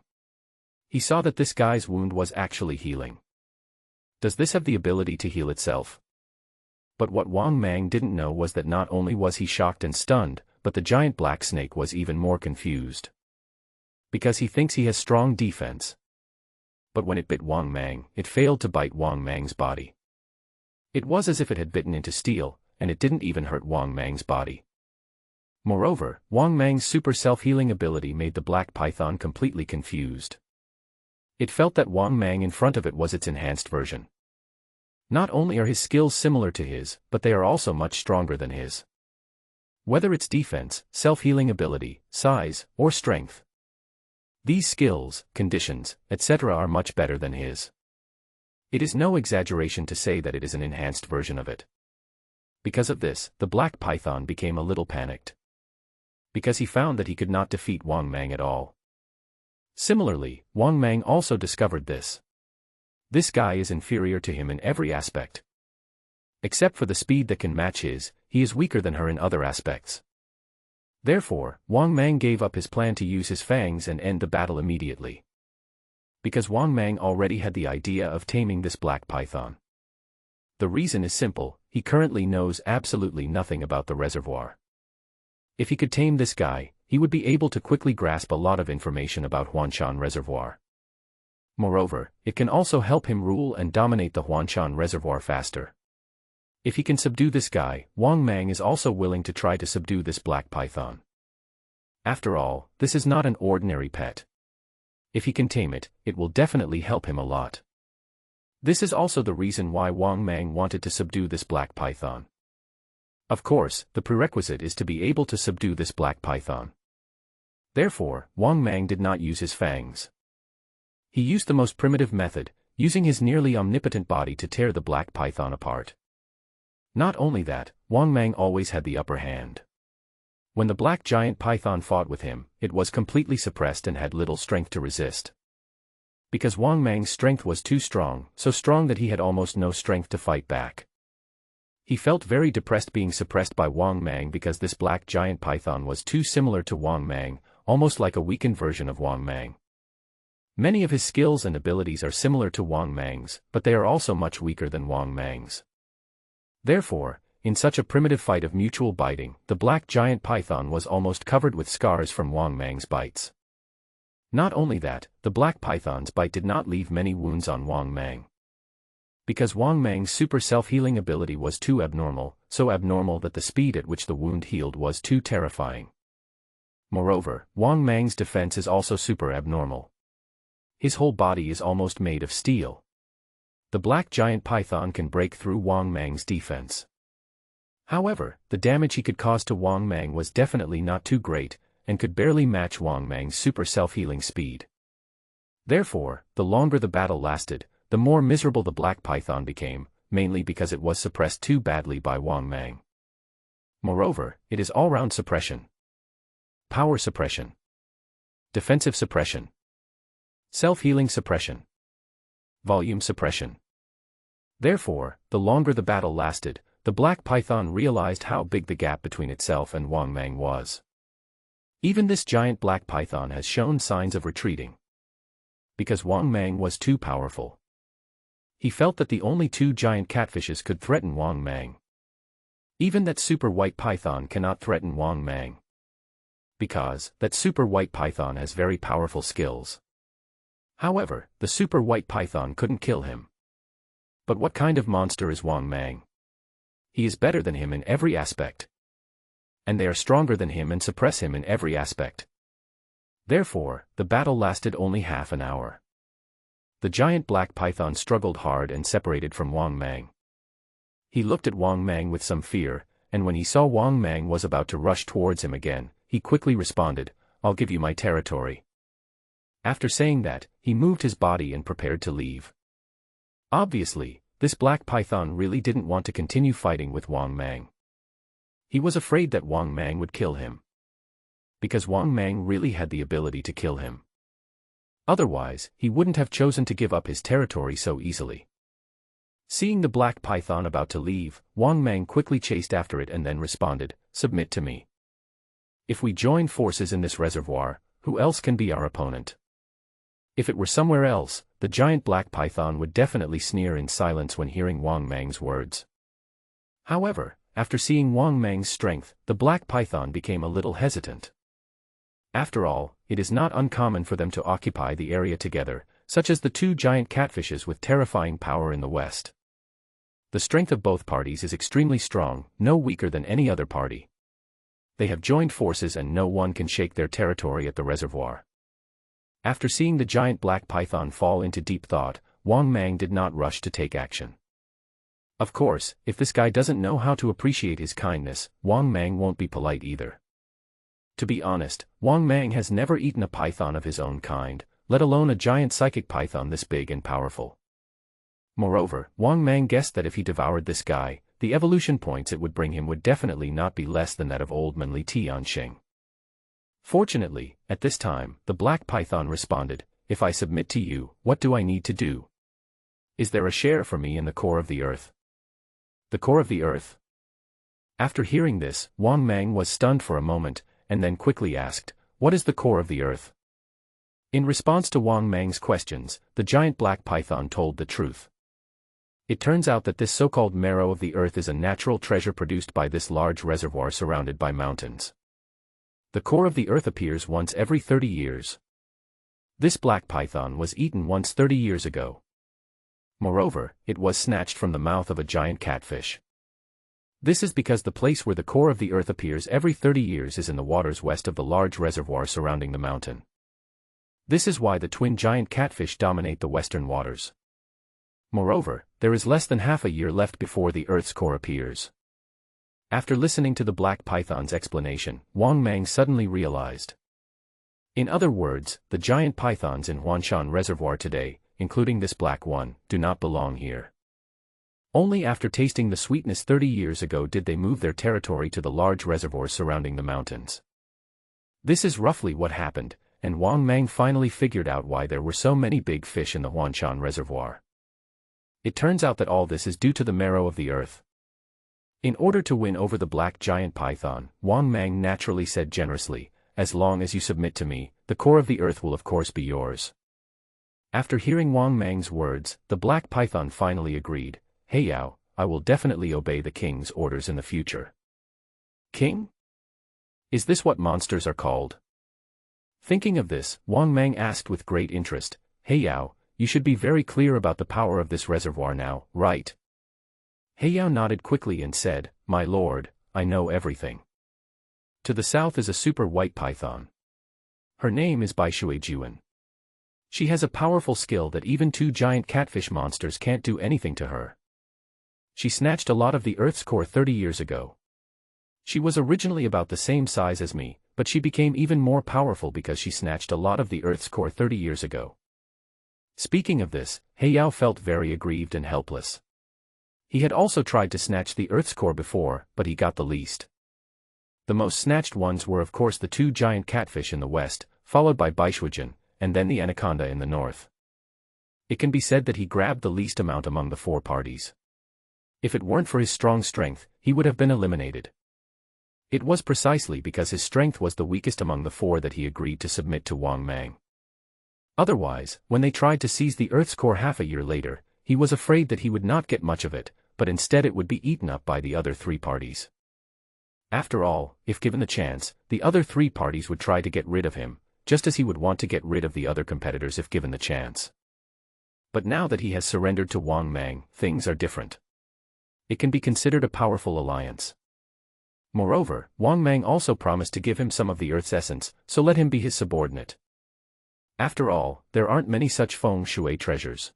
He saw that this guy's wound was actually healing. Does this have the ability to heal itself? But what Wang Mang didn't know was that not only was he shocked and stunned, but the giant black snake was even more confused. Because he thinks he has strong defense. But when it bit Wang Mang, it failed to bite Wang Mang's body. It was as if it had bitten into steel, and it didn't even hurt Wang Mang's body. Moreover, Wang Mang's super self-healing ability made the black python completely confused. It felt that Wang Mang in front of it was its enhanced version. Not only are his skills similar to his, but they are also much stronger than his. Whether it's defense, self-healing ability, size, or strength. These skills, conditions, etc. are much better than his. It is no exaggeration to say that it is an enhanced version of it. Because of this, the black python became a little panicked. Because he found that he could not defeat Wang Mang at all. Similarly, Wang Mang also discovered this. This guy is inferior to him in every aspect. Except for the speed that can match his, he is weaker than her in other aspects. Therefore, Wang Mang gave up his plan to use his fangs and end the battle immediately. Because Wang Mang already had the idea of taming this black python. The reason is simple, he currently knows absolutely nothing about the reservoir. If he could tame this guy, he would be able to quickly grasp a lot of information about Huanshan Reservoir. Moreover, it can also help him rule and dominate the Huanshan Reservoir faster. If he can subdue this guy, Wang Mang is also willing to try to subdue this black python. After all, this is not an ordinary pet. If he can tame it, it will definitely help him a lot. This is also the reason why Wang Mang wanted to subdue this black python. Of course, the prerequisite is to be able to subdue this black python. Therefore, Wang Mang did not use his fangs. He used the most primitive method, using his nearly omnipotent body to tear the black python apart. Not only that, Wang Mang always had the upper hand. When the black giant python fought with him, it was completely suppressed and had little strength to resist. Because Wang Mang's strength was too strong, so strong that he had almost no strength to fight back. He felt very depressed being suppressed by Wang Mang because this black giant python was too similar to Wang Mang, almost like a weakened version of Wang Mang. Many of his skills and abilities are similar to Wang Mang's, but they are also much weaker than Wang Mang's. Therefore, in such a primitive fight of mutual biting, the black giant python was almost covered with scars from Wang Mang's bites. Not only that, the black python's bite did not leave many wounds on Wang Mang. Because Wang Mang's super self-healing ability was too abnormal, so abnormal that the speed at which the wound healed was too terrifying. Moreover, Wang Mang's defense is also super abnormal. His whole body is almost made of steel. The black giant python can break through Wang Mang's defense. However, the damage he could cause to Wang Mang was definitely not too great, and could barely match Wang Mang's super self-healing speed. Therefore, the longer the battle lasted, the more miserable the black python became, mainly because it was suppressed too badly by Wang Mang. Moreover, it is all-round suppression. Power suppression. Defensive suppression. Self-healing suppression. Volume suppression. Therefore, the longer the battle lasted, the black python realized how big the gap between itself and Wang Mang was. Even this giant black python has shown signs of retreating. Because Wang Mang was too powerful. He felt that the only two giant catfishes could threaten Wang Mang. Even that super white python cannot threaten Wang Mang. Because that super white python has very powerful skills. However, the super white python couldn't kill him. But what kind of monster is Wang Mang? He is better than him in every aspect. And they are stronger than him and suppress him in every aspect. Therefore, the battle lasted only half an hour. The giant black python struggled hard and separated from Wang Mang. He looked at Wang Mang with some fear, and when he saw Wang Mang was about to rush towards him again, he quickly responded, "I'll give you my territory." After saying that, he moved his body and prepared to leave. Obviously, this black python really didn't want to continue fighting with Wang Mang. He was afraid that Wang Mang would kill him. Because Wang Mang really had the ability to kill him. Otherwise, he wouldn't have chosen to give up his territory so easily. Seeing the black python about to leave, Wang Mang quickly chased after it and then responded, "Submit to me. If we join forces in this reservoir, who else can be our opponent?" If it were somewhere else, the giant black python would definitely sneer in silence when hearing Wang Mang's words. However, after seeing Wang Mang's strength, the black python became a little hesitant. After all, it is not uncommon for them to occupy the area together, such as the two giant catfishes with terrifying power in the west. The strength of both parties is extremely strong, no weaker than any other party. They have joined forces and no one can shake their territory at the reservoir. After seeing the giant black python fall into deep thought, Wang Mang did not rush to take action. Of course, if this guy doesn't know how to appreciate his kindness, Wang Mang won't be polite either. To be honest, Wang Mang has never eaten a python of his own kind, let alone a giant psychic python this big and powerful. Moreover, Wang Mang guessed that if he devoured this guy, the evolution points it would bring him would definitely not be less than that of old Manli Tianxing. Fortunately, at this time, the black python responded, "If I submit to you, what do I need to do? Is there a share for me in the core of the earth?" The core of the earth? After hearing this, Wang Mang was stunned for a moment, and then quickly asked, "What is the core of the earth?" In response to Wang Mang's questions, the giant black python told the truth. It turns out that this so-called marrow of the earth is a natural treasure produced by this large reservoir surrounded by mountains. The core of the earth appears once every 30 years. This black python was eaten once 30 years ago. Moreover, it was snatched from the mouth of a giant catfish. This is because the place where the core of the Earth appears every 30 years is in the waters west of the large reservoir surrounding the mountain. This is why the twin giant catfish dominate the western waters. Moreover, there is less than half a year left before the Earth's core appears. After listening to the black python's explanation, Wang Mang suddenly realized. In other words, the giant pythons in Huanshan Reservoir today, including this black one, do not belong here. Only after tasting the sweetness 30 years ago did they move their territory to the large reservoirs surrounding the mountains. This is roughly what happened, and Wang Mang finally figured out why there were so many big fish in the Huanshan Reservoir. It turns out that all this is due to the marrow of the earth. In order to win over the black giant python, Wang Mang naturally said generously, "As long as you submit to me, the core of the earth will of course be yours." After hearing Wang Mang's words, the black python finally agreed, "Hey Yao, I will definitely obey the king's orders in the future." King? Is this what monsters are called? Thinking of this, Wang Mang asked with great interest, "Hey Yao, you should be very clear about the power of this reservoir now, right?" Hey Yao nodded quickly and said, "My lord, I know everything." To the south is a super white python. Her name is Baishuejuan. She has a powerful skill that even two giant catfish monsters can't do anything to her. She snatched a lot of the Earth's core 30 years ago. She was originally about the same size as me, but she became even more powerful because she snatched a lot of the Earth's core 30 years ago. Speaking of this, Hey Yao felt very aggrieved and helpless. He had also tried to snatch the Earth's core before, but he got the least. The most snatched ones were of course the two giant catfish in the west, followed by Baishuejuan, and then the anaconda in the north. It can be said that he grabbed the least amount among the four parties. If it weren't for his strong strength, he would have been eliminated. It was precisely because his strength was the weakest among the four that he agreed to submit to Wang Mang. Otherwise, when they tried to seize the Earth's core half a year later, he was afraid that he would not get much of it, but instead it would be eaten up by the other three parties. After all, if given the chance, the other three parties would try to get rid of him, just as he would want to get rid of the other competitors if given the chance. But now that he has surrendered to Wang Mang, things are different. It can be considered a powerful alliance. Moreover, Wang Mang also promised to give him some of the Earth's essence, so let him be his subordinate. After all, there aren't many such feng shui treasures.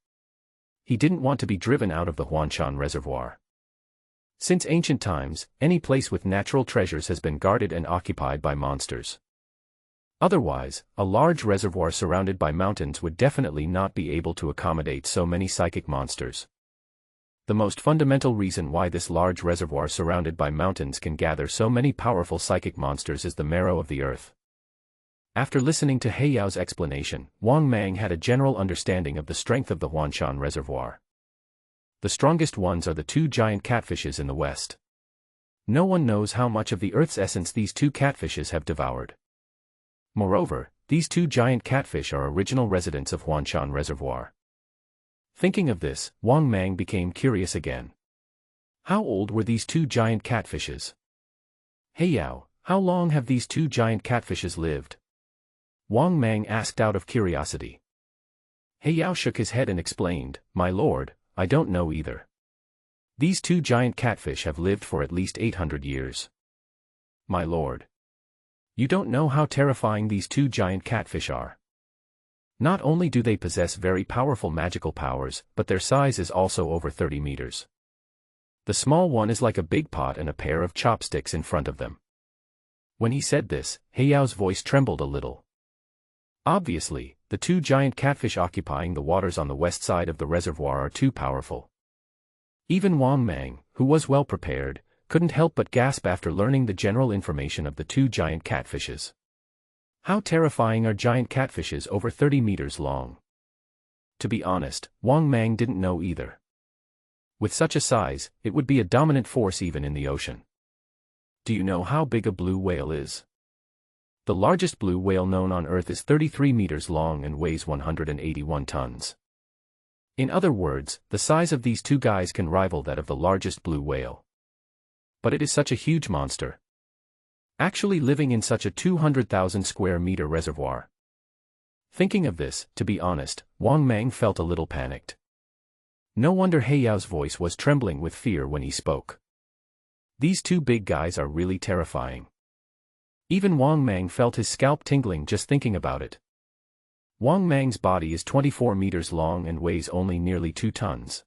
He didn't want to be driven out of the Huanshan Reservoir. Since ancient times, any place with natural treasures has been guarded and occupied by monsters. Otherwise, a large reservoir surrounded by mountains would definitely not be able to accommodate so many psychic monsters. The most fundamental reason why this large reservoir surrounded by mountains can gather so many powerful psychic monsters is the marrow of the earth. After listening to Hey Yao's explanation, Wang Mang had a general understanding of the strength of the Huanshan Reservoir. The strongest ones are the two giant catfishes in the west. No one knows how much of the Earth's essence these two catfishes have devoured. Moreover, these two giant catfish are original residents of Huanshan Reservoir. Thinking of this, Wang Mang became curious again. How old were these two giant catfishes? Hey Yao, how long have these two giant catfishes lived? Wang Mang asked out of curiosity. Hey Yao shook his head and explained, "My lord, I don't know either. These two giant catfish have lived for at least 800 years. My lord. You don't know how terrifying these two giant catfish are. Not only do they possess very powerful magical powers, but their size is also over 30 meters. The small one is like a big pot and a pair of chopsticks in front of them." When he said this, Hey Yao's voice trembled a little. Obviously, the two giant catfish occupying the waters on the west side of the reservoir are too powerful. Even Wang Mang, who was well prepared, couldn't help but gasp after learning the general information of the two giant catfishes. How terrifying are giant catfishes over 30 meters long? To be honest, Wang Mang didn't know either. With such a size, it would be a dominant force even in the ocean. Do you know how big a blue whale is? The largest blue whale known on Earth is 33 meters long and weighs 181 tons. In other words, the size of these two guys can rival that of the largest blue whale. But it is such a huge monster. Actually living in such a 200,000 square meter reservoir. Thinking of this, to be honest, Wang Mang felt a little panicked. No wonder Hey Yao's voice was trembling with fear when he spoke. These two big guys are really terrifying. Even Wang Mang felt his scalp tingling just thinking about it. Wang Mang's body is 24 meters long and weighs only nearly 2 tons.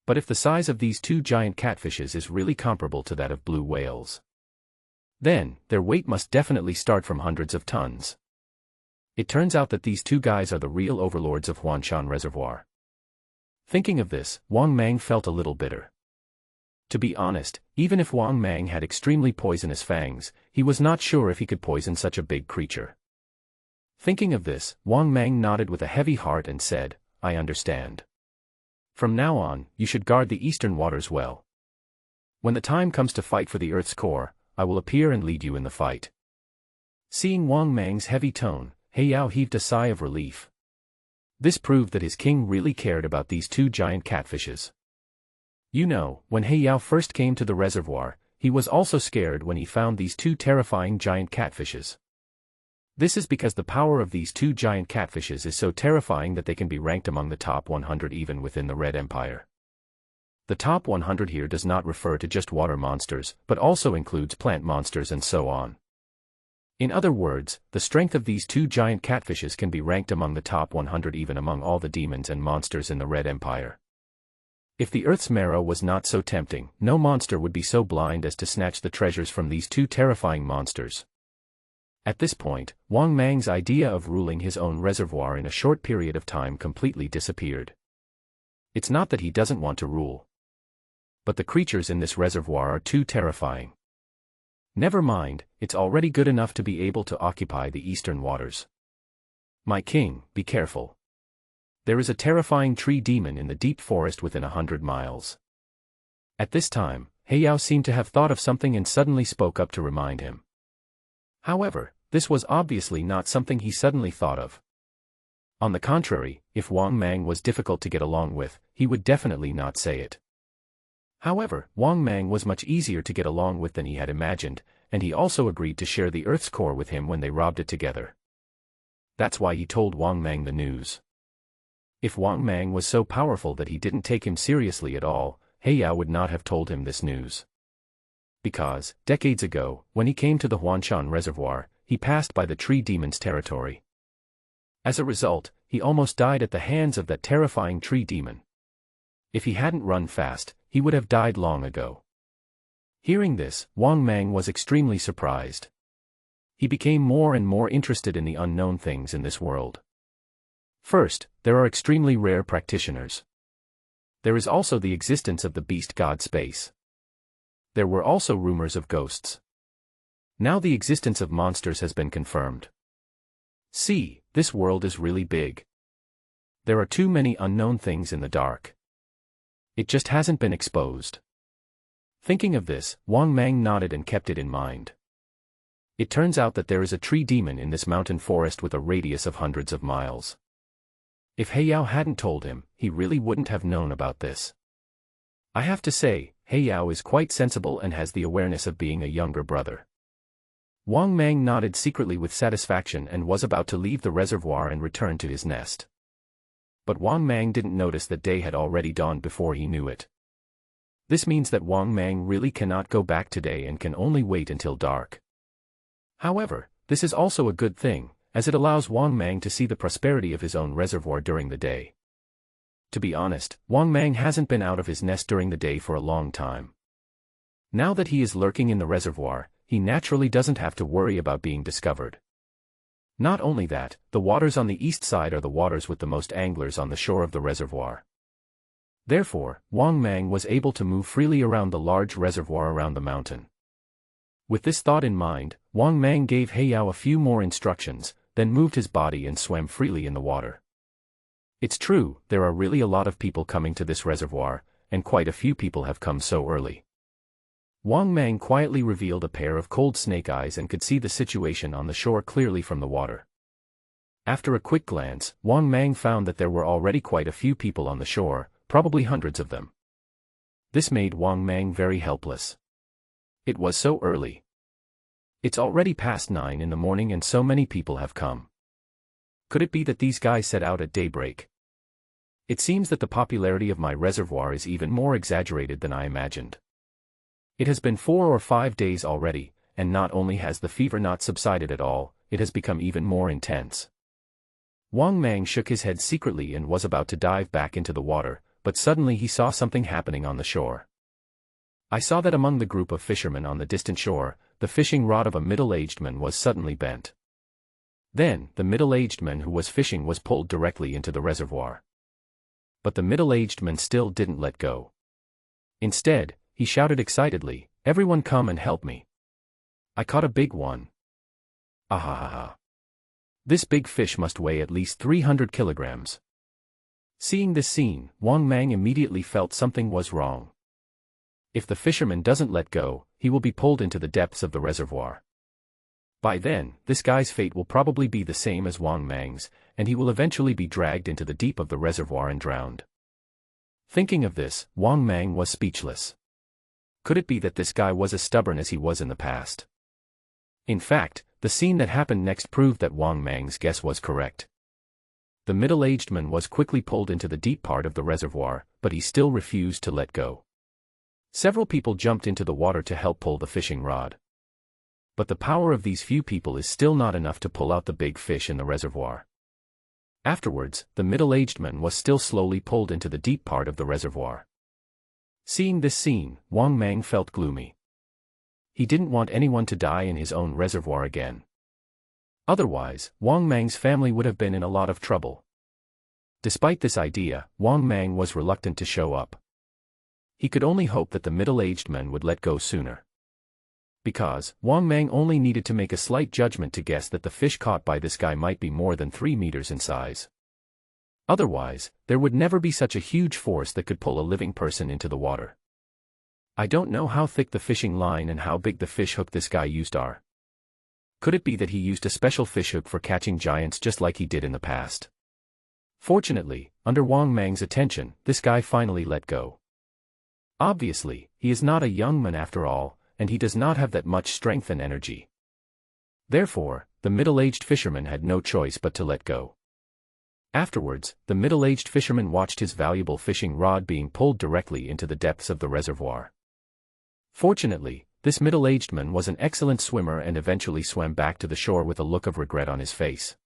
But if the size of these two giant catfishes is really comparable to that of blue whales, then their weight must definitely start from hundreds of tons. It turns out that these two guys are the real overlords of Huanshan Reservoir. Thinking of this, Wang Mang felt a little bitter. To be honest, even if Wang Mang had extremely poisonous fangs, he was not sure if he could poison such a big creature. Thinking of this, Wang Mang nodded with a heavy heart and said, "I understand. From now on, you should guard the eastern waters well. When the time comes to fight for the Earth's core, I will appear and lead you in the fight." Seeing Wang Mang's heavy tone, He Yao heaved a sigh of relief. This proved that his king really cared about these two giant catfishes. You know, when He Yao first came to the reservoir, he was also scared when he found these two terrifying giant catfishes. This is because the power of these two giant catfishes is so terrifying that they can be ranked among the top 100 even within the Red Empire. The top 100 here does not refer to just water monsters, but also includes plant monsters and so on. In other words, the strength of these two giant catfishes can be ranked among the top 100 even among all the demons and monsters in the Red Empire. If the Earth's marrow was not so tempting, no monster would be so blind as to snatch the treasures from these two terrifying monsters. At this point, Wang Mang's idea of ruling his own reservoir in a short period of time completely disappeared. It's not that he doesn't want to rule, but the creatures in this reservoir are too terrifying. Never mind, it's already good enough to be able to occupy the eastern waters. My king, be careful. There is a terrifying tree demon in the deep forest within 100 miles. At this time, He Yao seemed to have thought of something and suddenly spoke up to remind him. However, this was obviously not something he suddenly thought of. On the contrary, if Wang Mang was difficult to get along with, he would definitely not say it. However, Wang Mang was much easier to get along with than he had imagined, and he also agreed to share the Earth's core with him when they robbed it together. That's why he told Wang Mang the news. If Wang Mang was so powerful that he didn't take him seriously at all, He Yao would not have told him this news. Because, decades ago, when he came to the Huanshan Reservoir, he passed by the tree demon's territory. As a result, he almost died at the hands of that terrifying tree demon. If he hadn't run fast, he would have died long ago. Hearing this, Wang Mang was extremely surprised. He became more and more interested in the unknown things in this world. First, there are extremely rare practitioners. There is also the existence of the beast god space. There were also rumors of ghosts. Now the existence of monsters has been confirmed. See, this world is really big. There are too many unknown things in the dark. It just hasn't been exposed. Thinking of this, Wang Mang nodded and kept it in mind. It turns out that there is a tree demon in this mountain forest with a radius of hundreds of miles. If He Yao hadn't told him, he really wouldn't have known about this. I have to say, He Yao is quite sensible and has the awareness of being a younger brother. Wang Mang nodded secretly with satisfaction and was about to leave the reservoir and return to his nest. But Wang Mang didn't notice that day had already dawned before he knew it. This means that Wang Mang really cannot go back today and can only wait until dark. However, this is also a good thing, as it allows Wang Mang to see the prosperity of his own reservoir during the day. To be honest, Wang Mang hasn't been out of his nest during the day for a long time. Now that he is lurking in the reservoir, he naturally doesn't have to worry about being discovered. Not only that, the waters on the east side are the waters with the most anglers on the shore of the reservoir. Therefore, Wang Mang was able to move freely around the large reservoir around the mountain. With this thought in mind, Wang Mang gave He Yao a few more instructions, then moved his body and swam freely in the water. It's true, there are really a lot of people coming to this reservoir, and quite a few people have come so early. Wang Mang quietly revealed a pair of cold snake eyes and could see the situation on the shore clearly from the water. After a quick glance, Wang Mang found that there were already quite a few people on the shore, probably hundreds of them. This made Wang Mang very helpless. It was so early. It's already past 9 in the morning and so many people have come. Could it be that these guys set out at daybreak? It seems that the popularity of my reservoir is even more exaggerated than I imagined. It has been 4 or 5 days already, and not only has the fever not subsided at all, it has become even more intense. Wang Mang shook his head secretly and was about to dive back into the water, but suddenly he saw something happening on the shore. I saw that among the group of fishermen on the distant shore, the fishing rod of a middle-aged man was suddenly bent. Then, the middle-aged man who was fishing was pulled directly into the reservoir. But the middle-aged man still didn't let go. Instead, he shouted excitedly, "Everyone come and help me. I caught a big one. Ahahaha. This big fish must weigh at least 300 kilograms. Seeing this scene, Wang Mang immediately felt something was wrong. If the fisherman doesn't let go, he will be pulled into the depths of the reservoir. By then, this guy's fate will probably be the same as Wang Mang's, and he will eventually be dragged into the deep of the reservoir and drowned. Thinking of this, Wang Mang was speechless. Could it be that this guy was as stubborn as he was in the past? In fact, the scene that happened next proved that Wang Mang's guess was correct. The middle-aged man was quickly pulled into the deep part of the reservoir, but he still refused to let go. Several people jumped into the water to help pull the fishing rod. But the power of these few people is still not enough to pull out the big fish in the reservoir. Afterwards, the middle-aged man was still slowly pulled into the deep part of the reservoir. Seeing this scene, Wang Mang felt gloomy. He didn't want anyone to die in his own reservoir again. Otherwise, Wang Mang's family would have been in a lot of trouble. Despite this idea, Wang Mang was reluctant to show up. He could only hope that the middle-aged man would let go sooner. Because, Wang Mang only needed to make a slight judgment to guess that the fish caught by this guy might be more than 3 meters in size. Otherwise, there would never be such a huge force that could pull a living person into the water. I don't know how thick the fishing line and how big the fish hook this guy used are. Could it be that he used a special fishhook for catching giants just like he did in the past? Fortunately, under Wang Mang's attention, this guy finally let go. Obviously, he is not a young man after all, and he does not have that much strength and energy. Therefore, the middle-aged fisherman had no choice but to let go. Afterwards, the middle-aged fisherman watched his valuable fishing rod being pulled directly into the depths of the reservoir. Fortunately, this middle-aged man was an excellent swimmer and eventually swam back to the shore with a look of regret on his face.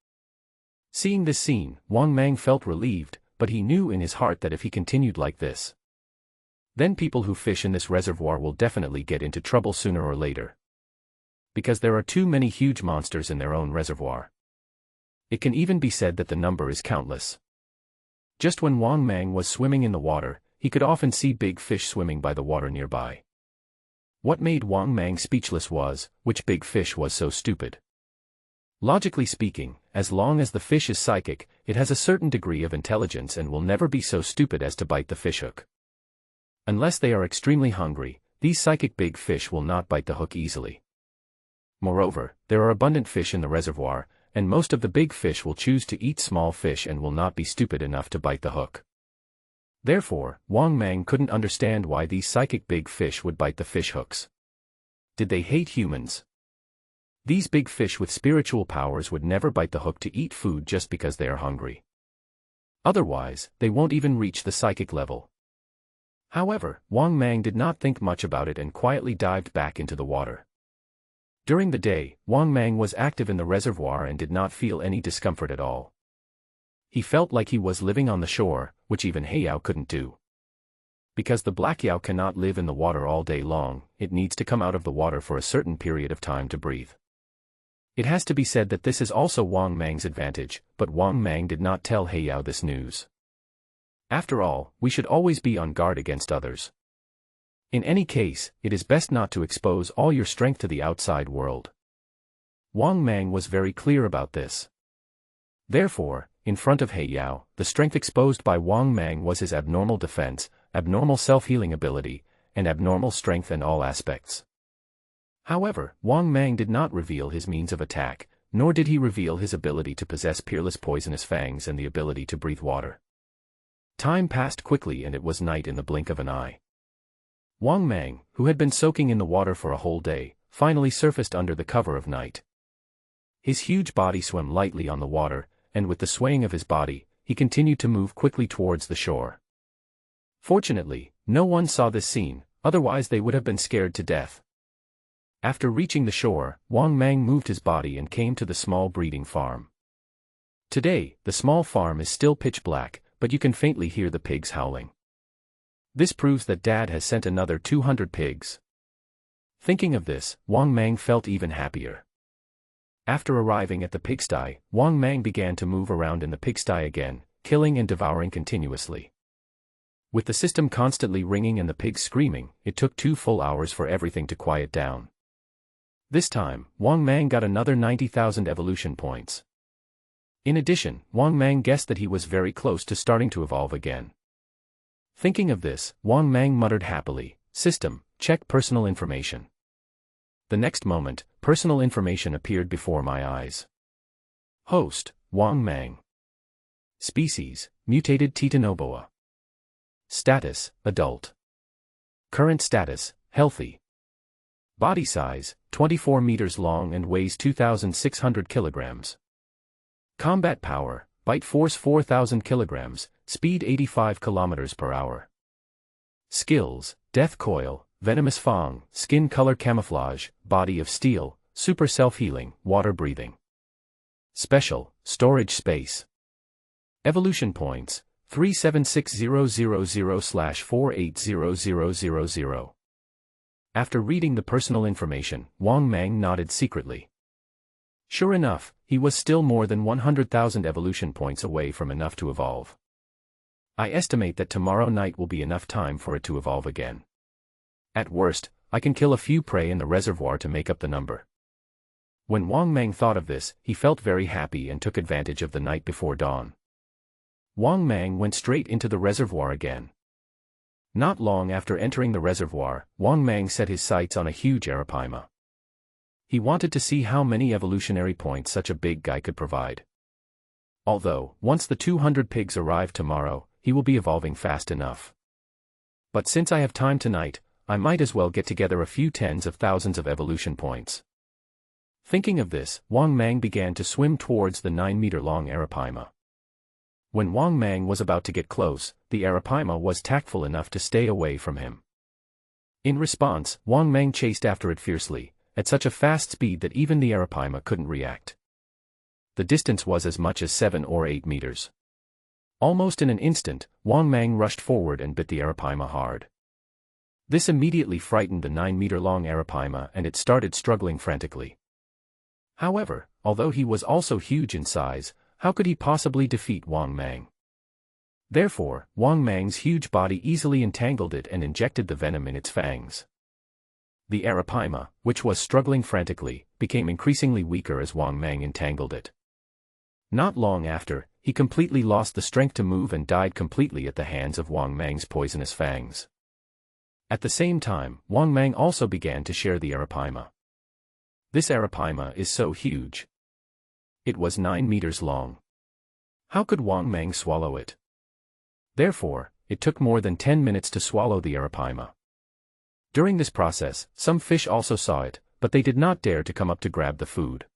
Seeing this scene, Wang Mang felt relieved, but he knew in his heart that if he continued like this, then people who fish in this reservoir will definitely get into trouble sooner or later. Because there are too many huge monsters in their own reservoir. It can even be said that the number is countless. Just when Wang Mang was swimming in the water, he could often see big fish swimming by the water nearby. What made Wang Mang speechless was, which big fish was so stupid? Logically speaking, as long as the fish is psychic, it has a certain degree of intelligence and will never be so stupid as to bite the fishhook. Unless they are extremely hungry, these psychic big fish will not bite the hook easily. Moreover, there are abundant fish in the reservoir, and most of the big fish will choose to eat small fish and will not be stupid enough to bite the hook. Therefore, Wang Mang couldn't understand why these psychic big fish would bite the fish hooks. Did they hate humans? These big fish with spiritual powers would never bite the hook to eat food just because they are hungry. Otherwise, they won't even reach the psychic level. However, Wang Mang did not think much about it and quietly dived back into the water. During the day, Wang Mang was active in the reservoir and did not feel any discomfort at all. He felt like he was living on the shore, which even Heiyao couldn't do. Because the black yao cannot live in the water all day long, it needs to come out of the water for a certain period of time to breathe. It has to be said that this is also Wang Mang's advantage, but Wang Mang did not tell Heiyao this news. After all, we should always be on guard against others. In any case, it is best not to expose all your strength to the outside world. Wang Mang was very clear about this. Therefore, in front of Heiyao, the strength exposed by Wang Mang was his abnormal defense, abnormal self-healing ability, and abnormal strength in all aspects. However, Wang Mang did not reveal his means of attack, nor did he reveal his ability to possess peerless poisonous fangs and the ability to breathe water. Time passed quickly and it was night in the blink of an eye. Wang Mang, who had been soaking in the water for a whole day, finally surfaced under the cover of night. His huge body swam lightly on the water, and with the swaying of his body, he continued to move quickly towards the shore. Fortunately, no one saw this scene, otherwise they would have been scared to death. After reaching the shore, Wang Mang moved his body and came to the small breeding farm. Today, the small farm is still pitch black, but you can faintly hear the pigs howling. This proves that Dad has sent another 200 pigs. Thinking of this, Wang Mang felt even happier. After arriving at the pigsty, Wang Mang began to move around in the pigsty again, killing and devouring continuously. With the system constantly ringing and the pigs screaming, it took 2 full hours for everything to quiet down. This time, Wang Mang got another 90,000 evolution points. In addition, Wang Mang guessed that he was very close to starting to evolve again. Thinking of this, Wang Mang muttered happily, "System, check personal information." The next moment, personal information appeared before my eyes. Host, Wang Mang. Species, mutated Titanoboa. Status, adult. Current status, healthy. Body size, 24 meters long and weighs 2,600 kilograms. Combat power, bite force 4,000 kilograms, speed 85 kilometers per hour. Skills, death coil, venomous fang, skin color camouflage, body of steel, super self-healing, water breathing. Special, storage space. Evolution points, 376000/480000. After reading the personal information, Wang Mang nodded secretly. Sure enough, he was still more than 100,000 evolution points away from enough to evolve. I estimate that tomorrow night will be enough time for it to evolve again. At worst, I can kill a few prey in the reservoir to make up the number. When Wang Mang thought of this, he felt very happy and took advantage of the night before dawn. Wang Mang went straight into the reservoir again. Not long after entering the reservoir, Wang Mang set his sights on a huge arapaima. He wanted to see how many evolutionary points such a big guy could provide. Although, once the 200 pigs arrive tomorrow, he will be evolving fast enough. But since I have time tonight, I might as well get together a few tens of thousands of evolution points. Thinking of this, Wang Mang began to swim towards the 9-meter-long arapaima. When Wang Mang was about to get close, the arapaima was tactful enough to stay away from him. In response, Wang Mang chased after it fiercely, at such a fast speed that even the arapaima couldn't react. The distance was as much as 7 or 8 meters. Almost in an instant, Wang Mang rushed forward and bit the arapaima hard. This immediately frightened the 9-meter-long arapaima and it started struggling frantically. However, although he was also huge in size, how could he possibly defeat Wang Mang? Therefore, Wang Mang's huge body easily entangled it and injected the venom in its fangs. The arapaima, which was struggling frantically, became increasingly weaker as Wang Mang entangled it. Not long after, he completely lost the strength to move and died completely at the hands of Wang Mang's poisonous fangs. At the same time, Wang Mang also began to share the arapaima. This arapaima is so huge. It was 9 meters long. How could Wang Mang swallow it? Therefore, it took more than 10 minutes to swallow the arapaima. During this process, some fish also saw it, but they did not dare to come up to grab the food.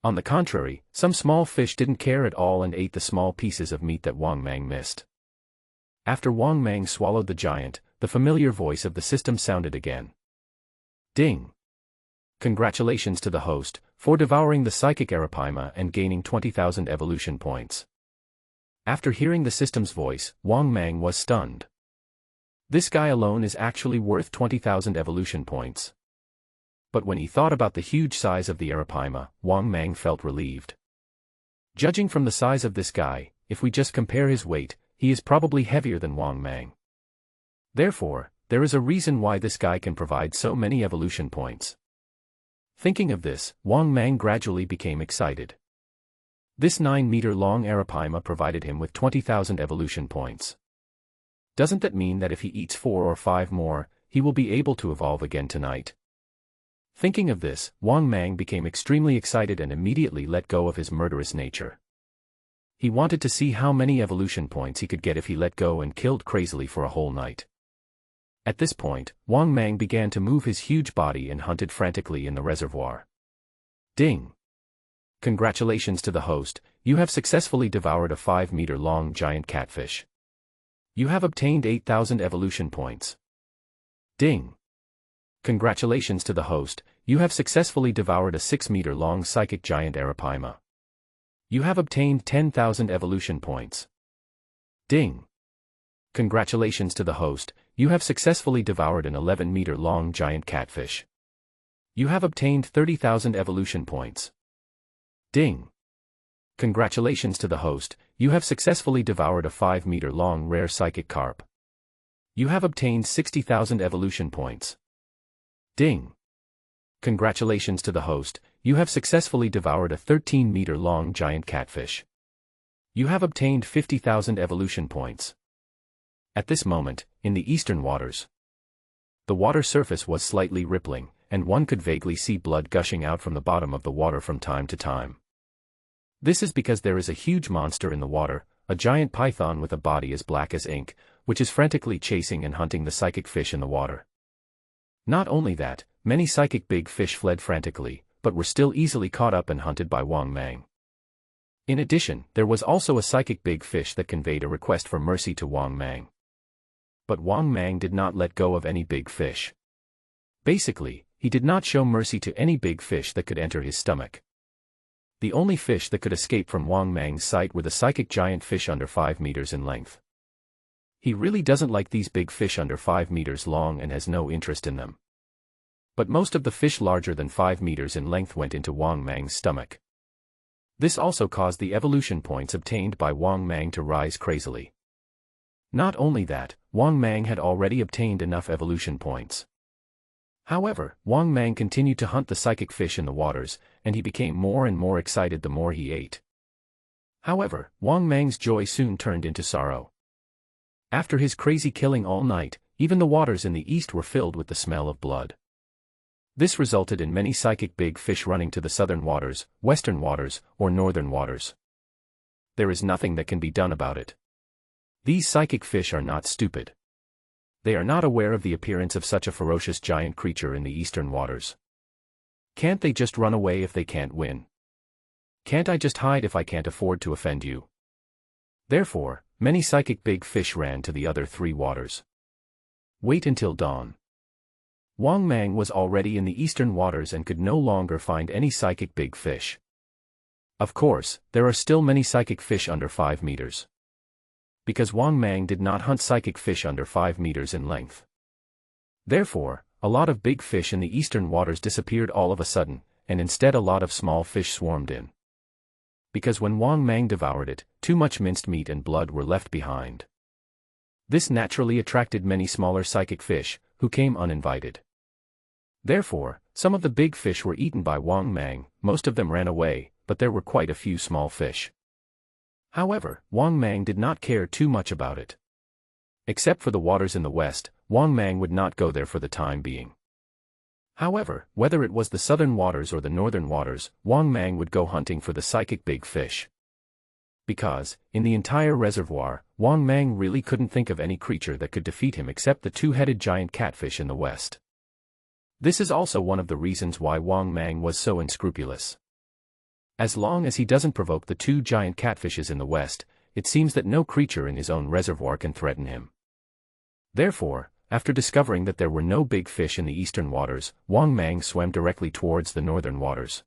On the contrary, some small fish didn't care at all and ate the small pieces of meat that Wang Mang missed. After Wang Mang swallowed the giant, the familiar voice of the system sounded again. Ding! Congratulations to the host, for devouring the psychic arapaima and gaining 20,000 evolution points. After hearing the system's voice, Wang Mang was stunned. This guy alone is actually worth 20,000 evolution points. But when he thought about the huge size of the arapaima, Wang Mang felt relieved. Judging from the size of this guy, if we just compare his weight, he is probably heavier than Wang Mang. Therefore, there is a reason why this guy can provide so many evolution points. Thinking of this, Wang Mang gradually became excited. This 9-meter-long arapaima provided him with 20,000 evolution points. Doesn't that mean that if he eats 4 or 5 more, he will be able to evolve again tonight? Thinking of this, Wang Mang became extremely excited and immediately let go of his murderous nature. He wanted to see how many evolution points he could get if he let go and killed crazily for a whole night. At this point, Wang Mang began to move his huge body and hunted frantically in the reservoir. Ding! Congratulations to the host, you have successfully devoured a 5-meter-long giant catfish. You have obtained 8,000 evolution points. Ding! Congratulations to the host, you have successfully devoured a 6-meter-long psychic giant arapaima. You have obtained 10,000 evolution points. Ding! Congratulations to the host, you have successfully devoured an 11-meter-long giant catfish. You have obtained 30,000 evolution points. Ding! Congratulations to the host, you have successfully devoured a 5-meter-long rare psychic carp. You have obtained 60,000 evolution points. Ding! Congratulations to the host, you have successfully devoured a 13-meter-long giant catfish. You have obtained 50,000 evolution points. At this moment, in the eastern waters, the water surface was slightly rippling, and one could vaguely see blood gushing out from the bottom of the water from time to time. This is because there is a huge monster in the water, a giant python with a body as black as ink, which is frantically chasing and hunting the psychic fish in the water. Not only that, many psychic big fish fled frantically, but were still easily caught up and hunted by Wang Mang. In addition, there was also a psychic big fish that conveyed a request for mercy to Wang Mang. But Wang Mang did not let go of any big fish. Basically, he did not show mercy to any big fish that could enter his stomach. The only fish that could escape from Wang Mang's sight were the psychic giant fish under 5 meters in length. He really doesn't like these big fish under 5 meters long and has no interest in them. But most of the fish larger than 5 meters in length went into Wang Mang's stomach. This also caused the evolution points obtained by Wang Mang to rise crazily. Not only that, Wang Mang had already obtained enough evolution points. However, Wang Mang continued to hunt the psychic fish in the waters, and he became more and more excited the more he ate. However, Wang Mang's joy soon turned into sorrow. After his crazy killing all night, even the waters in the east were filled with the smell of blood. This resulted in many psychic big fish running to the southern waters, western waters, or northern waters. There is nothing that can be done about it. These psychic fish are not stupid. They are not aware of the appearance of such a ferocious giant creature in the eastern waters. Can't they just run away if they can't win? Can't I just hide if I can't afford to offend you? Therefore, many psychic big fish ran to the other 3 waters. Wait until dawn. Wang Mang was already in the eastern waters and could no longer find any psychic big fish. Of course, there are still many psychic fish under 5 meters. Because Wang Mang did not hunt psychic fish under 5 meters in length. Therefore, a lot of big fish in the eastern waters disappeared all of a sudden, and instead a lot of small fish swarmed in. Because when Wang Mang devoured it, too much minced meat and blood were left behind. This naturally attracted many smaller psychic fish, who came uninvited. Therefore, some of the big fish were eaten by Wang Mang, most of them ran away, but there were quite a few small fish. However, Wang Mang did not care too much about it. Except for the waters in the west, Wang Mang would not go there for the time being. However, whether it was the southern waters or the northern waters, Wang Mang would go hunting for the psychic big fish. Because, in the entire reservoir, Wang Mang really couldn't think of any creature that could defeat him except the 2-headed giant catfish in the west. This is also one of the reasons why Wang Mang was so unscrupulous. As long as he doesn't provoke the 2 giant catfishes in the west, it seems that no creature in his own reservoir can threaten him. Therefore, after discovering that there were no big fish in the eastern waters, Wang Mang swam directly towards the northern waters.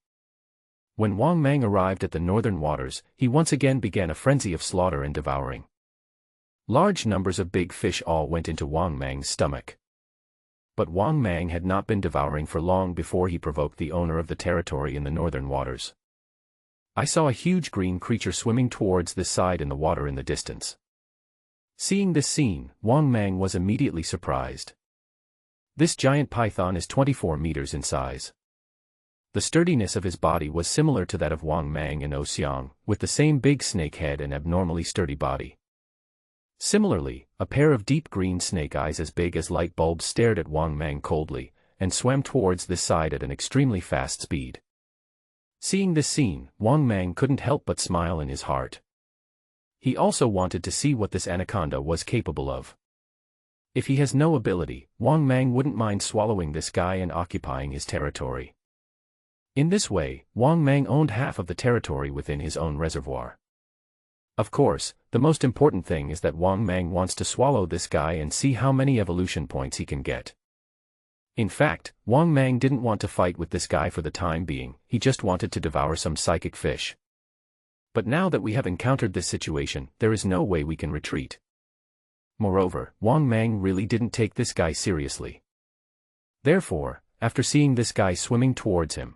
When Wang Mang arrived at the northern waters, he once again began a frenzy of slaughter and devouring. Large numbers of big fish all went into Wang Mang's stomach. But Wang Mang had not been devouring for long before he provoked the owner of the territory in the northern waters. I saw a huge green creature swimming towards this side in the water in the distance. Seeing this scene, Wang Mang was immediately surprised. This giant python is 24 meters in size. The sturdiness of his body was similar to that of Wang Mang and Oxiang, with the same big snake head and abnormally sturdy body. Similarly, a pair of deep green snake eyes as big as light bulbs stared at Wang Mang coldly, and swam towards this side at an extremely fast speed. Seeing this scene, Wang Mang couldn't help but smile in his heart. He also wanted to see what this anaconda was capable of. If he has no ability, Wang Mang wouldn't mind swallowing this guy and occupying his territory. In this way, Wang Mang owned half of the territory within his own reservoir. Of course, the most important thing is that Wang Mang wants to swallow this guy and see how many evolution points he can get. In fact, Wang Mang didn't want to fight with this guy for the time being, he just wanted to devour some psychic fish. But now that we have encountered this situation, there is no way we can retreat. Moreover, Wang Mang really didn't take this guy seriously. Therefore, after seeing this guy swimming towards him,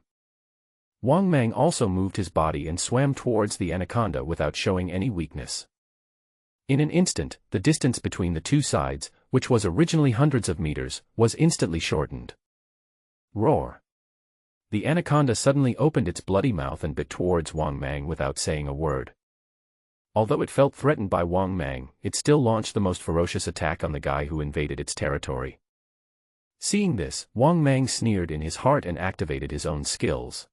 Wang Mang also moved his body and swam towards the anaconda without showing any weakness. In an instant, the distance between the two sides, which was originally hundreds of meters, was instantly shortened. Roar! The anaconda suddenly opened its bloody mouth and bit towards Wang Mang without saying a word. Although it felt threatened by Wang Mang, it still launched the most ferocious attack on the guy who invaded its territory. Seeing this, Wang Mang sneered in his heart and activated his own skills.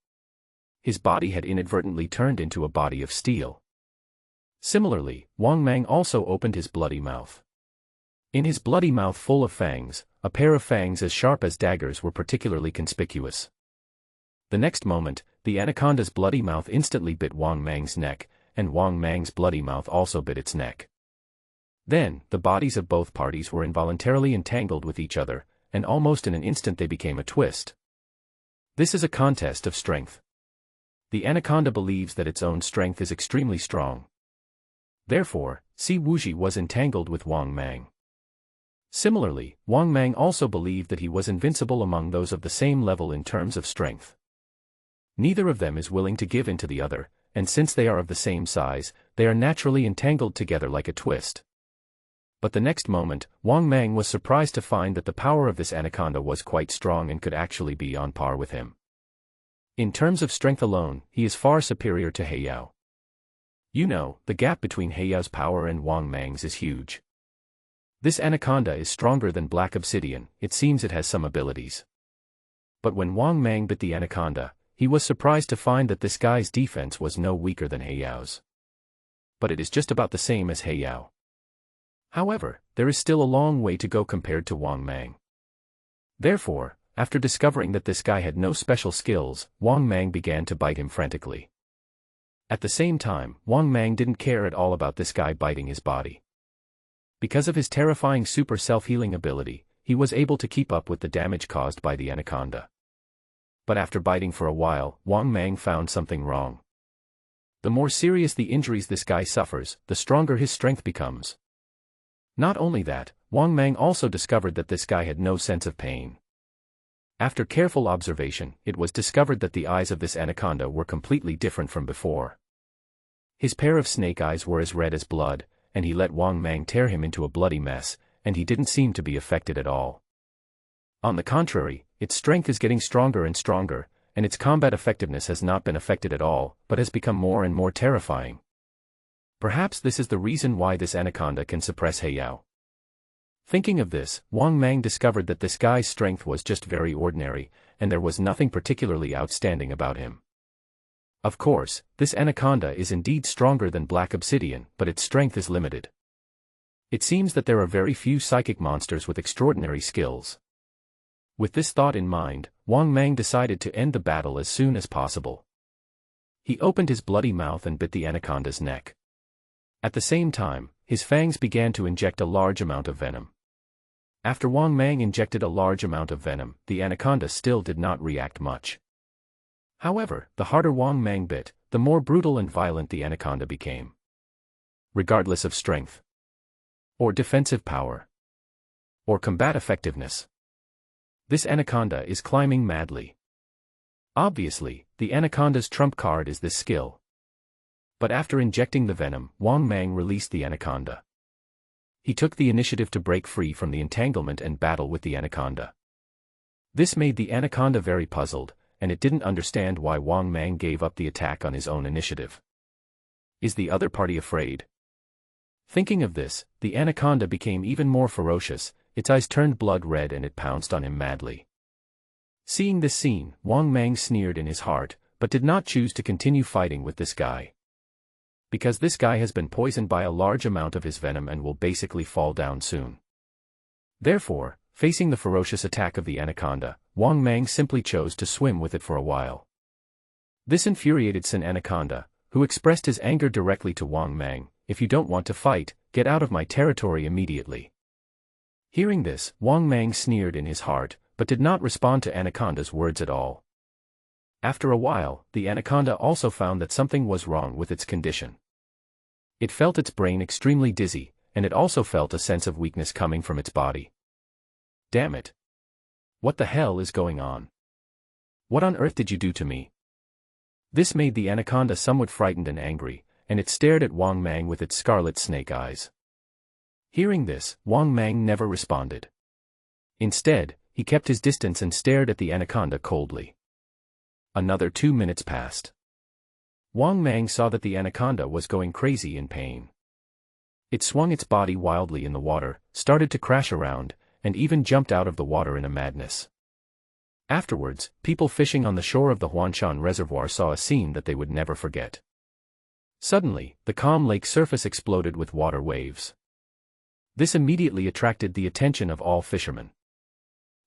His body had inadvertently turned into a body of steel. Similarly, Wang Mang also opened his bloody mouth. In his bloody mouth full of fangs, a pair of fangs as sharp as daggers were particularly conspicuous. The next moment, the anaconda's bloody mouth instantly bit Wang Mang's neck, and Wang Mang's bloody mouth also bit its neck. Then, the bodies of both parties were involuntarily entangled with each other, and almost in an instant they became a twist. This is a contest of strength. The anaconda believes that its own strength is extremely strong. Therefore, Si Wuji was entangled with Wang Mang. Similarly, Wang Mang also believed that he was invincible among those of the same level in terms of strength. Neither of them is willing to give in to the other, and since they are of the same size, they are naturally entangled together like a twist. But the next moment, Wang Mang was surprised to find that the power of this anaconda was quite strong and could actually be on par with him. In terms of strength alone, he is far superior to Heiyao. You know, the gap between Heiyao's power and Wang Mang's is huge. This anaconda is stronger than black obsidian, it seems it has some abilities. But when Wang Mang bit the anaconda, he was surprised to find that this guy's defense was no weaker than Heiyao's. But it is just about the same as Heiyao. However, there is still a long way to go compared to Wang Mang. Therefore, after discovering that this guy had no special skills, Wang Mang began to bite him frantically. At the same time, Wang Mang didn't care at all about this guy biting his body. Because of his terrifying super self-healing ability, he was able to keep up with the damage caused by the anaconda. But after biting for a while, Wang Mang found something wrong. The more serious the injuries this guy suffers, the stronger his strength becomes. Not only that, Wang Mang also discovered that this guy had no sense of pain. After careful observation, it was discovered that the eyes of this anaconda were completely different from before. His pair of snake eyes were as red as blood, and he let Wang Mang tear him into a bloody mess, and he didn't seem to be affected at all. On the contrary, its strength is getting stronger and stronger, and its combat effectiveness has not been affected at all, but has become more and more terrifying. Perhaps this is the reason why this anaconda can suppress Heiyao. Thinking of this, Wang Mang discovered that this guy's strength was just very ordinary, and there was nothing particularly outstanding about him. Of course, this anaconda is indeed stronger than black obsidian, but its strength is limited. It seems that there are very few psychic monsters with extraordinary skills. With this thought in mind, Wang Mang decided to end the battle as soon as possible. He opened his bloody mouth and bit the anaconda's neck. At the same time, his fangs began to inject a large amount of venom. After Wang Mang injected a large amount of venom, the anaconda still did not react much. However, the harder Wang Mang bit, the more brutal and violent the anaconda became. Regardless of strength, or defensive power, or combat effectiveness, this anaconda is climbing madly. Obviously, the anaconda's trump card is this skill. But after injecting the venom, Wang Mang released the anaconda. He took the initiative to break free from the entanglement and battle with the anaconda. This made the anaconda very puzzled, and it didn't understand why Wang Mang gave up the attack on his own initiative. Is the other party afraid? Thinking of this, the anaconda became even more ferocious, its eyes turned blood red and it pounced on him madly. Seeing this scene, Wang Mang sneered in his heart, but did not choose to continue fighting with this guy. Because this guy has been poisoned by a large amount of his venom and will basically fall down soon. Therefore, facing the ferocious attack of the anaconda, Wang Mang simply chose to swim with it for a while. This infuriated Sin Anaconda, who expressed his anger directly to Wang Mang, "If you don't want to fight, get out of my territory immediately." Hearing this, Wang Mang sneered in his heart, but did not respond to Anaconda's words at all. After a while, the anaconda also found that something was wrong with its condition. It felt its brain extremely dizzy, and it also felt a sense of weakness coming from its body. Damn it! What the hell is going on? What on earth did you do to me? This made the anaconda somewhat frightened and angry, and it stared at Wang Mang with its scarlet snake eyes. Hearing this, Wang Mang never responded. Instead, he kept his distance and stared at the anaconda coldly. Another 2 minutes passed. Wang Mang saw that the anaconda was going crazy in pain. It swung its body wildly in the water, started to crash around, and even jumped out of the water in a madness. Afterwards, people fishing on the shore of the Huanshan Reservoir saw a scene that they would never forget. Suddenly, the calm lake surface exploded with water waves. This immediately attracted the attention of all fishermen.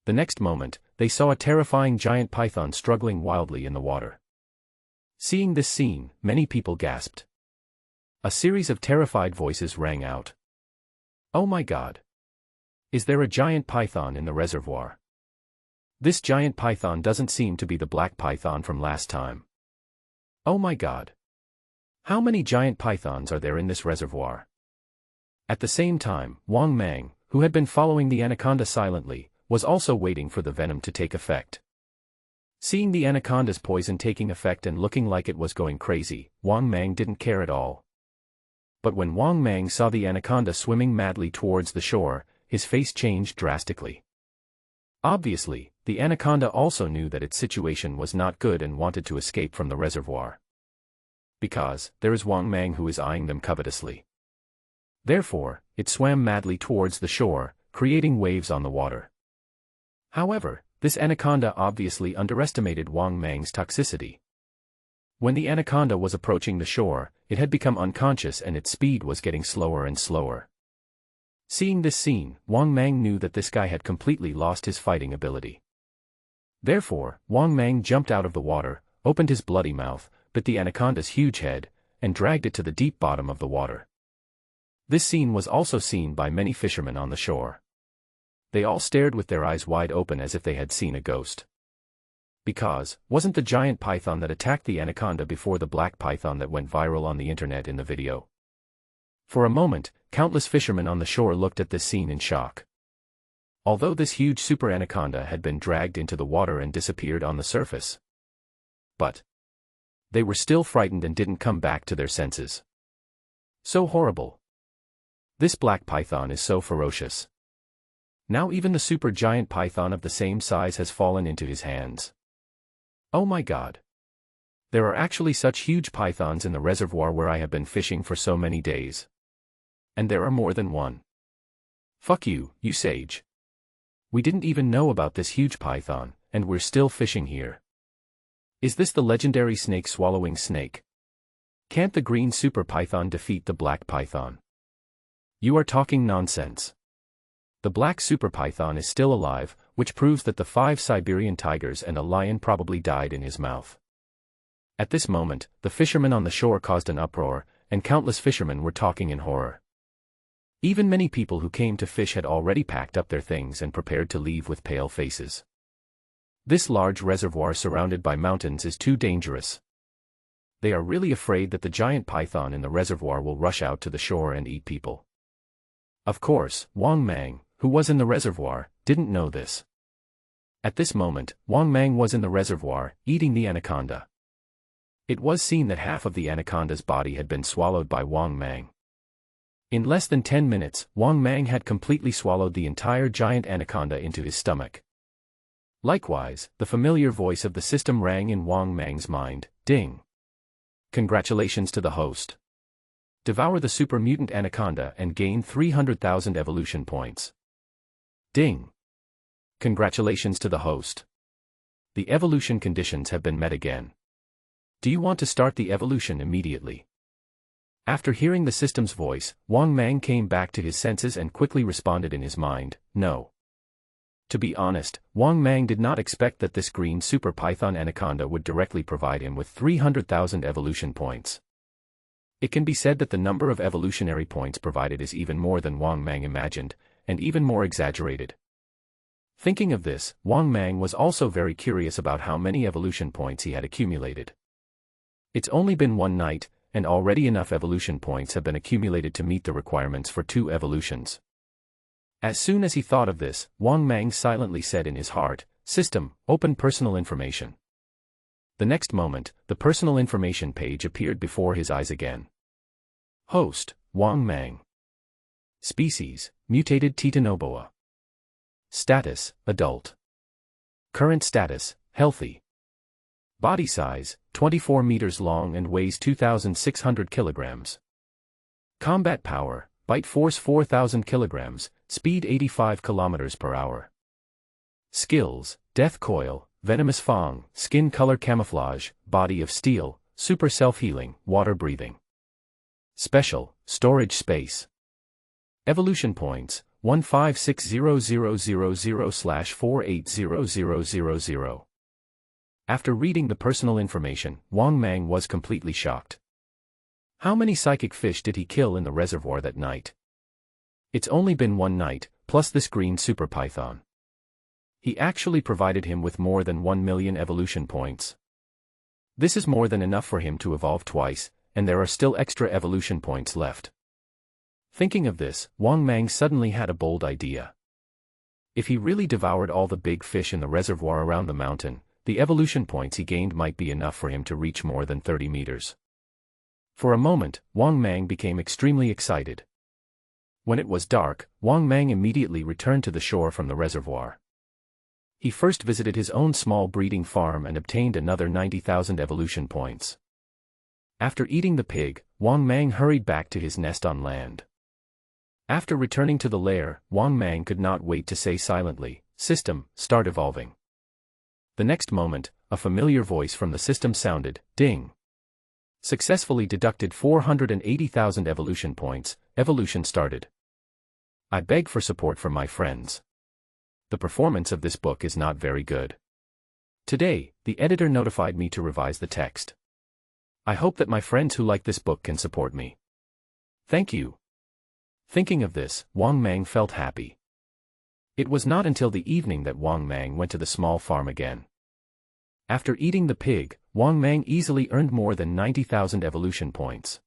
The next moment, they saw a terrifying giant python struggling wildly in the water. Seeing this scene, many people gasped. A series of terrified voices rang out. "Oh my God! Is there a giant python in the reservoir? This giant python doesn't seem to be the black python from last time. Oh my God! How many giant pythons are there in this reservoir?" At the same time, Wang Mang, who had been following the anaconda silently, was also waiting for the venom to take effect. Seeing the anaconda's poison taking effect and looking like it was going crazy, Wang Mang didn't care at all. But when Wang Mang saw the anaconda swimming madly towards the shore, his face changed drastically. Obviously, the anaconda also knew that its situation was not good and wanted to escape from the reservoir. Because, there is Wang Mang who is eyeing them covetously. Therefore, it swam madly towards the shore, creating waves on the water. However, this anaconda obviously underestimated Wang Mang's toxicity. When the anaconda was approaching the shore, it had become unconscious and its speed was getting slower and slower. Seeing this scene, Wang Mang knew that this guy had completely lost his fighting ability. Therefore, Wang Mang jumped out of the water, opened his bloody mouth, bit the anaconda's huge head, and dragged it to the deep bottom of the water. This scene was also seen by many fishermen on the shore. They all stared with their eyes wide open as if they had seen a ghost. Because, wasn't the giant python that attacked the anaconda before the black python that went viral on the internet in the video? For a moment, countless fishermen on the shore looked at this scene in shock. Although this huge super anaconda had been dragged into the water and disappeared on the surface. But they were still frightened and didn't come back to their senses. So horrible. This black python is so ferocious. Now even the super giant python of the same size has fallen into his hands. Oh my God. There are actually such huge pythons in the reservoir where I have been fishing for so many days. And there are more than one. Fuck you, you sage. We didn't even know about this huge python, and we're still fishing here. Is this the legendary snake-swallowing snake? Can't the green super python defeat the black python? You are talking nonsense. The black super python is still alive, which proves that the 5 Siberian tigers and a lion probably died in his mouth. At this moment, the fishermen on the shore caused an uproar, and countless fishermen were talking in horror. Even many people who came to fish had already packed up their things and prepared to leave with pale faces. This large reservoir surrounded by mountains is too dangerous. They are really afraid that the giant python in the reservoir will rush out to the shore and eat people. Of course, Wang Mang, who was in the reservoir, didn't know this. At this moment, Wang Mang was in the reservoir, eating the anaconda. It was seen that half of the anaconda's body had been swallowed by Wang Mang. In less than 10 minutes, Wang Mang had completely swallowed the entire giant anaconda into his stomach. Likewise, the familiar voice of the system rang in Wang Mang's mind, ding. Congratulations to the host. Devour the super mutant anaconda and gain 300,000 evolution points. Ding. Congratulations to the host. The evolution conditions have been met again. Do you want to start the evolution immediately? After hearing the system's voice, Wang Mang came back to his senses and quickly responded in his mind, no. To be honest, Wang Mang did not expect that this green super python anaconda would directly provide him with 300,000 evolution points. It can be said that the number of evolutionary points provided is even more than Wang Mang imagined, and even more exaggerated. Thinking of this, Wang Mang was also very curious about how many evolution points he had accumulated. It's only been one night, and already enough evolution points have been accumulated to meet the requirements for 2 evolutions. As soon as he thought of this, Wang Mang silently said in his heart, "System, open personal information." The next moment, the personal information page appeared before his eyes again. Host, Wang Mang. Species, mutated Titanoboa. Status, adult. Current status, healthy. Body size, 24 meters long and weighs 2,600 kilograms. Combat power, bite force 4,000 kilograms, speed 85 kilometers per hour. Skills, death coil, venomous fang, skin color camouflage, body of steel, super self-healing, water breathing. Special, storage space. Evolution points, 1560000/480000. After reading the personal information, Wang Mang was completely shocked. How many psychic fish did he kill in the reservoir that night? It's only been one night, plus this green super python. He actually provided him with more than 1 million evolution points. This is more than enough for him to evolve twice, and there are still extra evolution points left. Thinking of this, Wang Mang suddenly had a bold idea. If he really devoured all the big fish in the reservoir around the mountain, the evolution points he gained might be enough for him to reach more than 30 meters. For a moment, Wang Mang became extremely excited. When it was dark, Wang Mang immediately returned to the shore from the reservoir. He first visited his own small breeding farm and obtained another 90,000 evolution points. After eating the pig, Wang Mang hurried back to his nest on land. After returning to the lair, Wang Mang could not wait to say silently, "System, start evolving." The next moment, a familiar voice from the system sounded, "Ding." Successfully deducted 480,000 evolution points, evolution started. I beg for support from my friends. The performance of this book is not very good. Today, the editor notified me to revise the text. I hope that my friends who like this book can support me. Thank you. Thinking of this, Wang Mang felt happy. It was not until the evening that Wang Mang went to the small farm again. After eating the pig, Wang Mang easily earned more than 90,000 evolution points.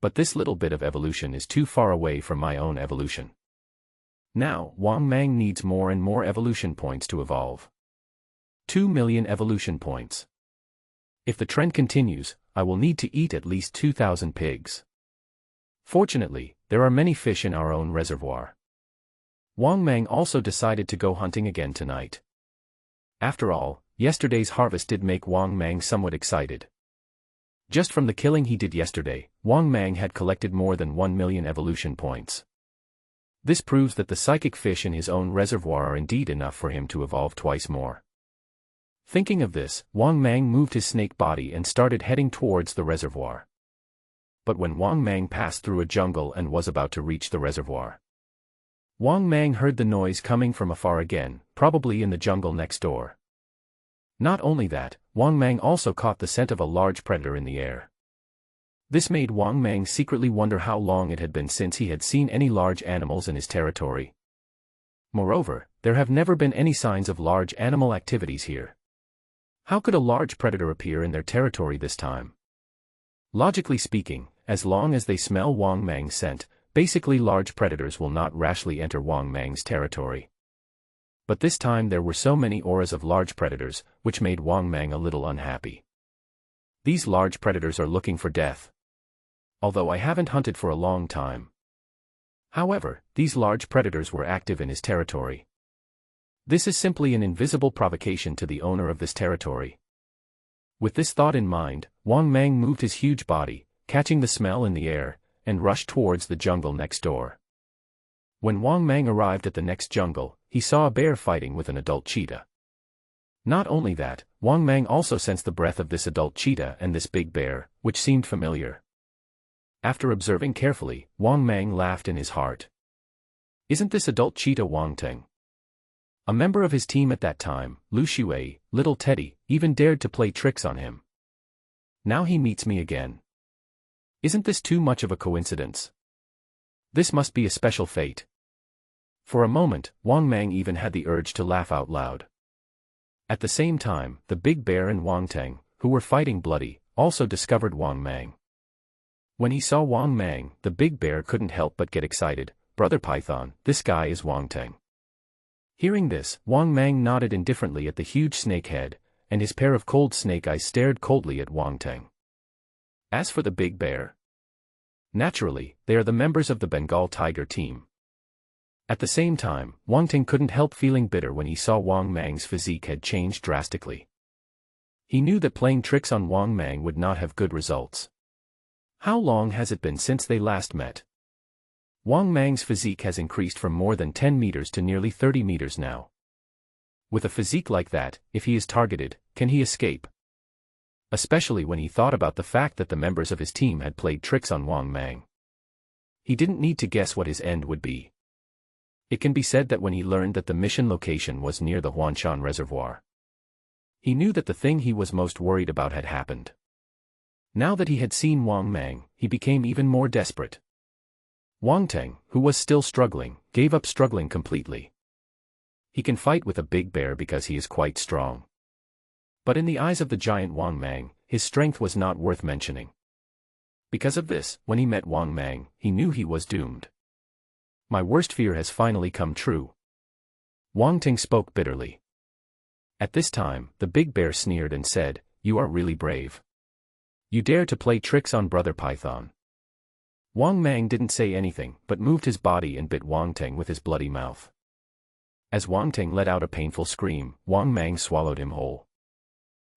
But this little bit of evolution is too far away from my own evolution. Now, Wang Mang needs more and more evolution points to evolve. 2 million evolution points. If the trend continues, I will need to eat at least 2,000 pigs. Fortunately, there are many fish in our own reservoir. Wang Mang also decided to go hunting again tonight. After all, yesterday's harvest did make Wang Mang somewhat excited. Just from the killing he did yesterday, Wang Mang had collected more than 1 million evolution points. This proves that the psychic fish in his own reservoir are indeed enough for him to evolve twice more. Thinking of this, Wang Mang moved his snake body and started heading towards the reservoir. But when Wang Mang passed through a jungle and was about to reach the reservoir, Wang Mang heard the noise coming from afar again, probably in the jungle next door. Not only that, Wang Mang also caught the scent of a large predator in the air. This made Wang Mang secretly wonder how long it had been since he had seen any large animals in his territory. Moreover, there have never been any signs of large animal activities here. How could a large predator appear in their territory this time? Logically speaking, as long as they smell Wang Mang's scent, basically large predators will not rashly enter Wang Mang's territory. But this time there were so many auras of large predators, which made Wang Mang a little unhappy. These large predators are looking for death. Although I haven't hunted for a long time. However, these large predators were active in his territory. This is simply an invisible provocation to the owner of this territory. With this thought in mind, Wang Mang moved his huge body, catching the smell in the air, and rushed towards the jungle next door. When Wang Mang arrived at the next jungle, he saw a bear fighting with an adult cheetah. Not only that, Wang Mang also sensed the breath of this adult cheetah and this big bear, which seemed familiar. After observing carefully, Wang Mang laughed in his heart. Isn't this adult cheetah Wang Teng? A member of his team at that time, Lu Shui, Little Teddy, even dared to play tricks on him. Now he meets me again. Isn't this too much of a coincidence? This must be a special fate. For a moment, Wang Mang even had the urge to laugh out loud. At the same time, the big bear and Wang Teng, who were fighting bloody, also discovered Wang Mang. When he saw Wang Mang, the big bear couldn't help but get excited. "Brother Python, this guy is Wang Teng." Hearing this, Wang Mang nodded indifferently at the huge snake head, and his pair of cold snake eyes stared coldly at Wang Teng. As for the big bear, naturally, they are the members of the Bengal tiger team. At the same time, Wang Teng couldn't help feeling bitter when he saw Wang Mang's physique had changed drastically. He knew that playing tricks on Wang Mang would not have good results. How long has it been since they last met? Wang Mang's physique has increased from more than 10 meters to nearly 30 meters now. With a physique like that, if he is targeted, can he escape? Especially when he thought about the fact that the members of his team had played tricks on Wang Mang. He didn't need to guess what his end would be. It can be said that when he learned that the mission location was near the Huanshan Reservoir, he knew that the thing he was most worried about had happened. Now that he had seen Wang Mang, he became even more desperate. Wang Teng, who was still struggling, gave up struggling completely. He can fight with a big bear because he is quite strong. But in the eyes of the giant Wang Mang, his strength was not worth mentioning. Because of this, when he met Wang Mang, he knew he was doomed. "My worst fear has finally come true." Wang Teng spoke bitterly. At this time, the big bear sneered and said, "You are really brave. You dare to play tricks on Brother Python." Wang Mang didn't say anything, but moved his body and bit Wang Teng with his bloody mouth. As Wang Teng let out a painful scream, Wang Mang swallowed him whole.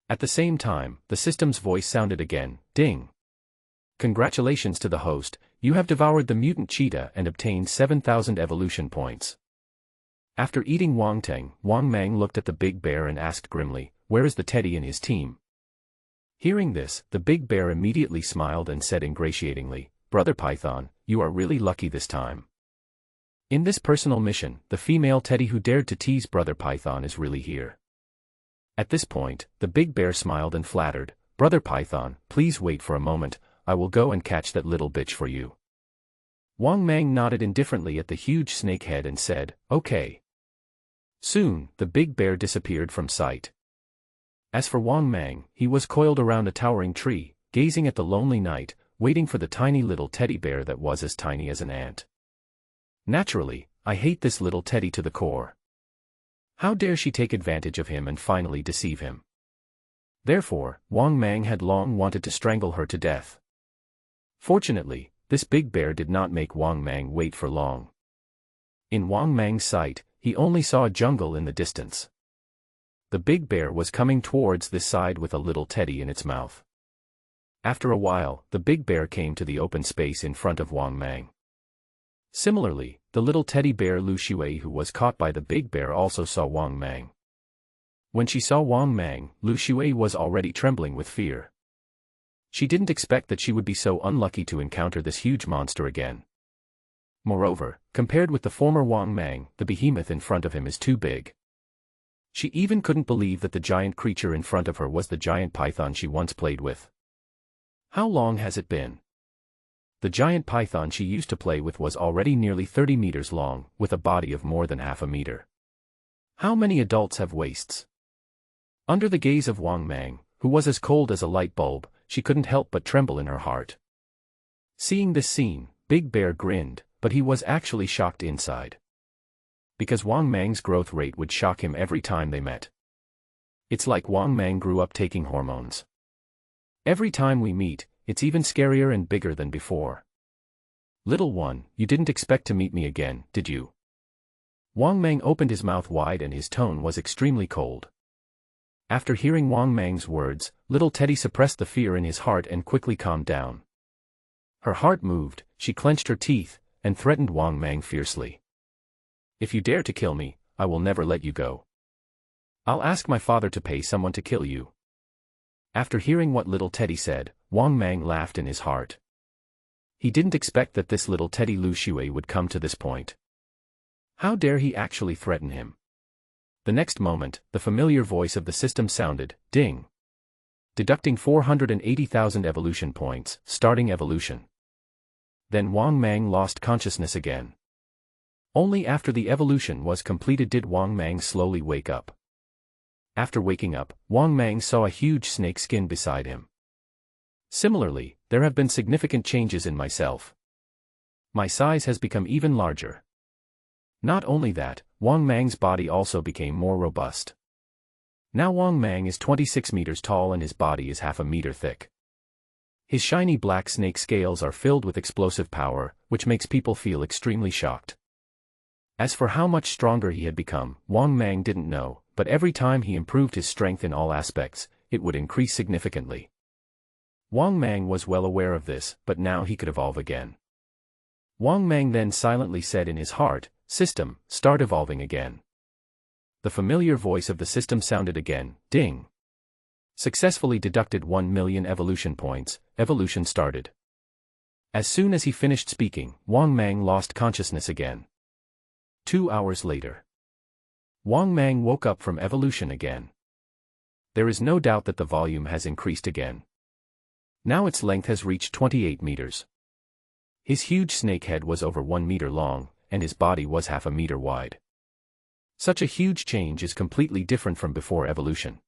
At the same time, the system's voice sounded again, "Ding! Congratulations to the host, you have devoured the mutant cheetah and obtained 7,000 evolution points." After eating Wang Teng, Wang Mang looked at the big bear and asked grimly, "Where is the teddy in his team?" Hearing this, the big bear immediately smiled and said ingratiatingly, "Brother Python, you are really lucky this time. In this personal mission, the female teddy who dared to tease Brother Python is really here." At this point, the big bear smiled and flattered, "Brother Python, please wait for a moment, I will go and catch that little bitch for you." Wang Mang nodded indifferently at the huge snake head and said, "Okay." Soon, the big bear disappeared from sight. As for Wang Mang, he was coiled around a towering tree, gazing at the lonely night, waiting for the tiny little teddy bear that was as tiny as an ant. Naturally, I hate this little teddy to the core. How dare she take advantage of him and finally deceive him? Therefore, Wang Mang had long wanted to strangle her to death. Fortunately, this big bear did not make Wang Mang wait for long. In Wang Mang's sight, he only saw a jungle in the distance. The big bear was coming towards this side with a little teddy in its mouth. After a while, the big bear came to the open space in front of Wang Mang. Similarly, the little teddy bear Lu Shui who was caught by the big bear also saw Wang Mang. When she saw Wang Mang, Lu Shui was already trembling with fear. She didn't expect that she would be so unlucky to encounter this huge monster again. Moreover, compared with the former Wang Mang, the behemoth in front of him is too big. She even couldn't believe that the giant creature in front of her was the giant python she once played with. How long has it been? The giant python she used to play with was already nearly 30 meters long, with a body of more than half a meter. How many adults have waists? Under the gaze of Wang Mang, who was as cold as a light bulb, she couldn't help but tremble in her heart. Seeing this scene, Big Bear grinned, but he was actually shocked inside. Because Wang Mang's growth rate would shock him every time they met. It's like Wang Mang grew up taking hormones. Every time we meet, it's even scarier and bigger than before. Little one, you didn't expect to meet me again, did you? Wang Mang opened his mouth wide and his tone was extremely cold. After hearing Wang Mang's words, little Teddy suppressed the fear in his heart and quickly calmed down. Her heart moved, she clenched her teeth, and threatened Wang Mang fiercely. If you dare to kill me, I will never let you go. I'll ask my father to pay someone to kill you. After hearing what little Teddy said, Wang Mang laughed in his heart. He didn't expect that this little Teddy Lu Shui would come to this point. How dare he actually threaten him? The next moment, the familiar voice of the system sounded, ding. Deducting 480,000 evolution points, starting evolution. Then Wang Mang lost consciousness again. Only after the evolution was completed did Wang Mang slowly wake up. After waking up, Wang Mang saw a huge snake skin beside him. Similarly, there have been significant changes in myself. My size has become even larger. Not only that, Wang Mang's body also became more robust. Now Wang Mang is 26 meters tall and his body is half a meter thick. His shiny black snake scales are filled with explosive power, which makes people feel extremely shocked. As for how much stronger he had become, Wang Mang didn't know, but every time he improved his strength in all aspects, it would increase significantly. Wang Mang was well aware of this, but now he could evolve again. Wang Mang then silently said in his heart, "System, start evolving again." The familiar voice of the system sounded again, ding. Successfully deducted 1 million evolution points, evolution started. As soon as he finished speaking, Wang Mang lost consciousness again. 2 hours later, Wang Mang woke up from evolution again. There is no doubt that the volume has increased again. Now its length has reached 28 meters. His huge snake head was over 1 meter long, and his body was half a meter wide. Such a huge change is completely different from before evolution.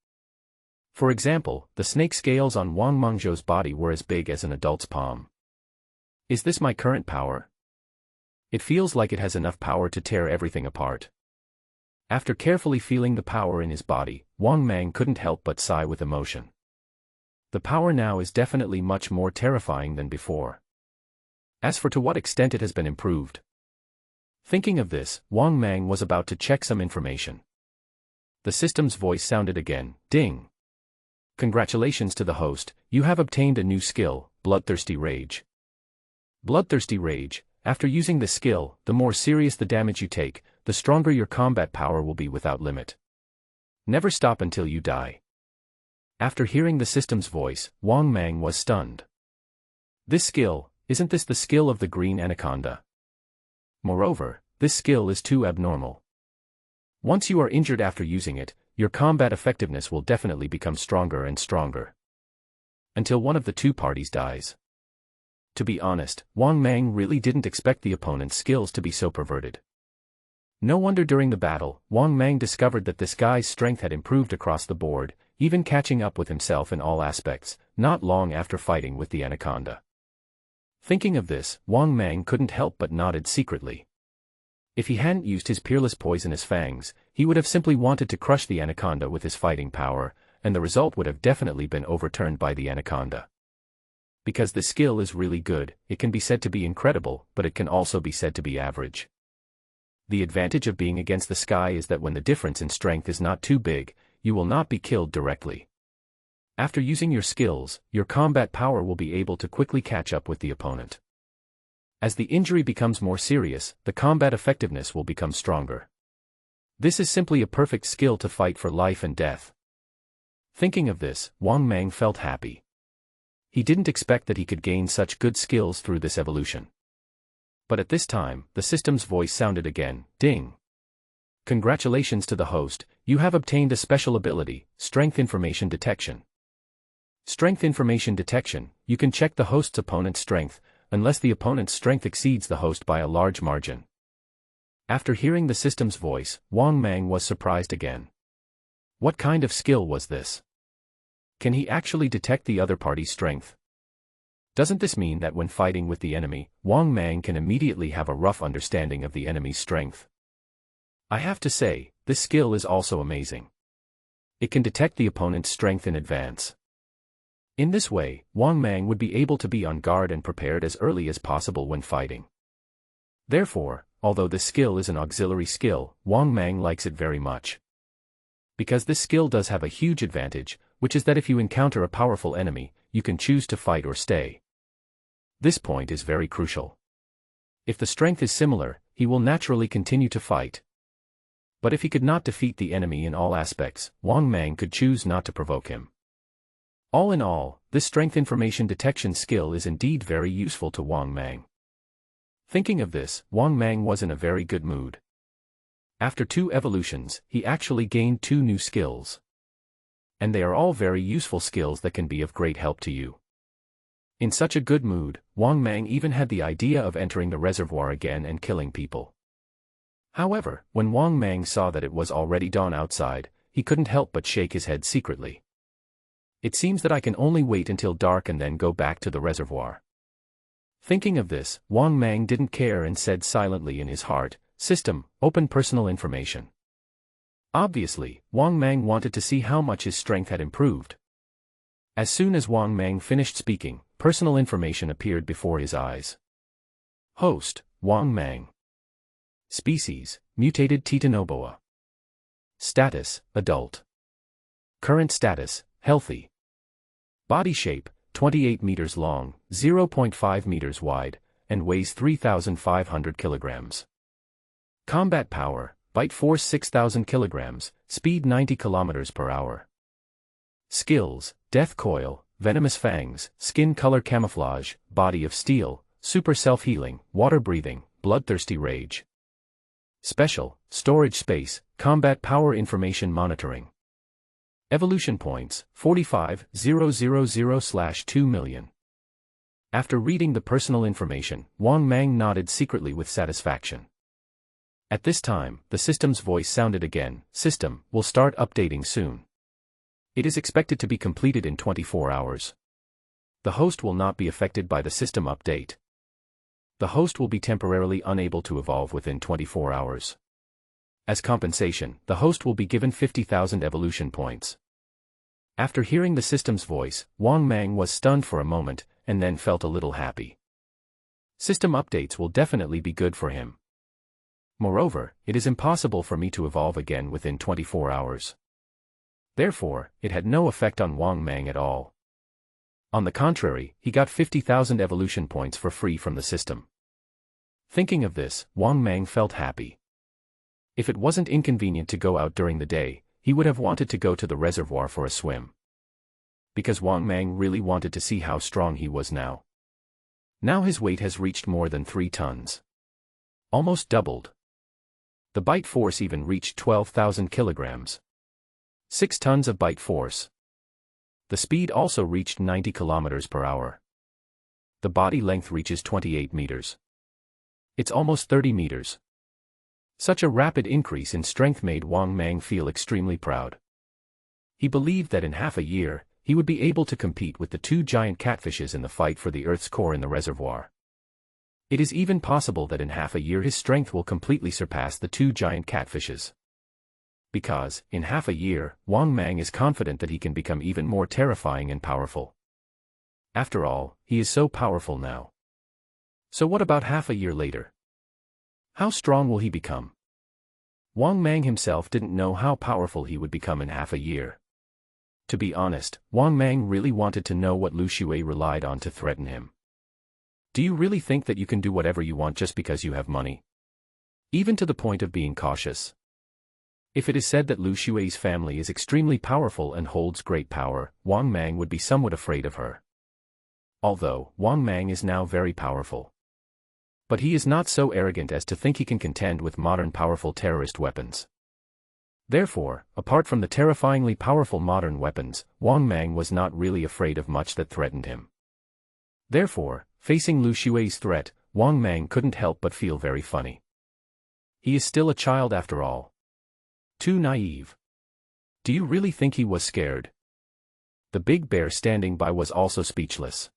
For example, the snake scales on Wang Mangzhou's body were as big as an adult's palm. Is this my current power? It feels like it has enough power to tear everything apart. After carefully feeling the power in his body, Wang Mang couldn't help but sigh with emotion. The power now is definitely much more terrifying than before. As for to what extent it has been improved. Thinking of this, Wang Mang was about to check some information. The system's voice sounded again, ding. Congratulations to the host, you have obtained a new skill, Bloodthirsty Rage. Bloodthirsty Rage, after using this skill, the more serious the damage you take, the stronger your combat power will be without limit. Never stop until you die. After hearing the system's voice, Wang Mang was stunned. This skill, isn't this the skill of the green anaconda? Moreover, this skill is too abnormal. Once you are injured after using it, your combat effectiveness will definitely become stronger and stronger. Until one of the two parties dies. To be honest, Wang Mang really didn't expect the opponent's skills to be so perverted. No wonder during the battle, Wang Mang discovered that this guy's strength had improved across the board, even catching up with himself in all aspects, not long after fighting with the anaconda. Thinking of this, Wang Mang couldn't help but nodded secretly. If he hadn't used his peerless poisonous fangs, he would have simply wanted to crush the anaconda with his fighting power, and the result would have definitely been overturned by the anaconda. Because the skill is really good, it can be said to be incredible, but it can also be said to be average. The advantage of being against the sky is that when the difference in strength is not too big, you will not be killed directly. After using your skills, your combat power will be able to quickly catch up with the opponent. As the injury becomes more serious, the combat effectiveness will become stronger. This is simply a perfect skill to fight for life and death. Thinking of this, Wang Mang felt happy. He didn't expect that he could gain such good skills through this evolution. But at this time, the system's voice sounded again, ding. Congratulations to the host, you have obtained a special ability, Strength Information Detection. Strength Information Detection, you can check the host's opponent's strength, unless the opponent's strength exceeds the host by a large margin. After hearing the system's voice, Wang Mang was surprised again. What kind of skill was this? Can he actually detect the other party's strength? Doesn't this mean that when fighting with the enemy, Wang Mang can immediately have a rough understanding of the enemy's strength? I have to say, this skill is also amazing. It can detect the opponent's strength in advance. In this way, Wang Mang would be able to be on guard and prepared as early as possible when fighting. Therefore, although this skill is an auxiliary skill, Wang Mang likes it very much. Because this skill does have a huge advantage, which is that if you encounter a powerful enemy, you can choose to fight or stay. This point is very crucial. If the strength is similar, he will naturally continue to fight. But if he could not defeat the enemy in all aspects, Wang Mang could choose not to provoke him. All in all, this strength information detection skill is indeed very useful to Wang Mang. Thinking of this, Wang Mang was in a very good mood. After 2 evolutions, he actually gained 2 new skills. And they are all very useful skills that can be of great help to you. In such a good mood, Wang Mang even had the idea of entering the reservoir again and killing people. However, when Wang Mang saw that it was already dawn outside, he couldn't help but shake his head secretly. It seems that I can only wait until dark and then go back to the reservoir. Thinking of this, Wang Mang didn't care and said silently in his heart, "System, open personal information." Obviously, Wang Mang wanted to see how much his strength had improved. As soon as Wang Mang finished speaking, personal information appeared before his eyes. Host, Wang Mang. Species, mutated Titanoboa. Status, adult. Current status, healthy. Body shape, 28 meters long, 0.5 meters wide, and weighs 3,500 kilograms. Combat power, bite force 6,000 kilograms, speed 90 kilometers per hour. Skills, death coil, venomous fangs, skin color camouflage, body of steel, super self-healing, water breathing, bloodthirsty rage. Special, storage space, combat power information monitoring. Evolution points, 45,000/2 million. After reading the personal information, Wang Mang nodded secretly with satisfaction. At this time, the system's voice sounded again. System, will start updating soon. It is expected to be completed in 24 hours. The host will not be affected by the system update. The host will be temporarily unable to evolve within 24 hours. As compensation, the host will be given 50,000 evolution points. After hearing the system's voice, Wang Mang was stunned for a moment, and then felt a little happy. System updates will definitely be good for him. Moreover, it is impossible for me to evolve again within 24 hours. Therefore, it had no effect on Wang Mang at all. On the contrary, he got 50,000 evolution points for free from the system. Thinking of this, Wang Mang felt happy. If it wasn't inconvenient to go out during the day, he would have wanted to go to the reservoir for a swim. Because Wang Mang really wanted to see how strong he was now. Now his weight has reached more than 3 tons. Almost doubled. The bite force even reached 12,000 kilograms. 6 tons of bite force. The speed also reached 90 kilometers per hour. The body length reaches 28 meters. It's almost 30 meters. Such a rapid increase in strength made Wang Mang feel extremely proud. He believed that in half a year, he would be able to compete with the 2 giant catfishes in the fight for the Earth's core in the reservoir. It is even possible that in half a year his strength will completely surpass the 2 giant catfishes. Because, in half a year, Wang Mang is confident that he can become even more terrifying and powerful. After all, he is so powerful now. So what about half a year later? How strong will he become? Wang Mang himself didn't know how powerful he would become in half a year. To be honest, Wang Mang really wanted to know what Lu Xue relied on to threaten him. Do you really think that you can do whatever you want just because you have money? Even to the point of being cautious. If it is said that Lu Xue's family is extremely powerful and holds great power, Wang Mang would be somewhat afraid of her. Although, Wang Mang is now very powerful. But he is not so arrogant as to think he can contend with modern powerful terrorist weapons. Therefore, apart from the terrifyingly powerful modern weapons, Wang Mang was not really afraid of much that threatened him. Therefore, facing Lu Xue's threat, Wang Mang couldn't help but feel very funny. He is still a child after all. Too naive. Do you really think he was scared? The big bear standing by was also speechless.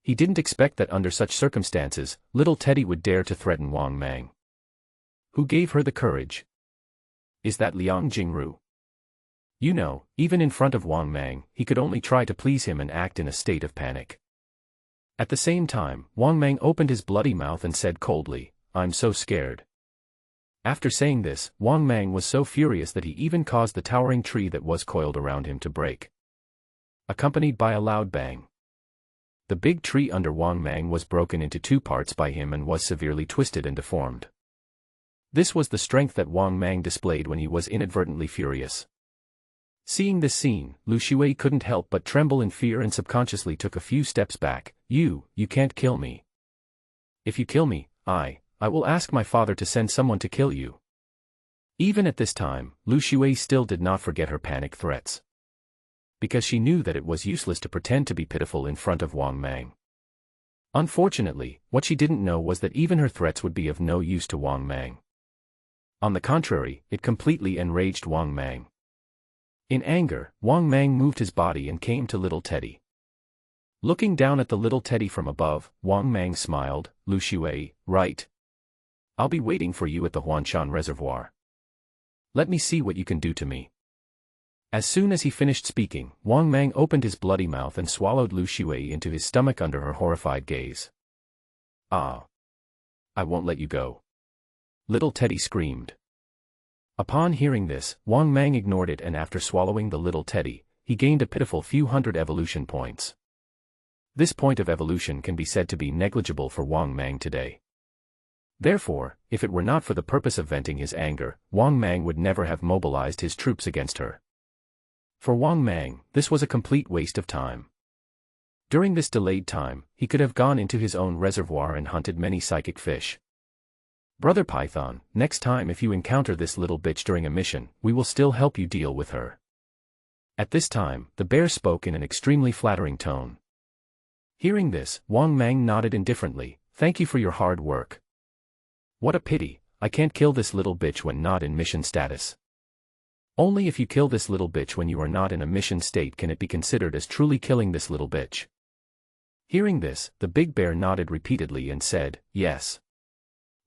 He didn't expect that under such circumstances, little Teddy would dare to threaten Wang Mang. Who gave her the courage? Is that Liang Jingru? You know, even in front of Wang Mang, he could only try to please him and act in a state of panic. At the same time, Wang Mang opened his bloody mouth and said coldly, "I'm so scared." After saying this, Wang Mang was so furious that he even caused the towering tree that was coiled around him to break. Accompanied by a loud bang. The big tree under Wang Mang was broken into 2 parts by him and was severely twisted and deformed. This was the strength that Wang Mang displayed when he was inadvertently furious. Seeing this scene, Lu Xue couldn't help but tremble in fear and subconsciously took a few steps back. You can't kill me. If you kill me, I will ask my father to send someone to kill you. Even at this time, Lu Xue still did not forget her panic threats. Because she knew that it was useless to pretend to be pitiful in front of Wang Mang. Unfortunately, what she didn't know was that even her threats would be of no use to Wang Mang. On the contrary, it completely enraged Wang Mang. In anger, Wang Mang moved his body and came to little Teddy. Looking down at the little Teddy from above, Wang Mang smiled. Lu Shui, right? I'll be waiting for you at the Huanshan Reservoir. Let me see what you can do to me. As soon as he finished speaking, Wang Mang opened his bloody mouth and swallowed Lu Shui into his stomach under her horrified gaze. Ah! I won't let you go. Little Teddy screamed. Upon hearing this, Wang Mang ignored it, and after swallowing the little Teddy, he gained a pitiful few hundred evolution points. This point of evolution can be said to be negligible for Wang Mang today. Therefore, if it were not for the purpose of venting his anger, Wang Mang would never have mobilized his troops against her. For Wang Mang, this was a complete waste of time. During this delayed time, he could have gone into his own reservoir and hunted many psychic fish. Brother Python, next time if you encounter this little bitch during a mission, we will still help you deal with her. At this time, the bear spoke in an extremely flattering tone. Hearing this, Wang Mang nodded indifferently. Thank you for your hard work. What a pity, I can't kill this little bitch when not in mission status. Only if you kill this little bitch when you are not in a mission state can it be considered as truly killing this little bitch. Hearing this, the big bear nodded repeatedly and said, yes.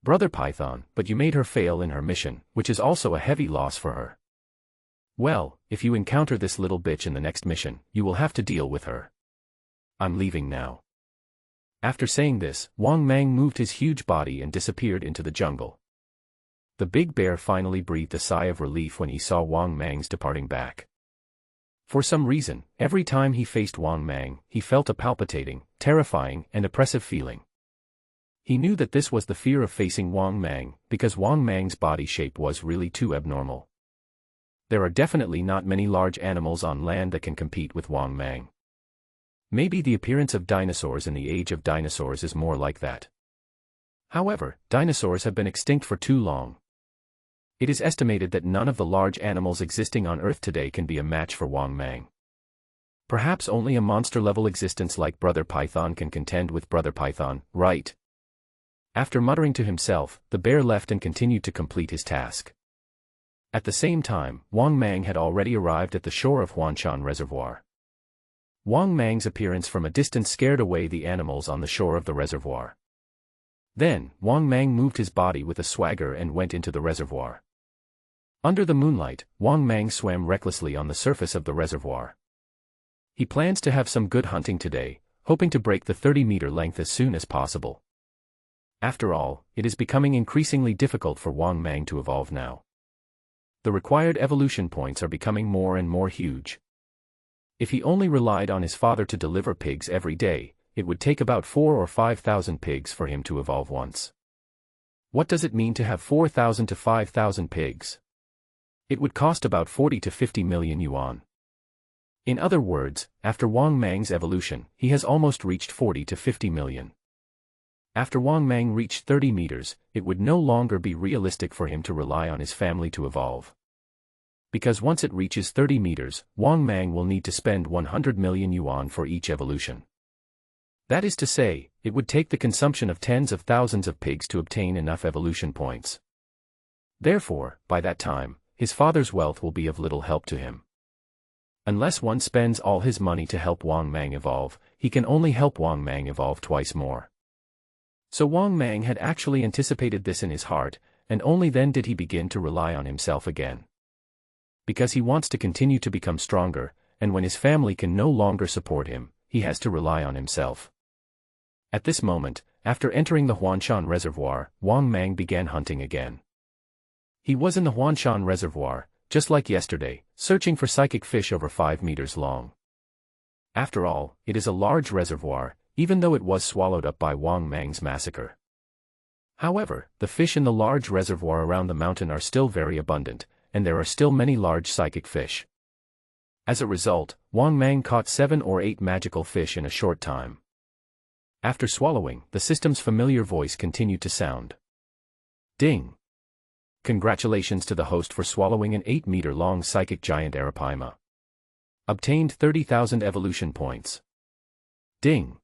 Brother Python, but you made her fail in her mission, which is also a heavy loss for her. Well, if you encounter this little bitch in the next mission, you will have to deal with her. I'm leaving now. After saying this, Wang Mang moved his huge body and disappeared into the jungle. The big bear finally breathed a sigh of relief when he saw Wang Mang's departing back. For some reason, every time he faced Wang Mang, he felt a palpitating, terrifying, and oppressive feeling. He knew that this was the fear of facing Wang Mang, because Wang Mang's body shape was really too abnormal. There are definitely not many large animals on land that can compete with Wang Mang. Maybe the appearance of dinosaurs in the age of dinosaurs is more like that. However, dinosaurs have been extinct for too long. It is estimated that none of the large animals existing on Earth today can be a match for Wang Mang. Perhaps only a monster-level existence like Brother Python can contend with Brother Python, right? After muttering to himself, the bear left and continued to complete his task. At the same time, Wang Mang had already arrived at the shore of Huanshan Reservoir. Wang Mang's appearance from a distance scared away the animals on the shore of the reservoir. Then, Wang Mang moved his body with a swagger and went into the reservoir. Under the moonlight, Wang Mang swam recklessly on the surface of the reservoir. He plans to have some good hunting today, hoping to break the 30-meter length as soon as possible. After all, it is becoming increasingly difficult for Wang Mang to evolve now. The required evolution points are becoming more and more huge. If he only relied on his father to deliver pigs every day, it would take about 4,000 or 5,000 pigs for him to evolve once. What does it mean to have 4,000 to 5,000 pigs? It would cost about 40 to 50 million yuan. In other words, after Wang Mang's evolution, he has almost reached 40 to 50 million. After Wang Mang reached 30 meters, it would no longer be realistic for him to rely on his family to evolve. Because once it reaches 30 meters, Wang Mang will need to spend 100 million yuan for each evolution. That is to say, it would take the consumption of tens of thousands of pigs to obtain enough evolution points. Therefore, by that time, his father's wealth will be of little help to him. Unless one spends all his money to help Wang Mang evolve, he can only help Wang Mang evolve twice more. So Wang Mang had actually anticipated this in his heart, and only then did he begin to rely on himself again. Because he wants to continue to become stronger, and when his family can no longer support him, he has to rely on himself. At this moment, after entering the Huanshan Reservoir, Wang Mang began hunting again. He was in the Huanshan Reservoir, just like yesterday, searching for psychic fish over 5 meters long. After all, it is a large reservoir, even though it was swallowed up by Wang Mang's massacre. However, the fish in the large reservoir around the mountain are still very abundant, and there are still many large psychic fish. As a result, Wang Mang caught 7 or 8 magical fish in a short time. After swallowing, the system's familiar voice continued to sound. Ding! Congratulations to the host for swallowing an 8-meter-long psychic giant arapaima. Obtained 30,000 evolution points. Ding!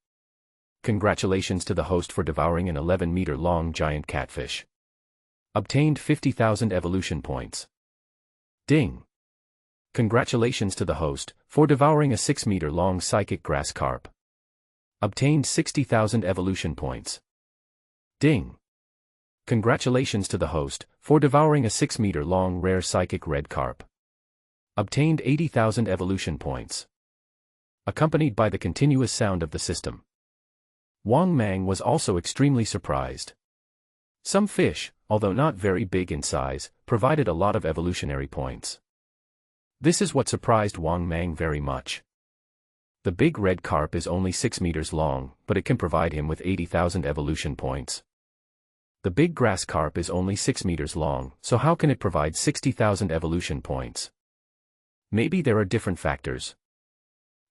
Congratulations to the host for devouring an 11-meter-long giant catfish. Obtained 50,000 evolution points. Ding! Congratulations to the host for devouring a 6-meter-long psychic grass carp. Obtained 60,000 evolution points. Ding! Congratulations to the host for devouring a 6-meter-long rare psychic red carp. Obtained 80,000 evolution points. Accompanied by the continuous sound of the system. Wang Mang was also extremely surprised. Some fish, although not very big in size, provided a lot of evolutionary points. This is what surprised Wang Mang very much. The big red carp is only 6 meters long, but it can provide him with 80,000 evolution points. The big grass carp is only 6 meters long, so how can it provide 60,000 evolution points? Maybe there are different factors.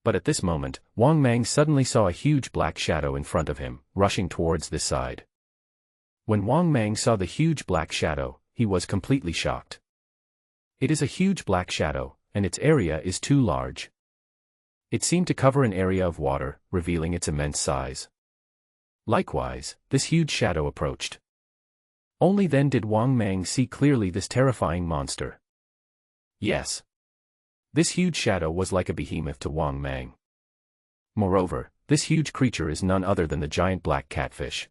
But at this moment, Wang Mang suddenly saw a huge black shadow in front of him, rushing towards this side. When Wang Mang saw the huge black shadow, he was completely shocked. It is a huge black shadow, and its area is too large. It seemed to cover an area of water, revealing its immense size. Likewise, this huge shadow approached. Only then did Wang Mang see clearly this terrifying monster. Yes. This huge shadow was like a behemoth to Wang Mang. Moreover, this huge creature is none other than the giant black catfish.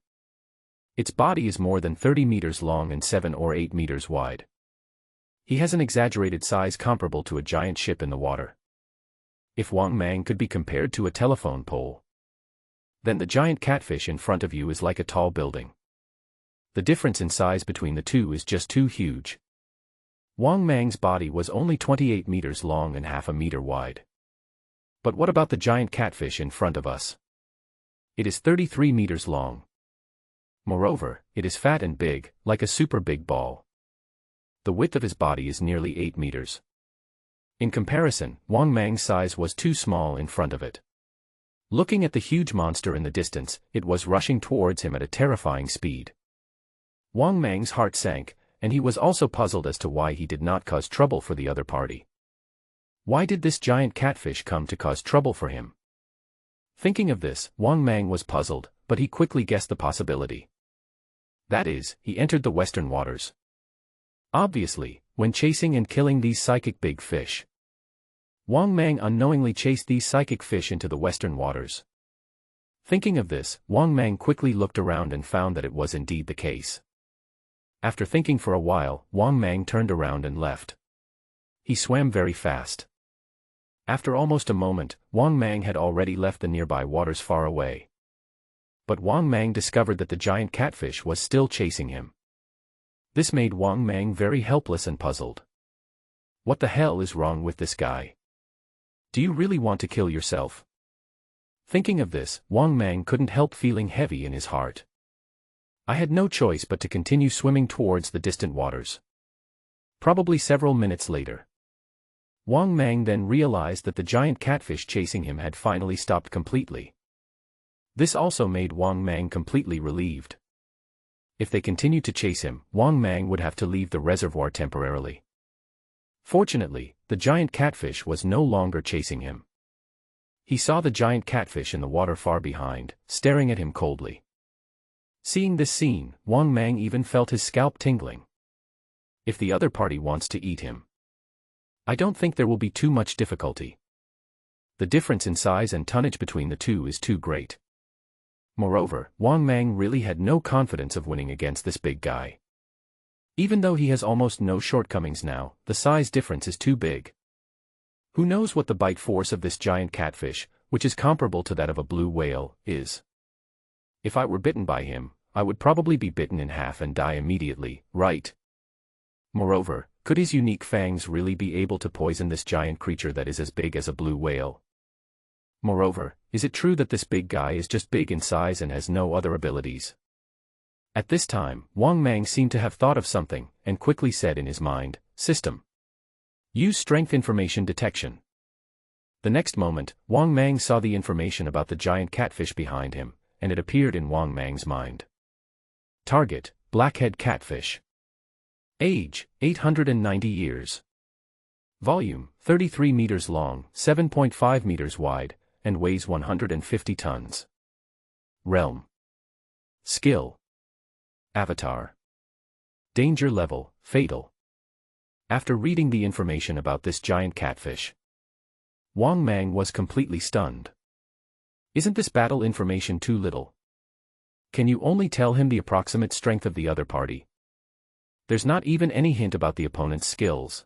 Its body is more than 30 meters long and 7 or 8 meters wide. He has an exaggerated size comparable to a giant ship in the water. If Wang Mang could be compared to a telephone pole, then the giant catfish in front of you is like a tall building. The difference in size between the two is just too huge. Wang Mang's body was only 28 meters long and half a meter wide. But what about the giant catfish in front of us? It is 33 meters long. Moreover, it is fat and big, like a super big ball. The width of his body is nearly 8 meters. In comparison, Wang Mang's size was too small in front of it. Looking at the huge monster in the distance, it was rushing towards him at a terrifying speed. Wang Mang's heart sank, and he was also puzzled as to why he did not cause trouble for the other party. Why did this giant catfish come to cause trouble for him? Thinking of this, Wang Mang was puzzled, but he quickly guessed the possibility. That is, he entered the western waters. Obviously, when chasing and killing these psychic big fish, Wang Mang unknowingly chased these psychic fish into the western waters. Thinking of this, Wang Mang quickly looked around and found that it was indeed the case. After thinking for a while, Wang Mang turned around and left. He swam very fast. After almost a moment, Wang Mang had already left the nearby waters far away. But Wang Mang discovered that the giant catfish was still chasing him. This made Wang Mang very helpless and puzzled. What the hell is wrong with this guy? Do you really want to kill yourself? Thinking of this, Wang Mang couldn't help feeling heavy in his heart. I had no choice but to continue swimming towards the distant waters. Probably several minutes later, Wang Mang then realized that the giant catfish chasing him had finally stopped completely. This also made Wang Mang completely relieved. If they continued to chase him, Wang Mang would have to leave the reservoir temporarily. Fortunately, the giant catfish was no longer chasing him. He saw the giant catfish in the water far behind, staring at him coldly. Seeing this scene, Wang Mang even felt his scalp tingling. If the other party wants to eat him, I don't think there will be too much difficulty. The difference in size and tonnage between the two is too great. Moreover, Wang Mang really had no confidence of winning against this big guy. Even though he has almost no shortcomings now, the size difference is too big. Who knows what the bite force of this giant catfish, which is comparable to that of a blue whale, is? If I were bitten by him, I would probably be bitten in half and die immediately, right? Moreover, could his unique fangs really be able to poison this giant creature that is as big as a blue whale? Moreover, is it true that this big guy is just big in size and has no other abilities? At this time, Wang Mang seemed to have thought of something, and quickly said in his mind, "System. Use strength information detection." The next moment, Wang Mang saw the information about the giant catfish behind him, and it appeared in Wang Mang's mind. Target, blackhead catfish. Age, 890 years. Volume, 33 meters long, 7.5 meters wide, and weighs 150 tons. Realm. Skill. Avatar. Danger level, fatal. After reading the information about this giant catfish, Wang Mang was completely stunned. Isn't this battle information too little? Can you only tell him the approximate strength of the other party? There's not even any hint about the opponent's skills.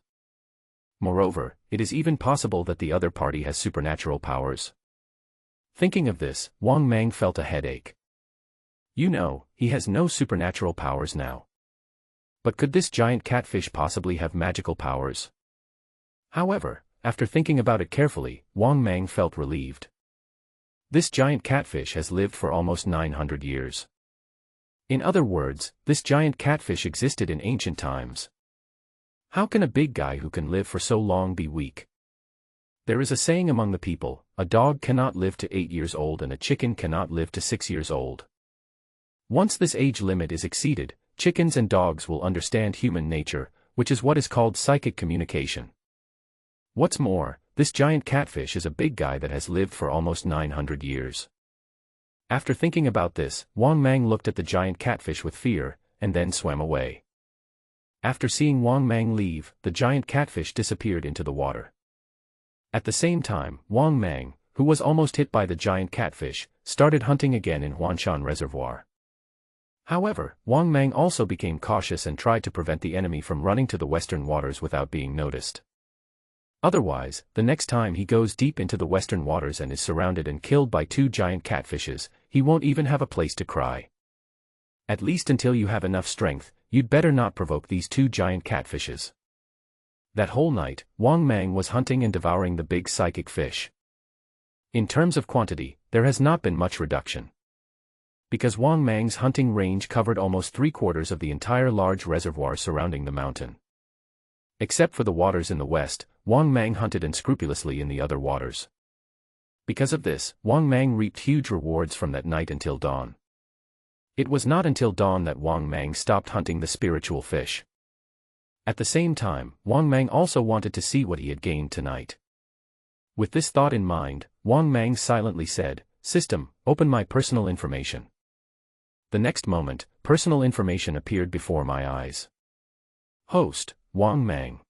Moreover, it is even possible that the other party has supernatural powers. Thinking of this, Wang Mang felt a headache. You know, he has no supernatural powers now. But could this giant catfish possibly have magical powers? However, after thinking about it carefully, Wang Mang felt relieved. This giant catfish has lived for almost 900 years. In other words, this giant catfish existed in ancient times. How can a big guy who can live for so long be weak? There is a saying among the people, a dog cannot live to 8 years old and a chicken cannot live to 6 years old. Once this age limit is exceeded, chickens and dogs will understand human nature, which is what is called psychic communication. What's more, this giant catfish is a big guy that has lived for almost 900 years. After thinking about this, Wang Mang looked at the giant catfish with fear, and then swam away. After seeing Wang Mang leave, the giant catfish disappeared into the water. At the same time, Wang Mang, who was almost hit by the giant catfish, started hunting again in Huanshan Reservoir. However, Wang Mang also became cautious and tried to prevent the enemy from running to the western waters without being noticed. Otherwise, the next time he goes deep into the western waters and is surrounded and killed by 2 giant catfishes, he won't even have a place to cry. At least until you have enough strength, you'd better not provoke these 2 giant catfishes. That whole night, Wang Mang was hunting and devouring the big psychic fish. In terms of quantity, there has not been much reduction. Because Wang Mang's hunting range covered almost 3/4 of the entire large reservoir surrounding the mountain. Except for the waters in the west, Wang Mang hunted unscrupulously in the other waters. Because of this, Wang Mang reaped huge rewards from that night until dawn. It was not until dawn that Wang Mang stopped hunting the spiritual fish. At the same time, Wang Mang also wanted to see what he had gained tonight. With this thought in mind, Wang Mang silently said, "System, open my personal information." The next moment, personal information appeared before my eyes. Host, Wang Mang.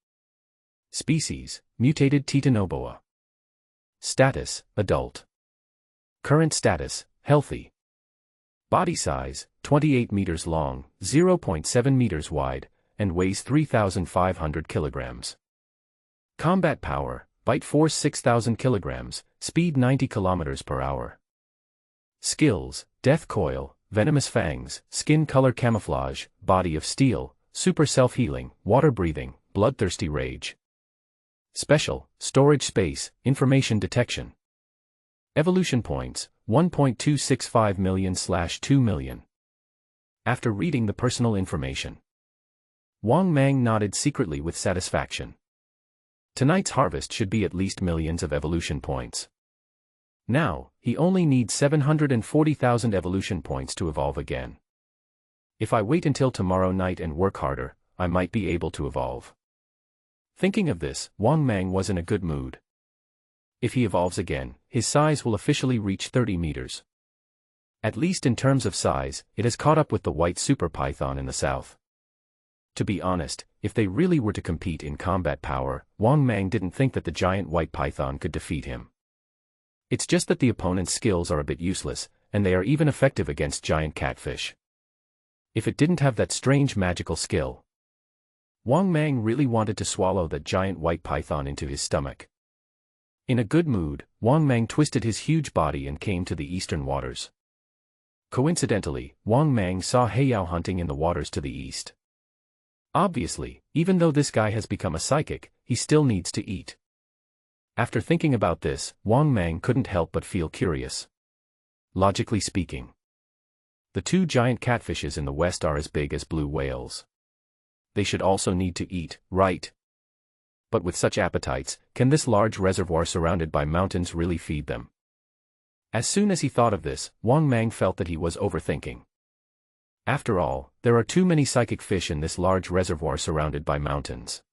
Species, mutated Titanoboa. Status, adult. Current status, healthy. Body size, 28 meters long, 0.7 meters wide, and weighs 3,500 kilograms. Combat power, bite force 6,000 kilograms, speed 90 kilometers per hour. Skills, death coil, venomous fangs, skin color camouflage, body of steel, super self-healing, water breathing, bloodthirsty rage. Special, storage space, information detection. Evolution points, 1.265 million/2 million. After reading the personal information, Wang Mang nodded secretly with satisfaction. Tonight's harvest should be at least millions of evolution points. Now, he only needs 740,000 evolution points to evolve again. If I wait until tomorrow night and work harder, I might be able to evolve. Thinking of this, Wang Mang was in a good mood. If he evolves again, his size will officially reach 30 meters. At least in terms of size, it has caught up with the white super python in the south. To be honest, if they really were to compete in combat power, Wang Mang didn't think that the giant white python could defeat him. It's just that the opponent's skills are a bit useless, and they are even effective against giant catfish. If it didn't have that strange magical skill, Wang Mang really wanted to swallow that giant white python into his stomach. In a good mood, Wang Mang twisted his huge body and came to the eastern waters. Coincidentally, Wang Mang saw Heiyao hunting in the waters to the east. Obviously, even though this guy has become a psychic, he still needs to eat. After thinking about this, Wang Mang couldn't help but feel curious. Logically speaking, the 2 giant catfishes in the west are as big as blue whales. They should also need to eat, right? But with such appetites, can this large reservoir surrounded by mountains really feed them? As soon as he thought of this, Wang Mang felt that he was overthinking. After all, there are too many psychic fish in this large reservoir surrounded by mountains.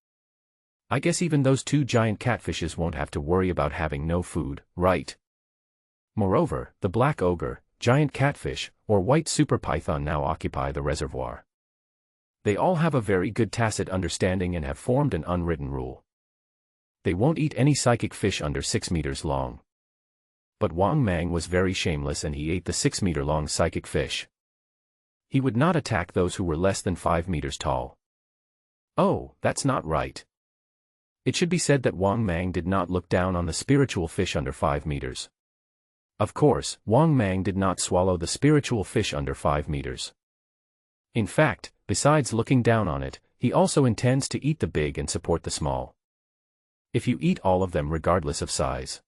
I guess even those 2 giant catfishes won't have to worry about having no food, right? Moreover, the black ogre, giant catfish, or white super python now occupy the reservoir. They all have a very good tacit understanding and have formed an unwritten rule. They won't eat any psychic fish under 6 meters long. But Wang Mang was very shameless and he ate the 6-meter-long psychic fish. He would not attack those who were less than 5 meters tall. Oh, that's not right. It should be said that Wang Mang did not look down on the spiritual fish under 5 meters. Of course, Wang Mang did not swallow the spiritual fish under 5 meters. In fact, besides looking down on it, he also intends to eat the big and support the small. If you eat all of them regardless of size,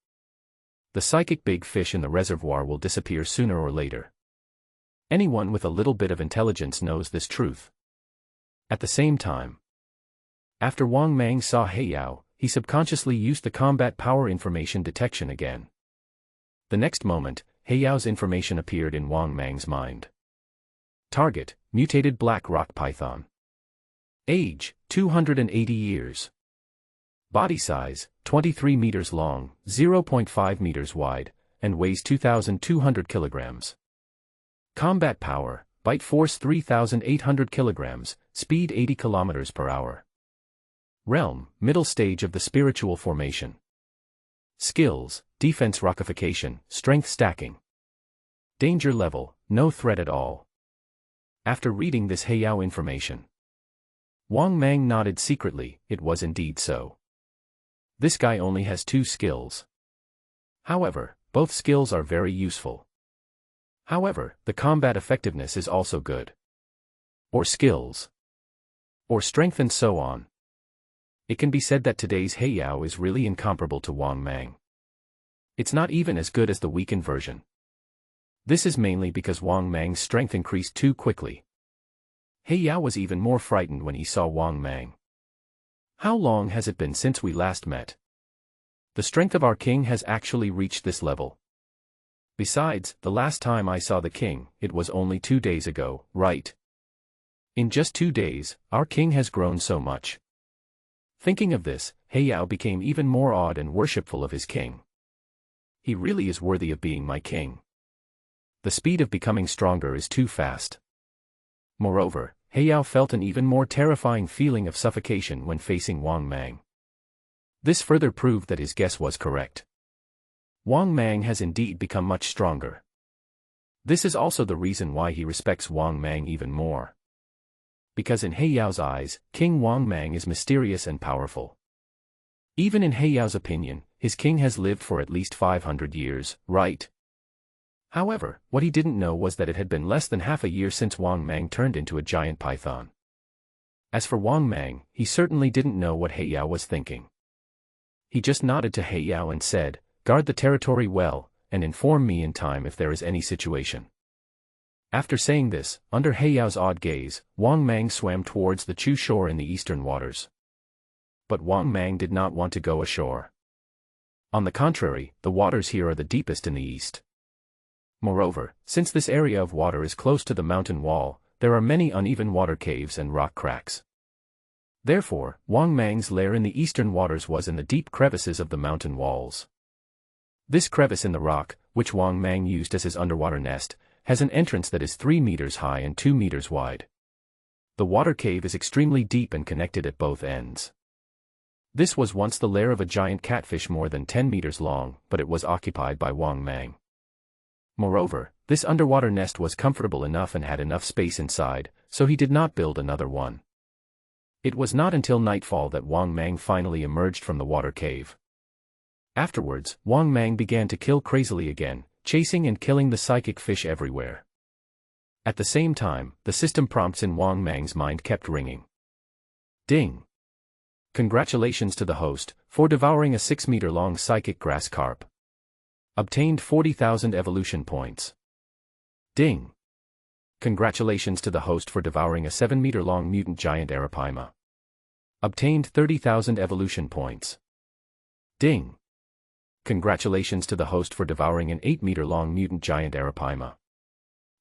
the psychic big fish in the reservoir will disappear sooner or later. Anyone with a little bit of intelligence knows this truth. At the same time, after Wang Mang saw Heiyao, he subconsciously used the combat power information detection again. The next moment, Heiyao's information appeared in Wang Mang's mind. Target, mutated black rock python. Age, 280 years. Body size, 23 meters long, 0.5 meters wide, and weighs 2,200 kilograms. Combat power, bite force 3,800 kilograms, speed 80 kilometers per hour. Realm, middle stage of the spiritual formation. Skills, defense rockification, strength stacking. Danger level, no threat at all. After reading this Heiyao information, Wang Mang nodded secretly. It was indeed so. This guy only has 2 skills. However, both skills are very useful. However, the combat effectiveness is also good. Or skills. Or strength and so on. It can be said that today's Heiyao is really incomparable to Wang Mang. It's not even as good as the weakened version. This is mainly because Wang Mang's strength increased too quickly. Heiyao was even more frightened when he saw Wang Mang. How long has it been since we last met? The strength of our king has actually reached this level. Besides, the last time I saw the king, it was only 2 days ago, right? In just 2 days, our king has grown so much. Thinking of this, Heiyao became even more awed and worshipful of his king. He really is worthy of being my king. The speed of becoming stronger is too fast. Moreover, Heiyao felt an even more terrifying feeling of suffocation when facing Wang Mang. This further proved that his guess was correct. Wang Mang has indeed become much stronger. This is also the reason why he respects Wang Mang even more. Because in Heiyao's eyes, King Wang Mang is mysterious and powerful. Even in Heiyao's opinion, his king has lived for at least 500 years, right? However, what he didn't know was that it had been less than half a year since Wang Mang turned into a giant python. As for Wang Mang, he certainly didn't know what Heiyao was thinking. He just nodded to Heiyao and said, "Guard the territory well, and inform me in time if there is any situation." After saying this, under Heiyao's odd gaze, Wang Mang swam towards the Chu shore in the eastern waters. But Wang Mang did not want to go ashore. On the contrary, the waters here are the deepest in the east. Moreover, since this area of water is close to the mountain wall, there are many uneven water caves and rock cracks. Therefore, Wang Mang's lair in the eastern waters was in the deep crevices of the mountain walls. This crevice in the rock, which Wang Mang used as his underwater nest, has an entrance that is 3 meters high and 2 meters wide. The water cave is extremely deep and connected at both ends. This was once the lair of a giant catfish more than 10 meters long, but it was occupied by Wang Mang. Moreover, this underwater nest was comfortable enough and had enough space inside, so he did not build another one. It was not until nightfall that Wang Mang finally emerged from the water cave. Afterwards, Wang Mang began to kill crazily again, chasing and killing the psychic fish everywhere. At the same time, the system prompts in Wang Mang's mind kept ringing. Ding! Congratulations to the host, for devouring a 6-meter-long psychic grass carp. Obtained 40,000 evolution points. Ding! Congratulations to the host for devouring a 7-meter-long mutant giant arapaima. Obtained 30,000 evolution points. Ding! Congratulations to the host for devouring an 8-meter-long mutant giant arapaima.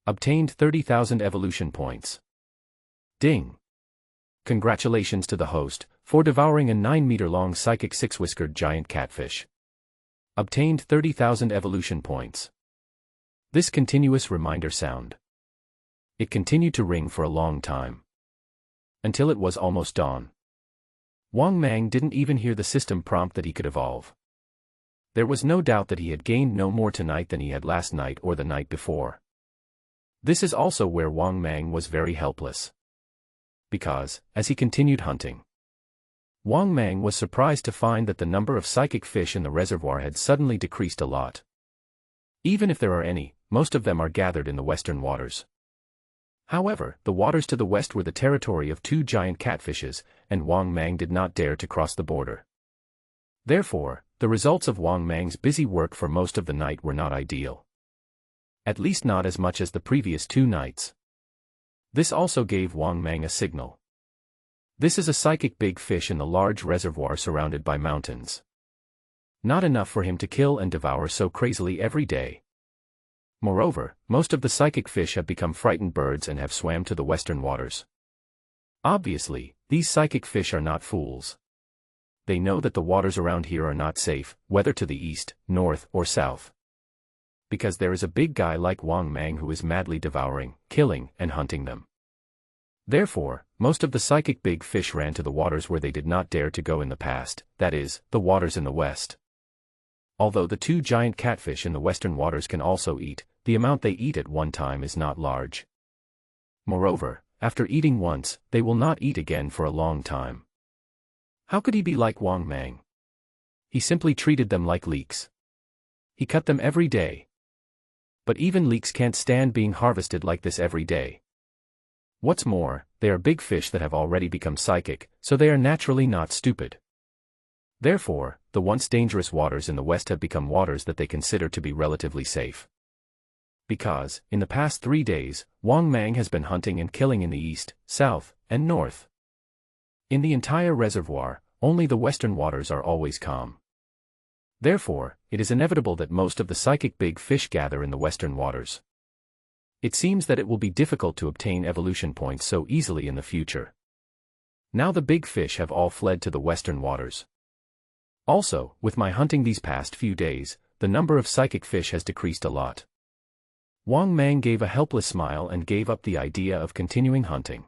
Obtained 30,000 evolution points. Ding! Congratulations to the host for devouring a 9-meter-long psychic 6-whiskered giant catfish. Obtained 30,000 evolution points. This continuous reminder sound. It continued to ring for a long time. until it was almost dawn. Wang Mang didn't even hear the system prompt that he could evolve. There was no doubt that he had gained no more tonight than he had last night or the night before. This is also where Wang Mang was very helpless. Because, as he continued hunting, Wang Mang was surprised to find that the number of psychic fish in the reservoir had suddenly decreased a lot. Even if there are any, most of them are gathered in the western waters. However, the waters to the west were the territory of 2 giant catfishes, and Wang Mang did not dare to cross the border. Therefore, the results of Wang Mang's busy work for most of the night were not ideal. At least not as much as the previous 2 nights. This also gave Wang Mang a signal. This is a psychic big fish in the large reservoir surrounded by mountains. Not enough for him to kill and devour so crazily every day. Moreover, most of the psychic fish have become frightened birds and have swam to the western waters. Obviously, these psychic fish are not fools. They know that the waters around here are not safe, whether to the east, north, or south. Because there is a big guy like Wang Mang who is madly devouring, killing, and hunting them. Therefore, most of the psychic big fish ran to the waters where they did not dare to go in the past, that is, the waters in the west. Although the 2 giant catfish in the western waters can also eat, the amount they eat at one time is not large. Moreover, after eating once, they will not eat again for a long time. How could he be like Wang Mang? He simply treated them like leeks. He cut them every day. But even leeks can't stand being harvested like this every day. What's more, they are big fish that have already become psychic, so they are naturally not stupid. Therefore, the once dangerous waters in the west have become waters that they consider to be relatively safe. Because, in the past 3 days, Wang Mang has been hunting and killing in the east, south, and north. In the entire reservoir, only the western waters are always calm. Therefore, it is inevitable that most of the psychic big fish gather in the western waters. It seems that it will be difficult to obtain evolution points so easily in the future. Now the big fish have all fled to the western waters. Also, with my hunting these past few days, the number of psychic fish has decreased a lot. Wang Mang gave a helpless smile and gave up the idea of continuing hunting.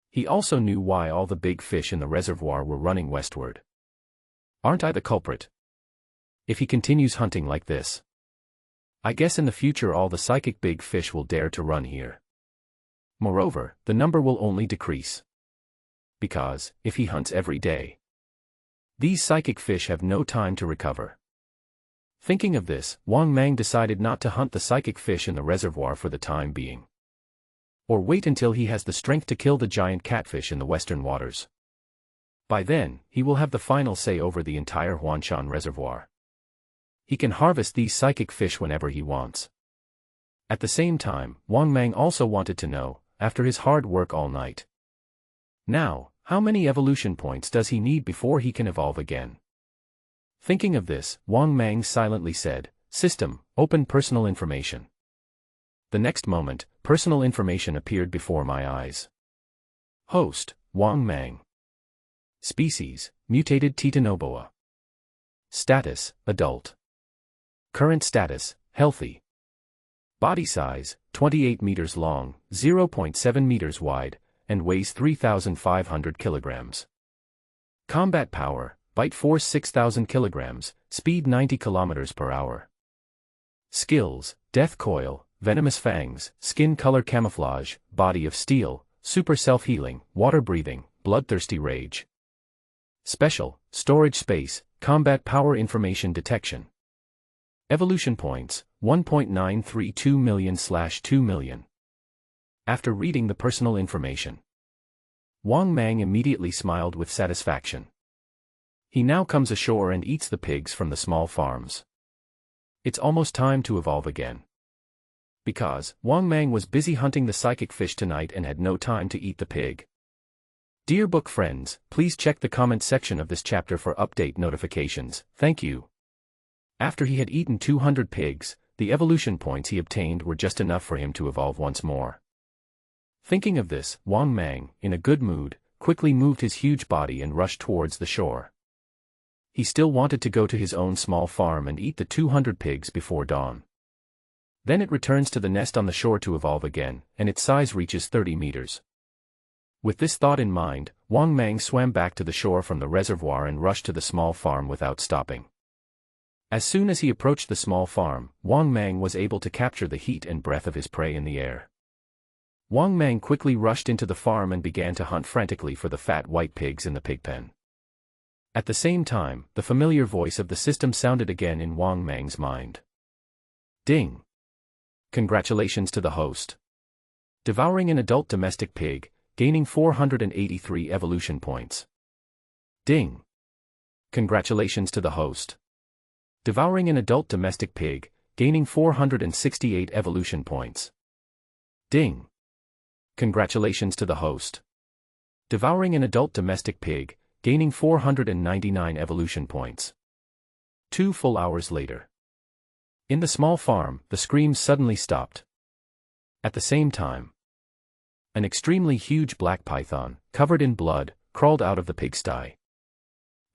He also knew why all the big fish in the reservoir were running westward. Aren't I the culprit? If he continues hunting like this, I guess in the future all the psychic big fish will dare to run here. Moreover, the number will only decrease. Because, if he hunts every day, these psychic fish have no time to recover. Thinking of this, Wang Mang decided not to hunt the psychic fish in the reservoir for the time being. Or wait until he has the strength to kill the giant catfish in the western waters. By then, he will have the final say over the entire Huanshan reservoir. He can harvest these psychic fish whenever he wants. At the same time, Wang Mang also wanted to know, after his hard work all night, now, how many evolution points does he need before he can evolve again? Thinking of this, Wang Mang silently said, "System, open personal information." The next moment, personal information appeared before my eyes. Host, Wang Mang. Species, mutated Titanoboa. Status, adult. Current status, healthy. Body size, 28 meters long, 0.7 meters wide, and weighs 3,500 kilograms. Combat power, bite force 6,000 kilograms, speed 90 kilometers per hour. Skills, death coil, venomous fangs, skin color camouflage, body of steel, super self-healing, water breathing, bloodthirsty rage. Special, storage space, combat power information detection. Evolution points, 1.932 million/2 million. After reading the personal information, Wang Mang immediately smiled with satisfaction. He now comes ashore and eats the pigs from the small farms. It's almost time to evolve again. Because, Wang Mang was busy hunting the psychic fish tonight and had no time to eat the pig. Dear book friends, please check the comment section of this chapter for update notifications, thank you. After he had eaten 200 pigs, the evolution points he obtained were just enough for him to evolve once more. Thinking of this, Wang Mang, in a good mood, quickly moved his huge body and rushed towards the shore. He still wanted to go to his own small farm and eat the 200 pigs before dawn. Then it returns to the nest on the shore to evolve again, and its size reaches 30 meters. With this thought in mind, Wang Mang swam back to the shore from the reservoir and rushed to the small farm without stopping. As soon as he approached the small farm, Wang Mang was able to capture the heat and breath of his prey in the air. Wang Mang quickly rushed into the farm and began to hunt frantically for the fat white pigs in the pig pen. At the same time, the familiar voice of the system sounded again in Wang Mang's mind. Ding! Congratulations to the host. Devouring an adult domestic pig, gaining 483 evolution points. Ding! Congratulations to the host. Devouring an adult domestic pig, gaining 468 evolution points. Ding! Congratulations to the host. Devouring an adult domestic pig, gaining 499 evolution points. 2 full hours later. In the small farm, the screams suddenly stopped. At the same time, an extremely huge black python, covered in blood, crawled out of the pigsty.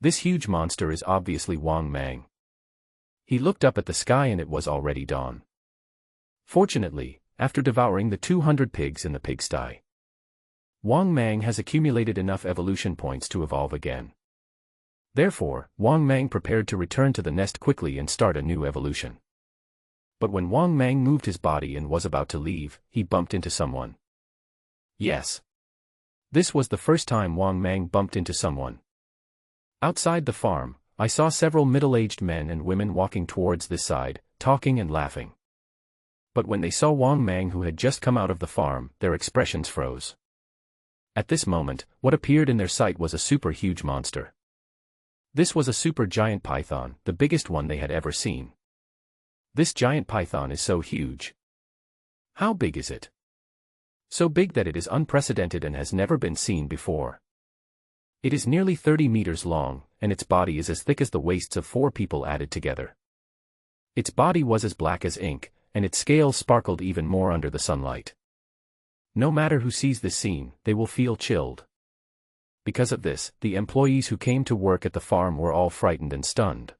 This huge monster is obviously Wang Mang. He looked up at the sky and it was already dawn. Fortunately, after devouring the 200 pigs in the pigsty, Wang Mang has accumulated enough evolution points to evolve again. Therefore, Wang Mang prepared to return to the nest quickly and start a new evolution. But when Wang Mang moved his body and was about to leave, he bumped into someone. Yes. This was the first time Wang Mang bumped into someone. Outside the farm, I saw several middle-aged men and women walking towards this side, talking and laughing. But when they saw Wang Mang who had just come out of the farm, their expressions froze. At this moment, what appeared in their sight was a super huge monster. This was a super giant python, the biggest one they had ever seen. This giant python is so huge. How big is it? So big that it is unprecedented and has never been seen before. It is nearly 30 meters long, and its body is as thick as the waists of 4 people added together. Its body was as black as ink, and its scales sparkled even more under the sunlight. No matter who sees this scene, they will feel chilled. Because of this, the employees who came to work at the farm were all frightened and stunned.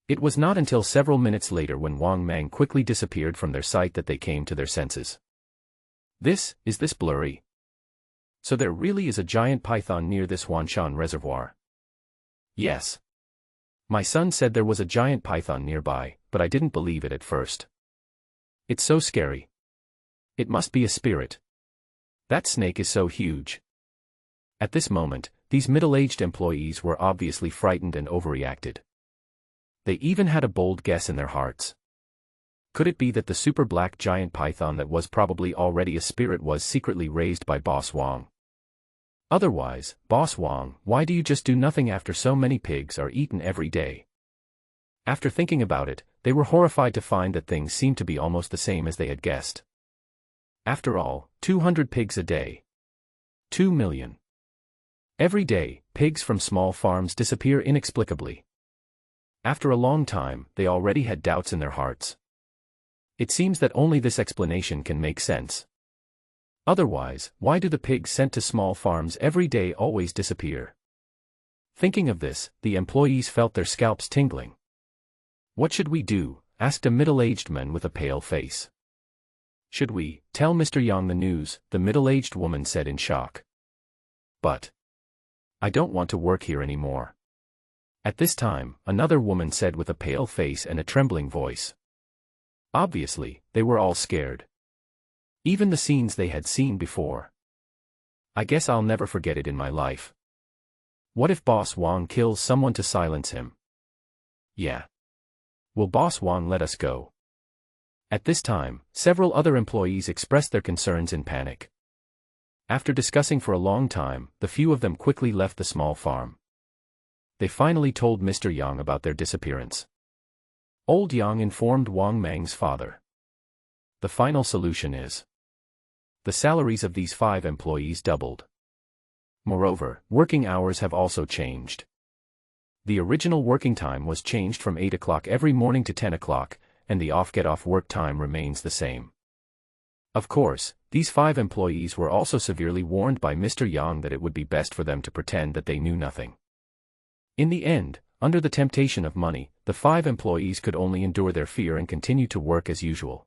It was not until several minutes later when Wang Mang quickly disappeared from their sight that they came to their senses. Is this blurry? So there really is a giant python near this Huanshan reservoir. Yes. My son said there was a giant python nearby, but I didn't believe it at first. It's so scary. It must be a spirit. That snake is so huge. At this moment, these middle-aged employees were obviously frightened and overreacted. They even had a bold guess in their hearts. Could it be that the super black giant python that was probably already a spirit was secretly raised by Boss Wang? Otherwise, Boss Wang, why do you just do nothing after so many pigs are eaten every day? After thinking about it, they were horrified to find that things seemed to be almost the same as they had guessed. After all, 200 pigs a day. 2 million. Every day, pigs from small farms disappear inexplicably. After a long time, they already had doubts in their hearts. It seems that only this explanation can make sense. Otherwise, why do the pigs sent to small farms every day always disappear? Thinking of this, the employees felt their scalps tingling. What should we do? Asked a middle-aged man with a pale face. Should we tell Mr. Yang the news? The middle-aged woman said in shock. But I don't want to work here anymore. At this time, another woman said with a pale face and a trembling voice. Obviously, they were all scared. Even the scenes they had seen before. I guess I'll never forget it in my life. What if Boss Wang kills someone to silence him? Yeah. Will Boss Wang let us go? At this time, several other employees expressed their concerns in panic. After discussing for a long time, the few of them quickly left the small farm. They finally told Mr. Yang about their disappearance. Old Yang informed Wang Mang's father. The final solution is the salaries of these 5 employees doubled. Moreover, working hours have also changed. The original working time was changed from 8 o'clock every morning to 10 o'clock, and the off-get-off work time remains the same. Of course, these 5 employees were also severely warned by Mr. Yang that it would be best for them to pretend that they knew nothing. In the end, under the temptation of money, the 5 employees could only endure their fear and continue to work as usual.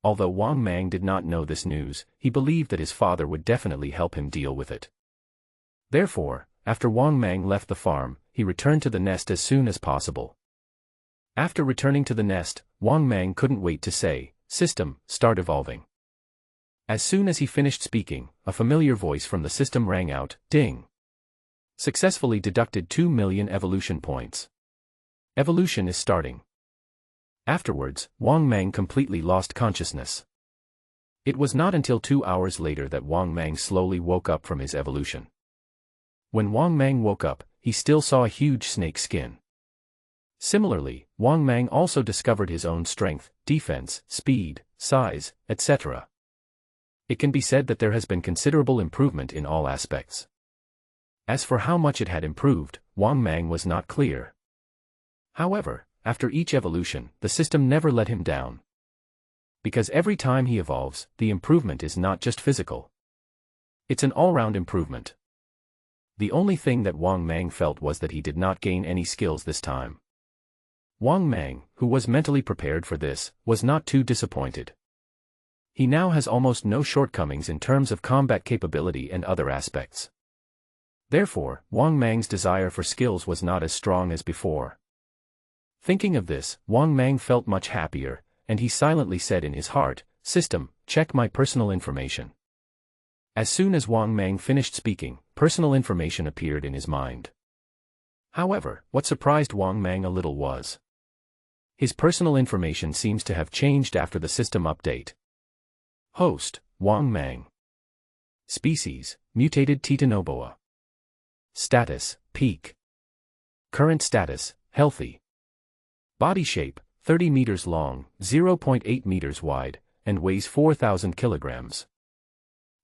Although Wang Mang did not know this news, he believed that his father would definitely help him deal with it. Therefore, after Wang Mang left the farm, he returned to the nest as soon as possible. After returning to the nest, Wang Mang couldn't wait to say, "System, start evolving." As soon as he finished speaking, a familiar voice from the system rang out, "Ding! Successfully deducted 2 million evolution points. Evolution is starting." Afterwards, Wang Mang completely lost consciousness. It was not until 2 hours later that Wang Mang slowly woke up from his evolution. When Wang Mang woke up, he still saw a huge snake skin. Similarly, Wang Mang also discovered his own strength, defense, speed, size, etc. It can be said that there has been considerable improvement in all aspects. As for how much it had improved, Wang Mang was not clear. However, after each evolution, the system never let him down. Because every time he evolves, the improvement is not just physical. It's an all-round improvement. The only thing that Wang Mang felt was that he did not gain any skills this time. Wang Mang, who was mentally prepared for this, was not too disappointed. He now has almost no shortcomings in terms of combat capability and other aspects. Therefore, Wang Mang's desire for skills was not as strong as before. Thinking of this, Wang Mang felt much happier, and he silently said in his heart, "System, check my personal information." As soon as Wang Mang finished speaking, personal information appeared in his mind. However, what surprised Wang Mang a little was his personal information seems to have changed after the system update. Host, Wang Mang. Species, mutated Titanoboa. Status, peak. Current status, healthy. Body shape, 30 meters long, 0.8 meters wide, and weighs 4,000 kilograms.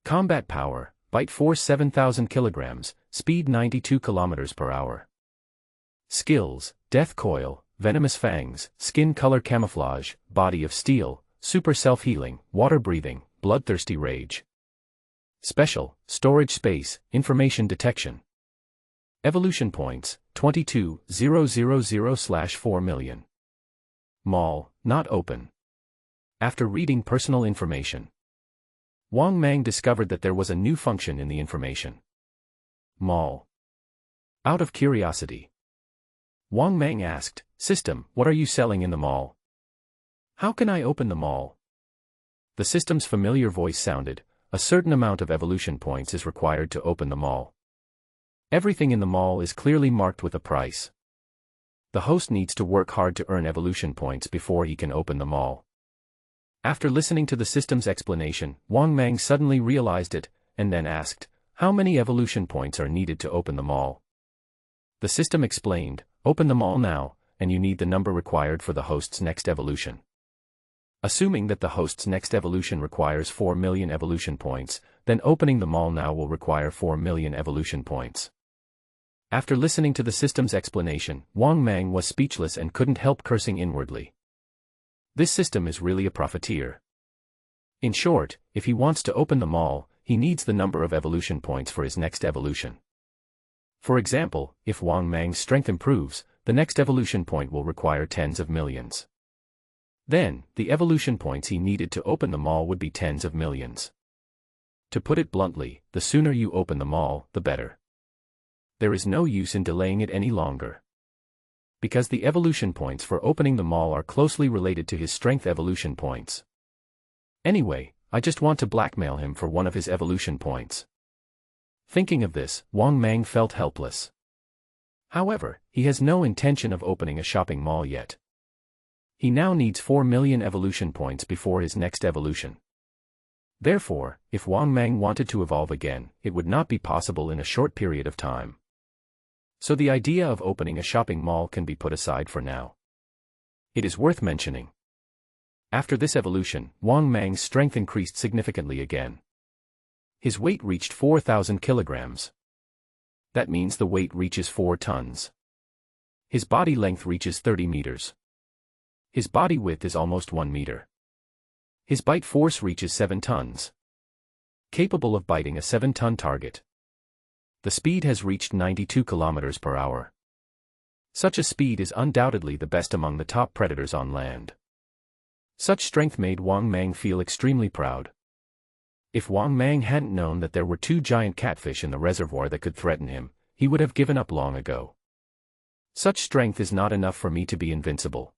Combat power, bite force 7,000 kilograms, speed 92 kilometers per hour. Skills, death coil, venomous fangs, skin color camouflage, body of steel, super self-healing, water breathing, bloodthirsty rage. Special, storage space, information detection. Evolution points, 22,000/4 million. Mall, not open. After reading personal information, Wang Mang discovered that there was a new function in the information. Mall. Out of curiosity, Wang Mang asked, "System, what are you selling in the mall? How can I open the mall?" The system's familiar voice sounded, "A certain amount of evolution points is required to open the mall. Everything in the mall is clearly marked with a price. The host needs to work hard to earn evolution points before he can open the mall." After listening to the system's explanation, Wang Mang suddenly realized it, and then asked, "How many evolution points are needed to open the mall?" The system explained, "Open the mall now, and you need the number required for the host's next evolution." Assuming that the host's next evolution requires 4 million evolution points, then opening the mall now will require 4 million evolution points. After listening to the system's explanation, Wang Mang was speechless and couldn't help cursing inwardly. This system is really a profiteer. In short, if he wants to open the mall, he needs the number of evolution points for his next evolution. For example, if Wang Mang's strength improves, the next evolution point will require tens of millions. Then, the evolution points he needed to open the mall would be tens of millions. To put it bluntly, the sooner you open the mall, the better. There is no use in delaying it any longer. Because the evolution points for opening the mall are closely related to his strength evolution points. Anyway, I just want to blackmail him for one of his evolution points. Thinking of this, Wang Mang felt helpless. However, he has no intention of opening a shopping mall yet. He now needs 4 million evolution points before his next evolution. Therefore, if Wang Mang wanted to evolve again, it would not be possible in a short period of time. So the idea of opening a shopping mall can be put aside for now. It is worth mentioning. After this evolution, Wang Mang's strength increased significantly again. His weight reached 4,000 kilograms. That means the weight reaches 4 tons. His body length reaches 30 meters. His body width is almost 1 meter. His bite force reaches 7 tons. Capable of biting a 7-ton target. The speed has reached 92 kilometers per hour. Such a speed is undoubtedly the best among the top predators on land. Such strength made Wang Mang feel extremely proud. If Wang Mang hadn't known that there were 2 giant catfish in the reservoir that could threaten him, he would have given up long ago. Such strength is not enough for me to be invincible.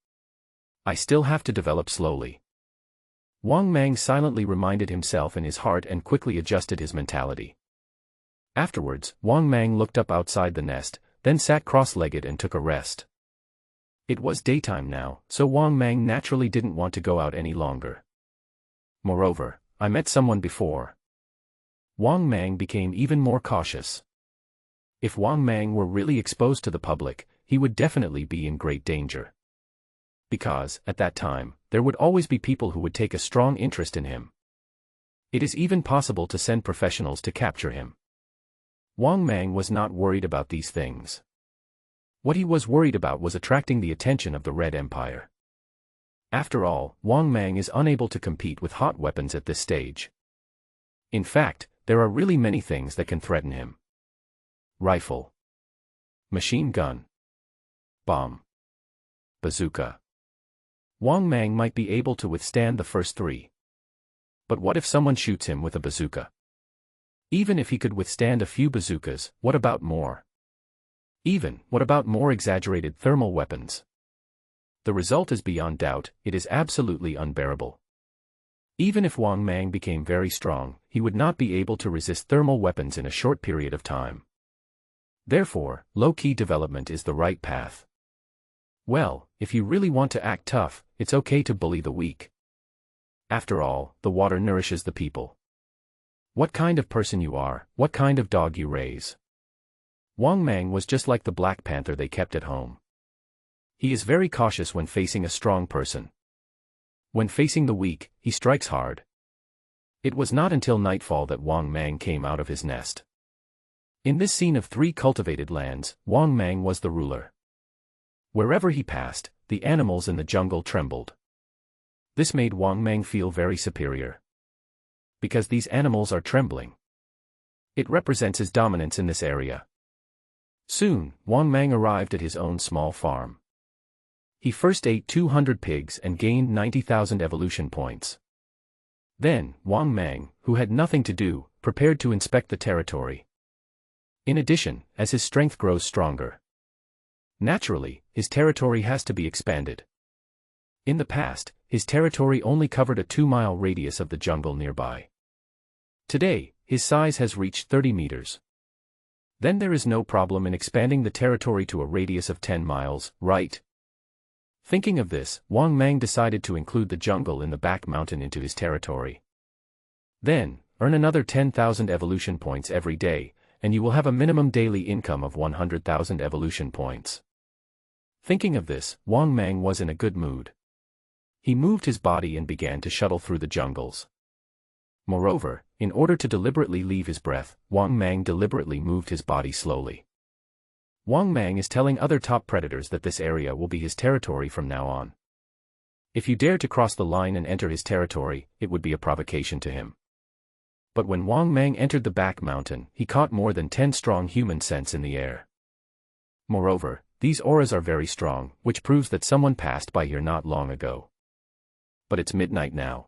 I still have to develop slowly. Wang Mang silently reminded himself in his heart and quickly adjusted his mentality. Afterwards, Wang Mang looked up outside the nest, then sat cross-legged and took a rest. It was daytime now, so Wang Mang naturally didn't want to go out any longer. Moreover, I met someone before. Wang Mang became even more cautious. If Wang Mang were really exposed to the public, he would definitely be in great danger. Because, at that time, there would always be people who would take a strong interest in him. It is even possible to send professionals to capture him. Wang Mang was not worried about these things. What he was worried about was attracting the attention of the Red Empire. After all, Wang Mang is unable to compete with hot weapons at this stage. In fact, there are really many things that can threaten him. Rifle. Machine gun. Bomb. Bazooka. Wang Mang might be able to withstand the first 3. But what if someone shoots him with a bazooka? Even if he could withstand a few bazookas, what about more? What about more exaggerated thermal weapons? The result is beyond doubt, it is absolutely unbearable. Even if Wang Mang became very strong, he would not be able to resist thermal weapons in a short period of time. Therefore, low-key development is the right path. Well, if you really want to act tough, it's okay to bully the weak. After all, the water nourishes the people. What kind of person you are, what kind of dog you raise. Wang Mang was just like the Black Panther they kept at home. He is very cautious when facing a strong person. When facing the weak, he strikes hard. It was not until nightfall that Wang Mang came out of his nest. In this scene of 3 cultivated lands, Wang Mang was the ruler. Wherever he passed, the animals in the jungle trembled. This made Wang Mang feel very superior. Because these animals are trembling. It represents his dominance in this area. Soon, Wang Mang arrived at his own small farm. He first ate 200 pigs and gained 90,000 evolution points. Then, Wang Mang, who had nothing to do, prepared to inspect the territory. In addition, as his strength grows stronger, naturally, his territory has to be expanded. In the past, his territory only covered a 2-mile radius of the jungle nearby. Today, his size has reached 30 meters. Then there is no problem in expanding the territory to a radius of 10 miles, right? Thinking of this, Wang Mang decided to include the jungle in the back mountain into his territory. Then, earn another 10,000 evolution points every day, and you will have a minimum daily income of 100,000 evolution points. Thinking of this, Wang Mang was in a good mood. He moved his body and began to shuttle through the jungles. Moreover, in order to deliberately leave his breath, Wang Mang deliberately moved his body slowly. Wang Mang is telling other top predators that this area will be his territory from now on. If you dare to cross the line and enter his territory, it would be a provocation to him. But when Wang Mang entered the back mountain, he caught more than 10 strong human scents in the air. Moreover, these auras are very strong, which proves that someone passed by here not long ago. But it's midnight now.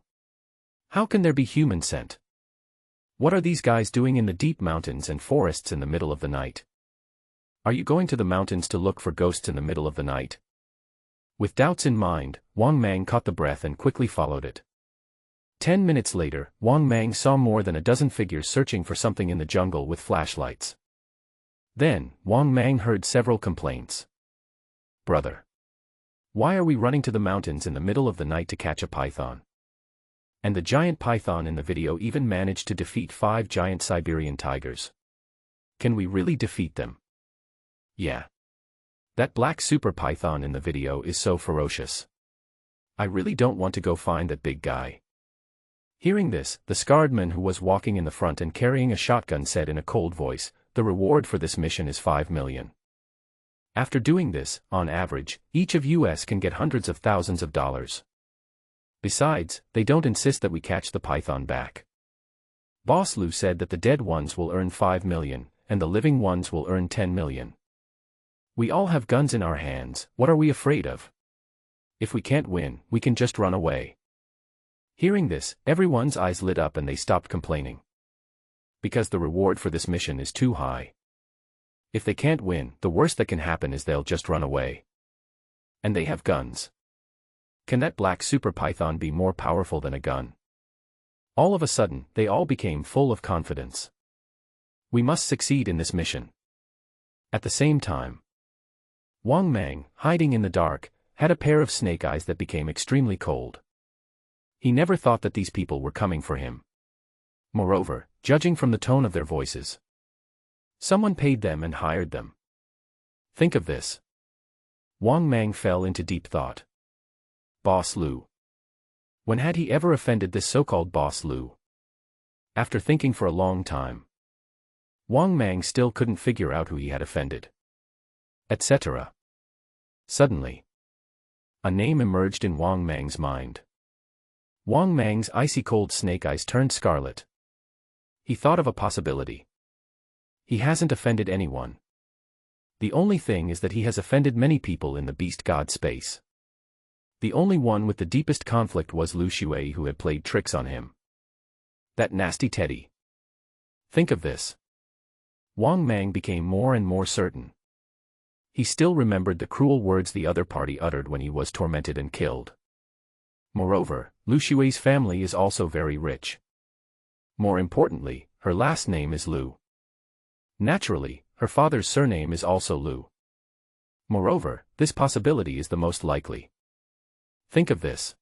How can there be human scent? What are these guys doing in the deep mountains and forests in the middle of the night? Are you going to the mountains to look for ghosts in the middle of the night? With doubts in mind, Wang Mang caught the breath and quickly followed it. 10 minutes later, Wang Mang saw more than a dozen figures searching for something in the jungle with flashlights. Then, Wang Mang heard several complaints. Brother. Why are we running to the mountains in the middle of the night to catch a python? And the giant python in the video even managed to defeat 5 giant Siberian tigers. Can we really defeat them? Yeah. That black super python in the video is so ferocious. I really don't want to go find that big guy. Hearing this, the scarred man who was walking in the front and carrying a shotgun said in a cold voice, "The reward for this mission is 5 million. After doing this, on average, each of us can get hundreds of thousands of dollars. Besides, they don't insist that we catch the python back. Boss Lou said that the dead ones will earn 5 million, and the living ones will earn 10 million. We all have guns in our hands, what are we afraid of? If we can't win, we can just run away." Hearing this, everyone's eyes lit up and they stopped complaining. Because the reward for this mission is too high. If they can't win, the worst that can happen is they'll just run away. And they have guns. Can that black super python be more powerful than a gun? All of a sudden, they all became full of confidence. We must succeed in this mission. At the same time, Wang Mang, hiding in the dark, had a pair of snake eyes that became extremely cold. He never thought that these people were coming for him. Moreover, judging from the tone of their voices, someone paid them and hired them. Think of this. Wang Mang fell into deep thought. Boss Lu. When had he ever offended this so-called Boss Lu? After thinking for a long time, Wang Mang still couldn't figure out who he had offended. Etc. Suddenly, a name emerged in Wang Mang's mind. Wang Mang's icy cold snake eyes turned scarlet. He thought of a possibility. He hasn't offended anyone. The only thing is that he has offended many people in the beast god space. The only one with the deepest conflict was Lu Shui, who had played tricks on him. That nasty Teddy. Think of this. Wang Mang became more and more certain. He still remembered the cruel words the other party uttered when he was tormented and killed. Moreover, Lu Shui's family is also very rich. More importantly, her last name is Lu. Naturally, her father's surname is also Lu. Moreover, this possibility is the most likely. Think of this.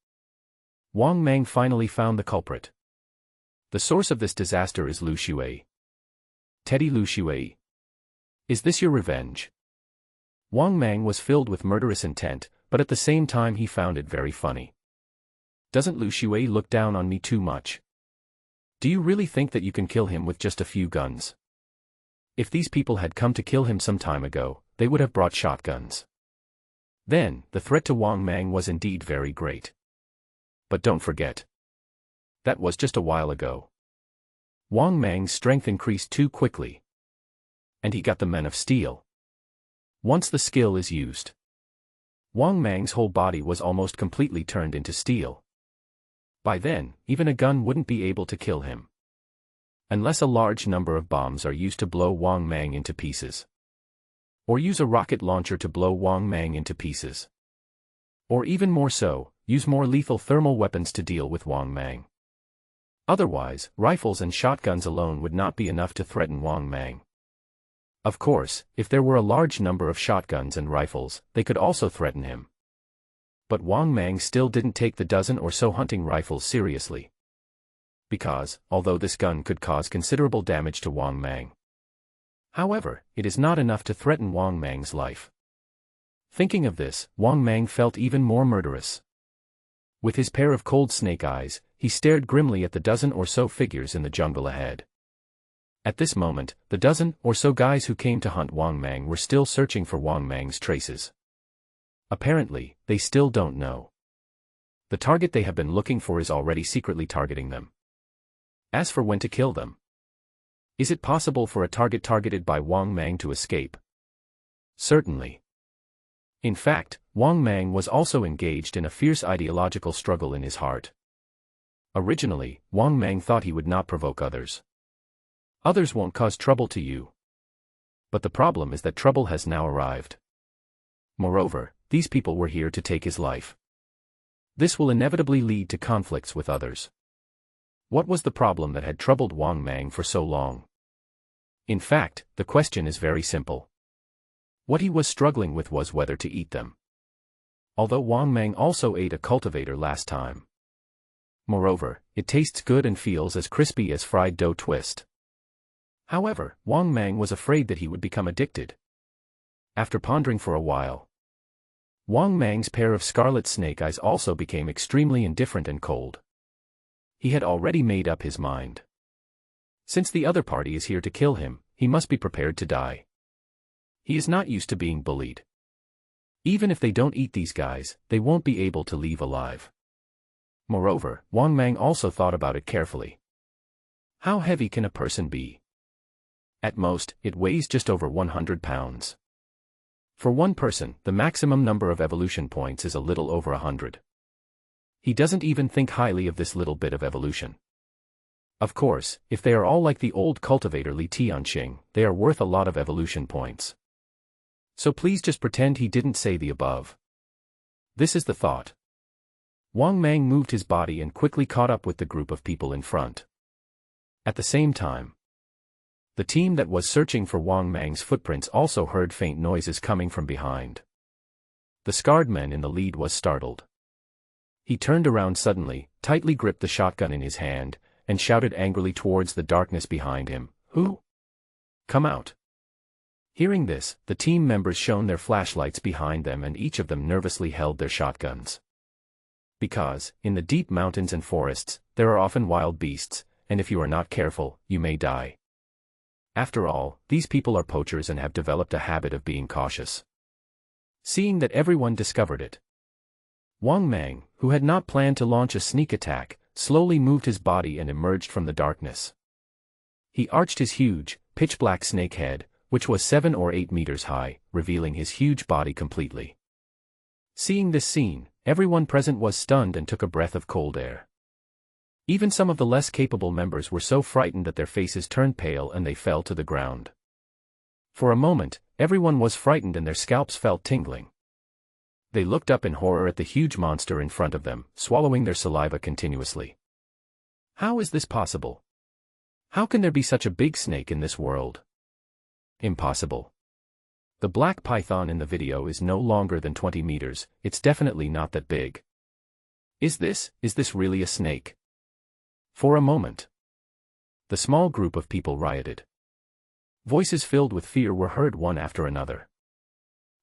Wang Mang finally found the culprit. The source of this disaster is Lu Shui. Teddy Lu Shui. Is this your revenge? Wang Mang was filled with murderous intent, but at the same time he found it very funny. Doesn't Lu Shui look down on me too much? Do you really think that you can kill him with just a few guns? If these people had come to kill him some time ago, they would have brought shotguns. Then, the threat to Wang Mang was indeed very great. But don't forget. That was just a while ago. Wang Mang's strength increased too quickly. And he got the Men of Steel. Once the skill is used, Wang Mang's whole body was almost completely turned into steel. By then, even a gun wouldn't be able to kill him. Unless a large number of bombs are used to blow Wang Mang into pieces. Or use a rocket launcher to blow Wang Mang into pieces. Or even more so, use more lethal thermal weapons to deal with Wang Mang. Otherwise, rifles and shotguns alone would not be enough to threaten Wang Mang. Of course, if there were a large number of shotguns and rifles, they could also threaten him. But Wang Mang still didn't take the dozen or so hunting rifles seriously. Because, although this gun could cause considerable damage to Wang Mang, however, it is not enough to threaten Wang Mang's life. Thinking of this, Wang Mang felt even more murderous. With his pair of cold snake eyes, he stared grimly at the dozen or so figures in the jungle ahead. At this moment, the dozen or so guys who came to hunt Wang Mang were still searching for Wang Mang's traces. Apparently, they still don't know. The target they have been looking for is already secretly targeting them. As for when to kill them, is it possible for a target targeted by Wang Mang to escape? Certainly. In fact, Wang Mang was also engaged in a fierce ideological struggle in his heart. Originally, Wang Mang thought he would not provoke others. Others won't cause trouble to you. But the problem is that trouble has now arrived. Moreover, these people were here to take his life. This will inevitably lead to conflicts with others. What was the problem that had troubled Wang Mang for so long? In fact, the question is very simple. What he was struggling with was whether to eat them. Although Wang Mang also ate a cultivator last time. Moreover, it tastes good and feels as crispy as fried dough twist. However, Wang Mang was afraid that he would become addicted. After pondering for a while, Wang Mang's pair of scarlet snake eyes also became extremely indifferent and cold. He had already made up his mind. Since the other party is here to kill him, he must be prepared to die. He is not used to being bullied. Even if they don't eat these guys, they won't be able to leave alive. Moreover, Wang Mang also thought about it carefully. How heavy can a person be? At most, it weighs just over 100 pounds. For one person, the maximum number of evolution points is a little over 100. He doesn't even think highly of this little bit of evolution. Of course, if they are all like the old cultivator Li Tianqing, they are worth a lot of evolution points. So please just pretend he didn't say the above. This is the thought. Wang Mang moved his body and quickly caught up with the group of people in front. At the same time, the team that was searching for Wang Mang's footprints also heard faint noises coming from behind. The scarred man in the lead was startled. He turned around suddenly, tightly gripped the shotgun in his hand, and shouted angrily towards the darkness behind him, "Who? Come out!" Hearing this, the team members shone their flashlights behind them and each of them nervously held their shotguns. Because, in the deep mountains and forests, there are often wild beasts, and if you are not careful, you may die. After all, these people are poachers and have developed a habit of being cautious. Seeing that everyone discovered it, Wang Mang, who had not planned to launch a sneak attack, slowly moved his body and emerged from the darkness. He arched his huge, pitch-black snake head, which was 7 or 8 meters high, revealing his huge body completely. Seeing this scene, everyone present was stunned and took a breath of cold air. Even some of the less capable members were so frightened that their faces turned pale and they fell to the ground. For a moment, everyone was frightened and their scalps felt tingling. They looked up in horror at the huge monster in front of them, swallowing their saliva continuously. How is this possible? How can there be such a big snake in this world? Impossible. The black python in the video is no longer than 20 meters, it's definitely not that big. Is this really a snake? For a moment, the small group of people rioted. Voices filled with fear were heard one after another.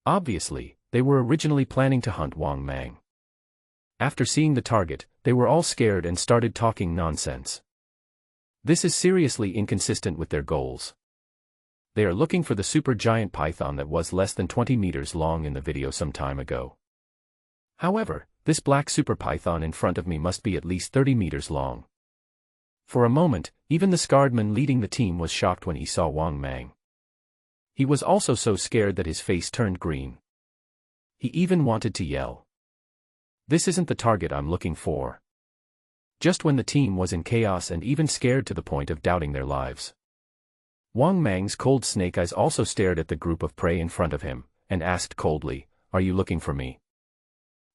Obviously, they were originally planning to hunt Wang Mang. After seeing the target, they were all scared and started talking nonsense. This is seriously inconsistent with their goals. They are looking for the super giant python that was less than 20 meters long in the video some time ago. However, this black super python in front of me must be at least 30 meters long. For a moment, even the scarred man leading the team was shocked when he saw Wang Mang. He was also so scared that his face turned green. He even wanted to yell. This isn't the target I'm looking for. Just when the team was in chaos and even scared to the point of doubting their lives, Wang Mang's cold snake eyes also stared at the group of prey in front of him, and asked coldly, "Are you looking for me?"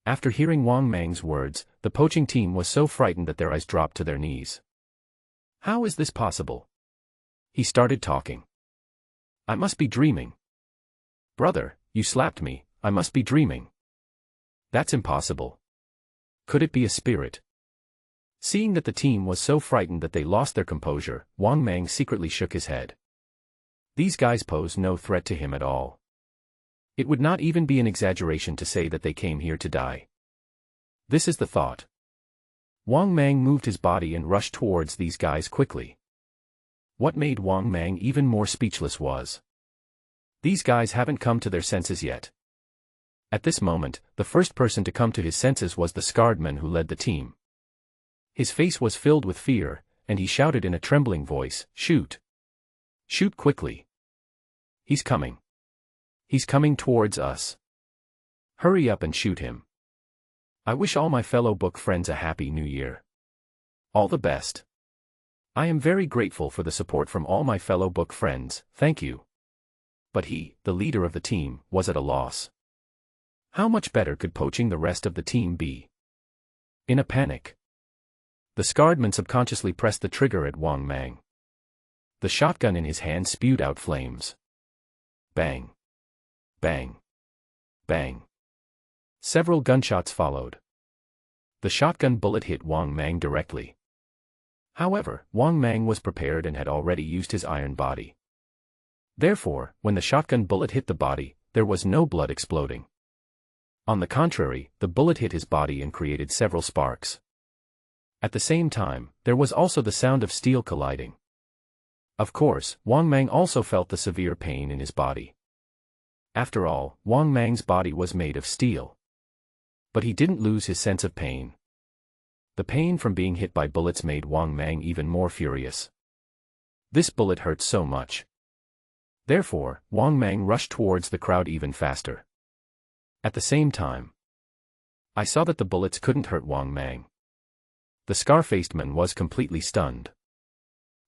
After hearing Wang Mang's words, the poaching team was so frightened that their eyes dropped to their knees. How is this possible? He started talking. I must be dreaming. Brother, you slapped me, I must be dreaming. That's impossible. Could it be a spirit? Seeing that the team was so frightened that they lost their composure, Wang Mang secretly shook his head. These guys pose no threat to him at all. It would not even be an exaggeration to say that they came here to die. This is the thought. Wang Mang moved his body and rushed towards these guys quickly. What made Wang Mang even more speechless was, these guys haven't come to their senses yet. At this moment, the first person to come to his senses was the scarred man who led the team. His face was filled with fear, and he shouted in a trembling voice, "Shoot! Shoot quickly! He's coming! He's coming towards us! Hurry up and shoot him! I wish all my fellow book friends a happy new year. All the best. I am very grateful for the support from all my fellow book friends, thank you." But he, the leader of the team, was at a loss. How much better could poaching the rest of the team be? In a panic, the scarred man subconsciously pressed the trigger at Wang Mang. The shotgun in his hand spewed out flames. Bang! Bang! Bang! Several gunshots followed. The shotgun bullet hit Wang Mang directly. However, Wang Mang was prepared and had already used his iron body. Therefore, when the shotgun bullet hit the body, there was no blood exploding. On the contrary, the bullet hit his body and created several sparks. At the same time, there was also the sound of steel colliding. Of course, Wang Mang also felt the severe pain in his body. After all, Wang Mang's body was made of steel. But he didn't lose his sense of pain. The pain from being hit by bullets made Wang Mang even more furious. This bullet hurt so much. Therefore, Wang Mang rushed towards the crowd even faster. At the same time, I saw that the bullets couldn't hurt Wang Mang. The scar-faced man was completely stunned.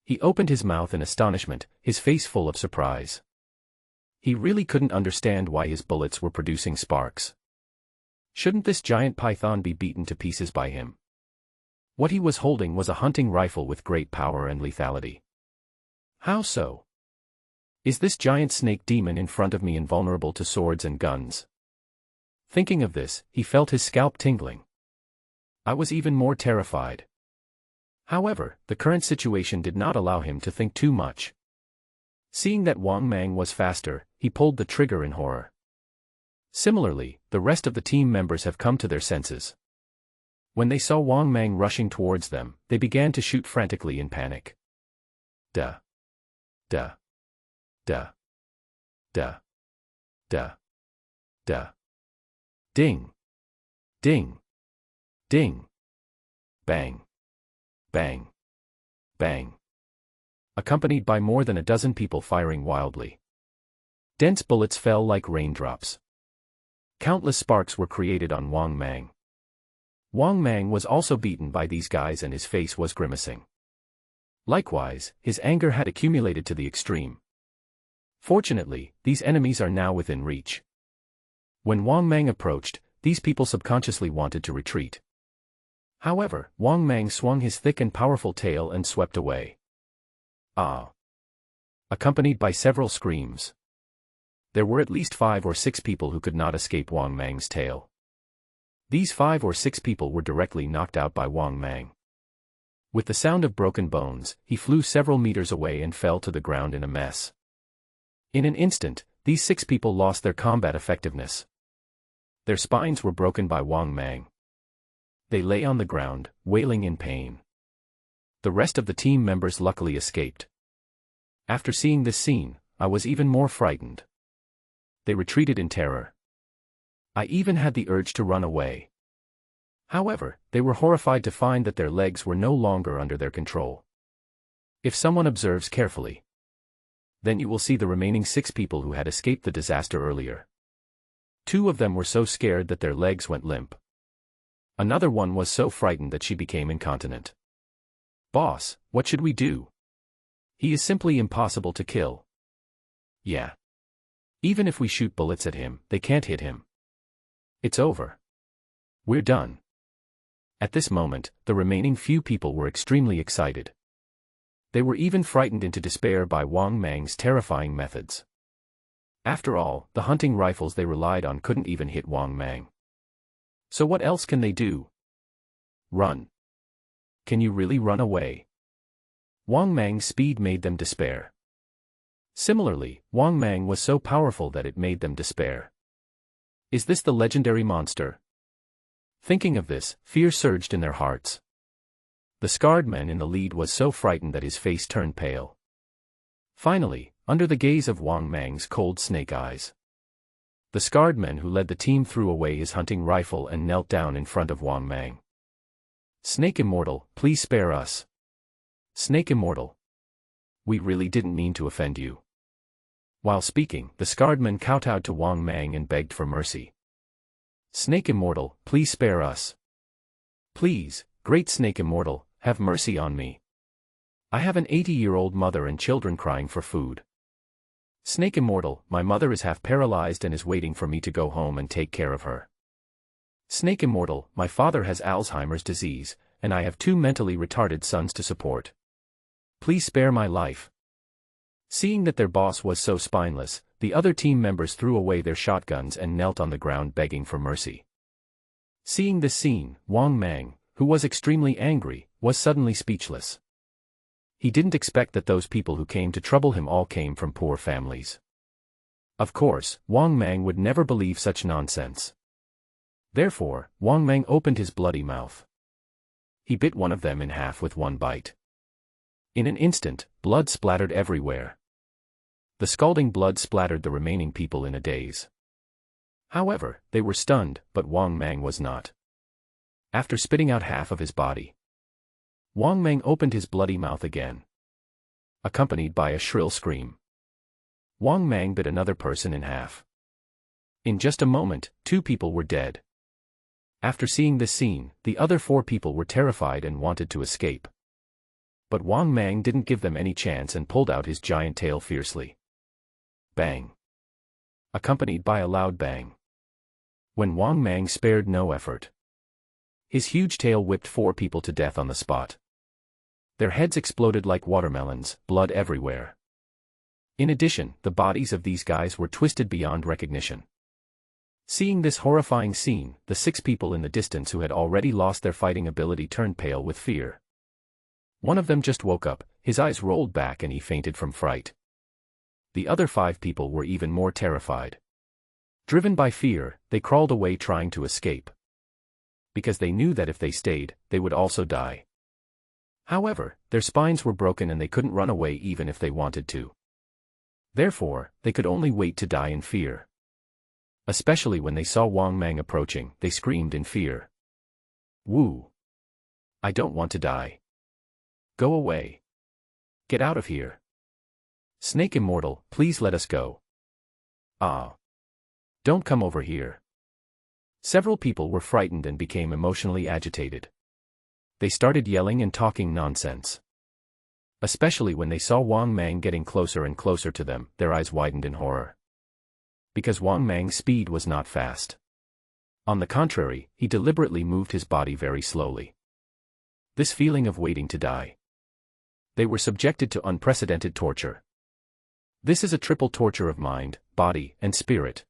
He opened his mouth in astonishment, his face full of surprise. He really couldn't understand why his bullets were producing sparks. Shouldn't this giant python be beaten to pieces by him? What he was holding was a hunting rifle with great power and lethality. How so? Is this giant snake demon in front of me invulnerable to swords and guns? Thinking of this, he felt his scalp tingling. I was even more terrified. However, the current situation did not allow him to think too much. Seeing that Wang Mang was faster, he pulled the trigger in horror. Similarly, the rest of the team members have come to their senses. When they saw Wang Mang rushing towards them, they began to shoot frantically in panic. Duh. Duh. Duh. Duh. Duh. Duh. Ding. Ding. Ding. Bang. Bang. Bang. Accompanied by more than a dozen people firing wildly. Dense bullets fell like raindrops. Countless sparks were created on Wang Mang. Wang Mang was also beaten by these guys and his face was grimacing. Likewise, his anger had accumulated to the extreme. Fortunately, these enemies are now within reach. When Wang Mang approached, these people subconsciously wanted to retreat. However, Wang Mang swung his thick and powerful tail and swept away. Ah! Accompanied by several screams. There were at least 5 or 6 people who could not escape Wang Mang's tail. These 5 or 6 people were directly knocked out by Wang Mang. With the sound of broken bones, he flew several meters away and fell to the ground in a mess. In an instant, these 6 people lost their combat effectiveness. Their spines were broken by Wang Mang. They lay on the ground, wailing in pain. The rest of the team members luckily escaped. After seeing this scene, I was even more frightened. They retreated in terror. I even had the urge to run away. However, they were horrified to find that their legs were no longer under their control. If someone observes carefully, then you will see the remaining 6 people who had escaped the disaster earlier. 2 of them were so scared that their legs went limp. Another one was so frightened that she became incontinent. Boss, what should we do? He is simply impossible to kill. Yeah. Even if we shoot bullets at him, they can't hit him. It's over. We're done. At this moment, the remaining few people were extremely excited. They were even frightened into despair by Wang Mang's terrifying methods. After all, the hunting rifles they relied on couldn't even hit Wang Mang. So what else can they do? Run. Can you really run away? Wang Mang's speed made them despair. Similarly, Wang Mang was so powerful that it made them despair. Is this the legendary monster? Thinking of this, fear surged in their hearts. The scarred man in the lead was so frightened that his face turned pale. Finally, under the gaze of Wang Mang's cold snake eyes, the scarred man who led the team threw away his hunting rifle and knelt down in front of Wang Mang. Snake Immortal, please spare us. Snake Immortal. We really didn't mean to offend you. While speaking, the scarred man kowtowed to Wang Mang and begged for mercy. Snake Immortal, please spare us. Please, great Snake Immortal, have mercy on me. I have an 80-year-old mother and children crying for food. Snake Immortal, my mother is half paralyzed and is waiting for me to go home and take care of her. Snake Immortal, my father has Alzheimer's disease, and I have 2 mentally retarded sons to support. Please spare my life. Seeing that their boss was so spineless, the other team members threw away their shotguns and knelt on the ground begging for mercy. Seeing this scene, Wang Mang, who was extremely angry, was suddenly speechless. He didn't expect that those people who came to trouble him all came from poor families. Of course, Wang Mang would never believe such nonsense. Therefore, Wang Mang opened his bloody mouth. He bit one of them in half with one bite. In an instant, blood splattered everywhere. The scalding blood splattered the remaining people in a daze. However, they were stunned, but Wang Mang was not. After spitting out half of his body, Wang Mang opened his bloody mouth again, accompanied by a shrill scream. Wang Mang bit another person in half. In just a moment, 2 people were dead. After seeing this scene, the other 4 people were terrified and wanted to escape. But Wang Mang didn't give them any chance and pulled out his giant tail fiercely. Bang! Accompanied by a loud bang. When Wang Mang spared no effort. His huge tail whipped 4 people to death on the spot. Their heads exploded like watermelons, blood everywhere. In addition, the bodies of these guys were twisted beyond recognition. Seeing this horrifying scene, the 6 people in the distance who had already lost their fighting ability turned pale with fear. One of them just woke up, his eyes rolled back and he fainted from fright. The other 5 people were even more terrified. Driven by fear, they crawled away trying to escape. Because they knew that if they stayed, they would also die. However, their spines were broken and they couldn't run away even if they wanted to. Therefore, they could only wait to die in fear. Especially when they saw Wang Mang approaching, they screamed in fear. Woo! I don't want to die. Go away. Get out of here. Snake Immortal, please let us go. Ah. Don't come over here. Several people were frightened and became emotionally agitated. They started yelling and talking nonsense. Especially when they saw Wang Mang getting closer and closer to them, their eyes widened in horror. Because Wang Mang's speed was not fast. On the contrary, he deliberately moved his body very slowly. This feeling of waiting to die. They were subjected to unprecedented torture. This is a triple torture of mind, body, and spirit.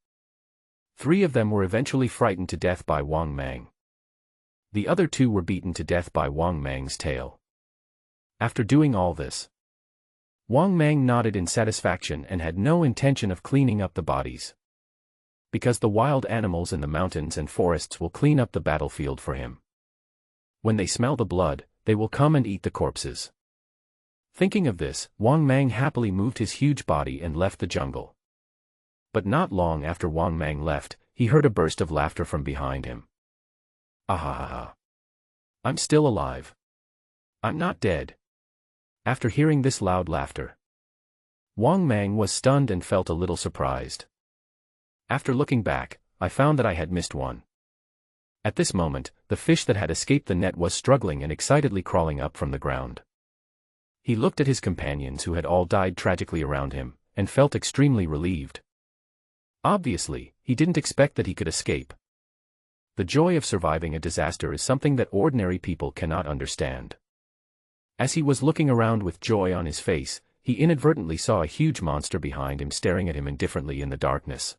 3 of them were eventually frightened to death by Wang Mang. The other 2 were beaten to death by Wang Mang's tail. After doing all this, Wang Mang nodded in satisfaction and had no intention of cleaning up the bodies. Because the wild animals in the mountains and forests will clean up the battlefield for him. When they smell the blood, they will come and eat the corpses. Thinking of this, Wang Mang happily moved his huge body and left the jungle. But not long after Wang Mang left, he heard a burst of laughter from behind him. Ahahaha. I'm still alive. I'm not dead. After hearing this loud laughter, Wang Mang was stunned and felt a little surprised. After looking back, I found that I had missed one. At this moment, the fish that had escaped the net was struggling and excitedly crawling up from the ground. He looked at his companions who had all died tragically around him, and felt extremely relieved. Obviously, he didn't expect that he could escape. The joy of surviving a disaster is something that ordinary people cannot understand. As he was looking around with joy on his face, he inadvertently saw a huge monster behind him staring at him indifferently in the darkness.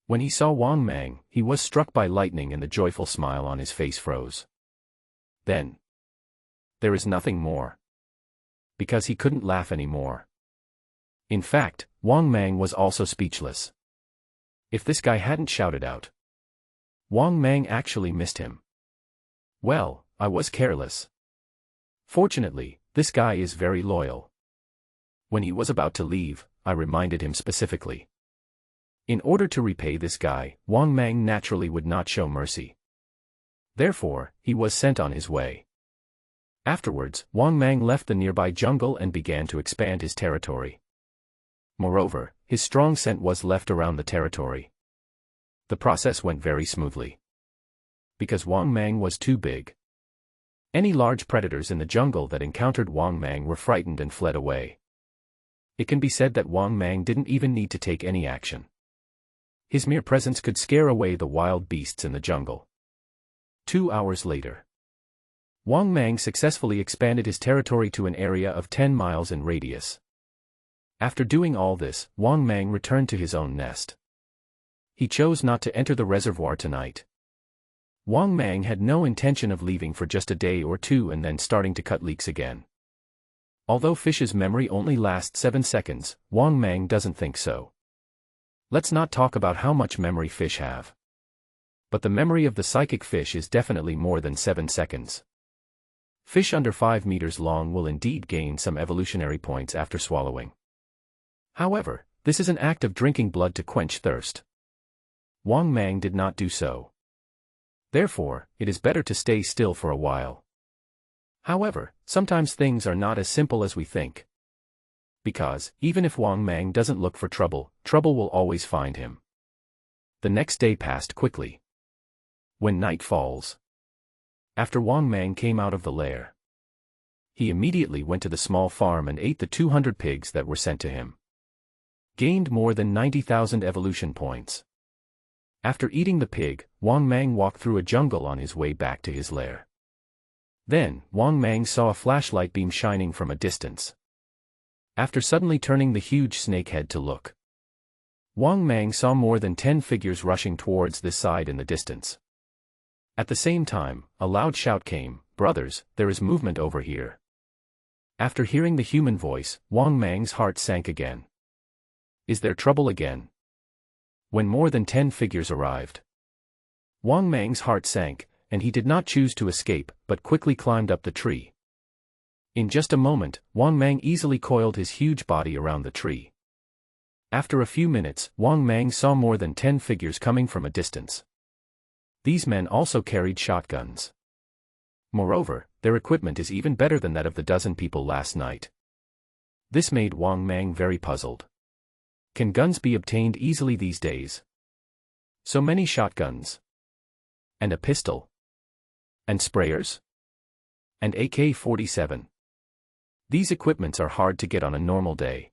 When he saw Wang Mang, he was struck by lightning and the joyful smile on his face froze. Then, there is nothing more. Because he couldn't laugh anymore. In fact, Wang Mang was also speechless. If this guy hadn't shouted out, Wang Mang actually missed him. Well, I was careless. Fortunately, this guy is very loyal. When he was about to leave, I reminded him specifically. In order to repay this guy, Wang Mang naturally would not show mercy. Therefore, he was sent on his way. Afterwards, Wang Mang left the nearby jungle and began to expand his territory. Moreover, his strong scent was left around the territory. The process went very smoothly. Because Wang Mang was too big. Any large predators in the jungle that encountered Wang Mang were frightened and fled away. It can be said that Wang Mang didn't even need to take any action. His mere presence could scare away the wild beasts in the jungle. 2 hours later, Wang Mang successfully expanded his territory to an area of 10 miles in radius. After doing all this, Wang Mang returned to his own nest. He chose not to enter the reservoir tonight. Wang Mang had no intention of leaving for just a day or 2 and then starting to cut leaks again. Although fish's memory only lasts 7 seconds, Wang Mang doesn't think so. Let's not talk about how much memory fish have. But the memory of the psychic fish is definitely more than 7 seconds. Fish under 5 meters long will indeed gain some evolutionary points after swallowing. However, this is an act of drinking blood to quench thirst. Wang Mang did not do so. Therefore, it is better to stay still for a while. However, sometimes things are not as simple as we think. Because, even if Wang Mang doesn't look for trouble, trouble will always find him. The next day passed quickly. When night falls. After Wang Mang came out of the lair, he immediately went to the small farm and ate the 200 pigs that were sent to him. Gained more than 90,000 evolution points. After eating the pig, Wang Mang walked through a jungle on his way back to his lair. Then, Wang Mang saw a flashlight beam shining from a distance. After suddenly turning the huge snake head to look, Wang Mang saw more than 10 figures rushing towards this side in the distance. At the same time, a loud shout came, "Brothers, there is movement over here." After hearing the human voice, Wang Mang's heart sank again. Is there trouble again? When more than 10 figures arrived, Wang Mang's heart sank, and he did not choose to escape, but quickly climbed up the tree. In just a moment, Wang Mang easily coiled his huge body around the tree. After a few minutes, Wang Mang saw more than 10 figures coming from a distance. These men also carried shotguns. Moreover, their equipment is even better than that of the dozen people last night. This made Wang Mang very puzzled. Can guns be obtained easily these days? So many shotguns. And a pistol. And sprayers? And AK-47. These equipments are hard to get on a normal day.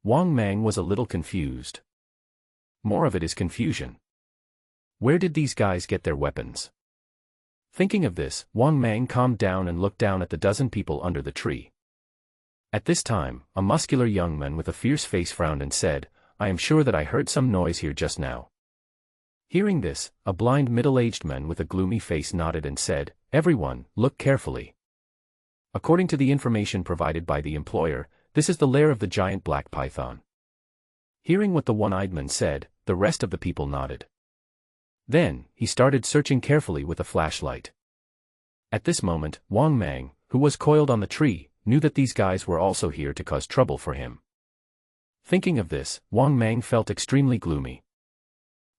Wang Mang was a little confused. More of it is confusion. Where did these guys get their weapons? Thinking of this, Wang Mang calmed down and looked down at the dozen people under the tree. At this time, a muscular young man with a fierce face frowned and said, "I am sure that I heard some noise here just now." Hearing this, a blind middle-aged man with a gloomy face nodded and said, "Everyone, look carefully." According to the information provided by the employer, this is the lair of the giant black python. Hearing what the one-eyed man said, the rest of the people nodded. Then, he started searching carefully with a flashlight. At this moment, Wang Mang, who was coiled on the tree, knew that these guys were also here to cause trouble for him. Thinking of this, Wang Mang felt extremely gloomy.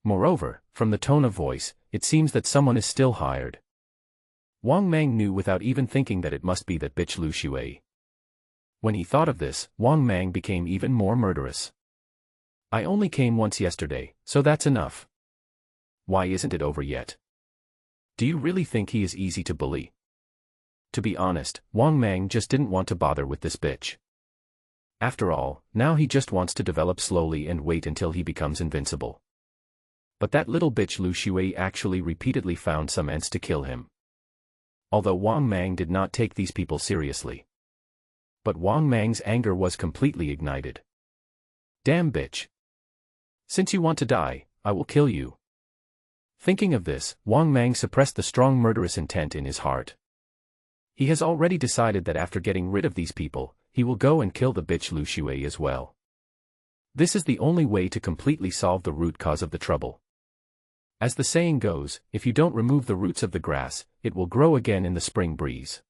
Moreover, from the tone of voice, it seems that someone is still hired. Wang Mang knew without even thinking that it must be that bitch Lu Xue. When he thought of this, Wang Mang became even more murderous. "I only came once yesterday, so that's enough. Why isn't it over yet? Do you really think he is easy to bully?" To be honest, Wang Mang just didn't want to bother with this bitch. After all, now he just wants to develop slowly and wait until he becomes invincible. But that little bitch Lu Xue actually repeatedly found some ends to kill him. Although Wang Mang did not take these people seriously. But Wang Mang's anger was completely ignited. "Damn bitch. Since you want to die, I will kill you." Thinking of this, Wang Mang suppressed the strong murderous intent in his heart. He has already decided that after getting rid of these people, he will go and kill the bitch Lu Xue as well. This is the only way to completely solve the root cause of the trouble. As the saying goes, if you don't remove the roots of the grass, it will grow again in the spring breeze.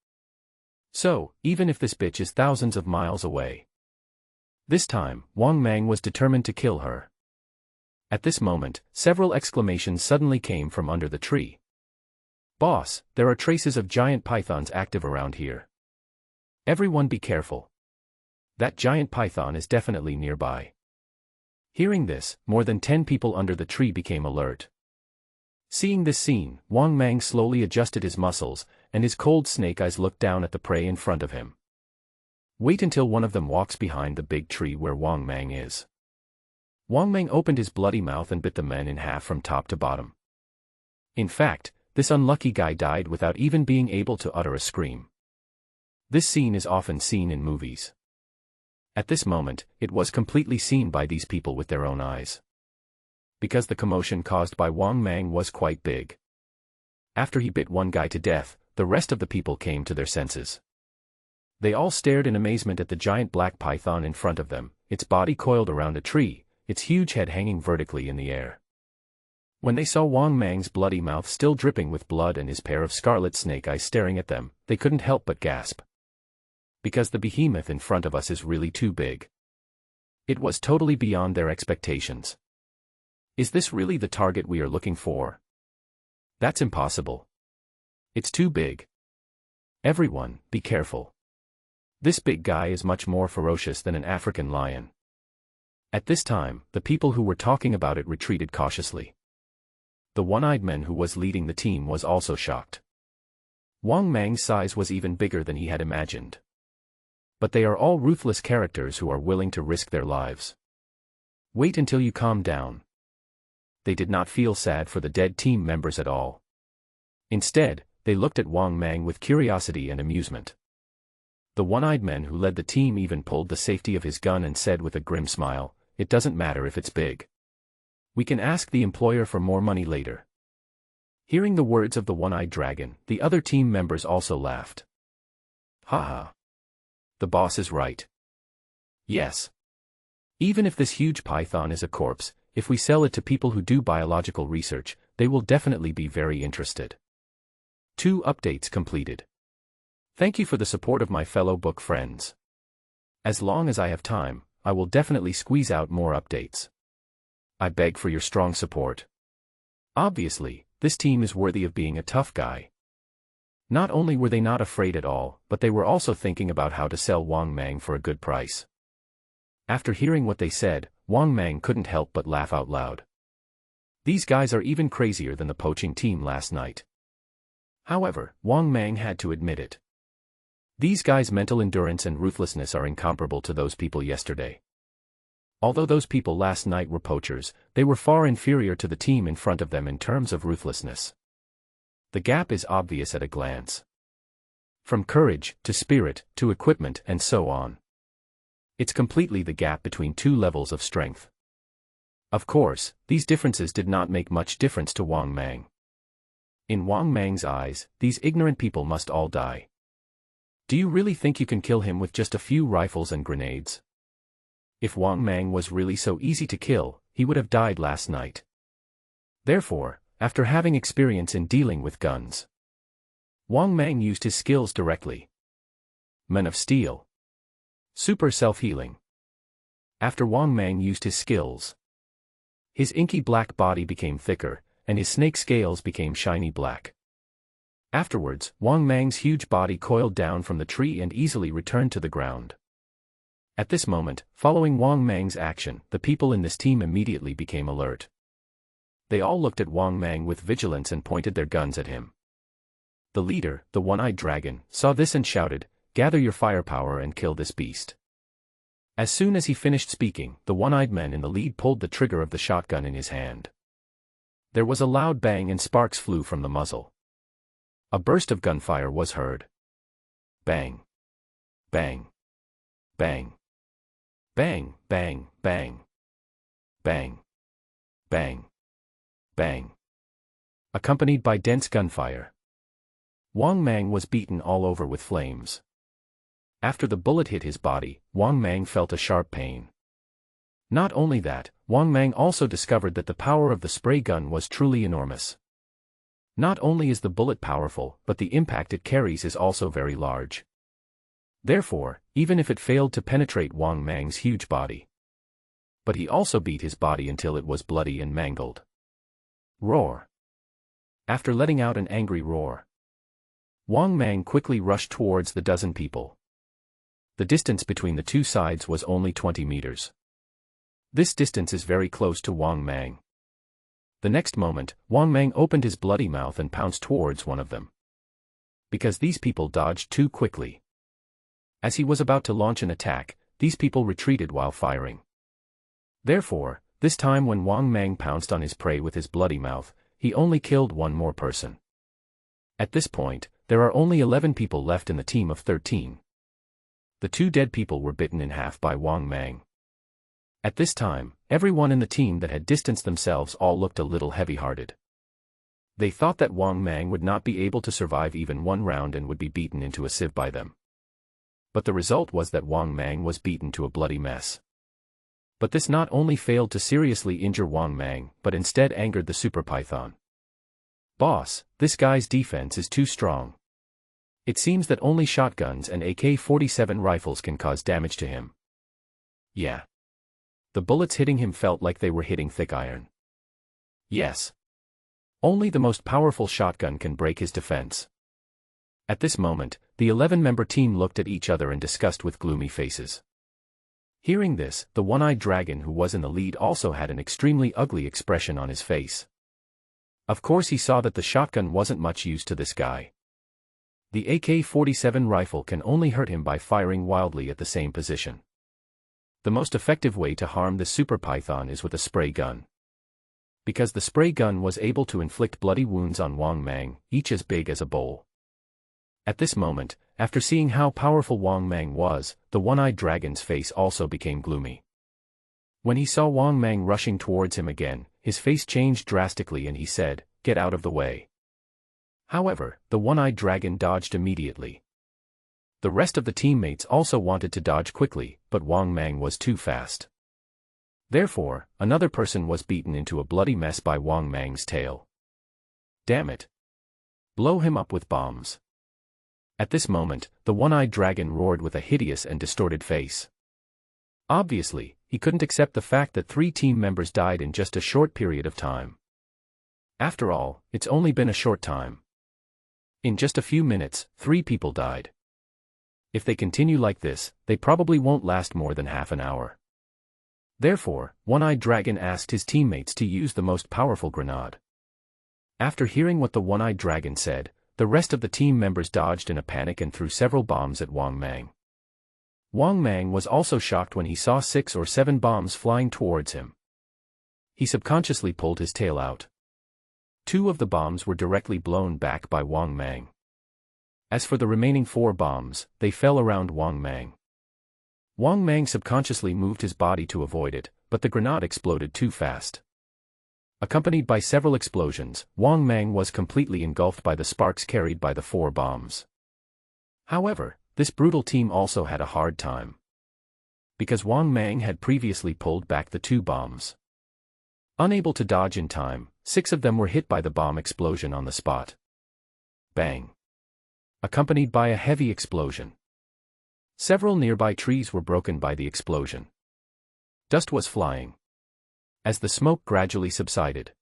So, even if this bitch is thousands of miles away. This time, Wang Mang was determined to kill her. At this moment, several exclamations suddenly came from under the tree. "Boss, there are traces of giant pythons active around here. Everyone be careful. That giant python is definitely nearby." Hearing this, more than 10 people under the tree became alert. Seeing this scene, Wang Mang slowly adjusted his muscles, and his cold snake eyes looked down at the prey in front of him. Wait until one of them walks behind the big tree where Wang Mang is. Wang Mang opened his bloody mouth and bit the man in half from top to bottom. In fact, this unlucky guy died without even being able to utter a scream. This scene is often seen in movies. At this moment, it was completely seen by these people with their own eyes. Because the commotion caused by Wang Mang was quite big. After he bit one guy to death, the rest of the people came to their senses. They all stared in amazement at the giant black python in front of them, its body coiled around a tree, its huge head hanging vertically in the air. When they saw Wang Mang's bloody mouth still dripping with blood and his pair of scarlet snake eyes staring at them, they couldn't help but gasp. Because the behemoth in front of us is really too big. It was totally beyond their expectations. Is this really the target we are looking for? That's impossible. It's too big. Everyone, be careful. This big guy is much more ferocious than an African lion. At this time, the people who were talking about it retreated cautiously. The one-eyed man who was leading the team was also shocked. Wang Mang's size was even bigger than he had imagined. But they are all ruthless characters who are willing to risk their lives. Wait until you calm down. They did not feel sad for the dead team members at all. Instead, they looked at Wang Mang with curiosity and amusement. The one-eyed man who led the team even pulled the safety of his gun and said with a grim smile, "It doesn't matter if it's big. We can ask the employer for more money later." Hearing the words of the one-eyed dragon, the other team members also laughed. Haha. The boss is right. Yes. Even if this huge python is a corpse, if we sell it to people who do biological research, they will definitely be very interested. 2 updates completed. Thank you for the support of my fellow book friends. As long as I have time, I will definitely squeeze out more updates. I beg for your strong support. Obviously, this team is worthy of being a tough guy. Not only were they not afraid at all, but they were also thinking about how to sell Wang Mang for a good price. After hearing what they said, Wang Mang couldn't help but laugh out loud. These guys are even crazier than the poaching team last night. However, Wang Mang had to admit it. These guys' mental endurance and ruthlessness are incomparable to those people yesterday. Although those people last night were poachers, they were far inferior to the team in front of them in terms of ruthlessness. The gap is obvious at a glance. From courage, to spirit, to equipment, and so on. It's completely the gap between 2 levels of strength. Of course, these differences did not make much difference to Wang Mang. In Wang Mang's eyes, these ignorant people must all die. Do you really think you can kill him with just a few rifles and grenades? If Wang Mang was really so easy to kill, he would have died last night. Therefore, after having experience in dealing with guns, Wang Mang used his skills directly. Men of Steel. Super self-healing. After Wang Mang used his skills, his inky black body became thicker, and his snake scales became shiny black. Afterwards, Wang Mang's huge body coiled down from the tree and easily returned to the ground. At this moment, following Wang Mang's action, the people in this team immediately became alert. They all looked at Wang Mang with vigilance and pointed their guns at him. The leader, the one-eyed dragon, saw this and shouted, "Gather your firepower and kill this beast." As soon as he finished speaking, the one-eyed man in the lead pulled the trigger of the shotgun in his hand. There was a loud bang and sparks flew from the muzzle. A burst of gunfire was heard. Bang. Bang. Bang. Bang, bang, bang. Bang. Bang. Bang. Accompanied by dense gunfire. Wang Mang was beaten all over with flames. After the bullet hit his body, Wang Mang felt a sharp pain. Not only that, Wang Mang also discovered that the power of the spray gun was truly enormous. Not only is the bullet powerful, but the impact it carries is also very large. Therefore, even if it failed to penetrate Wang Mang's huge body, but he also beat his body until it was bloody and mangled. Roar. After letting out an angry roar, Wang Mang quickly rushed towards the dozen people. The distance between the 2 sides was only 20 meters. This distance is very close to Wang Mang. The next moment, Wang Mang opened his bloody mouth and pounced towards one of them. Because these people dodged too quickly. As he was about to launch an attack, these people retreated while firing. Therefore, this time when Wang Mang pounced on his prey with his bloody mouth, he only killed 1 more person. At this point, there are only 11 people left in the team of 13. The 2 dead people were bitten in half by Wang Mang. At this time, everyone in the team that had distanced themselves all looked a little heavy-hearted. They thought that Wang Mang would not be able to survive even 1 round and would be beaten into a sieve by them. But the result was that Wang Mang was beaten to a bloody mess. But this not only failed to seriously injure Wang Mang, but instead angered the super python. "Boss, this guy's defense is too strong. It seems that only shotguns and AK-47 rifles can cause damage to him." Yeah. The bullets hitting him felt like they were hitting thick iron. Yes. Only the most powerful shotgun can break his defense. At this moment, the 11-member team looked at each other and discussed with gloomy faces. Hearing this, the one-eyed dragon who was in the lead also had an extremely ugly expression on his face. Of course he saw that the shotgun wasn't much use to this guy. The AK-47 rifle can only hurt him by firing wildly at the same position. The most effective way to harm this super python is with a spray gun. Because the spray gun was able to inflict bloody wounds on Wang Mang, each as big as a bowl. At this moment, after seeing how powerful Wang Mang was, the one-eyed dragon's face also became gloomy. When he saw Wang Mang rushing towards him again, his face changed drastically and he said, "Get out of the way." However, the one-eyed dragon dodged immediately. The rest of the teammates also wanted to dodge quickly, but Wang Mang was too fast. Therefore, another person was beaten into a bloody mess by Wang Mang's tail. Damn it! Blow him up with bombs. At this moment, the one-eyed dragon roared with a hideous and distorted face. Obviously, he couldn't accept the fact that 3 team members died in just a short period of time. After all, it's only been a short time. In just a few minutes, 3 people died. If they continue like this, they probably won't last more than half an hour. Therefore, One-Eyed Dragon asked his teammates to use the most powerful grenade. After hearing what the One-Eyed Dragon said, the rest of the team members dodged in a panic and threw several bombs at Wang Mang. Wang Mang was also shocked when he saw 6 or 7 bombs flying towards him. He subconsciously pulled his tail out. 2 of the bombs were directly blown back by Wang Mang. As for the remaining 4 bombs, they fell around Wang Mang. Wang Mang subconsciously moved his body to avoid it, but the grenade exploded too fast. Accompanied by several explosions, Wang Mang was completely engulfed by the sparks carried by the 4 bombs. However, this brutal team also had a hard time. Because Wang Mang had previously pulled back the 2 bombs. Unable to dodge in time, 6 of them were hit by the bomb explosion on the spot. Bang! Accompanied by a heavy explosion. Several nearby trees were broken by the explosion. Dust was flying. As the smoke gradually subsided,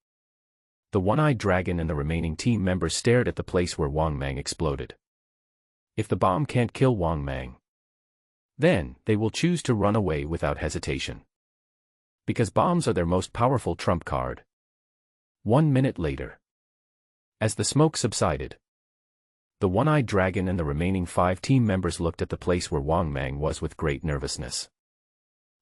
the One-Eyed Dragon and the remaining team members stared at the place where Wang Mang exploded. If the bomb can't kill Wang Mang, then they will choose to run away without hesitation. Because bombs are their most powerful trump card. 1 minute later, as the smoke subsided, the One-Eyed Dragon and the remaining 5 team members looked at the place where Wang Mang was with great nervousness.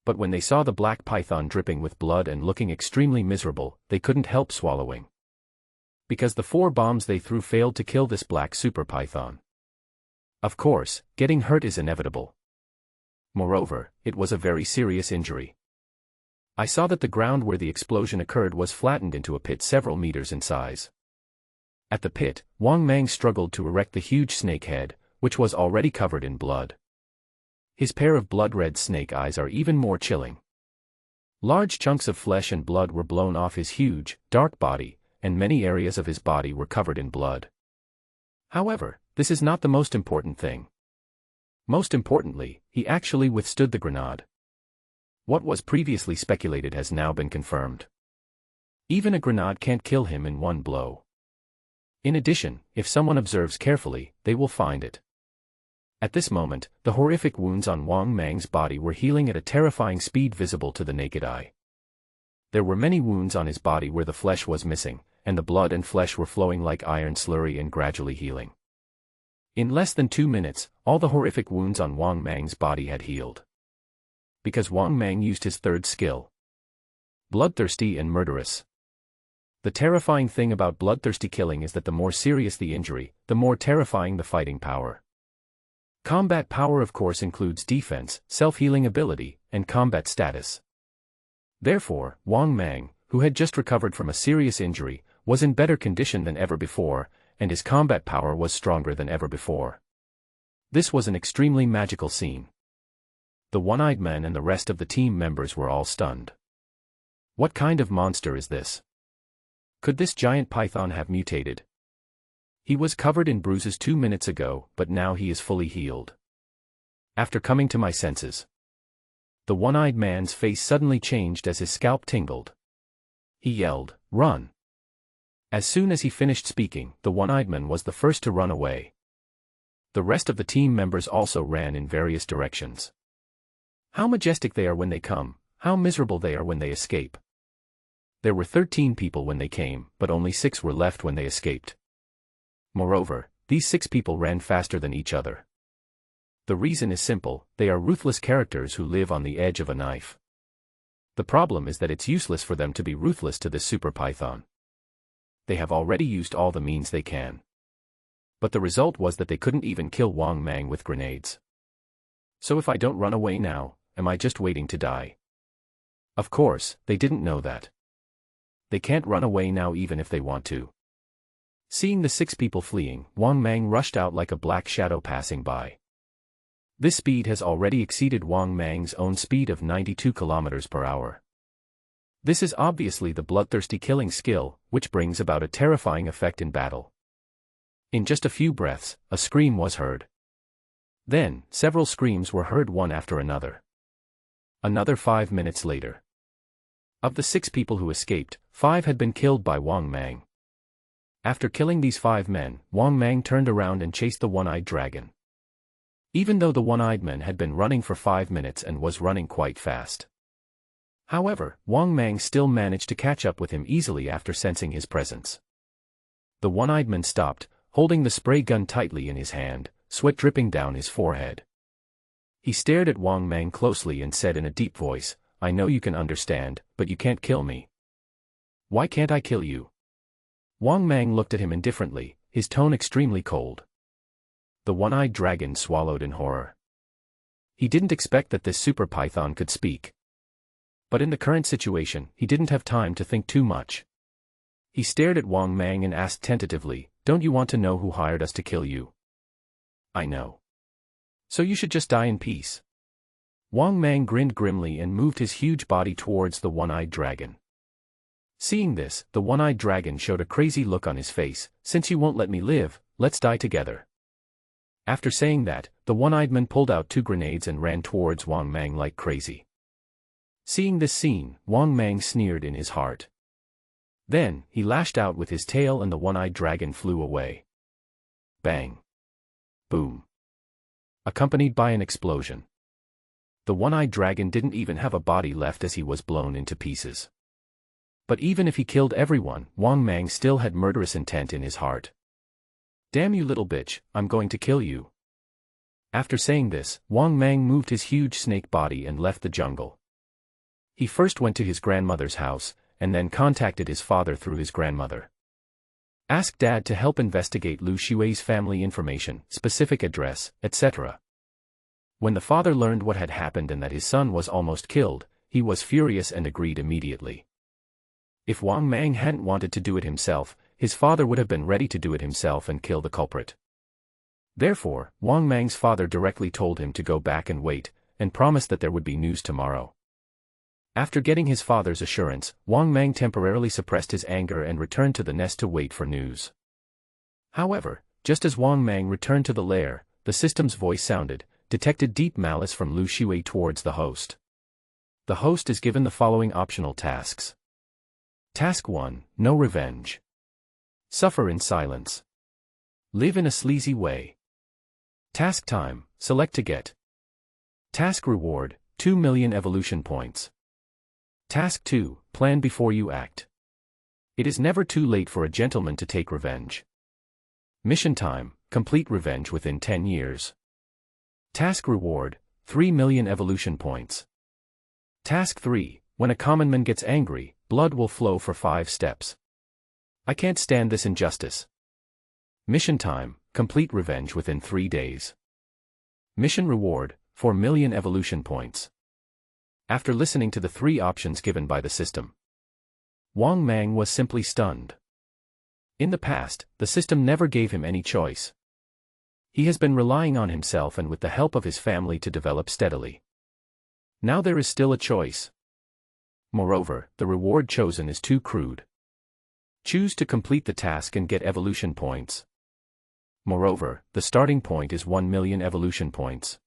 But when they saw the black python dripping with blood and looking extremely miserable, they couldn't help swallowing. Because the 4 bombs they threw failed to kill this black super python. Of course, getting hurt is inevitable. Moreover, it was a very serious injury. I saw that the ground where the explosion occurred was flattened into a pit several meters in size. At the pit, Wang Mang struggled to erect the huge snake head, which was already covered in blood. His pair of blood-red snake eyes are even more chilling. Large chunks of flesh and blood were blown off his huge, dark body, and many areas of his body were covered in blood. However, this is not the most important thing. Most importantly, he actually withstood the grenade. What was previously speculated has now been confirmed. Even a grenade can't kill him in one blow. In addition, if someone observes carefully, they will find it. At this moment, the horrific wounds on Wang Mang's body were healing at a terrifying speed visible to the naked eye. There were many wounds on his body where the flesh was missing, and the blood and flesh were flowing like iron slurry and gradually healing. In less than 2 minutes, all the horrific wounds on Wang Mang's body had healed. Because Wang Mang used his 3rd skill. Bloodthirsty and murderous. The terrifying thing about bloodthirsty killing is that the more serious the injury, the more terrifying the fighting power. Combat power of course includes defense, self-healing ability, and combat status. Therefore, Wang Mang, who had just recovered from a serious injury, was in better condition than ever before, and his combat power was stronger than ever before. This was an extremely magical scene. The One-Eyed Man and the rest of the team members were all stunned. What kind of monster is this? Could this giant python have mutated? He was covered in bruises 2 minutes ago, but now he is fully healed. After coming to my senses, the One-Eyed Man's face suddenly changed as his scalp tingled. He yelled, "Run!" As soon as he finished speaking, the One-Eyed Man was the first to run away. The rest of the team members also ran in various directions. How majestic they are when they come, how miserable they are when they escape. There were 13 people when they came, but only 6 were left when they escaped. Moreover, these 6 people ran faster than each other. The reason is simple: they are ruthless characters who live on the edge of a knife. The problem is that it's useless for them to be ruthless to this super python. They have already used all the means they can. But the result was that they couldn't even kill Wang Mang with grenades. So if I don't run away now, am I just waiting to die? Of course, they didn't know that. They can't run away now even if they want to. Seeing the 6 people fleeing, Wang Mang rushed out like a black shadow passing by. This speed has already exceeded Wang Mang's own speed of 92 kilometers per hour. This is obviously the bloodthirsty killing skill, which brings about a terrifying effect in battle. In just a few breaths, a scream was heard. Then, several screams were heard one after another. Another 5 minutes later. Of the 6 people who escaped, 5 had been killed by Wang Mang. After killing these 5 men, Wang Mang turned around and chased the one-eyed dragon. Even though the one-eyed man had been running for 5 minutes and was running quite fast. However, Wang Mang still managed to catch up with him easily after sensing his presence. The one-eyed man stopped, holding the spray gun tightly in his hand, sweat dripping down his forehead. He stared at Wang Mang closely and said in a deep voice, "I know you can understand, but you can't kill me." "Why can't I kill you?" Wang Mang looked at him indifferently, his tone extremely cold. The one-eyed dragon swallowed in horror. He didn't expect that this super python could speak. But in the current situation, he didn't have time to think too much. He stared at Wang Mang and asked tentatively, "Don't you want to know who hired us to kill you?" "I know. So you should just die in peace." Wang Mang grinned grimly and moved his huge body towards the one-eyed dragon. Seeing this, the one-eyed dragon showed a crazy look on his face. "Since you won't let me live, let's die together." After saying that, the one-eyed man pulled out 2 grenades and ran towards Wang Mang like crazy. Seeing this scene, Wang Mang sneered in his heart. Then, he lashed out with his tail and the one-eyed dragon flew away. Bang! Boom! Accompanied by an explosion. The one-eyed dragon didn't even have a body left as he was blown into pieces. But even if he killed everyone, Wang Mang still had murderous intent in his heart. "Damn you little bitch, I'm going to kill you." After saying this, Wang Mang moved his huge snake body and left the jungle. He first went to his grandmother's house, and then contacted his father through his grandmother. Asked Dad to help investigate Lu Xue's family information, specific address, etc. When the father learned what had happened and that his son was almost killed, he was furious and agreed immediately. If Wang Mang hadn't wanted to do it himself, his father would have been ready to do it himself and kill the culprit. Therefore, Wang Mang's father directly told him to go back and wait, and promised that there would be news tomorrow. After getting his father's assurance, Wang Mang temporarily suppressed his anger and returned to the nest to wait for news. However, just as Wang Mang returned to the lair, the system's voice sounded, detected deep malice from Lu Xue towards the host. The host is given the following optional tasks. Task 1, no revenge. Suffer in silence. Live in a sleazy way. Task time, select to get. Task reward, 2 million evolution points. Task 2, plan before you act. It is never too late for a gentleman to take revenge. Mission time, complete revenge within 10 years. Task reward, 3 million evolution points. Task 3, when a common man gets angry, blood will flow for 5 steps. I can't stand this injustice. Mission time, complete revenge within 3 days. Mission reward, 4 million evolution points. After listening to the 3 options given by the system, Wang Mang was simply stunned. In the past, the system never gave him any choice. He has been relying on himself and with the help of his family to develop steadily. Now there is still a choice. Moreover, the reward chosen is too crude. Choose to complete the task and get evolution points. Moreover, the starting point is 1 million evolution points.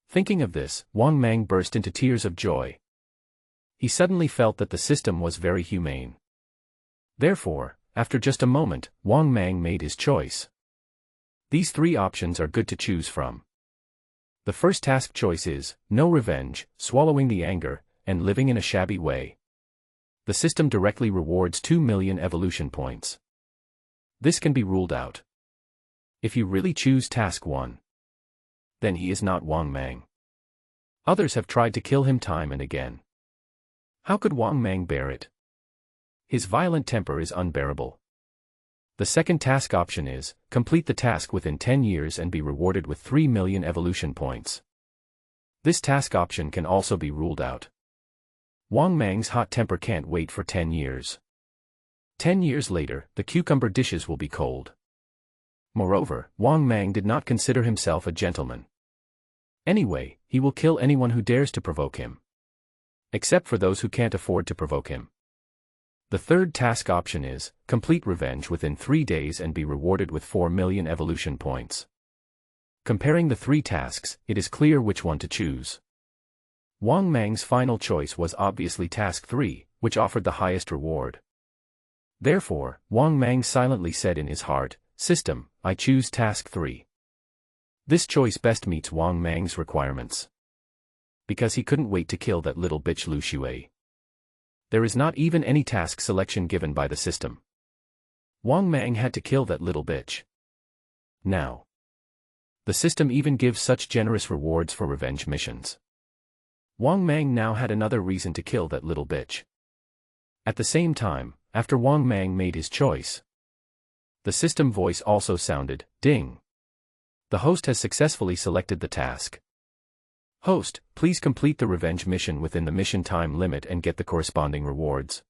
Thinking of this, Wang Mang burst into tears of joy. He suddenly felt that the system was very humane. Therefore, after just a moment, Wang Mang made his choice. These 3 options are good to choose from. The first task choice is, no revenge, swallowing the anger, and living in a shabby way. The system directly rewards 2 million evolution points. This can be ruled out. If you really choose Task 1, then he is not Wang Mang. Others have tried to kill him time and again. How could Wang Mang bear it? His violent temper is unbearable. The second task option is, complete the task within 10 years and be rewarded with 3 million evolution points. This task option can also be ruled out. Wang Mang's hot temper can't wait for 10 years. 10 years later, the cucumber dishes will be cold. Moreover, Wang Mang did not consider himself a gentleman. Anyway, he will kill anyone who dares to provoke him. Except for those who can't afford to provoke him. The third task option is, complete revenge within 3 days and be rewarded with 4 million evolution points. Comparing the 3 tasks, it is clear which one to choose. Wang Mang's final choice was obviously Task 3, which offered the highest reward. Therefore, Wang Mang silently said in his heart, "System, I choose Task 3. This choice best meets Wang Mang's requirements. Because he couldn't wait to kill that little bitch Lu Xue. There is not even any task selection given by the system. Wang Mang had to kill that little bitch. Now, the system even gives such generous rewards for revenge missions. Wang Mang now had another reason to kill that little bitch. At the same time, after Wang Mang made his choice, the system voice also sounded, "Ding. The host has successfully selected the task. Host, please complete the revenge mission within the mission time limit and get the corresponding rewards."